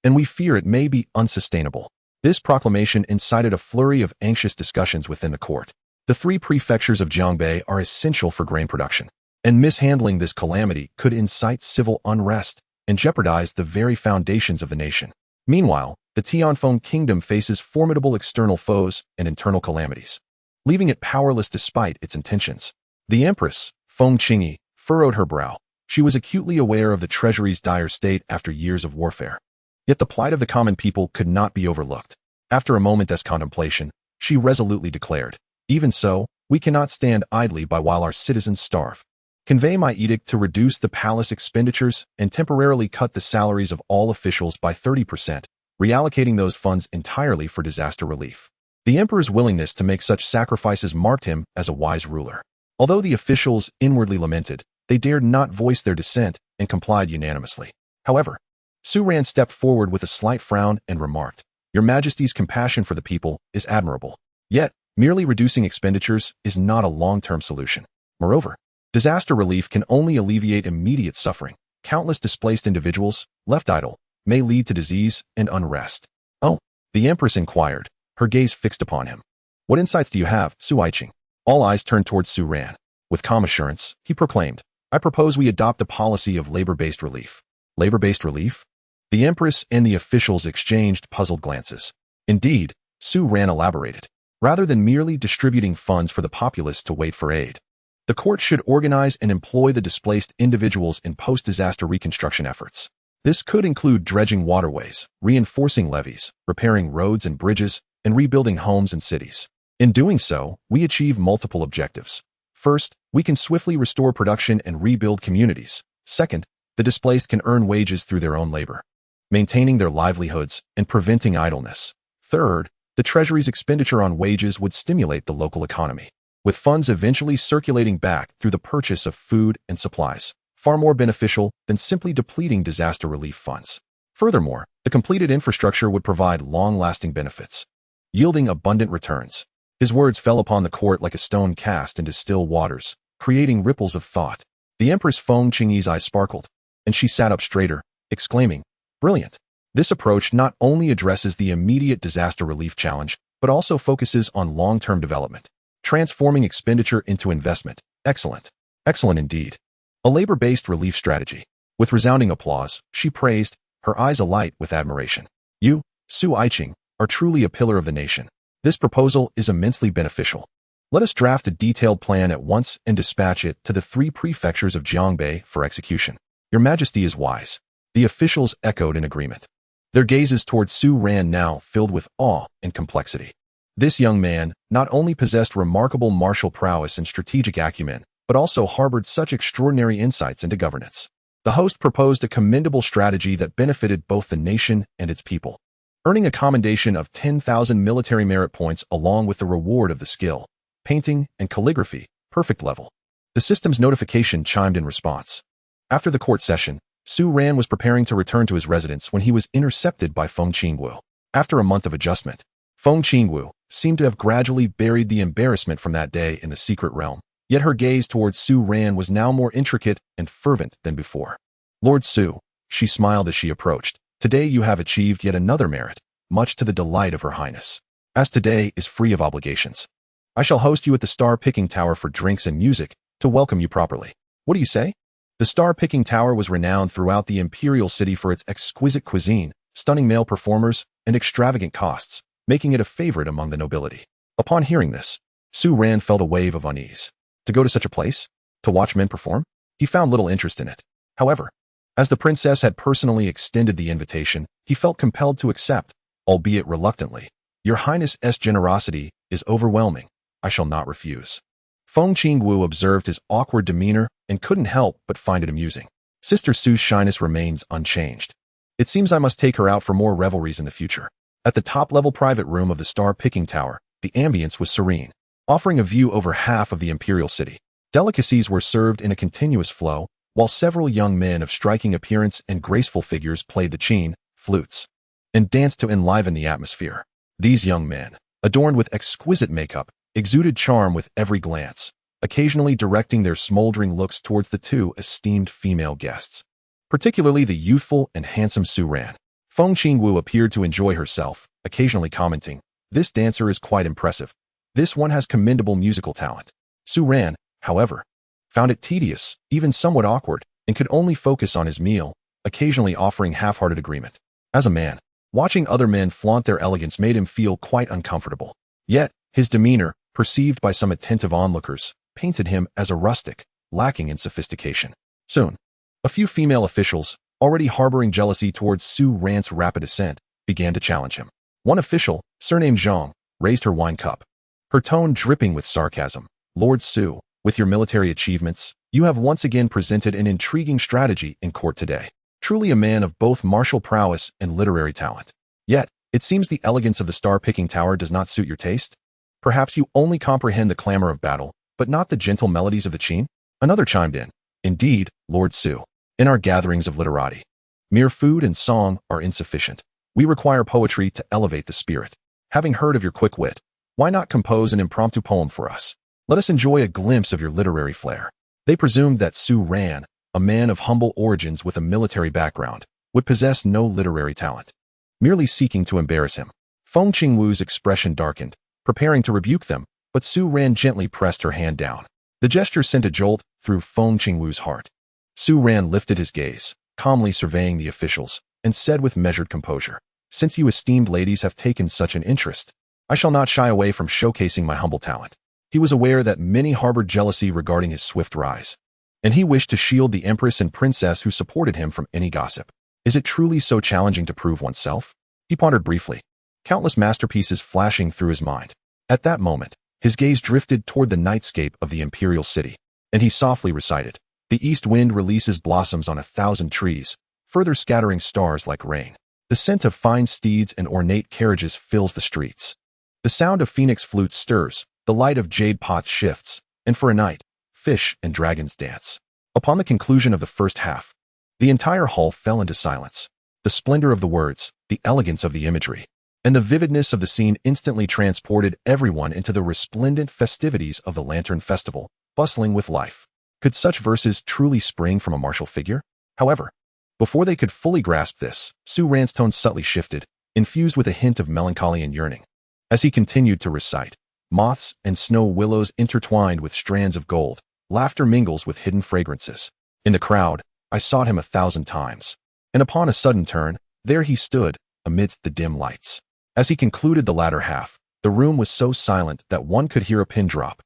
And we fear it may be unsustainable. This proclamation incited a flurry of anxious discussions within the court. The 3 prefectures of Jiangbei are essential for grain production, and mishandling this calamity could incite civil unrest and jeopardize the very foundations of the nation. Meanwhile, the Tianfeng kingdom faces formidable external foes and internal calamities, leaving it powerless despite its intentions. The Empress, Feng Qingyi, furrowed her brow. She was acutely aware of the treasury's dire state after years of warfare. Yet the plight of the common people could not be overlooked. After a moment's contemplation, she resolutely declared, Even so, we cannot stand idly by while our citizens starve. Convey my edict to reduce the palace expenditures and temporarily cut the salaries of all officials by 30%, reallocating those funds entirely for disaster relief. The emperor's willingness to make such sacrifices marked him as a wise ruler. Although the officials inwardly lamented, they dared not voice their dissent and complied unanimously. However, Su Ran stepped forward with a slight frown and remarked, Your Majesty's compassion for the people is admirable. Yet, merely reducing expenditures is not a long-term solution. Moreover, disaster relief can only alleviate immediate suffering. Countless displaced individuals, left idle, may lead to disease and unrest. Oh, the Empress inquired, her gaze fixed upon him. What insights do you have, Su Aiqing? All eyes turned towards Su Ran. With calm assurance, he proclaimed, "I propose we adopt a policy of labor-based relief." Labor-based relief? The Empress and the officials exchanged puzzled glances. Indeed, Su Ran elaborated. Rather than merely distributing funds for the populace to wait for aid, the court should organize and employ the displaced individuals in post-disaster reconstruction efforts. This could include dredging waterways, reinforcing levees, repairing roads and bridges, and rebuilding homes and cities. In doing so, we achieve multiple objectives. First, we can swiftly restore production and rebuild communities. Second, the displaced can earn wages through their own labor, maintaining their livelihoods and preventing idleness. Third, the Treasury's expenditure on wages would stimulate the local economy, with funds eventually circulating back through the purchase of food and supplies, far more beneficial than simply depleting disaster relief funds. Furthermore, the completed infrastructure would provide long-lasting benefits, yielding abundant returns. His words fell upon the court like a stone cast into still waters, creating ripples of thought. The Empress Feng Qingyi's eyes sparkled, and she sat up straighter, exclaiming, "Brilliant! This approach not only addresses the immediate disaster relief challenge, but also focuses on long-term development, transforming expenditure into investment. Excellent. Excellent indeed. A labor-based relief strategy." With resounding applause, she praised, her eyes alight with admiration. "You, Su Aiqing, are truly a pillar of the nation. This proposal is immensely beneficial. Let us draft a detailed plan at once and dispatch it to the 3 prefectures of Jiangbei for execution." "Your Majesty is wise." The officials echoed in agreement, their gazes towards Su Ran now filled with awe and complexity. This young man not only possessed remarkable martial prowess and strategic acumen, but also harbored such extraordinary insights into governance. The host proposed a commendable strategy that benefited both the nation and its people, earning a commendation of 10,000 military merit points along with the reward of the skill, painting, and calligraphy, perfect level. The system's notification chimed in response. After the court session, Su Ran was preparing to return to his residence when he was intercepted by Feng Qingwu. After a month of adjustment, Feng Qingwu seemed to have gradually buried the embarrassment from that day in the secret realm, yet her gaze towards Su Ran was now more intricate and fervent than before. "Lord Su," she smiled as she approached, "today you have achieved yet another merit, much to the delight of Her Highness. As today is free of obligations, I shall host you at the Star-Picking Tower for drinks and music to welcome you properly. What do you say?" The Star-Picking Tower was renowned throughout the imperial city for its exquisite cuisine, stunning male performers, and extravagant costs, making it a favorite among the nobility. Upon hearing this, Su Ran felt a wave of unease. To go to such a place? To watch men perform? He found little interest in it. However, as the princess had personally extended the invitation, he felt compelled to accept, albeit reluctantly. "Your Highness's generosity is overwhelming. I shall not refuse." Feng Qingwu observed his awkward demeanor and couldn't help but find it amusing. Sister Su's shyness remains unchanged. "It seems I must take her out for more revelries in the future." At the top-level private room of the Star-Picking Tower, the ambience was serene, offering a view over half of the imperial city. Delicacies were served in a continuous flow, while several young men of striking appearance and graceful figures played the qin, flutes, and danced to enliven the atmosphere. These young men, adorned with exquisite makeup, exuded charm with every glance, occasionally directing their smoldering looks towards the 2 esteemed female guests, particularly the youthful and handsome Su Ran. Feng Qingwu appeared to enjoy herself, occasionally commenting, "This dancer is quite impressive. This one has commendable musical talent." Su Ran, however, found it tedious, even somewhat awkward, and could only focus on his meal, occasionally offering half-hearted agreement. As a man, watching other men flaunt their elegance made him feel quite uncomfortable. Yet, his demeanor, perceived by some attentive onlookers, painted him as a rustic, lacking in sophistication. Soon, a few female officials, already harboring jealousy towards Su Ran's rapid ascent, began to challenge him. One official, surnamed Zhang, raised her wine cup, her tone dripping with sarcasm. "Lord Su, with your military achievements, you have once again presented an intriguing strategy in court today. Truly a man of both martial prowess and literary talent. Yet, it seems the elegance of the Star-Picking Tower does not suit your taste. Perhaps you only comprehend the clamor of battle, but not the gentle melodies of the qin?" Another chimed in, "Indeed, Lord Su, in our gatherings of literati, mere food and song are insufficient. We require poetry to elevate the spirit. Having heard of your quick wit, why not compose an impromptu poem for us? Let us enjoy a glimpse of your literary flair." They presumed that Su Ran, a man of humble origins with a military background, would possess no literary talent, merely seeking to embarrass him. Feng Qingwu's expression darkened, preparing to rebuke them, but Su Ran gently pressed her hand down. The gesture sent a jolt through Feng Qingwu's heart. Su Ran lifted his gaze, calmly surveying the officials, and said with measured composure, "Since you esteemed ladies have taken such an interest, I shall not shy away from showcasing my humble talent." He was aware that many harbored jealousy regarding his swift rise, and he wished to shield the Empress and Princess who supported him from any gossip. Is it truly so challenging to prove oneself? He pondered briefly, countless masterpieces flashing through his mind. At that moment, his gaze drifted toward the nightscape of the imperial city, and he softly recited, "The east wind releases blossoms on 1,000 trees, further scattering stars like rain. The scent of fine steeds and ornate carriages fills the streets. The sound of phoenix flutes stirs, the light of jade pots shifts, and for a night, fish and dragons dance." Upon the conclusion of the first half, the entire hall fell into silence. The splendor of the words, the elegance of the imagery, and the vividness of the scene instantly transported everyone into the resplendent festivities of the Lantern Festival, bustling with life. Could such verses truly spring from a martial figure? However, before they could fully grasp this, Su Ran's tone subtly shifted, infused with a hint of melancholy and yearning. As he continued to recite, moths and snow willows intertwined with strands of gold, laughter mingles with hidden fragrances. In the crowd, I sought him 1,000 times, and upon a sudden turn, there he stood, amidst the dim lights. As he concluded the latter half, the room was so silent that one could hear a pin drop.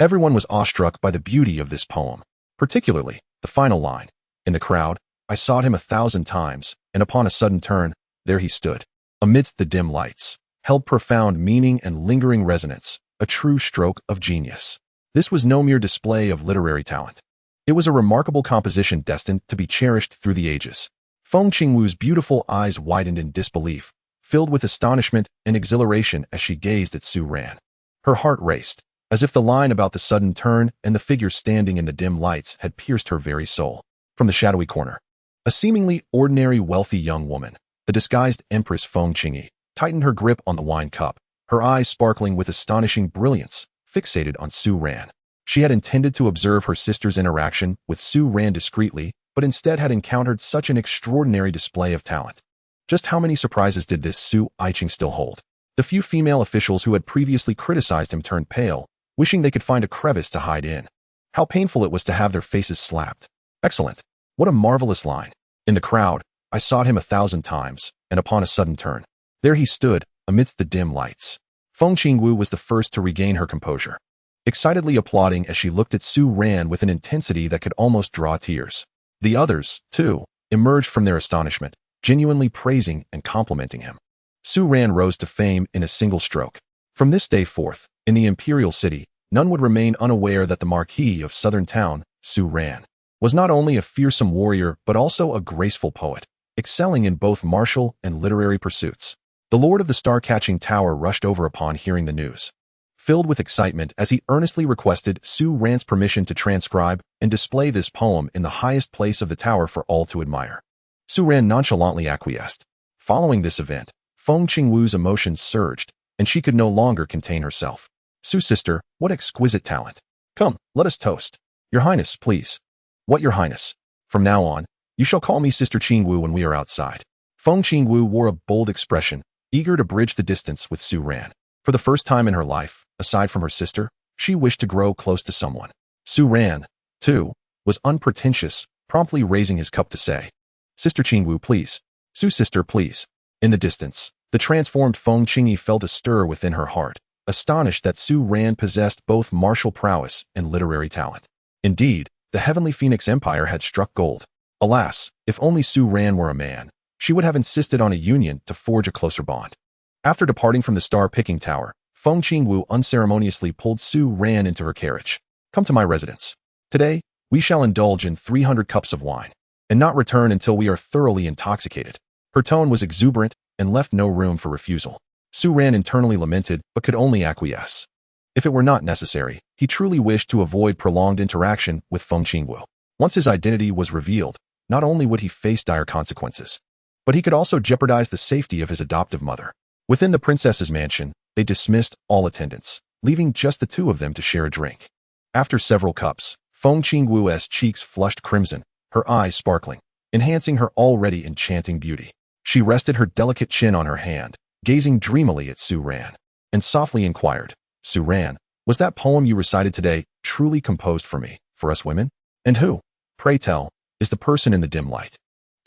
Everyone was awestruck by the beauty of this poem, particularly the final line. In the crowd, I sought him 1,000 times, and upon a sudden turn, there he stood, amidst the dim lights, held profound meaning and lingering resonance, a true stroke of genius. This was no mere display of literary talent. It was a remarkable composition destined to be cherished through the ages. Feng Qingwu's beautiful eyes widened in disbelief, filled with astonishment and exhilaration as she gazed at Su Ran. Her heart raced, as if the line about the sudden turn and the figure standing in the dim lights had pierced her very soul. From the shadowy corner, a seemingly ordinary wealthy young woman, the disguised Empress Feng Qingyi, tightened her grip on the wine cup, her eyes sparkling with astonishing brilliance, fixated on Su Ran. She had intended to observe her sister's interaction with Su Ran discreetly, but instead had encountered such an extraordinary display of talent. Just how many surprises did this Su Aiqing still hold? The few female officials who had previously criticized him turned pale, wishing they could find a crevice to hide in. How painful it was to have their faces slapped. Excellent. What a marvelous line. In the crowd, I sought him 1,000 times, and upon a sudden turn, there he stood, amidst the dim lights. Feng Qingwu was the first to regain her composure, excitedly applauding as she looked at Su Ran with an intensity that could almost draw tears. The others, too, emerged from their astonishment, genuinely praising and complimenting him. Su Ran rose to fame in a single stroke. From this day forth, in the imperial city, none would remain unaware that the Marquis of Southern Town, Su Ran, was not only a fearsome warrior but also a graceful poet, excelling in both martial and literary pursuits. The Lord of the Star-Catching Tower rushed over upon hearing the news, filled with excitement as he earnestly requested Su Ran's permission to transcribe and display this poem in the highest place of the tower for all to admire. Su Ran nonchalantly acquiesced. Following this event, Feng Qingwu's emotions surged, and she could no longer contain herself. "Su sister, what exquisite talent. Come, let us toast. Your Highness, please." "What, Your Highness? From now on, you shall call me Sister Qingwu when we are outside." Feng Qingwu wore a bold expression, eager to bridge the distance with Su Ran. For the first time in her life, aside from her sister, she wished to grow close to someone. Su Ran, too, was unpretentious, promptly raising his cup to say, "Sister Qingwu, please. Su sister, please." In the distance, the transformed Feng Qingyi felt a stir within her heart, astonished that Su Ran possessed both martial prowess and literary talent. Indeed, the heavenly Phoenix Empire had struck gold. Alas, if only Su Ran were a man, she would have insisted on a union to forge a closer bond. After departing from the star-picking tower, Feng Qingwu unceremoniously pulled Su Ran into her carriage. "Come to my residence. Today, we shall indulge in 300 cups of wine, and not return until we are thoroughly intoxicated." Her tone was exuberant and left no room for refusal. Su Ran internally lamented but could only acquiesce. If it were not necessary, he truly wished to avoid prolonged interaction with Feng Qingwu. Once his identity was revealed, not only would he face dire consequences, but he could also jeopardize the safety of his adoptive mother. Within the princess's mansion, they dismissed all attendants, leaving just the two of them to share a drink. After several cups, Feng Qingwu's cheeks flushed crimson, her eyes sparkling, enhancing her already enchanting beauty. She rested her delicate chin on her hand, gazing dreamily at Su Ran, and softly inquired, "Su Ran, Was that poem you recited today truly composed for me, for us women? And who, pray tell, is the person in the dim light?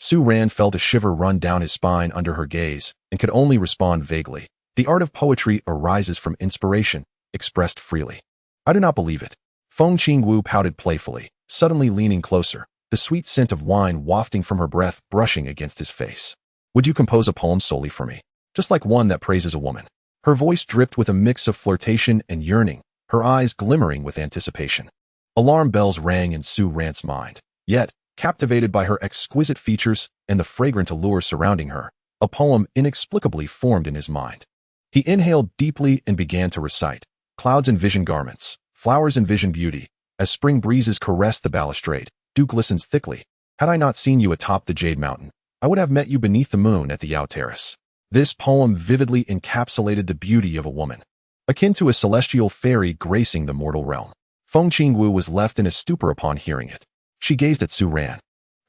Su Ran felt a shiver run down his spine under her gaze and could only respond vaguely. The art of poetry arises from inspiration, expressed freely. I do not believe it. Feng Qingwu pouted playfully, suddenly leaning closer, the sweet scent of wine wafting from her breath brushing against his face. Would you compose a poem solely for me? Just like one that praises a woman. Her voice dripped with a mix of flirtation and yearning, her eyes glimmering with anticipation. Alarm bells rang in Su Ran's mind. Yet, captivated by her exquisite features and the fragrant allure surrounding her, a poem inexplicably formed in his mind. He inhaled deeply and began to recite. Clouds envision garments, flowers envision beauty. As spring breezes caress the balustrade, dew glistens thickly. Had I not seen you atop the Jade Mountain, I would have met you beneath the moon at the Yao Terrace. This poem vividly encapsulated the beauty of a woman, akin to a celestial fairy gracing the mortal realm. Feng Qingwu was left in a stupor upon hearing it. She gazed at Su Ran,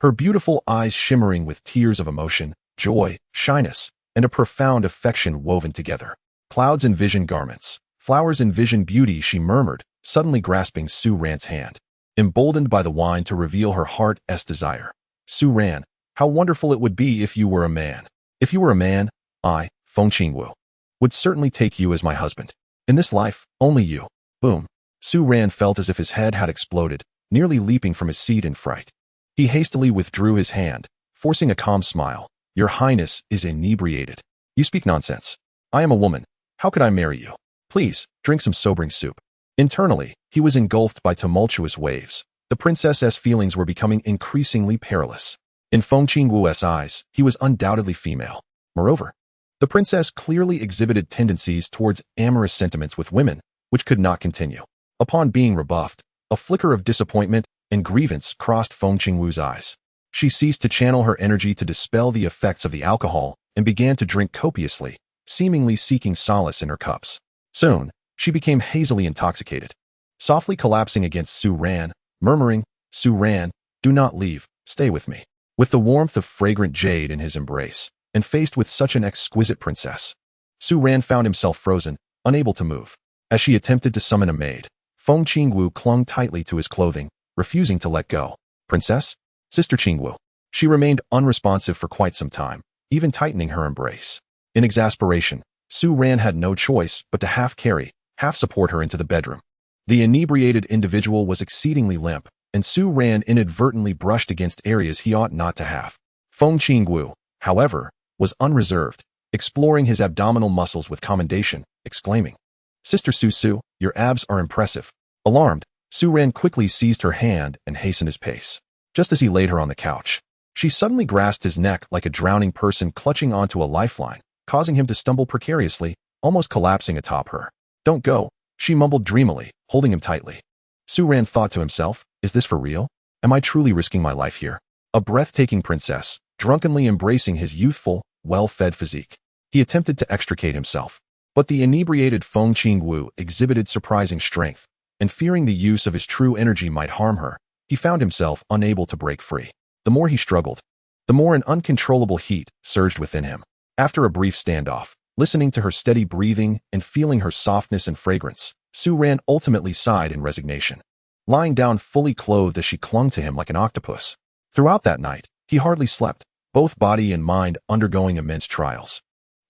her beautiful eyes shimmering with tears of emotion, joy, shyness, and a profound affection woven together. Clouds envision garments, flowers envision beauty, she murmured, suddenly grasping Su Ran's hand, emboldened by the wine to reveal her heart's desire. Su Ran, how wonderful it would be if you were a man. If you were a man, I, Feng Qingwu, would certainly take you as my husband. In this life, only you. Boom. Su Ran felt as if his head had exploded, nearly leaping from his seat in fright. He hastily withdrew his hand, forcing a calm smile. Your Highness is inebriated. You speak nonsense. I am a woman. How could I marry you? Please, drink some sobering soup. Internally, he was engulfed by tumultuous waves. The princess's feelings were becoming increasingly perilous. In Feng Qingwu's eyes, he was undoubtedly female. Moreover, the princess clearly exhibited tendencies towards amorous sentiments with women, which could not continue. Upon being rebuffed, a flicker of disappointment and grievance crossed Feng Qingwu's eyes. She ceased to channel her energy to dispel the effects of the alcohol and began to drink copiously, seemingly seeking solace in her cups. Soon, she became hazily intoxicated, softly collapsing against Su Ran, murmuring, Su Ran, do not leave, stay with me. With the warmth of fragrant jade in his embrace, and faced with such an exquisite princess, Su Ran found himself frozen, unable to move. As she attempted to summon a maid, Feng Qingwu clung tightly to his clothing, refusing to let go. Princess? Sister Qingwu. She remained unresponsive for quite some time, even tightening her embrace. In exasperation, Su Ran had no choice but to half carry, half support her into the bedroom. The inebriated individual was exceedingly limp, and Su Ran inadvertently brushed against areas he ought not to have. Feng Qingwu, however, was unreserved, exploring his abdominal muscles with commendation, exclaiming, Sister Su, your abs are impressive. Alarmed, Su Ran quickly seized her hand and hastened his pace. Just as he laid her on the couch, she suddenly grasped his neck like a drowning person clutching onto a lifeline, causing him to stumble precariously, almost collapsing atop her. Don't go, she mumbled dreamily, holding him tightly. Su Ran thought to himself, is this for real? Am I truly risking my life here? A breathtaking princess, drunkenly embracing his youthful, well-fed physique. He attempted to extricate himself, but the inebriated Feng Qingwu exhibited surprising strength, and fearing the use of his true energy might harm her, he found himself unable to break free. The more he struggled, the more an uncontrollable heat surged within him. After a brief standoff, listening to her steady breathing and feeling her softness and fragrance, Su Ran ultimately sighed in resignation, lying down fully clothed as she clung to him like an octopus. Throughout that night, he hardly slept, both body and mind undergoing immense trials.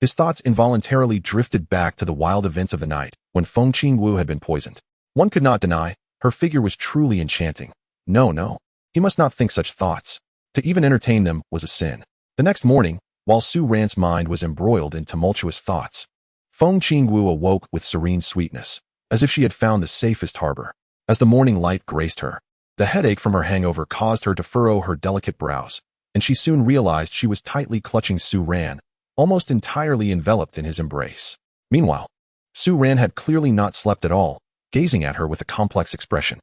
His thoughts involuntarily drifted back to the wild events of the night when Feng Qingwu had been poisoned. One could not deny, her figure was truly enchanting. No, he must not think such thoughts. To even entertain them was a sin. The next morning, while Su Ran's mind was embroiled in tumultuous thoughts, Feng Qingwu awoke with serene sweetness, as if she had found the safest harbor. As the morning light graced her, the headache from her hangover caused her to furrow her delicate brows, and she soon realized she was tightly clutching Su Ran, almost entirely enveloped in his embrace. Meanwhile, Su Ran had clearly not slept at all, gazing at her with a complex expression.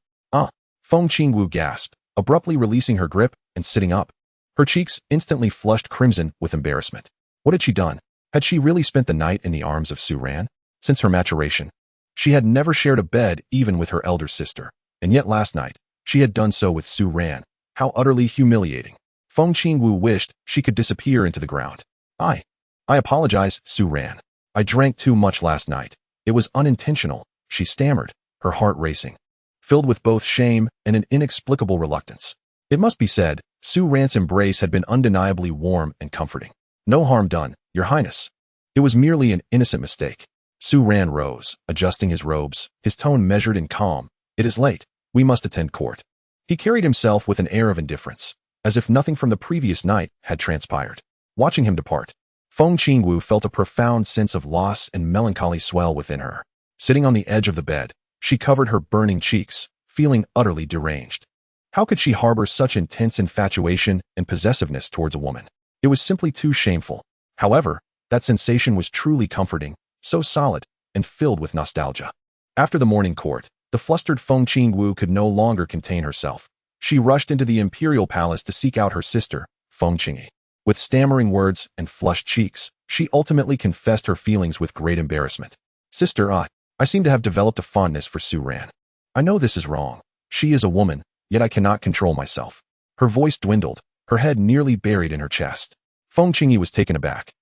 Feng Qingwu gasped, abruptly releasing her grip and sitting up. Her cheeks instantly flushed crimson with embarrassment. What had she done? Had she really spent the night in the arms of Su Ran? Since her maturation, she had never shared a bed even with her elder sister, and yet last night, she had done so with Su Ran. How utterly humiliating. Feng Qingwu wished she could disappear into the ground. I apologize, Su Ran. I drank too much last night. It was unintentional, she stammered, her heart racing, filled with both shame and an inexplicable reluctance. It must be said, Su Ran's embrace had been undeniably warm and comforting. "No harm done, Your Highness. It was merely an innocent mistake." Su Ran rose, adjusting his robes, his tone measured and calm. "It is late. We must attend court." He carried himself with an air of indifference, as if nothing from the previous night had transpired. Watching him depart, Feng Qingwu felt a profound sense of loss and melancholy swell within her. Sitting on the edge of the bed, she covered her burning cheeks, feeling utterly deranged. How could she harbor such intense infatuation and possessiveness towards a woman? It was simply too shameful. However, that sensation was truly comforting, so solid, and filled with nostalgia. After the morning court, the flustered Feng Qingwu could no longer contain herself. She rushed into the imperial palace to seek out her sister, Feng Qingyi. With stammering words and flushed cheeks, she ultimately confessed her feelings with great embarrassment. "Sister, I seem to have developed a fondness for Su Ran. I know this is wrong. She is a woman, yet I cannot control myself." Her voice dwindled, her head nearly buried in her chest. Feng Qingyi was taken aback,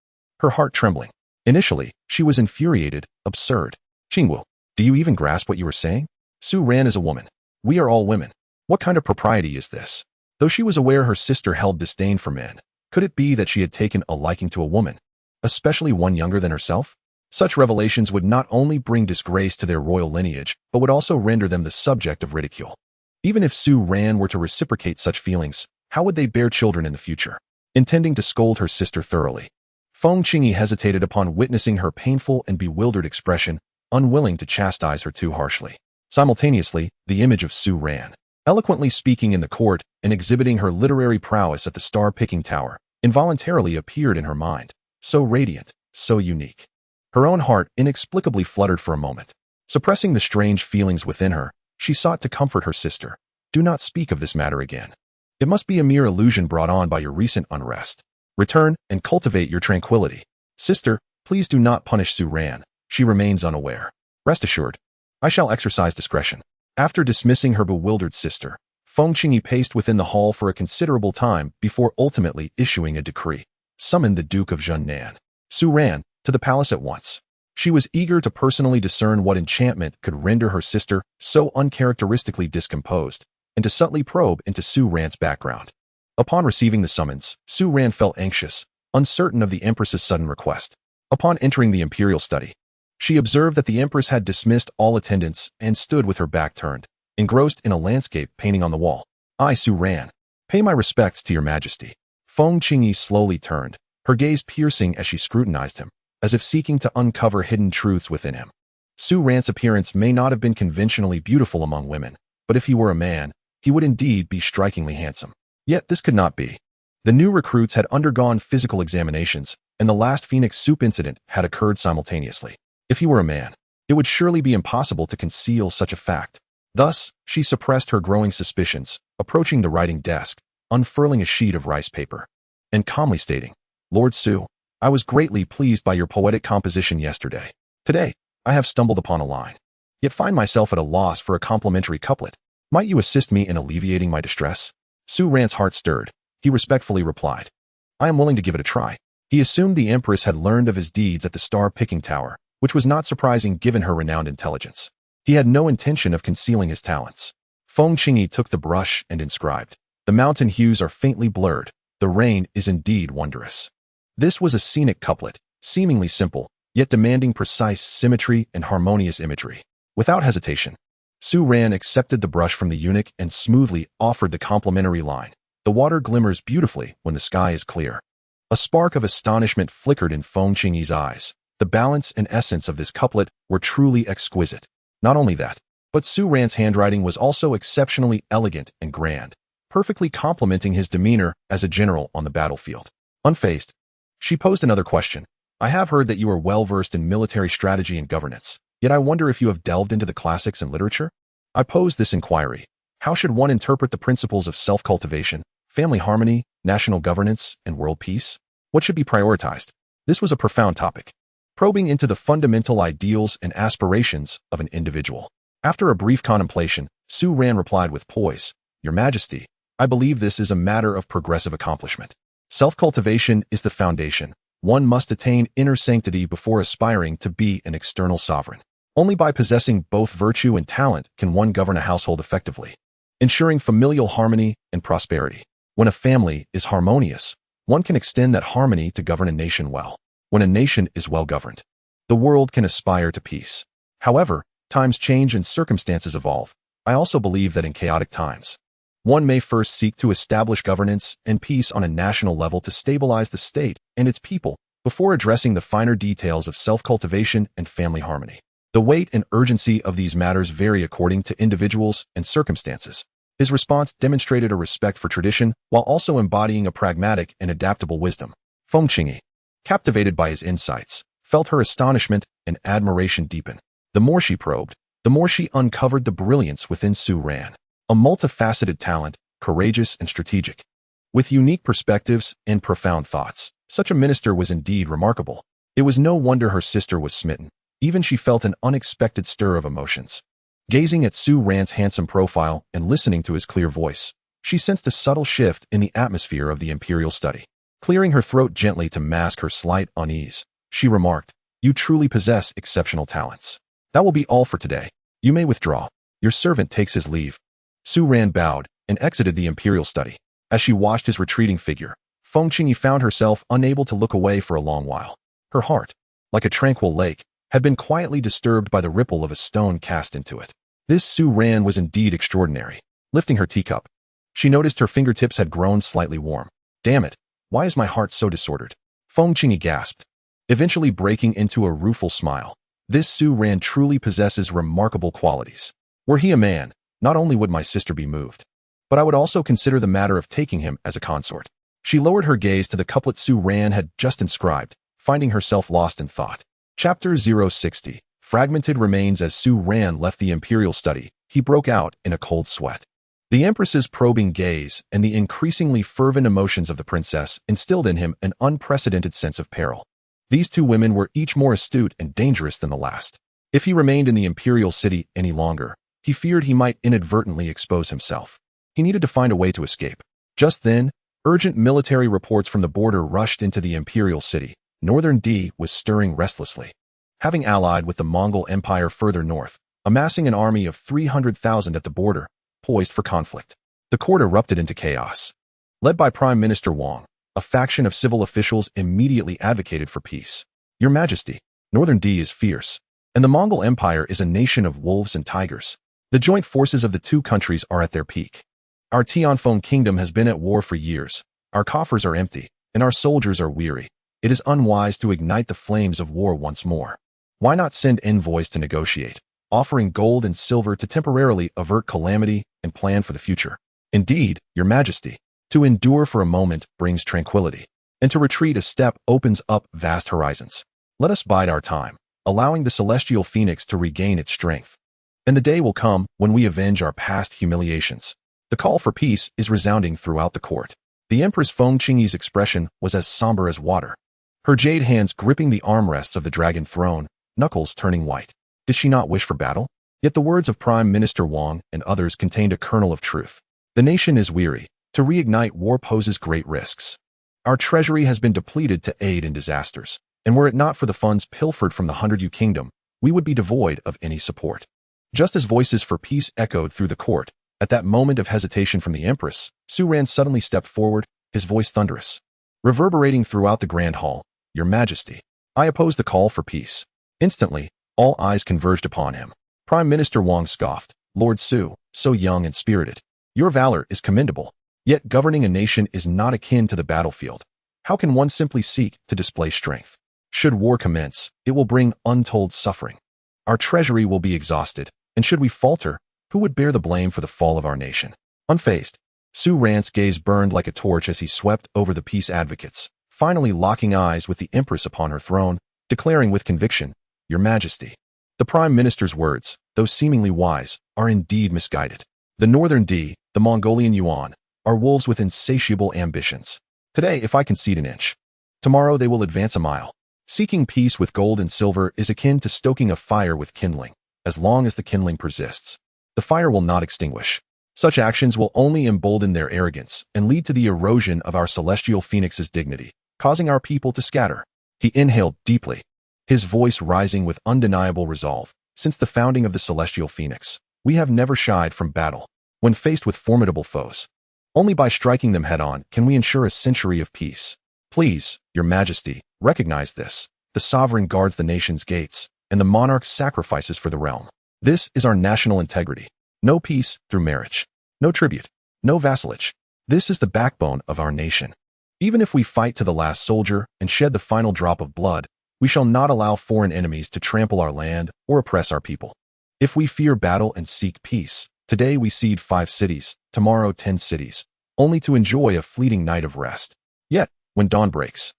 her heart trembling. Initially, she was infuriated, absurd. "Qingwu, do you even grasp what you were saying? Su Ran is a woman. We are all women. What kind of propriety is this?" Though she was aware her sister held disdain for men, could it be that she had taken a liking to a woman, especially one younger than herself? Such revelations would not only bring disgrace to their royal lineage, but would also render them the subject of ridicule. Even if Su Ran were to reciprocate such feelings, how would they bear children in the future? Intending to scold her sister thoroughly, Feng Qingyi hesitated upon witnessing her painful and bewildered expression, unwilling to chastise her too harshly. Simultaneously, the image of Su Ran, eloquently speaking in the court and exhibiting her literary prowess at the star-picking tower, involuntarily appeared in her mind, so radiant, so unique. Her own heart inexplicably fluttered for a moment. Suppressing the strange feelings within her, she sought to comfort her sister. "Do not speak of this matter again. It must be a mere illusion brought on by your recent unrest. Return and cultivate your tranquility. Sister, please do not punish Su Ran. She remains unaware. Rest assured, I shall exercise discretion." After dismissing her bewildered sister, Feng Qingyi paced within the hall for a considerable time before ultimately issuing a decree. Summon the Duke of Zhennan. Su Ran, to the palace at once. She was eager to personally discern what enchantment could render her sister so uncharacteristically discomposed, and to subtly probe into Su Ran's background. Upon receiving the summons, Su Ran felt anxious, uncertain of the Empress's sudden request. Upon entering the imperial study, she observed that the Empress had dismissed all attendants and stood with her back turned, engrossed in a landscape painting on the wall. "I, Su Ran, pay my respects to your majesty." Feng Qingyi slowly turned, her gaze piercing as she scrutinized him, as if seeking to uncover hidden truths within him. Su Ran's appearance may not have been conventionally beautiful among women, but if he were a man, he would indeed be strikingly handsome. Yet this could not be. The new recruits had undergone physical examinations, and the last Phoenix Soup incident had occurred simultaneously. If he were a man, it would surely be impossible to conceal such a fact. Thus, she suppressed her growing suspicions, approaching the writing desk, unfurling a sheet of rice paper, and calmly stating, "Lord Su, I was greatly pleased by your poetic composition yesterday. Today, I have stumbled upon a line, yet find myself at a loss for a complimentary couplet. Might you assist me in alleviating my distress?" Su Ran's heart stirred. He respectfully replied, "I am willing to give it a try." He assumed the Empress had learned of his deeds at the star-picking tower, which was not surprising given her renowned intelligence. He had no intention of concealing his talents. Feng Qingyi took the brush and inscribed, "The mountain hues are faintly blurred. The rain is indeed wondrous." This was a scenic couplet, seemingly simple, yet demanding precise symmetry and harmonious imagery. Without hesitation, Su Ran accepted the brush from the eunuch and smoothly offered the complimentary line, "The water glimmers beautifully when the sky is clear." A spark of astonishment flickered in Feng Qingyi's eyes. The balance and essence of this couplet were truly exquisite. Not only that, but Su Ran's handwriting was also exceptionally elegant and grand, perfectly complementing his demeanor as a general on the battlefield. Unfazed, she posed another question. "I have heard that you are well-versed in military strategy and governance, yet I wonder if you have delved into the classics and literature?" I posed this inquiry. How should one interpret the principles of self-cultivation, family harmony, national governance, and world peace? What should be prioritized? This was a profound topic, probing into the fundamental ideals and aspirations of an individual. After a brief contemplation, Su Ran replied with poise, "Your Majesty, I believe this is a matter of progressive accomplishment. Self-cultivation is the foundation. One must attain inner sanctity before aspiring to be an external sovereign." Only by possessing both virtue and talent can one govern a household effectively, ensuring familial harmony and prosperity. When a family is harmonious, one can extend that harmony to govern a nation well. When a nation is well governed, the world can aspire to peace. However, times change and circumstances evolve. I also believe that in chaotic times, one may first seek to establish governance and peace on a national level to stabilize the state and its people before addressing the finer details of self-cultivation and family harmony. The weight and urgency of these matters vary according to individuals and circumstances. His response demonstrated a respect for tradition while also embodying a pragmatic and adaptable wisdom. Feng Qingyi, captivated by his insights, felt her astonishment and admiration deepen. The more she probed, the more she uncovered the brilliance within Su Ran. A multifaceted talent, courageous and strategic, with unique perspectives and profound thoughts. Such a minister was indeed remarkable. It was no wonder her sister was smitten. Even she felt an unexpected stir of emotions. Gazing at Su Ran's handsome profile and listening to his clear voice, she sensed a subtle shift in the atmosphere of the imperial study. Clearing her throat gently to mask her slight unease, she remarked, "You truly possess exceptional talents. That will be all for today. You may withdraw. Your servant takes his leave." Su Ran bowed and exited the imperial study. As she watched his retreating figure, Feng Qingyi found herself unable to look away for a long while. Her heart, like a tranquil lake, had been quietly disturbed by the ripple of a stone cast into it. This Su Ran was indeed extraordinary. Lifting her teacup, she noticed her fingertips had grown slightly warm. "Damn it, why is my heart so disordered?" Feng Qingyi gasped, eventually breaking into a rueful smile. This Su Ran truly possesses remarkable qualities. Were he a man, not only would my sister be moved, but I would also consider the matter of taking him as a consort. She lowered her gaze to the couplet Su Ran had just inscribed, finding herself lost in thought. Chapter 060. Fragmented remains. As Su Ran left the imperial study, he broke out in a cold sweat. The Empress's probing gaze and the increasingly fervent emotions of the princess instilled in him an unprecedented sense of peril. These two women were each more astute and dangerous than the last. If he remained in the imperial city any longer, he feared he might inadvertently expose himself. He needed to find a way to escape. Just then, urgent military reports from the border rushed into the imperial city. Northern D was stirring restlessly. Having allied with the Mongol Empire further north, amassing an army of 300,000 at the border, poised for conflict. The court erupted into chaos. Led by Prime Minister Wang, a faction of civil officials immediately advocated for peace. "Your Majesty, Northern D is fierce, and the Mongol Empire is a nation of wolves and tigers. The joint forces of the two countries are at their peak. Our Tianfeng kingdom has been at war for years. Our coffers are empty, and our soldiers are weary. It is unwise to ignite the flames of war once more. Why not send envoys to negotiate, offering gold and silver to temporarily avert calamity and plan for the future? Indeed, Your Majesty, to endure for a moment brings tranquility, and to retreat a step opens up vast horizons. Let us bide our time, allowing the celestial phoenix to regain its strength. And the day will come when we avenge our past humiliations." The call for peace is resounding throughout the court. The Empress Feng Qingyi's expression was as somber as water. Her jade hands gripping the armrests of the dragon throne, knuckles turning white. Did she not wish for battle? Yet the words of Prime Minister Wang and others contained a kernel of truth. The nation is weary. To reignite war poses great risks. Our treasury has been depleted to aid in disasters, and were it not for the funds pilfered from the 100 Kingdom, we would be devoid of any support. Just as voices for peace echoed through the court, at that moment of hesitation from the Empress, Su Ran suddenly stepped forward, his voice thunderous, reverberating throughout the grand hall. "Your Majesty, I oppose the call for peace." Instantly, all eyes converged upon him. Prime Minister Wang scoffed, "Lord Su, so young and spirited. Your valor is commendable. Yet governing a nation is not akin to the battlefield. How can one simply seek to display strength? Should war commence, it will bring untold suffering. Our treasury will be exhausted, and should we falter, who would bear the blame for the fall of our nation?" Unfazed, Su Ran's gaze burned like a torch as he swept over the peace advocates, finally locking eyes with the Empress upon her throne, declaring with conviction, "Your Majesty." The Prime Minister's words, though seemingly wise, are indeed misguided. The Northern D, the Mongolian Yuan, are wolves with insatiable ambitions. Today, if I concede an inch, tomorrow they will advance a mile. Seeking peace with gold and silver is akin to stoking a fire with kindling. As long as the kindling persists, the fire will not extinguish. Such actions will only embolden their arrogance and lead to the erosion of our celestial phoenix's dignity, causing our people to scatter. He inhaled deeply, his voice rising with undeniable resolve. Since the founding of the Celestial Phoenix, we have never shied from battle when faced with formidable foes. Only by striking them head-on can we ensure a century of peace. Please, Your Majesty, recognize this. The sovereign guards the nation's gates, and the monarch sacrifices for the realm. This is our national integrity. No peace through marriage. No tribute. No vassalage. This is the backbone of our nation. Even if we fight to the last soldier and shed the final drop of blood, we shall not allow foreign enemies to trample our land or oppress our people. If we fear battle and seek peace, today we cede 5 cities, tomorrow 10 cities, only to enjoy a fleeting night of rest. Yet, when dawn breaks,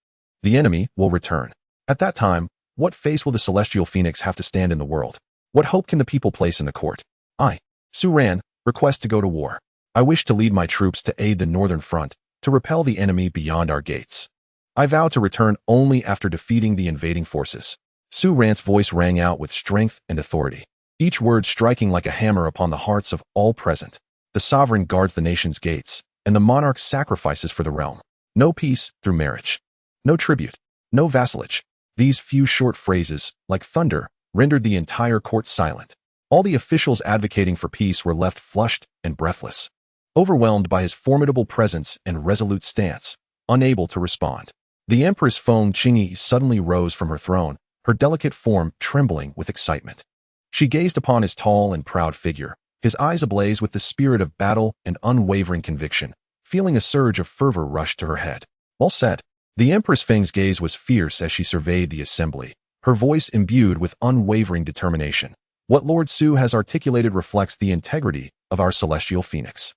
the enemy will return. At that time, what face will the Celestial Phoenix have to stand in the world? What hope can the people place in the court? I, Su Ran, request to go to war. I wish to lead my troops to aid the northern front, to repel the enemy beyond our gates. I vow to return only after defeating the invading forces. Su Ran's voice rang out with strength and authority, each word striking like a hammer upon the hearts of all present. The sovereign guards the nation's gates, and the monarch sacrifices for the realm. No peace through marriage. No tribute. No vassalage. These few short phrases, like thunder, rendered the entire court silent. All the officials advocating for peace were left flushed and breathless, overwhelmed by his formidable presence and resolute stance, unable to respond. The Empress Feng Qingyi suddenly rose from her throne, her delicate form trembling with excitement. She gazed upon his tall and proud figure, his eyes ablaze with the spirit of battle and unwavering conviction, feeling a surge of fervor rush to her head. Well said. The Empress Feng's gaze was fierce as she surveyed the assembly, her voice imbued with unwavering determination. What Lord Su has articulated reflects the integrity of our Celestial Phoenix.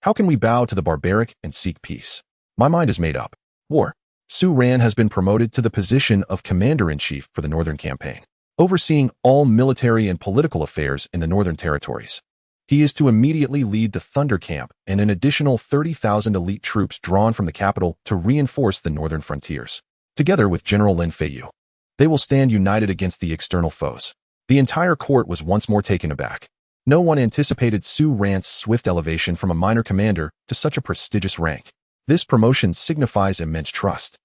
How can we bow to the barbaric and seek peace? My mind is made up. War. Su Ran has been promoted to the position of Commander-in-Chief for the Northern Campaign, overseeing all military and political affairs in the Northern Territories. He is to immediately lead the Thunder Camp and an additional 30,000 elite troops drawn from the capital to reinforce the northern frontiers. Together with General Lin Feiyu, they will stand united against the external foes. The entire court was once more taken aback. No one anticipated Su Ran's swift elevation from a minor commander to such a prestigious rank. This promotion signifies immense trust.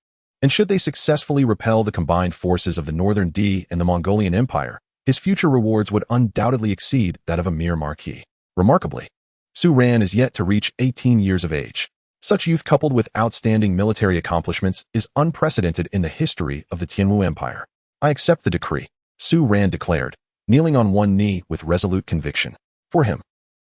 And should they successfully repel the combined forces of the Northern D and the Mongolian Empire, his future rewards would undoubtedly exceed that of a mere marquis. Remarkably, Su Ran is yet to reach 18 years of age. Such youth coupled with outstanding military accomplishments is unprecedented in the history of the Tianwu Empire. I accept the decree, Su Ran declared, kneeling on one knee with resolute conviction. For him,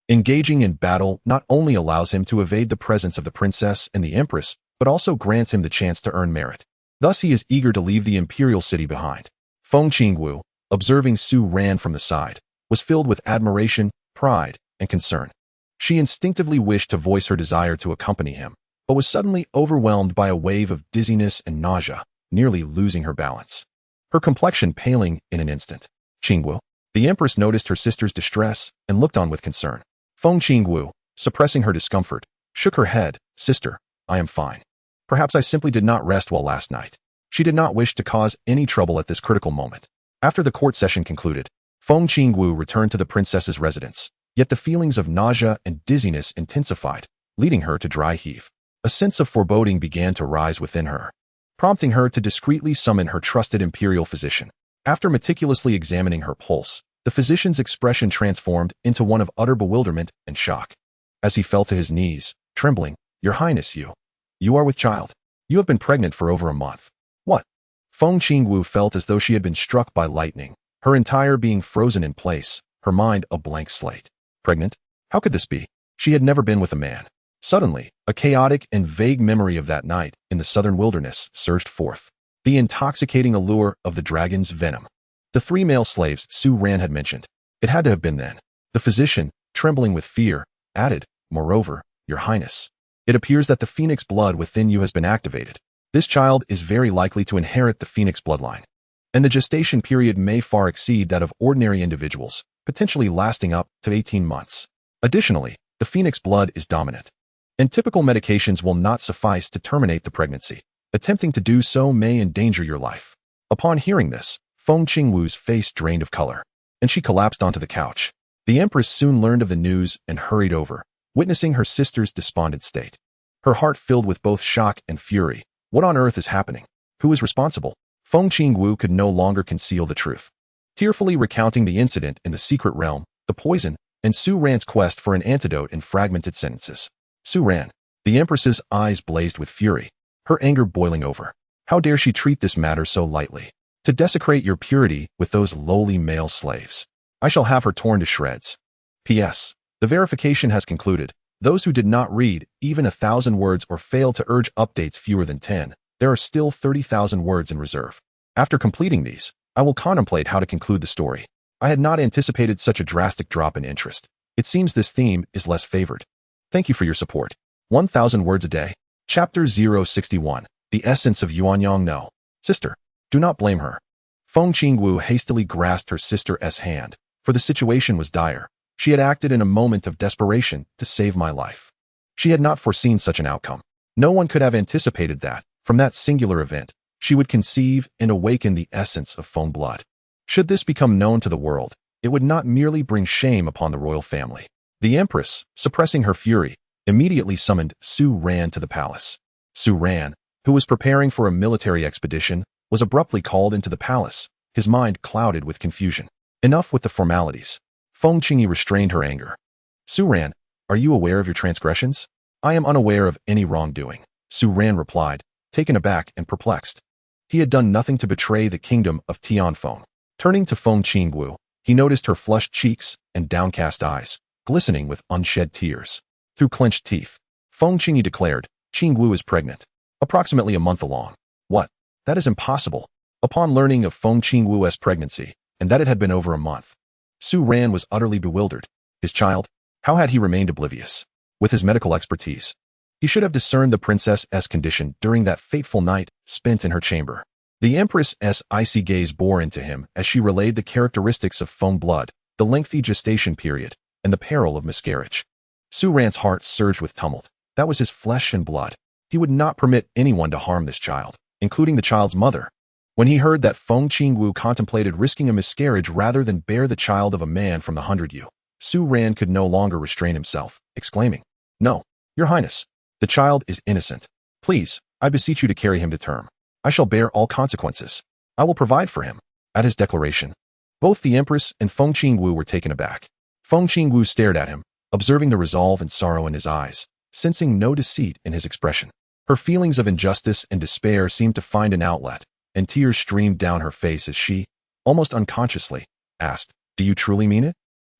engaging in battle not only allows him to evade the presence of the princess and the empress, but also grants him the chance to earn merit. Thus he is eager to leave the imperial city behind. Feng Qingwu, observing Su Ran from the side, was filled with admiration, pride, and concern. She instinctively wished to voice her desire to accompany him, but was suddenly overwhelmed by a wave of dizziness and nausea, nearly losing her balance. Her complexion paling in an instant. Qingwu, the empress noticed her sister's distress and looked on with concern. Feng Qingwu, suppressing her discomfort, shook her head. Sister, I am fine. Perhaps I simply did not rest well last night. She did not wish to cause any trouble at this critical moment. After the court session concluded, Feng Qingwu returned to the princess's residence, yet the feelings of nausea and dizziness intensified, leading her to dry heave. A sense of foreboding began to rise within her, prompting her to discreetly summon her trusted imperial physician. After meticulously examining her pulse, the physician's expression transformed into one of utter bewilderment and shock. As he fell to his knees, trembling, Your Highness, you are with child. You have been pregnant for over a month. What? Feng Qingwu felt as though she had been struck by lightning, her entire being frozen in place, her mind a blank slate. Pregnant? How could this be? She had never been with a man. Suddenly, a chaotic and vague memory of that night in the southern wilderness surged forth. The intoxicating allure of the dragon's venom. The 3 male slaves Su Ran had mentioned. It had to have been then. The physician, trembling with fear, added, Moreover, Your Highness, it appears that the phoenix blood within you has been activated. This child is very likely to inherit the phoenix bloodline, and the gestation period may far exceed that of ordinary individuals, potentially lasting up to 18 months. Additionally, the phoenix blood is dominant, and typical medications will not suffice to terminate the pregnancy. Attempting to do so may endanger your life. Upon hearing this, Feng Qingwu's face drained of color, and she collapsed onto the couch. The Empress soon learned of the news and hurried over, witnessing her sister's despondent state. Her heart filled with both shock and fury. What on earth is happening? Who is responsible? Feng Qingwu could no longer conceal the truth. tearfully recounting the incident in the secret realm, the poison, and Su Ran's quest for an antidote in fragmented sentences. Su Ran. The Empress's eyes blazed with fury, her anger boiling over. How dare she treat this matter so lightly? To desecrate your purity with those lowly male slaves. I shall have her torn to shreds. P.S. The verification has concluded. Those who did not read even 1,000 words or fail to urge updates fewer than 10, there are still 30,000 words in reserve. After completing these, I will contemplate how to conclude the story. I had not anticipated such a drastic drop in interest. It seems this theme is less favored. Thank you for your support. 1,000 words a day. Chapter 061. The Essence of Yuanyang No. Sister, do not blame her. Feng Qingwu hastily grasped her sister's hand, for the situation was dire. She had acted in a moment of desperation to save my life. She had not foreseen such an outcome. No one could have anticipated that, from that singular event, she would conceive and awaken the essence of Feng blood. Should this become known to the world, it would not merely bring shame upon the royal family. The Empress, suppressing her fury, immediately summoned Su Ran to the palace. Su Ran, who was preparing for a military expedition, was abruptly called into the palace, his mind clouded with confusion. Enough with the formalities. Feng Qingyi restrained her anger. Su Ran, are you aware of your transgressions? I am unaware of any wrongdoing, Su Ran replied, taken aback and perplexed. He had done nothing to betray the kingdom of Tianfeng. Turning to Feng Qingwu, he noticed her flushed cheeks and downcast eyes, glistening with unshed tears. Through clenched teeth, Feng Qingyi declared, Qingwu is pregnant. Approximately a month along. What? That is impossible. Upon learning of Feng Qingwu's pregnancy, and that it had been over a month, Su Ran was utterly bewildered. His child? How had he remained oblivious? With his medical expertise, he should have discerned the princess's condition during that fateful night spent in her chamber. The Empress's icy gaze bore into him as she relayed the characteristics of Feng blood, the lengthy gestation period, and the peril of miscarriage. Su Ran's heart surged with tumult. That was his flesh and blood. He would not permit anyone to harm this child, including the child's mother. When he heard that Feng Qingwu contemplated risking a miscarriage rather than bear the child of a man from the 100 Su Ran could no longer restrain himself, exclaiming, No, Your Highness, the child is innocent. Please, I beseech you to carry him to term. I shall bear all consequences. I will provide for him. At his declaration, both the Empress and Feng Qingwu were taken aback. Feng Qingwu stared at him, observing the resolve and sorrow in his eyes, sensing no deceit in his expression. Her feelings of injustice and despair seemed to find an outlet, and tears streamed down her face as she, almost unconsciously, asked, Do you truly mean it?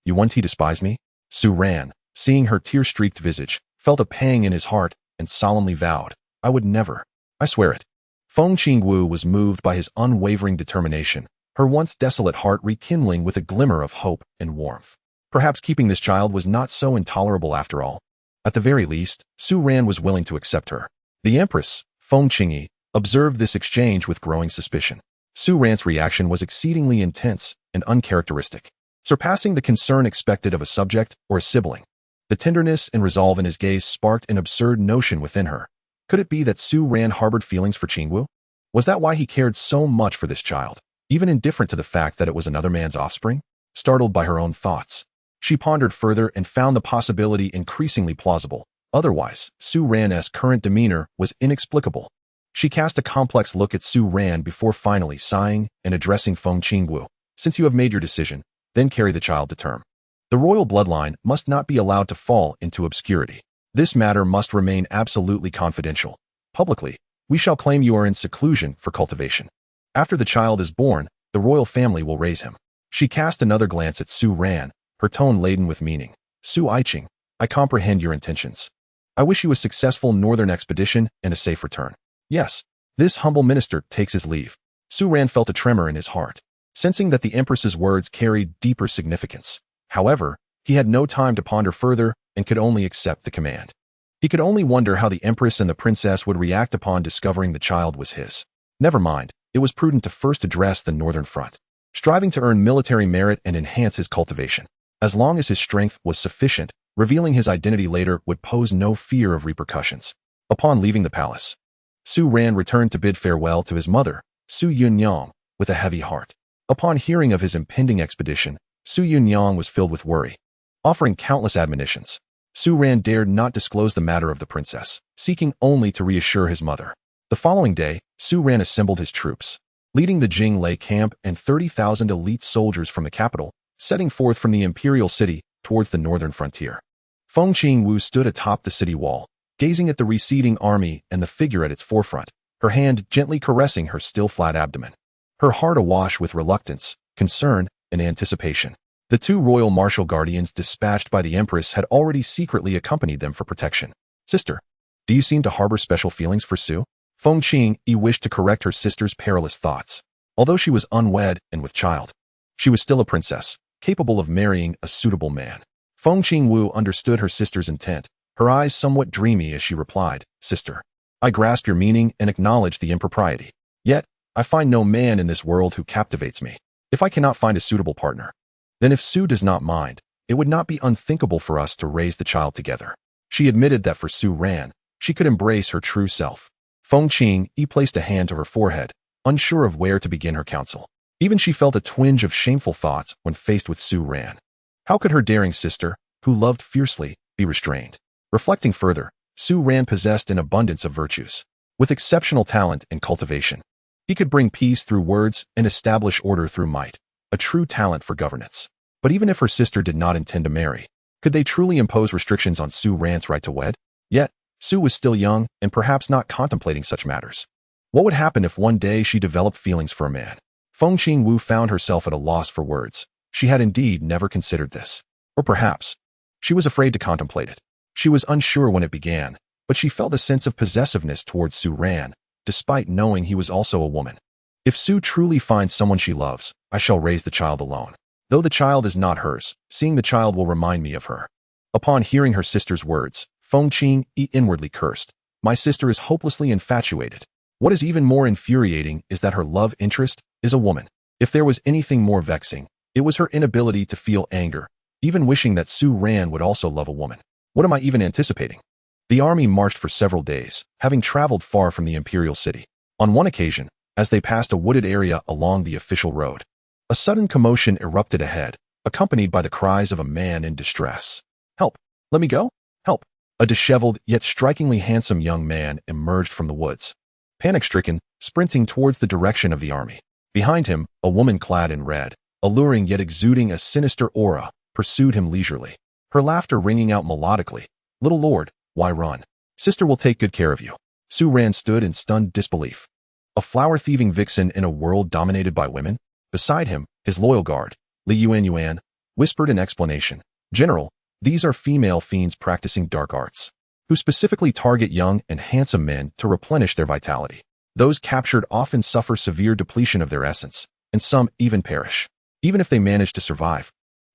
You want to despise me? Su Ran, seeing her tear-streaked visage, felt a pang in his heart and solemnly vowed, I would never. I swear it. Feng Qingwu was moved by his unwavering determination, her once desolate heart rekindling with a glimmer of hope and warmth. Perhaps keeping this child was not so intolerable after all. At the very least, Su Ran was willing to accept her. The Empress, Feng Qingyi, observed this exchange with growing suspicion. Su Ran's reaction was exceedingly intense and uncharacteristic, surpassing the concern expected of a subject or a sibling. The tenderness and resolve in his gaze sparked an absurd notion within her. Could it be that Su Ran harbored feelings for Qingwu? Was that why he cared so much for this child, even indifferent to the fact that it was another man's offspring? Startled by her own thoughts, she pondered further and found the possibility increasingly plausible. Otherwise, Su Ran's current demeanor was inexplicable. She cast a complex look at Su Ran before finally sighing and addressing Feng Qingwu. Since you have made your decision, then carry the child to term. The royal bloodline must not be allowed to fall into obscurity. This matter must remain absolutely confidential. Publicly, we shall claim you are in seclusion for cultivation. After the child is born, the royal family will raise him. She cast another glance at Su Ran, her tone laden with meaning. Su Aiqing, I comprehend your intentions. I wish you a successful northern expedition and a safe return. Yes, this humble minister takes his leave. Su Ran felt a tremor in his heart, sensing that the Empress's words carried deeper significance. However, he had no time to ponder further and could only accept the command. He could only wonder how the Empress and the princess would react upon discovering the child was his. Never mind, it was prudent to first address the northern front, striving to earn military merit and enhance his cultivation. As long as his strength was sufficient, revealing his identity later would pose no fear of repercussions. Upon leaving the palace, Su Ran returned to bid farewell to his mother, Su Yunyang, with a heavy heart. Upon hearing of his impending expedition, Su Yunyang was filled with worry. Offering countless admonitions, Su Ran dared not disclose the matter of the princess, seeking only to reassure his mother. The following day, Su Ran assembled his troops. leading the Jinglei camp and 30,000 elite soldiers from the capital, setting forth from the imperial city towards the northern frontier. Feng Qingwu stood atop the city wall, gazing at the receding army and the figure at its forefront, her hand gently caressing her still flat abdomen. Her heart awash with reluctance, concern, and anticipation. The two royal martial guardians dispatched by the Empress had already secretly accompanied them for protection. Sister, do you seem to harbor special feelings for Su? Feng Qingyi wished to correct her sister's perilous thoughts. Although she was unwed and with child, she was still a princess, capable of marrying a suitable man. Feng Qingwu understood her sister's intent, her eyes somewhat dreamy as she replied, Sister, I grasp your meaning and acknowledge the impropriety. Yet, I find no man in this world who captivates me. If I cannot find a suitable partner, then if Su does not mind, it would not be unthinkable for us to raise the child together. She admitted that for Su Ran, she could embrace her true self. Feng Qingyi placed a hand to her forehead, unsure of where to begin her counsel. Even she felt a twinge of shameful thoughts when faced with Su Ran. How could her daring sister, who loved fiercely, be restrained? Reflecting further, Su Ran possessed an abundance of virtues. With exceptional talent and cultivation, he could bring peace through words and establish order through might, a true talent for governance. But even if her sister did not intend to marry, could they truly impose restrictions on Su Ran's right to wed? Yet, Su was still young and perhaps not contemplating such matters. What would happen if one day she developed feelings for a man? Feng Qingwu found herself at a loss for words. She had indeed never considered this. Or perhaps, she was afraid to contemplate it. She was unsure when it began, but she felt a sense of possessiveness towards Su Ran, despite knowing he was also a woman. If Su truly finds someone she loves, I shall raise the child alone. Though the child is not hers, seeing the child will remind me of her. Upon hearing her sister's words, Feng Qingyi inwardly cursed. My sister is hopelessly infatuated. What is even more infuriating is that her love interest is a woman. If there was anything more vexing, it was her inability to feel anger, even wishing that Su Ran would also love a woman. What am I even anticipating? The army marched for several days, having traveled far from the imperial city. On one occasion, as they passed a wooded area along the official road, a sudden commotion erupted ahead, accompanied by the cries of a man in distress. Help! Let me go! Help! A disheveled yet strikingly handsome young man emerged from the woods. Panic-stricken, sprinting towards the direction of the army. Behind him, a woman clad in red, alluring yet exuding a sinister aura, pursued him leisurely. Her laughter ringing out melodically. Little lord, why run? Sister will take good care of you. Su Ran stood in stunned disbelief. A flower-thieving vixen in a world dominated by women? Beside him, his loyal guard, Li Yuan, whispered in explanation. General, these are female fiends practicing dark arts, who specifically target young and handsome men to replenish their vitality. Those captured often suffer severe depletion of their essence, and some even perish. Even if they manage to survive,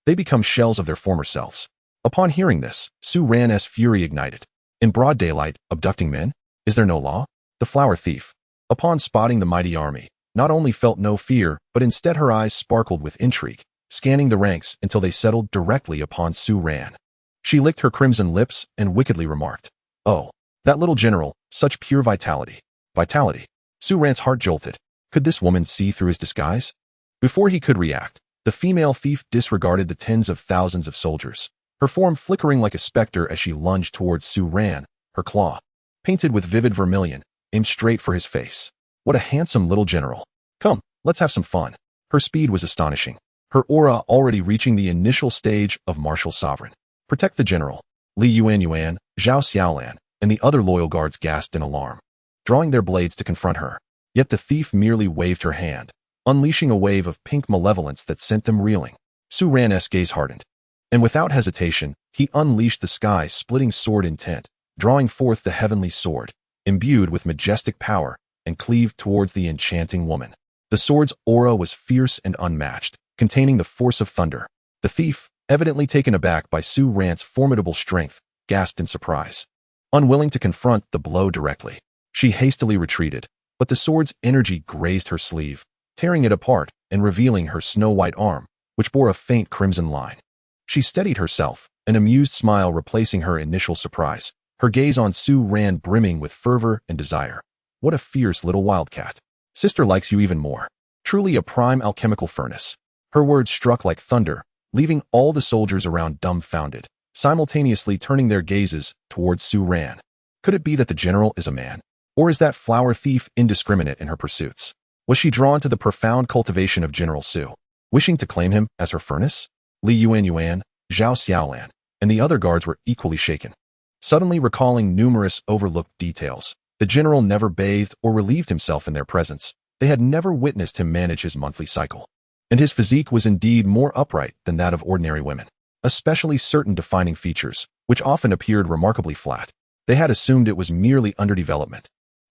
they become shells of their former selves. Upon hearing this, Su Ran's fury ignited. In broad daylight, abducting men? Is there no law? The flower thief, upon spotting the mighty army, not only felt no fear, but instead her eyes sparkled with intrigue, scanning the ranks until they settled directly upon Su Ran. She licked her crimson lips and wickedly remarked, Oh, that little general, such pure vitality. Vitality. Su Ran's heart jolted. Could this woman see through his disguise? Before he could react, the female thief disregarded the tens of thousands of soldiers, her form flickering like a specter as she lunged towards Su Ran, her claw, painted with vivid vermilion, aimed straight for his face. What a handsome little general. Come, let's have some fun. Her speed was astonishing, her aura already reaching the initial stage of martial sovereign. Protect the general. Li Yuan, Zhao Xiaolan, and the other loyal guards gasped in alarm, drawing their blades to confront her. Yet the thief merely waved her hand, unleashing a wave of pink malevolence that sent them reeling. Su Ran's gaze hardened, and without hesitation, he unleashed the sky-splitting sword intent, drawing forth the heavenly sword, imbued with majestic power, and cleaved towards the enchanting woman. The sword's aura was fierce and unmatched, containing the force of thunder. The thief, evidently taken aback by Su Ran's formidable strength, gasped in surprise. Unwilling to confront the blow directly, she hastily retreated, but the sword's energy grazed her sleeve, tearing it apart and revealing her snow-white arm, which bore a faint crimson line. She steadied herself, an amused smile replacing her initial surprise, her gaze on Su Ran brimming with fervor and desire. What a fierce little wildcat. Sister likes you even more. Truly a prime alchemical furnace. Her words struck like thunder, leaving all the soldiers around dumbfounded, simultaneously turning their gazes towards Su Ran. Could it be that the general is a man? Or is that flower thief indiscriminate in her pursuits? Was she drawn to the profound cultivation of General Su, wishing to claim him as her furnace? Li Yuan, Zhao Xiaolan, and the other guards were equally shaken. Suddenly recalling numerous overlooked details, the general never bathed or relieved himself in their presence. They had never witnessed him manage his monthly cycle. And his physique was indeed more upright than that of ordinary women, especially certain defining features, which often appeared remarkably flat. They had assumed it was merely underdevelopment,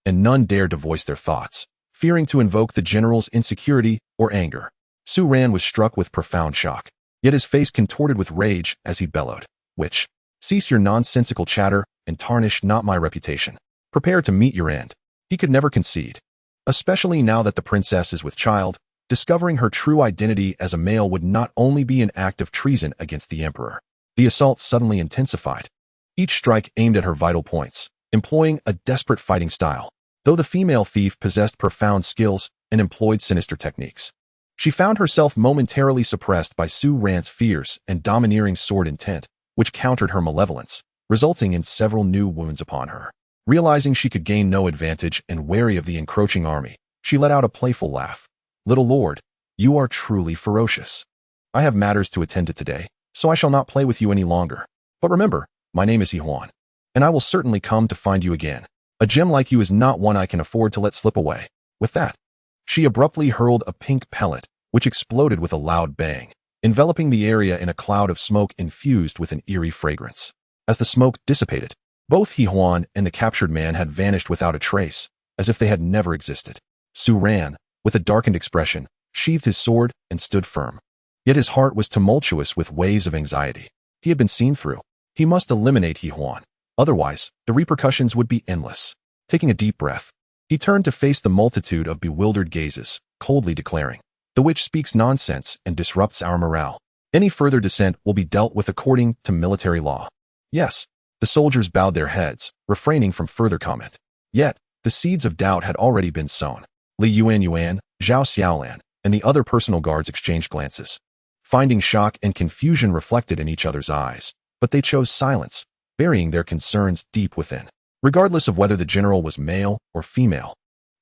and none dared to voice their thoughts, fearing to invoke the general's insecurity or anger. Su Ran was struck with profound shock, yet his face contorted with rage as he bellowed, "Witch, cease your nonsensical chatter and tarnish not my reputation. Prepare to meet your end." He could never concede, especially now that the princess is with child. Discovering her true identity as a male would not only be an act of treason against the emperor. The assault suddenly intensified, each strike aimed at her vital points, employing a desperate fighting style. Though the female thief possessed profound skills and employed sinister techniques, she found herself momentarily suppressed by Su Ran's fierce and domineering sword intent, which countered her malevolence, resulting in several new wounds upon her. Realizing she could gain no advantage and wary of the encroaching army, she let out a playful laugh. "Little lord, you are truly ferocious. I have matters to attend to today, so I shall not play with you any longer. But remember, my name is Yihuan, and I will certainly come to find you again. A gem like you is not one I can afford to let slip away." With that, she abruptly hurled a pink pellet, which exploded with a loud bang, enveloping the area in a cloud of smoke infused with an eerie fragrance. As the smoke dissipated, both Yihuan and the captured man had vanished without a trace, as if they had never existed. Su Ran, with a darkened expression, sheathed his sword and stood firm. Yet his heart was tumultuous with waves of anxiety. He had been seen through. He must eliminate Yihuan. Otherwise, the repercussions would be endless. Taking a deep breath, he turned to face the multitude of bewildered gazes, coldly declaring, "The witch speaks nonsense and disrupts our morale. Any further dissent will be dealt with according to military law." Yes, the soldiers bowed their heads, refraining from further comment. Yet, the seeds of doubt had already been sown. Li Yuan, Zhao Xiaolan, and the other personal guards exchanged glances, finding shock and confusion reflected in each other's eyes, but they chose silence, burying their concerns deep within. Regardless of whether the general was male or female,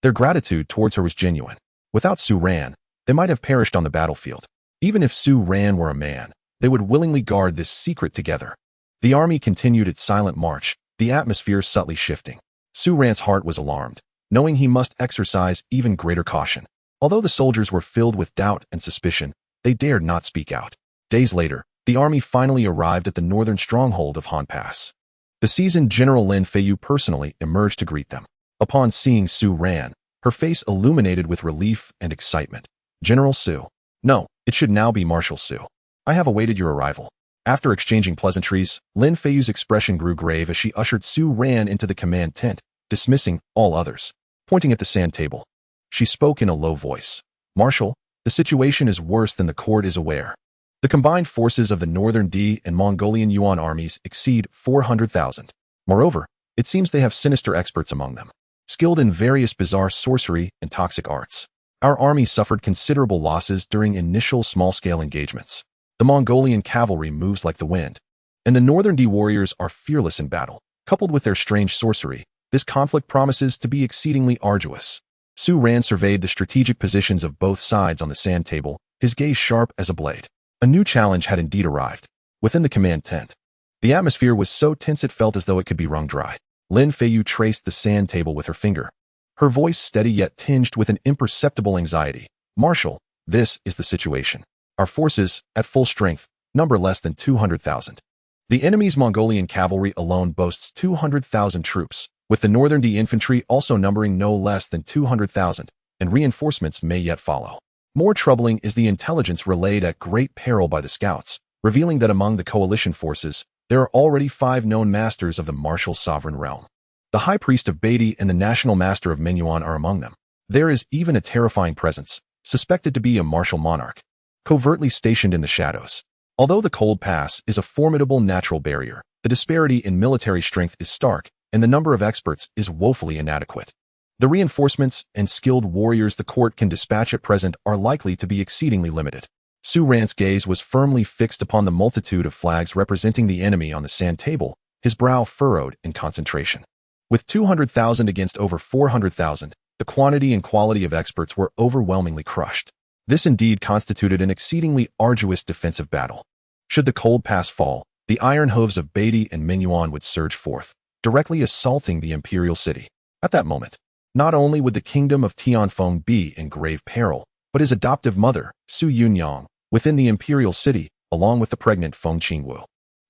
their gratitude towards her was genuine. Without Su Ran, they might have perished on the battlefield. Even if Su Ran were a man, they would willingly guard this secret together. The army continued its silent march, the atmosphere subtly shifting. Su Ran's heart was alarmed, knowing he must exercise even greater caution. Although the soldiers were filled with doubt and suspicion, they dared not speak out. Days later, the army finally arrived at the northern stronghold of Han Pass. The seasoned General Lin Feiyu personally emerged to greet them. Upon seeing Su Ran, her face illuminated with relief and excitement. "General Su." "No, it should now be Marshal Su. I have awaited your arrival." After exchanging pleasantries, Lin Feiyu's expression grew grave as she ushered Su Ran into the command tent, dismissing all others. Pointing at the sand table, she spoke in a low voice. "Marshal, the situation is worse than the court is aware. The combined forces of the Northern D and Mongolian Yuan armies exceed 400,000. Moreover, it seems they have sinister experts among them, skilled in various bizarre sorcery and toxic arts. Our army suffered considerable losses during initial small-scale engagements. The Mongolian cavalry moves like the wind, and the Northern D warriors are fearless in battle. Coupled with their strange sorcery, this conflict promises to be exceedingly arduous." Su Ran surveyed the strategic positions of both sides on the sand table, his gaze sharp as a blade. A new challenge had indeed arrived. Within the command tent, the atmosphere was so tense it felt as though it could be wrung dry. Lin Feiyu traced the sand table with her finger, her voice steady yet tinged with an imperceptible anxiety. "Marshal, this is the situation. Our forces, at full strength, number less than 200,000. The enemy's Mongolian cavalry alone boasts 200,000 troops, with the Northern D infantry also numbering no less than 200,000, and reinforcements may yet follow. More troubling is the intelligence relayed at great peril by the scouts, revealing that among the coalition forces, there are already 5 known masters of the martial sovereign realm. The High Priest of Beatty and the National Master of Menyuan are among them. There is even a terrifying presence, suspected to be a martial monarch, covertly stationed in the shadows. Although the Cold Pass is a formidable natural barrier, the disparity in military strength is stark, and the number of experts is woefully inadequate. The reinforcements and skilled warriors the court can dispatch at present are likely to be exceedingly limited. Su Ran's gaze was firmly fixed upon the multitude of flags representing the enemy on the sand table, his brow furrowed in concentration. With 200,000 against over 400,000, The quantity and quality of experts were overwhelmingly crushed. This indeed constituted an exceedingly arduous defensive battle. Should the cold pass fall, the iron hooves of Beatty and Minuan would surge forth, directly assaulting the imperial city. At that moment, not only would the kingdom of Tianfeng be in grave peril, but his adoptive mother, Su Yunyang, within the imperial city, along with the pregnant Feng Qingwu,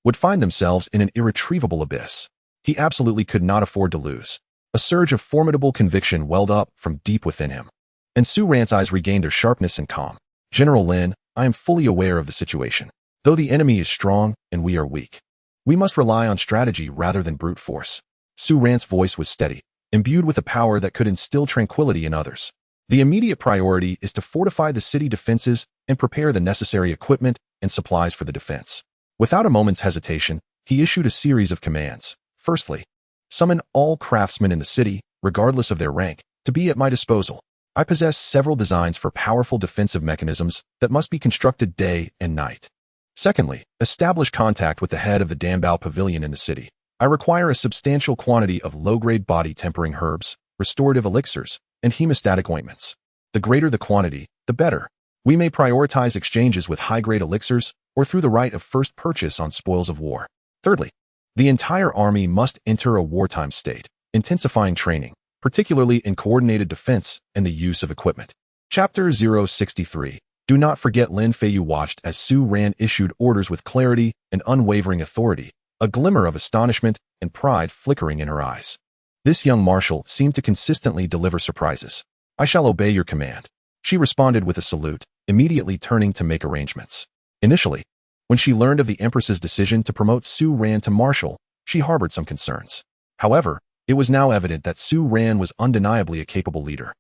would find themselves in an irretrievable abyss. He absolutely could not afford to lose. A surge of formidable conviction welled up from deep within him, and Su Ran's eyes regained their sharpness and calm. General Lin, I am fully aware of the situation. Though the enemy is strong and we are weak, we must rely on strategy rather than brute force. Su Ran's voice was steady, imbued with a power that could instill tranquility in others. The immediate priority is to fortify the city defenses and prepare the necessary equipment and supplies for the defense. Without a moment's hesitation, he issued a series of commands. Firstly, summon all craftsmen in the city, regardless of their rank, to be at my disposal. I possess several designs for powerful defensive mechanisms that must be constructed day and night. Secondly, establish contact with the head of the Danbao Pavilion in the city. I require a substantial quantity of low-grade body-tempering herbs, restorative elixirs, and hemostatic ointments. The greater the quantity, the better. We may prioritize exchanges with high-grade elixirs or through the right of first purchase on spoils of war. Thirdly, the entire army must enter a wartime state, intensifying training, particularly in coordinated defense and the use of equipment. Chapter 063. Do not forget Lin Feiyu watched as Su Ran issued orders with clarity and unwavering authority, a glimmer of astonishment and pride flickering in her eyes. This young marshal seemed to consistently deliver surprises. I shall obey your command. She responded with a salute, immediately turning to make arrangements. Initially, when she learned of the Empress's decision to promote Su Ran to marshal, she harbored some concerns. However, it was now evident that Su Ran was undeniably a capable leader,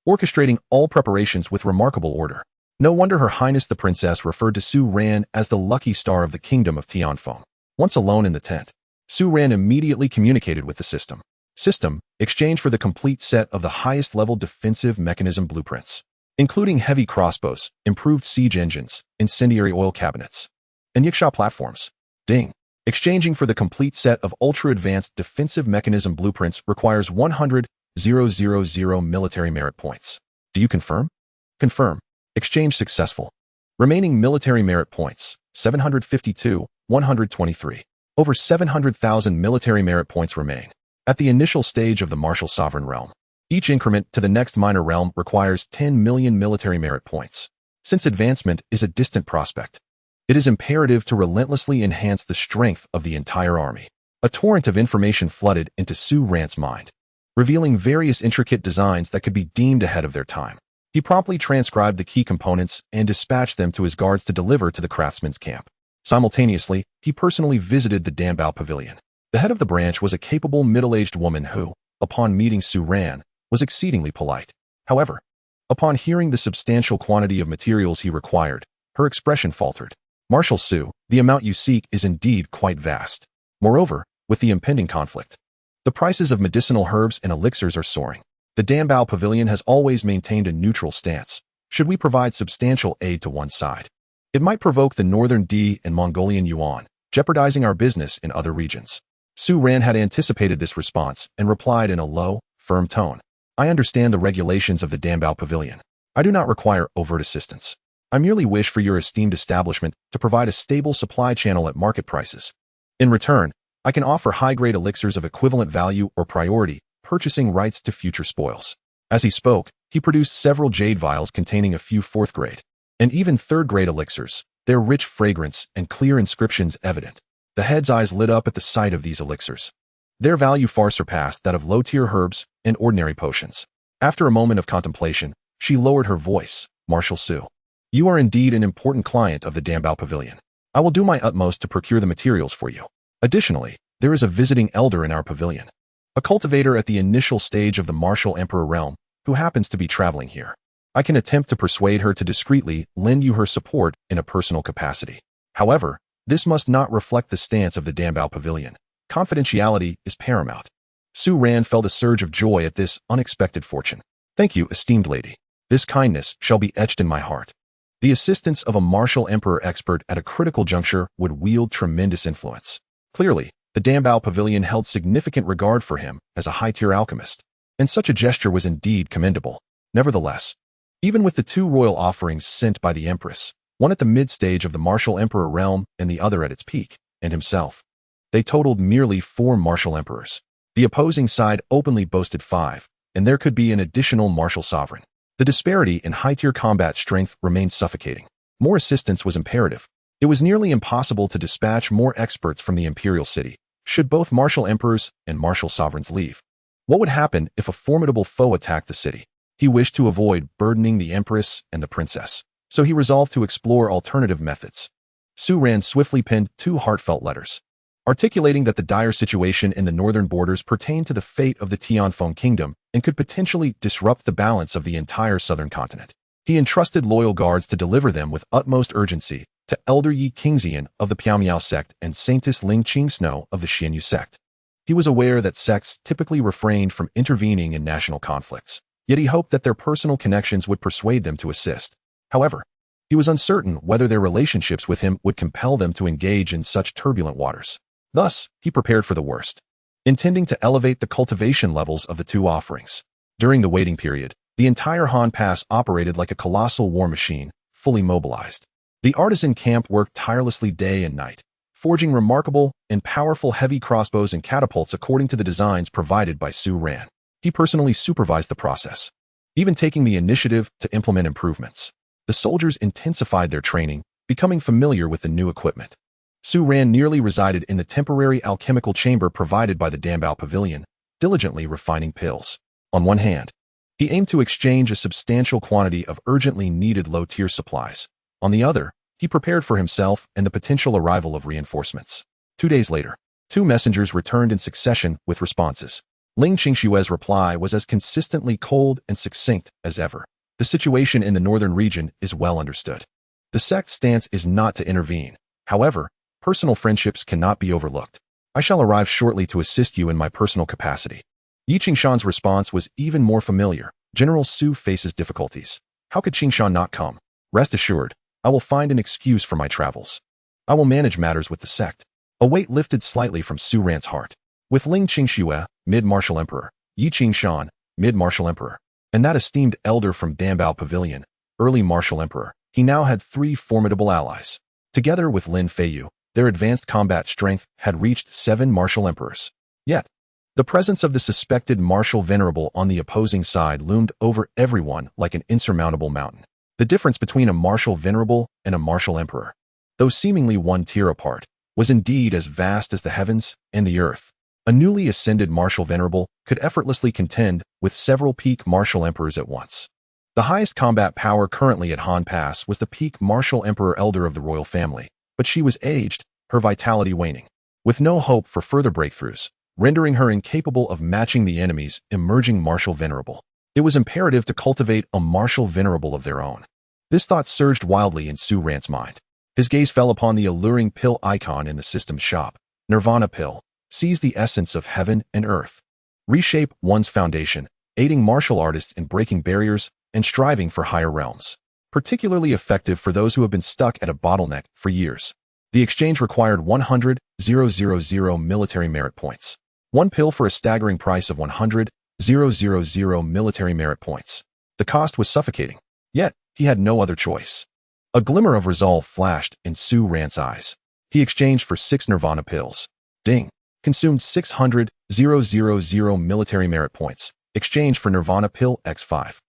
orchestrating all preparations with remarkable order. No wonder Her Highness the Princess referred to Su Ran as the lucky star of the kingdom of Tianfeng. Once alone in the tent, Su Ran immediately communicated with the system. Exchange for the complete set of the highest-level defensive mechanism blueprints, including heavy crossbows, improved siege engines, incendiary oil cabinets, and yiksha platforms. Ding. Exchanging for the complete set of ultra-advanced defensive mechanism blueprints requires 100,000 military merit points. Do you confirm? Confirm. Exchange successful. Remaining military merit points, 752,123. Over 700,000 military merit points remain. At the initial stage of the martial sovereign realm, each increment to the next minor realm requires 10 million military merit points. Since advancement is a distant prospect, it is imperative to relentlessly enhance the strength of the entire army. A torrent of information flooded into Su Ran's mind, revealing various intricate designs that could be deemed ahead of their time. He promptly transcribed the key components and dispatched them to his guards to deliver to the craftsman's camp. Simultaneously, he personally visited the Danbao Pavilion. The head of the branch was a capable middle-aged woman who, upon meeting Su Ran, was exceedingly polite. However, upon hearing the substantial quantity of materials he required, her expression faltered. Marshal Su, the amount you seek is indeed quite vast. Moreover, with the impending conflict, the prices of medicinal herbs and elixirs are soaring. The Danbao Pavilion has always maintained a neutral stance. Should we provide substantial aid to one side, it might provoke the Northern D and Mongolian Yuan, jeopardizing our business in other regions. Su Ran had anticipated this response and replied in a low, firm tone. I understand the regulations of the Danbao Pavilion. I do not require overt assistance. I merely wish for your esteemed establishment to provide a stable supply channel at market prices. In return, I can offer high-grade elixirs of equivalent value or priority, purchasing rights to future spoils. As he spoke, he produced several jade vials containing a few fourth-grade and even third-grade elixirs, their rich fragrance and clear inscriptions evident. The head's eyes lit up at the sight of these elixirs. Their value far surpassed that of low-tier herbs and ordinary potions. After a moment of contemplation, she lowered her voice. Marshal Su, you are indeed an important client of the Danbao Pavilion. I will do my utmost to procure the materials for you. Additionally, there is a visiting elder in our pavilion, a cultivator at the initial stage of the martial emperor realm, who happens to be traveling here. I can attempt to persuade her to discreetly lend you her support in a personal capacity. However, this must not reflect the stance of the Danbao Pavilion. Confidentiality is paramount. Su Ran felt a surge of joy at this unexpected fortune. Thank you, esteemed lady. This kindness shall be etched in my heart. The assistance of a martial emperor expert at a critical juncture would wield tremendous influence. Clearly, the Danbao Pavilion held significant regard for him as a high-tier alchemist. and such a gesture was indeed commendable. Nevertheless, even with the two royal offerings sent by the Empress, one at the mid-stage of the martial emperor realm and the other at its peak, and himself, they totaled merely 4 martial emperors. The opposing side openly boasted 5, and there could be an additional martial sovereign. The disparity in high-tier combat strength remained suffocating. More assistance was imperative. It was nearly impossible to dispatch more experts from the imperial city, should both martial emperors and martial sovereigns leave. What would happen if a formidable foe attacked the city? He wished to avoid burdening the Empress and the princess, so he resolved to explore alternative methods. Su Ran swiftly penned 2 heartfelt letters, articulating that the dire situation in the northern borders pertained to the fate of the Tianfeng kingdom and could potentially disrupt the balance of the entire southern continent. He entrusted loyal guards to deliver them with utmost urgency to Elder Yi Qingxian of the Piaomiao sect and Saintess Ling Qingsno of the Xianyu sect. He was aware that sects typically refrained from intervening in national conflicts, yet he hoped that their personal connections would persuade them to assist. However, he was uncertain whether their relationships with him would compel them to engage in such turbulent waters. Thus, he prepared for the worst, intending to elevate the cultivation levels of the 2 offerings. During the waiting period, the entire Han Pass operated like a colossal war machine, fully mobilized. The artisan camp worked tirelessly day and night, forging remarkable and powerful heavy crossbows and catapults according to the designs provided by Su Ran. He personally supervised the process, even taking the initiative to implement improvements. The soldiers intensified their training, becoming familiar with the new equipment. Su Ran nearly resided in the temporary alchemical chamber provided by the Dambao Pavilion, diligently refining pills. On one hand, he aimed to exchange a substantial quantity of urgently needed low-tier supplies. On the other, he prepared for himself and the potential arrival of reinforcements. 2 days later, 2 messengers returned in succession with responses. Ling Qingshue's reply was as consistently cold and succinct as ever. The situation in the northern region is well understood. The sect's stance is not to intervene. However, personal friendships cannot be overlooked. I shall arrive shortly to assist you in my personal capacity. Yi Qingshan's response was even more familiar. General Su faces difficulties. How could Qingshan not come? Rest assured, I will find an excuse for my travels. I will manage matters with the sect. A weight lifted slightly from Su Ran's heart. With Ling Qingxue, mid-martial emperor, Yi Qingshan, mid-martial emperor, and that esteemed elder from Dambao Pavilion, early martial emperor, he now had 3 formidable allies. Together with Lin Feiyu, their advanced combat strength had reached 7 martial emperors. Yet, the presence of the suspected martial venerable on the opposing side loomed over everyone like an insurmountable mountain. The difference between a martial venerable and a martial emperor, though seemingly 1 tier apart, was indeed as vast as the heavens and the earth. A newly ascended martial venerable could effortlessly contend with several peak martial emperors at once. The highest combat power currently at Han Pass was the peak martial emperor elder of the royal family, but she was aged, her vitality waning, with no hope for further breakthroughs, rendering her incapable of matching the enemy's emerging martial venerable. It was imperative to cultivate a martial venerable of their own. This thought surged wildly in Su Ran's mind. His gaze fell upon the alluring pill icon in the system's shop. Nirvana pill. Seize the essence of heaven and earth. Reshape one's foundation, aiding martial artists in breaking barriers and striving for higher realms. Particularly effective for those who have been stuck at a bottleneck for years. The exchange required 100,000 military merit points. 1 pill for a staggering price of 100,000 military merit points. The cost was suffocating, yet he had no other choice. A glimmer of resolve flashed in Su Ran's eyes. He exchanged for 6 Nirvana pills. Ding. Consumed 600,000 military merit points. Exchange for Nirvana pill X5.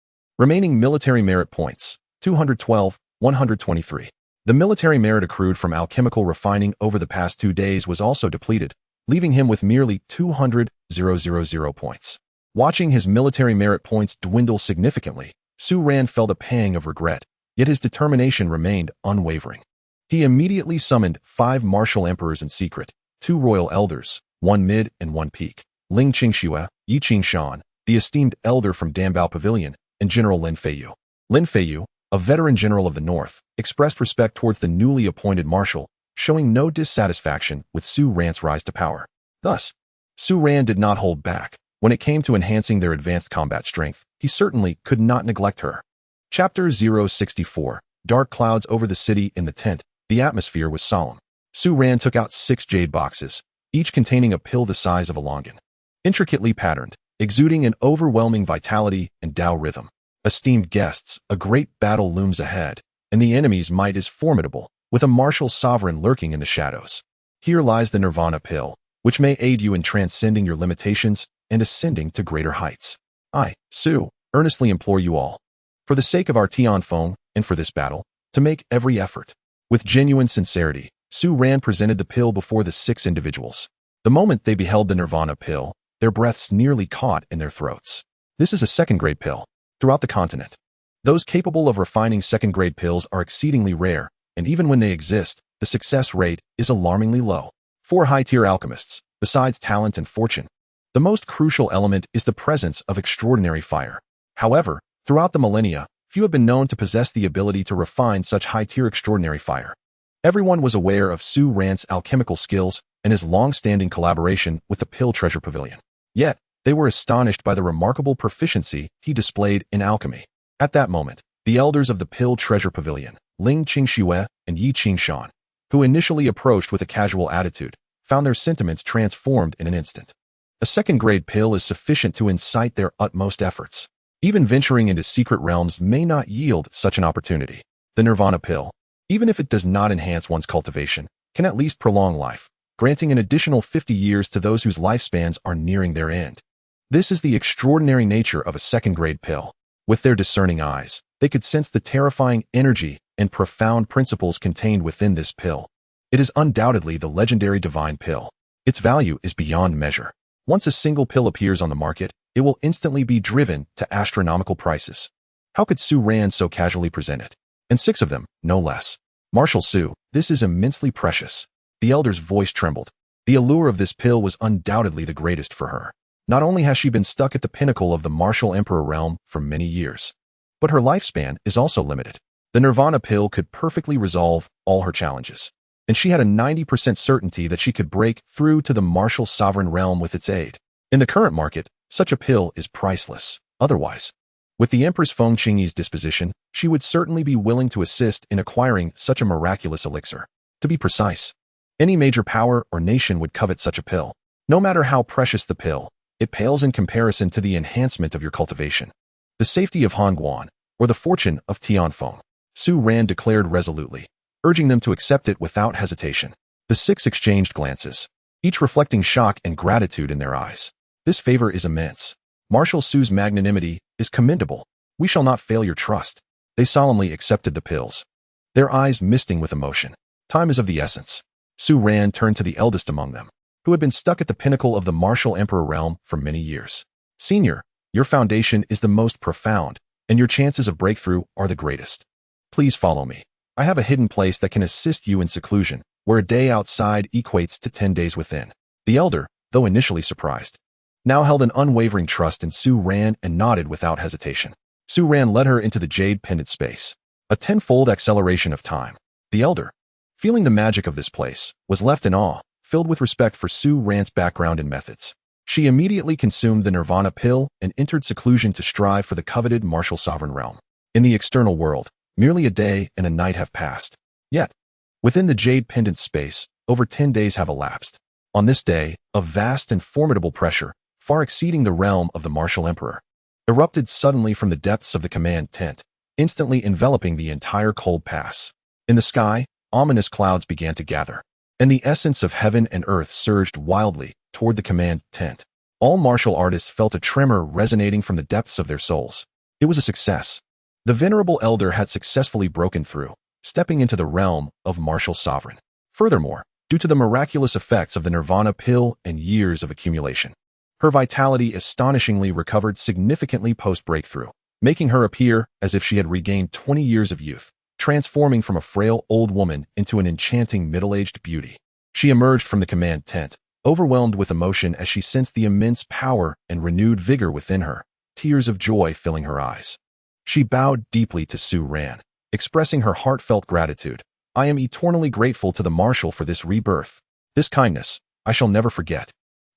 Remaining military merit points, 212, 123. The military merit accrued from alchemical refining over the past 2 days was also depleted, leaving him with merely 200,000 points. Watching his military merit points dwindle significantly, Su Ran felt a pang of regret, yet his determination remained unwavering. He immediately summoned 5 martial emperors in secret, 2 royal elders, 1 mid and 1 peak, Ling Qingxue, Yi Qingshan, the esteemed elder from Dambao Pavilion, and General Lin Feiyu. Lin Feiyu, a veteran general of the north, expressed respect towards the newly appointed marshal, showing no dissatisfaction with Su Ran's rise to power. Thus, Su Ran did not hold back. When it came to enhancing their advanced combat strength, he certainly could not neglect her. Chapter 064. Dark clouds over the city. In the tent, the atmosphere was solemn. Su Ran took out 6 jade boxes, each containing a pill the size of a longan. Intricately patterned, exuding an overwhelming vitality and Tao rhythm. Esteemed guests, a great battle looms ahead, and the enemy's might is formidable, with a martial sovereign lurking in the shadows. Here lies the Nirvana pill, which may aid you in transcending your limitations and ascending to greater heights. I, Su, earnestly implore you all, for the sake of our Tianfeng and for this battle, to make every effort. With genuine sincerity, Su Ran presented the pill before the 6 individuals. The moment they beheld the Nirvana pill, their breaths nearly caught in their throats. This is a second-grade pill. Throughout the continent, those capable of refining second-grade pills are exceedingly rare, and even when they exist, the success rate is alarmingly low. For high-tier alchemists, besides talent and fortune, the most crucial element is the presence of extraordinary fire. However, throughout the millennia, few have been known to possess the ability to refine such high-tier extraordinary fire. Everyone was aware of Su Ran's alchemical skills and his long-standing collaboration with the Pill Treasure Pavilion. Yet, they were astonished by the remarkable proficiency he displayed in alchemy. At that moment, the elders of the Pill Treasure Pavilion, Ling Qingxue and Yi Qingshan, who initially approached with a casual attitude, found their sentiments transformed in an instant. A second-grade pill is sufficient to incite their utmost efforts. Even venturing into secret realms may not yield such an opportunity. The Nirvana pill, even if it does not enhance one's cultivation, can at least prolong life, granting an additional 50 years to those whose lifespans are nearing their end. This is the extraordinary nature of a second-grade pill. With their discerning eyes, they could sense the terrifying energy and profound principles contained within this pill. It is undoubtedly the legendary divine pill. Its value is beyond measure. Once a single pill appears on the market, it will instantly be driven to astronomical prices. How could Su Ran so casually present it? And 6 of them, no less. Marshal Su, this is immensely precious. The elder's voice trembled. The allure of this pill was undoubtedly the greatest for her. Not only has she been stuck at the pinnacle of the martial emperor realm for many years, but her lifespan is also limited. The Nirvana pill could perfectly resolve all her challenges, and she had a 90% certainty that she could break through to the martial sovereign realm with its aid. In the current market, such a pill is priceless. Otherwise, with the Empress Feng Qingyi's disposition, she would certainly be willing to assist in acquiring such a miraculous elixir. To be precise, any major power or nation would covet such a pill. No matter how precious the pill, it pales in comparison to the enhancement of your cultivation, the safety of Hongguan, or the fortune of Tianfeng. Su Ran declared resolutely, urging them to accept it without hesitation. The 6 exchanged glances, each reflecting shock and gratitude in their eyes. This favor is immense. Marshal Su's magnanimity is commendable. We shall not fail your trust. They solemnly accepted the pills, their eyes misting with emotion. Time is of the essence. Su Ran turned to the eldest among them, who had been stuck at the pinnacle of the martial emperor realm for many years. Senior, your foundation is the most profound, and your chances of breakthrough are the greatest. Please follow me. I have a hidden place that can assist you in seclusion, where a day outside equates to 10 days within. The elder, though initially surprised, now held an unwavering trust in Su Ran and nodded without hesitation. Su Ran led her into the jade pendant space, a tenfold acceleration of time. The elder, feeling the magic of this place, was left in awe, filled with respect for Su Ran's background and methods. She immediately consumed the Nirvana pill and entered seclusion to strive for the coveted martial sovereign realm. In the external world, merely a day and a night have passed. Yet, within the jade pendant space, over 10 days have elapsed. On this day, a vast and formidable pressure, far exceeding the realm of the martial emperor, erupted suddenly from the depths of the command tent, instantly enveloping the entire cold pass. In the sky, ominous clouds began to gather, and the essence of heaven and earth surged wildly toward the command tent. All martial artists felt a tremor resonating from the depths of their souls. It was a success. The venerable elder had successfully broken through, stepping into the realm of martial sovereign. Furthermore, due to the miraculous effects of the Nirvana pill and years of accumulation, her vitality astonishingly recovered significantly post-breakthrough, making her appear as if she had regained 20 years of youth, transforming from a frail old woman into an enchanting middle-aged beauty. She emerged from the command tent, overwhelmed with emotion as she sensed the immense power and renewed vigor within her, tears of joy filling her eyes. She bowed deeply to Su Ran, expressing her heartfelt gratitude. I am eternally grateful to the Marshal for this rebirth. This kindness, I shall never forget.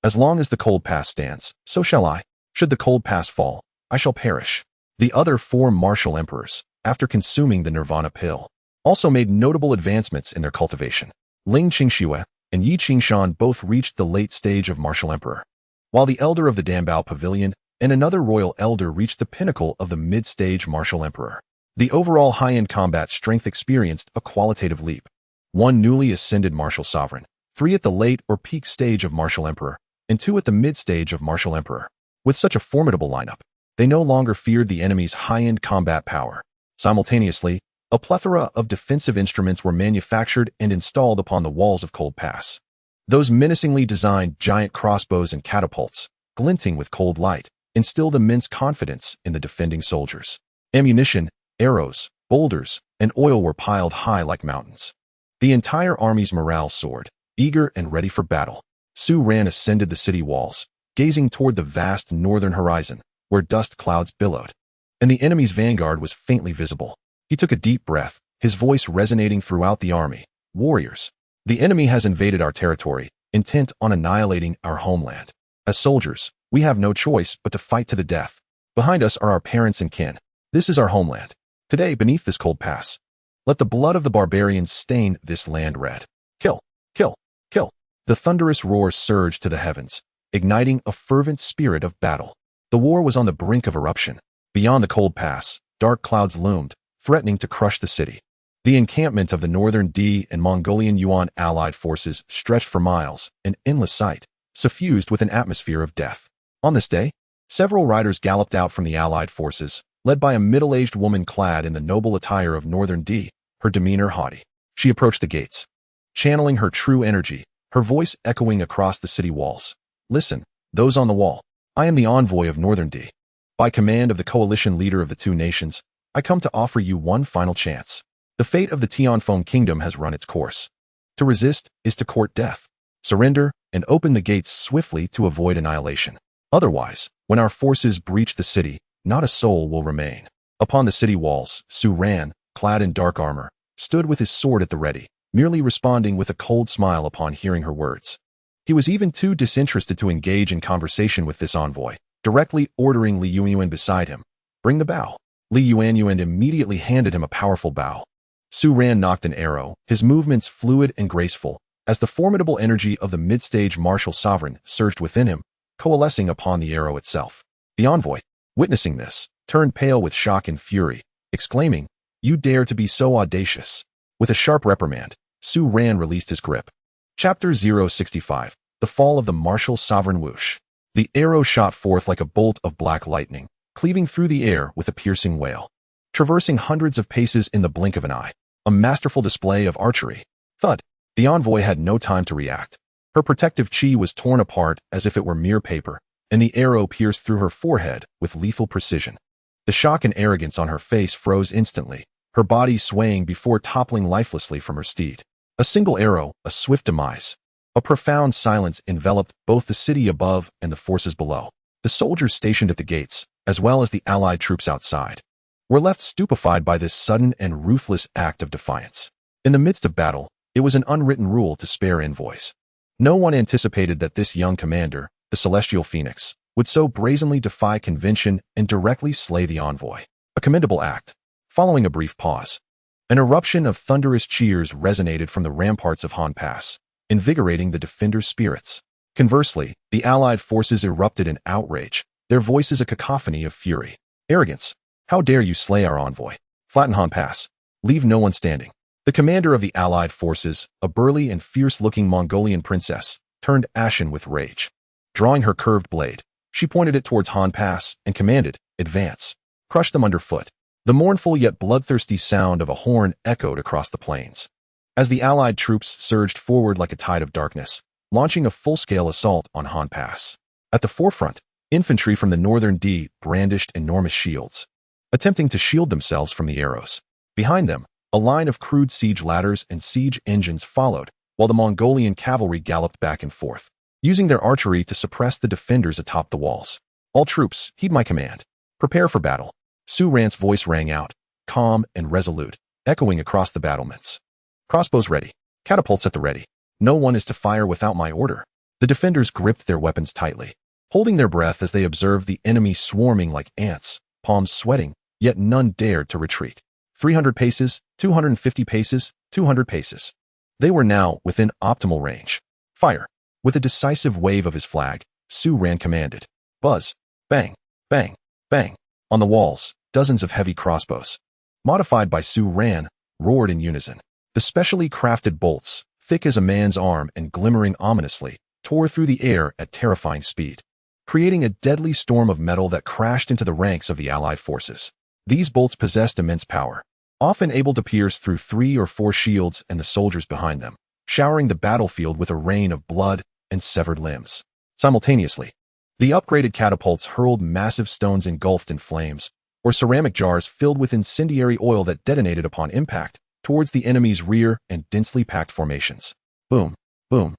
As long as the cold pass stands, so shall I. Should the cold pass fall, I shall perish. The other 4 martial emperors, after consuming the Nirvana pill, also made notable advancements in their cultivation. Ling Qingxue and Yi Qingshan both reached the late stage of martial emperor. while the elder of the Dambao Pavilion and another royal elder reached the pinnacle of the mid-stage martial emperor. The overall high-end combat strength experienced a qualitative leap. One newly ascended martial sovereign, 3 at the late or peak stage of martial emperor, and 2 at the mid-stage of martial emperor. With such a formidable lineup, they no longer feared the enemy's high-end combat power. Simultaneously, a plethora of defensive instruments were manufactured and installed upon the walls of Cold Pass. Those menacingly designed giant crossbows and catapults, glinting with cold light, instilled immense confidence in the defending soldiers. Ammunition, arrows, boulders, and oil were piled high like mountains. The entire army's morale soared, eager and ready for battle. Su Ran ascended the city walls, gazing toward the vast northern horizon, where dust clouds billowed, and the enemy's vanguard was faintly visible. He took a deep breath, his voice resonating throughout the army. Warriors, the enemy has invaded our territory, intent on annihilating our homeland. As soldiers, we have no choice but to fight to the death. Behind us are our parents and kin. This is our homeland. Today, beneath this cold pass, let the blood of the barbarians stain this land red. Kill, kill, kill. The thunderous roar surged to the heavens, igniting a fervent spirit of battle. The war was on the brink of eruption. Beyond the cold pass, dark clouds loomed, threatening to crush the city. The encampment of the Northern D and Mongolian Yuan allied forces stretched for miles, an endless sight, suffused with an atmosphere of death. On this day, several riders galloped out from the allied forces, led by a middle-aged woman clad in the noble attire of Northern D, her demeanor haughty. She approached the gates, channeling her true energy, her voice echoing across the city walls. Listen, those on the wall. I am the envoy of Northern D. By command of the coalition leader of the 2 nations, I come to offer you one final chance. The fate of the Tianfeng kingdom has run its course. To resist is to court death. Surrender and open the gates swiftly to avoid annihilation. Otherwise, when our forces breach the city, not a soul will remain. Upon the city walls, Su Ran, clad in dark armor, stood with his sword at the ready, merely responding with a cold smile upon hearing her words. He was even too disinterested to engage in conversation with this envoy, directly ordering Li Yuanyuan beside him. Bring the bow. Li Yuanyuan immediately handed him a powerful bow. Su Ran nocked an arrow, his movements fluid and graceful, as the formidable energy of the mid-stage martial sovereign surged within him, coalescing upon the arrow itself. The envoy, witnessing this, turned pale with shock and fury, exclaiming, "You dare to be so audacious!" With a sharp reprimand, Su Ran released his grip. Chapter 065, The Fall of the Martial Sovereign Whoosh. The arrow shot forth like a bolt of black lightning, cleaving through the air with a piercing wail. Traversing hundreds of paces in the blink of an eye, a masterful display of archery. Thud! The envoy had no time to react. Her protective chi was torn apart as if it were mere paper, and the arrow pierced through her forehead with lethal precision. The shock and arrogance on her face froze instantly, her body swaying before toppling lifelessly from her steed. A single arrow, a swift demise. A profound silence enveloped both the city above and the forces below. The soldiers stationed at the gates, as well as the allied troops outside, were left stupefied by this sudden and ruthless act of defiance. In the midst of battle, it was an unwritten rule to spare envoys. No one anticipated that this young commander, the Celestial Phoenix, would so brazenly defy convention and directly slay the envoy. A commendable act. Following a brief pause, an eruption of thunderous cheers resonated from the ramparts of Han Pass, invigorating the defenders' spirits. Conversely, the allied forces erupted in outrage, their voices a cacophony of fury. Arrogance! How dare you slay our envoy? Flatten Han Pass. Leave no one standing. The commander of the allied forces, a burly and fierce-looking Mongolian princess, turned ashen with rage. Drawing her curved blade, she pointed it towards Han Pass and commanded, "Advance. Crush them underfoot." The mournful yet bloodthirsty sound of a horn echoed across the plains, as the allied troops surged forward like a tide of darkness, launching a full-scale assault on Han Pass. At the forefront, infantry from the Northern D brandished enormous shields, attempting to shield themselves from the arrows. Behind them, a line of crude siege ladders and siege engines followed, while the Mongolian cavalry galloped back and forth, using their archery to suppress the defenders atop the walls. "All troops, heed my command. Prepare for battle." Su Ran's voice rang out, calm and resolute, echoing across the battlements. "Crossbows ready. Catapults at the ready. No one is to fire without my order." The defenders gripped their weapons tightly, holding their breath as they observed the enemy swarming like ants, palms sweating, yet none dared to retreat. 300 paces, 250 paces, 200 paces. They were now within optimal range. Fire! With a decisive wave of his flag, Su Ran commanded. Buzz. Bang. Bang. Bang. On the walls, dozens of heavy crossbows, modified by Su Ran, roared in unison. The specially crafted bolts, thick as a man's arm and glimmering ominously, tore through the air at terrifying speed, creating a deadly storm of metal that crashed into the ranks of the Allied forces. These bolts possessed immense power, often able to pierce through 3 or 4 shields and the soldiers behind them, showering the battlefield with a rain of blood and severed limbs. Simultaneously, the upgraded catapults hurled massive stones engulfed in flames, or ceramic jars filled with incendiary oil that detonated upon impact, towards the enemy's rear and densely packed formations. Boom, boom,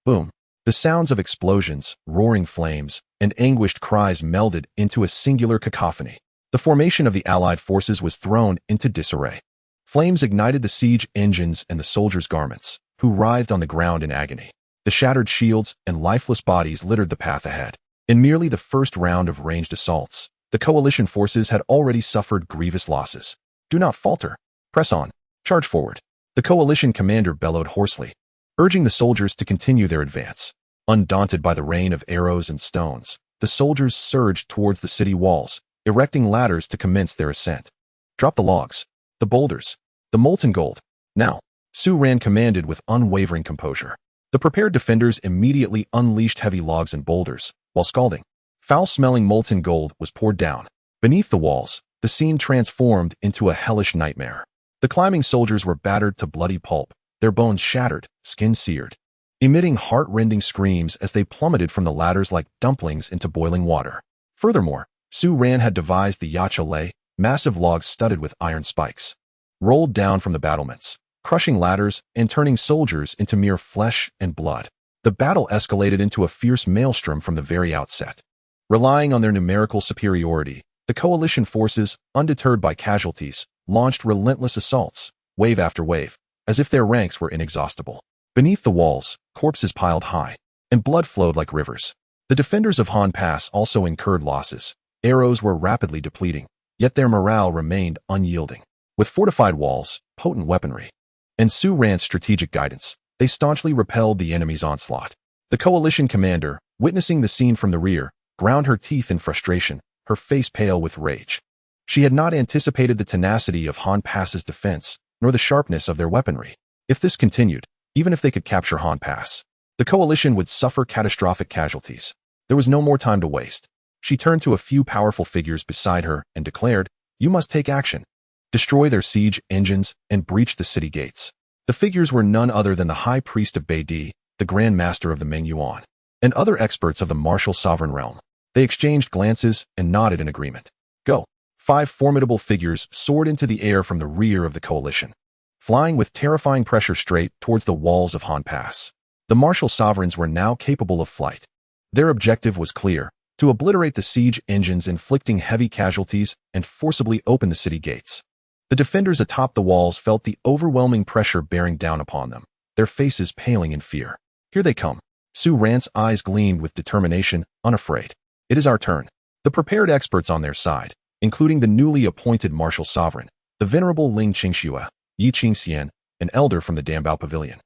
boom. The sounds of explosions, roaring flames, and anguished cries melded into a singular cacophony. The formation of the Allied forces was thrown into disarray. Flames ignited the siege engines and the soldiers' garments, who writhed on the ground in agony. The shattered shields and lifeless bodies littered the path ahead. In merely the first round of ranged assaults, the coalition forces had already suffered grievous losses. Do not falter. Press on. Charge forward. The coalition commander bellowed hoarsely, urging the soldiers to continue their advance. Undaunted by the rain of arrows and stones, the soldiers surged towards the city walls, erecting ladders to commence their ascent. Drop the logs, the boulders, the molten gold. Now, Su Ran commanded with unwavering composure. The prepared defenders immediately unleashed heavy logs and boulders, while scalding, foul-smelling molten gold was poured down. Beneath the walls, the scene transformed into a hellish nightmare. The climbing soldiers were battered to bloody pulp, their bones shattered, skin seared, emitting heart-rending screams as they plummeted from the ladders like dumplings into boiling water. Furthermore, Su Ran had devised the Yachalei, massive logs studded with iron spikes, rolled down from the battlements, crushing ladders and turning soldiers into mere flesh and blood. The battle escalated into a fierce maelstrom from the very outset. Relying on their numerical superiority, the coalition forces, undeterred by casualties, launched relentless assaults, wave after wave, as if their ranks were inexhaustible. Beneath the walls, corpses piled high, and blood flowed like rivers. The defenders of Han Pass also incurred losses. Arrows were rapidly depleting, yet their morale remained unyielding. With fortified walls, potent weaponry, and Su Ran's strategic guidance, they staunchly repelled the enemy's onslaught. The coalition commander, witnessing the scene from the rear, ground her teeth in frustration, her face pale with rage. She had not anticipated the tenacity of Han Pass's defense, nor the sharpness of their weaponry. If this continued, even if they could capture Han Pass, the coalition would suffer catastrophic casualties. There was no more time to waste. She turned to a few powerful figures beside her and declared, "You must take action. Destroy their siege engines and breach the city gates." The figures were none other than the High Priest of Beidi, the Grand Master of the Meng Yuan, and other experts of the martial sovereign realm. They exchanged glances and nodded in agreement. Go. 5 formidable figures soared into the air from the rear of the coalition, flying with terrifying pressure straight towards the walls of Han Pass. The martial sovereigns were now capable of flight. Their objective was clear: to obliterate the siege engines, inflicting heavy casualties, and forcibly open the city gates. The defenders atop the walls felt the overwhelming pressure bearing down upon them, their faces paling in fear. Here they come. Su Ran's eyes gleamed with determination, unafraid. It is our turn. The prepared experts on their side, including the newly appointed martial sovereign, the venerable Ling Qingxue, Yi Qingxian, an elder from the Dambao Pavilion,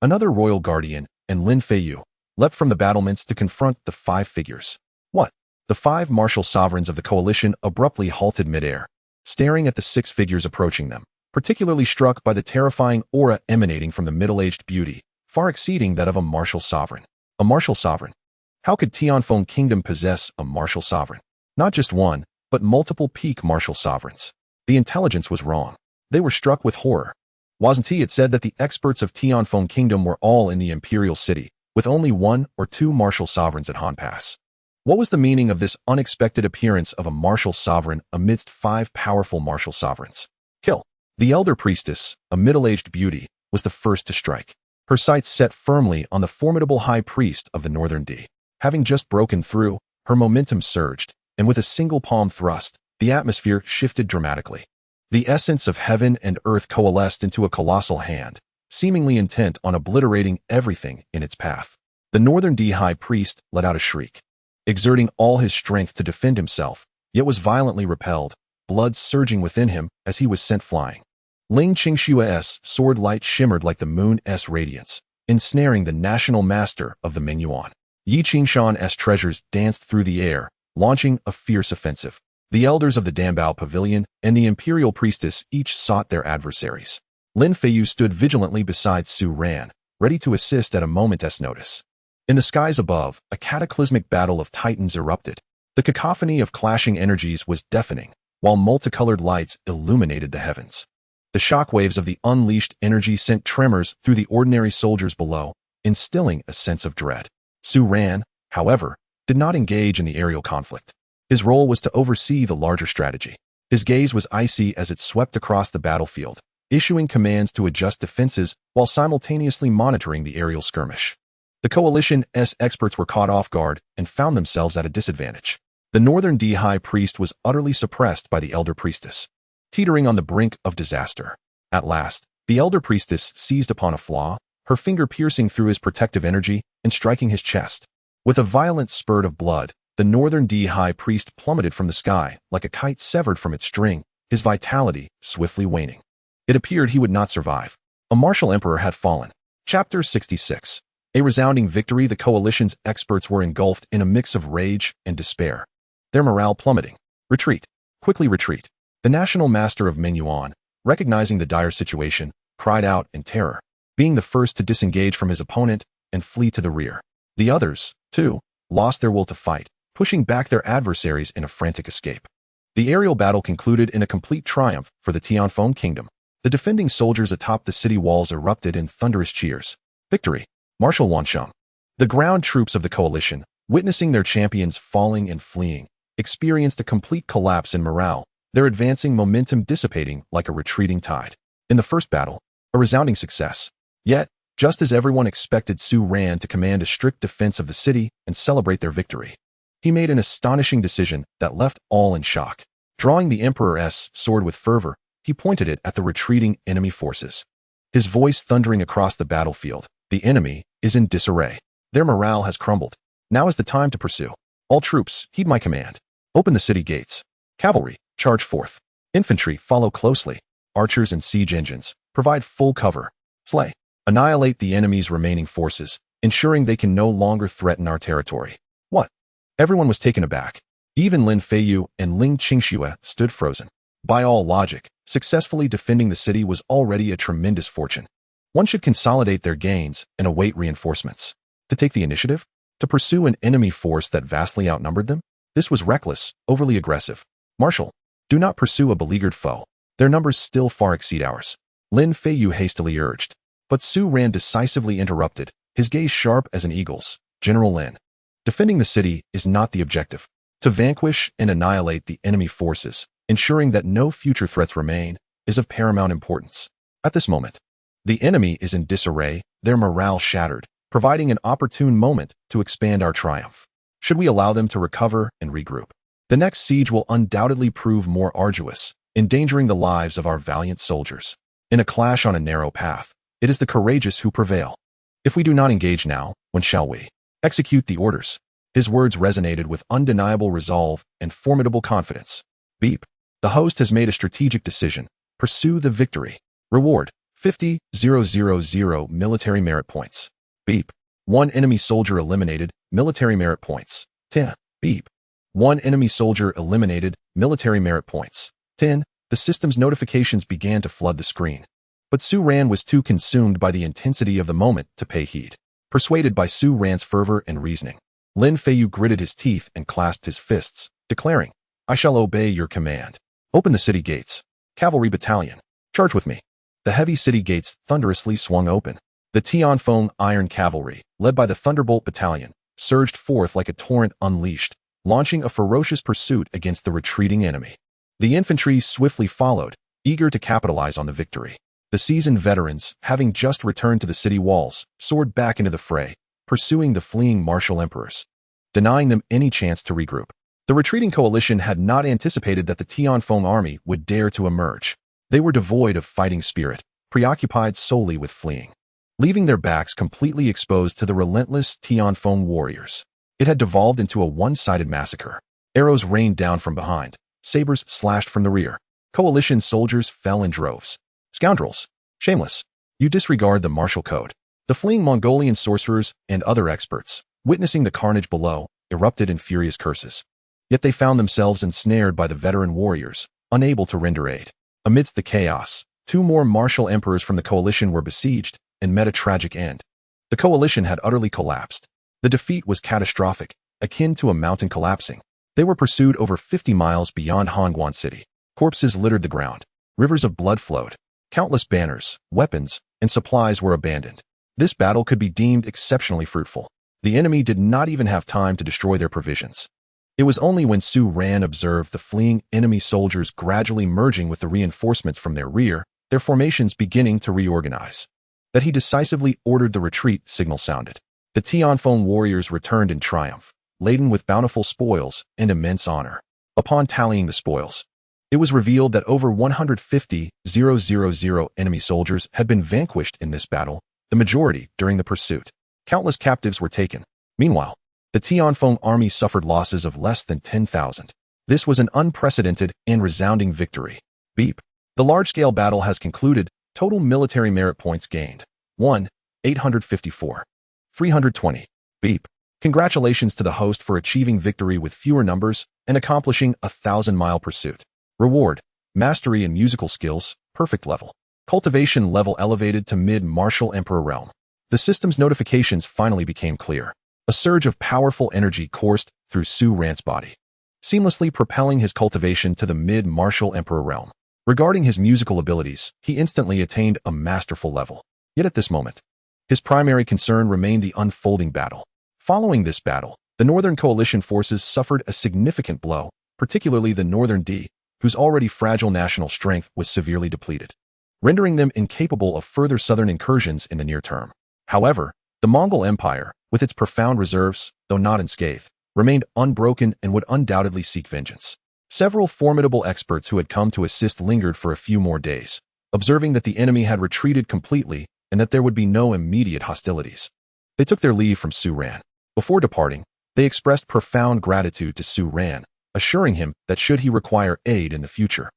another royal guardian, and Lin Feiyu, leapt from the battlements to confront the 5 figures. What? The 5 martial sovereigns of the coalition abruptly halted midair, staring at the 6 figures approaching them, particularly struck by the terrifying aura emanating from the middle-aged beauty, far exceeding that of a martial sovereign. A martial sovereign? How could Tianfeng Kingdom possess a martial sovereign? Not just one, but multiple peak martial sovereigns. The intelligence was wrong. They were struck with horror. Wasn't it said that the experts of Tianfeng Kingdom were all in the imperial city, with only 1 or 2 martial sovereigns at Han Pass? What was the meaning of this unexpected appearance of a martial sovereign amidst 5 powerful martial sovereigns? Kill. The elder priestess, a middle-aged beauty, was the first to strike. Her sights set firmly on the formidable high priest of the Northern D. Having just broken through, her momentum surged, and with a single palm thrust, the atmosphere shifted dramatically. The essence of heaven and earth coalesced into a colossal hand, seemingly intent on obliterating everything in its path. The Northern D high priest let out a shriek, exerting all his strength to defend himself, yet was violently repelled, blood surging within him as he was sent flying. Ling Qingshue's sword light shimmered like the moon's radiance, ensnaring the national master of the Meng Yuan. Yi Qingshan's treasures danced through the air, launching a fierce offensive. The elders of the Dambao Pavilion and the Imperial Priestess each sought their adversaries. Lin Feiyu stood vigilantly beside Su Ran, ready to assist at a moment's notice. In the skies above, a cataclysmic battle of titans erupted. The cacophony of clashing energies was deafening, while multicolored lights illuminated the heavens. The shockwaves of the unleashed energy sent tremors through the ordinary soldiers below, instilling a sense of dread. Su Ran, however, did not engage in the aerial conflict. His role was to oversee the larger strategy. His gaze was icy as it swept across the battlefield, issuing commands to adjust defenses while simultaneously monitoring the aerial skirmish. The coalition's experts were caught off guard and found themselves at a disadvantage. The Northern D High Priest was utterly suppressed by the Elder Priestess, teetering on the brink of disaster. At last, the Elder Priestess seized upon a flaw, her finger piercing through his protective energy and striking his chest. With a violent spurt of blood, the Northern D High Priest plummeted from the sky like a kite severed from its string, his vitality swiftly waning. It appeared he would not survive. A martial emperor had fallen. Chapter 66. A resounding victory. The coalition's experts were engulfed in a mix of rage and despair, their morale plummeting. Retreat. Quickly retreat. The national master of Menyuan, recognizing the dire situation, cried out in terror, being the first to disengage from his opponent and flee to the rear. The others, too, lost their will to fight, pushing back their adversaries in a frantic escape. The aerial battle concluded in a complete triumph for the Tianfeng kingdom. The defending soldiers atop the city walls erupted in thunderous cheers. Victory! Marshal Wansheng. The ground troops of the coalition, witnessing their champions falling and fleeing, experienced a complete collapse in morale, their advancing momentum dissipating like a retreating tide. In the first battle, a resounding success. Yet, just as everyone expected Su Ran to command a strict defense of the city and celebrate their victory, he made an astonishing decision that left all in shock. Drawing the Emperor's sword with fervor, he pointed it at the retreating enemy forces. His voice thundering across the battlefield, "The enemy is in disarray. Their morale has crumbled. Now is the time to pursue. All troops, heed my command. Open the city gates. Cavalry, charge forth. Infantry, follow closely. Archers and siege engines, provide full cover. Slay. Annihilate the enemy's remaining forces, ensuring they can no longer threaten our territory." What? Everyone was taken aback. Even Lin Feiyu and Ling Qingxue stood frozen. By all logic, successfully defending the city was already a tremendous fortune. One should consolidate their gains and await reinforcements. To take the initiative? To pursue an enemy force that vastly outnumbered them? This was reckless, overly aggressive. Marshal, do not pursue a beleaguered foe. Their numbers still far exceed ours. Lin Feiyu hastily urged. But Su Ran decisively interrupted, his gaze sharp as an eagle's. General Lin. Defending the city is not the objective. To vanquish and annihilate the enemy forces, ensuring that no future threats remain, is of paramount importance. At this moment, the enemy is in disarray, their morale shattered, providing an opportune moment to expand our triumph. Should we allow them to recover and regroup? The next siege will undoubtedly prove more arduous, endangering the lives of our valiant soldiers. In a clash on a narrow path, it is the courageous who prevail. If we do not engage now, when shall we? Execute the orders. His words resonated with undeniable resolve and formidable confidence. Beep. The host has made a strategic decision. Pursue the victory. Reward, 50,000 military merit points. Beep. 1 enemy soldier eliminated, military merit points. 10. Beep. 1 enemy soldier eliminated, military merit points. 10. The system's notifications began to flood the screen. But Su Ran was too consumed by the intensity of the moment to pay heed. Persuaded by Su Ran's fervor and reasoning, Lin Feiyu gritted his teeth and clasped his fists, declaring, "I shall obey your command. Open the city gates. Cavalry battalion, charge with me." The heavy city gates thunderously swung open. The Tianfeng Iron Cavalry, led by the Thunderbolt Battalion, surged forth like a torrent unleashed, launching a ferocious pursuit against the retreating enemy. The infantry swiftly followed, eager to capitalize on the victory. The seasoned veterans, having just returned to the city walls, soared back into the fray, pursuing the fleeing martial emperors, denying them any chance to regroup. The retreating coalition had not anticipated that the Tianfeng army would dare to emerge. They were devoid of fighting spirit, preoccupied solely with fleeing, leaving their backs completely exposed to the relentless Tianfeng warriors. It had devolved into a one-sided massacre. Arrows rained down from behind, sabers slashed from the rear. Coalition soldiers fell in droves. Scoundrels! Shameless! You disregard the martial code. The fleeing Mongolian sorcerers and other experts, witnessing the carnage below, erupted in furious curses. Yet they found themselves ensnared by the veteran warriors, unable to render aid. Amidst the chaos, 2 more martial emperors from the coalition were besieged and met a tragic end. The coalition had utterly collapsed. The defeat was catastrophic, akin to a mountain collapsing. They were pursued over 50 miles beyond Hongguan City. Corpses littered the ground. Rivers of blood flowed. Countless banners, weapons, and supplies were abandoned. This battle could be deemed exceptionally fruitful. The enemy did not even have time to destroy their provisions. It was only when Su Ran observed the fleeing enemy soldiers gradually merging with the reinforcements from their rear, their formations beginning to reorganize, that he decisively ordered the retreat signal sounded. The Tianfeng warriors returned in triumph, laden with bountiful spoils and immense honor. Upon tallying the spoils, it was revealed that over 150,000 enemy soldiers had been vanquished in this battle, the majority during the pursuit. Countless captives were taken. Meanwhile, the Tianfeng army suffered losses of less than 10,000. This was an unprecedented and resounding victory. Beep. The large-scale battle has concluded. Total military merit points gained. 1, 854. 320. Beep. Congratulations to the host for achieving victory with fewer numbers and accomplishing a 1,000-mile pursuit. Reward. Mastery in musical skills, perfect level. Cultivation level elevated to mid-martial emperor realm. The system's notifications finally became clear. A surge of powerful energy coursed through Su Ran's body, seamlessly propelling his cultivation to the mid-martial emperor realm. Regarding his musical abilities, he instantly attained a masterful level. Yet at this moment, his primary concern remained the unfolding battle. Following this battle, the Northern Coalition forces suffered a significant blow, particularly the Northern D, whose already fragile national strength was severely depleted, rendering them incapable of further southern incursions in the near term. However, the Mongol Empire, with its profound reserves, though not unscathed, remained unbroken and would undoubtedly seek vengeance. Several formidable experts who had come to assist lingered for a few more days, observing that the enemy had retreated completely and that there would be no immediate hostilities. They took their leave from Su Ran. Before departing, they expressed profound gratitude to Su Ran, assuring him that should he require aid in the future,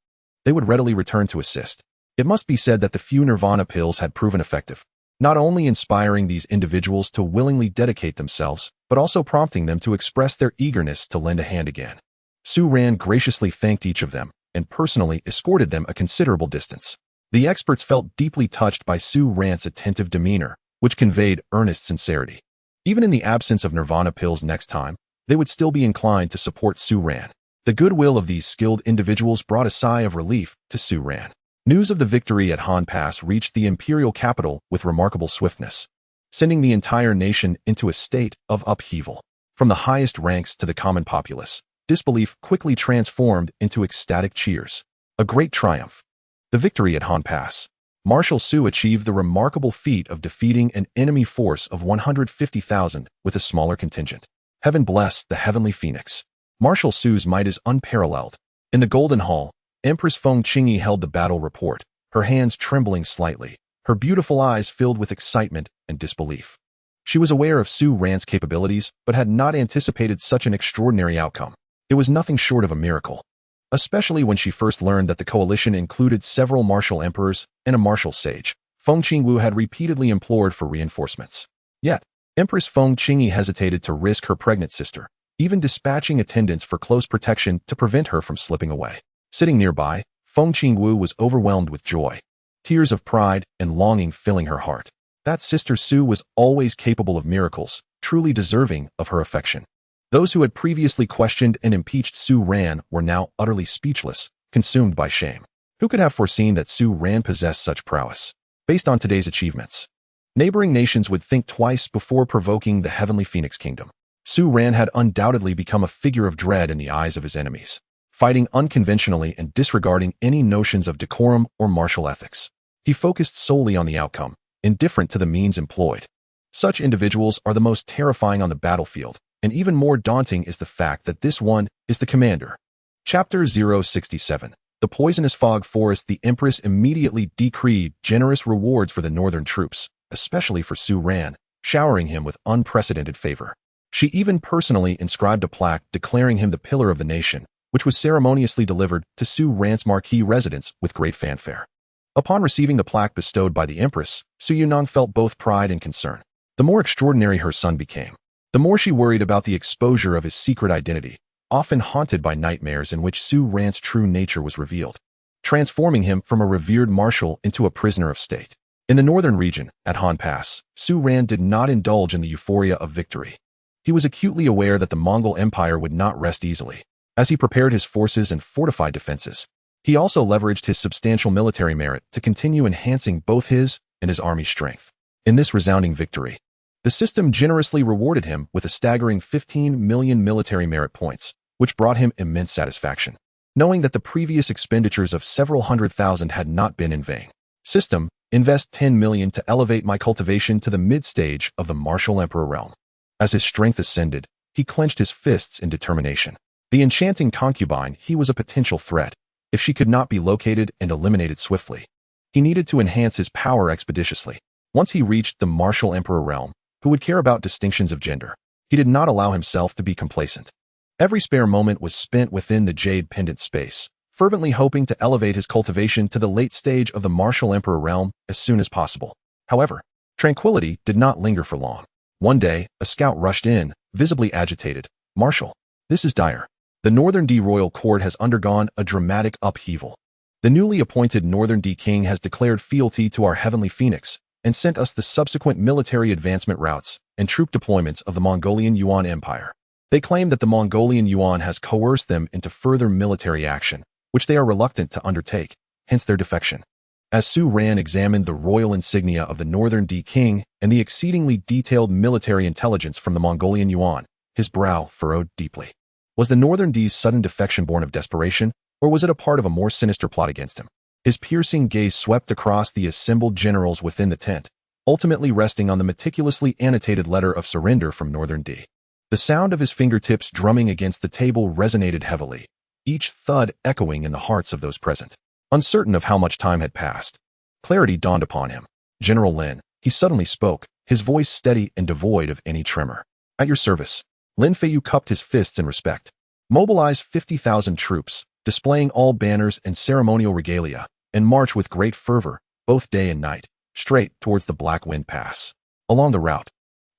they would readily return to assist. It must be said that the few Nirvana pills had proven effective, not only inspiring these individuals to willingly dedicate themselves, but also prompting them to express their eagerness to lend a hand again. Su Ran graciously thanked each of them and personally escorted them a considerable distance. The experts felt deeply touched by Su Ran's attentive demeanor, which conveyed earnest sincerity. Even in the absence of Nirvana pills next time, they would still be inclined to support Su Ran. The goodwill of these skilled individuals brought a sigh of relief to Su Ran. News of the victory at Han Pass reached the imperial capital with remarkable swiftness, sending the entire nation into a state of upheaval. From the highest ranks to the common populace, disbelief quickly transformed into ecstatic cheers. A great triumph. The victory at Han Pass. Marshal Su achieved the remarkable feat of defeating an enemy force of 150,000 with a smaller contingent. Heaven bless the heavenly phoenix. Marshal Su's might is unparalleled. In the Golden Hall, Empress Feng Qingyi held the battle report, her hands trembling slightly, her beautiful eyes filled with excitement and disbelief. She was aware of Su Ran's capabilities, but had not anticipated such an extraordinary outcome. It was nothing short of a miracle, especially when she first learned that the coalition included several martial emperors and a martial sage. Feng Qingwu had repeatedly implored for reinforcements. Yet, Empress Feng Qingyi hesitated to risk her pregnant sister, even dispatching attendants for close protection to prevent her from slipping away. Sitting nearby, Feng Qingwu was overwhelmed with joy, tears of pride and longing filling her heart. That sister Su was always capable of miracles, truly deserving of her affection. Those who had previously questioned and impeached Su Ran were now utterly speechless, consumed by shame. Who could have foreseen that Su Ran possessed such prowess? Based on today's achievements, neighboring nations would think twice before provoking the heavenly Phoenix Kingdom. Su Ran had undoubtedly become a figure of dread in the eyes of his enemies, fighting unconventionally and disregarding any notions of decorum or martial ethics. He focused solely on the outcome, indifferent to the means employed. Such individuals are the most terrifying on the battlefield, and even more daunting is the fact that this one is the commander. Chapter 067. The Poisonous Fog Forest. The Empress immediately decreed generous rewards for the northern troops, especially for Su Ran, showering him with unprecedented favor. She even personally inscribed a plaque declaring him the pillar of the nation, which was ceremoniously delivered to Su Ran's marquee residence with great fanfare. Upon receiving the plaque bestowed by the Empress, Su Yunong felt both pride and concern. The more extraordinary her son became, the more she worried about the exposure of his secret identity, often haunted by nightmares in which Su Ran's true nature was revealed, transforming him from a revered marshal into a prisoner of state. In the northern region, at Han Pass, Su Ran did not indulge in the euphoria of victory. He was acutely aware that the Mongol Empire would not rest easily. As he prepared his forces and fortified defenses, he also leveraged his substantial military merit to continue enhancing both his and his army's strength. In this resounding victory, the system generously rewarded him with a staggering 15 million military merit points, which brought him immense satisfaction, knowing that the previous expenditures of several 100,000 had not been in vain. System, invest 10 million to elevate my cultivation to the mid-stage of the martial emperor realm. As his strength ascended, he clenched his fists in determination. The enchanting concubine, he was a potential threat, if she could not be located and eliminated swiftly. He needed to enhance his power expeditiously. Once he reached the martial emperor realm, who would care about distinctions of gender, he did not allow himself to be complacent. Every spare moment was spent within the jade pendant space, fervently hoping to elevate his cultivation to the late stage of the martial emperor realm as soon as possible. However, tranquility did not linger for long. One day, a scout rushed in, visibly agitated. "Marshal, this is dire. The Northern D royal court has undergone a dramatic upheaval. The newly appointed Northern D king has declared fealty to our heavenly phoenix and sent us the subsequent military advancement routes and troop deployments of the Mongolian Yuan Empire. They claim that the Mongolian Yuan has coerced them into further military action, which they are reluctant to undertake, hence their defection." As Su Ran examined the royal insignia of the Northern D king and the exceedingly detailed military intelligence from the Mongolian Yuan, his brow furrowed deeply. Was the Northern D's sudden defection born of desperation, or was it a part of a more sinister plot against him? His piercing gaze swept across the assembled generals within the tent, ultimately resting on the meticulously annotated letter of surrender from Northern D. The sound of his fingertips drumming against the table resonated heavily, each thud echoing in the hearts of those present. Uncertain of how much time had passed, clarity dawned upon him. "General Lin," he suddenly spoke, his voice steady and devoid of any tremor. "At your service." Lin Feiyu cupped his fists in respect. "Mobilize 50,000 troops, displaying all banners and ceremonial regalia, and march with great fervor, both day and night, straight towards the Black Wind Pass. Along the route,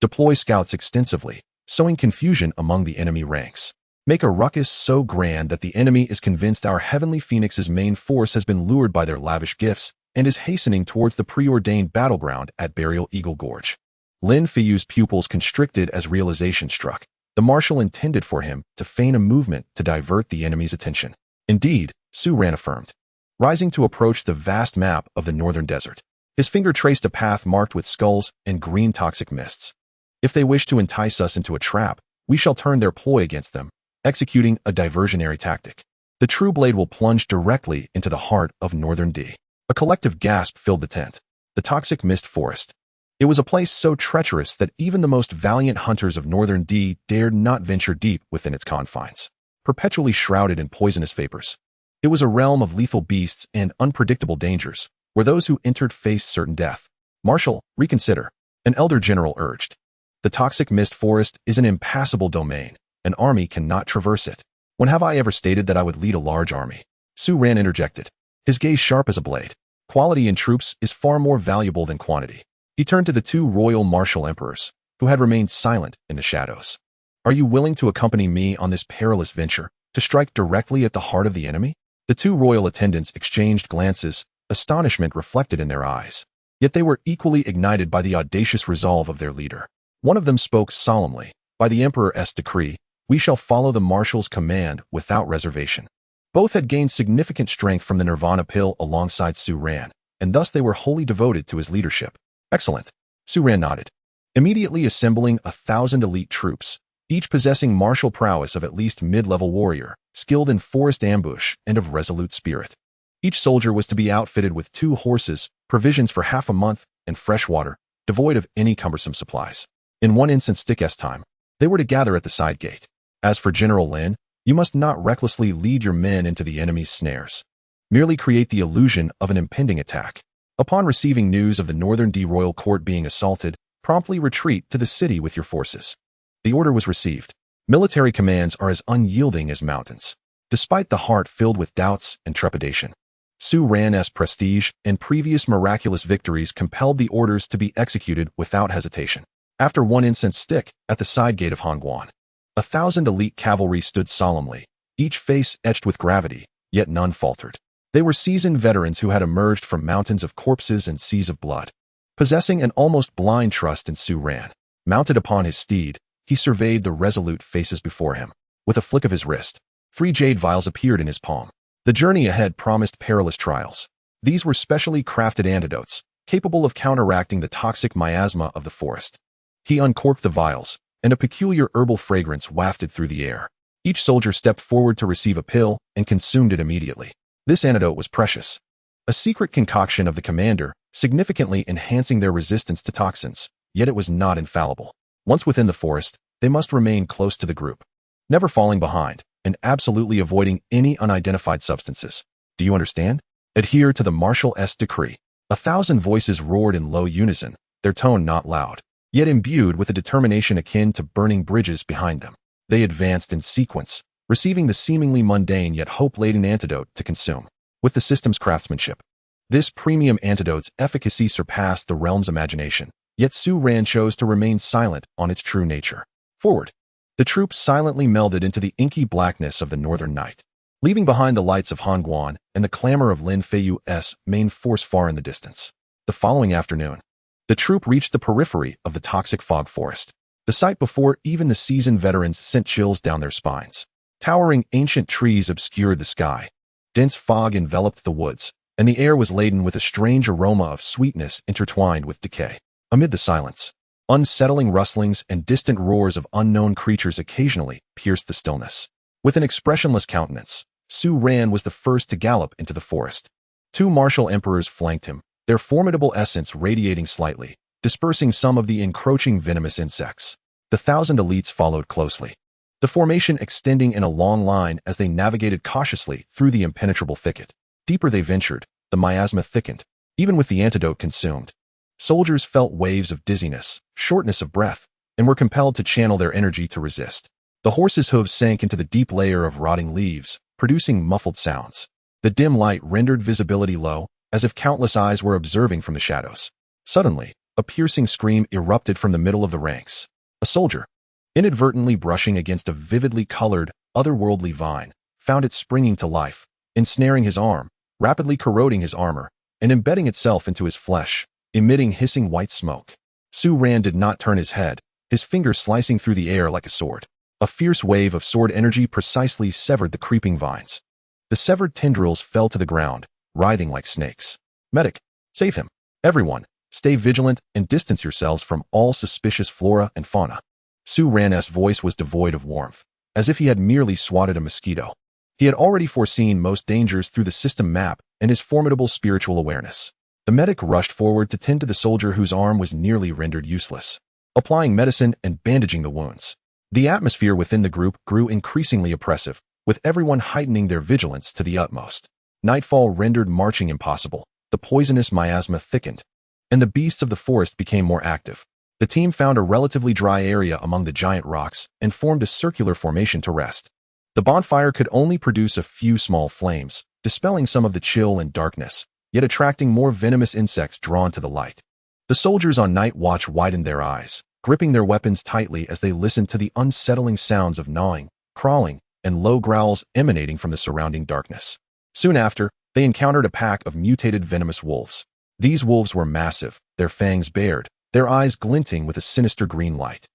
deploy scouts extensively, sowing confusion among the enemy ranks. Make a ruckus so grand that the enemy is convinced our heavenly phoenix's main force has been lured by their lavish gifts and is hastening towards the preordained battleground at Burial Eagle Gorge." Lin Feiyu's pupils constricted as realization struck. The marshal intended for him to feign a movement to divert the enemy's attention. Indeed, Su Ran affirmed, rising to approach the vast map of the northern desert. His finger traced a path marked with skulls and green toxic mists. "If they wish to entice us into a trap, we shall turn their ploy against them, executing a diversionary tactic. The true blade will plunge directly into the heart of Northern D." A collective gasp filled the tent. The toxic mist forest. It was a place so treacherous that even the most valiant hunters of Northern D dared not venture deep within its confines. Perpetually shrouded in poisonous vapors, it was a realm of lethal beasts and unpredictable dangers, where those who entered faced certain death. "Marshal, reconsider," an elder general urged. "The toxic mist forest is an impassable domain. An army cannot traverse it." "When have I ever stated that I would lead a large army?" Su Ran interjected, his gaze sharp as a blade. "Quality in troops is far more valuable than quantity." He turned to the two royal martial emperors, who had remained silent in the shadows. "Are you willing to accompany me on this perilous venture, to strike directly at the heart of the enemy?" The two royal attendants exchanged glances, astonishment reflected in their eyes. Yet they were equally ignited by the audacious resolve of their leader. One of them spoke solemnly, "By the Emperor's decree, we shall follow the marshal's command without reservation." Both had gained significant strength from the Nirvana pill alongside Su Ran, and thus they were wholly devoted to his leadership. "Excellent." Su Ran nodded, immediately assembling 1,000 elite troops, each possessing martial prowess of at least mid-level warrior, skilled in forest ambush and of resolute spirit. Each soldier was to be outfitted with 2 horses, provisions for half a month, and fresh water, devoid of any cumbersome supplies. In one instant stick-s time, they were to gather at the side gate. As for General Lin, you must not recklessly lead your men into the enemy's snares. Merely create the illusion of an impending attack. Upon receiving news of the Northern D royal court being assaulted, promptly retreat to the city with your forces. The order was received. Military commands are as unyielding as mountains. Despite the heart filled with doubts and trepidation, Su Ran's prestige and previous miraculous victories compelled the orders to be executed without hesitation. After one incense stick, at the side gate of Hongguan, 1,000 elite cavalry stood solemnly, each face etched with gravity, yet none faltered. They were seasoned veterans who had emerged from mountains of corpses and seas of blood. Possessing an almost blind trust in Su Ran, mounted upon his steed, he surveyed the resolute faces before him. With a flick of his wrist, 3 jade vials appeared in his palm. The journey ahead promised perilous trials. These were specially crafted antidotes, capable of counteracting the toxic miasma of the forest. He uncorked the vials, and a peculiar herbal fragrance wafted through the air. Each soldier stepped forward to receive a pill and consumed it immediately. This antidote was precious. A secret concoction of the commander, significantly enhancing their resistance to toxins, yet it was not infallible. Once within the forest, they must remain close to the group, never falling behind, and absolutely avoiding any unidentified substances. Do you understand? Adhere to the Marshal S. decree. 1,000 voices roared in low unison, their tone not loud, yet imbued with a determination akin to burning bridges behind them. They advanced in sequence, receiving the seemingly mundane yet hope-laden antidote to consume. With the system's craftsmanship, this premium antidote's efficacy surpassed the realm's imagination, yet Su Ran chose to remain silent on its true nature. Forward. The troops silently melded into the inky blackness of the northern night, leaving behind the lights of Hongguan and the clamor of Lin Feiyu's main force far in the distance. The following afternoon, the troop reached the periphery of the toxic fog forest. The sight before even the seasoned veterans sent chills down their spines. Towering ancient trees obscured the sky. Dense fog enveloped the woods, and the air was laden with a strange aroma of sweetness intertwined with decay. Amid the silence, unsettling rustlings and distant roars of unknown creatures occasionally pierced the stillness. With an expressionless countenance, Su Ran was the first to gallop into the forest. 2 martial emperors flanked him, their formidable essence radiating slightly, dispersing some of the encroaching venomous insects. The 1,000 elites followed closely, the formation extending in a long line as they navigated cautiously through the impenetrable thicket. Deeper they ventured, the miasma thickened. Even with the antidote consumed, soldiers felt waves of dizziness, shortness of breath, and were compelled to channel their energy to resist. The horses' hooves sank into the deep layer of rotting leaves, producing muffled sounds. The dim light rendered visibility low, as if countless eyes were observing from the shadows. Suddenly, a piercing scream erupted from the middle of the ranks. A soldier, inadvertently brushing against a vividly colored, otherworldly vine, found it springing to life, ensnaring his arm, rapidly corroding his armor, and embedding itself into his flesh, emitting hissing white smoke. Su Ran did not turn his head, his finger slicing through the air like a sword. A fierce wave of sword energy precisely severed the creeping vines. The severed tendrils fell to the ground, writhing like snakes. Medic, save him. Everyone, stay vigilant and distance yourselves from all suspicious flora and fauna. Su Ran's voice was devoid of warmth, as if he had merely swatted a mosquito. He had already foreseen most dangers through the system map and his formidable spiritual awareness. The medic rushed forward to tend to the soldier whose arm was nearly rendered useless, applying medicine and bandaging the wounds. The atmosphere within the group grew increasingly oppressive, with everyone heightening their vigilance to the utmost. Nightfall rendered marching impossible, the poisonous miasma thickened, and the beasts of the forest became more active. The team found a relatively dry area among the giant rocks and formed a circular formation to rest. The bonfire could only produce a few small flames, dispelling some of the chill and darkness, yet attracting more venomous insects drawn to the light. The soldiers on night watch widened their eyes, gripping their weapons tightly as they listened to the unsettling sounds of gnawing, crawling, and low growls emanating from the surrounding darkness. Soon after, they encountered a pack of mutated venomous wolves. These wolves were massive, their fangs bared, their eyes glinting with a sinister green light.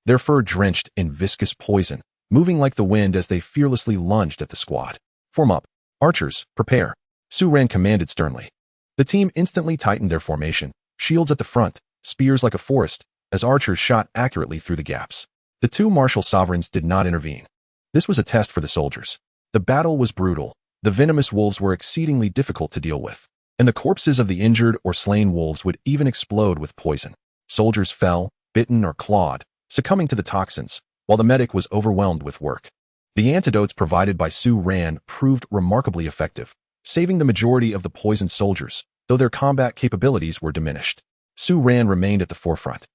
Their fur drenched in viscous poison, moving like the wind as they fearlessly lunged at the squad. Form up. Archers, prepare. Su Ran commanded sternly. The team instantly tightened their formation, shields at the front, spears like a forest, as archers shot accurately through the gaps. The 2 martial sovereigns did not intervene. This was a test for the soldiers. The battle was brutal. The venomous wolves were exceedingly difficult to deal with, and the corpses of the injured or slain wolves would even explode with poison. Soldiers fell, bitten or clawed, succumbing to the toxins, while the medic was overwhelmed with work. The antidotes provided by Su Ran proved remarkably effective, saving the majority of the poisoned soldiers, though their combat capabilities were diminished. Su Ran remained at the forefront,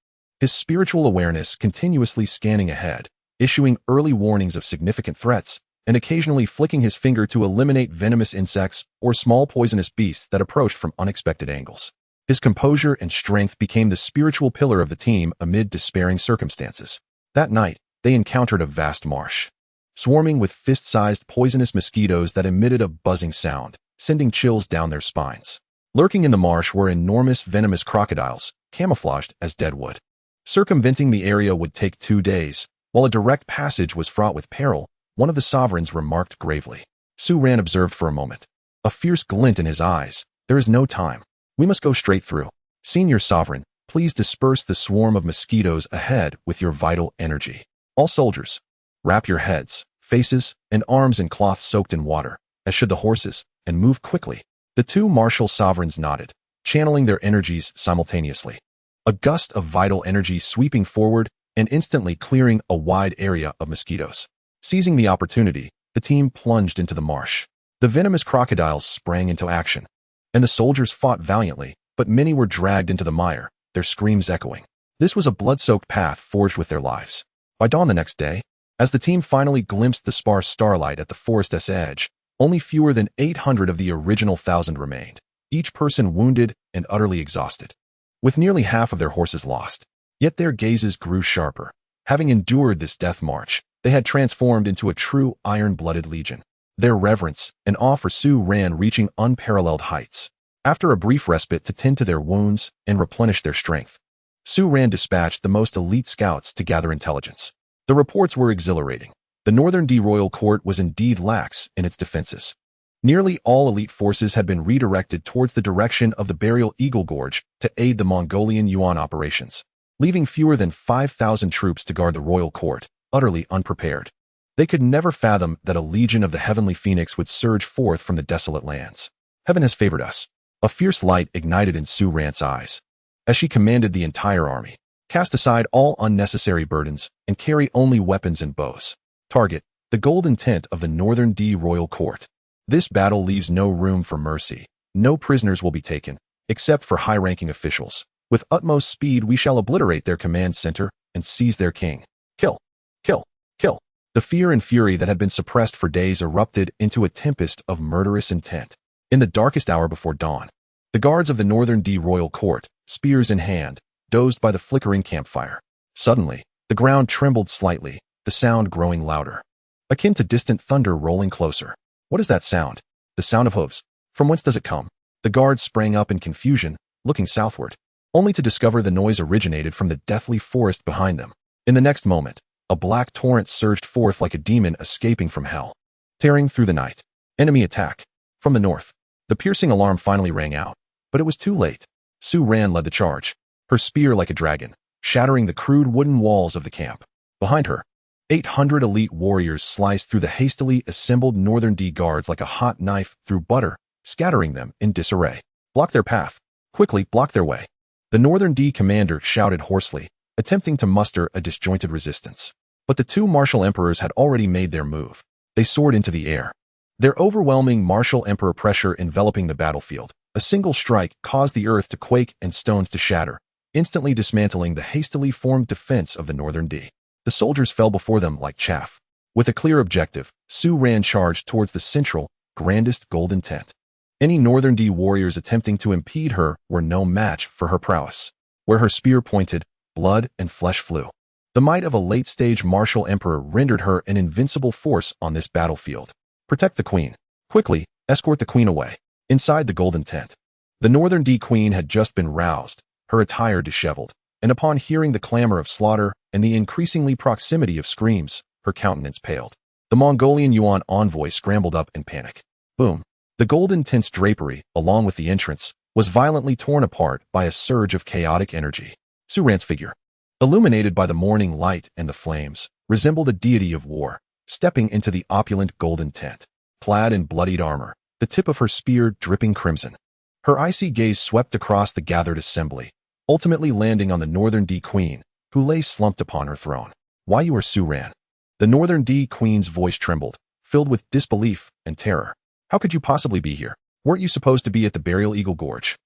his spiritual awareness continuously scanning ahead, issuing early warnings of significant threats, and occasionally flicking his finger to eliminate venomous insects or small poisonous beasts that approached from unexpected angles. His composure and strength became the spiritual pillar of the team amid despairing circumstances. That night, they encountered a vast marsh, swarming with fist-sized poisonous mosquitoes that emitted a buzzing sound, sending chills down their spines. Lurking in the marsh were enormous venomous crocodiles, camouflaged as deadwood. Circumventing the area would take 2 days. While a direct passage was fraught with peril, one of the sovereigns remarked gravely. Su Ran observed for a moment, a fierce glint in his eyes. There is no time. We must go straight through. Senior Sovereign, please disperse the swarm of mosquitoes ahead with your vital energy. All soldiers, wrap your heads, faces, and arms in cloth soaked in water, as should the horses, and move quickly. The 2 martial sovereigns nodded, channeling their energies simultaneously. A gust of vital energy sweeping forward and instantly clearing a wide area of mosquitoes. Seizing the opportunity, the team plunged into the marsh. The venomous crocodiles sprang into action, and the soldiers fought valiantly, but many were dragged into the mire, their screams echoing. This was a blood-soaked path forged with their lives. By dawn the next day, as the team finally glimpsed the sparse starlight at the forest's edge, only fewer than 800 of the original 1,000 remained, each person wounded and utterly exhausted, with nearly half of their horses lost. Yet their gazes grew sharper. Having endured this death march, they had transformed into a true iron-blooded legion, their reverence and awe for Su Ran reaching unparalleled heights. After a brief respite to tend to their wounds and replenish their strength, Su Ran dispatched the most elite scouts to gather intelligence. The reports were exhilarating. The Northern D royal court was indeed lax in its defenses. Nearly all elite forces had been redirected towards the direction of the Burial Eagle Gorge to aid the Mongolian Yuan operations, leaving fewer than 5,000 troops to guard the royal court, utterly unprepared. They could never fathom that a legion of the Heavenly Phoenix would surge forth from the desolate lands. Heaven has favored us. A fierce light ignited in Su Ran's eyes, as she commanded the entire army. Cast aside all unnecessary burdens and carry only weapons and bows. Target, the golden tent of the Northern D royal court. This battle leaves no room for mercy. No prisoners will be taken, except for high-ranking officials. With utmost speed we shall obliterate their command center and seize their king. Kill! Kill! Kill! The fear and fury that had been suppressed for days erupted into a tempest of murderous intent. In the darkest hour before dawn, the guards of the Northern D royal court, spears in hand, dozed by the flickering campfire. Suddenly, the ground trembled slightly, the sound growing louder, akin to distant thunder rolling closer. What is that sound? The sound of hooves. From whence does it come? The guards sprang up in confusion, looking southward, only to discover the noise originated from the deathly forest behind them. In the next moment, a black torrent surged forth like a demon escaping from hell, tearing through the night. Enemy attack. From the north. The piercing alarm finally rang out, but it was too late. Su Ran led the charge, her spear like a dragon, shattering the crude wooden walls of the camp. Behind her, 800 elite warriors sliced through the hastily assembled Northern D guards like a hot knife through butter, scattering them in disarray. Block their path. Quickly block their way. The Northern D commander shouted hoarsely, attempting to muster a disjointed resistance. But the 2 martial emperors had already made their move. They soared into the air, their overwhelming martial emperor pressure enveloping the battlefield. A single strike caused the earth to quake and stones to shatter, instantly dismantling the hastily formed defense of the Northern D. The soldiers fell before them like chaff. With a clear objective, Su Ran charged towards the central, grandest golden tent. Any Northern D warriors attempting to impede her were no match for her prowess. Where her spear pointed, blood and flesh flew. The might of a late-stage martial emperor rendered her an invincible force on this battlefield. Protect the queen. Quickly, escort the queen away. Inside the golden tent, the Northern D queen had just been roused, her attire disheveled, and upon hearing the clamor of slaughter and the increasingly proximity of screams, her countenance paled. The Mongolian Yuan envoy scrambled up in panic. Boom! The golden tent's drapery, along with the entrance, was violently torn apart by a surge of chaotic energy. Su Ran's figure, illuminated by the morning light and the flames, resembled a deity of war, stepping into the opulent golden tent. Clad in bloodied armor, the tip of her spear dripping crimson. Her icy gaze swept across the gathered assembly, ultimately landing on the Northern D queen, who lay slumped upon her throne. Why you are Su Ran? The Northern D queen's voice trembled, filled with disbelief and terror. How could you possibly be here? Weren't you supposed to be at the Burial Eagle Gorge?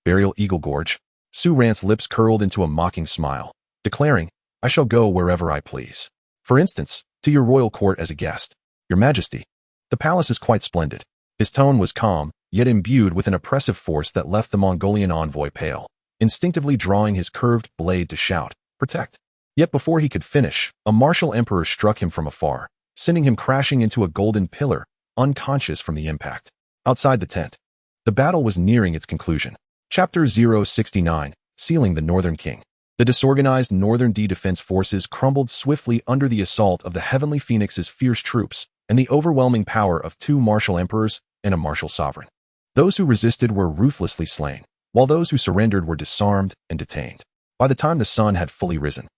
Burial Eagle Gorge? Su Ran's lips curled into a mocking smile, declaring, I shall go wherever I please. For instance, to your royal court as a guest. Your Majesty. The palace is quite splendid. His tone was calm, yet imbued with an oppressive force that left the Mongolian envoy pale, instinctively drawing his curved blade to shout, "Protect!" Yet before he could finish, a martial emperor struck him from afar, sending him crashing into a golden pillar, unconscious from the impact. Outside the tent, the battle was nearing its conclusion. Chapter 069, Sealing the Northern King. The disorganized Northern D defense forces crumbled swiftly under the assault of the Heavenly Phoenix's fierce troops and the overwhelming power of 2 martial emperors and a martial sovereign. Those who resisted were ruthlessly slain, while those who surrendered were disarmed and detained. By the time the sun had fully risen,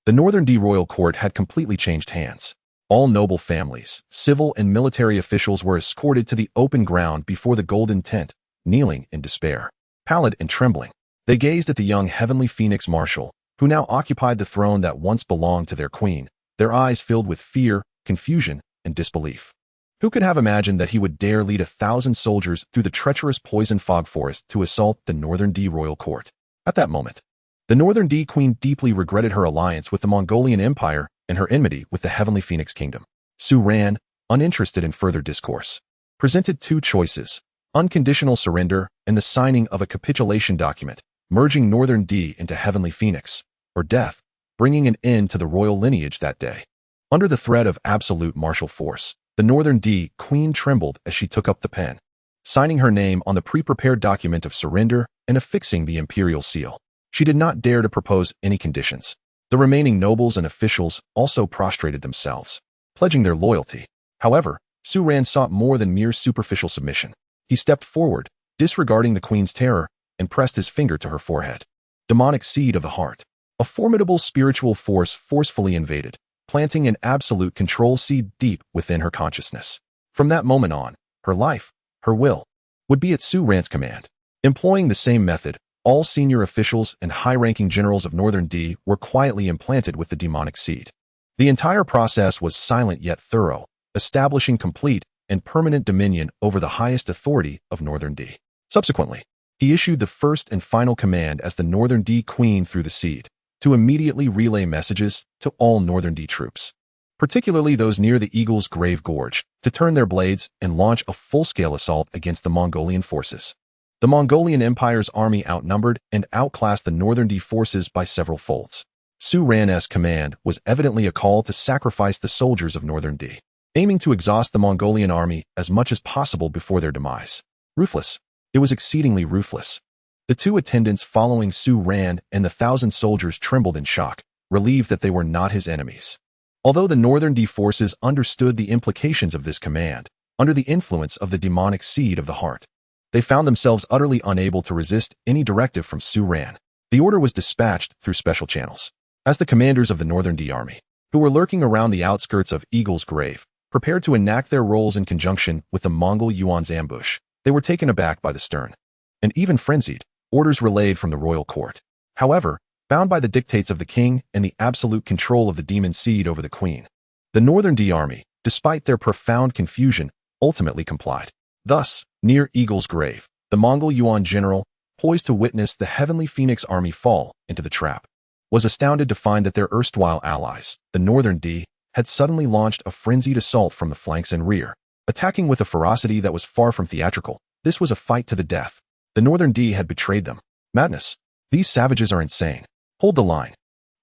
the Northern D royal court had completely changed hands. All noble families, civil and military officials were escorted to the open ground before the golden tent, kneeling in despair. Pallid and trembling, they gazed at the young Heavenly Phoenix Marshal, who now occupied the throne that once belonged to their queen, their eyes filled with fear, confusion, and disbelief. Who could have imagined that he would dare lead 1,000 soldiers through the treacherous poison fog forest to assault the Northern D royal court? At that moment, the Northern D queen deeply regretted her alliance with the Mongolian Empire and her enmity with the Heavenly Phoenix Kingdom. Su Ran, uninterested in further discourse, presented 2 choices: unconditional surrender and the signing of a capitulation document, merging Northern D into Heavenly Phoenix, or death, bringing an end to the royal lineage that day. Under the threat of absolute martial force, the Northern D queen trembled as she took up the pen, signing her name on the pre-prepared document of surrender and affixing the imperial seal. She did not dare to propose any conditions. The remaining nobles and officials also prostrated themselves, pledging their loyalty. However, Su Ran sought more than mere superficial submission. He stepped forward, disregarding the queen's terror, and pressed his finger to her forehead. Demonic seed of the heart. A formidable spiritual force forcefully invaded, planting an absolute control seed deep within her consciousness. From that moment on, her life, her will, would be at Su Ran's command. Employing the same method, all senior officials and high-ranking generals of Northern D were quietly implanted with the demonic seed. The entire process was silent yet thorough, establishing complete and permanent dominion over the highest authority of Northern D. Subsequently, he issued the first and final command as the Northern D Queen through the seed, to immediately relay messages to all Northern D troops, particularly those near the Eagle's Grave Gorge, to turn their blades and launch a full-scale assault against the Mongolian forces. The Mongolian Empire's army outnumbered and outclassed the Northern D forces by several folds. Su Ran's command was evidently a call to sacrifice the soldiers of Northern D, aiming to exhaust the Mongolian army as much as possible before their demise. Ruthless. It was exceedingly ruthless. The 2 attendants following Su Ran and the 1,000 soldiers trembled in shock, relieved that they were not his enemies. Although the Northern D forces understood the implications of this command, under the influence of the demonic seed of the heart, they found themselves utterly unable to resist any directive from Su Ran. The order was dispatched through special channels. As the commanders of the Northern D army, who were lurking around the outskirts of Eagle's Grave, prepared to enact their roles in conjunction with the Mongol Yuan's ambush, they were taken aback by the stern, and even frenzied, orders relayed from the royal court. However, bound by the dictates of the king and the absolute control of the demon seed over the queen, the Northern D army, despite their profound confusion, ultimately complied. Thus, near Eagle's Grave, the Mongol Yuan general, poised to witness the Heavenly Phoenix army fall into the trap, was astounded to find that their erstwhile allies, the Northern D, had suddenly launched a frenzied assault from the flanks and rear, attacking with a ferocity that was far from theatrical. This was a fight to the death. The Northern D had betrayed them. Madness. These savages are insane. Hold the line.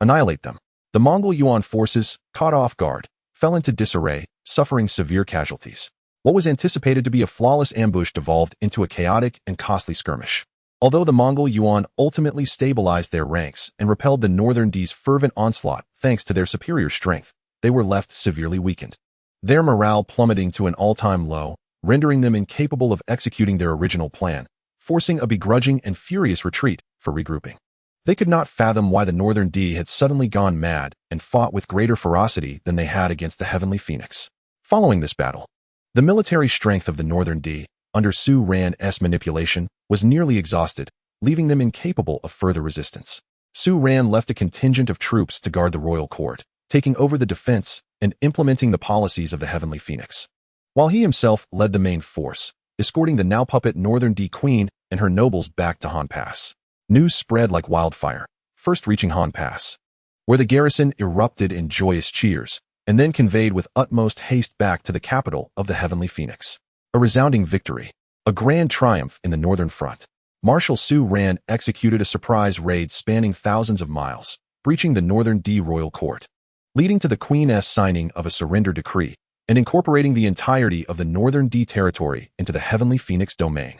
Annihilate them. The Mongol Yuan forces, caught off guard, fell into disarray, suffering severe casualties. What was anticipated to be a flawless ambush devolved into a chaotic and costly skirmish. Although the Mongol Yuan ultimately stabilized their ranks and repelled the Northern D's fervent onslaught thanks to their superior strength, they were left severely weakened, their morale plummeting to an all-time low, rendering them incapable of executing their original plan, forcing a begrudging and furious retreat for regrouping. They could not fathom why the Northern D had suddenly gone mad and fought with greater ferocity than they had against the Heavenly Phoenix. Following this battle, the military strength of the Northern D, under Su Ran's manipulation, was nearly exhausted, leaving them incapable of further resistance. Su Ran left a contingent of troops to guard the royal court, taking over the defense and implementing the policies of the Heavenly Phoenix, while he himself led the main force, escorting the now-puppet Northern D Queen and her nobles back to Han Pass. News spread like wildfire, first reaching Han Pass, where the garrison erupted in joyous cheers, and then conveyed with utmost haste back to the capital of the Heavenly Phoenix. A resounding victory. A grand triumph in the northern front. Marshal Su Ran executed a surprise raid spanning thousands of miles, breaching the Northern D royal court, leading to the Queen's signing of a surrender decree and incorporating the entirety of the Northern D territory into the Heavenly Phoenix domain.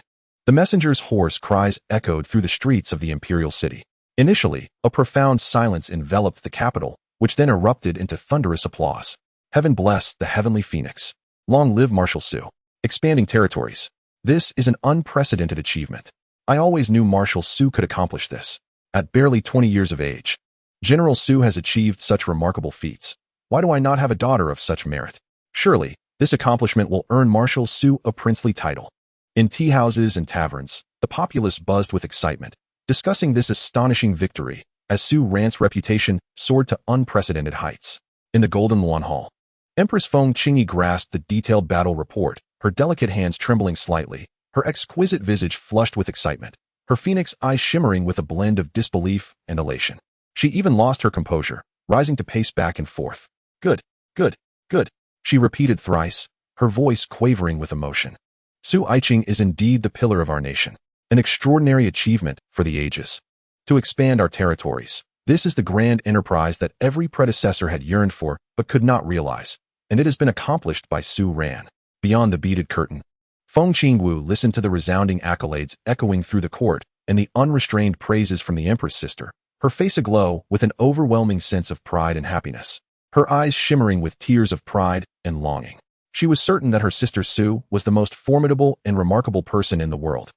The messenger's hoarse cries echoed through the streets of the imperial city. Initially, a profound silence enveloped the capital, which then erupted into thunderous applause. Heaven bless the Heavenly Phoenix. Long live Marshal Su. Expanding territories. This is an unprecedented achievement. I always knew Marshal Su could accomplish this. At barely 20 years of age, General Su has achieved such remarkable feats. Why do I not have a daughter of such merit? Surely, this accomplishment will earn Marshal Su a princely title. In tea houses and taverns, the populace buzzed with excitement, discussing this astonishing victory, as Su Ran's reputation soared to unprecedented heights. In the Golden Luan Hall, Empress Feng Qingyi grasped the detailed battle report, her delicate hands trembling slightly, her exquisite visage flushed with excitement, her phoenix eyes shimmering with a blend of disbelief and elation. She even lost her composure, rising to pace back and forth. Good, good, good, she repeated thrice, her voice quavering with emotion. Su Aiqing is indeed the pillar of our nation, an extraordinary achievement for the ages. To expand our territories, this is the grand enterprise that every predecessor had yearned for but could not realize, and it has been accomplished by Su Ran. Beyond the beaded curtain, Feng Qingwu listened to the resounding accolades echoing through the court and the unrestrained praises from the Empress sister, her face aglow with an overwhelming sense of pride and happiness, her eyes shimmering with tears of pride and longing. She was certain that her sister Su was the most formidable and remarkable person in the world.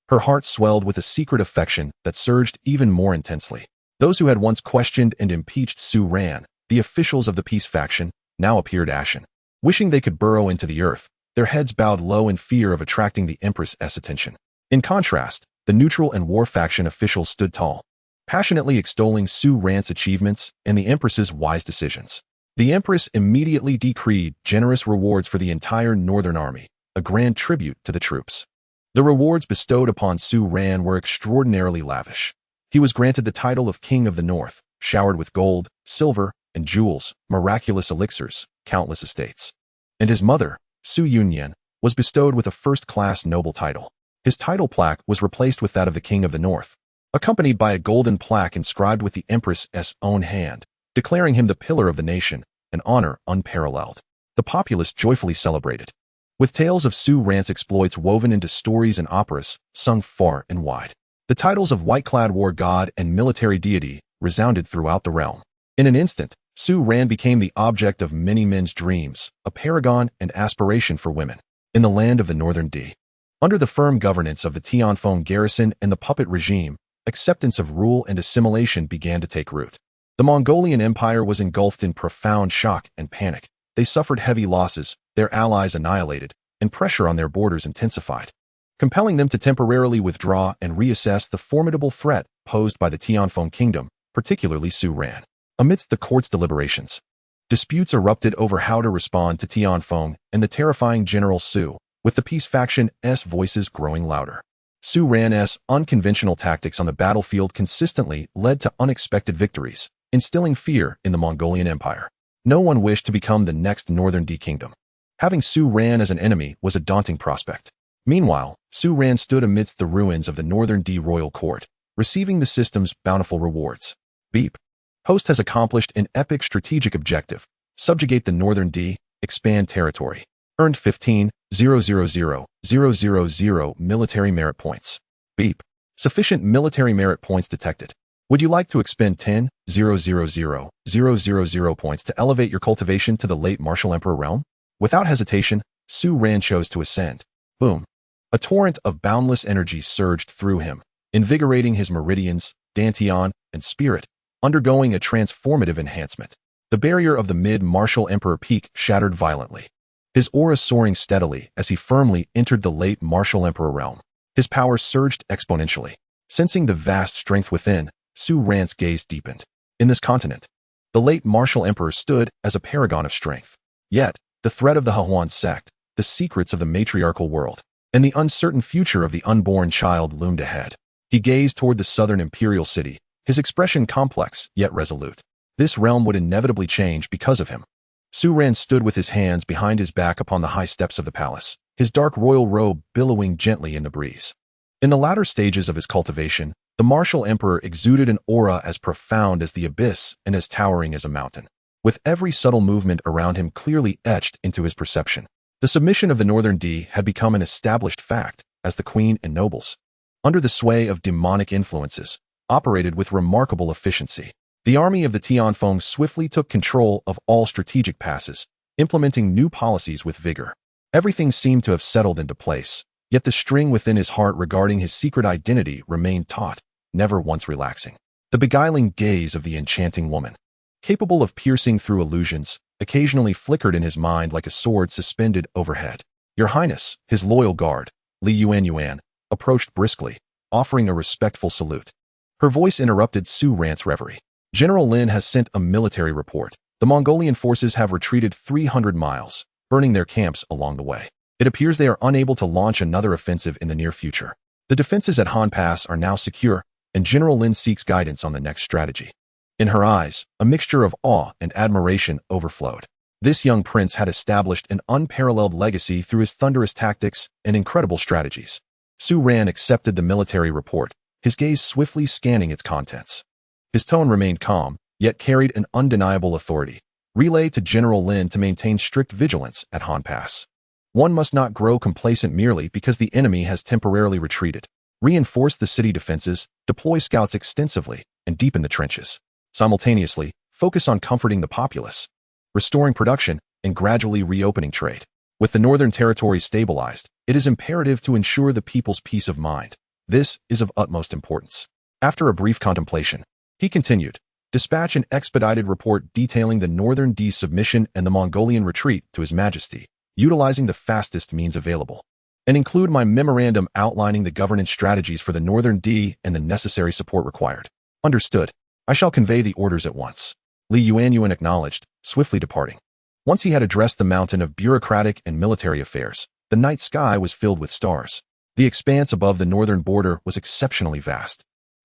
Her heart swelled with a secret affection that surged even more intensely. Those who had once questioned and impeached Su Ran, the officials of the peace faction, now appeared ashen. Wishing they could burrow into the earth, their heads bowed low in fear of attracting the Empress's attention. In contrast, the neutral and war faction officials stood tall, passionately extolling Su Ran's achievements and the Empress's wise decisions. The Empress immediately decreed generous rewards for the entire Northern Army, a grand tribute to the troops. The rewards bestowed upon Su Ran were extraordinarily lavish. He was granted the title of King of the North, showered with gold, silver, and jewels, miraculous elixirs, countless estates. And his mother, Su Yunyan, was bestowed with a first-class noble title. His title plaque was replaced with that of the King of the North, accompanied by a golden plaque inscribed with the Empress's own hand, declaring him the pillar of the nation, an honor unparalleled. The populace joyfully celebrated, with tales of Su Ran's exploits woven into stories and operas sung far and wide. The titles of white-clad war god and military deity resounded throughout the realm. In an instant, Su Ran became the object of many men's dreams, a paragon and aspiration for women. In the land of the Northern D, under the firm governance of the Tianfeng garrison and the puppet regime, acceptance of rule and assimilation began to take root. The Mongolian Empire was engulfed in profound shock and panic. They suffered heavy losses, their allies annihilated, and pressure on their borders intensified, compelling them to temporarily withdraw and reassess the formidable threat posed by the Tianfeng kingdom, particularly Su Ran. Amidst the court's deliberations, disputes erupted over how to respond to Tianfeng and the terrifying General Su, with the peace faction's voices growing louder. Su Ran's unconventional tactics on the battlefield consistently led to unexpected victories, instilling fear in the Mongolian Empire. No one wished to become the next Northern D kingdom. Having Su Ran as an enemy was a daunting prospect. Meanwhile, Su Ran stood amidst the ruins of the Northern D royal court, receiving the system's bountiful rewards. Beep. Host has accomplished an epic strategic objective. Subjugate the Northern D, expand territory. Earned 15,000,000 military merit points. Beep. Sufficient military merit points detected. Would you like to expend 10,000,000 points to elevate your cultivation to the late Martial Emperor realm? Without hesitation, Su Ran chose to ascend. Boom. A torrent of boundless energy surged through him, invigorating his meridians, dantian, and spirit, undergoing a transformative enhancement. The barrier of the mid-Martial Emperor peak shattered violently, his aura soaring steadily as he firmly entered the late Martial Emperor realm. His power surged exponentially. Sensing the vast strength within, Su Ran's gaze deepened. In this continent, the late Martial Emperor stood as a paragon of strength. Yet, the threat of the Hehuan sect, the secrets of the matriarchal world, and the uncertain future of the unborn child loomed ahead. He gazed toward the southern imperial city, his expression complex yet resolute. This realm would inevitably change because of him. Su Ran stood with his hands behind his back upon the high steps of the palace, his dark royal robe billowing gently in the breeze. In the latter stages of his cultivation, the martial emperor exuded an aura as profound as the abyss and as towering as a mountain, with every subtle movement around him clearly etched into his perception. The submission of the Northern D had become an established fact, as the queen and nobles, under the sway of demonic influences, operated with remarkable efficiency. The army of the Tianfeng swiftly took control of all strategic passes, implementing new policies with vigor. Everything seemed to have settled into place, yet the string within his heart regarding his secret identity remained taut, never once relaxing. The beguiling gaze of the enchanting woman, capable of piercing through illusions, occasionally flickered in his mind like a sword suspended overhead. "Your Highness," his loyal guard, Li Yuan, approached briskly, offering a respectful salute. Her voice interrupted Su Ran's reverie. "General Lin has sent a military report. The Mongolian forces have retreated 300 miles, burning their camps along the way. It appears they are unable to launch another offensive in the near future. The defenses at Han Pass are now secure, and General Lin seeks guidance on the next strategy." In her eyes, a mixture of awe and admiration overflowed. This young prince had established an unparalleled legacy through his thunderous tactics and incredible strategies. Su Ran accepted the military report, his gaze swiftly scanning its contents. His tone remained calm, yet carried an undeniable authority. "Relay to General Lin to maintain strict vigilance at Han Pass. One must not grow complacent merely because the enemy has temporarily retreated. Reinforce the city defenses, deploy scouts extensively, and deepen the trenches. Simultaneously, focus on comforting the populace, restoring production, and gradually reopening trade. With the northern territories stabilized, it is imperative to ensure the people's peace of mind. This is of utmost importance." After a brief contemplation, he continued, "Dispatch an expedited report detailing the Northern D's submission and the Mongolian retreat to His Majesty, utilizing the fastest means available. And include my memorandum outlining the governance strategies for the Northern D and the necessary support required." "Understood. I shall convey the orders at once." Li Yuan acknowledged, swiftly departing. Once he had addressed the mountain of bureaucratic and military affairs, the night sky was filled with stars. The expanse above the northern border was exceptionally vast,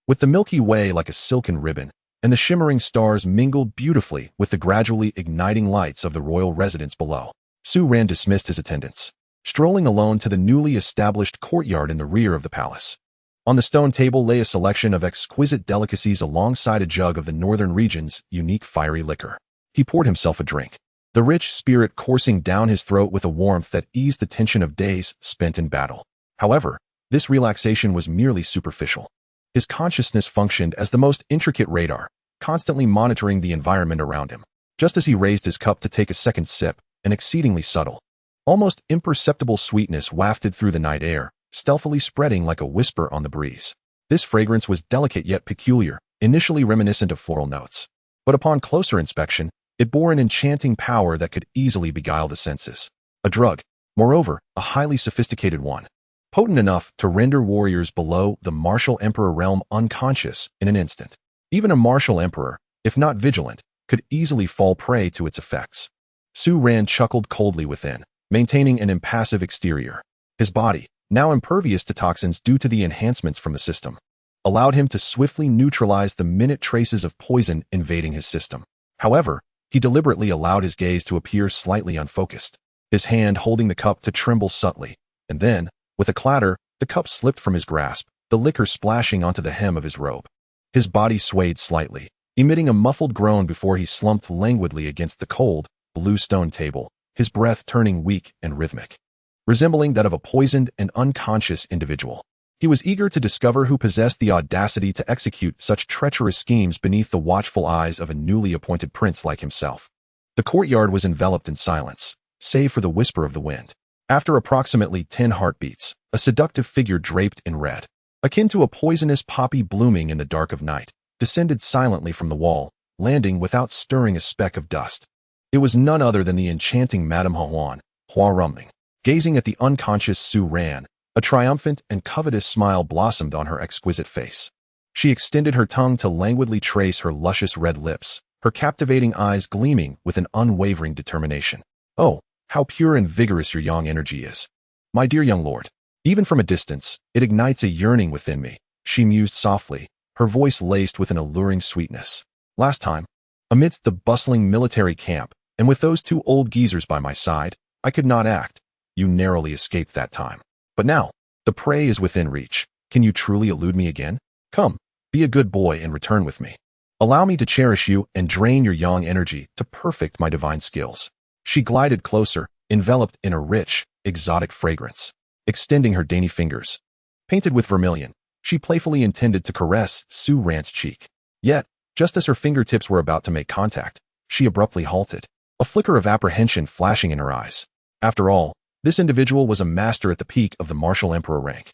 with the Milky Way like a silken ribbon, and the shimmering stars mingled beautifully with the gradually igniting lights of the royal residence below. Su Ran dismissed his attendants, strolling alone to the newly established courtyard in the rear of the palace. On the stone table lay a selection of exquisite delicacies alongside a jug of the northern region's unique fiery liquor. He poured himself a drink, the rich spirit coursing down his throat with a warmth that eased the tension of days spent in battle. However, this relaxation was merely superficial. His consciousness functioned as the most intricate radar, constantly monitoring the environment around him. Just as he raised his cup to take a second sip, an exceedingly subtle, almost imperceptible sweetness wafted through the night air, stealthily spreading like a whisper on the breeze. This fragrance was delicate yet peculiar, initially reminiscent of floral notes. But upon closer inspection, it bore an enchanting power that could easily beguile the senses. A drug, moreover, a highly sophisticated one, potent enough to render warriors below the martial emperor realm unconscious in an instant. Even a martial emperor, if not vigilant, could easily fall prey to its effects. Su Ran chuckled coldly within, maintaining an impassive exterior. His body, now impervious to toxins due to the enhancements from the system, allowed him to swiftly neutralize the minute traces of poison invading his system. However, he deliberately allowed his gaze to appear slightly unfocused, his hand holding the cup to tremble subtly, and then, with a clatter, the cup slipped from his grasp, the liquor splashing onto the hem of his robe. His body swayed slightly, emitting a muffled groan before he slumped languidly against the cold, blue stone table, his breath turning weak and rhythmic, resembling that of a poisoned and unconscious individual. He was eager to discover who possessed the audacity to execute such treacherous schemes beneath the watchful eyes of a newly appointed prince like himself. The courtyard was enveloped in silence, save for the whisper of the wind. After approximately 10 heartbeats, a seductive figure draped in red, akin to a poisonous poppy blooming in the dark of night, descended silently from the wall, landing without stirring a speck of dust. It was none other than the enchanting Madame Hua Rumling. Gazing at the unconscious Su Ran, a triumphant and covetous smile blossomed on her exquisite face. She extended her tongue to languidly trace her luscious red lips, her captivating eyes gleaming with an unwavering determination. "Oh, how pure and vigorous your young energy is, my dear young lord. Even from a distance, it ignites a yearning within me," she mused softly, her voice laced with an alluring sweetness. "Last time, amidst the bustling military camp, and with those two old geezers by my side, I could not act. you narrowly escaped that time. But now, the prey is within reach. Can you truly elude me again? Come, be a good boy and return with me. Allow me to cherish you and drain your yang energy to perfect my divine skills. She glided closer, enveloped in a rich, exotic fragrance. Extending her dainty fingers, painted with vermilion, she playfully intended to caress Su Ran's cheek. Yet, just as her fingertips were about to make contact, she abruptly halted, a flicker of apprehension flashing in her eyes. After all, this individual was a master at the peak of the martial emperor rank.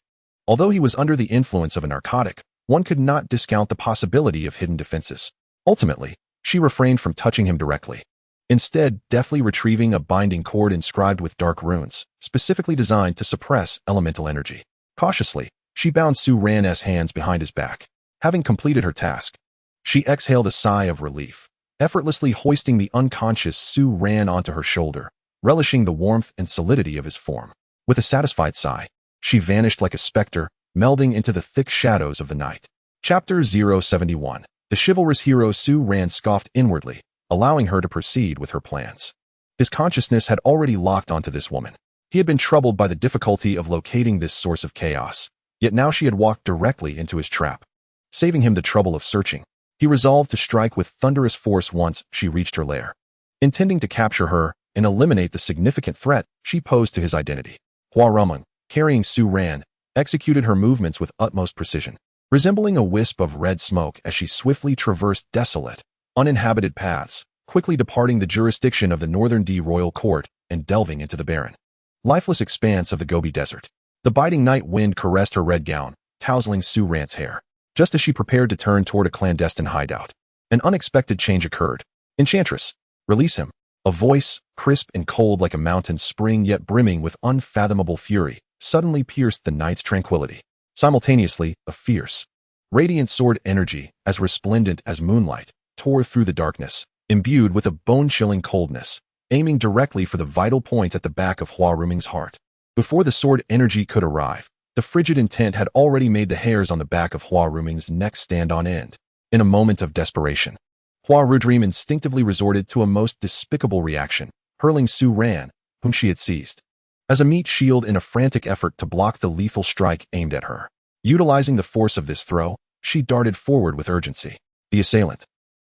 Although he was under the influence of a narcotic, one could not discount the possibility of hidden defenses. Ultimately, she refrained from touching him directly, instead deftly retrieving a binding cord inscribed with dark runes, specifically designed to suppress elemental energy. Cautiously, she bound Su Ran's hands behind his back. Having completed her task, she exhaled a sigh of relief, effortlessly hoisting the unconscious Su Ran onto her shoulder, relishing the warmth and solidity of his form. With a satisfied sigh, she vanished like a specter, melding into the thick shadows of the night. Chapter 071. The chivalrous hero Su Ran scoffed inwardly, allowing her to proceed with her plans. His consciousness had already locked onto this woman. He had been troubled by the difficulty of locating this source of chaos, yet now she had walked directly into his trap. Saving him the trouble of searching, he resolved to strike with thunderous force once she reached her lair. Intending to capture her and eliminate the significant threat she posed to his identity, Hua Rumung, carrying Su Ran, executed her movements with utmost precision, resembling a wisp of red smoke as she swiftly traversed desolate, uninhabited paths, quickly departing the jurisdiction of the Northern D royal court and delving into the barren, lifeless expanse of the Gobi Desert. The biting night wind caressed her red gown, tousling Su Ran's hair. Just as she prepared to turn toward a clandestine hideout, an unexpected change occurred. Enchantress, release him. A voice, crisp and cold like a mountain spring yet brimming with unfathomable fury, suddenly pierced the night's tranquility. Simultaneously, a fierce, radiant sword energy, as resplendent as moonlight, tore through the darkness, imbued with a bone-chilling coldness, aiming directly for the vital point at the back of Hua Ruming's heart. Before the sword energy could arrive, the frigid intent had already made the hairs on the back of Hua Ruming's neck stand on end. In a moment of desperation, Hua Rudream instinctively resorted to a most despicable reaction, hurling Su Ran, whom she had seized, as a meat shield in a frantic effort to block the lethal strike aimed at her. Utilizing the force of this throw, she darted forward with urgency. The assailant,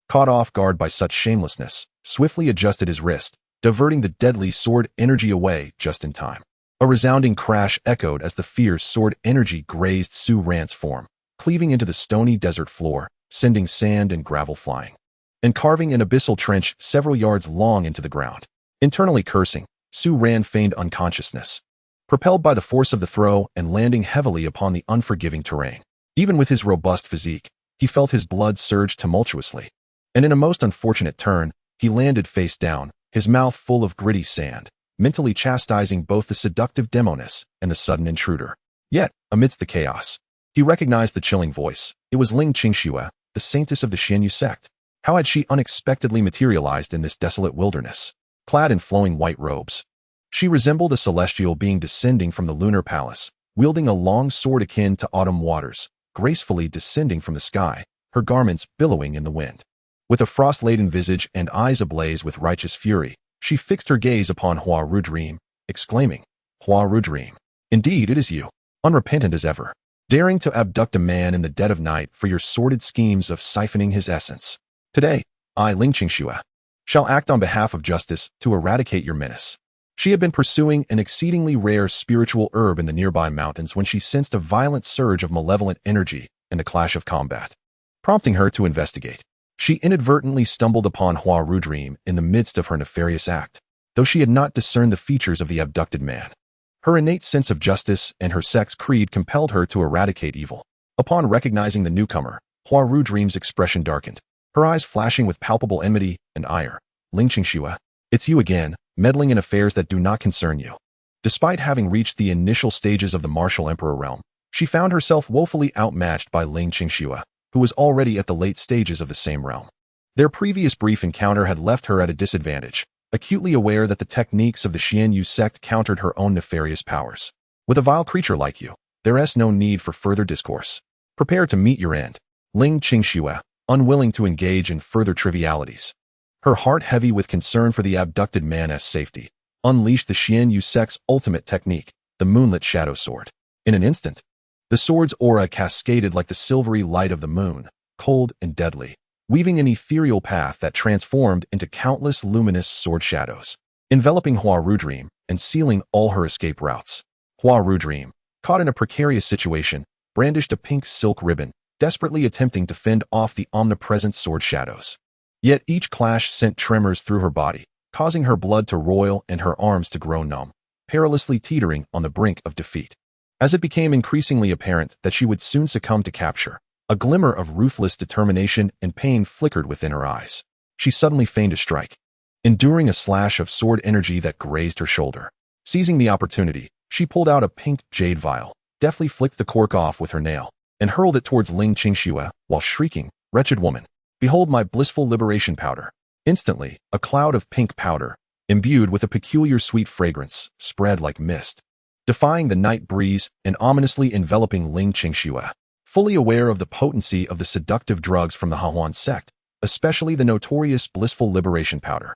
caught off guard by such shamelessness, swiftly adjusted his wrist, diverting the deadly sword energy away just in time. A resounding crash echoed as the fierce sword energy grazed Su Ran's form, cleaving into the stony desert floor, sending sand and gravel flying, and carving an abyssal trench several yards long into the ground. Internally cursing, Su Ran feigned unconsciousness, propelled by the force of the throw and landing heavily upon the unforgiving terrain. Even with his robust physique, he felt his blood surge tumultuously, and in a most unfortunate turn, he landed face down, his mouth full of gritty sand, mentally chastising both the seductive demoness and the sudden intruder. Yet, amidst the chaos, he recognized the chilling voice. It was Ling Qingxue, the saintess of the Xianyu sect. How had she unexpectedly materialized in this desolate wilderness? Clad in flowing white robes, she resembled a celestial being descending from the lunar palace, wielding a long sword akin to autumn waters, gracefully descending from the sky, her garments billowing in the wind. With a frost-laden visage and eyes ablaze with righteous fury, she fixed her gaze upon Hua Rudream, exclaiming, "Hua Rudream, indeed it is you, unrepentant as ever, daring to abduct a man in the dead of night for your sordid schemes of siphoning his essence. Today, I, Ling Qingxue, shall act on behalf of justice to eradicate your menace." She had been pursuing an exceedingly rare spiritual herb in the nearby mountains when she sensed a violent surge of malevolent energy and a clash of combat, prompting her to investigate. She inadvertently stumbled upon Hua Rudream in the midst of her nefarious act, though she had not discerned the features of the abducted man. Her innate sense of justice and her sex creed compelled her to eradicate evil. Upon recognizing the newcomer, Hua Rudream's expression darkened, her eyes flashing with palpable enmity and ire. "Ling Qingxue, it's you again, meddling in affairs that do not concern you." Despite having reached the initial stages of the martial emperor realm, she found herself woefully outmatched by Ling Qingxue, who was already at the late stages of the same realm. Their previous brief encounter had left her at a disadvantage, acutely aware that the techniques of the Xianyu sect countered her own nefarious powers. "With a vile creature like you, there is no need for further discourse. Prepare to meet your end." Ling Qingxue, unwilling to engage in further trivialities, her heart heavy with concern for the abducted man's safety, unleashed the Xian Yu sect's ultimate technique, the Moonlit Shadow Sword. In an instant, the sword's aura cascaded like the silvery light of the moon, cold and deadly, weaving an ethereal path that transformed into countless luminous sword shadows, enveloping Hua Rudream and sealing all her escape routes. Hua Rudream, caught in a precarious situation, brandished a pink silk ribbon, desperately attempting to fend off the omnipresent sword shadows. Yet each clash sent tremors through her body, causing her blood to roil and her arms to grow numb, perilously teetering on the brink of defeat. As it became increasingly apparent that she would soon succumb to capture, a glimmer of ruthless determination and pain flickered within her eyes. She suddenly feigned a strike, enduring a slash of sword energy that grazed her shoulder. Seizing the opportunity, she pulled out a pink jade vial, deftly flicked the cork off with her nail, and hurled it towards Ling Qingxue while shrieking, "Wretched woman, behold my blissful liberation powder." Instantly, a cloud of pink powder, imbued with a peculiar sweet fragrance, spread like mist, defying the night breeze and ominously enveloping Ling Qingxue. Fully aware of the potency of the seductive drugs from the Hahuan sect, especially the notorious blissful liberation powder,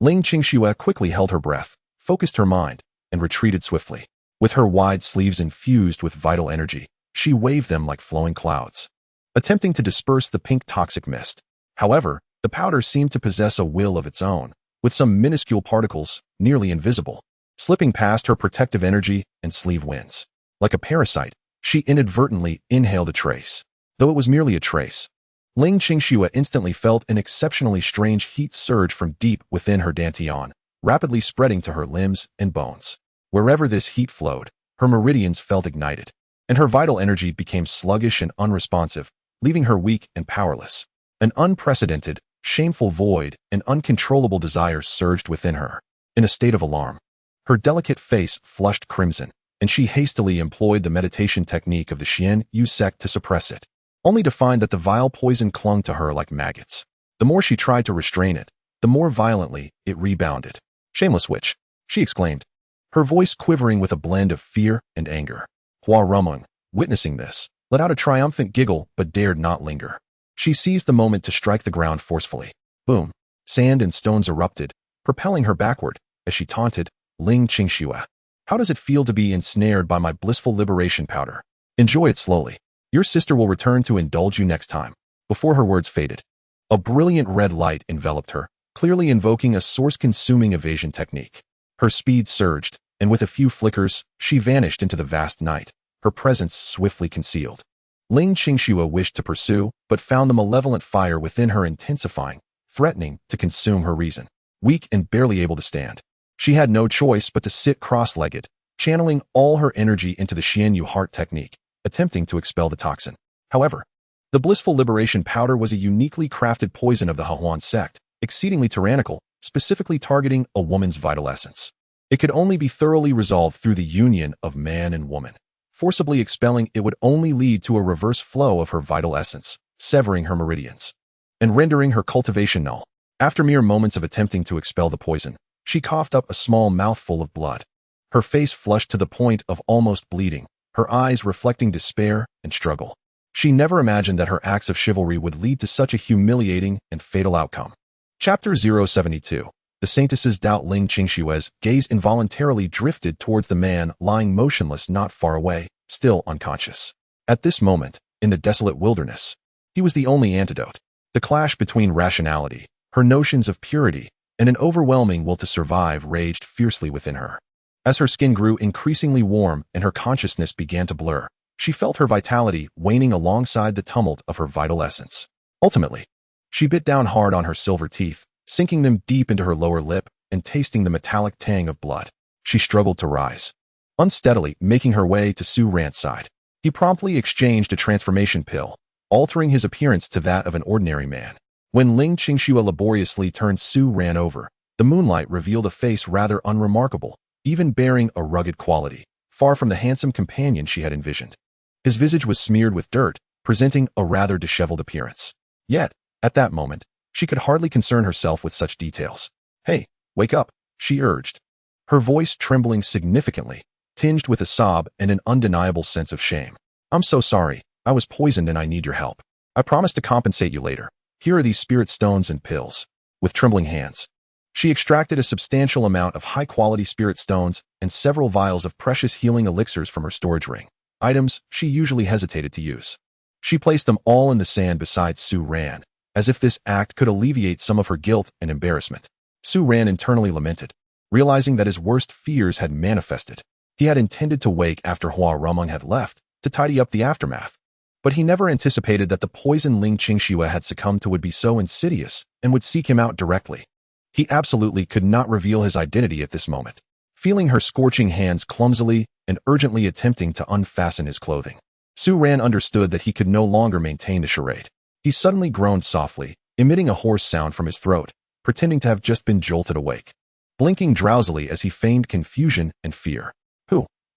Ling Qingxue quickly held her breath, focused her mind, and retreated swiftly. With her wide sleeves infused with vital energy, she waved them like flowing clouds, attempting to disperse the pink toxic mist. However, the powder seemed to possess a will of its own, with some minuscule particles, nearly invisible, slipping past her protective energy and sleeve winds. Like a parasite, she inadvertently inhaled a trace. Though it was merely a trace, Ling Qingxue instantly felt an exceptionally strange heat surge from deep within her dantian, rapidly spreading to her limbs and bones. Wherever this heat flowed, her meridians felt ignited, and her vital energy became sluggish and unresponsive, leaving her weak and powerless. An unprecedented, shameful void and uncontrollable desire surged within her. In a state of alarm, her delicate face flushed crimson, and she hastily employed the meditation technique of the Xian Yu sect to suppress it, only to find that the vile poison clung to her like maggots. The more she tried to restrain it, the more violently it rebounded. "Shameless witch," she exclaimed, her voice quivering with a blend of fear and anger. Hua Rumung, witnessing this, let out a triumphant giggle but dared not linger. She seized the moment to strike the ground forcefully. Boom! Sand and stones erupted, propelling her backward, as she taunted, "Ling Qingxue, how does it feel to be ensnared by my blissful liberation powder? Enjoy it slowly. Your sister will return to indulge you next time." Before her words faded, a brilliant red light enveloped her, clearly invoking a source-consuming evasion technique. Her speed surged, and with a few flickers, she vanished into the vast night, her presence swiftly concealed. Ling Qingxue wished to pursue, but found the malevolent fire within her intensifying, threatening to consume her reason. Weak and barely able to stand, she had no choice but to sit cross-legged, channeling all her energy into the Xian Yu heart technique, attempting to expel the toxin. However, the blissful liberation powder was a uniquely crafted poison of the Hahuan sect, exceedingly tyrannical, specifically targeting a woman's vital essence. It could only be thoroughly resolved through the union of man and woman. Forcibly expelling it would only lead to a reverse flow of her vital essence, severing her meridians, and rendering her cultivation null. After mere moments of attempting to expel the poison, she coughed up a small mouthful of blood. Her face flushed to the point of almost bleeding, her eyes reflecting despair and struggle. She never imagined that her acts of chivalry would lead to such a humiliating and fatal outcome. Chapter 072. The Saintess's doubt. Ling Qingxue's gaze involuntarily drifted towards the man lying motionless not far away, still unconscious. At this moment, in the desolate wilderness, he was the only antidote. The clash between rationality, her notions of purity, and an overwhelming will to survive raged fiercely within her. As her skin grew increasingly warm and her consciousness began to blur, she felt her vitality waning alongside the tumult of her vital essence. Ultimately, she bit down hard on her silver teeth, sinking them deep into her lower lip and tasting the metallic tang of blood. She struggled to rise, unsteadily making her way to Su Ran's side. He promptly exchanged a transformation pill, altering his appearance to that of an ordinary man. When Ling Qingxue laboriously turned Su Ran over, the moonlight revealed a face rather unremarkable, even bearing a rugged quality, far from the handsome companion she had envisioned. His visage was smeared with dirt, presenting a rather disheveled appearance. Yet, at that moment, she could hardly concern herself with such details. "Hey, wake up," she urged, her voice trembling significantly, tinged with a sob and an undeniable sense of shame. "I'm so sorry, I was poisoned and I need your help. I promise to compensate you later. Here are these spirit stones and pills." With trembling hands, She extracted a substantial amount of high-quality spirit stones and several vials of precious healing elixirs from her storage ring, items she usually hesitated to use. She placed them all in the sand beside Su Ran, as if this act could alleviate some of her guilt and embarrassment. Su Ran internally lamented, realizing that his worst fears had manifested. He had intended to wake after Hua Rumeng had left to tidy up the aftermath, but he never anticipated that the poison Ling Qingxue had succumbed to would be so insidious and would seek him out directly. He absolutely could not reveal his identity at this moment. Feeling her scorching hands clumsily and urgently attempting to unfasten his clothing, Su Ran understood that he could no longer maintain the charade. He suddenly groaned softly, emitting a hoarse sound from his throat, pretending to have just been jolted awake, blinking drowsily as he feigned confusion and fear.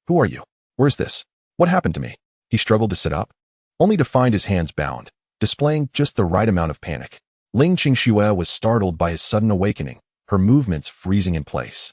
Who are you? Where's this? What happened to me? He struggled to sit up, only to find his hands bound, displaying just the right amount of panic. Ling Qingxue was startled by his sudden awakening, her movements freezing in place.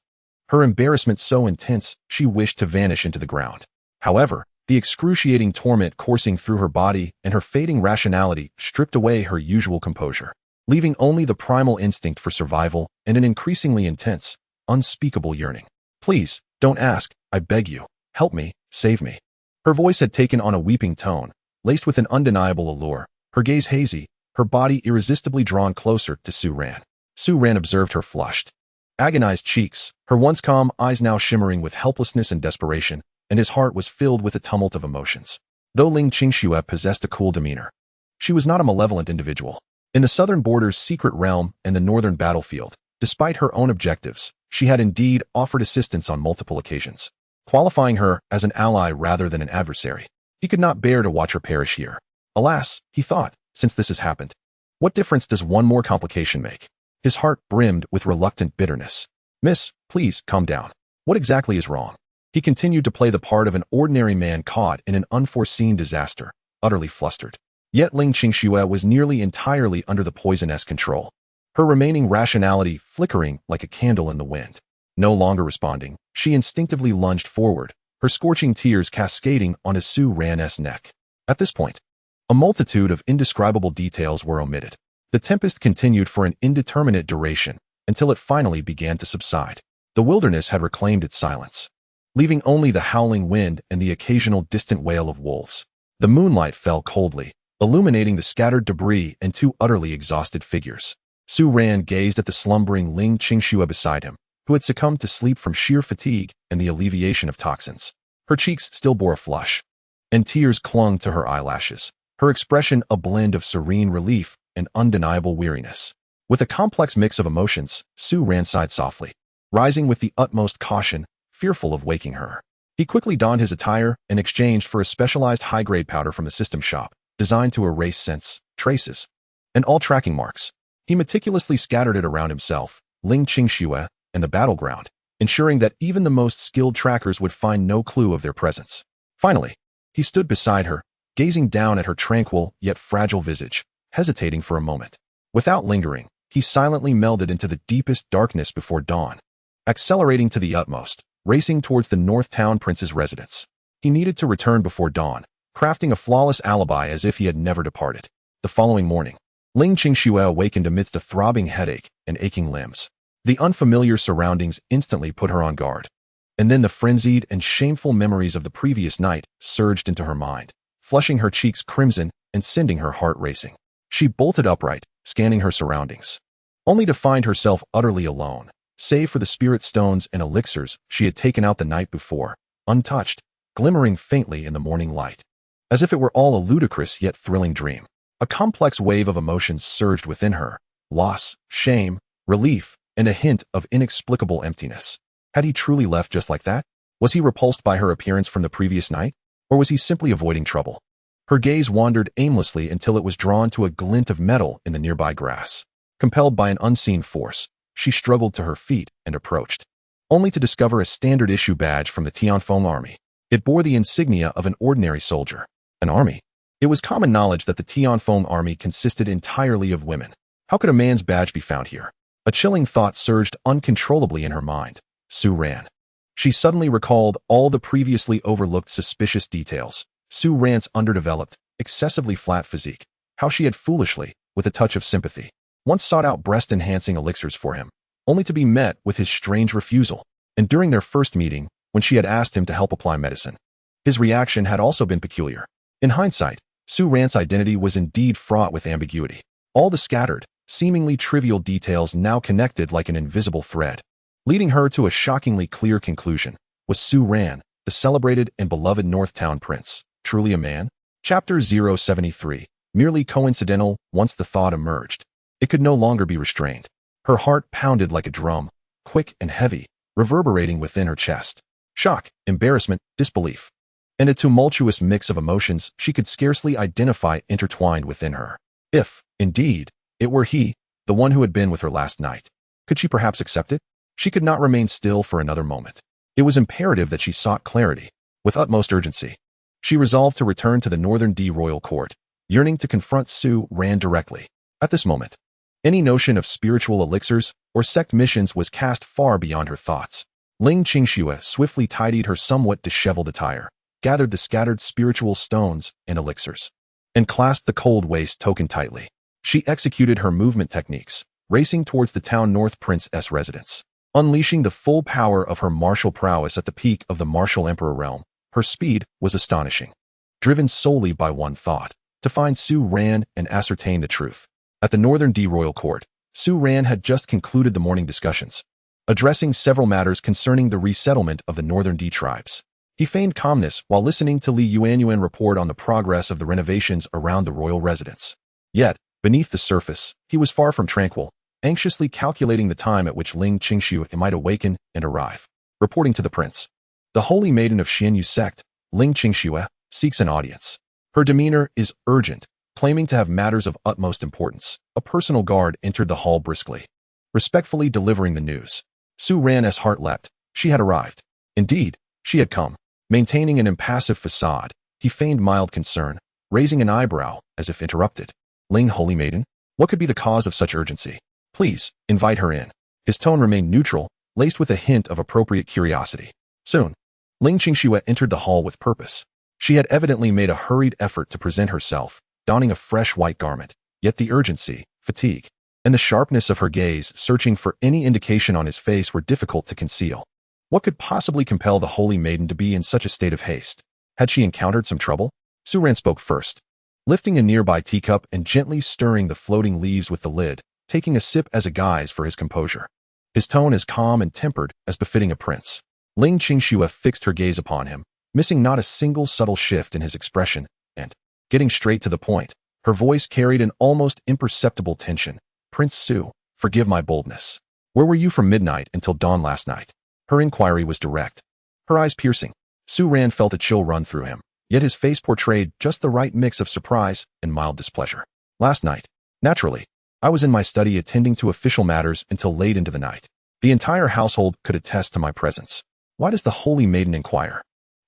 Her embarrassment so intense, she wished to vanish into the ground. However, the excruciating torment coursing through her body and her fading rationality stripped away her usual composure, leaving only the primal instinct for survival and an increasingly intense, unspeakable yearning. Please, don't ask, I beg you. Help me, save me. Her voice had taken on a weeping tone, laced with an undeniable allure, her gaze hazy, her body irresistibly drawn closer to Su Ran. Su Ran observed her flushed, agonized cheeks, her once calm eyes now shimmering with helplessness and desperation, and his heart was filled with a tumult of emotions. Though Ling Qingxue possessed a cool demeanor, she was not a malevolent individual. In the southern border's secret realm and the northern battlefield, despite her own objectives, she had indeed offered assistance on multiple occasions, qualifying her as an ally rather than an adversary. He could not bear to watch her perish here. Alas, he thought, since this has happened, what difference does one more complication make? His heart brimmed with reluctant bitterness. Miss, please, calm down. What exactly is wrong? He continued to play the part of an ordinary man caught in an unforeseen disaster, utterly flustered. Yet Ling Qingxue was nearly entirely under the poisoness control, her remaining rationality flickering like a candle in the wind. No longer responding, she instinctively lunged forward, her scorching tears cascading on Su Ran's neck. At this point, a multitude of indescribable details were omitted. The tempest continued for an indeterminate duration until it finally began to subside. The wilderness had reclaimed its silence, leaving only the howling wind and the occasional distant wail of wolves. The moonlight fell coldly, illuminating the scattered debris and two utterly exhausted figures. Su Ran gazed at the slumbering Ling Qingxue beside him, who had succumbed to sleep from sheer fatigue and the alleviation of toxins. Her cheeks still bore a flush, and tears clung to her eyelashes, her expression a blend of serene relief and undeniable weariness. With a complex mix of emotions, Su Ran sighed softly, rising with the utmost caution, fearful of waking her. He quickly donned his attire and exchanged for a specialized high-grade powder from the system shop, designed to erase scents, traces, and all tracking marks. He meticulously scattered it around himself, Ling Qingxue, and the battleground, ensuring that even the most skilled trackers would find no clue of their presence. Finally, he stood beside her, gazing down at her tranquil yet fragile visage, hesitating for a moment. Without lingering, he silently melded into the deepest darkness before dawn, accelerating to the utmost, racing towards the North Town Prince's residence. He needed to return before dawn, crafting a flawless alibi as if he had never departed. The following morning, Ling Qingxue awakened amidst a throbbing headache and aching limbs. The unfamiliar surroundings instantly put her on guard. And then the frenzied and shameful memories of the previous night surged into her mind, flushing her cheeks crimson and sending her heart racing. She bolted upright, scanning her surroundings, only to find herself utterly alone, save for the spirit stones and elixirs she had taken out the night before, untouched, glimmering faintly in the morning light. As if it were all a ludicrous yet thrilling dream. A complex wave of emotions surged within her, loss, shame, relief, and a hint of inexplicable emptiness. Had he truly left just like that? Was he repulsed by her appearance from the previous night? Or was he simply avoiding trouble? Her gaze wandered aimlessly until it was drawn to a glint of metal in the nearby grass. Compelled by an unseen force, she struggled to her feet and approached, only to discover a standard-issue badge from the Tianfeng army. It bore the insignia of an ordinary soldier. An army? It was common knowledge that the Tianfeng army consisted entirely of women. How could a man's badge be found here? A chilling thought surged uncontrollably in her mind. Su Ran. She suddenly recalled all the previously overlooked suspicious details. Su Ran's underdeveloped, excessively flat physique. How she had foolishly, with a touch of sympathy, once sought out breast-enhancing elixirs for him. only to be met with his strange refusal. And during their first meeting, when she had asked him to help apply medicine, his reaction had also been peculiar. In hindsight, Su Ran's identity was indeed fraught with ambiguity. All the scattered, seemingly trivial details now connected like an invisible thread, leading her to a shockingly clear conclusion. Was Su Ran, the celebrated and beloved Northtown prince, truly a man? Chapter 073. Merely coincidental. Once the thought emerged, it could no longer be restrained. Her heart pounded like a drum, quick and heavy, reverberating within her chest. Shock, embarrassment, disbelief, and a tumultuous mix of emotions she could scarcely identify intertwined within her. If, indeed, it were he, the one who had been with her last night, could she perhaps accept it? She could not remain still for another moment. It was imperative that she sought clarity. With utmost urgency, she resolved to return to the Northern D royal court, yearning to confront Su Ran directly. At this moment, any notion of spiritual elixirs or sect missions was cast far beyond her thoughts. Ling Qingxue swiftly tidied her somewhat disheveled attire, gathered the scattered spiritual stones and elixirs, and clasped the cold waste token tightly. She executed her movement techniques, racing towards the town North Prince's residence. Unleashing the full power of her martial prowess at the peak of the martial emperor realm, her speed was astonishing. Driven solely by one thought, to find Su Ran and ascertain the truth. At the Northern D royal court, Su Ran had just concluded the morning discussions, addressing several matters concerning the resettlement of the Northern D tribes. He feigned calmness while listening to Li Yuanyuan report on the progress of the renovations around the royal residence. Yet, beneath the surface, he was far from tranquil, anxiously calculating the time at which Ling Qingxue might awaken and arrive. Reporting to the prince, the holy maiden of Xianyu sect, Ling Qingxue, seeks an audience. Her demeanor is urgent, claiming to have matters of utmost importance. A personal guard entered the hall briskly, respectfully delivering the news. Su Ran's heart leapt. She had arrived. Indeed, she had come. Maintaining an impassive facade, he feigned mild concern, raising an eyebrow as if interrupted. Ling, holy maiden, what could be the cause of such urgency? Please, invite her in. His tone remained neutral, laced with a hint of appropriate curiosity. Soon, Ling Qingxue entered the hall with purpose. She had evidently made a hurried effort to present herself, donning a fresh white garment, yet the urgency, fatigue, and the sharpness of her gaze searching for any indication on his face were difficult to conceal. What could possibly compel the holy maiden to be in such a state of haste? Had she encountered some trouble? Su Ran spoke first, lifting a nearby teacup and gently stirring the floating leaves with the lid, taking a sip as a guise for his composure. His tone as calm and tempered as befitting a prince. Ling Qingxue fixed her gaze upon him, missing not a single subtle shift in his expression, and, getting straight to the point, her voice carried an almost imperceptible tension. Prince Su, forgive my boldness. Where were you from midnight until dawn last night? Her inquiry was direct, her eyes piercing. Su Ran felt a chill run through him, yet his face portrayed just the right mix of surprise and mild displeasure. Last night, naturally, I was in my study attending to official matters until late into the night. The entire household could attest to my presence. Why does the holy maiden inquire?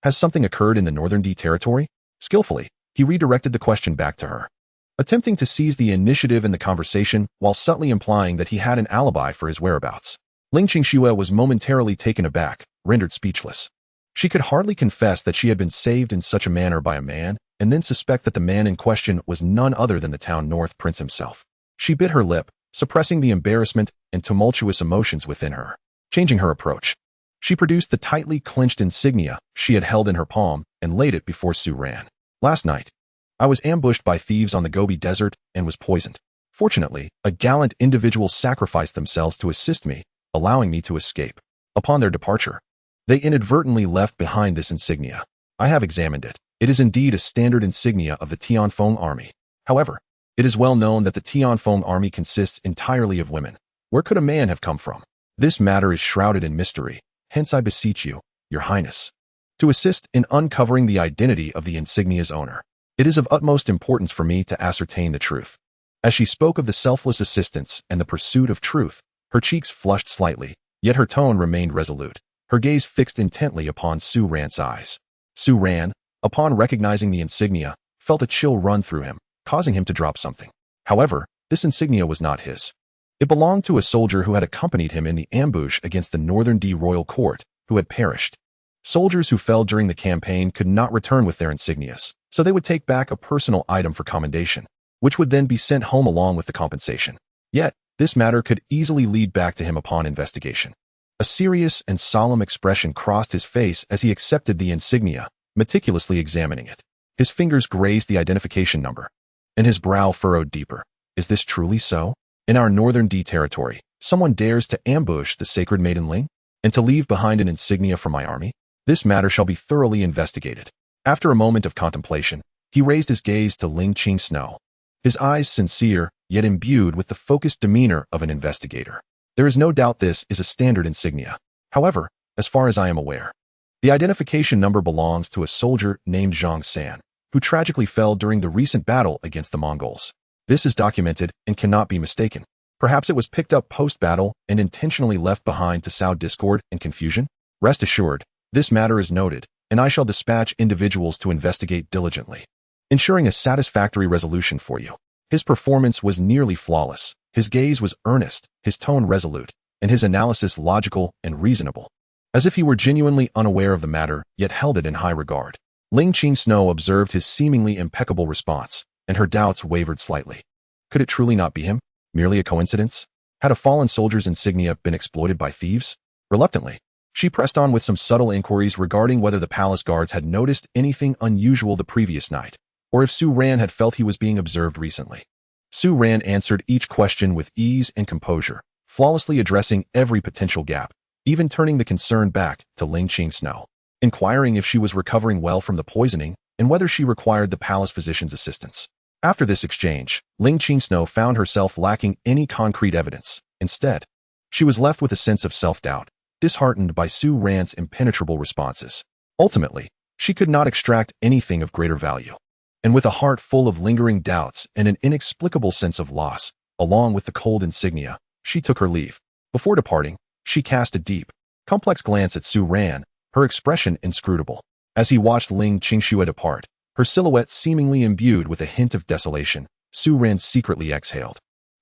Has something occurred in the Northern D territory? Skillfully, he redirected the question back to her, attempting to seize the initiative in the conversation while subtly implying that he had an alibi for his whereabouts. Ling Qingxue was momentarily taken aback, rendered speechless. She could hardly confess that she had been saved in such a manner by a man, and then suspect that the man in question was none other than the town North Prince himself. She bit her lip, suppressing the embarrassment and tumultuous emotions within her. Changing her approach, she produced the tightly clenched insignia she had held in her palm and laid it before Su Ran. Last night, I was ambushed by thieves on the Gobi Desert and was poisoned. Fortunately, a gallant individual sacrificed themselves to assist me, allowing me to escape. Upon their departure, they inadvertently left behind this insignia. I have examined it. It is indeed a standard insignia of the Tianfeng army. However, it is well known that the Tianfeng army consists entirely of women. Where could a man have come from? This matter is shrouded in mystery. Hence I beseech you, your highness, to assist in uncovering the identity of the insignia's owner. It is of utmost importance for me to ascertain the truth. As she spoke of the selfless assistance and the pursuit of truth, her cheeks flushed slightly, yet her tone remained resolute, her gaze fixed intently upon Su Ran's eyes. Su Ran, upon recognizing the insignia, felt a chill run through him, causing him to drop something. However, this insignia was not his. It belonged to a soldier who had accompanied him in the ambush against the Northern D royal court, who had perished. Soldiers who fell during the campaign could not return with their insignias, so they would take back a personal item for commendation, which would then be sent home along with the compensation. Yet, This matter could easily lead back to him upon investigation. A serious and solemn expression crossed his face as he accepted the insignia, meticulously examining it. His fingers grazed the identification number, and his brow furrowed deeper. Is this truly so? In our northern D territory, someone dares to ambush the sacred maiden Ling, and to leave behind an insignia from my army? This matter shall be thoroughly investigated. After a moment of contemplation, he raised his gaze to Ling Qing Snow, his eyes sincere, yet imbued with the focused demeanor of an investigator. There is no doubt this is a standard insignia. However, as far as I am aware, the identification number belongs to a soldier named Zhang San, who tragically fell during the recent battle against the Mongols. This is documented and cannot be mistaken. Perhaps it was picked up post-battle and intentionally left behind to sow discord and confusion? Rest assured, this matter is noted, and I shall dispatch individuals to investigate diligently, ensuring a satisfactory resolution for you. His performance was nearly flawless. His gaze was earnest, his tone resolute, and his analysis logical and reasonable, as if he were genuinely unaware of the matter, yet held it in high regard. Ling Qing Snow observed his seemingly impeccable response, and her doubts wavered slightly. Could it truly not be him? Merely a coincidence? Had a fallen soldier's insignia been exploited by thieves? Reluctantly, she pressed on with some subtle inquiries regarding whether the palace guards had noticed anything unusual the previous night, or if Su Ran had felt he was being observed recently. Su Ran answered each question with ease and composure, flawlessly addressing every potential gap, even turning the concern back to Ling Qing Snow, inquiring if she was recovering well from the poisoning and whether she required the palace physician's assistance. After this exchange, Ling Qing Snow found herself lacking any concrete evidence. Instead, she was left with a sense of self-doubt, disheartened by Su Ran's impenetrable responses. Ultimately, she could not extract anything of greater value. And with a heart full of lingering doubts and an inexplicable sense of loss, along with the cold insignia, she took her leave. Before departing, she cast a deep, complex glance at Su Ran, her expression inscrutable. As he watched Ling Qingxue depart, her silhouette seemingly imbued with a hint of desolation, Su Ran secretly exhaled,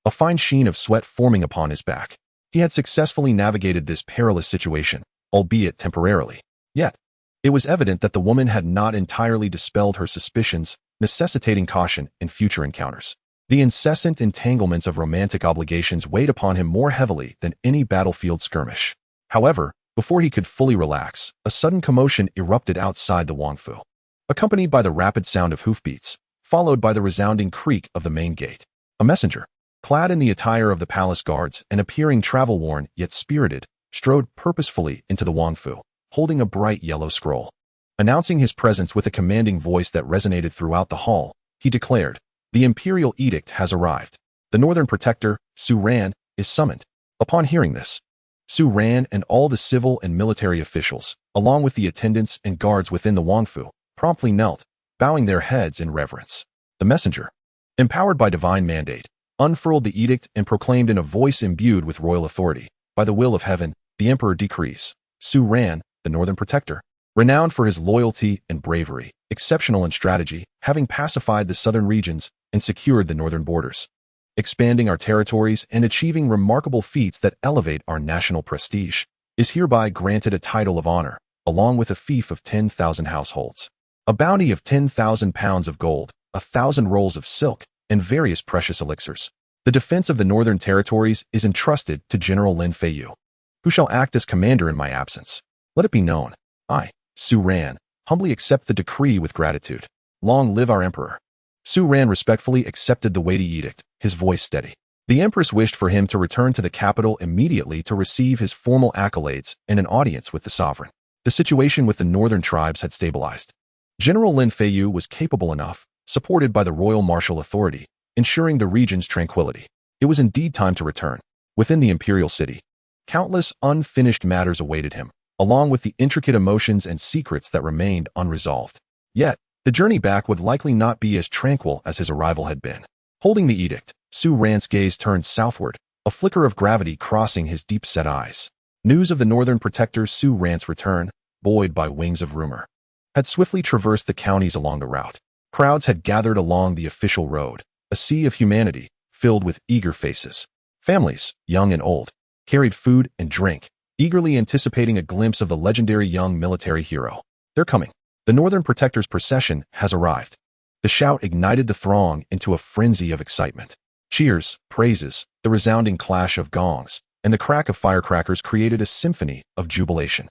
a fine sheen of sweat forming upon his back. He had successfully navigated this perilous situation, albeit temporarily. Yet, it was evident that the woman had not entirely dispelled her suspicions, necessitating caution in future encounters. The incessant entanglements of romantic obligations weighed upon him more heavily than any battlefield skirmish. However, before he could fully relax, a sudden commotion erupted outside the Wangfu, accompanied by the rapid sound of hoofbeats, followed by the resounding creak of the main gate. A messenger, clad in the attire of the palace guards and appearing travel-worn yet spirited, strode purposefully into the Wangfu, holding a bright yellow scroll. Announcing his presence with a commanding voice that resonated throughout the hall, he declared, "The imperial edict has arrived. The Northern Protector, Su Ran, is summoned." Upon hearing this, Su Ran and all the civil and military officials, along with the attendants and guards within the Wangfu, promptly knelt, bowing their heads in reverence. The messenger, empowered by divine mandate, unfurled the edict and proclaimed in a voice imbued with royal authority, "By the will of heaven, the emperor decrees. Su Ran, the Northern Protector, renowned for his loyalty and bravery, exceptional in strategy, having pacified the southern regions and secured the northern borders, expanding our territories and achieving remarkable feats that elevate our national prestige, is hereby granted a title of honor, along with a fief of 10,000 households, a bounty of 10,000 pounds of gold, 1,000 rolls of silk, and various precious elixirs. The defense of the northern territories is entrusted to General Lin Feiyu, who shall act as commander in my absence. Let it be known, I, Su Ran, humbly accept the decree with gratitude. Long live our emperor." Su Ran respectfully accepted the weighty edict, his voice steady. The Empress wished for him to return to the capital immediately to receive his formal accolades and an audience with the sovereign. The situation with the northern tribes had stabilized. General Lin Feiyu was capable enough, supported by the royal martial authority, ensuring the region's tranquility. It was indeed time to return. Within the imperial city, countless unfinished matters awaited him, along with the intricate emotions and secrets that remained unresolved. Yet, the journey back would likely not be as tranquil as his arrival had been. Holding the edict, Su Ran's gaze turned southward, a flicker of gravity crossing his deep-set eyes. News of the Northern Protector Su Ran's return, buoyed by wings of rumor, had swiftly traversed the counties along the route. Crowds had gathered along the official road, a sea of humanity, filled with eager faces. Families, young and old, carried food and drink, eagerly anticipating a glimpse of the legendary young military hero. They're coming. The Northern Protector's procession has arrived. The shout ignited the throng into a frenzy of excitement. Cheers, praises, the resounding clash of gongs, and the crack of firecrackers created a symphony of jubilation.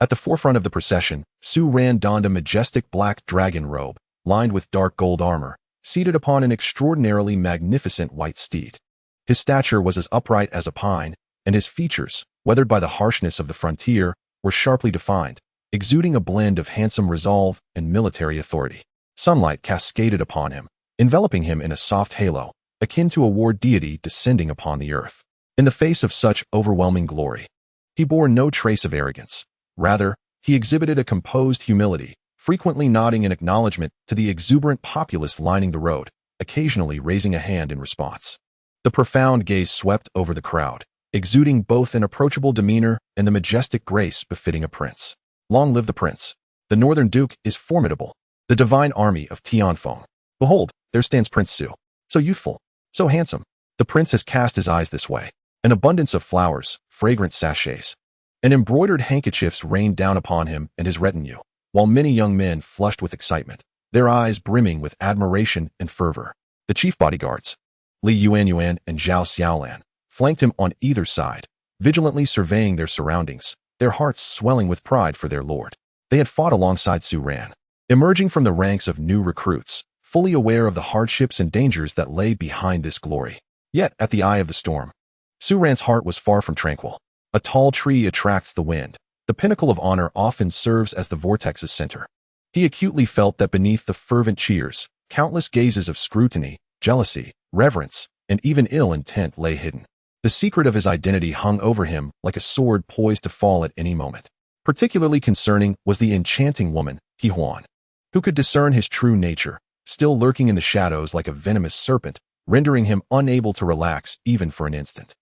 At the forefront of the procession, Su Ran donned a majestic black dragon robe, lined with dark gold armor, seated upon an extraordinarily magnificent white steed. His stature was as upright as a pine, and his features, weathered by the harshness of the frontier, were sharply defined, exuding a blend of handsome resolve and military authority. Sunlight cascaded upon him, enveloping him in a soft halo, akin to a war deity descending upon the earth. In the face of such overwhelming glory, he bore no trace of arrogance. Rather, he exhibited a composed humility, frequently nodding in acknowledgement to the exuberant populace lining the road, occasionally raising a hand in response. The profound gaze swept over the crowd, exuding both an approachable demeanor and the majestic grace befitting a prince. Long live the prince! The northern duke is formidable. The divine army of Tianfeng. Behold, there stands Prince Su. So youthful, so handsome. The prince has cast his eyes this way. An abundance of flowers, fragrant sachets, and embroidered handkerchiefs rained down upon him and his retinue, while many young men flushed with excitement, their eyes brimming with admiration and fervor. The chief bodyguards, Li Yuanyuan and Zhao Xiaolan, flanked him on either side, vigilantly surveying their surroundings, their hearts swelling with pride for their lord. They had fought alongside Su Ran, emerging from the ranks of new recruits, fully aware of the hardships and dangers that lay behind this glory. Yet, at the eye of the storm, Su Ran's heart was far from tranquil. A tall tree attracts the wind. The pinnacle of honor often serves as the vortex's center. He acutely felt that beneath the fervent cheers, countless gazes of scrutiny, jealousy, reverence, and even ill intent lay hidden. The secret of his identity hung over him like a sword poised to fall at any moment. Particularly concerning was the enchanting woman, He Huan, who could discern his true nature, still lurking in the shadows like a venomous serpent, rendering him unable to relax even for an instant.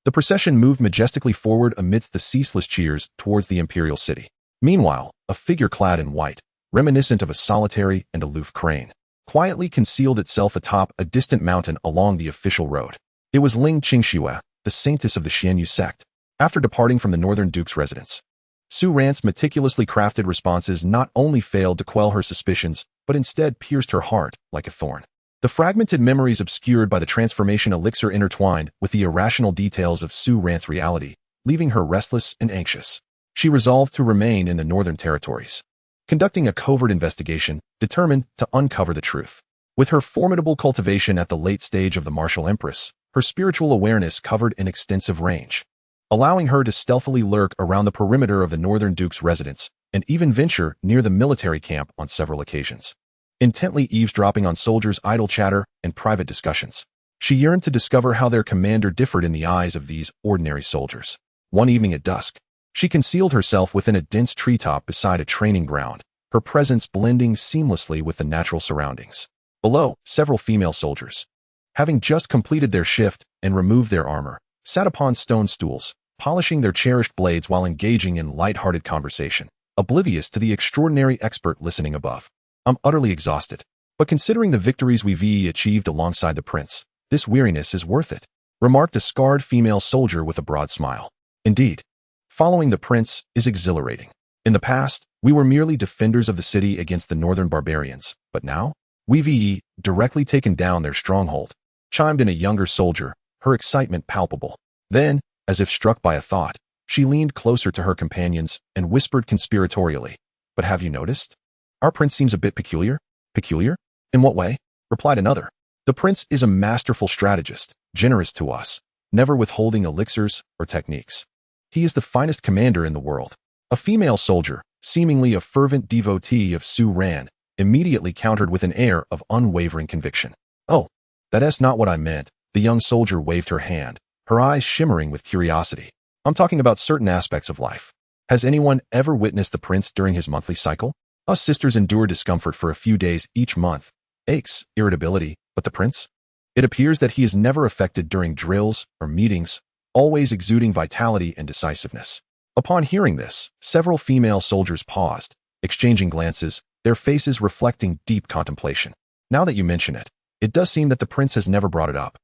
The procession moved majestically forward amidst the ceaseless cheers towards the imperial city. Meanwhile, a figure clad in white, reminiscent of a solitary and aloof crane, quietly concealed itself atop a distant mountain along the official road. It was Ling Qingxue, the saintess of the Xianyu sect. After departing from the northern duke's residence, Su Ran's meticulously crafted responses not only failed to quell her suspicions, but instead pierced her heart like a thorn. The fragmented memories obscured by the transformation elixir intertwined with the irrational details of Su Ran's reality, leaving her restless and anxious. She resolved to remain in the northern territories, conducting a covert investigation, determined to uncover the truth. With her formidable cultivation at the late stage of the martial Empress, her spiritual awareness covered an extensive range, allowing her to stealthily lurk around the perimeter of the northern duke's residence and even venture near the military camp on several occasions. Intently eavesdropping on soldiers' idle chatter and private discussions, she yearned to discover how their commander differed in the eyes of these ordinary soldiers. One evening at dusk, she concealed herself within a dense treetop beside a training ground, her presence blending seamlessly with the natural surroundings. Below, several female soldiers, having just completed their shift and removed their armor, sat upon stone stools, polishing their cherished blades while engaging in light-hearted conversation, oblivious to the extraordinary expert listening above. I'm utterly exhausted, but considering the victories we've achieved alongside the prince, this weariness is worth it, remarked a scarred female soldier with a broad smile. Indeed, following the prince is exhilarating. In the past, we were merely defenders of the city against the northern barbarians, but now, we've directly taken down their stronghold, chimed in a younger soldier, her excitement palpable. Then, as if struck by a thought, she leaned closer to her companions and whispered conspiratorially, "But have you noticed? Our prince seems a bit peculiar." "Peculiar? In what way?" replied another. "The prince is a masterful strategist, generous to us, never withholding elixirs or techniques. He is the finest commander in the world." A female soldier, seemingly a fervent devotee of Su Ran, immediately countered with an air of unwavering conviction. "Oh, that's not what I meant." The young soldier waved her hand, her eyes shimmering with curiosity. "I'm talking about certain aspects of life. Has anyone ever witnessed the prince during his monthly cycle? Us sisters endure discomfort for a few days each month, aches, irritability, but the prince? It appears that he is never affected during drills or meetings, always exuding vitality and decisiveness." Upon hearing this, several female soldiers paused, exchanging glances, their faces reflecting deep contemplation. "Now that you mention it, it does seem that the prince has never brought it up,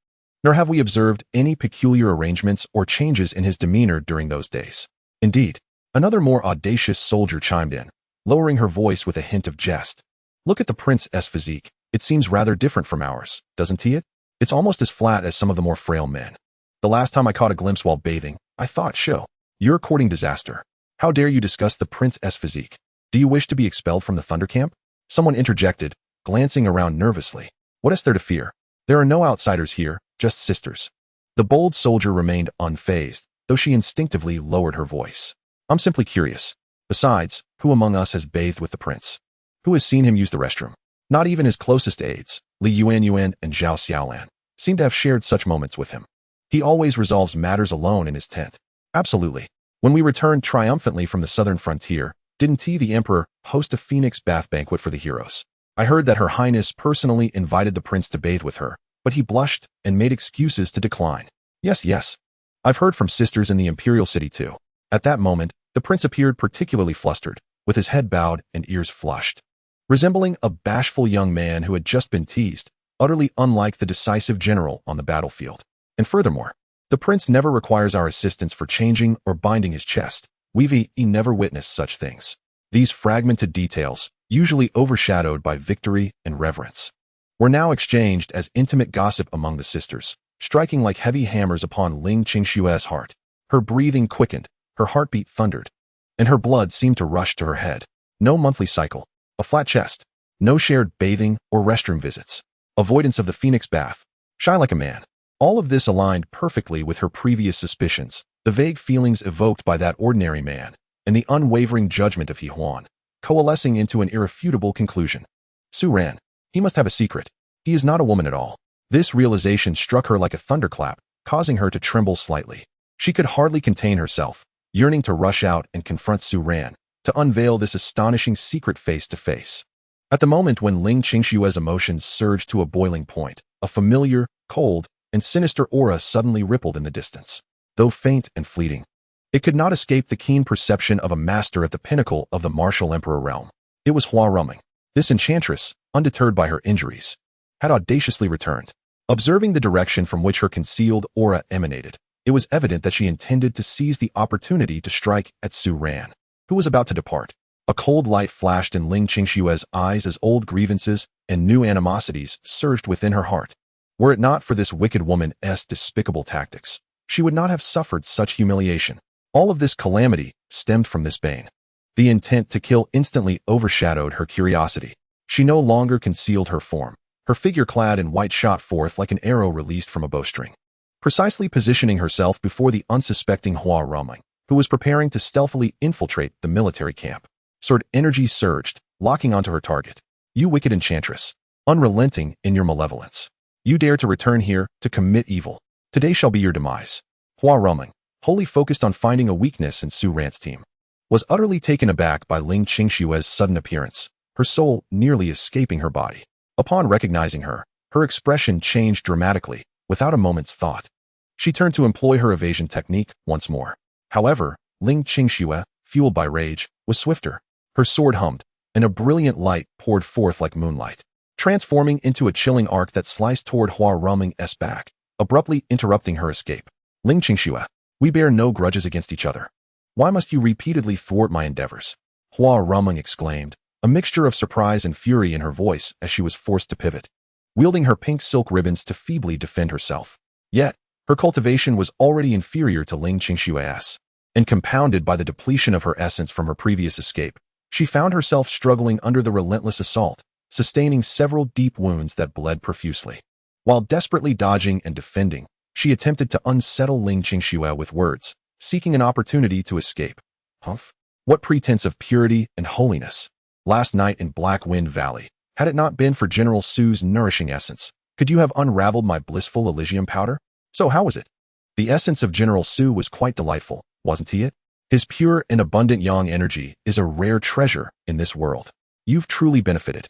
nor have we observed any peculiar arrangements or changes in his demeanor during those days." Indeed, another more audacious soldier chimed in, lowering her voice with a hint of jest. "Look at the prince's physique. It seems rather different from ours, doesn't it? It's almost as flat as some of the more frail men. The last time I caught a glimpse while bathing, I thought, show. You're a courting disaster. How dare you discuss the prince's physique? Do you wish to be expelled from the Thunder Camp? Someone interjected, glancing around nervously. What is there to fear? There are no outsiders here, just sisters. The bold soldier remained unfazed, though she instinctively lowered her voice. I'm simply curious. Besides, who among us has bathed with the prince? Who has seen him use the restroom? Not even his closest aides, Li Yuan and Zhao Xiaolan, seem to have shared such moments with him. He always resolves matters alone in his tent. Absolutely. When we returned triumphantly from the southern frontier, didn't he, the emperor, host a phoenix bath banquet for the heroes? I heard that Her Highness personally invited the prince to bathe with her, but he blushed and made excuses to decline. Yes. I've heard from sisters in the imperial city too. At that moment, the prince appeared particularly flustered, with his head bowed and ears flushed. Resembling a bashful young man who had just been teased, utterly unlike the decisive general on the battlefield. And furthermore, the prince never requires our assistance for changing or binding his chest. We've never witnessed such things. These fragmented details, usually overshadowed by victory and reverence, were now exchanged as intimate gossip among the sisters, striking like heavy hammers upon Ling Qingshue's heart. Her breathing quickened, her heartbeat thundered, and her blood seemed to rush to her head. No monthly cycle, a flat chest, no shared bathing or restroom visits, avoidance of the phoenix bath, shy like a man. All of this aligned perfectly with her previous suspicions, the vague feelings evoked by that ordinary man, and the unwavering judgment of He Huan, coalescing into an irrefutable conclusion. Su Ran. He must have a secret. He is not a woman at all. This realization struck her like a thunderclap, causing her to tremble slightly. She could hardly contain herself, yearning to rush out and confront Su Ran, to unveil this astonishing secret face to face. At the moment when Ling Qingshue's emotions surged to a boiling point, a familiar, cold, and sinister aura suddenly rippled in the distance. Though faint and fleeting, it could not escape the keen perception of a master at the pinnacle of the martial emperor realm. It was Hua Rumming. This enchantress, undeterred by her injuries, had audaciously returned. Observing the direction from which her concealed aura emanated, it was evident that she intended to seize the opportunity to strike at Su Ran, who was about to depart. A cold light flashed in Ling Qingshue's eyes as old grievances and new animosities surged within her heart. Were it not for this wicked woman's despicable tactics, she would not have suffered such humiliation. All of this calamity stemmed from this bane. The intent to kill instantly overshadowed her curiosity. She no longer concealed her form. Her figure clad in white shot forth like an arrow released from a bowstring, precisely positioning herself before the unsuspecting Hua Rumming, who was preparing to stealthily infiltrate the military camp. Sword energy surged, locking onto her target. You wicked enchantress, unrelenting in your malevolence. You dare to return here to commit evil. Today shall be your demise. Hua Rumming, wholly focused on finding a weakness in Su Ran's team, was utterly taken aback by Ling Qingshue's sudden appearance, her soul nearly escaping her body. Upon recognizing her, her expression changed dramatically, without a moment's thought. She turned to employ her evasion technique once more. However, Ling Qingxue, fueled by rage, was swifter. Her sword hummed, and a brilliant light poured forth like moonlight, transforming into a chilling arc that sliced toward Hua Rumming's back, abruptly interrupting her escape. Ling Qingxue, we bear no grudges against each other. Why must you repeatedly thwart my endeavors? Hua Rumming exclaimed, a mixture of surprise and fury in her voice as she was forced to pivot, wielding her pink silk ribbons to feebly defend herself. Yet, her cultivation was already inferior to Ling Qingshue's, and compounded by the depletion of her essence from her previous escape, she found herself struggling under the relentless assault, sustaining several deep wounds that bled profusely. While desperately dodging and defending, she attempted to unsettle Ling Qingxue with words, seeking an opportunity to escape. Humph! What pretense of purity and holiness! Last night in Black Wind Valley, had it not been for General Su's nourishing essence, could you have unraveled my blissful Elysium powder? So how was it? The essence of General Su was quite delightful, wasn't he it? His pure and abundant yang energy is a rare treasure in this world. You've truly benefited.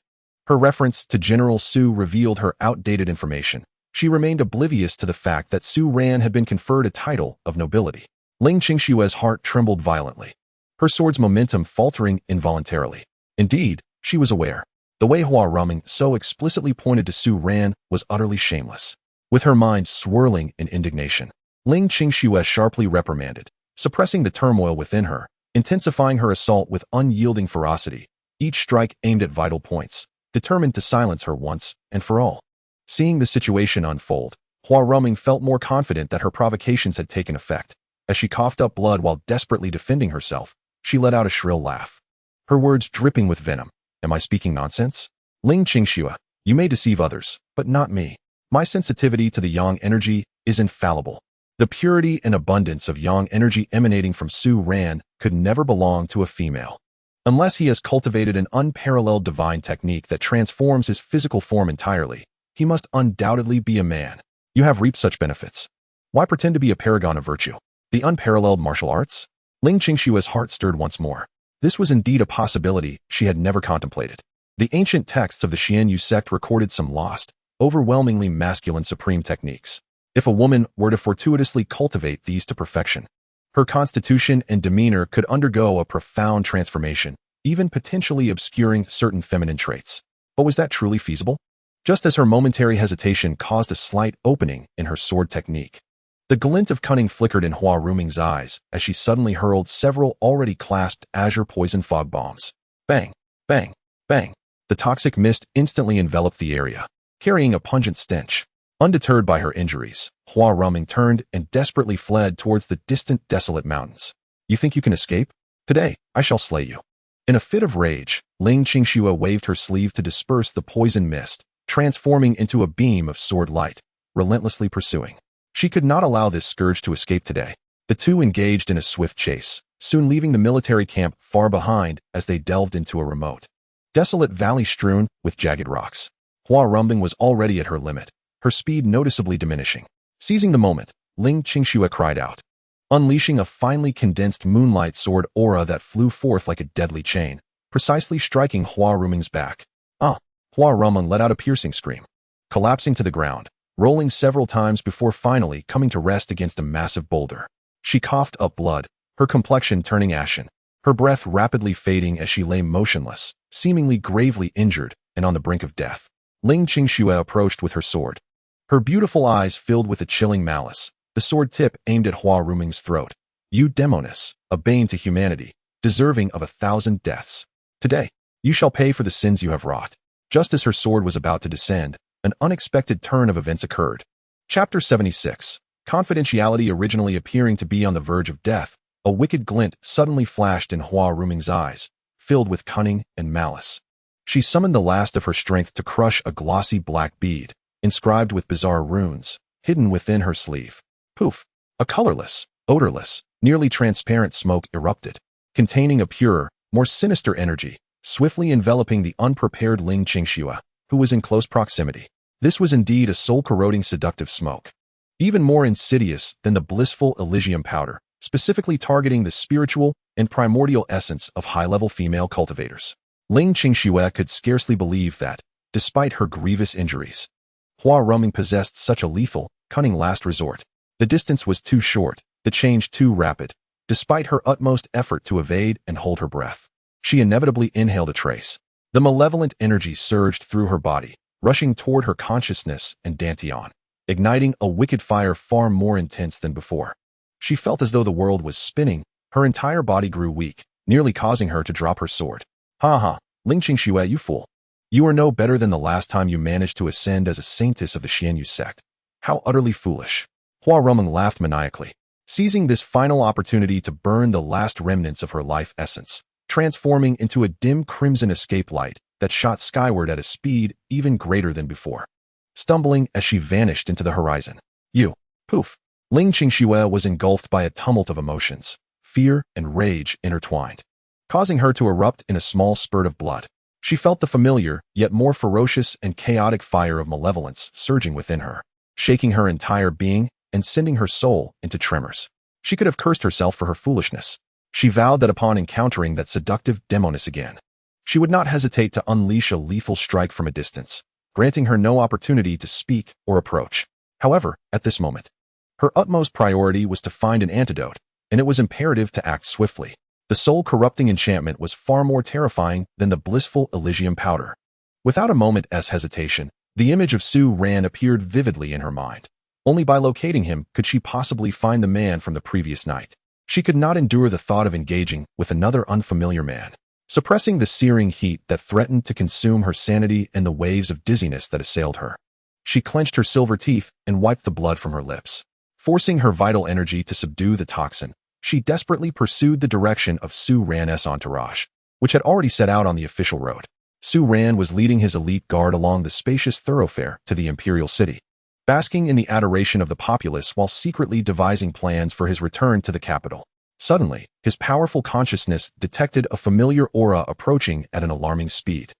Her reference to General Su revealed her outdated information. She remained oblivious to the fact that Su Ran had been conferred a title of nobility. Ling Qingshue's heart trembled violently, her sword's momentum faltering involuntarily. Indeed, she was aware. The way Hua Rumming so explicitly pointed to Su Ran was utterly shameless. With her mind swirling in indignation, Ling Qingshuo sharply reprimanded, suppressing the turmoil within her, intensifying her assault with unyielding ferocity, each strike aimed at vital points, determined to silence her once and for all. Seeing the situation unfold, Hua Ruming felt more confident that her provocations had taken effect. As she coughed up blood while desperately defending herself, she let out a shrill laugh, her words dripping with venom. Am I speaking nonsense? Ling Qingxue, you may deceive others, but not me. My sensitivity to the yang energy is infallible. The purity and abundance of yang energy emanating from Su Ran could never belong to a female. Unless he has cultivated an unparalleled divine technique that transforms his physical form entirely, he must undoubtedly be a man. You have reaped such benefits. Why pretend to be a paragon of virtue? The unparalleled martial arts? Ling Qingxue's heart stirred once more. This was indeed a possibility she had never contemplated. The ancient texts of the Xianyu sect recorded some lost, overwhelmingly masculine supreme techniques. If a woman were to fortuitously cultivate these to perfection, her constitution and demeanor could undergo a profound transformation, even potentially obscuring certain feminine traits. But was that truly feasible? Just as her momentary hesitation caused a slight opening in her sword technique, the glint of cunning flickered in Hua Ruming's eyes as she suddenly hurled several already clasped azure poison fog bombs. Bang, bang, bang. The toxic mist instantly enveloped the area, carrying a pungent stench. Undeterred by her injuries, Hua Ruming turned and desperately fled towards the distant, desolate mountains. You think you can escape? Today, I shall slay you. In a fit of rage, Ling Qingxue waved her sleeve to disperse the poison mist, transforming into a beam of sword light, relentlessly pursuing. She could not allow this scourge to escape today. The two engaged in a swift chase, soon leaving the military camp far behind as they delved into a remote, desolate valley strewn with jagged rocks. Hua Ruming was already at her limit, her speed noticeably diminishing. Seizing the moment, Ling Qingxue cried out, unleashing a finely condensed moonlight sword aura that flew forth like a deadly chain, precisely striking Hua Ruming's back. Hua Ruming let out a piercing scream, collapsing to the ground, rolling several times before finally coming to rest against a massive boulder. She coughed up blood, her complexion turning ashen, her breath rapidly fading as she lay motionless, seemingly gravely injured and on the brink of death. Ling Qingxue approached with her sword, her beautiful eyes filled with a chilling malice, the sword tip aimed at Hua Ruming's throat. You demoness, a bane to humanity, deserving of 1,000 deaths. Today, you shall pay for the sins you have wrought. Just as her sword was about to descend, an unexpected turn of events occurred. Chapter 76. Confidentiality. Originally appearing to be on the verge of death, a wicked glint suddenly flashed in Hua Ruming's eyes, filled with cunning and malice. She summoned the last of her strength to crush a glossy black bead, inscribed with bizarre runes, hidden within her sleeve. Poof! A colorless, odorless, nearly transparent smoke erupted, containing a purer, more sinister energy, swiftly enveloping the unprepared Ling Qingxue, who was in close proximity. This was indeed a soul-corroding seductive smoke, even more insidious than the blissful Elysium powder, specifically targeting the spiritual and primordial essence of high-level female cultivators. Ling Qingxue could scarcely believe that, despite her grievous injuries, Hua Ruming possessed such a lethal, cunning last resort. The distance was too short, the change too rapid. Despite her utmost effort to evade and hold her breath, she inevitably inhaled a trace. The malevolent energy surged through her body, rushing toward her consciousness and dantian, igniting a wicked fire far more intense than before. She felt as though the world was spinning, her entire body grew weak, nearly causing her to drop her sword. Ha ha, Ling Qingxue, you fool. You are no better than the last time you managed to ascend as a saintess of the Xianyu sect. How utterly foolish. Hua Ruming laughed maniacally, seizing this final opportunity to burn the last remnants of her life essence, transforming into a dim crimson escape light that shot skyward at a speed even greater than before, stumbling as she vanished into the horizon. Poof! Ling Qingxue was engulfed by a tumult of emotions, fear and rage intertwined, causing her to erupt in a small spurt of blood. She felt the familiar, yet more ferocious and chaotic fire of malevolence surging within her, shaking her entire being and sending her soul into tremors. She could have cursed herself for her foolishness. She vowed that upon encountering that seductive demoness again, she would not hesitate to unleash a lethal strike from a distance, granting her no opportunity to speak or approach. However, at this moment, her utmost priority was to find an antidote, and it was imperative to act swiftly. The soul-corrupting enchantment was far more terrifying than the blissful Elysium powder. Without a moment's hesitation, the image of Su Ran appeared vividly in her mind. Only by locating him could she possibly find the man from the previous night. She could not endure the thought of engaging with another unfamiliar man, suppressing the searing heat that threatened to consume her sanity and the waves of dizziness that assailed her. She clenched her silver teeth and wiped the blood from her lips. Forcing her vital energy to subdue the toxin, she desperately pursued the direction of Su Ran's entourage, which had already set out on the official road. Su Ran was leading his elite guard along the spacious thoroughfare to the imperial city, basking in the adoration of the populace while secretly devising plans for his return to the capital. Suddenly, his powerful consciousness detected a familiar aura approaching at an alarming speed.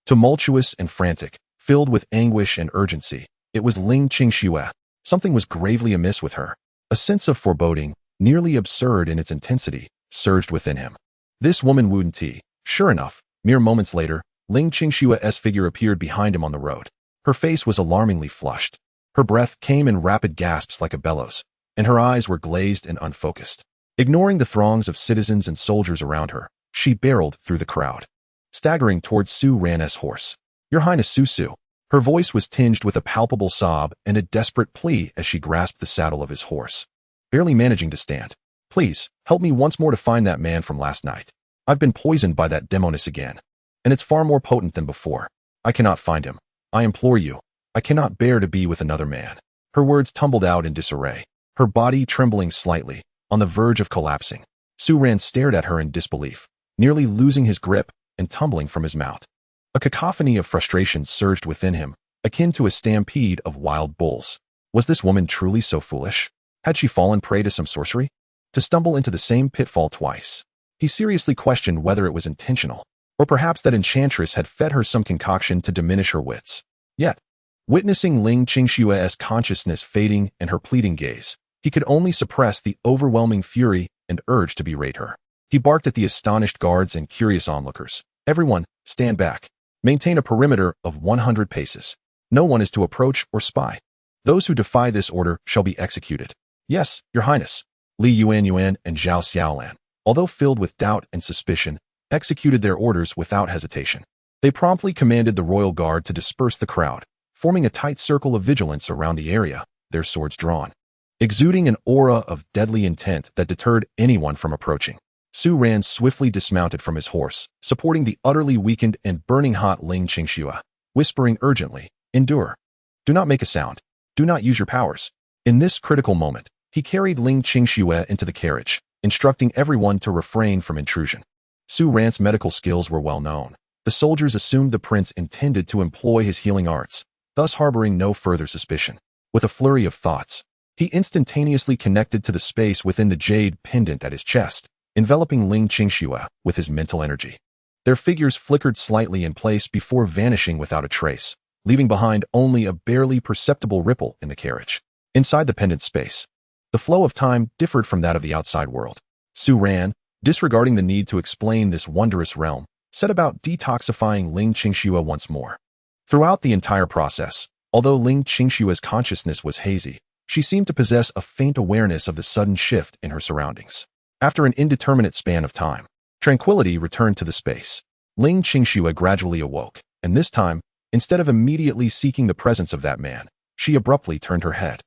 Tumultuous and frantic, filled with anguish and urgency, it was Ling Qingxue. Something was gravely amiss with her. A sense of foreboding, nearly absurd in its intensity, surged within him. This woman wouldn't he? Sure enough, mere moments later, Ling Qingxue's figure appeared behind him on the road. Her face was alarmingly flushed. Her breath came in rapid gasps like a bellows, and her eyes were glazed and unfocused. Ignoring the throngs of citizens and soldiers around her, she barreled through the crowd, staggering towards Su Ran's horse. "Your Highness Su." Her voice was tinged with a palpable sob and a desperate plea as she grasped the saddle of his horse, barely managing to stand. "Please, help me once more to find that man from last night. I've been poisoned by that demoness again, and it's far more potent than before. I cannot find him. I implore you. I cannot bear to be with another man." Her words tumbled out in disarray, her body trembling slightly, on the verge of collapsing. Su Ran stared at her in disbelief, nearly losing his grip and tumbling from his mount. A cacophony of frustration surged within him, akin to a stampede of wild bulls. Was this woman truly so foolish? Had she fallen prey to some sorcery? To stumble into the same pitfall twice? He seriously questioned whether it was intentional, or perhaps that enchantress had fed her some concoction to diminish her wits. Yet, witnessing Ling Qingxue's consciousness fading and her pleading gaze, he could only suppress the overwhelming fury and urge to berate her. He barked at the astonished guards and curious onlookers. "Everyone, stand back. Maintain a perimeter of 100 paces. No one is to approach or spy. Those who defy this order shall be executed." "Yes, Your Highness." Li Yuan and Zhao Xiaolan, although filled with doubt and suspicion, executed their orders without hesitation. They promptly commanded the royal guard to disperse the crowd, forming a tight circle of vigilance around the area, their swords drawn, exuding an aura of deadly intent that deterred anyone from approaching. Su Ran swiftly dismounted from his horse, supporting the utterly weakened and burning hot Ling Qingxue, whispering urgently, "Endure. Do not make a sound. Do not use your powers." In this critical moment, he carried Ling Qingxue into the carriage, instructing everyone to refrain from intrusion. Su Ran's medical skills were well known. The soldiers assumed the prince intended to employ his healing arts, thus harboring no further suspicion. With a flurry of thoughts, he instantaneously connected to the space within the jade pendant at his chest, enveloping Ling Qingxue with his mental energy. Their figures flickered slightly in place before vanishing without a trace, leaving behind only a barely perceptible ripple in the carriage. Inside the pendant space, the flow of time differed from that of the outside world. Su Ran, disregarding the need to explain this wondrous realm, set about detoxifying Ling Qingxue once more. Throughout the entire process, although Ling Qingxue's consciousness was hazy, she seemed to possess a faint awareness of the sudden shift in her surroundings. After an indeterminate span of time, tranquility returned to the space. Ling Qingxue gradually awoke, and this time, instead of immediately seeking the presence of that man, she abruptly turned her head.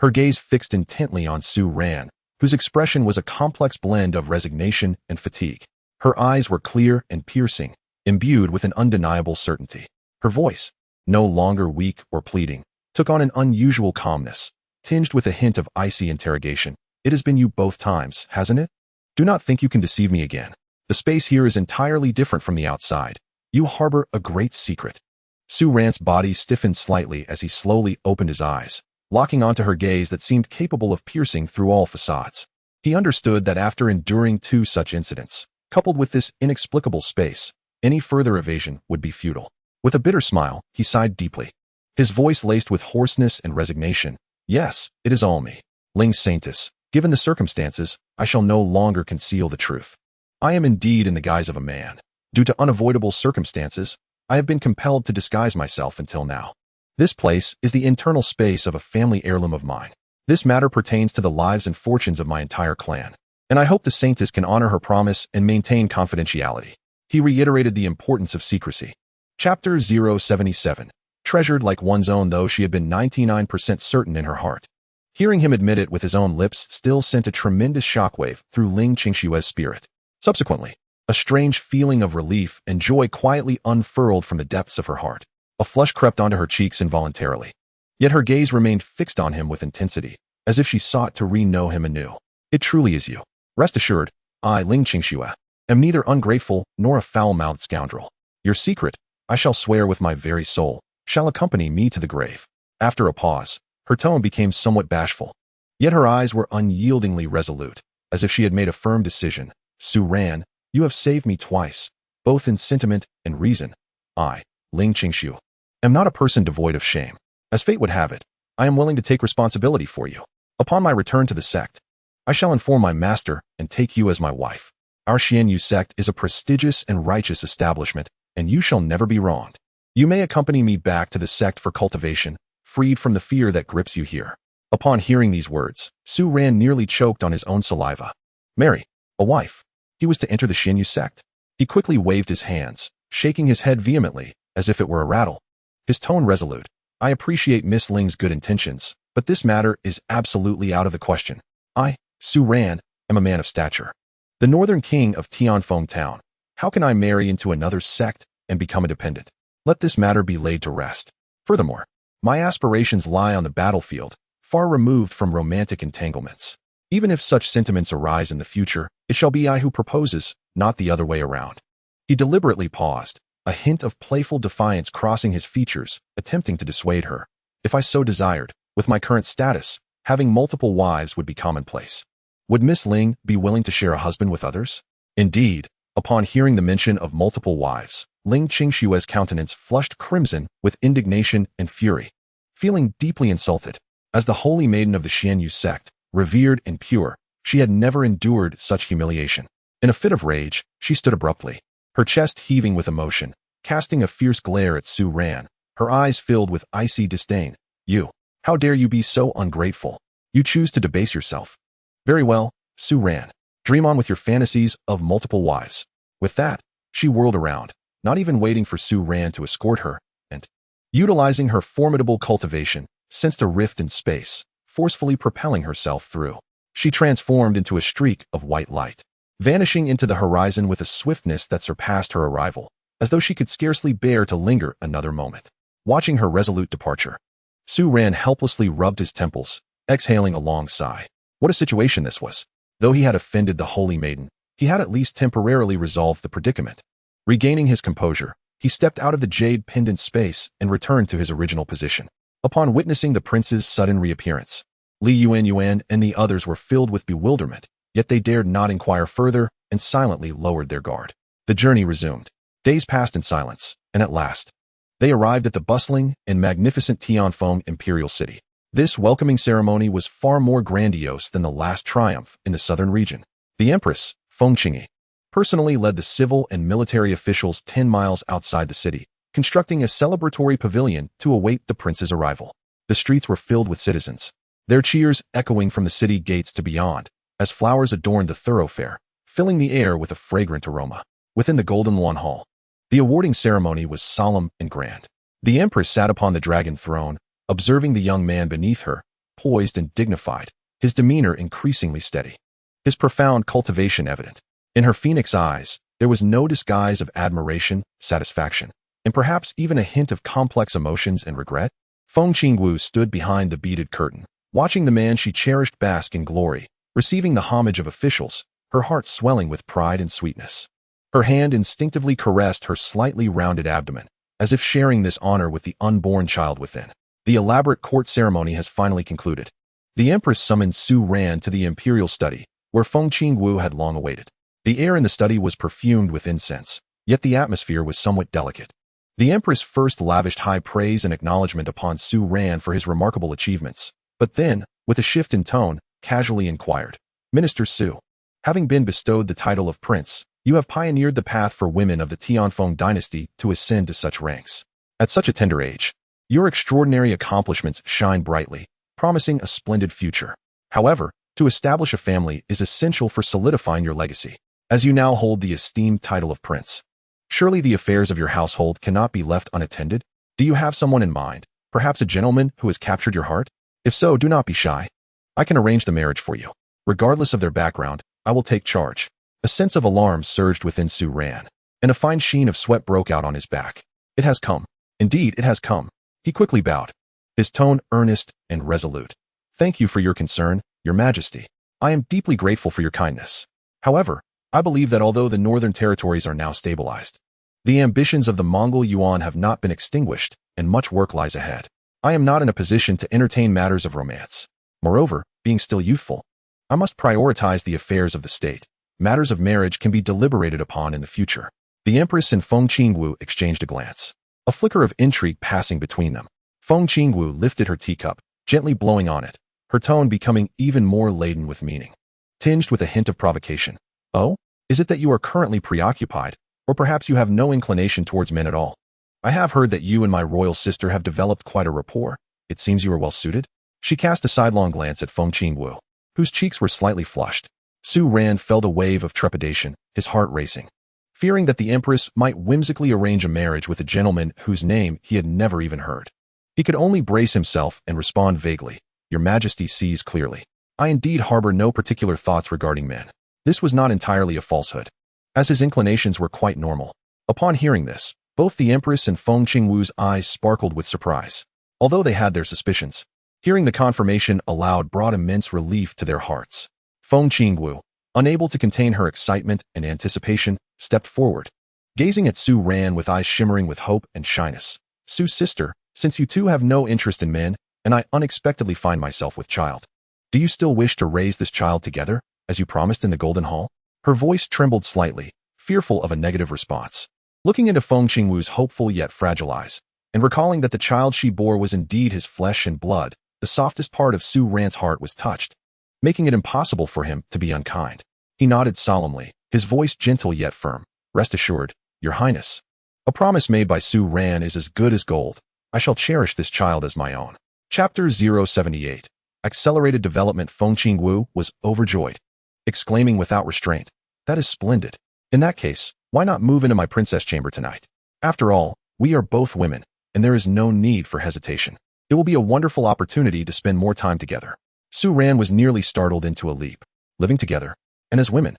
Her gaze fixed intently on Su Ran, whose expression was a complex blend of resignation and fatigue. Her eyes were clear and piercing, imbued with an undeniable certainty. Her voice, no longer weak or pleading, took on an unusual calmness, tinged with a hint of icy interrogation. "It has been you both times, hasn't it? Do not think you can deceive me again. The space here is entirely different from the outside. You harbor a great secret." Su Ran's body stiffened slightly as he slowly opened his eyes, locking onto her gaze that seemed capable of piercing through all facades. He understood that after enduring two such incidents, coupled with this inexplicable space, any further evasion would be futile. With a bitter smile, he sighed deeply, his voice laced with hoarseness and resignation. "Yes, it is all me. Ling Saintis. Given the circumstances, I shall no longer conceal the truth. I am indeed in the guise of a man. Due to unavoidable circumstances, I have been compelled to disguise myself until now. This place is the internal space of a family heirloom of mine. This matter pertains to the lives and fortunes of my entire clan, and I hope the Saintess can honor her promise and maintain confidentiality." He reiterated the importance of secrecy. Chapter 077. Treasured like one's own, though she had been 99% certain in her heart. Hearing him admit it with his own lips still sent a tremendous shockwave through Ling Qingxue's spirit. Subsequently, a strange feeling of relief and joy quietly unfurled from the depths of her heart. A flush crept onto her cheeks involuntarily. Yet her gaze remained fixed on him with intensity, as if she sought to re-know him anew. It truly is you. Rest assured, I, Ling Qingxue, am neither ungrateful nor a foul-mouthed scoundrel. Your secret, I shall swear with my very soul, shall accompany me to the grave. After a pause, her tone became somewhat bashful. Yet her eyes were unyieldingly resolute, as if she had made a firm decision. Su Ran, you have saved me twice, both in sentiment and reason. I, Ling Qingxue, am not a person devoid of shame. As fate would have it, I am willing to take responsibility for you. Upon my return to the sect, I shall inform my master and take you as my wife. Our Xianyu sect is a prestigious and righteous establishment, and you shall never be wronged. You may accompany me back to the sect for cultivation, freed from the fear that grips you here. Upon hearing these words, Su Ran nearly choked on his own saliva. Marry, a wife. He was to enter the Xianyu sect. He quickly waved his hands, shaking his head vehemently, as if it were a rattle. His tone resolute. I appreciate Miss Ling's good intentions, but this matter is absolutely out of the question. I, Su Ran, am a man of stature. The northern king of Tianfeng town. How can I marry into another sect and become a dependent? Let this matter be laid to rest. Furthermore, my aspirations lie on the battlefield, far removed from romantic entanglements. Even if such sentiments arise in the future, it shall be I who proposes, not the other way around. He deliberately paused, a hint of playful defiance crossing his features, attempting to dissuade her. If I so desired, with my current status, having multiple wives would be commonplace. Would Miss Ling be willing to share a husband with others? Indeed, upon hearing the mention of multiple wives, Ling Qingxue's countenance flushed crimson with indignation and fury. Feeling deeply insulted, as the holy maiden of the Xianyu sect, revered and pure, she had never endured such humiliation. In a fit of rage, she stood abruptly, her chest heaving with emotion, casting a fierce glare at Su Ran, her eyes filled with icy disdain. You, how dare you be so ungrateful? You choose to debase yourself. Very well, Su Ran. Dream on with your fantasies of multiple wives. With that, she whirled around, not even waiting for Su Ran to escort her, and, utilizing her formidable cultivation, sensed a rift in space, forcefully propelling herself through. She transformed into a streak of white light, vanishing into the horizon with a swiftness that surpassed her arrival, as though she could scarcely bear to linger another moment. Watching her resolute departure, Su Ran helplessly rubbed his temples, exhaling a long sigh. What a situation this was. Though he had offended the holy maiden, he had at least temporarily resolved the predicament. Regaining his composure, he stepped out of the jade pendant space and returned to his original position. Upon witnessing the prince's sudden reappearance, Li Yuan and the others were filled with bewilderment, yet they dared not inquire further and silently lowered their guard. The journey resumed. Days passed in silence, and at last, they arrived at the bustling and magnificent Tianfeng imperial city. This welcoming ceremony was far more grandiose than the last triumph in the southern region. The Empress, Feng Qingyi, personally led the civil and military officials 10 miles outside the city, constructing a celebratory pavilion to await the prince's arrival. The streets were filled with citizens, their cheers echoing from the city gates to beyond, as flowers adorned the thoroughfare, filling the air with a fragrant aroma. Within the Golden Lawn Hall, the awarding ceremony was solemn and grand. The Empress sat upon the dragon throne, observing the young man beneath her, poised and dignified, his demeanor increasingly steady, his profound cultivation evident. In her phoenix eyes, there was no disguise of admiration, satisfaction, and perhaps even a hint of complex emotions and regret. Feng Qingwu stood behind the beaded curtain, watching the man she cherished bask in glory, receiving the homage of officials, her heart swelling with pride and sweetness. Her hand instinctively caressed her slightly rounded abdomen, as if sharing this honor with the unborn child within. The elaborate court ceremony has finally concluded. The Empress summoned Su Ran to the imperial study, where Feng Qingwu had long awaited. The air in the study was perfumed with incense, yet the atmosphere was somewhat delicate. The Empress first lavished high praise and acknowledgement upon Su Ran for his remarkable achievements, but then, with a shift in tone, casually inquired, Minister Su, having been bestowed the title of prince, you have pioneered the path for women of the Tianfeng dynasty to ascend to such ranks. At such a tender age, your extraordinary accomplishments shine brightly, promising a splendid future. However, to establish a family is essential for solidifying your legacy, as you now hold the esteemed title of prince. Surely the affairs of your household cannot be left unattended? Do you have someone in mind, perhaps a gentleman who has captured your heart? If so, do not be shy. I can arrange the marriage for you. Regardless of their background, I will take charge. A sense of alarm surged within Su Ran, and a fine sheen of sweat broke out on his back. It has come. Indeed, it has come. He quickly bowed, his tone earnest and resolute. "Thank you for your concern, Your Majesty. I am deeply grateful for your kindness. However, I believe that although the northern territories are now stabilized, the ambitions of the Mongol Yuan have not been extinguished, and much work lies ahead. I am not in a position to entertain matters of romance. Moreover, being still youthful, I must prioritize the affairs of the state. Matters of marriage can be deliberated upon in the future." The Empress and Feng Qingwu exchanged a glance, a flicker of intrigue passing between them. Feng Qingwu lifted her teacup, gently blowing on it, her tone becoming even more laden with meaning, tinged with a hint of provocation. "Oh, is it that you are currently preoccupied, or perhaps you have no inclination towards men at all? I have heard that you and my royal sister have developed quite a rapport. It seems you are well suited." She cast a sidelong glance at Feng Qingwu, whose cheeks were slightly flushed. Su Ran felt a wave of trepidation, his heart racing, fearing that the Empress might whimsically arrange a marriage with a gentleman whose name he had never even heard. He could only brace himself and respond vaguely. "Your Majesty sees clearly. I indeed harbor no particular thoughts regarding men." This was not entirely a falsehood, as his inclinations were quite normal. Upon hearing this, both the Empress and Feng Qingwu's eyes sparkled with surprise. Although they had their suspicions, hearing the confirmation aloud brought immense relief to their hearts. Feng Qingwu, unable to contain her excitement and anticipation, stepped forward, gazing at Su Ran with eyes shimmering with hope and shyness. "Su sister, since you two have no interest in men, and I unexpectedly find myself with child, do you still wish to raise this child together, as you promised in the Golden Hall?" Her voice trembled slightly, fearful of a negative response. Looking into Feng Qingwu's hopeful yet fragile eyes, and recalling that the child she bore was indeed his flesh and blood, the softest part of Su Ran's heart was touched, making it impossible for him to be unkind. He nodded solemnly, his voice gentle yet firm. "Rest assured, Your Highness. A promise made by Su Ran is as good as gold. I shall cherish this child as my own." Chapter 078. Accelerated Development. Feng Qingwu was overjoyed, exclaiming without restraint, "That is splendid. In that case, why not move into my princess chamber tonight? After all, we are both women, and there is no need for hesitation. It will be a wonderful opportunity to spend more time together." Su Ran was nearly startled into a leap. Living together, and as women.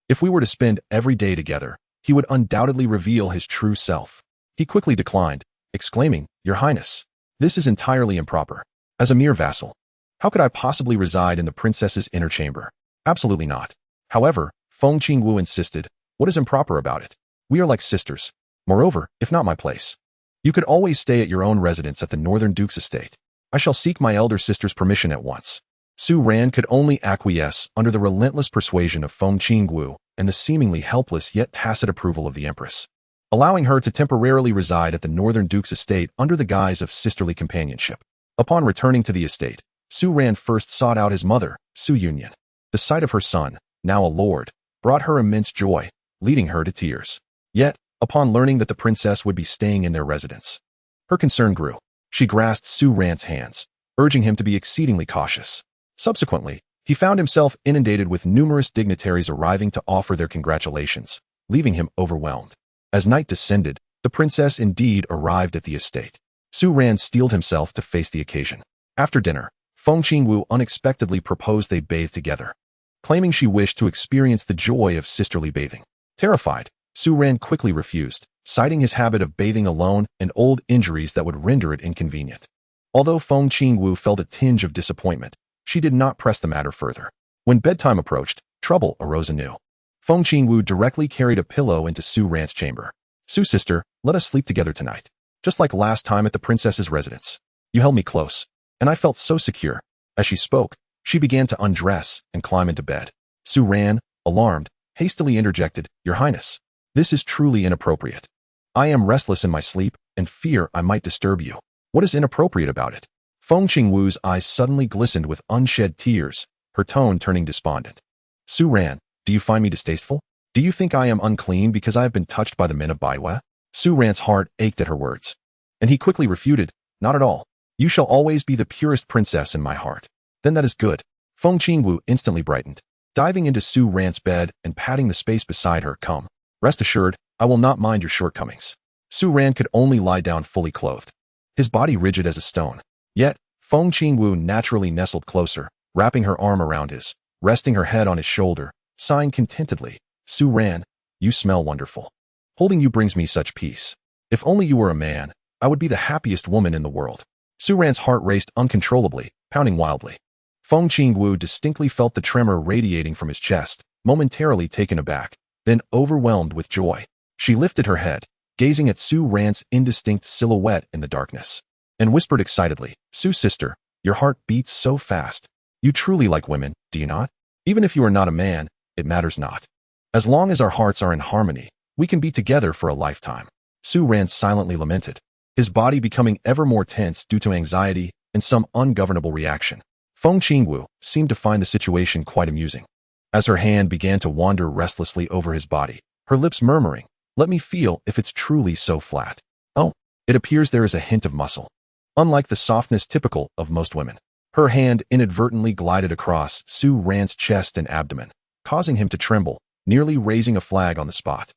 If we were to spend every day together, he would undoubtedly reveal his true self. He quickly declined, exclaiming, "Your Highness, this is entirely improper. As a mere vassal, how could I possibly reside in the princess's inner chamber? Absolutely not." However, Feng Qingwu insisted, "What is improper about it? We are like sisters. Moreover, if not my place, you could always stay at your own residence at the Northern Duke's estate. I shall seek my elder sister's permission at once." Su Ran could only acquiesce under the relentless persuasion of Feng Qingwu and the seemingly helpless yet tacit approval of the Empress, allowing her to temporarily reside at the Northern Duke's estate under the guise of sisterly companionship. Upon returning to the estate, Su Ran first sought out his mother, Su Yunyan. The sight of her son, now a lord, brought her immense joy, leading her to tears. Yet, upon learning that the princess would be staying in their residence, her concern grew. She grasped Su Ran's hands, urging him to be exceedingly cautious. Subsequently, he found himself inundated with numerous dignitaries arriving to offer their congratulations, leaving him overwhelmed. As night descended, the princess indeed arrived at the estate. Su Ran steeled himself to face the occasion. After dinner, Feng Qingwu unexpectedly proposed they bathe together, claiming she wished to experience the joy of sisterly bathing. Terrified, Su Ran quickly refused, citing his habit of bathing alone and old injuries that would render it inconvenient. Although Feng Qingwu felt a tinge of disappointment, she did not press the matter further. When bedtime approached, trouble arose anew. Feng Qingwu directly carried a pillow into Su Ran's chamber. "Su sister, let us sleep together tonight, just like last time at the princess's residence. You held me close, and I felt so secure." As she spoke, she began to undress and climb into bed. Su Ran, alarmed, hastily interjected, "Your Highness, this is truly inappropriate. I am restless in my sleep and fear I might disturb you." "What is inappropriate about it?" Feng Qingwu's eyes suddenly glistened with unshed tears, her tone turning despondent. "Su Ran, do you find me distasteful? Do you think I am unclean because I have been touched by the men of Baiwa?" Su Ran's heart ached at her words, and he quickly refuted, "Not at all. You shall always be the purest princess in my heart." "Then that is good." Feng Qingwu instantly brightened, diving into Su Ran's bed and patting the space beside her. "Come. Rest assured, I will not mind your shortcomings." Su Ran could only lie down fully clothed, his body rigid as a stone. Yet, Feng Qingwu naturally nestled closer, wrapping her arm around his, resting her head on his shoulder, sighing contentedly, "Su Ran, you smell wonderful. Holding you brings me such peace. If only you were a man, I would be the happiest woman in the world." Su Ran's heart raced uncontrollably, pounding wildly. Feng Qingwu distinctly felt the tremor radiating from his chest, momentarily taken aback, then overwhelmed with joy. She lifted her head, gazing at Su Ran's indistinct silhouette in the darkness, and whispered excitedly, "Su sister, your heart beats so fast. You truly like women, do you not? Even if you are not a man, it matters not. As long as our hearts are in harmony, we can be together for a lifetime." Su Ran silently lamented, his body becoming ever more tense due to anxiety and some ungovernable reaction. Feng Qingwu seemed to find the situation quite amusing. As her hand began to wander restlessly over his body, her lips murmuring, "Let me feel if it's truly so flat. Oh, it appears there is a hint of muscle." Unlike the softness typical of most women, her hand inadvertently glided across Su Ran's chest and abdomen, causing him to tremble, nearly raising a flag on the spot.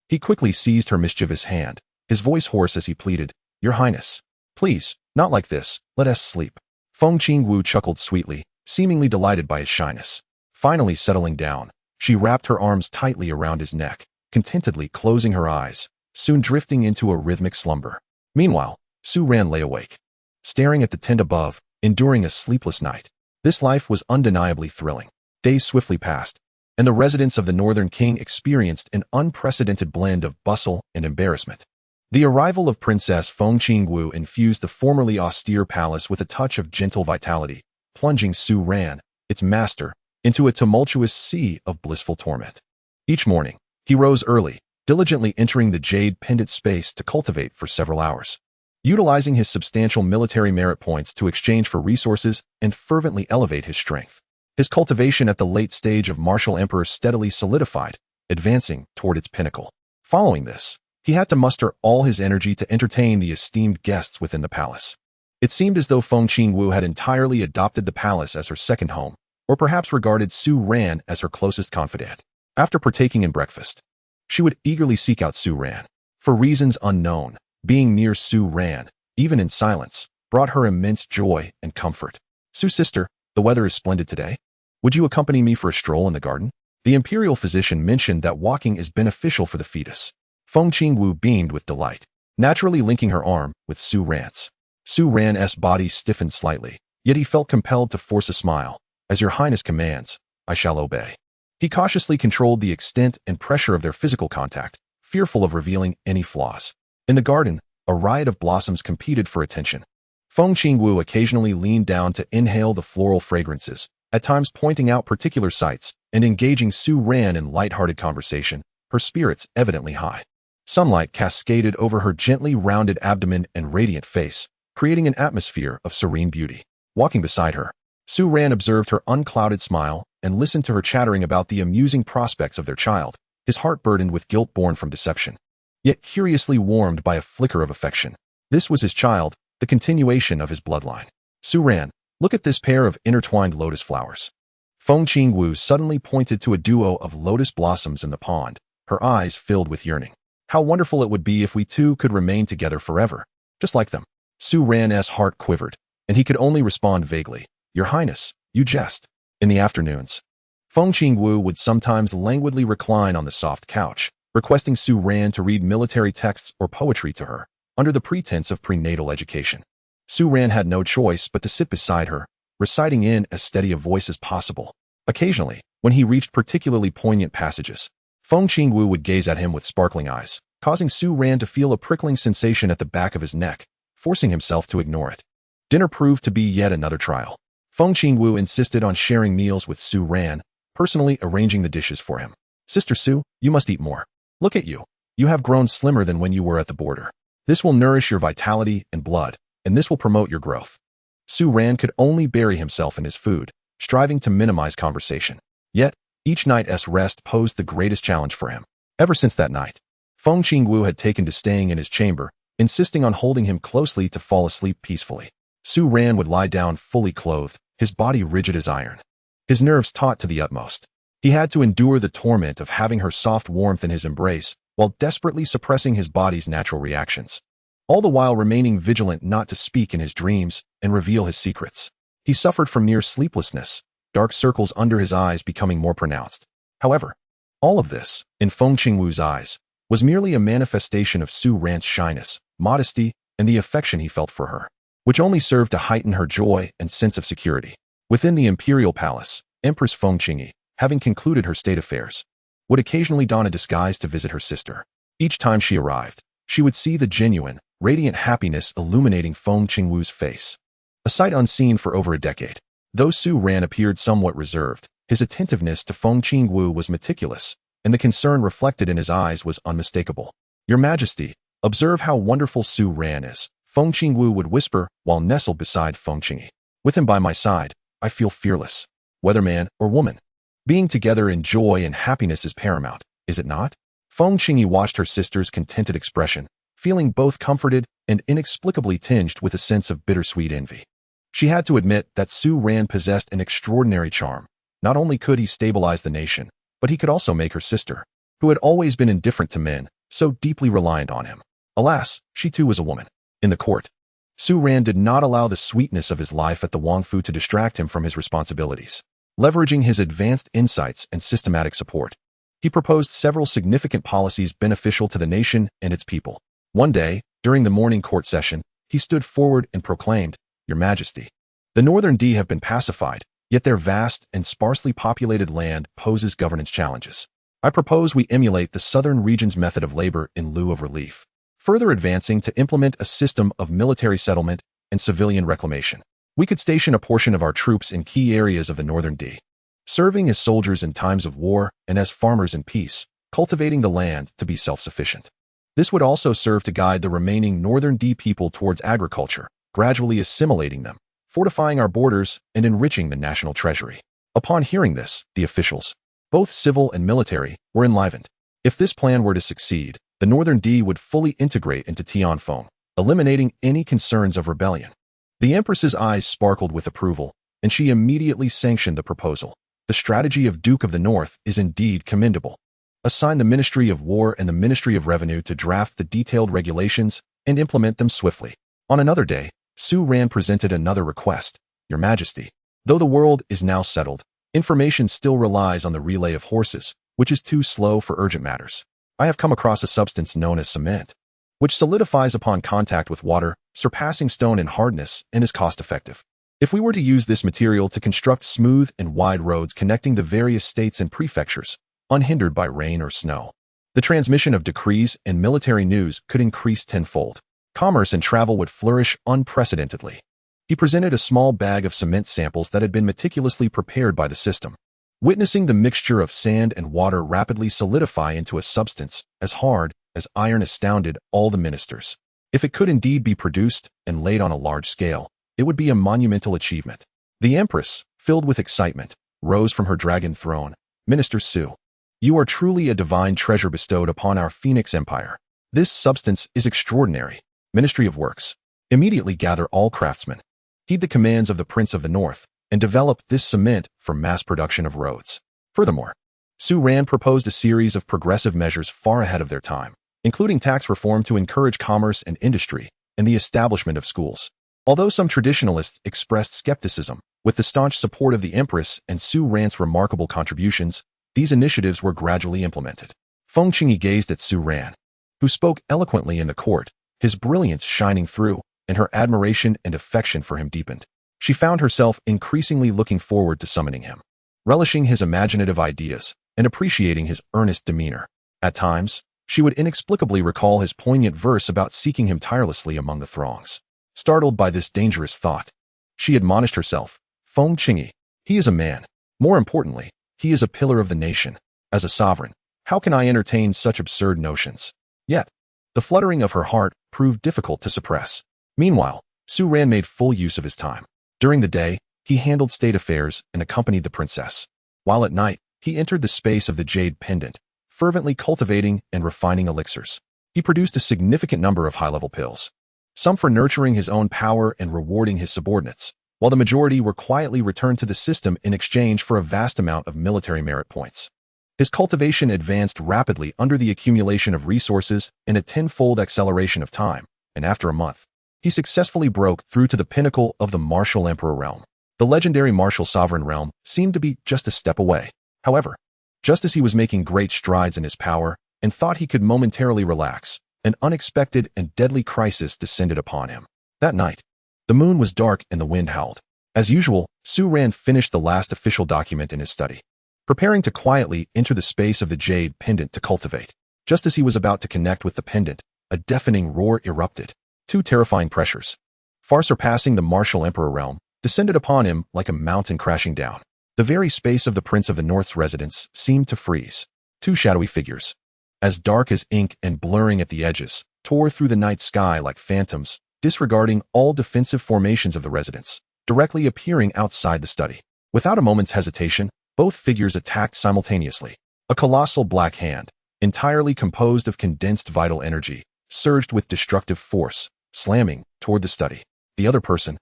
He quickly seized her mischievous hand, his voice hoarse as he pleaded, "Your Highness, please, not like this, let us sleep." Feng Qingwu chuckled sweetly, seemingly delighted by his shyness. Finally settling down, she wrapped her arms tightly around his neck, contentedly closing her eyes, soon drifting into a rhythmic slumber. Meanwhile, Su Ran lay awake, staring at the tent above, enduring a sleepless night. This life was undeniably thrilling. Days swiftly passed, and the residents of the Northern King experienced an unprecedented blend of bustle and embarrassment. The arrival of Princess Feng Qingwu infused the formerly austere palace with a touch of gentle vitality, plunging Su Ran, its master, into a tumultuous sea of blissful torment. Each morning, he rose early, diligently entering the jade pendant space to cultivate for several hours. Utilizing his substantial military merit points to exchange for resources and fervently elevate his strength. His cultivation at the late stage of martial emperor steadily solidified, advancing toward its pinnacle. Following this, he had to muster all his energy to entertain the esteemed guests within the palace. It seemed as though Feng Qingwu had entirely adopted the palace as her second home, or perhaps regarded Su Ran as her closest confidant. After partaking in breakfast, she would eagerly seek out Su Ran. For reasons unknown, being near Su Ran, even in silence, brought her immense joy and comfort. "Su sister, the weather is splendid today. Would you accompany me for a stroll in the garden?" The imperial physician mentioned that walking is beneficial for the fetus. Feng Qingwu beamed with delight, naturally linking her arm with Su Ran's. Su Ran's body stiffened slightly, yet he felt compelled to force a smile. "As your Highness commands, I shall obey." He cautiously controlled the extent and pressure of their physical contact, fearful of revealing any flaws. In the garden, a riot of blossoms competed for attention. Feng Qingwu occasionally leaned down to inhale the floral fragrances, at times pointing out particular sights and engaging Su Ran in light-hearted conversation, her spirits evidently high. Sunlight cascaded over her gently rounded abdomen and radiant face, creating an atmosphere of serene beauty. Walking beside her, Su Ran observed her unclouded smile and listened to her chattering about the amusing prospects of their child, his heart burdened with guilt born from deception, yet curiously warmed by a flicker of affection. This was his child, the continuation of his bloodline. "Su Ran, look at this pair of intertwined lotus flowers." Feng Qingwu suddenly pointed to a duo of lotus blossoms in the pond, her eyes filled with yearning. "How wonderful it would be if we two could remain together forever, just like them." Su Ran's heart quivered, and he could only respond vaguely, "Your Highness, you jest." In the afternoons, Feng Qingwu would sometimes languidly recline on the soft couch, requesting Su Ran to read military texts or poetry to her, under the pretense of prenatal education. Su Ran had no choice but to sit beside her, reciting in as steady a voice as possible. Occasionally, when he reached particularly poignant passages, Feng Qingwu would gaze at him with sparkling eyes, causing Su Ran to feel a prickling sensation at the back of his neck, forcing himself to ignore it. Dinner proved to be yet another trial. Feng Qingwu insisted on sharing meals with Su Ran, personally arranging the dishes for him. "Sister Su, you must eat more. Look at you. You have grown slimmer than when you were at the border. This will nourish your vitality and blood, and this will promote your growth." Su Ran could only bury himself in his food, striving to minimize conversation. Yet, each night's rest posed the greatest challenge for him. Ever since that night, Feng Qingwu had taken to staying in his chamber, insisting on holding him closely to fall asleep peacefully. Su Ran would lie down fully clothed, his body rigid as iron, his nerves taut to the utmost. He had to endure the torment of having her soft warmth in his embrace, while desperately suppressing his body's natural reactions, all the while remaining vigilant not to speak in his dreams and reveal his secrets. He suffered from near sleeplessness, dark circles under his eyes becoming more pronounced. However, all of this, in Feng Qingwu's eyes, was merely a manifestation of Su Ran's shyness, modesty, and the affection he felt for her. which only served to heighten her joy and sense of security. Within the imperial palace, Empress Fengqingyi, having concluded her state affairs, would occasionally don a disguise to visit her sister. Each time she arrived, she would see the genuine, radiant happiness illuminating Feng Qingwu's face. A sight unseen for over a decade. Though Su Ran appeared somewhat reserved, his attentiveness to Feng Qingwu was meticulous, and the concern reflected in his eyes was unmistakable. "Your Majesty, observe how wonderful Su Ran is," Feng Qingwu would whisper while nestled beside Feng Qingyi. "With him by my side, I feel fearless, whether man or woman. Being together in joy and happiness is paramount, is it not?" Feng Qingyi watched her sister's contented expression, feeling both comforted and inexplicably tinged with a sense of bittersweet envy. She had to admit that Su Ran possessed an extraordinary charm. Not only could he stabilize the nation, but he could also make her sister, who had always been indifferent to men, so deeply reliant on him. Alas, she too was a woman. In the court, Su Ran did not allow the sweetness of his life at the Wangfu to distract him from his responsibilities. Leveraging his advanced insights and systematic support, he proposed several significant policies beneficial to the nation and its people. One day, during the morning court session, he stood forward and proclaimed, "Your Majesty, the Northern D have been pacified, yet their vast and sparsely populated land poses governance challenges. I propose we emulate the Southern region's method of labor in lieu of relief, further advancing to implement a system of military settlement and civilian reclamation. We could station a portion of our troops in key areas of the Northern D, serving as soldiers in times of war and as farmers in peace, cultivating the land to be self-sufficient. This would also serve to guide the remaining Northern D people towards agriculture, gradually assimilating them, fortifying our borders, and enriching the national treasury." Upon hearing this, the officials, both civil and military, were enlivened. If this plan were to succeed, the Northern D would fully integrate into Tianfeng, eliminating any concerns of rebellion. The Empress's eyes sparkled with approval, and she immediately sanctioned the proposal. "The strategy of Duke of the North is indeed commendable. Assign the Ministry of War and the Ministry of Revenue to draft the detailed regulations and implement them swiftly." On another day, Su Ran presented another request. "Your Majesty, though the world is now settled, information still relies on the relay of horses, which is too slow for urgent matters. I have come across a substance known as cement, which solidifies upon contact with water, surpassing stone in hardness, and is cost-effective. If we were to use this material to construct smooth and wide roads connecting the various states and prefectures, unhindered by rain or snow, the transmission of decrees and military news could increase tenfold. Commerce and travel would flourish unprecedentedly." He presented a small bag of cement samples that had been meticulously prepared by the system. Witnessing the mixture of sand and water rapidly solidify into a substance as hard as iron astounded all the ministers. If it could indeed be produced and laid on a large scale, it would be a monumental achievement. The Empress, filled with excitement, rose from her dragon throne. "Minister Su, you are truly a divine treasure bestowed upon our Phoenix Empire. This substance is extraordinary. Ministry of Works, immediately gather all craftsmen, heed the commands of the Prince of the North, and develop this cement for mass production of roads." Furthermore, Su Ran proposed a series of progressive measures far ahead of their time, including tax reform to encourage commerce and industry, and the establishment of schools. Although some traditionalists expressed skepticism, with the staunch support of the Empress and Su Ran's remarkable contributions, these initiatives were gradually implemented. Feng Qingyi gazed at Su Ran, who spoke eloquently in the court, his brilliance shining through, and her admiration and affection for him deepened. She found herself increasingly looking forward to summoning him, relishing his imaginative ideas, and appreciating his earnest demeanor. At times, she would inexplicably recall his poignant verse about seeking him tirelessly among the throngs. Startled by this dangerous thought, she admonished herself, "Feng Qingyi, he is a man. More importantly, he is a pillar of the nation. As a sovereign, how can I entertain such absurd notions?" Yet, the fluttering of her heart proved difficult to suppress. Meanwhile, Su Ran made full use of his time. During the day, he handled state affairs and accompanied the princess, while at night, he entered the space of the jade pendant, fervently cultivating and refining elixirs. He produced a significant number of high-level pills, some for nurturing his own power and rewarding his subordinates, while the majority were quietly returned to the system in exchange for a vast amount of military merit points. His cultivation advanced rapidly under the accumulation of resources and a tenfold acceleration of time, and after a month, he successfully broke through to the pinnacle of the martial emperor realm. The legendary martial sovereign realm seemed to be just a step away. However, just as he was making great strides in his power and thought he could momentarily relax, an unexpected and deadly crisis descended upon him. That night, The moon was dark and the wind howled. As usual, Su Ran finished the last official document in his study, preparing to quietly enter the space of the jade pendant to cultivate. Just as he was about to connect with the pendant, a deafening roar erupted. Two terrifying pressures, far surpassing the martial emperor realm, descended upon him like a mountain crashing down. The very space of the Prince of the North's residence seemed to freeze. Two shadowy figures, as dark as ink and blurring at the edges, tore through the night sky like phantoms, disregarding all defensive formations of the residence, directly appearing outside the study. Without a moment's hesitation, both figures attacked simultaneously. A colossal black hand, entirely composed of condensed vital energy, surged with destructive force, slamming toward the study. The other person,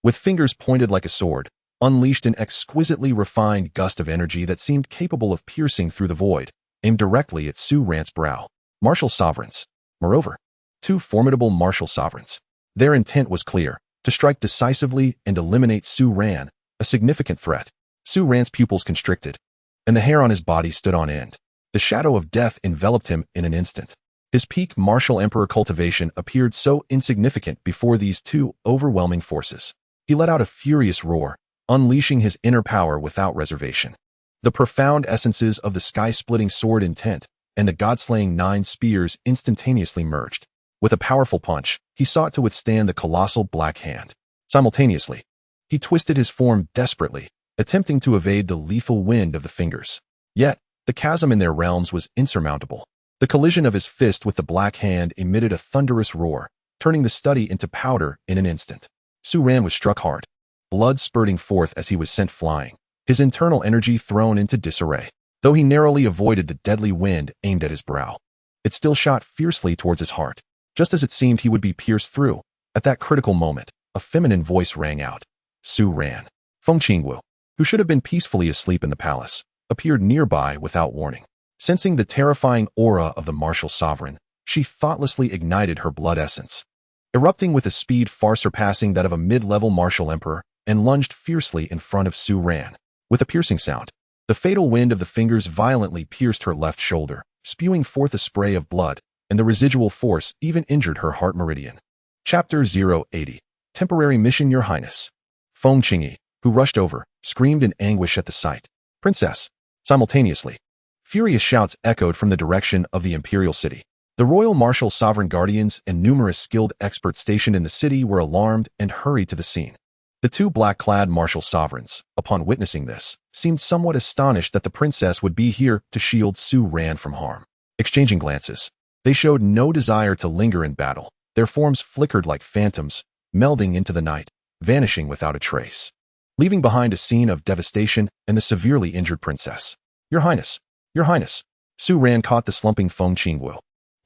with fingers pointed like a sword, unleashed an exquisitely refined gust of energy that seemed capable of piercing through the void, aimed directly at Su Ran's brow. Martial sovereigns. Moreover, two formidable martial sovereigns. Their intent was clear, to strike decisively and eliminate Su Ran, a significant threat. Su Ran's pupils constricted, and the hair on his body stood on end. The shadow of death enveloped him in an instant. His peak martial emperor cultivation appeared so insignificant before these two overwhelming forces. He let out a furious roar, unleashing his inner power without reservation. The profound essences of the sky-splitting sword intent and the god-slaying 9 spears instantaneously merged. With a powerful punch, he sought to withstand the colossal black hand. Simultaneously, he twisted his form desperately, attempting to evade the lethal wind of the fingers. Yet, the chasm in their realms was insurmountable. The collision of his fist with the black hand emitted a thunderous roar, turning the study into powder in an instant. Su Ran was struck hard, blood spurting forth as he was sent flying, his internal energy thrown into disarray. Though he narrowly avoided the deadly wind aimed at his brow, it still shot fiercely towards his heart. Just as it seemed he would be pierced through, at that critical moment, a feminine voice rang out. Su Ran. Feng Qingwu, who should have been peacefully asleep in the palace, appeared nearby without warning. Sensing the terrifying aura of the martial sovereign, she thoughtlessly ignited her blood essence, erupting with a speed far surpassing that of a mid-level martial emperor, and lunged fiercely in front of Su Ran. With a piercing sound, the fatal wind of the fingers violently pierced her left shoulder, spewing forth a spray of blood, and the residual force even injured her heart meridian. Chapter 080. Temporary Mission, Your Highness. Feng Qingyi, who rushed over, screamed in anguish at the sight. Princess. Simultaneously, furious shouts echoed from the direction of the imperial city. The royal martial sovereign guardians and numerous skilled experts stationed in the city were alarmed and hurried to the scene. The two black-clad martial sovereigns, upon witnessing this, seemed somewhat astonished that the princess would be here to shield Su Ran from harm. Exchanging glances, they showed no desire to linger in battle. Their forms flickered like phantoms, melding into the night, vanishing without a trace, leaving behind a scene of devastation and the severely injured princess. Your Highness, Your Highness. Su Ran caught the slumping Feng Qingwu,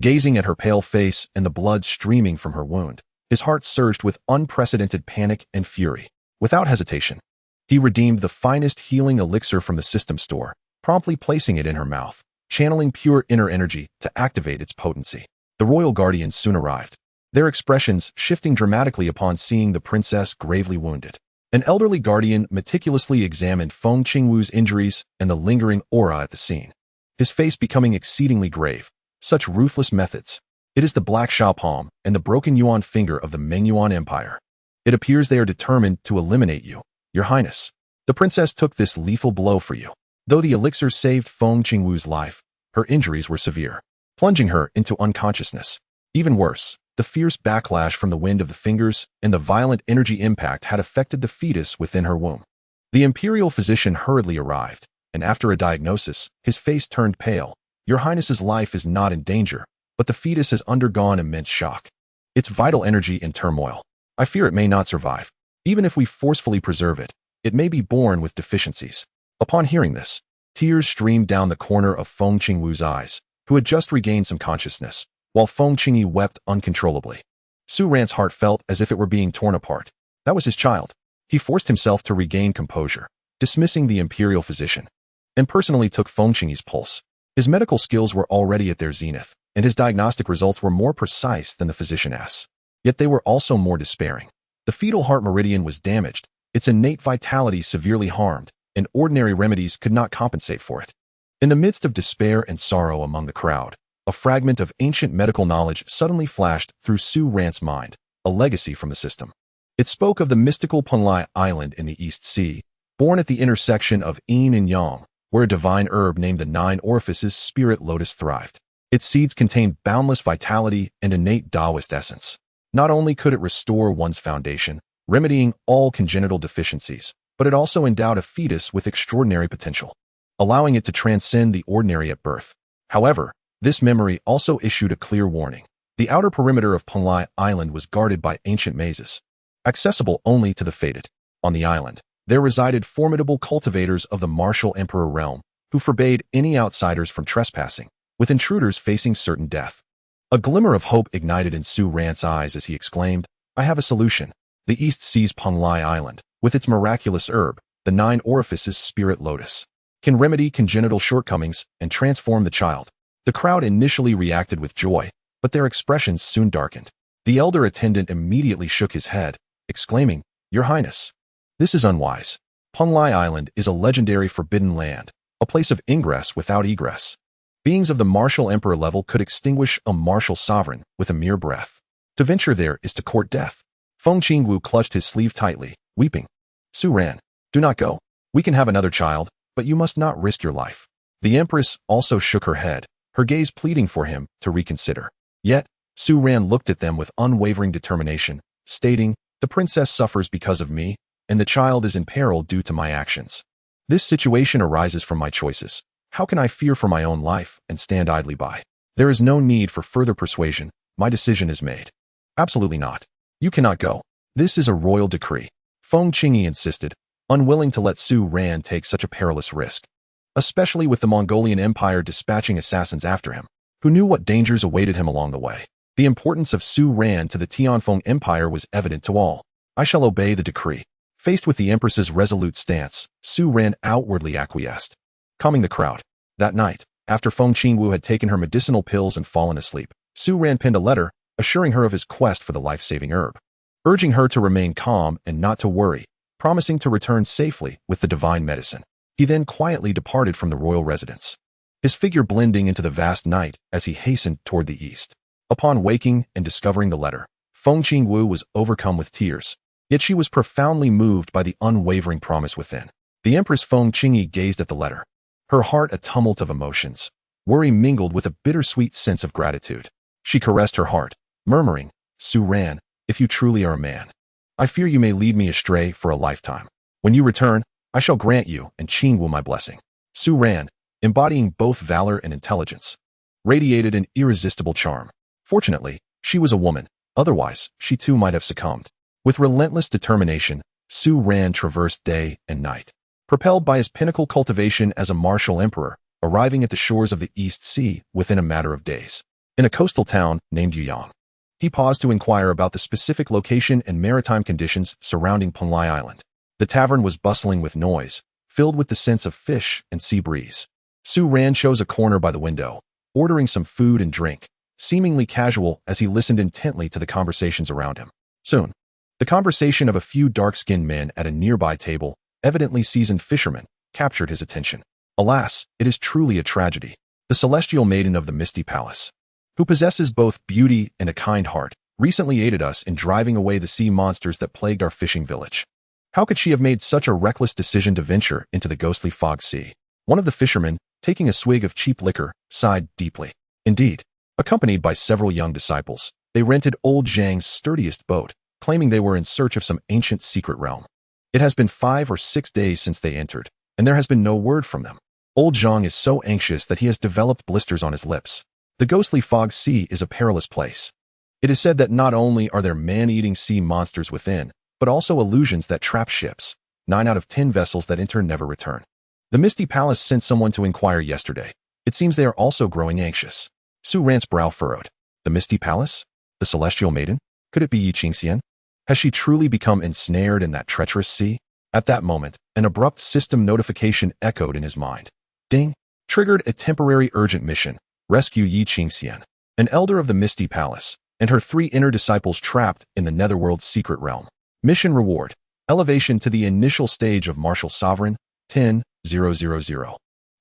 gazing at her pale face and the blood streaming from her wound. His heart surged with unprecedented panic and fury. Without hesitation, he redeemed the finest healing elixir from the system store, promptly placing it in her mouth, channeling pure inner energy to activate its potency. The royal guardians soon arrived, their expressions shifting dramatically upon seeing the princess gravely wounded. An elderly guardian meticulously examined Feng Qingwu's injuries and the lingering aura at the scene, his face becoming exceedingly grave. Such ruthless methods. It is the Black Sha Palm and the broken Yuan finger of the Mengyuan Empire. It appears they are determined to eliminate you, Your Highness. The princess took this lethal blow for you. Though the elixir saved Feng Qingwu's life, her injuries were severe, plunging her into unconsciousness. Even worse, the fierce backlash from the wind of the fingers and the violent energy impact had affected the fetus within her womb. The imperial physician hurriedly arrived, and after a diagnosis, his face turned pale. Your Highness's life is not in danger, but the fetus has undergone immense shock. Its vital energy in turmoil. I fear it may not survive. Even if we forcefully preserve it, it may be born with deficiencies. Upon hearing this, tears streamed down the corner of Feng Qingwu's eyes, who had just regained some consciousness, while Feng Qingyi wept uncontrollably. Su Ran's heart felt as if it were being torn apart. That was his child. He forced himself to regain composure, dismissing the imperial physician, and personally took Feng Qingyi's pulse. His medical skills were already at their zenith, and his diagnostic results were more precise than the physician's. Yet they were also more despairing. The fetal heart meridian was damaged, its innate vitality severely harmed, and ordinary remedies could not compensate for it. In the midst of despair and sorrow among the crowd, a fragment of ancient medical knowledge suddenly flashed through Su Ran's mind, a legacy from the system. It spoke of the mystical Punlai Island in the East Sea, born at the intersection of yin and yang, where a divine herb named the Nine Orifices spirit lotus thrived. Its seeds contained boundless vitality and innate Taoist essence. Not only could it restore one's foundation, remedying all congenital deficiencies, but it also endowed a fetus with extraordinary potential, allowing it to transcend the ordinary at birth. However, this memory also issued a clear warning. The outer perimeter of Punlai Island was guarded by ancient mazes, accessible only to the fated. On the island, there resided formidable cultivators of the martial emperor realm, who forbade any outsiders from trespassing, with intruders facing certain death. A glimmer of hope ignited in Su Ran's eyes as he exclaimed, "I have a solution. The East Sea's Punlai Island, with its miraculous herb, the Nine Orifices spirit lotus, can remedy congenital shortcomings and transform the child." The crowd initially reacted with joy, but their expressions soon darkened. The elder attendant immediately shook his head, exclaiming, "Your Highness, this is unwise. Punlai Island is a legendary forbidden land, a place of ingress without egress. Beings of the martial emperor level could extinguish a martial sovereign with a mere breath. To venture there is to court death." Feng Qingwu clutched his sleeve tightly, weeping. "Su Ran, do not go. We can have another child, but you must not risk your life." The Empress also shook her head, her gaze pleading for him to reconsider. Yet, Su Ran looked at them with unwavering determination, stating, "The princess suffers because of me, and the child is in peril due to my actions. This situation arises from my choices. How can I fear for my own life and stand idly by? There is no need for further persuasion. My decision is made." "Absolutely not. You cannot go. This is a royal decree," Feng Qingyi insisted, unwilling to let Su Ran take such a perilous risk, especially with the Mongolian Empire dispatching assassins after him, who knew what dangers awaited him along the way. The importance of Su Ran to the Tianfeng Empire was evident to all. "I shall obey the decree." Faced with the Empress's resolute stance, Su Ran outwardly acquiesced, calming the crowd. That night, after Feng Qingwu had taken her medicinal pills and fallen asleep, Su Ran penned a letter, assuring her of his quest for the life-saving herb, urging her to remain calm and not to worry, promising to return safely with the divine medicine. He then quietly departed from the royal residence, his figure blending into the vast night as he hastened toward the east. Upon waking and discovering the letter, Feng Qingwu was overcome with tears, yet she was profoundly moved by the unwavering promise within. The Empress Feng Qingyi gazed at the letter, her heart a tumult of emotions, worry mingled with a bittersweet sense of gratitude. She caressed her heart, murmuring, "Su Ran, if you truly are a man, I fear you may lead me astray for a lifetime. When you return, I shall grant you and Qingwu my blessing." Su Ran, embodying both valor and intelligence, radiated an irresistible charm. Fortunately, she was a woman, otherwise she too might have succumbed. With relentless determination, Su Ran traversed day and night, propelled by his pinnacle cultivation as a martial emperor, arriving at the shores of the East Sea within a matter of days. In a coastal town named Yuyang, he paused to inquire about the specific location and maritime conditions surrounding Punlai Island. The tavern was bustling with noise, filled with the scents of fish and sea breeze. Su Ran chose a corner by the window, ordering some food and drink, seemingly casual as he listened intently to the conversations around him. Soon, the conversation of a few dark-skinned men at a nearby table, evidently seasoned fishermen, captured his attention. "Alas, it is truly a tragedy. The celestial maiden of the Misty Palace, who possesses both beauty and a kind heart, recently aided us in driving away the sea monsters that plagued our fishing village. How could she have made such a reckless decision to venture into the ghostly fog sea?" One of the fishermen, taking a swig of cheap liquor, sighed deeply. Indeed, accompanied by several young disciples, they rented old Zhang's sturdiest boat, claiming they were in search of some ancient secret realm. It has been 5 or 6 days since they entered, and there has been no word from them. Old Zhang is so anxious that he has developed blisters on his lips. The ghostly fog sea is a perilous place. It is said that not only are there man-eating sea monsters within, but also illusions that trap ships. 9 out of 10 vessels that enter never return. The Misty Palace sent someone to inquire yesterday. It seems they are also growing anxious. Su Ran's brow furrowed. The Misty Palace? The Celestial Maiden? Could it be Yi Qingxian? Has she truly become ensnared in that treacherous sea? At that moment, an abrupt system notification echoed in his mind. Ding! Triggered a temporary urgent mission. Rescue Yi Qingxian, an elder of the Misty Palace, and her 3 inner disciples trapped in the Netherworld's secret realm. Mission reward: elevation to the initial stage of martial sovereign, 10,000.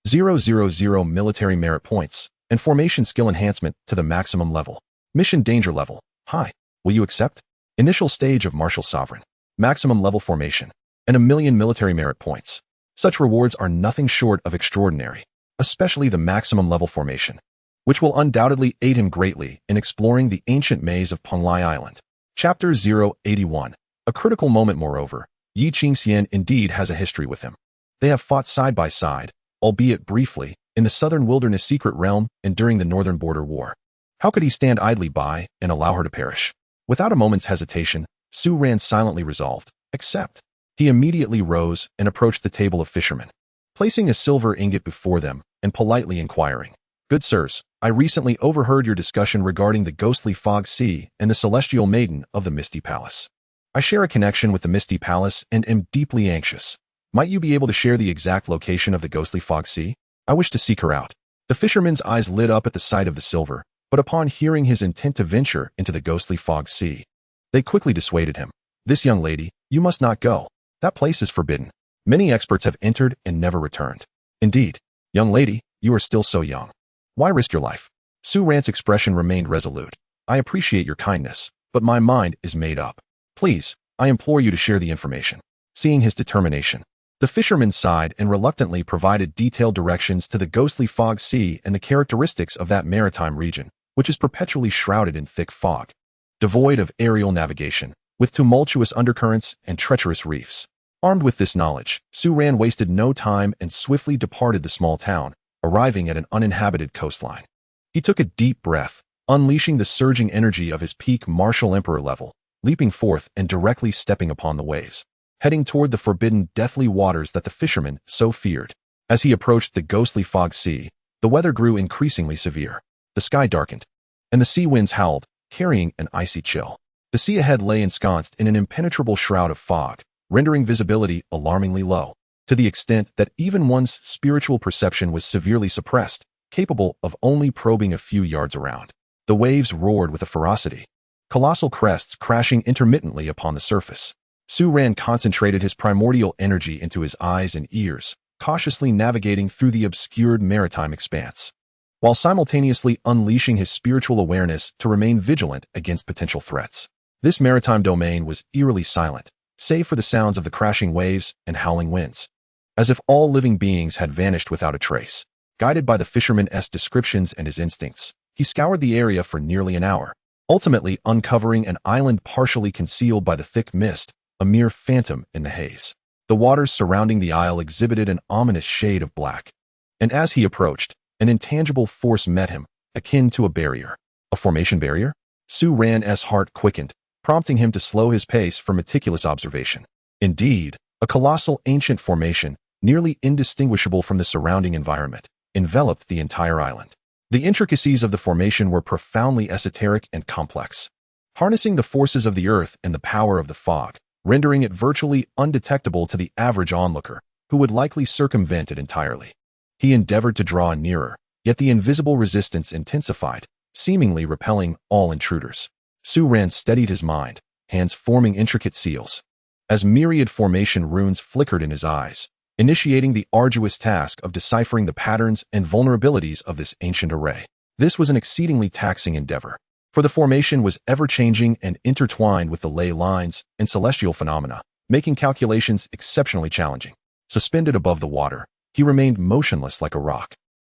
000 military merit points, and formation skill enhancement to the maximum level. Mission danger level: high. Will you accept? Initial stage of martial sovereign. Maximum level formation. And 1,000,000 military merit points. Such rewards are nothing short of extraordinary, especially the maximum level formation, which will undoubtedly aid him greatly in exploring the ancient maze of Penglai Island. Chapter 081. A critical moment. Moreover, Yi Qingxian indeed has a history with him. They have fought side by side, albeit briefly, in the southern wilderness secret realm and during the northern border war. How could he stand idly by and allow her to perish? Without a moment's hesitation, Su Ran silently resolved, accept. He immediately rose and approached the table of fishermen, placing a silver ingot before them and politely inquiring, "Good sirs, I recently overheard your discussion regarding the ghostly fog sea and the celestial maiden of the Misty Palace. I share a connection with the Misty Palace and am deeply anxious. Might you be able to share the exact location of the ghostly fog sea? I wish to seek her out." The fisherman's eyes lit up at the sight of the silver, but upon hearing his intent to venture into the ghostly fog sea, they quickly dissuaded him. "This young lady, you must not go. That place is forbidden. Many experts have entered and never returned. Indeed, young lady, you are still so young. Why risk your life?" Su Ran's expression remained resolute. "I appreciate your kindness, but my mind is made up. Please, I implore you to share the information." Seeing his determination, the fisherman sighed and reluctantly provided detailed directions to the ghostly fog sea and the characteristics of that maritime region, which is perpetually shrouded in thick fog, devoid of aerial navigation, with tumultuous undercurrents and treacherous reefs. Armed with this knowledge, Su Ran wasted no time and swiftly departed the small town, arriving at an uninhabited coastline. He took a deep breath, unleashing the surging energy of his peak martial emperor level, leaping forth and directly stepping upon the waves, heading toward the forbidden deathly waters that the fisherman so feared. As he approached the ghostly fog sea, the weather grew increasingly severe. The sky darkened, and the sea winds howled, carrying an icy chill. The sea ahead lay ensconced in an impenetrable shroud of fog, rendering visibility alarmingly low, to the extent that even one's spiritual perception was severely suppressed, capable of only probing a few yards around. The waves roared with a ferocity, colossal crests crashing intermittently upon the surface. Su Ran concentrated his primordial energy into his eyes and ears, cautiously navigating through the obscured maritime expanse, while simultaneously unleashing his spiritual awareness to remain vigilant against potential threats. This maritime domain was eerily silent, save for the sounds of the crashing waves and howling winds, as if all living beings had vanished without a trace. Guided by the fisherman's descriptions and his instincts, he scoured the area for nearly an hour, ultimately uncovering an island partially concealed by the thick mist, a mere phantom in the haze. The waters surrounding the isle exhibited an ominous shade of black, and as he approached, an intangible force met him, akin to a barrier. A formation barrier? Su Ran's heart quickened, prompting him to slow his pace for meticulous observation. Indeed, a colossal ancient formation, nearly indistinguishable from the surrounding environment, enveloped the entire island. The intricacies of the formation were profoundly esoteric and complex, harnessing the forces of the earth and the power of the fog, rendering it virtually undetectable to the average onlooker, who would likely circumvent it entirely. He endeavored to draw nearer, yet the invisible resistance intensified, seemingly repelling all intruders. Su Ran steadied his mind, hands forming intricate seals, as myriad formation runes flickered in his eyes, initiating the arduous task of deciphering the patterns and vulnerabilities of this ancient array. This was an exceedingly taxing endeavor, for the formation was ever-changing and intertwined with the ley lines and celestial phenomena, making calculations exceptionally challenging. Suspended above the water, he remained motionless like a rock,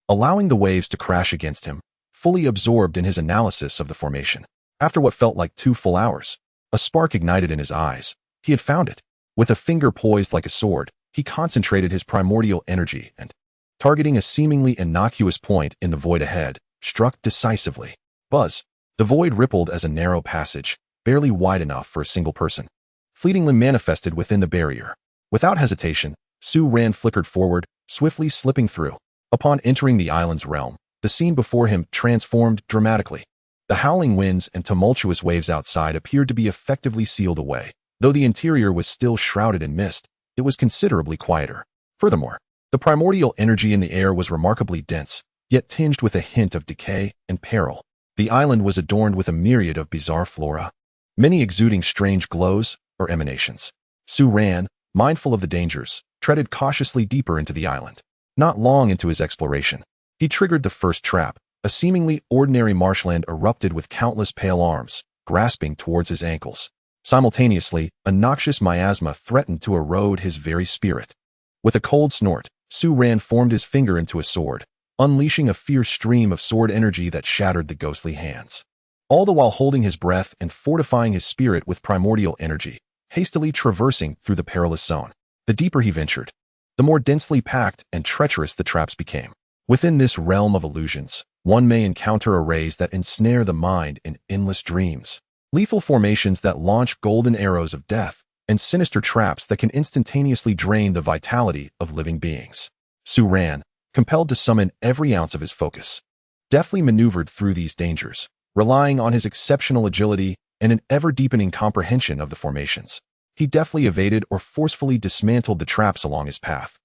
allowing the waves to crash against him, fully absorbed in his analysis of the formation. After what felt like 2 full hours, a spark ignited in his eyes. He had found it. With a finger poised like a sword, he concentrated his primordial energy and, targeting a seemingly innocuous point in the void ahead, struck decisively. Buzz! The void rippled as a narrow passage, barely wide enough for a single person, fleetingly manifested within the barrier. Without hesitation, Su Ran flickered forward, swiftly slipping through. Upon entering the island's realm, the scene before him transformed dramatically. The howling winds and tumultuous waves outside appeared to be effectively sealed away. Though the interior was still shrouded in mist, it was considerably quieter. Furthermore, the primordial energy in the air was remarkably dense, yet tinged with a hint of decay and peril. The island was adorned with a myriad of bizarre flora, many exuding strange glows or emanations. Su Ran, mindful of the dangers, treaded cautiously deeper into the island. Not long into his exploration, he triggered the first trap. A seemingly ordinary marshland erupted with countless pale arms, grasping towards his ankles. Simultaneously, a noxious miasma threatened to erode his very spirit. With a cold snort, Su Ran formed his finger into a sword, unleashing a fierce stream of sword energy that shattered the ghostly hands. All the while holding his breath and fortifying his spirit with primordial energy, hastily traversing through the perilous zone. The deeper he ventured, the more densely packed and treacherous the traps became. Within this realm of illusions, one may encounter arrays that ensnare the mind in endless dreams, lethal formations that launch golden arrows of death, and sinister traps that can instantaneously drain the vitality of living beings. Su Ran, compelled to summon every ounce of his focus, deftly maneuvered through these dangers, relying on his exceptional agility and an ever-deepening comprehension of the formations. He deftly evaded or forcefully dismantled the traps along his path.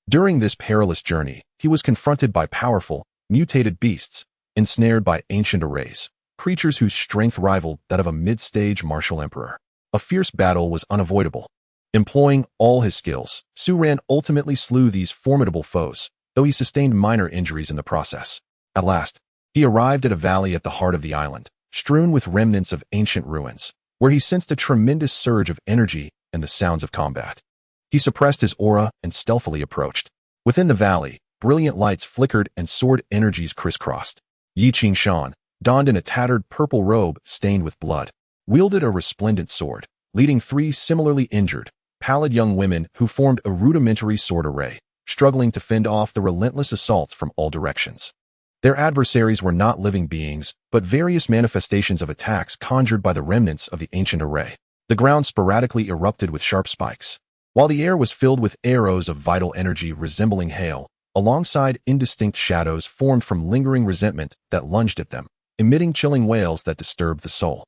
During this perilous journey, he was confronted by powerful, mutated beasts, ensnared by ancient arrays, creatures whose strength rivaled that of a mid-stage martial emperor. A fierce battle was unavoidable. Employing all his skills, Su Ran ultimately slew these formidable foes, though he sustained minor injuries in the process. At last, he arrived at a valley at the heart of the island, strewn with remnants of ancient ruins, where he sensed a tremendous surge of energy and the sounds of combat. He suppressed his aura and stealthily approached. Within the valley, brilliant lights flickered and sword energies crisscrossed. Yi Qingshan, donned in a tattered purple robe stained with blood, wielded a resplendent sword, leading three similarly injured, pallid young women who formed a rudimentary sword array, struggling to fend off the relentless assaults from all directions. Their adversaries were not living beings, but various manifestations of attacks conjured by the remnants of the ancient array. The ground sporadically erupted with sharp spikes, while the air was filled with arrows of vital energy resembling hail, alongside indistinct shadows formed from lingering resentment that lunged at them, emitting chilling wails that disturbed the soul.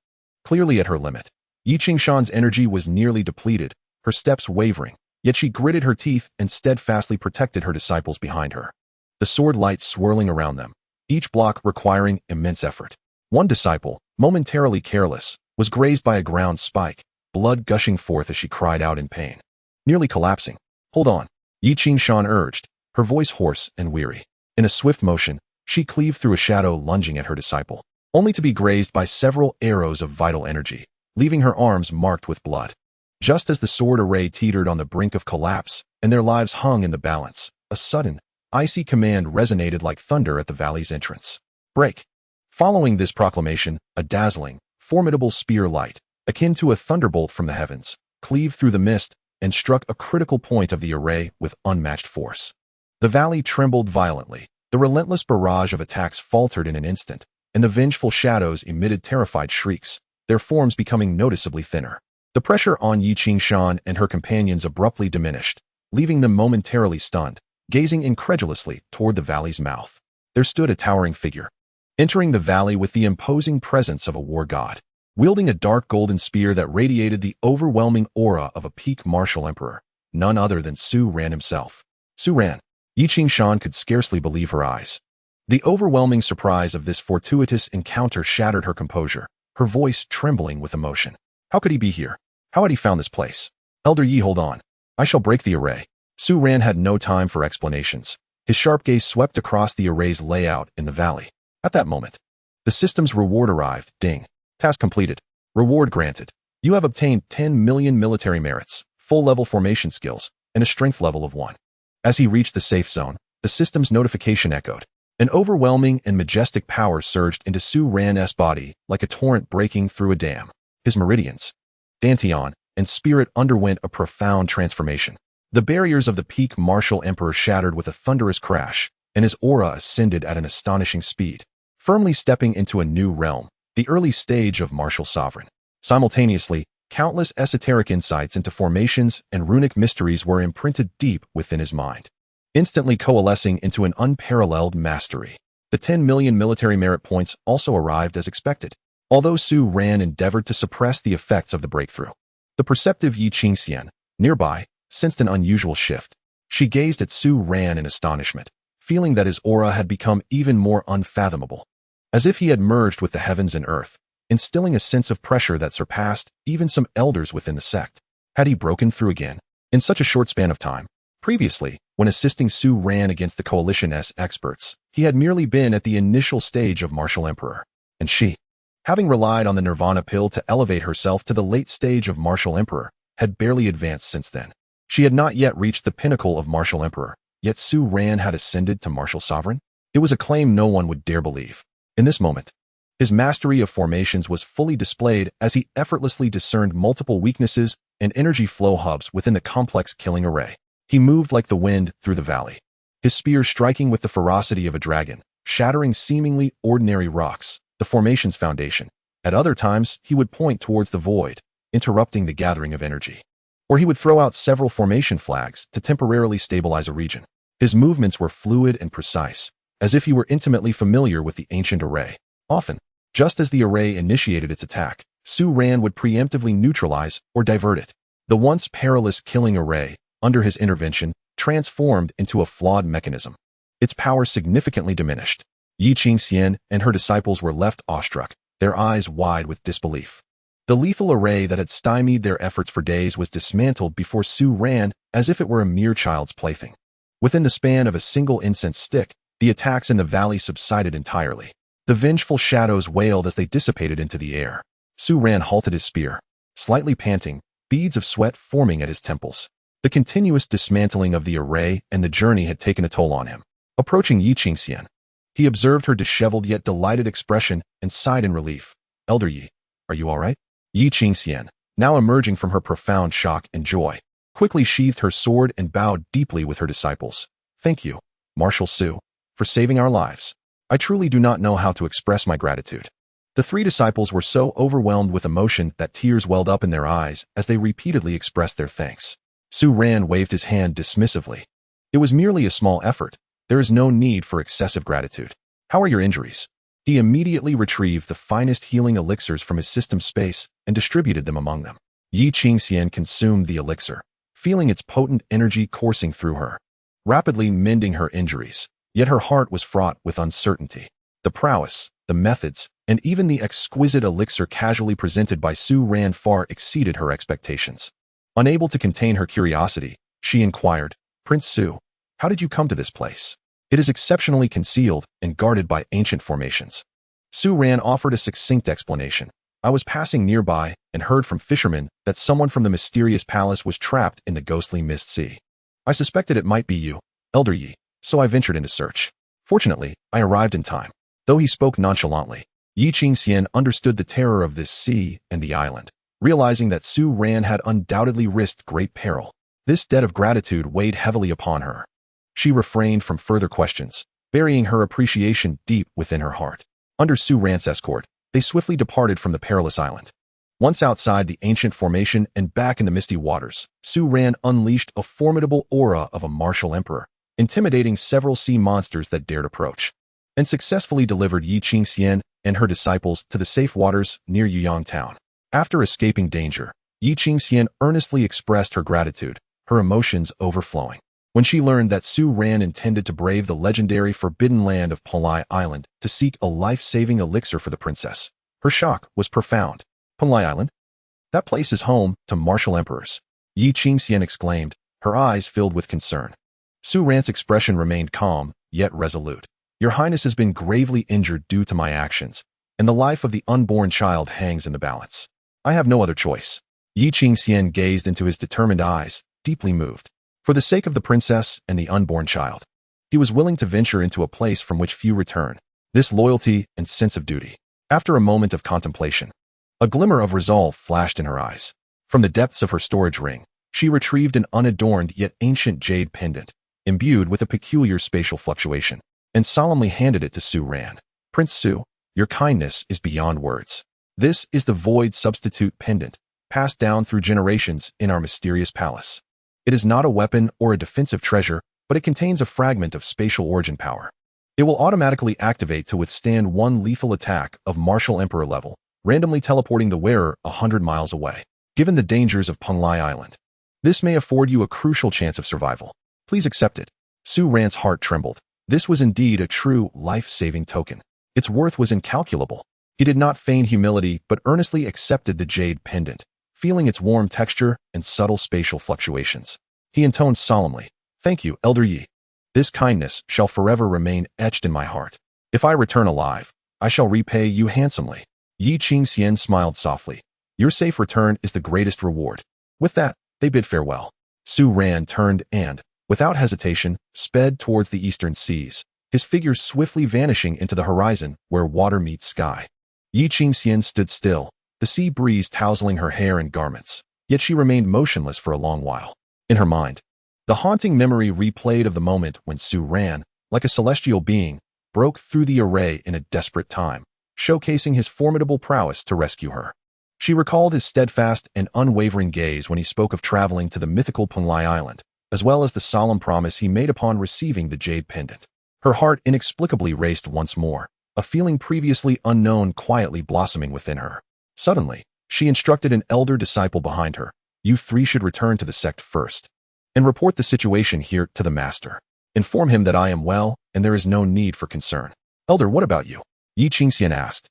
Clearly at her limit, Yi Qingshan's energy was nearly depleted, her steps wavering, yet she gritted her teeth and steadfastly protected her disciples behind her. The sword lights swirling around them, each block requiring immense effort. One disciple, momentarily careless, was grazed by a ground spike, blood gushing forth as she cried out in pain. Nearly collapsing. "Hold on," Yi Qingshan urged, her voice hoarse and weary. In a swift motion, she cleaved through a shadow lunging at her disciple, only to be grazed by several arrows of vital energy, leaving her arms marked with blood. Just as the sword array teetered on the brink of collapse and their lives hung in the balance, a sudden, icy command resonated like thunder at the valley's entrance. "Break!" Following this proclamation, a dazzling, formidable spear light, akin to a thunderbolt from the heavens, cleaved through the mist and struck a critical point of the array with unmatched force. The valley trembled violently, the relentless barrage of attacks faltered in an instant, and the vengeful shadows emitted terrified shrieks, their forms becoming noticeably thinner. The pressure on Yi Qingshan and her companions abruptly diminished, leaving them momentarily stunned, gazing incredulously toward the valley's mouth. There stood a towering figure, entering the valley with the imposing presence of a war god, wielding a dark golden spear that radiated the overwhelming aura of a peak martial emperor, none other than Su Ran himself. Su Ran. Yi Qingshan could scarcely believe her eyes. The overwhelming surprise of this fortuitous encounter shattered her composure, her voice trembling with emotion. How could he be here? How had he found this place? "Elder Yi, hold on. I shall break the array." Su Ran had no time for explanations. His sharp gaze swept across the array's layout in the valley. At that moment, the system's reward arrived. Ding. Task completed. Reward granted. You have obtained 10 million military merits, full-level formation skills, and a strength level of 1. As he reached the safe zone, the system's notification echoed. An overwhelming and majestic power surged into Su Ran's body like a torrent breaking through a dam. His meridians, dantian, and spirit underwent a profound transformation. The barriers of the peak martial emperor shattered with a thunderous crash, and his aura ascended at an astonishing speed, firmly stepping into a new realm, the early stage of martial sovereign. Simultaneously, countless esoteric insights into formations and runic mysteries were imprinted deep within his mind, instantly coalescing into an unparalleled mastery. The 10 million military merit points also arrived as expected, although Su Ran endeavored to suppress the effects of the breakthrough. The perceptive Yi Qingshan, nearby, sensed an unusual shift. She gazed at Su Ran in astonishment, feeling that his aura had become even more unfathomable, as if he had merged with the heavens and earth, instilling a sense of pressure that surpassed even some elders within the sect. Had he broken through again, in such a short span of time? Previously, when assisting Su Ran against the Coalition's experts, he had merely been at the initial stage of martial emperor. And she, Having relied on the Nirvana pill to elevate herself to the late stage of Martial Emperor, had barely advanced since then. She had not yet reached the pinnacle of Martial Emperor, yet Su Ran had ascended to Martial Sovereign? It was a claim no one would dare believe. In this moment, his mastery of formations was fully displayed as he effortlessly discerned multiple weaknesses and energy flow hubs within the complex killing array. He moved like the wind through the valley, his spear striking with the ferocity of a dragon, shattering seemingly ordinary rocks, the formation's foundation. At other times, he would point towards the void, interrupting the gathering of energy. Or he would throw out several formation flags to temporarily stabilize a region. His movements were fluid and precise, as if he were intimately familiar with the ancient array. Often, just as the array initiated its attack, Su Ran would preemptively neutralize or divert it. The once perilous killing array, under his intervention, transformed into a flawed mechanism. Its power significantly diminished. Yi Qingxian and her disciples were left awestruck, their eyes wide with disbelief. The lethal array that had stymied their efforts for days was dismantled before Su Ran as if it were a mere child's plaything. Within the span of a single incense stick, the attacks in the valley subsided entirely. The vengeful shadows wailed as they dissipated into the air. Su Ran halted his spear, slightly panting, beads of sweat forming at his temples. The continuous dismantling of the array and the journey had taken a toll on him. Approaching Yi Qingxian, he observed her disheveled yet delighted expression and sighed in relief. "Elder Yi, are you all right?" Yi Qingxian, now emerging from her profound shock and joy, quickly sheathed her sword and bowed deeply with her disciples. "Thank you, Marshal Su, for saving our lives. I truly do not know how to express my gratitude." The three disciples were so overwhelmed with emotion that tears welled up in their eyes as they repeatedly expressed their thanks. Su Ran waved his hand dismissively. "It was merely a small effort. There is no need for excessive gratitude. How are your injuries?" He immediately retrieved the finest healing elixirs from his system space and distributed them among them. Yi Qingxian consumed the elixir, feeling its potent energy coursing through her, rapidly mending her injuries. Yet her heart was fraught with uncertainty. The prowess, the methods, and even the exquisite elixir casually presented by Su Ran far exceeded her expectations. Unable to contain her curiosity, she inquired, "Prince Su, how did you come to this place? It is exceptionally concealed and guarded by ancient formations." Su Ran offered a succinct explanation. "I was passing nearby and heard from fishermen that someone from the mysterious palace was trapped in the ghostly mist sea. I suspected it might be you, Elder Yi, so I ventured into search. Fortunately, I arrived in time." Though he spoke nonchalantly, Yi Qingxian understood the terror of this sea and the island. Realizing that Su Ran had undoubtedly risked great peril, this debt of gratitude weighed heavily upon her. She refrained from further questions, burying her appreciation deep within her heart. Under Su Ran's escort, they swiftly departed from the perilous island. Once outside the ancient formation and back in the misty waters, Su Ran unleashed a formidable aura of a martial emperor, intimidating several sea monsters that dared approach, and successfully delivered Yi Qingxian and her disciples to the safe waters near Yuyang town. After escaping danger, Yi Qingxian earnestly expressed her gratitude, her emotions overflowing. When she learned that Su Ran intended to brave the legendary forbidden land of Panlai Island to seek a life-saving elixir for the princess, her shock was profound. "Panlai Island? That place is home to martial emperors," Yi Qingxian exclaimed, her eyes filled with concern. Su Ran's expression remained calm, yet resolute. "Your Highness has been gravely injured due to my actions, and the life of the unborn child hangs in the balance. I have no other choice." Yi Qingxian gazed into his determined eyes, deeply moved. For the sake of the princess and the unborn child, he was willing to venture into a place from which few return. This loyalty and sense of duty. After a moment of contemplation, a glimmer of resolve flashed in her eyes. From the depths of her storage ring, she retrieved an unadorned yet ancient jade pendant, imbued with a peculiar spatial fluctuation, and solemnly handed it to Su Ran. "Prince Su, your kindness is beyond words. This is the void substitute pendant, passed down through generations in our mysterious palace. It is not a weapon or a defensive treasure, but it contains a fragment of spatial origin power. It will automatically activate to withstand one lethal attack of martial emperor level, randomly teleporting the wearer 100 miles away. Given the dangers of Panlai Island, this may afford you a crucial chance of survival. Please accept it." Su Ran's heart trembled. This was indeed a true life-saving token. Its worth was incalculable. He did not feign humility but earnestly accepted the jade pendant, feeling its warm texture and subtle spatial fluctuations. He intoned solemnly, "Thank you, Elder Yi. This kindness shall forever remain etched in my heart. If I return alive, I shall repay you handsomely." Yi Qingxian smiled softly. Your safe return is the greatest reward. With that, they bid farewell. Su Ran turned and, without hesitation, sped towards the eastern seas, his figure swiftly vanishing into the horizon where water meets sky. Yi Qingxian stood still, the sea breeze tousling her hair and garments, yet she remained motionless for a long while. In her mind, the haunting memory replayed of the moment when Su Ran, like a celestial being, broke through the array in a desperate time, showcasing his formidable prowess to rescue her. She recalled his steadfast and unwavering gaze when he spoke of traveling to the mythical Penglai Island, as well as the solemn promise he made upon receiving the jade pendant. Her heart inexplicably raced once more, a feeling previously unknown quietly blossoming within her. Suddenly, she instructed an elder disciple behind her. You three should return to the sect first, and report the situation here to the master. Inform him that I am well, and there is no need for concern. Elder, what about you? Yi Qingxian asked.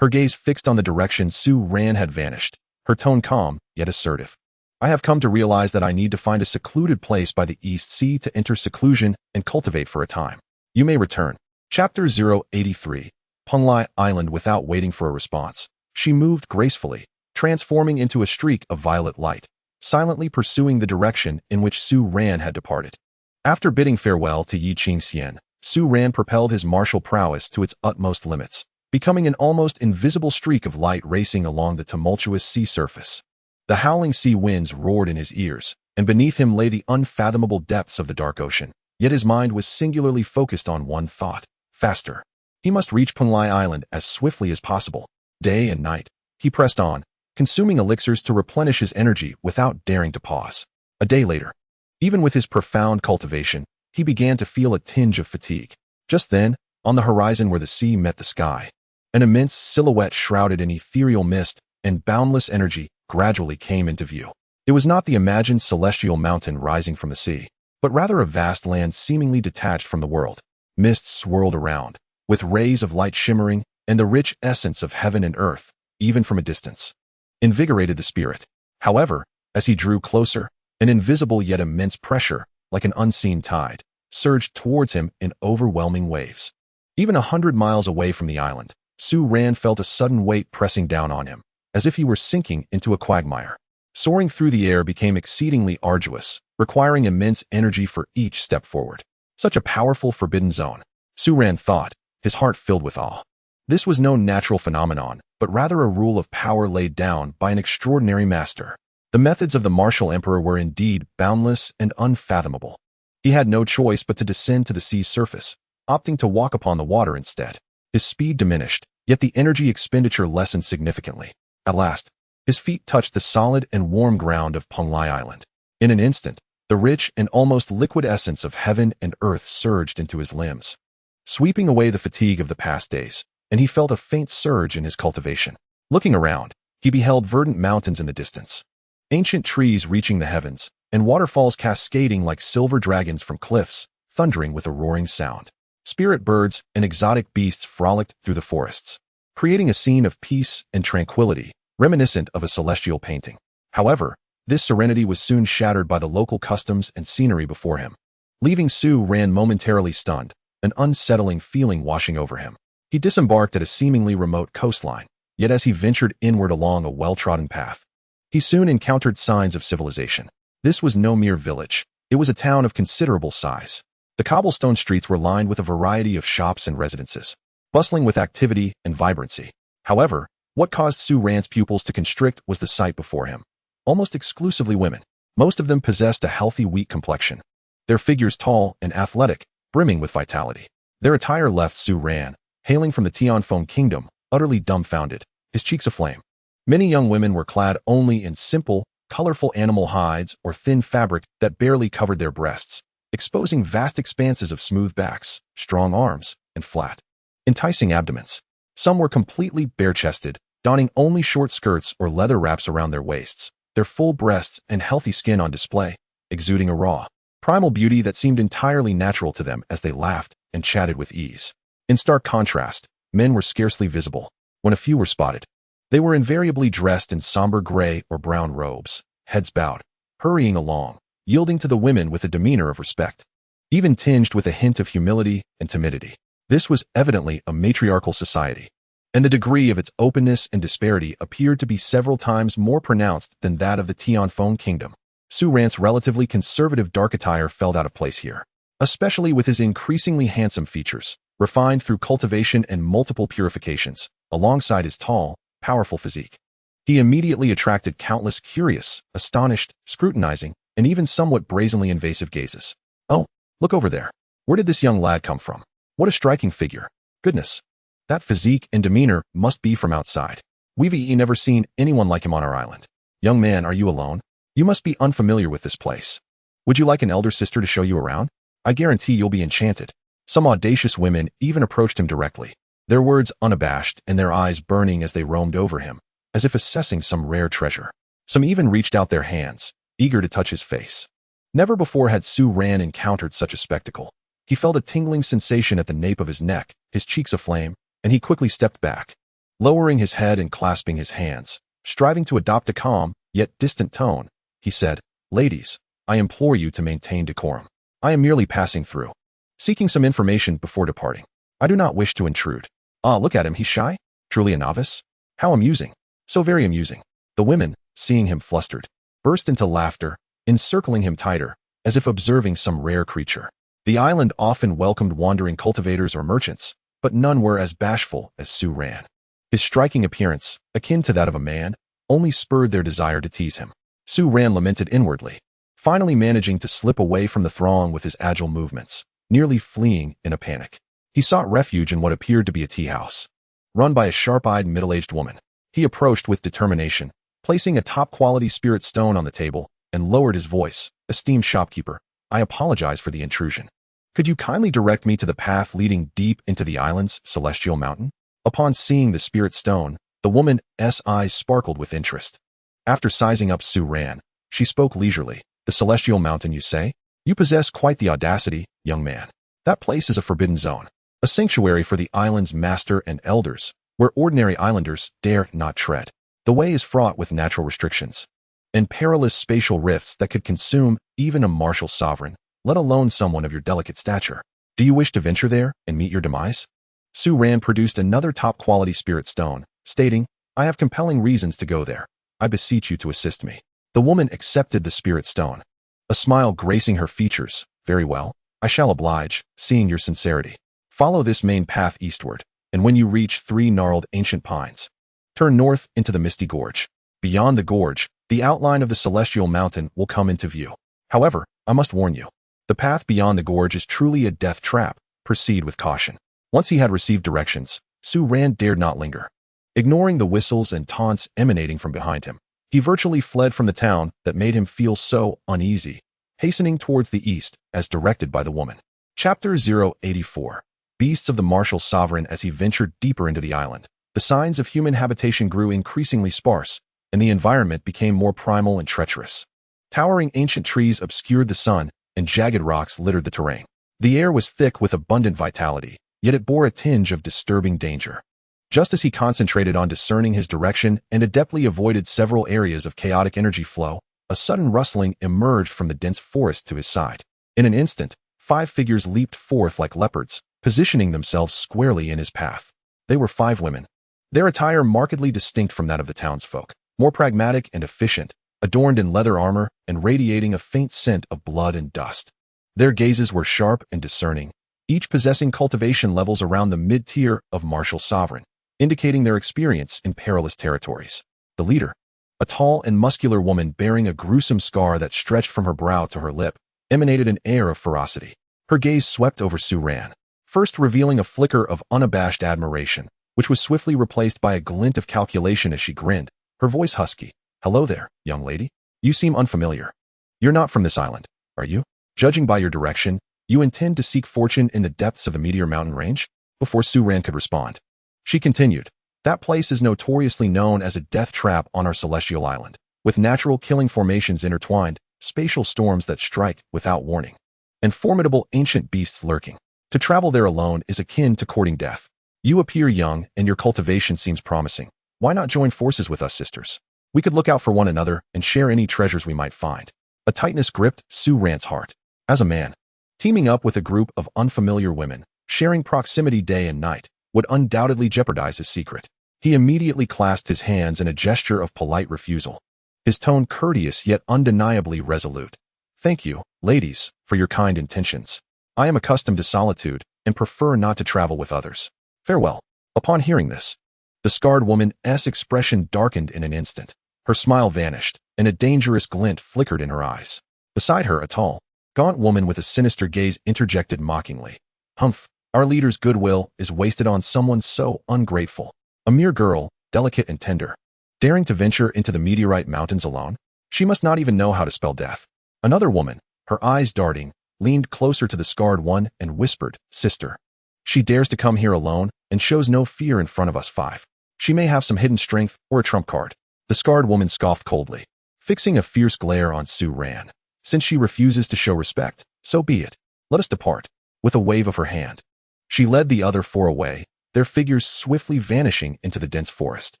Her gaze fixed on the direction Su Ran had vanished, her tone calm, yet assertive. I have come to realize that I need to find a secluded place by the East Sea to enter seclusion and cultivate for a time. You may return. Chapter 083. Penglai Island. Without waiting for a response, she moved gracefully, transforming into a streak of violet light, silently pursuing the direction in which Su Ran had departed. After bidding farewell to Yi Qingxian, Su Ran propelled his martial prowess to its utmost limits, becoming an almost invisible streak of light racing along the tumultuous sea surface. The howling sea winds roared in his ears, and beneath him lay the unfathomable depths of the dark ocean. Yet his mind was singularly focused on one thought: faster. He must reach Penglai Island as swiftly as possible. Day and night, he pressed on, consuming elixirs to replenish his energy without daring to pause. A day later, even with his profound cultivation, he began to feel a tinge of fatigue. Just then, on the horizon where the sea met the sky, an immense silhouette shrouded in ethereal mist and boundless energy gradually came into view. It was not the imagined celestial mountain rising from the sea, but rather a vast land seemingly detached from the world. Mists swirled around, with rays of light shimmering, and the rich essence of heaven and earth, even from a distance, invigorated the spirit. However, as he drew closer, an invisible yet immense pressure, like an unseen tide, surged towards him in overwhelming waves. Even 100 miles away from the island, Su Ran felt a sudden weight pressing down on him, as if he were sinking into a quagmire. Soaring through the air became exceedingly arduous, requiring immense energy for each step forward. Such a powerful forbidden zone, Su Ran thought, his heart filled with awe. This was no natural phenomenon, but rather a rule of power laid down by an extraordinary master. The methods of the martial emperor were indeed boundless and unfathomable. He had no choice but to descend to the sea's surface, opting to walk upon the water instead. His speed diminished, yet the energy expenditure lessened significantly. At last, his feet touched the solid and warm ground of Penglai Island. In an instant, the rich and almost liquid essence of heaven and earth surged into his limbs, sweeping away the fatigue of the past days, and he felt a faint surge in his cultivation. Looking around, he beheld verdant mountains in the distance, ancient trees reaching the heavens, and waterfalls cascading like silver dragons from cliffs, thundering with a roaring sound. Spirit birds and exotic beasts frolicked through the forests, creating a scene of peace and tranquility, reminiscent of a celestial painting. However, this serenity was soon shattered by the local customs and scenery before him. Leaving Su Ran momentarily stunned, an unsettling feeling washing over him. He disembarked at a seemingly remote coastline, yet as he ventured inward along a well-trodden path, he soon encountered signs of civilization. This was no mere village. It was a town of considerable size. The cobblestone streets were lined with a variety of shops and residences, bustling with activity and vibrancy. However, what caused Su Ran's pupils to constrict was the sight before him. Almost exclusively women, most of them possessed a healthy wheat complexion, their figures tall and athletic, brimming with vitality. Their attire left Su Ran, hailing from the Tianfeng kingdom, utterly dumbfounded, his cheeks aflame. Many young women were clad only in simple, colorful animal hides or thin fabric that barely covered their breasts, exposing vast expanses of smooth backs, strong arms, and flat, enticing abdomens. Some were completely bare-chested, donning only short skirts or leather wraps around their waists, their full breasts and healthy skin on display, exuding a raw, primal beauty that seemed entirely natural to them as they laughed and chatted with ease. In stark contrast, men were scarcely visible. When a few were spotted, they were invariably dressed in somber gray or brown robes, heads bowed, hurrying along, yielding to the women with a demeanor of respect, even tinged with a hint of humility and timidity. This was evidently a matriarchal society. and the degree of its openness and disparity appeared to be several times more pronounced than that of the Tianfeng kingdom. Su Ran's relatively conservative dark attire felt out of place here, especially with his increasingly handsome features, refined through cultivation and multiple purifications, alongside his tall, powerful physique. He immediately attracted countless curious, astonished, scrutinizing, and even somewhat brazenly invasive gazes. Oh, look over there. Where did this young lad come from? What a striking figure. Goodness. That physique and demeanor must be from outside. We've never seen anyone like him on our island. Young man, are you alone? You must be unfamiliar with this place. Would you like an elder sister to show you around? I guarantee you'll be enchanted. Some audacious women even approached him directly, their words unabashed and their eyes burning as they roamed over him, as if assessing some rare treasure. Some even reached out their hands, eager to touch his face. Never before had Su Ran encountered such a spectacle. He felt a tingling sensation at the nape of his neck, his cheeks aflame, and he quickly stepped back, lowering his head and clasping his hands. Striving to adopt a calm, yet distant tone, he said, "Ladies, I implore you to maintain decorum. I am merely passing through, seeking some information before departing. I do not wish to intrude." Ah, look at him, he's shy? Truly a novice? How amusing. So very amusing. The women, seeing him flustered, burst into laughter, encircling him tighter, as if observing some rare creature. The island often welcomed wandering cultivators or merchants, but none were as bashful as Su Ran. His striking appearance, akin to that of a man, only spurred their desire to tease him. Su Ran lamented inwardly, finally managing to slip away from the throng with his agile movements, nearly fleeing in a panic. He sought refuge in what appeared to be a tea house, run by a sharp-eyed middle-aged woman. He approached with determination, placing a top-quality spirit stone on the table, and lowered his voice. "Esteemed shopkeeper, I apologize for the intrusion. Could you kindly direct me to the path leading deep into the island's celestial mountain?" Upon seeing the spirit stone, the woman's eyes sparkled with interest. After sizing up Su Ran, she spoke leisurely. "The celestial mountain, you say? You possess quite the audacity, young man. That place is a forbidden zone, a sanctuary for the island's master and elders, where ordinary islanders dare not tread. The way is fraught with natural restrictions and perilous spatial rifts that could consume even a martial sovereign, let alone someone of your delicate stature. Do you wish to venture there and meet your demise?" Su Ran produced another top-quality spirit stone, stating, "I have compelling reasons to go there. I beseech you to assist me." The woman accepted the spirit stone, a smile gracing her features. "Very well, I shall oblige, seeing your sincerity. Follow this main path eastward, and when you reach 3 gnarled ancient pines, turn north into the misty gorge. Beyond the gorge, the outline of the celestial mountain will come into view. However, I must warn you, the path beyond the gorge is truly a death trap. Proceed with caution." Once he had received directions, Su Ran dared not linger. Ignoring the whistles and taunts emanating from behind him, he virtually fled from the town that made him feel so uneasy, hastening towards the east as directed by the woman. Chapter 084. Beasts of the Martial Sovereign. As he ventured deeper into the island, the signs of human habitation grew increasingly sparse, and the environment became more primal and treacherous. Towering ancient trees obscured the sun, and jagged rocks littered the terrain. The air was thick with abundant vitality, yet it bore a tinge of disturbing danger. Just as he concentrated on discerning his direction and adeptly avoided several areas of chaotic energy flow, a sudden rustling emerged from the dense forest to his side. In an instant, 5 figures leaped forth like leopards, positioning themselves squarely in his path. They were 5 women, their attire markedly distinct from that of the townsfolk, more pragmatic and efficient, adorned in leather armor and radiating a faint scent of blood and dust. Their gazes were sharp and discerning, each possessing cultivation levels around the mid-tier of martial sovereign, indicating their experience in perilous territories. The leader, a tall and muscular woman bearing a gruesome scar that stretched from her brow to her lip, emanated an air of ferocity. Her gaze swept over Su Ran, first revealing a flicker of unabashed admiration, which was swiftly replaced by a glint of calculation as she grinned, her voice husky. "Hello there, young lady. You seem unfamiliar. You're not from this island, are you? Judging by your direction, you intend to seek fortune in the depths of the Meteor Mountain range?" Before Su Ran could respond, she continued, "That place is notoriously known as a death trap on our celestial island, with natural killing formations intertwined, spatial storms that strike without warning, and formidable ancient beasts lurking. To travel there alone is akin to courting death. You appear young and your cultivation seems promising. Why not join forces with us, sisters? We could look out for one another and share any treasures we might find." A tightness gripped Su Ran's heart. As a man, teaming up with a group of unfamiliar women, sharing proximity day and night, would undoubtedly jeopardize his secret. He immediately clasped his hands in a gesture of polite refusal, his tone courteous yet undeniably resolute. "Thank you, ladies, for your kind intentions. I am accustomed to solitude and prefer not to travel with others. Farewell." Upon hearing this, the scarred woman's expression darkened in an instant. Her smile vanished, and a dangerous glint flickered in her eyes. Beside her, a tall, gaunt woman with a sinister gaze interjected mockingly, "Humph, our leader's goodwill is wasted on someone so ungrateful. A mere girl, delicate and tender, daring to venture into the meteorite mountains alone? She must not even know how to spell death." Another woman, her eyes darting, leaned closer to the scarred one and whispered, "Sister, she dares to come here alone and shows no fear in front of us five. She may have some hidden strength or a trump card." The scarred woman scoffed coldly, fixing a fierce glare on Su Ran. "Since she refuses to show respect, so be it. Let us depart." With a wave of her hand, she led the other four away, their figures swiftly vanishing into the dense forest.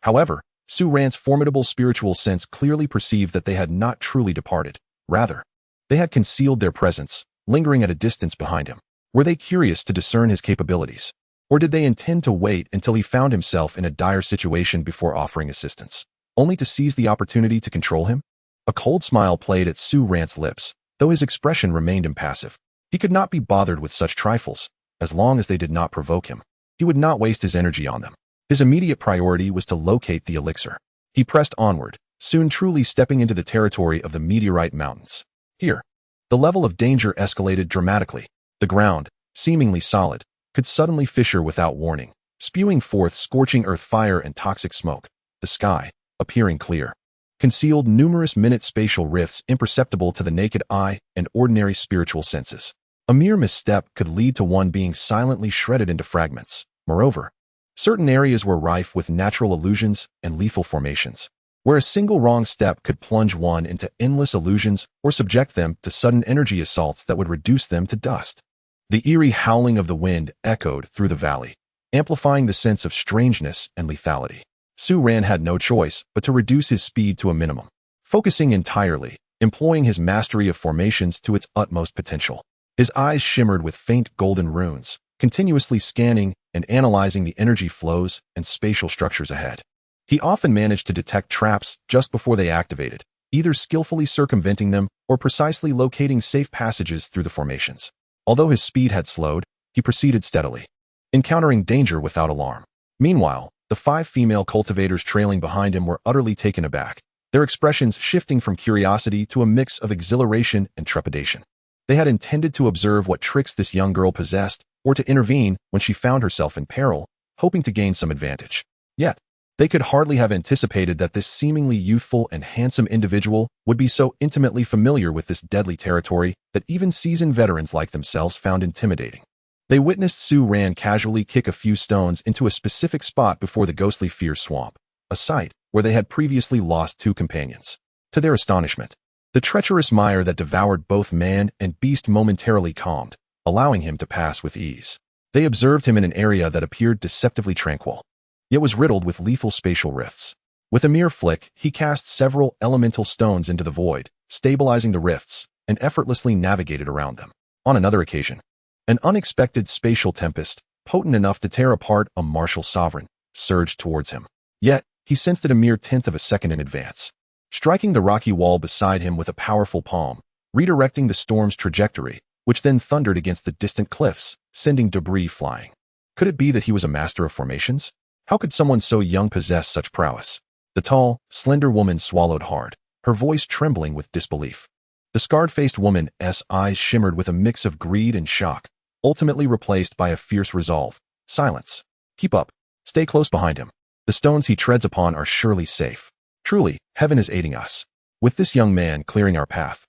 However, Su Ran's formidable spiritual sense clearly perceived that they had not truly departed. Rather, they had concealed their presence, lingering at a distance behind him. Were they curious to discern his capabilities? Or did they intend to wait until he found himself in a dire situation before offering assistance, only to seize the opportunity to control him? A cold smile played at Su Ran's lips, though his expression remained impassive. He could not be bothered with such trifles. As long as they did not provoke him, he would not waste his energy on them. His immediate priority was to locate the elixir. He pressed onward, soon truly stepping into the territory of the meteorite mountains. Here, the level of danger escalated dramatically. The ground, seemingly solid, could suddenly fissure without warning, spewing forth scorching earth fire and toxic smoke. The sky, appearing clear, concealed numerous minute spatial rifts imperceptible to the naked eye and ordinary spiritual senses. A mere misstep could lead to one being silently shredded into fragments. Moreover, certain areas were rife with natural illusions and lethal formations, where a single wrong step could plunge one into endless illusions or subject them to sudden energy assaults that would reduce them to dust. The eerie howling of the wind echoed through the valley, amplifying the sense of strangeness and lethality. Su Ran had no choice but to reduce his speed to a minimum, focusing entirely, employing his mastery of formations to its utmost potential. His eyes shimmered with faint golden runes, continuously scanning and analyzing the energy flows and spatial structures ahead. He often managed to detect traps just before they activated, either skillfully circumventing them or precisely locating safe passages through the formations. Although his speed had slowed, he proceeded steadily, encountering danger without alarm. Meanwhile, the 5 female cultivators trailing behind him were utterly taken aback, their expressions shifting from curiosity to a mix of exhilaration and trepidation. They had intended to observe what tricks this young girl possessed, or to intervene when she found herself in peril, hoping to gain some advantage. Yet, they could hardly have anticipated that this seemingly youthful and handsome individual would be so intimately familiar with this deadly territory that even seasoned veterans like themselves found intimidating. They witnessed Su Ran casually kick a few stones into a specific spot before the ghostly Fear Swamp, a site where they had previously lost 2 companions. To their astonishment, the treacherous mire that devoured both man and beast momentarily calmed, allowing him to pass with ease. They observed him in an area that appeared deceptively tranquil, yet was riddled with lethal spatial rifts. With a mere flick, he cast several elemental stones into the void, stabilizing the rifts, and effortlessly navigated around them. On another occasion, an unexpected spatial tempest, potent enough to tear apart a martial sovereign, surged towards him. Yet, he sensed it a mere tenth of a second in advance, striking the rocky wall beside him with a powerful palm, redirecting the storm's trajectory, which then thundered against the distant cliffs, sending debris flying. Could it be that he was a master of formations? How could someone so young possess such prowess? The tall, slender woman swallowed hard, her voice trembling with disbelief. The scarred-faced woman's eyes shimmered with a mix of greed and shock, ultimately replaced by a fierce resolve. Silence. Keep up. Stay close behind him. The stones he treads upon are surely safe. Truly, heaven is aiding us. With this young man clearing our path,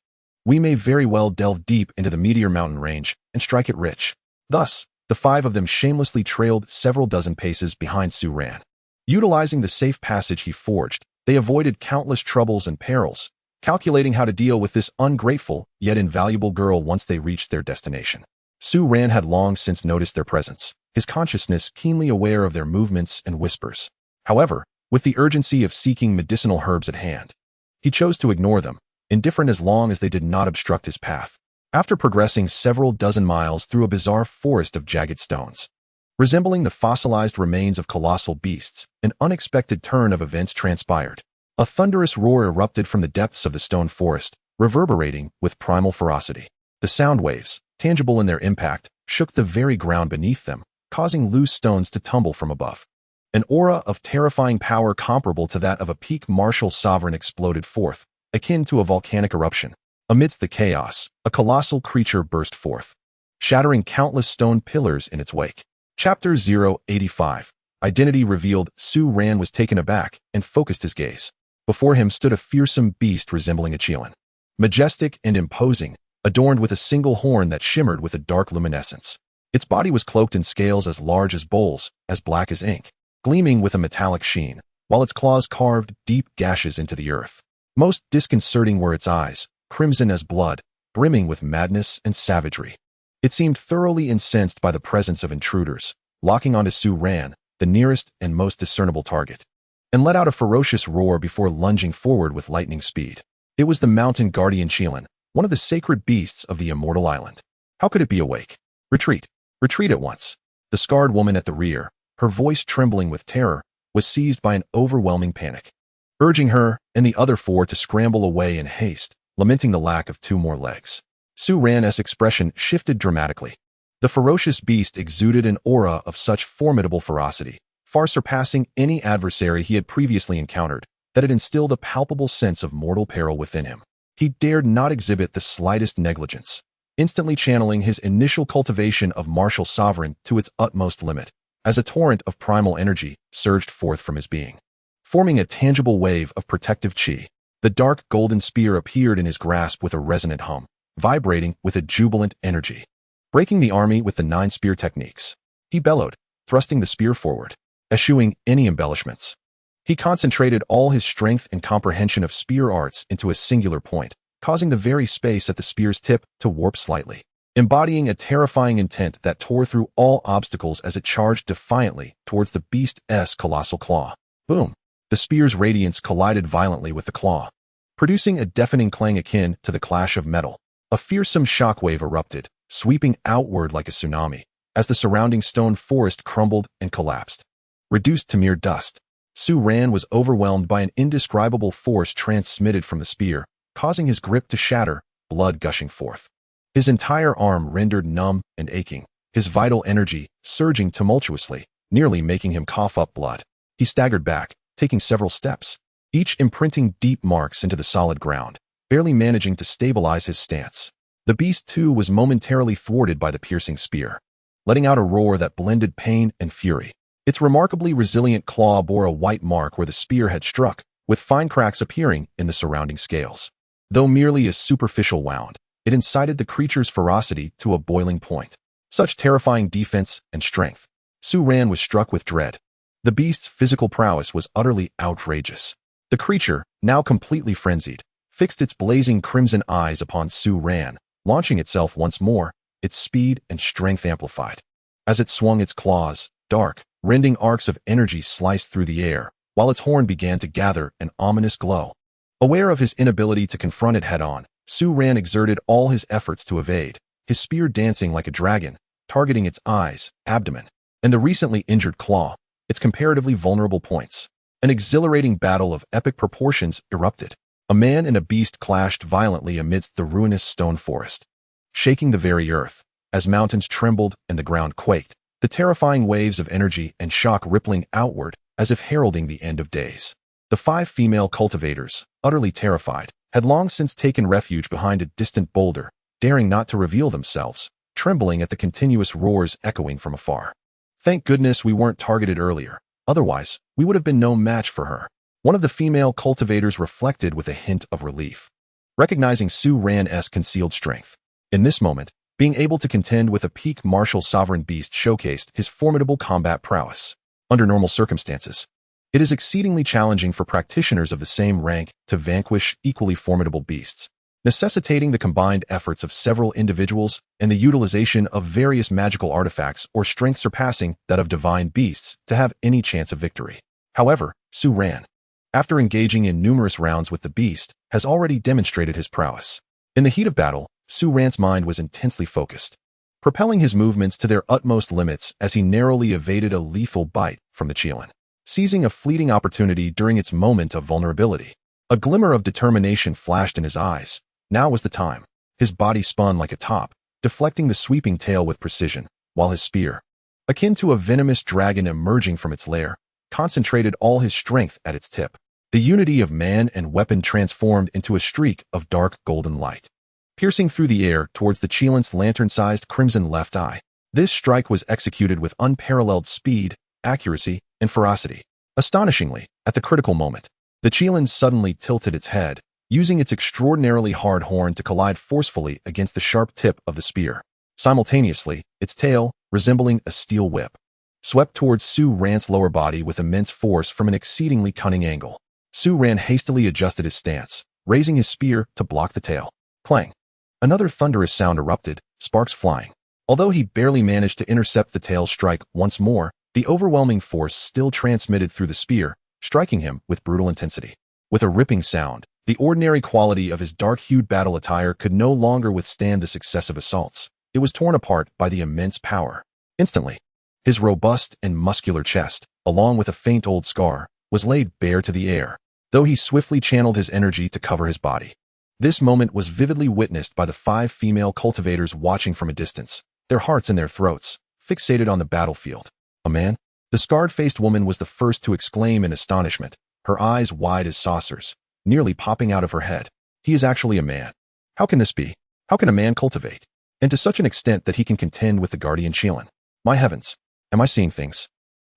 we may very well delve deep into the Meteor Mountain range and strike it rich. Thus, the 5 of them shamelessly trailed several dozen paces behind Su Ran. Utilizing the safe passage he forged, they avoided countless troubles and perils, calculating how to deal with this ungrateful yet invaluable girl once they reached their destination. Su Ran had long since noticed their presence, his consciousness keenly aware of their movements and whispers. However, with the urgency of seeking medicinal herbs at hand, he chose to ignore them, indifferent as long as they did not obstruct his path. After progressing several dozen miles through a bizarre forest of jagged stones, Resembling the fossilized remains of colossal beasts, an unexpected turn of events transpired. A thunderous roar erupted from the depths of the stone forest, reverberating with primal ferocity. The sound waves, tangible in their impact, shook the very ground beneath them, causing loose stones to tumble from above. An aura of terrifying power comparable to that of a peak martial sovereign exploded forth, akin to a volcanic eruption. Amidst the chaos, a colossal creature burst forth, shattering countless stone pillars in its wake. Chapter 085. Identity revealed. Su Ran was taken aback and focused his gaze. Before him stood a fearsome beast resembling a chelan. Majestic and imposing, adorned with a single horn that shimmered with a dark luminescence. Its body was cloaked in scales as large as bowls, as black as ink, gleaming with a metallic sheen, while its claws carved deep gashes into the earth. Most disconcerting were its eyes, crimson as blood, brimming with madness and savagery. It seemed thoroughly incensed by the presence of intruders, locking onto Su Ran, the nearest and most discernible target, and let out a ferocious roar before lunging forward with lightning speed. It was the mountain guardian chelan, one of the sacred beasts of the immortal island. How could it be awake? Retreat! Retreat at once! The scarred woman at the rear, her voice trembling with terror, was seized by an overwhelming panic, urging her and the other four to scramble away in haste, lamenting the lack of 2 more legs. Su Ran's expression shifted dramatically. The ferocious beast exuded an aura of such formidable ferocity, far surpassing any adversary he had previously encountered, that it instilled a palpable sense of mortal peril within him. He dared not exhibit the slightest negligence, instantly channeling his initial cultivation of martial sovereign to its utmost limit, as a torrent of primal energy surged forth from his being, forming a tangible wave of protective chi. The dark golden spear appeared in his grasp with a resonant hum, vibrating with a jubilant energy. Breaking the army with the 9 spear techniques, he bellowed, thrusting the spear forward, eschewing any embellishments. He concentrated all his strength and comprehension of spear arts into a singular point, causing the very space at the spear's tip to warp slightly, embodying a terrifying intent that tore through all obstacles as it charged defiantly towards the beast's colossal claw. Boom! The spear's radiance collided violently with the claw, producing a deafening clang akin to the clash of metal. A fearsome shockwave erupted, sweeping outward like a tsunami, as the surrounding stone forest crumbled and collapsed. Reduced to mere dust, Su Ran was overwhelmed by an indescribable force transmitted from the spear, causing his grip to shatter, blood gushing forth. His entire arm rendered numb and aching, his vital energy surging tumultuously, nearly making him cough up blood. He staggered back, taking several steps, each imprinting deep marks into the solid ground, barely managing to stabilize his stance. The beast, too, was momentarily thwarted by the piercing spear, letting out a roar that blended pain and fury. Its remarkably resilient claw bore a white mark where the spear had struck, with fine cracks appearing in the surrounding scales. Though merely a superficial wound, it incited the creature's ferocity to a boiling point. Such terrifying defense and strength. Su Ran was struck with dread. The beast's physical prowess was utterly outrageous. The creature, now completely frenzied, fixed its blazing crimson eyes upon Su Ran, launching itself once more, its speed and strength amplified. As it swung its claws, dark, rending arcs of energy sliced through the air, while its horn began to gather an ominous glow. Aware of his inability to confront it head-on, Su Ran exerted all his efforts to evade, his spear dancing like a dragon, targeting its eyes, abdomen, and the recently injured claw, its comparatively vulnerable points. An exhilarating battle of epic proportions erupted. A man and a beast clashed violently amidst the ruinous stone forest, shaking the very earth, as mountains trembled and the ground quaked, the terrifying waves of energy and shock rippling outward as if heralding the end of days. The 5 female cultivators, utterly terrified, had long since taken refuge behind a distant boulder, daring not to reveal themselves, trembling at the continuous roars echoing from afar. Thank goodness we weren't targeted earlier, otherwise we would have been no match for her. One of the female cultivators reflected with a hint of relief, recognizing Su Ran's concealed strength. In this moment, being able to contend with a peak martial sovereign beast showcased his formidable combat prowess. Under normal circumstances, it is exceedingly challenging for practitioners of the same rank to vanquish equally formidable beasts, necessitating the combined efforts of several individuals and the utilization of various magical artifacts or strength surpassing that of divine beasts to have any chance of victory. However, Su Ran, after engaging in numerous rounds with the beast, has already demonstrated his prowess. In the heat of battle, Su Ran's mind was intensely focused, propelling his movements to their utmost limits as he narrowly evaded a lethal bite from the Chelan, seizing a fleeting opportunity during its moment of vulnerability. A glimmer of determination flashed in his eyes. Now was the time. His body spun like a top, deflecting the sweeping tail with precision, while his spear, akin to a venomous dragon emerging from its lair, concentrated all his strength at its tip. The unity of man and weapon transformed into a streak of dark golden light, piercing through the air towards the Chelan's lantern-sized crimson left eye. This strike was executed with unparalleled speed, accuracy, and ferocity. Astonishingly, at the critical moment, the Chelan suddenly tilted its head, using its extraordinarily hard horn to collide forcefully against the sharp tip of the spear. Simultaneously, its tail, resembling a steel whip, swept towards Su Ran's lower body with immense force from an exceedingly cunning angle. Su Ran hastily adjusted his stance, raising his spear to block the tail. Clang! Another thunderous sound erupted, sparks flying. Although he barely managed to intercept the tail's strike once more, the overwhelming force still transmitted through the spear, striking him with brutal intensity. With a ripping sound, the ordinary quality of his dark-hued battle attire could no longer withstand the successive assaults. It was torn apart by the immense power. Instantly, his robust and muscular chest, along with a faint old scar, was laid bare to the air, though he swiftly channeled his energy to cover his body. This moment was vividly witnessed by the 5 female cultivators watching from a distance, their hearts in their throats, fixated on the battlefield. A man? The scarred-faced woman was the first to exclaim in astonishment, her eyes wide as saucers, nearly popping out of her head. He is actually a man. How can this be? How can a man cultivate? And to such an extent that he can contend with the guardian Chelan? My heavens! Am I seeing things?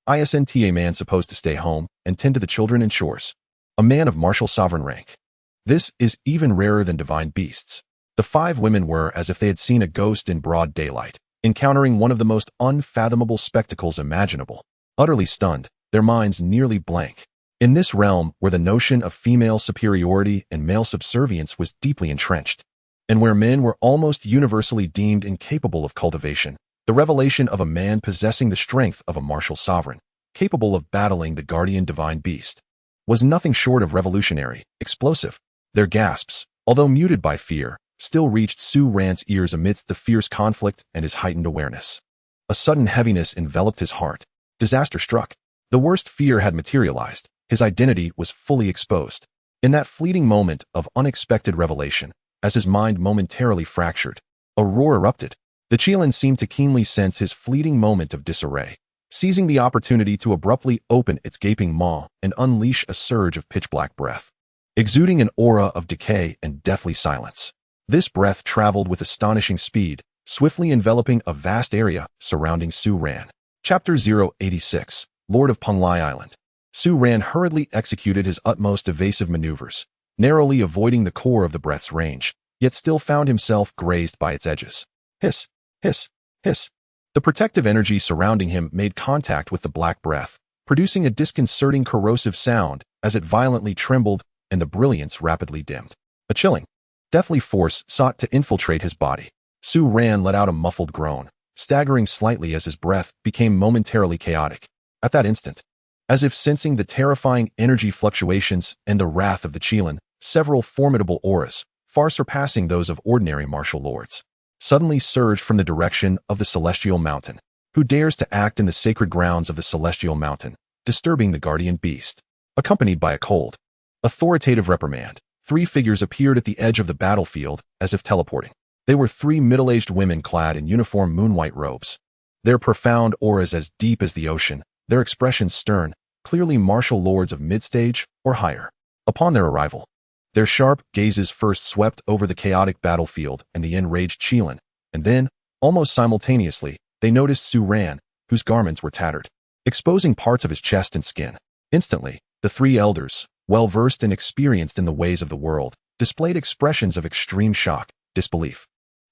Isn't a man supposed to stay home and tend to the children and chores? A man of martial sovereign rank. This is even rarer than divine beasts. The 5 women were as if they had seen a ghost in broad daylight, encountering one of the most unfathomable spectacles imaginable. Utterly stunned, their minds nearly blank. In this realm where the notion of female superiority and male subservience was deeply entrenched, and where men were almost universally deemed incapable of cultivation, the revelation of a man possessing the strength of a martial sovereign, capable of battling the guardian divine beast, was nothing short of revolutionary, explosive. Their gasps, although muted by fear, still reached Su Ran's ears amidst the fierce conflict and his heightened awareness. A sudden heaviness enveloped his heart. Disaster struck. The worst fear had materialized. His identity was fully exposed. In that fleeting moment of unexpected revelation, as his mind momentarily fractured, a roar erupted. The Chelan seemed to keenly sense his fleeting moment of disarray, seizing the opportunity to abruptly open its gaping maw and unleash a surge of pitch-black breath, exuding an aura of decay and deathly silence. This breath traveled with astonishing speed, swiftly enveloping a vast area surrounding Su Ran. Chapter 086, Lord of Penglai Island. Su Ran hurriedly executed his utmost evasive maneuvers, narrowly avoiding the core of the breath's range, yet still found himself grazed by its edges. Hiss, hiss, hiss. The protective energy surrounding him made contact with the black breath, producing a disconcerting corrosive sound as it violently trembled and the brilliance rapidly dimmed. A chilling, deathly force sought to infiltrate his body. Su Ran let out a muffled groan, staggering slightly as his breath became momentarily chaotic. At that instant, as if sensing the terrifying energy fluctuations and the wrath of the Chelan, several formidable auras, far surpassing those of ordinary martial lords, suddenly surged from the direction of the Celestial Mountain. Who dares to act in the sacred grounds of the Celestial Mountain, disturbing the guardian beast? Accompanied by a cold, authoritative reprimand, 3 figures appeared at the edge of the battlefield as if teleporting. They were 3 middle-aged women clad in uniform moon-white robes, their profound auras as deep as the ocean, their expressions stern, clearly martial lords of mid-stage or higher. Upon their arrival, their sharp gazes first swept over the chaotic battlefield and the enraged Chelan, and then, almost simultaneously, they noticed Su Ran, whose garments were tattered, exposing parts of his chest and skin. Instantly, the 3 elders, well-versed and experienced in the ways of the world, displayed expressions of extreme shock, disbelief,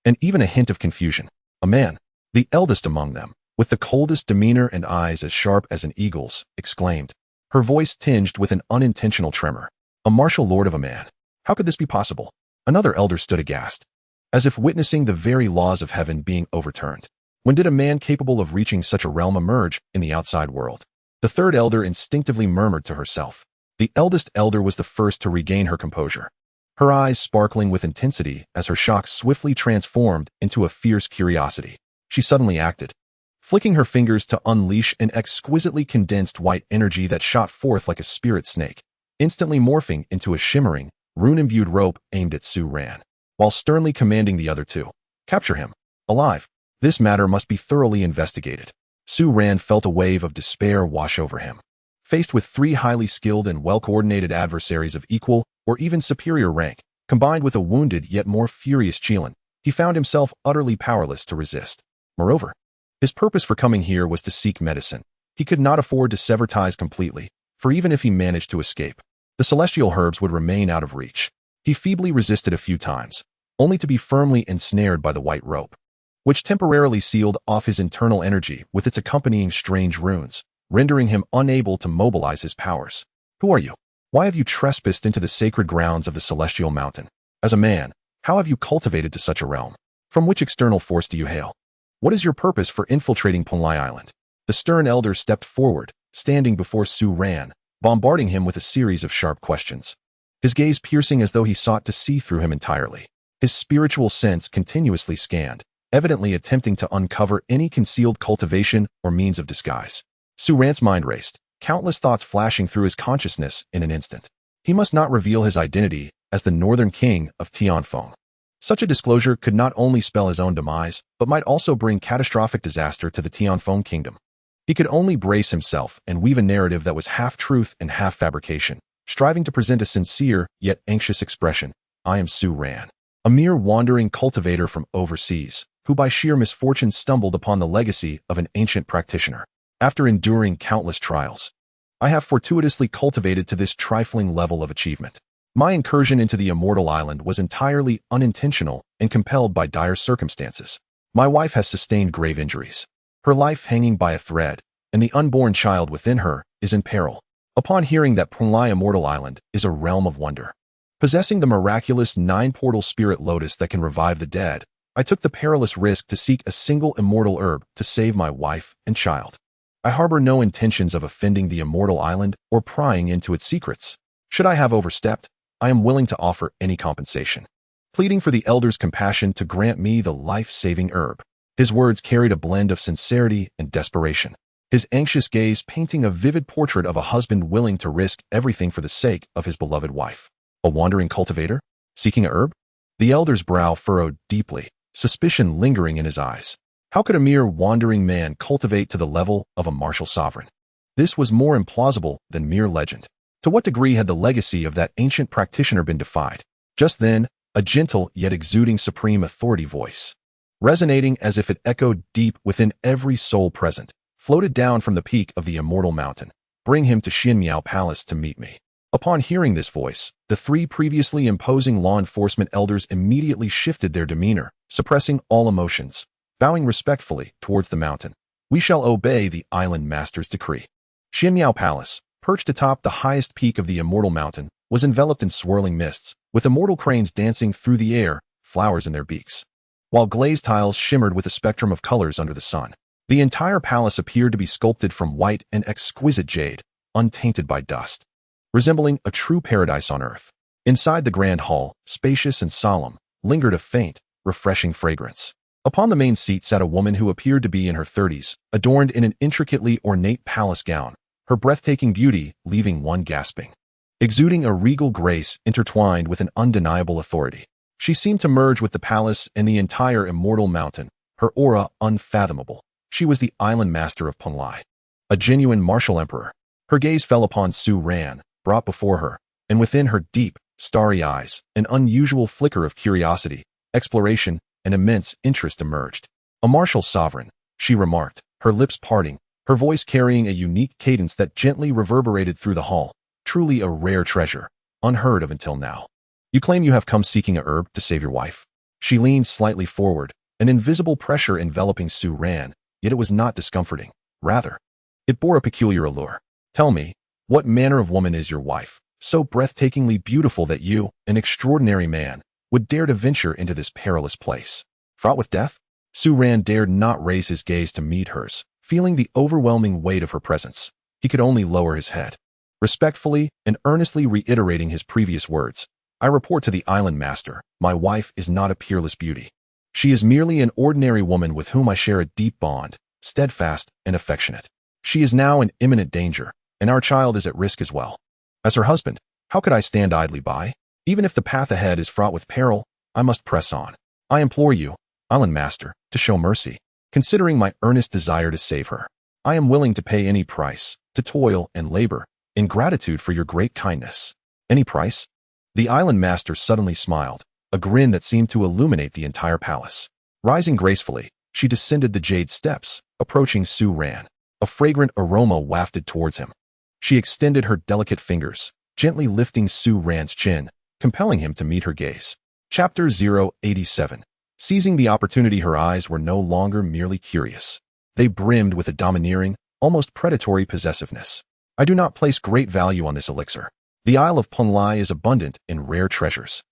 and even a hint of confusion. A man, the eldest among them, with the coldest demeanor and eyes as sharp as an eagle's, exclaimed, her voice tinged with an unintentional tremor. A martial lord of a man. How could this be possible? Another elder stood aghast, as if witnessing the very laws of heaven being overturned. When did a man capable of reaching such a realm emerge in the outside world? The 3rd elder instinctively murmured to herself. The eldest elder was the first to regain her composure, her eyes sparkling with intensity as her shock swiftly transformed into a fierce curiosity. She suddenly acted, flicking her fingers to unleash an exquisitely condensed white energy that shot forth like a spirit snake, instantly morphing into a shimmering, rune-imbued rope aimed at Su Ran, while sternly commanding the other two, "Capture him. Alive. This matter must be thoroughly investigated." Su Ran felt a wave of despair wash over him. Faced with three highly skilled and well-coordinated adversaries of equal or even superior rank, combined with a wounded yet more furious Qilin, he found himself utterly powerless to resist. Moreover, his purpose for coming here was to seek medicine. He could not afford to sever ties completely, for even if he managed to escape, the celestial herbs would remain out of reach. He feebly resisted a few times, only to be firmly ensnared by the white rope, which temporarily sealed off his internal energy with its accompanying strange runes, rendering him unable to mobilize his powers. "Who are you? Why have you trespassed into the sacred grounds of the celestial mountain? As a man, how have you cultivated to such a realm? From which external force do you hail? What is your purpose for infiltrating Punlai Island?" The stern elder stepped forward, standing before Su Ran, bombarding him with a series of sharp questions, his gaze piercing as though he sought to see through him entirely. His spiritual sense continuously scanned, evidently attempting to uncover any concealed cultivation or means of disguise. Su Ran's mind raced, countless thoughts flashing through his consciousness in an instant. He must not reveal his identity as the Northern King of Tianfeng. Such a disclosure could not only spell his own demise, but might also bring catastrophic disaster to the Tianfeng kingdom. He could only brace himself and weave a narrative that was half truth and half fabrication, striving to present a sincere yet anxious expression. "I am Su Ran, a mere wandering cultivator from overseas, who by sheer misfortune stumbled upon the legacy of an ancient practitioner. After enduring countless trials, I have fortuitously cultivated to this trifling level of achievement. My incursion into the Immortal Island was entirely unintentional and compelled by dire circumstances. My wife has sustained grave injuries, her life hanging by a thread, and the unborn child within her is in peril. Upon hearing that Punlai Immortal Island is a realm of wonder, possessing the miraculous 9-portal spirit lotus that can revive the dead, I took the perilous risk to seek a single immortal herb to save my wife and child. I harbor no intentions of offending the Immortal Island or prying into its secrets. Should I have overstepped, I am willing to offer any compensation." Pleading for the elder's compassion to grant me the life-saving herb. His words carried a blend of sincerity and desperation, his anxious gaze painting a vivid portrait of a husband willing to risk everything for the sake of his beloved wife. A wandering cultivator? Seeking a herb? The elder's brow furrowed deeply, suspicion lingering in his eyes. How could a mere wandering man cultivate to the level of a martial sovereign? This was more implausible than mere legend. To what degree had the legacy of that ancient practitioner been defied? Just then, a gentle yet exuding supreme authority voice, resonating as if it echoed deep within every soul present, floated down from the peak of the immortal mountain. "Bring him to Xinmiao Palace to meet me." Upon hearing this voice, the three previously imposing law enforcement elders immediately shifted their demeanor, suppressing all emotions, bowing respectfully towards the mountain. "We shall obey the island master's decree." Xinmiao Palace, perched atop the highest peak of the immortal mountain, was enveloped in swirling mists, with immortal cranes dancing through the air, flowers in their beaks, while glazed tiles shimmered with a spectrum of colors under the sun. The entire palace appeared to be sculpted from white and exquisite jade, untainted by dust, resembling a true paradise on earth. Inside the grand hall, spacious and solemn, lingered a faint, refreshing fragrance. Upon the main seat sat a woman who appeared to be in her 30s, adorned in an intricately ornate palace gown, her breathtaking beauty leaving one gasping, exuding a regal grace intertwined with an undeniable authority. She seemed to merge with the palace and the entire immortal mountain, her aura unfathomable. She was the island master of Punlai, a genuine martial emperor. Her gaze fell upon Su Ran, brought before her, and within her deep, starry eyes, an unusual flicker of curiosity, exploration, and immense interest emerged. "A martial sovereign," she remarked, her lips parting, her voice carrying a unique cadence that gently reverberated through the hall. "Truly a rare treasure, unheard of until now. You claim you have come seeking a herb to save your wife." She leaned slightly forward, an invisible pressure enveloping Su Ran, yet it was not discomforting. Rather, it bore a peculiar allure. "Tell me, what manner of woman is your wife, so breathtakingly beautiful that you, an extraordinary man, would dare to venture into this perilous place? Fraught with death?" Su Ran dared not raise his gaze to meet hers, feeling the overwhelming weight of her presence. He could only lower his head, respectfully and earnestly reiterating his previous words. "I report to the island master, my wife is not a peerless beauty. She is merely an ordinary woman with whom I share a deep bond, steadfast and affectionate. She is now in imminent danger, and our child is at risk as well. As her husband, how could I stand idly by? Even if the path ahead is fraught with peril, I must press on. I implore you, Island Master, to show mercy. Considering my earnest desire to save her, I am willing to pay any price, to toil and labor, in gratitude for your great kindness. Any price? The Island Master suddenly smiled, a grin that seemed to illuminate the entire palace. Rising gracefully, she descended the jade steps, approaching Su Ran. A fragrant aroma wafted towards him. She extended her delicate fingers, gently lifting Su Ran's chin, compelling him to meet her gaze. Chapter 087. Seizing the opportunity, her eyes were no longer merely curious. They brimmed with a domineering, almost predatory possessiveness. I do not place great value on this elixir. The Isle of Punlai is abundant in rare treasures.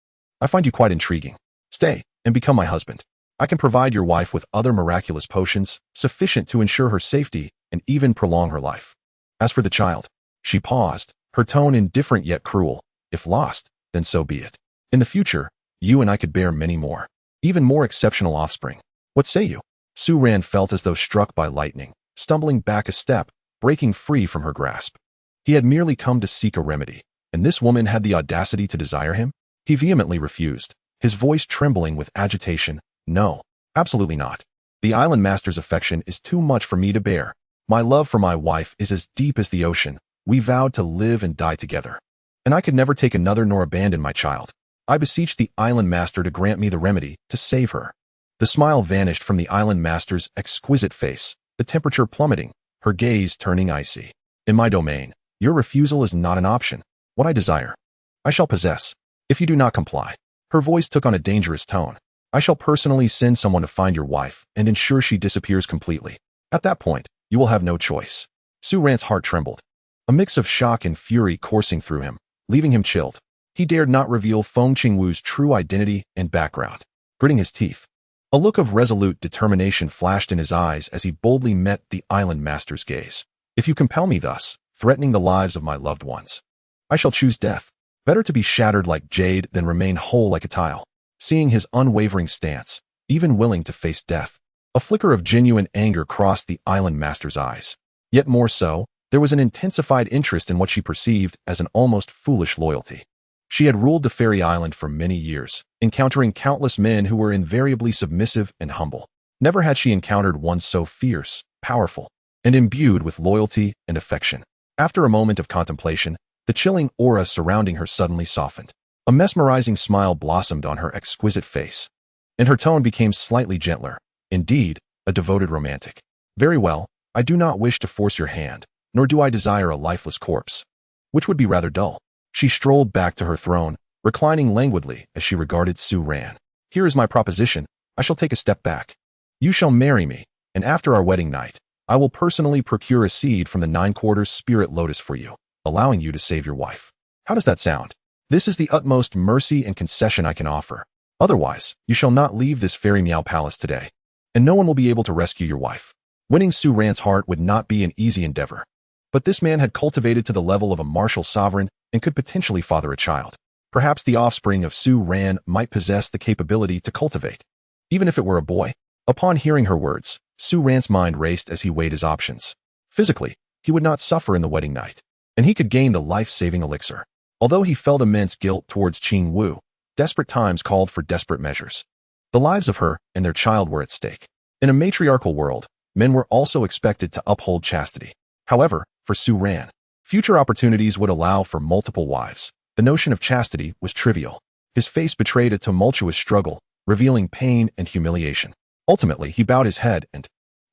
I find you quite intriguing. Stay, and become my husband. I can provide your wife with other miraculous potions, sufficient to ensure her safety and even prolong her life. As for the child, she paused, her tone indifferent yet cruel. If lost, then so be it. In the future, you and I could bear many more, even more exceptional offspring. What say you? Su Ran felt as though struck by lightning, stumbling back a step, breaking free from her grasp. He had merely come to seek a remedy, and this woman had the audacity to desire him? He vehemently refused, his voice trembling with agitation. No, absolutely not. The Island Master's affection is too much for me to bear. My love for my wife is as deep as the ocean. We vowed to live and die together. And I could never take another nor abandon my child. I beseech the Island Master to grant me the remedy to save her. The smile vanished from the Island Master's exquisite face, the temperature plummeting, her gaze turning icy. In my domain, your refusal is not an option. What I desire, I shall possess. If you do not comply, her voice took on a dangerous tone. I shall personally send someone to find your wife and ensure she disappears completely. At that point, you will have no choice. Su Ran's heart trembled, a mix of shock and fury coursing through him, leaving him chilled. He dared not reveal Feng Qingwu's true identity and background. Gritting his teeth, a look of resolute determination flashed in his eyes as he boldly met the Island Master's gaze. If you compel me thus, threatening the lives of my loved ones, I shall choose death. Better to be shattered like jade than remain whole like a tile. Seeing his unwavering stance, even willing to face death, a flicker of genuine anger crossed the Island Master's eyes. Yet more so, there was an intensified interest in what she perceived as an almost foolish loyalty. She had ruled the fairy island for many years, encountering countless men who were invariably submissive and humble. Never had she encountered one so fierce, powerful, and imbued with loyalty and affection. After a moment of contemplation, the chilling aura surrounding her suddenly softened. A mesmerizing smile blossomed on her exquisite face, and her tone became slightly gentler. Indeed, a devoted romantic. Very well, I do not wish to force your hand, nor do I desire a lifeless corpse, which would be rather dull. She strolled back to her throne, reclining languidly as she regarded Su Ran. Here is my proposition. I shall take a step back. You shall marry me, and after our wedding night, I will personally procure a seed from the 9 quarters spirit lotus for you, allowing you to save your wife. How does that sound? This is the utmost mercy and concession I can offer. Otherwise, you shall not leave this fairy meow palace today, and no one will be able to rescue your wife. Winning Su Ran's heart would not be an easy endeavor, but this man had cultivated to the level of a martial sovereign and could potentially father a child. Perhaps the offspring of Su Ran might possess the capability to cultivate, even if it were a boy. Upon hearing her words, Su Ran's mind raced as he weighed his options. Physically, he would not suffer in the wedding night, and he could gain the life-saving elixir. Although he felt immense guilt towards Qing Wu, desperate times called for desperate measures. The lives of her and their child were at stake. In a matriarchal world, men were also expected to uphold chastity. However, for Su Ran, future opportunities would allow for multiple wives. The notion of chastity was trivial. His face betrayed a tumultuous struggle, revealing pain and humiliation. Ultimately, he bowed his head and,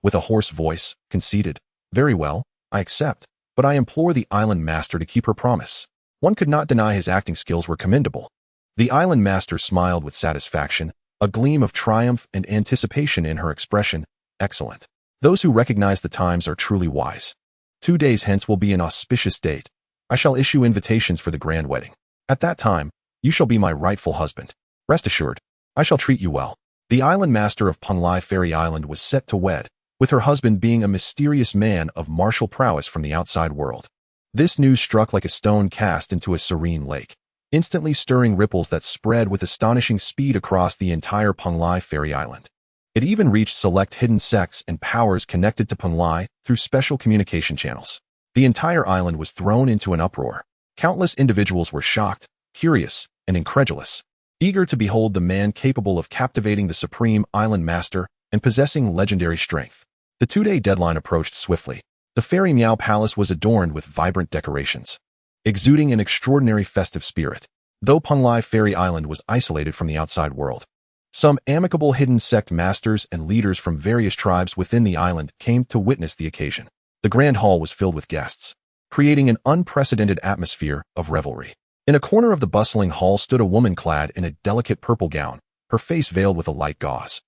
with a hoarse voice, conceded, "Very well, I accept, but I implore the Island Master to keep her promise." One could not deny his acting skills were commendable. The Island Master smiled with satisfaction, a gleam of triumph and anticipation in her expression. Excellent. Those who recognize the times are truly wise. 2 days hence will be an auspicious date. I shall issue invitations for the grand wedding. At that time, you shall be my rightful husband. Rest assured, I shall treat you well. The Island Master of Punlai Fairy Island was set to wed, with her husband being a mysterious man of martial prowess from the outside world. This news struck like a stone cast into a serene lake. instantly stirring ripples that spread with astonishing speed across the entire Penglai fairy island. It even reached select hidden sects and powers connected to Penglai through special communication channels. The entire island was thrown into an uproar. Countless individuals were shocked, curious, and incredulous, eager to behold the man capable of captivating the supreme island master and possessing legendary strength. The 2-day deadline approached swiftly. The Fairy Meow Palace was adorned with vibrant decorations, exuding an extraordinary festive spirit. Though Penglai Fairy Island was isolated from the outside world, some amicable hidden sect masters and leaders from various tribes within the island came to witness the occasion. The grand hall was filled with guests, creating an unprecedented atmosphere of revelry. In a corner of the bustling hall stood a woman clad in a delicate purple gown, her face veiled with a light gauze,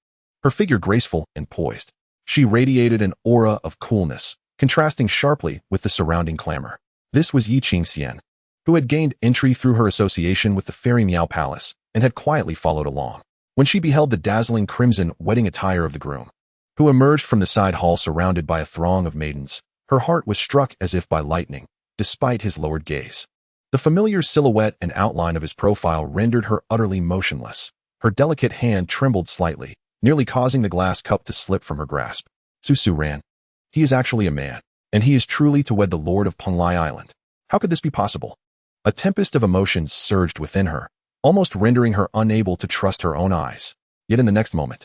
her figure graceful and poised. She radiated an aura of coolness, contrasting sharply with the surrounding clamor. This was Yi Qingxian, who had gained entry through her association with the Fairy Meow Palace and had quietly followed along. When she beheld the dazzling crimson wedding attire of the groom, who emerged from the side hall surrounded by a throng of maidens, her heart was struck as if by lightning, despite his lowered gaze. The familiar silhouette and outline of his profile rendered her utterly motionless. Her delicate hand trembled slightly, nearly causing the glass cup to slip from her grasp. Su ran. He is actually a man, and he is truly to wed the Lord of Penglai Island. How could this be possible? A tempest of emotions surged within her, almost rendering her unable to trust her own eyes. Yet in the next moment,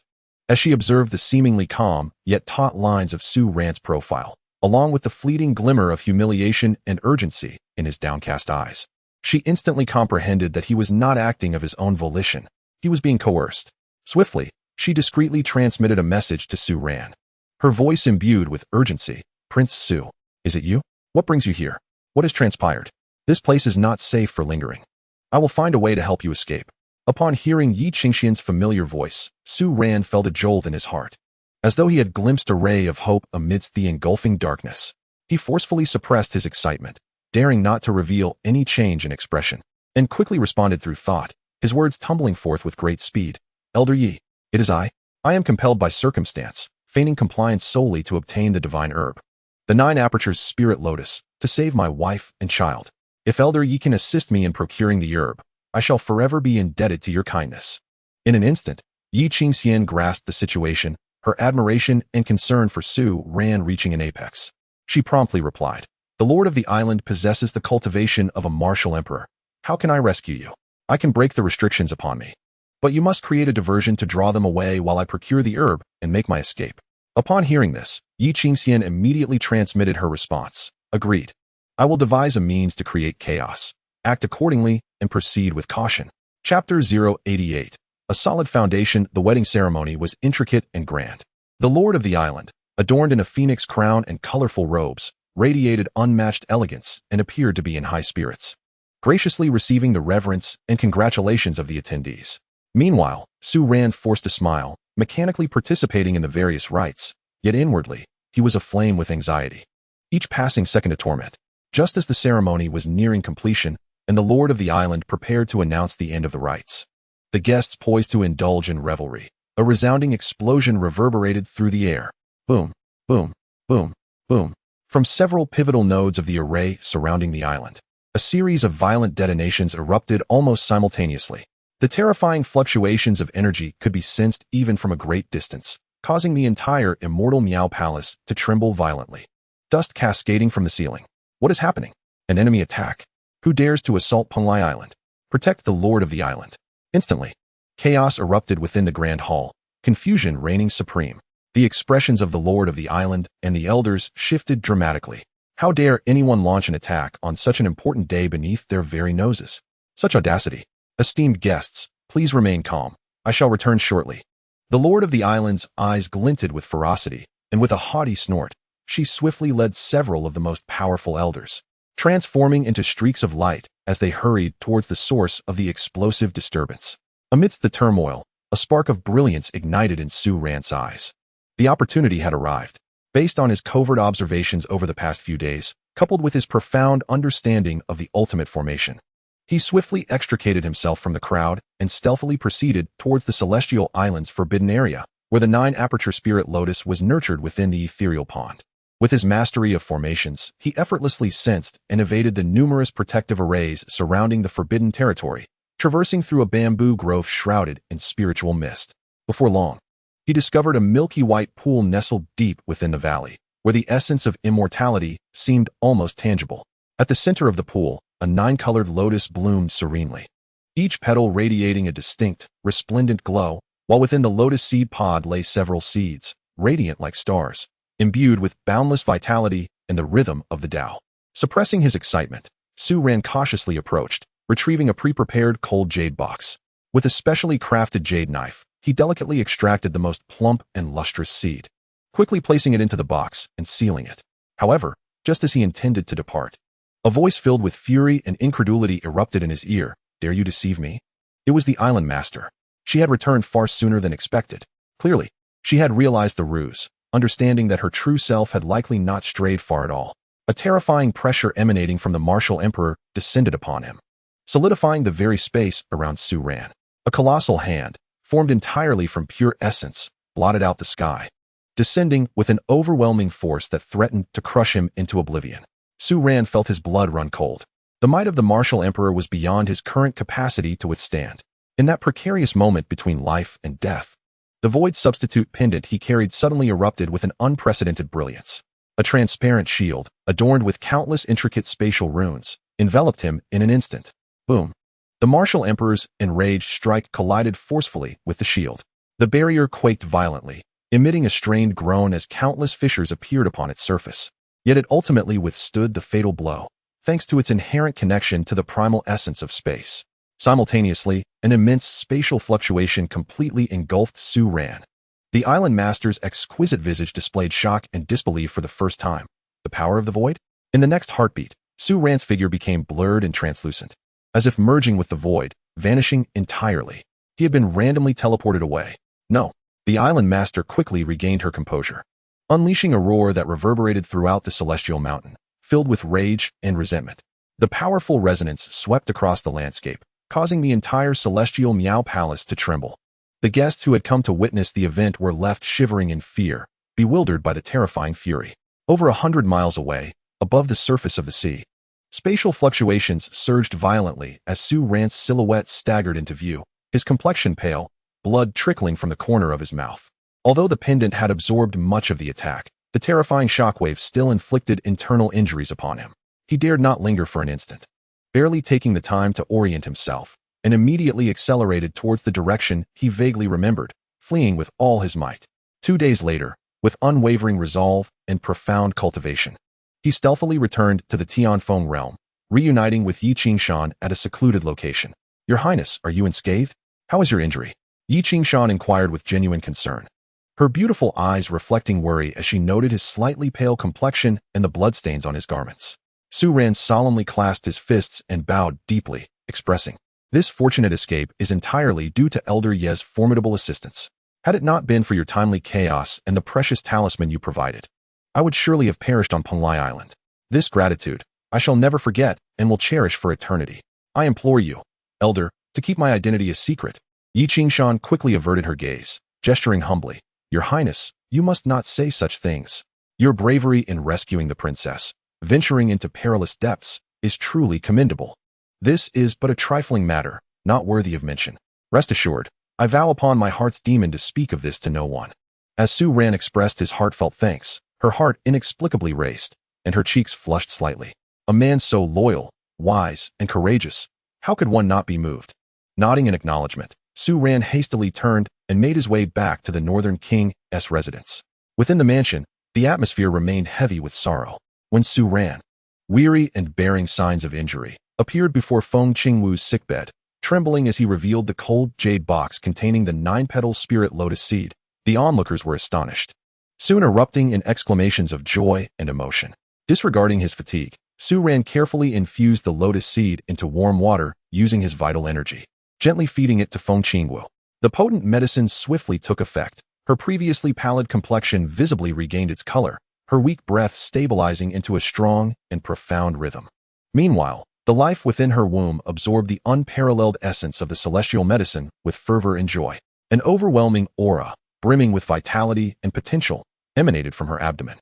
as she observed the seemingly calm, yet taut lines of Su Ran's profile, along with the fleeting glimmer of humiliation and urgency in his downcast eyes, she instantly comprehended that he was not acting of his own volition. He was being coerced. Swiftly, she discreetly transmitted a message to Su Ran, her voice imbued with urgency. Prince Su, is it you? What brings you here? What has transpired? This place is not safe for lingering. I will find a way to help you escape. Upon hearing Yi Qingxian's familiar voice, Su Ran felt a jolt in his heart, as though he had glimpsed a ray of hope amidst the engulfing darkness. He forcefully suppressed his excitement, daring not to reveal any change in expression, and quickly responded through thought, his words tumbling forth with great speed. Elder Yi, it is I. I am compelled by circumstance, feigning compliance solely to obtain the divine herb, the 9 apertures spirit lotus, to save my wife and child. If Elder Yi can assist me in procuring the herb, I shall forever be indebted to your kindness. In an instant, Yi Qingxian grasped the situation, her admiration and concern for Su Ran reaching an apex. She promptly replied, the Lord of the island possesses the cultivation of a martial emperor. How can I rescue you? I can break the restrictions upon me, but you must create a diversion to draw them away while I procure the herb and make my escape. Upon hearing this, Yi Qingxian immediately transmitted her response. Agreed. I will devise a means to create chaos. Act accordingly and proceed with caution. Chapter 088. A solid foundation. The wedding ceremony was intricate and grand. The lord of the island, adorned in a phoenix crown and colorful robes, radiated unmatched elegance and appeared to be in high spirits, graciously receiving the reverence and congratulations of the attendees. Meanwhile, Su Ran forced a smile, mechanically participating in the various rites, yet inwardly, he was aflame with anxiety, each passing second a torment. Just as the ceremony was nearing completion and the lord of the island prepared to announce the end of the rites, the guests poised to indulge in revelry. A resounding explosion reverberated through the air. Boom, boom, boom, boom. From several pivotal nodes of the array surrounding the island, a series of violent detonations erupted almost simultaneously. The terrifying fluctuations of energy could be sensed even from a great distance, causing the entire immortal Meow Palace to tremble violently. Dust cascading from the ceiling. What is happening? An enemy attack. Who dares to assault Penglai Island? Protect the lord of the island. Instantly, chaos erupted within the grand hall, confusion reigning supreme. The expressions of the lord of the island and the elders shifted dramatically. How dare anyone launch an attack on such an important day beneath their very noses? Such audacity. Esteemed guests, please remain calm. I shall return shortly. The lord of the island's eyes glinted with ferocity, and with a haughty snort, she swiftly led several of the most powerful elders, transforming into streaks of light as they hurried towards the source of the explosive disturbance. Amidst the turmoil, a spark of brilliance ignited in Su Ran's eyes. The opportunity had arrived. Based on his covert observations over the past few days, coupled with his profound understanding of the ultimate formation, he swiftly extricated himself from the crowd and stealthily proceeded towards the Celestial Island's forbidden area, where the 9 aperture spirit lotus was nurtured within the ethereal pond. With his mastery of formations, he effortlessly sensed and evaded the numerous protective arrays surrounding the forbidden territory, traversing through a bamboo grove shrouded in spiritual mist. Before long, he discovered a milky white pool nestled deep within the valley, where the essence of immortality seemed almost tangible. At the center of the pool, a 9-colored lotus bloomed serenely, each petal radiating a distinct, resplendent glow, while within the lotus seed pod lay several seeds, radiant like stars, imbued with boundless vitality and the rhythm of the Tao. Suppressing his excitement, Su Ran cautiously approached, retrieving a pre-prepared cold jade box. With a specially crafted jade knife, he delicately extracted the most plump and lustrous seed, quickly placing it into the box and sealing it. However, just as he intended to depart, a voice filled with fury and incredulity erupted in his ear. "Dare you deceive me?" It was the island master. She had returned far sooner than expected. Clearly, she had realized the ruse, understanding that her true self had likely not strayed far at all. A terrifying pressure emanating from the martial emperor descended upon him, solidifying the very space around Su Ran. A colossal hand, formed entirely from pure essence, blotted out the sky, descending with an overwhelming force that threatened to crush him into oblivion. Su Ran felt his blood run cold. The might of the martial emperor was beyond his current capacity to withstand. In that precarious moment between life and death, the void substitute pendant he carried suddenly erupted with an unprecedented brilliance. A transparent shield, adorned with countless intricate spatial runes, enveloped him in an instant. Boom! The martial emperor's enraged strike collided forcefully with the shield. The barrier quaked violently, emitting a strained groan as countless fissures appeared upon its surface. Yet it ultimately withstood the fatal blow, thanks to its inherent connection to the primal essence of space. Simultaneously, an immense spatial fluctuation completely engulfed Su Ran. The island master's exquisite visage displayed shock and disbelief for the first time. The power of the void? In the next heartbeat, Su Ran's figure became blurred and translucent, as if merging with the void, vanishing entirely. He had been randomly teleported away. No, the island master quickly regained her composure, unleashing a roar that reverberated throughout the celestial mountain, filled with rage and resentment. The powerful resonance swept across the landscape, causing the entire celestial Miao Palace to tremble. The guests who had come to witness the event were left shivering in fear, bewildered by the terrifying fury. Over 100 miles away, above the surface of the sea, spatial fluctuations surged violently as Su Ran's silhouette staggered into view, his complexion pale, blood trickling from the corner of his mouth. Although the pendant had absorbed much of the attack, the terrifying shockwave still inflicted internal injuries upon him. He dared not linger for an instant, barely taking the time to orient himself, and immediately accelerated towards the direction he vaguely remembered, fleeing with all his might. 2 days later, with unwavering resolve and profound cultivation, he stealthily returned to the Tianfeng realm, reuniting with Yi Qingshan at a secluded location. "Your Highness, are you unscathed? How is your injury?" Yi Qingshan inquired with genuine concern, her beautiful eyes reflecting worry as she noted his slightly pale complexion and the bloodstains on his garments. Su Ran solemnly clasped his fists and bowed deeply, expressing, "This fortunate escape is entirely due to Elder Ye's formidable assistance. Had it not been for your timely chaos and the precious talisman you provided, I would surely have perished on Penglai Island. This gratitude I shall never forget and will cherish for eternity. I implore you, Elder, to keep my identity a secret." Yi Qingshan quickly averted her gaze, gesturing humbly, "Your Highness, you must not say such things. Your bravery in rescuing the princess, venturing into perilous depths, is truly commendable. This is but a trifling matter, not worthy of mention. Rest assured, I vow upon my heart's demon to speak of this to no one." As Su Ran expressed his heartfelt thanks, her heart inexplicably raced, and her cheeks flushed slightly. A man so loyal, wise, and courageous, how could one not be moved? Nodding in acknowledgement, Su Ran hastily turned and made his way back to the Northern King's residence. Within the mansion, the atmosphere remained heavy with sorrow. When Su Ran, weary and bearing signs of injury, appeared before Feng Qingwu's sickbed, trembling as he revealed the cold jade box containing the 9-petal spirit lotus seed, the onlookers were astonished, soon erupting in exclamations of joy and emotion. Disregarding his fatigue, Su Ran carefully infused the lotus seed into warm water using his vital energy, gently feeding it to Feng Qingwu. The potent medicine swiftly took effect. Her previously pallid complexion visibly regained its color, her weak breath stabilizing into a strong and profound rhythm. Meanwhile, the life within her womb absorbed the unparalleled essence of the celestial medicine with fervor and joy. An overwhelming aura, brimming with vitality and potential, emanated from her abdomen,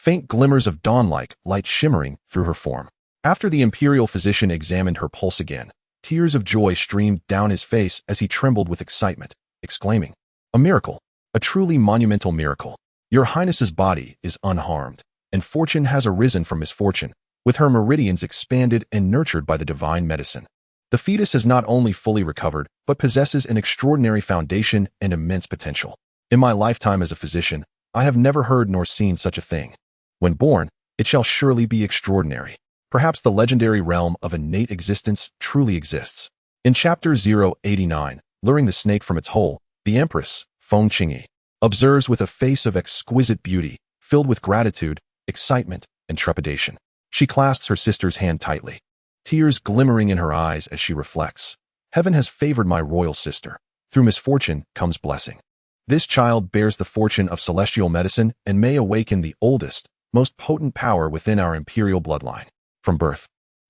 faint glimmers of dawn-like light shimmering through her form. After the imperial physician examined her pulse again, tears of joy streamed down his face as he trembled with excitement, exclaiming, "A miracle! A truly monumental miracle! Your Highness's body is unharmed, and fortune has arisen from misfortune, with her meridians expanded and nurtured by the divine medicine. The fetus has not only fully recovered, but possesses an extraordinary foundation and immense potential. In my lifetime as a physician, I have never heard nor seen such a thing. When born, it shall surely be extraordinary. Perhaps the legendary realm of innate existence truly exists." In Chapter 089, luring the snake from its hole, the Empress, Feng Qingyi, observes with a face of exquisite beauty, filled with gratitude, excitement, and trepidation. She clasps her sister's hand tightly, tears glimmering in her eyes as she reflects, "Heaven has favored my royal sister. Through misfortune comes blessing. This child bears the fortune of celestial medicine and may awaken the oldest, most potent power within our imperial bloodline. From birth,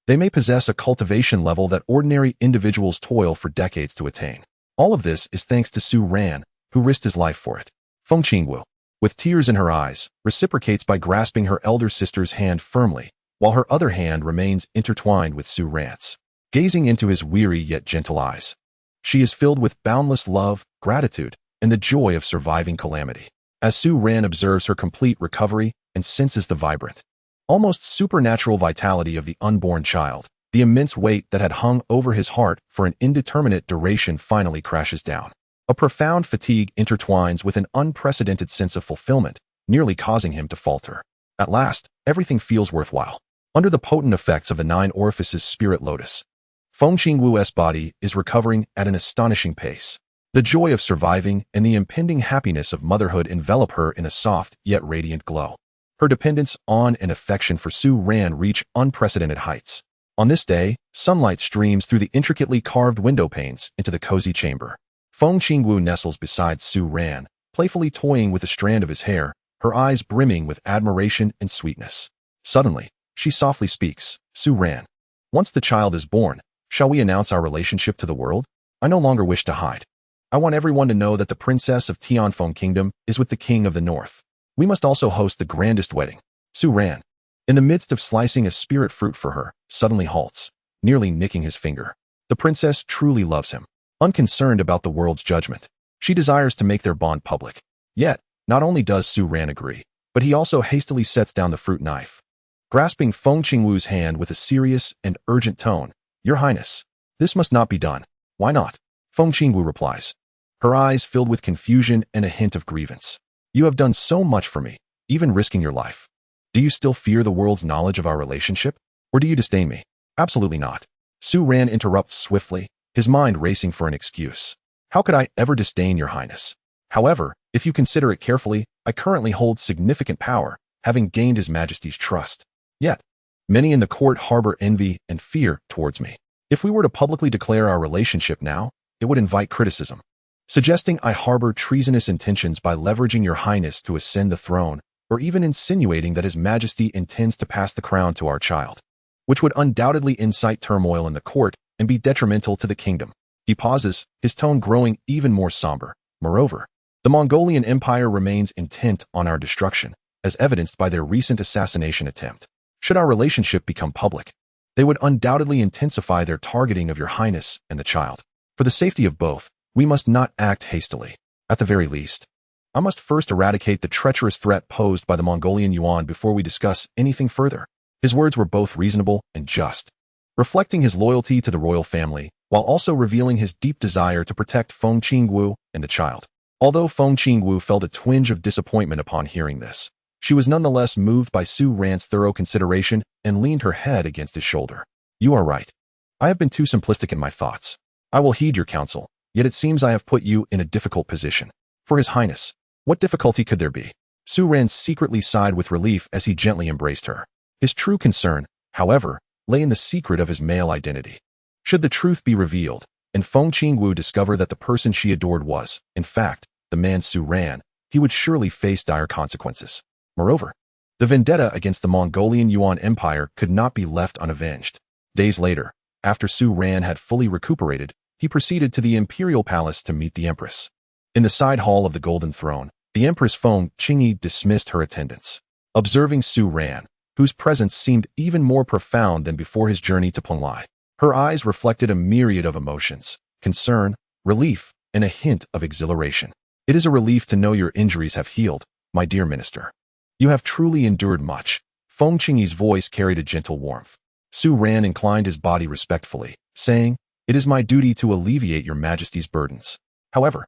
they may possess a cultivation level that ordinary individuals toil for decades to attain. All of this is thanks to Su Ran, who risked his life for it." Feng Qingwu, with tears in her eyes, reciprocates by grasping her elder sister's hand firmly, while her other hand remains intertwined with Su Ran's. Gazing into his weary yet gentle eyes, she is filled with boundless love, gratitude, and the joy of surviving calamity. As Su Ran observes her complete recovery and senses the vibrant, almost supernatural vitality of the unborn child, the immense weight that had hung over his heart for an indeterminate duration finally crashes down. A profound fatigue intertwines with an unprecedented sense of fulfillment, nearly causing him to falter. At last, everything feels worthwhile. Under the potent effects of the 9 orifices spirit lotus, Feng Qingwu's body is recovering at an astonishing pace. The joy of surviving and the impending happiness of motherhood envelop her in a soft yet radiant glow. Her dependence on and affection for Su Ran reach unprecedented heights. On this day, sunlight streams through the intricately carved window panes into the cozy chamber. Feng Qingwu nestles beside Su Ran, playfully toying with a strand of his hair, her eyes brimming with admiration and sweetness. Suddenly, she softly speaks, "Su Ran, once the child is born, shall we announce our relationship to the world? I no longer wish to hide. I want everyone to know that the princess of Tianfeng Kingdom is with the king of the north. We must also host the grandest wedding." Su Ran, in the midst of slicing a spirit fruit for her, suddenly halts, nearly nicking his finger. The princess truly loves him, unconcerned about the world's judgment. She desires to make their bond public. Yet, not only does Su Ran agree, but he also hastily sets down the fruit knife. Grasping Feng Qingwu's hand with a serious and urgent tone, "Your Highness, this must not be done." "Why not?" Feng Qingwu replies, her eyes filled with confusion and a hint of grievance. "You have done so much for me, even risking your life. Do you still fear the world's knowledge of our relationship? Or do you disdain me?" "Absolutely not." Su Ran interrupts swiftly, his mind racing for an excuse. "How could I ever disdain your Highness? However, if you consider it carefully, I currently hold significant power, having gained His Majesty's trust. Yet, many in the court harbor envy and fear towards me. If we were to publicly declare our relationship now, it would invite criticism, suggesting I harbor treasonous intentions by leveraging your Highness to ascend the throne, or even insinuating that His Majesty intends to pass the crown to our child, which would undoubtedly incite turmoil in the court and be detrimental to the kingdom." He pauses, his tone growing even more somber. "Moreover, the Mongolian Empire remains intent on our destruction, as evidenced by their recent assassination attempt. Should our relationship become public, they would undoubtedly intensify their targeting of your Highness and the child. For the safety of both, we must not act hastily. At the very least, I must first eradicate the treacherous threat posed by the Mongolian Yuan before we discuss anything further." His words were both reasonable and just, reflecting his loyalty to the royal family, while also revealing his deep desire to protect Feng Qingwu and the child. Although Feng Qingwu felt a twinge of disappointment upon hearing this, she was nonetheless moved by Su Ran's thorough consideration and leaned her head against his shoulder. "You are right. I have been too simplistic in my thoughts. I will heed your counsel, yet it seems I have put you in a difficult position. For His Highness, what difficulty could there be?" Su Ran secretly sighed with relief as he gently embraced her. His true concern, however, lay in the secret of his male identity. Should the truth be revealed, and Feng Qingwu discover that the person she adored was, in fact, the man Su Ran, he would surely face dire consequences. Moreover, the vendetta against the Mongolian Yuan Empire could not be left unavenged. Days later, after Su Ran had fully recuperated, he proceeded to the imperial palace to meet the Empress. In the side hall of the Golden Throne, the Empress Feng Qingyi dismissed her attendants. Observing Su Ran, whose presence seemed even more profound than before his journey to Penglai. Her eyes reflected a myriad of emotions: concern, relief, and a hint of exhilaration. It is a relief to know your injuries have healed, my dear minister. You have truly endured much. Feng Qingyi's voice carried a gentle warmth. Su Ran inclined his body respectfully, saying, "It is my duty to alleviate your majesty's burdens. However,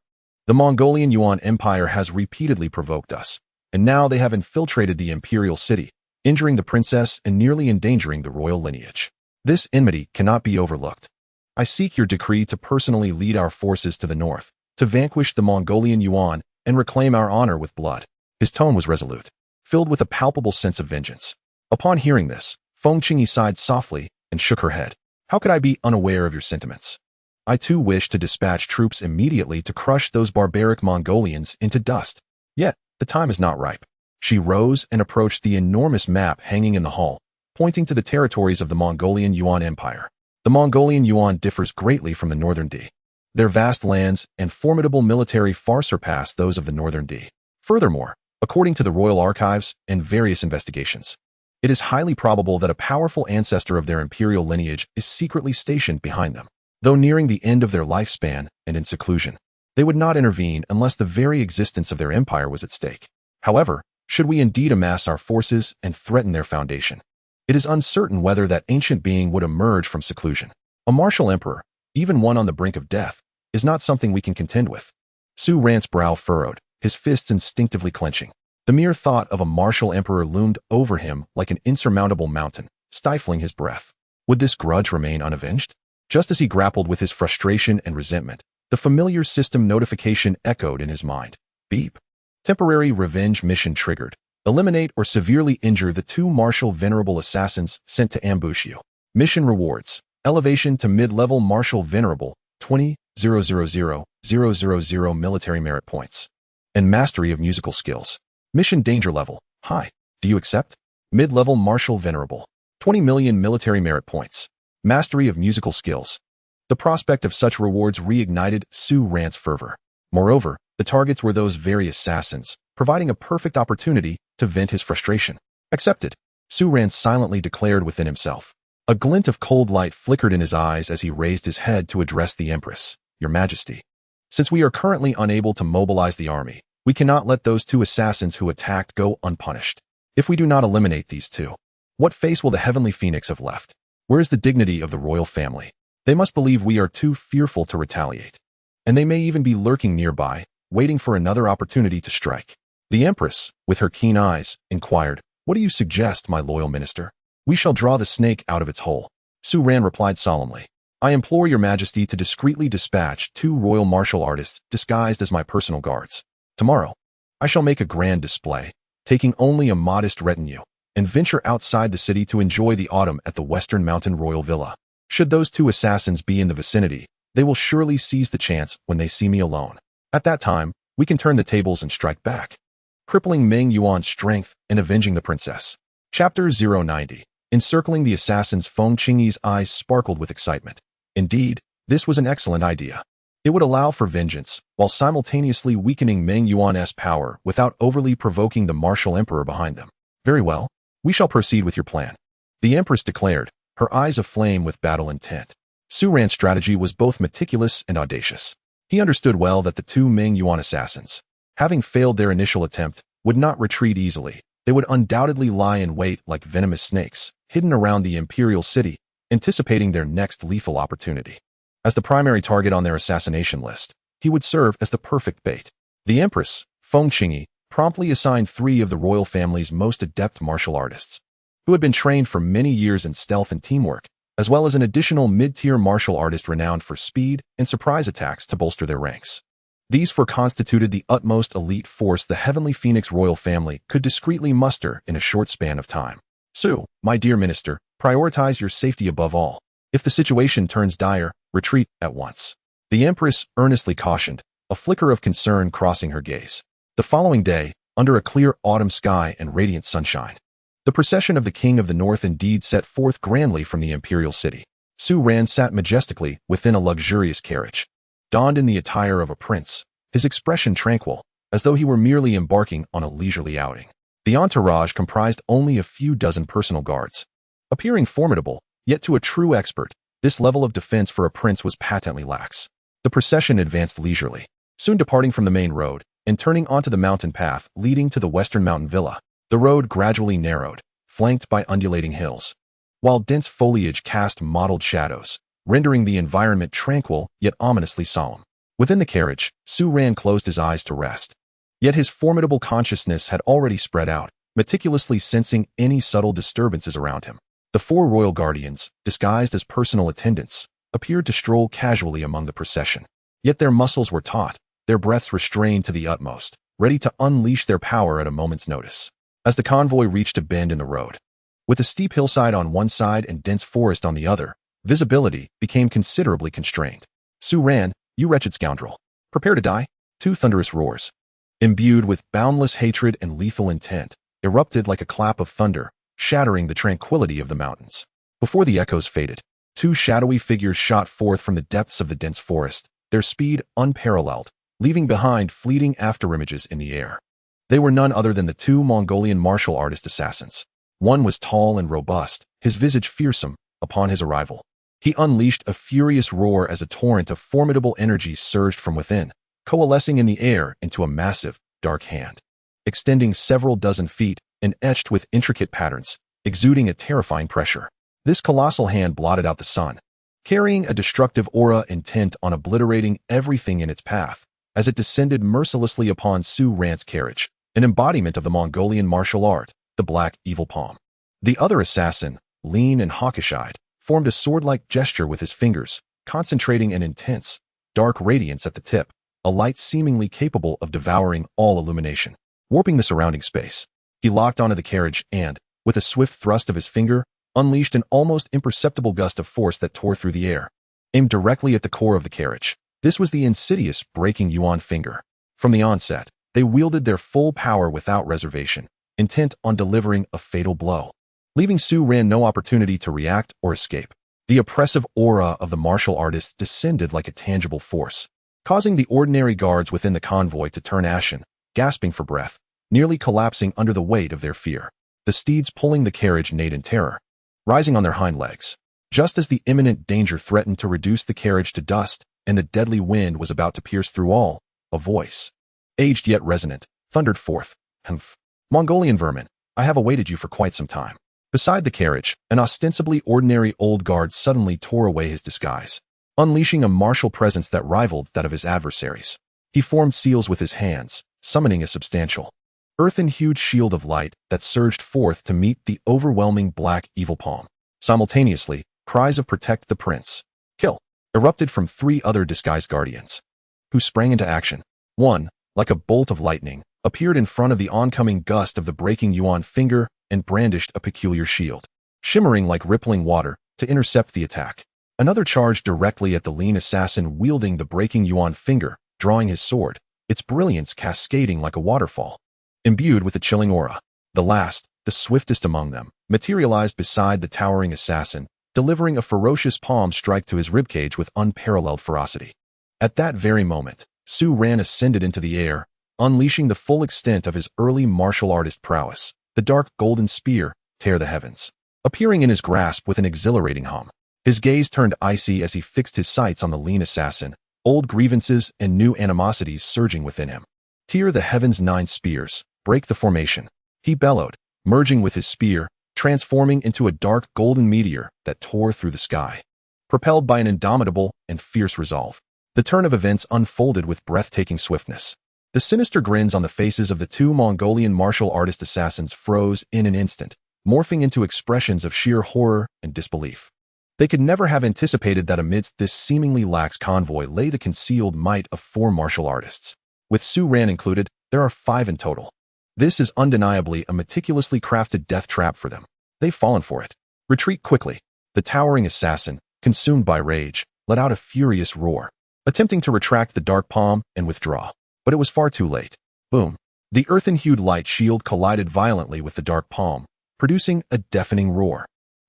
the Mongolian Yuan Empire has repeatedly provoked us, and now they have infiltrated the imperial city, injuring the princess and nearly endangering the royal lineage. This enmity cannot be overlooked. I seek your decree to personally lead our forces to the north, to vanquish the Mongolian Yuan and reclaim our honor with blood." His tone was resolute, filled with a palpable sense of vengeance. Upon hearing this, Feng Qingyi sighed softly and shook her head. "How could I be unaware of your sentiments? I too wish to dispatch troops immediately to crush those barbaric Mongolians into dust. Yet, the time is not ripe." She rose and approached the enormous map hanging in the hall, pointing to the territories of the Mongolian Yuan Empire. The Mongolian Yuan differs greatly from the Northern D. Their vast lands and formidable military far surpass those of the Northern D. Furthermore, according to the royal archives and various investigations, it is highly probable that a powerful ancestor of their imperial lineage is secretly stationed behind them. Though nearing the end of their lifespan and in seclusion, they would not intervene unless the very existence of their empire was at stake. However, should we indeed amass our forces and threaten their foundation, it is uncertain whether that ancient being would emerge from seclusion. A martial emperor, even one on the brink of death, is not something we can contend with. Su Ran's brow furrowed, his fists instinctively clenching. The mere thought of a martial emperor loomed over him like an insurmountable mountain, stifling his breath. Would this grudge remain unavenged? Just as he grappled with his frustration and resentment, the familiar system notification echoed in his mind. Beep. Temporary revenge mission triggered. Eliminate or severely injure the two martial venerable assassins sent to ambush you. Mission rewards: elevation to mid-level martial venerable, 20,000,000 military merit points. And mastery of musical skills. Mission danger level, high. Do you accept? Mid-level martial venerable, 20 million military merit points. Mastery of musical skills. The prospect of such rewards reignited Su Ran's fervor. Moreover, the targets were those very assassins, providing a perfect opportunity to vent his frustration. Accepted, Su Ran silently declared within himself. A glint of cold light flickered in his eyes as he raised his head to address the Empress. Your Majesty, since we are currently unable to mobilize the army, we cannot let those two assassins who attacked go unpunished. If we do not eliminate these two, what face will the Heavenly Phoenix have left? Where is the dignity of the royal family? They must believe we are too fearful to retaliate. And they may even be lurking nearby, waiting for another opportunity to strike. The Empress, with her keen eyes, inquired, "What do you suggest, my loyal minister?" "We shall draw the snake out of its hole." Su Ran replied solemnly. "I implore your majesty to discreetly dispatch two royal martial artists disguised as my personal guards. Tomorrow, I shall make a grand display, taking only a modest retinue, and venture outside the city to enjoy the autumn at the Western Mountain Royal Villa. Should those two assassins be in the vicinity, they will surely seize the chance when they see me alone. At that time, we can turn the tables and strike back, crippling Meng Yuan's strength and avenging the princess." Chapter 090. Encircling the assassins. Feng Qingyi's eyes sparkled with excitement. Indeed, this was an excellent idea. It would allow for vengeance, while simultaneously weakening Meng Yuan's power without overly provoking the martial emperor behind them. "Very well, we shall proceed with your plan," the Empress declared, her eyes aflame with battle intent. Su Ran's strategy was both meticulous and audacious. He understood well that the two Meng Yuan assassins, having failed their initial attempt, would not retreat easily. They would undoubtedly lie in wait like venomous snakes, hidden around the imperial city, anticipating their next lethal opportunity. As the primary target on their assassination list, he would serve as the perfect bait. The Empress, Feng Qingyi, promptly assigned 3 of the royal family's most adept martial artists, who had been trained for many years in stealth and teamwork, as well as an additional mid-tier martial artist renowned for speed and surprise attacks to bolster their ranks. These 4 constituted the utmost elite force the Heavenly Phoenix royal family could discreetly muster in a short span of time. "Su, my dear minister, prioritize your safety above all. If the situation turns dire, retreat at once," the Empress earnestly cautioned, a flicker of concern crossing her gaze. The following day, under a clear autumn sky and radiant sunshine, the procession of the King of the North indeed set forth grandly from the imperial city. Su Ran sat majestically within a luxurious carriage, donned in the attire of a prince, his expression tranquil, as though he were merely embarking on a leisurely outing. The entourage comprised only a few dozen personal guards. Appearing formidable, yet to a true expert, this level of defense for a prince was patently lax. The procession advanced leisurely, soon departing from the main road and turning onto the mountain path leading to the western mountain villa. The road gradually narrowed, flanked by undulating hills, while dense foliage cast mottled shadows, rendering the environment tranquil yet ominously solemn. Within the carriage, Su Ran closed his eyes to rest. Yet his formidable consciousness had already spread out, meticulously sensing any subtle disturbances around him. The four royal guardians, disguised as personal attendants, appeared to stroll casually among the procession. Yet their muscles were taut, their breaths restrained to the utmost, ready to unleash their power at a moment's notice. As the convoy reached a bend in the road, with a steep hillside on one side and dense forest on the other, visibility became considerably constrained. Su Ran, you wretched scoundrel, prepare to die. Two thunderous roars, imbued with boundless hatred and lethal intent, erupted like a clap of thunder, shattering the tranquility of the mountains. Before the echoes faded, two shadowy figures shot forth from the depths of the dense forest, their speed unparalleled, leaving behind fleeting afterimages in the air. They were none other than the two Mongolian martial artist assassins. One was tall and robust, his visage fearsome. Upon his arrival, he unleashed a furious roar as a torrent of formidable energy surged from within, coalescing in the air into a massive, dark hand, extending several dozen feet and etched with intricate patterns, exuding a terrifying pressure. This colossal hand blotted out the sun, carrying a destructive aura intent on obliterating everything in its path, as it descended mercilessly upon Su Ran's carriage, an embodiment of the Mongolian martial art, the Black Evil Palm. The other assassin, lean and hawkish-eyed, formed a sword-like gesture with his fingers, concentrating an intense, dark radiance at the tip, a light seemingly capable of devouring all illumination, warping the surrounding space. He locked onto the carriage and, with a swift thrust of his finger, unleashed an almost imperceptible gust of force that tore through the air, aimed directly at the core of the carriage. This was the insidious breaking Yuan finger. From the onset, they wielded their full power without reservation, intent on delivering a fatal blow, leaving Su Ran no opportunity to react or escape. The oppressive aura of the martial artist descended like a tangible force, causing the ordinary guards within the convoy to turn ashen, gasping for breath, nearly collapsing under the weight of their fear. The steeds pulling the carriage neighed in terror, rising on their hind legs, just as the imminent danger threatened to reduce the carriage to dust and the deadly wind was about to pierce through all. A voice, aged yet resonant, thundered forth, "Humph! Mongolian vermin, I have awaited you for quite some time." Beside the carriage, an ostensibly ordinary old guard suddenly tore away his disguise, unleashing a martial presence that rivaled that of his adversaries. He formed seals with his hands, summoning a substantial, earthen-hued shield of light that surged forth to meet the overwhelming Black Evil Palm. Simultaneously, cries of "Protect the Prince! Kill!" erupted from three other disguised guardians, who sprang into action. One, like a bolt of lightning, appeared in front of the oncoming gust of the breaking Yuan finger and brandished a peculiar shield, shimmering like rippling water, to intercept the attack. Another charged directly at the lean assassin wielding the breaking Yuan finger, drawing his sword, its brilliance cascading like a waterfall, imbued with a chilling aura. The last, the swiftest among them, materialized beside the towering assassin, delivering a ferocious palm strike to his ribcage with unparalleled ferocity. At that very moment, Su Ran ascended into the air, unleashing the full extent of his early martial artist prowess. The dark golden spear tear the heavens, appearing in his grasp with an exhilarating hum. His gaze turned icy as he fixed his sights on the lean assassin, old grievances and new animosities surging within him. "Tear the heavens 9 spears, break the formation," he bellowed, merging with his spear, transforming into a dark golden meteor that tore through the sky, propelled by an indomitable and fierce resolve. The turn of events unfolded with breathtaking swiftness. The sinister grins on the faces of the two Mongolian martial artist assassins froze in an instant, morphing into expressions of sheer horror and disbelief. They could never have anticipated that amidst this seemingly lax convoy lay the concealed might of 4 martial artists. With Su Ran included, there are 5 in total. This is undeniably a meticulously crafted death trap for them. They've fallen for it. Retreat quickly. The towering assassin, consumed by rage, let out a furious roar, attempting to retract the dark palm and withdraw. But it was far too late. Boom. The earthen-hued light shield collided violently with the dark palm, producing a deafening roar.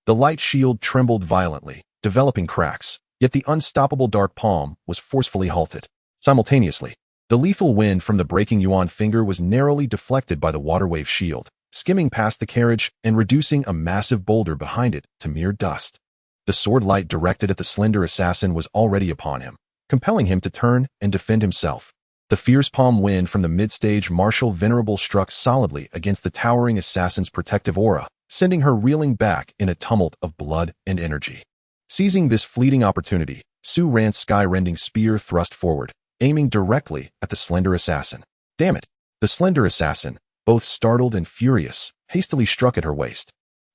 The light shield trembled violently, developing cracks, yet the unstoppable dark palm was forcefully halted. Simultaneously, the lethal wind from the breaking Yuan finger was narrowly deflected by the water wave shield, skimming past the carriage and reducing a massive boulder behind it to mere dust. The sword light directed at the slender assassin was already upon him, compelling him to turn and defend himself. The fierce palm wind from the mid-stage martial venerable struck solidly against the towering assassin's protective aura, sending her reeling back in a tumult of blood and energy. Seizing this fleeting opportunity, Su Ran's sky-rending spear thrust forward, aiming directly at the slender assassin. Damn it! The slender assassin, both startled and furious, hastily struck at her waist,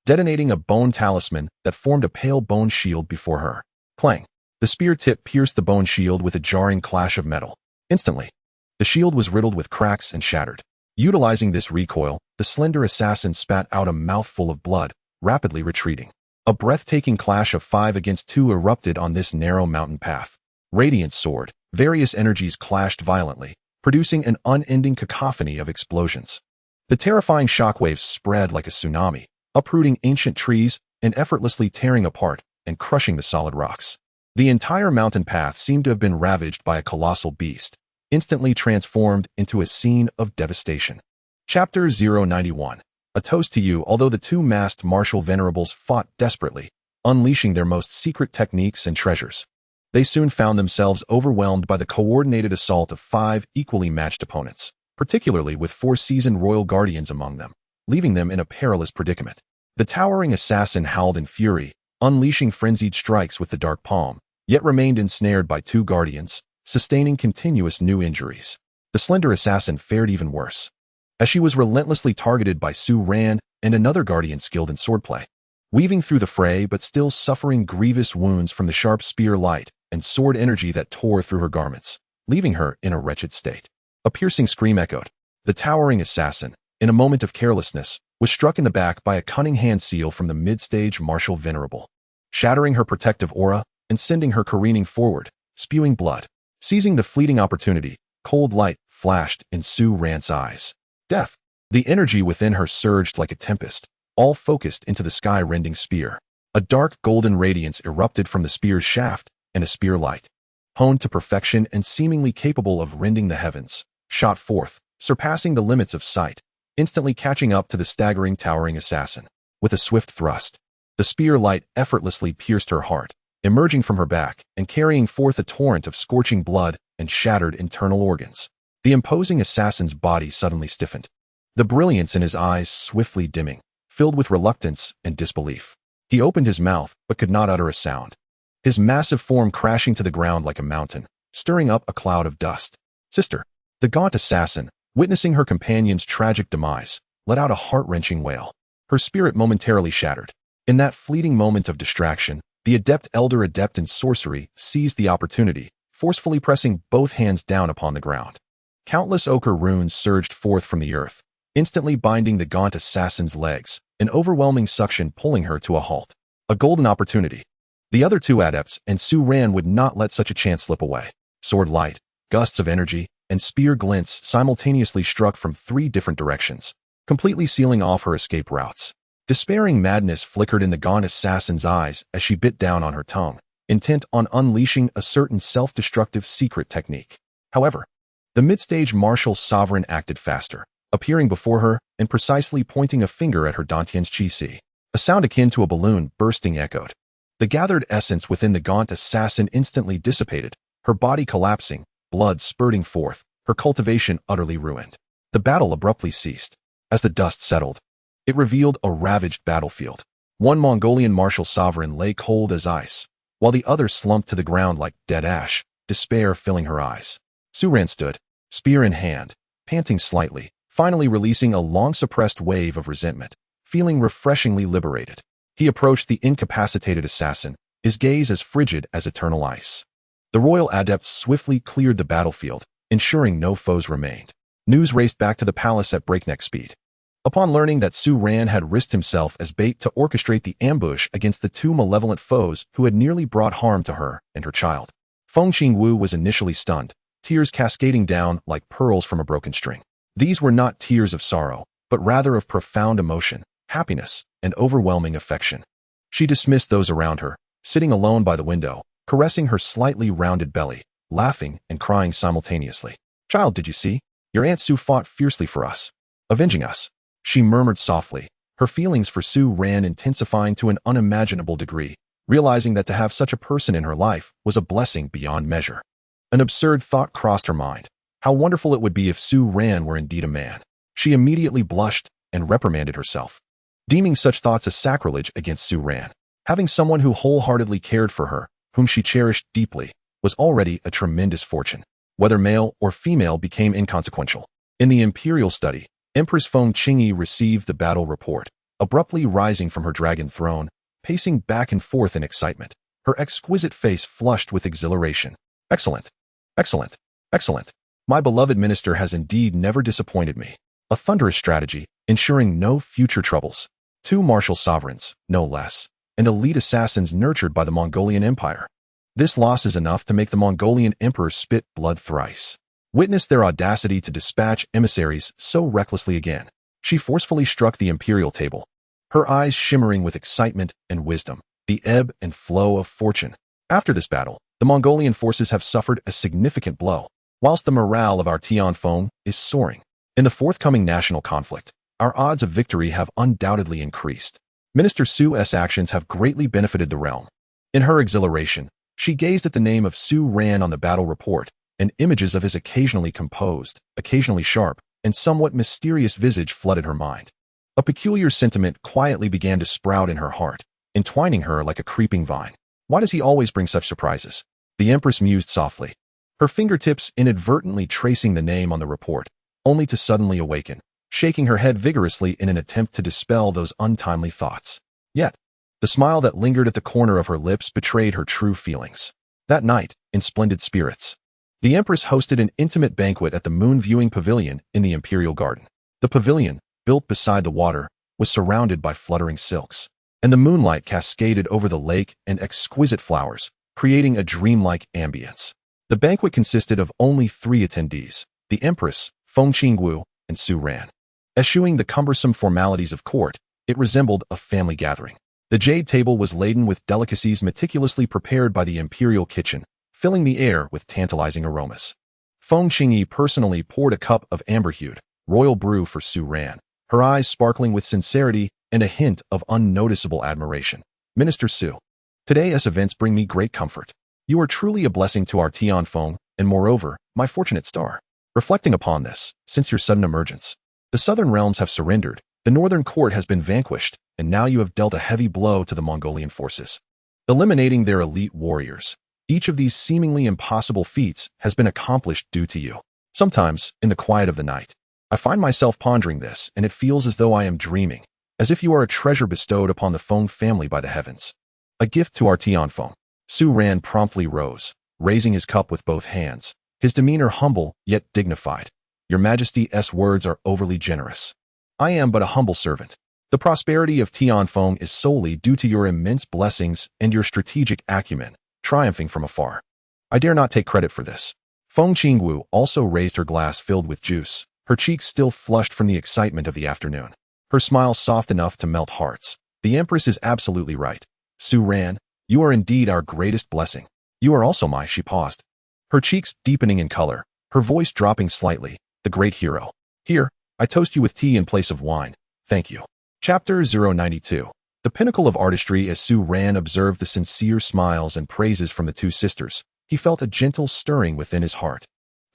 detonating a bone talisman that formed a pale bone shield before her. Clang! The spear tip pierced the bone shield with a jarring clash of metal. Instantly, the shield was riddled with cracks and shattered. Utilizing this recoil, the slender assassin spat out a mouthful of blood, rapidly retreating. A breathtaking clash of 5 against 2 erupted on this narrow mountain path. Radiance soared. Various energies clashed violently, producing an unending cacophony of explosions. The terrifying shockwaves spread like a tsunami, uprooting ancient trees and effortlessly tearing apart and crushing the solid rocks. The entire mountain path seemed to have been ravaged by a colossal beast, instantly transformed into a scene of devastation. Chapter 091. A toast to you. Although the two masked martial venerables fought desperately, unleashing their most secret techniques and treasures, they soon found themselves overwhelmed by the coordinated assault of 5 equally matched opponents, particularly with 4 seasoned royal guardians among them, leaving them in a perilous predicament. The towering assassin howled in fury, unleashing frenzied strikes with the dark palm, yet remained ensnared by 2 guardians, sustaining continuous new injuries. The slender assassin fared even worse, as she was relentlessly targeted by Su Ran and another guardian skilled in swordplay. Weaving through the fray but still suffering grievous wounds from the sharp spear light and sword energy that tore through her garments, leaving her in a wretched state. A piercing scream echoed. The towering assassin, in a moment of carelessness, was struck in the back by a cunning hand seal from the mid-stage martial venerable, shattering her protective aura and sending her careening forward, spewing blood. Seizing the fleeting opportunity, cold light flashed in Su Ran's eyes. Death! The energy within her surged like a tempest, all focused into the sky-rending spear. A dark golden radiance erupted from the spear's shaft, and a spear light, honed to perfection and seemingly capable of rending the heavens, shot forth, surpassing the limits of sight, instantly catching up to the staggering towering assassin. With a swift thrust, the spear light effortlessly pierced her heart, emerging from her back and carrying forth a torrent of scorching blood and shattered internal organs. The imposing assassin's body suddenly stiffened, the brilliance in his eyes swiftly dimming, filled with reluctance and disbelief. He opened his mouth but could not utter a sound, his massive form crashing to the ground like a mountain, stirring up a cloud of dust. Sister! The gaunt assassin, witnessing her companion's tragic demise, let out a heart-wrenching wail. Her spirit momentarily shattered. In that fleeting moment of distraction, the elder adept in sorcery seized the opportunity, forcefully pressing both hands down upon the ground. Countless ochre runes surged forth from the earth, instantly binding the gaunt assassin's legs, an overwhelming suction pulling her to a halt. A golden opportunity. The other 2 adepts and Su Ran would not let such a chance slip away. Sword light, gusts of energy, and spear glints simultaneously struck from 3 different directions, completely sealing off her escape routes. Despairing madness flickered in the gaunt assassin's eyes as she bit down on her tongue, intent on unleashing a certain self-destructive secret technique. However, the mid-stage martial sovereign acted faster, appearing before her and precisely pointing a finger at her Dantian's chi-si. A sound akin to a balloon bursting echoed. The gathered essence within the gaunt assassin instantly dissipated, her body collapsing, blood spurting forth, her cultivation utterly ruined. The battle abruptly ceased. As the dust settled, it revealed a ravaged battlefield. One Mongolian martial sovereign lay cold as ice, while the other slumped to the ground like dead ash, despair filling her eyes. Su Ran stood, spear in hand, panting slightly, finally releasing a long-suppressed wave of resentment, feeling refreshingly liberated. He approached the incapacitated assassin, his gaze as frigid as eternal ice. The royal adepts swiftly cleared the battlefield, ensuring no foes remained. News raced back to the palace at breakneck speed. Upon learning that Su Ran had risked himself as bait to orchestrate the ambush against the 2 malevolent foes who had nearly brought harm to her and her child, Feng Qingwu was initially stunned, tears cascading down like pearls from a broken string. These were not tears of sorrow, but rather of profound emotion, happiness, and overwhelming affection. She dismissed those around her, sitting alone by the window, caressing her slightly rounded belly, laughing and crying simultaneously. Child, did you see? Your Aunt Su fought fiercely for us, avenging us. she murmured softly, her feelings for Su Ran intensifying to an unimaginable degree, realizing that to have such a person in her life was a blessing beyond measure. An absurd thought crossed her mind. How wonderful it would be if Su Ran were indeed a man. She immediately blushed and reprimanded herself, deeming such thoughts a sacrilege against Su Ran. Having someone who wholeheartedly cared for her, whom she cherished deeply, was already a tremendous fortune. Whether male or female became inconsequential. In the imperial study, Empress Feng Qingyi received the battle report, abruptly rising from her dragon throne, pacing back and forth in excitement, her exquisite face flushed with exhilaration. Excellent! Excellent! Excellent! My beloved minister has indeed never disappointed me. A thunderous strategy, ensuring no future troubles. 2 martial sovereigns, no less, and elite assassins nurtured by the Mongolian Empire. This loss is enough to make the Mongolian emperor spit blood thrice. Witness their audacity to dispatch emissaries so recklessly again. She forcefully struck the imperial table, her eyes shimmering with excitement and wisdom, the ebb and flow of fortune. After this battle, the Mongolian forces have suffered a significant blow, whilst the morale of our Tianfeng is soaring. In the forthcoming national conflict, our odds of victory have undoubtedly increased. Minister Su's actions have greatly benefited the realm. In her exhilaration, she gazed at the name of Su Ran on the battle report, and images of his occasionally composed, occasionally sharp, and somewhat mysterious visage flooded her mind. A peculiar sentiment quietly began to sprout in her heart, entwining her like a creeping vine. Why does he always bring such surprises? The Empress mused softly, her fingertips inadvertently tracing the name on the report, only to suddenly awaken, shaking her head vigorously in an attempt to dispel those untimely thoughts. Yet, the smile that lingered at the corner of her lips betrayed her true feelings. That night, in splendid spirits, the Empress hosted an intimate banquet at the moon-viewing pavilion in the Imperial Garden. The pavilion, built beside the water, was surrounded by fluttering silks, and the moonlight cascaded over the lake and exquisite flowers, creating a dreamlike ambience. The banquet consisted of only 3 attendees, the Empress, Feng Qingwu, and Su Ran. Eschewing the cumbersome formalities of court, it resembled a family gathering. The jade table was laden with delicacies meticulously prepared by the imperial kitchen, filling the air with tantalizing aromas. Feng Qingyi personally poured a cup of amber-hued, royal brew for Su Ran, her eyes sparkling with sincerity and a hint of unnoticeable admiration. Minister Su, today's events bring me great comfort. You are truly a blessing to our Tianfeng, and moreover, my fortunate star. Reflecting upon this, since your sudden emergence, the southern realms have surrendered, the northern court has been vanquished, and now you have dealt a heavy blow to the Mongolian forces, eliminating their elite warriors. Each of these seemingly impossible feats has been accomplished due to you. Sometimes, in the quiet of the night, I find myself pondering this, and it feels as though I am dreaming, as if you are a treasure bestowed upon the Feng family by the heavens. A gift to our Tianfeng. Su Ran promptly rose, raising his cup with both hands, his demeanor humble yet dignified. Your Majesty's words are overly generous. I am but a humble servant. The prosperity of Tianfeng is solely due to your immense blessings and your strategic acumen, triumphing from afar. I dare not take credit for this. Feng Qingwu also raised her glass filled with juice, her cheeks still flushed from the excitement of the afternoon, her smile soft enough to melt hearts. The Empress is absolutely right. Su Ran, you are indeed our greatest blessing. You are also she paused, her cheeks deepening in color, her voice dropping slightly, the great hero. Here, I toast you with tea in place of wine. Thank you. Chapter 092. The pinnacle of artistry. As Su Ran observed the sincere smiles and praises from the 2 sisters, he felt a gentle stirring within his heart.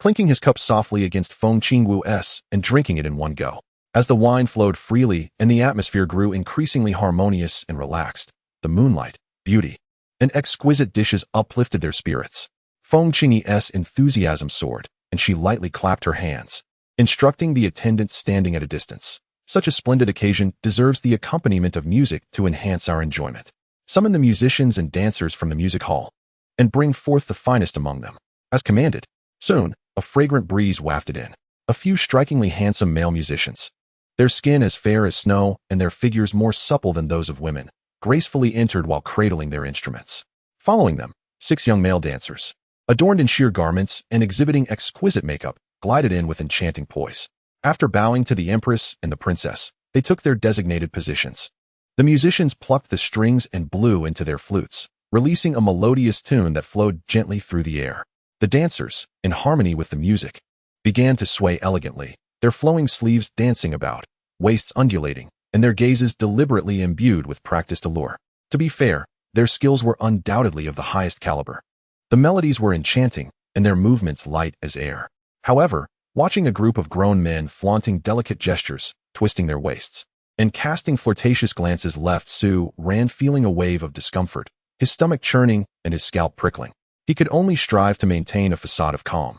Clinking his cup softly against Feng Qingwu's and drinking it in one go. As the wine flowed freely and the atmosphere grew increasingly harmonious and relaxed, the moonlight, beauty, and exquisite dishes uplifted their spirits. Feng Qingyi's enthusiasm soared, and she lightly clapped her hands, instructing the attendants standing at a distance. Such a splendid occasion deserves the accompaniment of music to enhance our enjoyment. Summon the musicians and dancers from the music hall, and bring forth the finest among them. As commanded, soon, a fragrant breeze wafted in. A few strikingly handsome male musicians, their skin as fair as snow and their figures more supple than those of women, gracefully entered while cradling their instruments. Following them, 6 young male dancers, adorned in sheer garments and exhibiting exquisite makeup, glided in with enchanting poise. After bowing to the Empress and the Princess, they took their designated positions. The musicians plucked the strings and blew into their flutes, releasing a melodious tune that flowed gently through the air. The dancers, in harmony with the music, began to sway elegantly, their flowing sleeves dancing about, waists undulating, and their gazes deliberately imbued with practiced allure. To be fair, their skills were undoubtedly of the highest caliber. The melodies were enchanting, and their movements light as air. However, watching a group of grown men flaunting delicate gestures, twisting their waists, and casting flirtatious glances left Su Ran feeling a wave of discomfort, his stomach churning and his scalp prickling. He could only strive to maintain a facade of calm,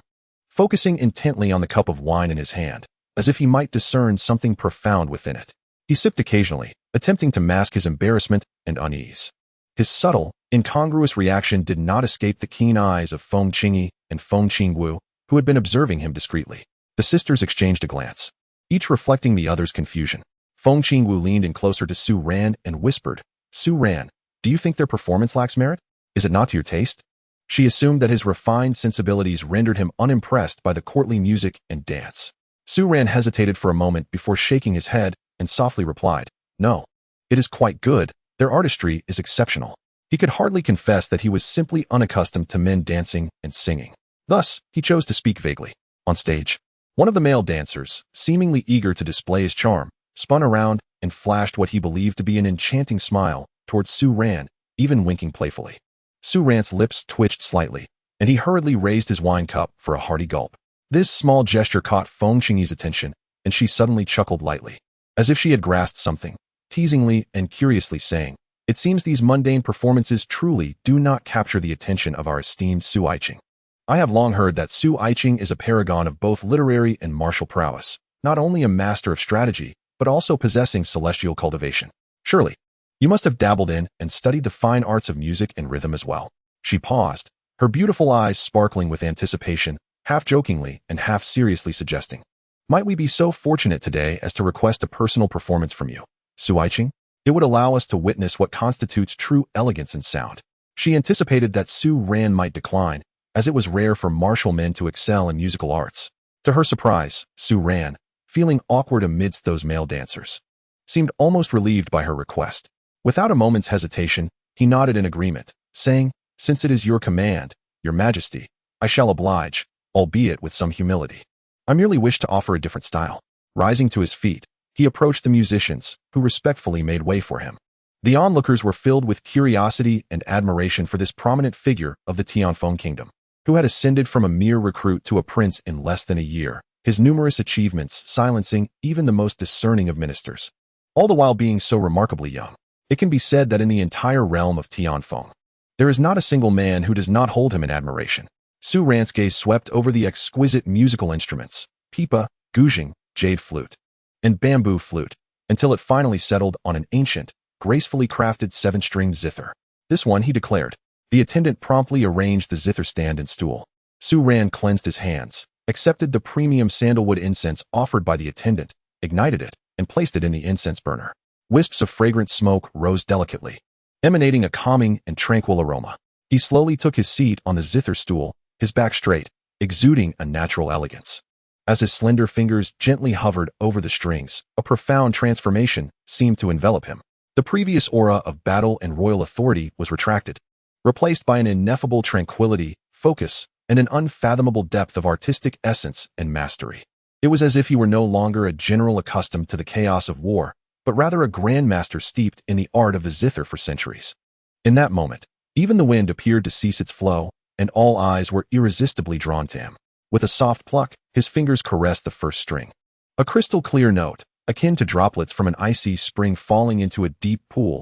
focusing intently on the cup of wine in his hand, as if he might discern something profound within it. He sipped occasionally, attempting to mask his embarrassment and unease. His subtle, incongruous reaction did not escape the keen eyes of Feng Qingyi and Feng Qingwu, who had been observing him discreetly. The sisters exchanged a glance, each reflecting the other's confusion. Feng Qingwu leaned in closer to Su Ran and whispered, "Su Ran, do you think their performance lacks merit? Is it not to your taste?" She assumed that his refined sensibilities rendered him unimpressed by the courtly music and dance. Su Ran hesitated for a moment before shaking his head and softly replied, "No. It is quite good. Their artistry is exceptional." He could hardly confess that he was simply unaccustomed to men dancing and singing. Thus, he chose to speak vaguely. On stage, one of the male dancers, seemingly eager to display his charm, spun around and flashed what he believed to be an enchanting smile towards Su Ran, even winking playfully. Su Ran's lips twitched slightly, and he hurriedly raised his wine cup for a hearty gulp. This small gesture caught Feng Qingyi's attention, and she suddenly chuckled lightly, as if she had grasped something, teasingly and curiously saying, "It seems these mundane performances truly do not capture the attention of our esteemed Su Aiqing. I have long heard that Su Aiqing is a paragon of both literary and martial prowess, not only a master of strategy, but also possessing celestial cultivation. Surely, you must have dabbled in and studied the fine arts of music and rhythm as well." She paused, her beautiful eyes sparkling with anticipation, half jokingly and half seriously suggesting, "Might we be so fortunate today as to request a personal performance from you, Su Aiqing? It would allow us to witness what constitutes true elegance and sound." She anticipated that Su Ran might decline, as it was rare for martial men to excel in musical arts. To her surprise, Su Ran, feeling awkward amidst those male dancers, seemed almost relieved by her request. Without a moment's hesitation, he nodded in agreement, saying, "Since it is your command, your majesty, I shall oblige, albeit with some humility. I merely wish to offer a different style." Rising to his feet, he approached the musicians, who respectfully made way for him. The onlookers were filled with curiosity and admiration for this prominent figure of the Tianfeng kingdom, who had ascended from a mere recruit to a prince in less than a year, his numerous achievements silencing even the most discerning of ministers, all the while being so remarkably young. It can be said that in the entire realm of Tianfeng, there is not a single man who does not hold him in admiration. Su Ran's gaze swept over the exquisite musical instruments, pipa, guzheng, jade flute, and bamboo flute, until it finally settled on an ancient, gracefully crafted 7-stringed zither. "This one," he declared. The attendant promptly arranged the zither stand and stool. Su Ran cleansed his hands, accepted the premium sandalwood incense offered by the attendant, ignited it, and placed it in the incense burner. Wisps of fragrant smoke rose delicately, emanating a calming and tranquil aroma. He slowly took his seat on the zither stool, his back straight, exuding a natural elegance. As his slender fingers gently hovered over the strings, a profound transformation seemed to envelop him. The previous aura of battle and royal authority was retracted, replaced by an ineffable tranquility, focus, and an unfathomable depth of artistic essence and mastery. It was as if he were no longer a general accustomed to the chaos of war, but rather a grandmaster steeped in the art of the zither for centuries. In that moment, even the wind appeared to cease its flow, and all eyes were irresistibly drawn to him. With a soft pluck, his fingers caressed the first string. A crystal-clear note, akin to droplets from an icy spring falling into a deep pool,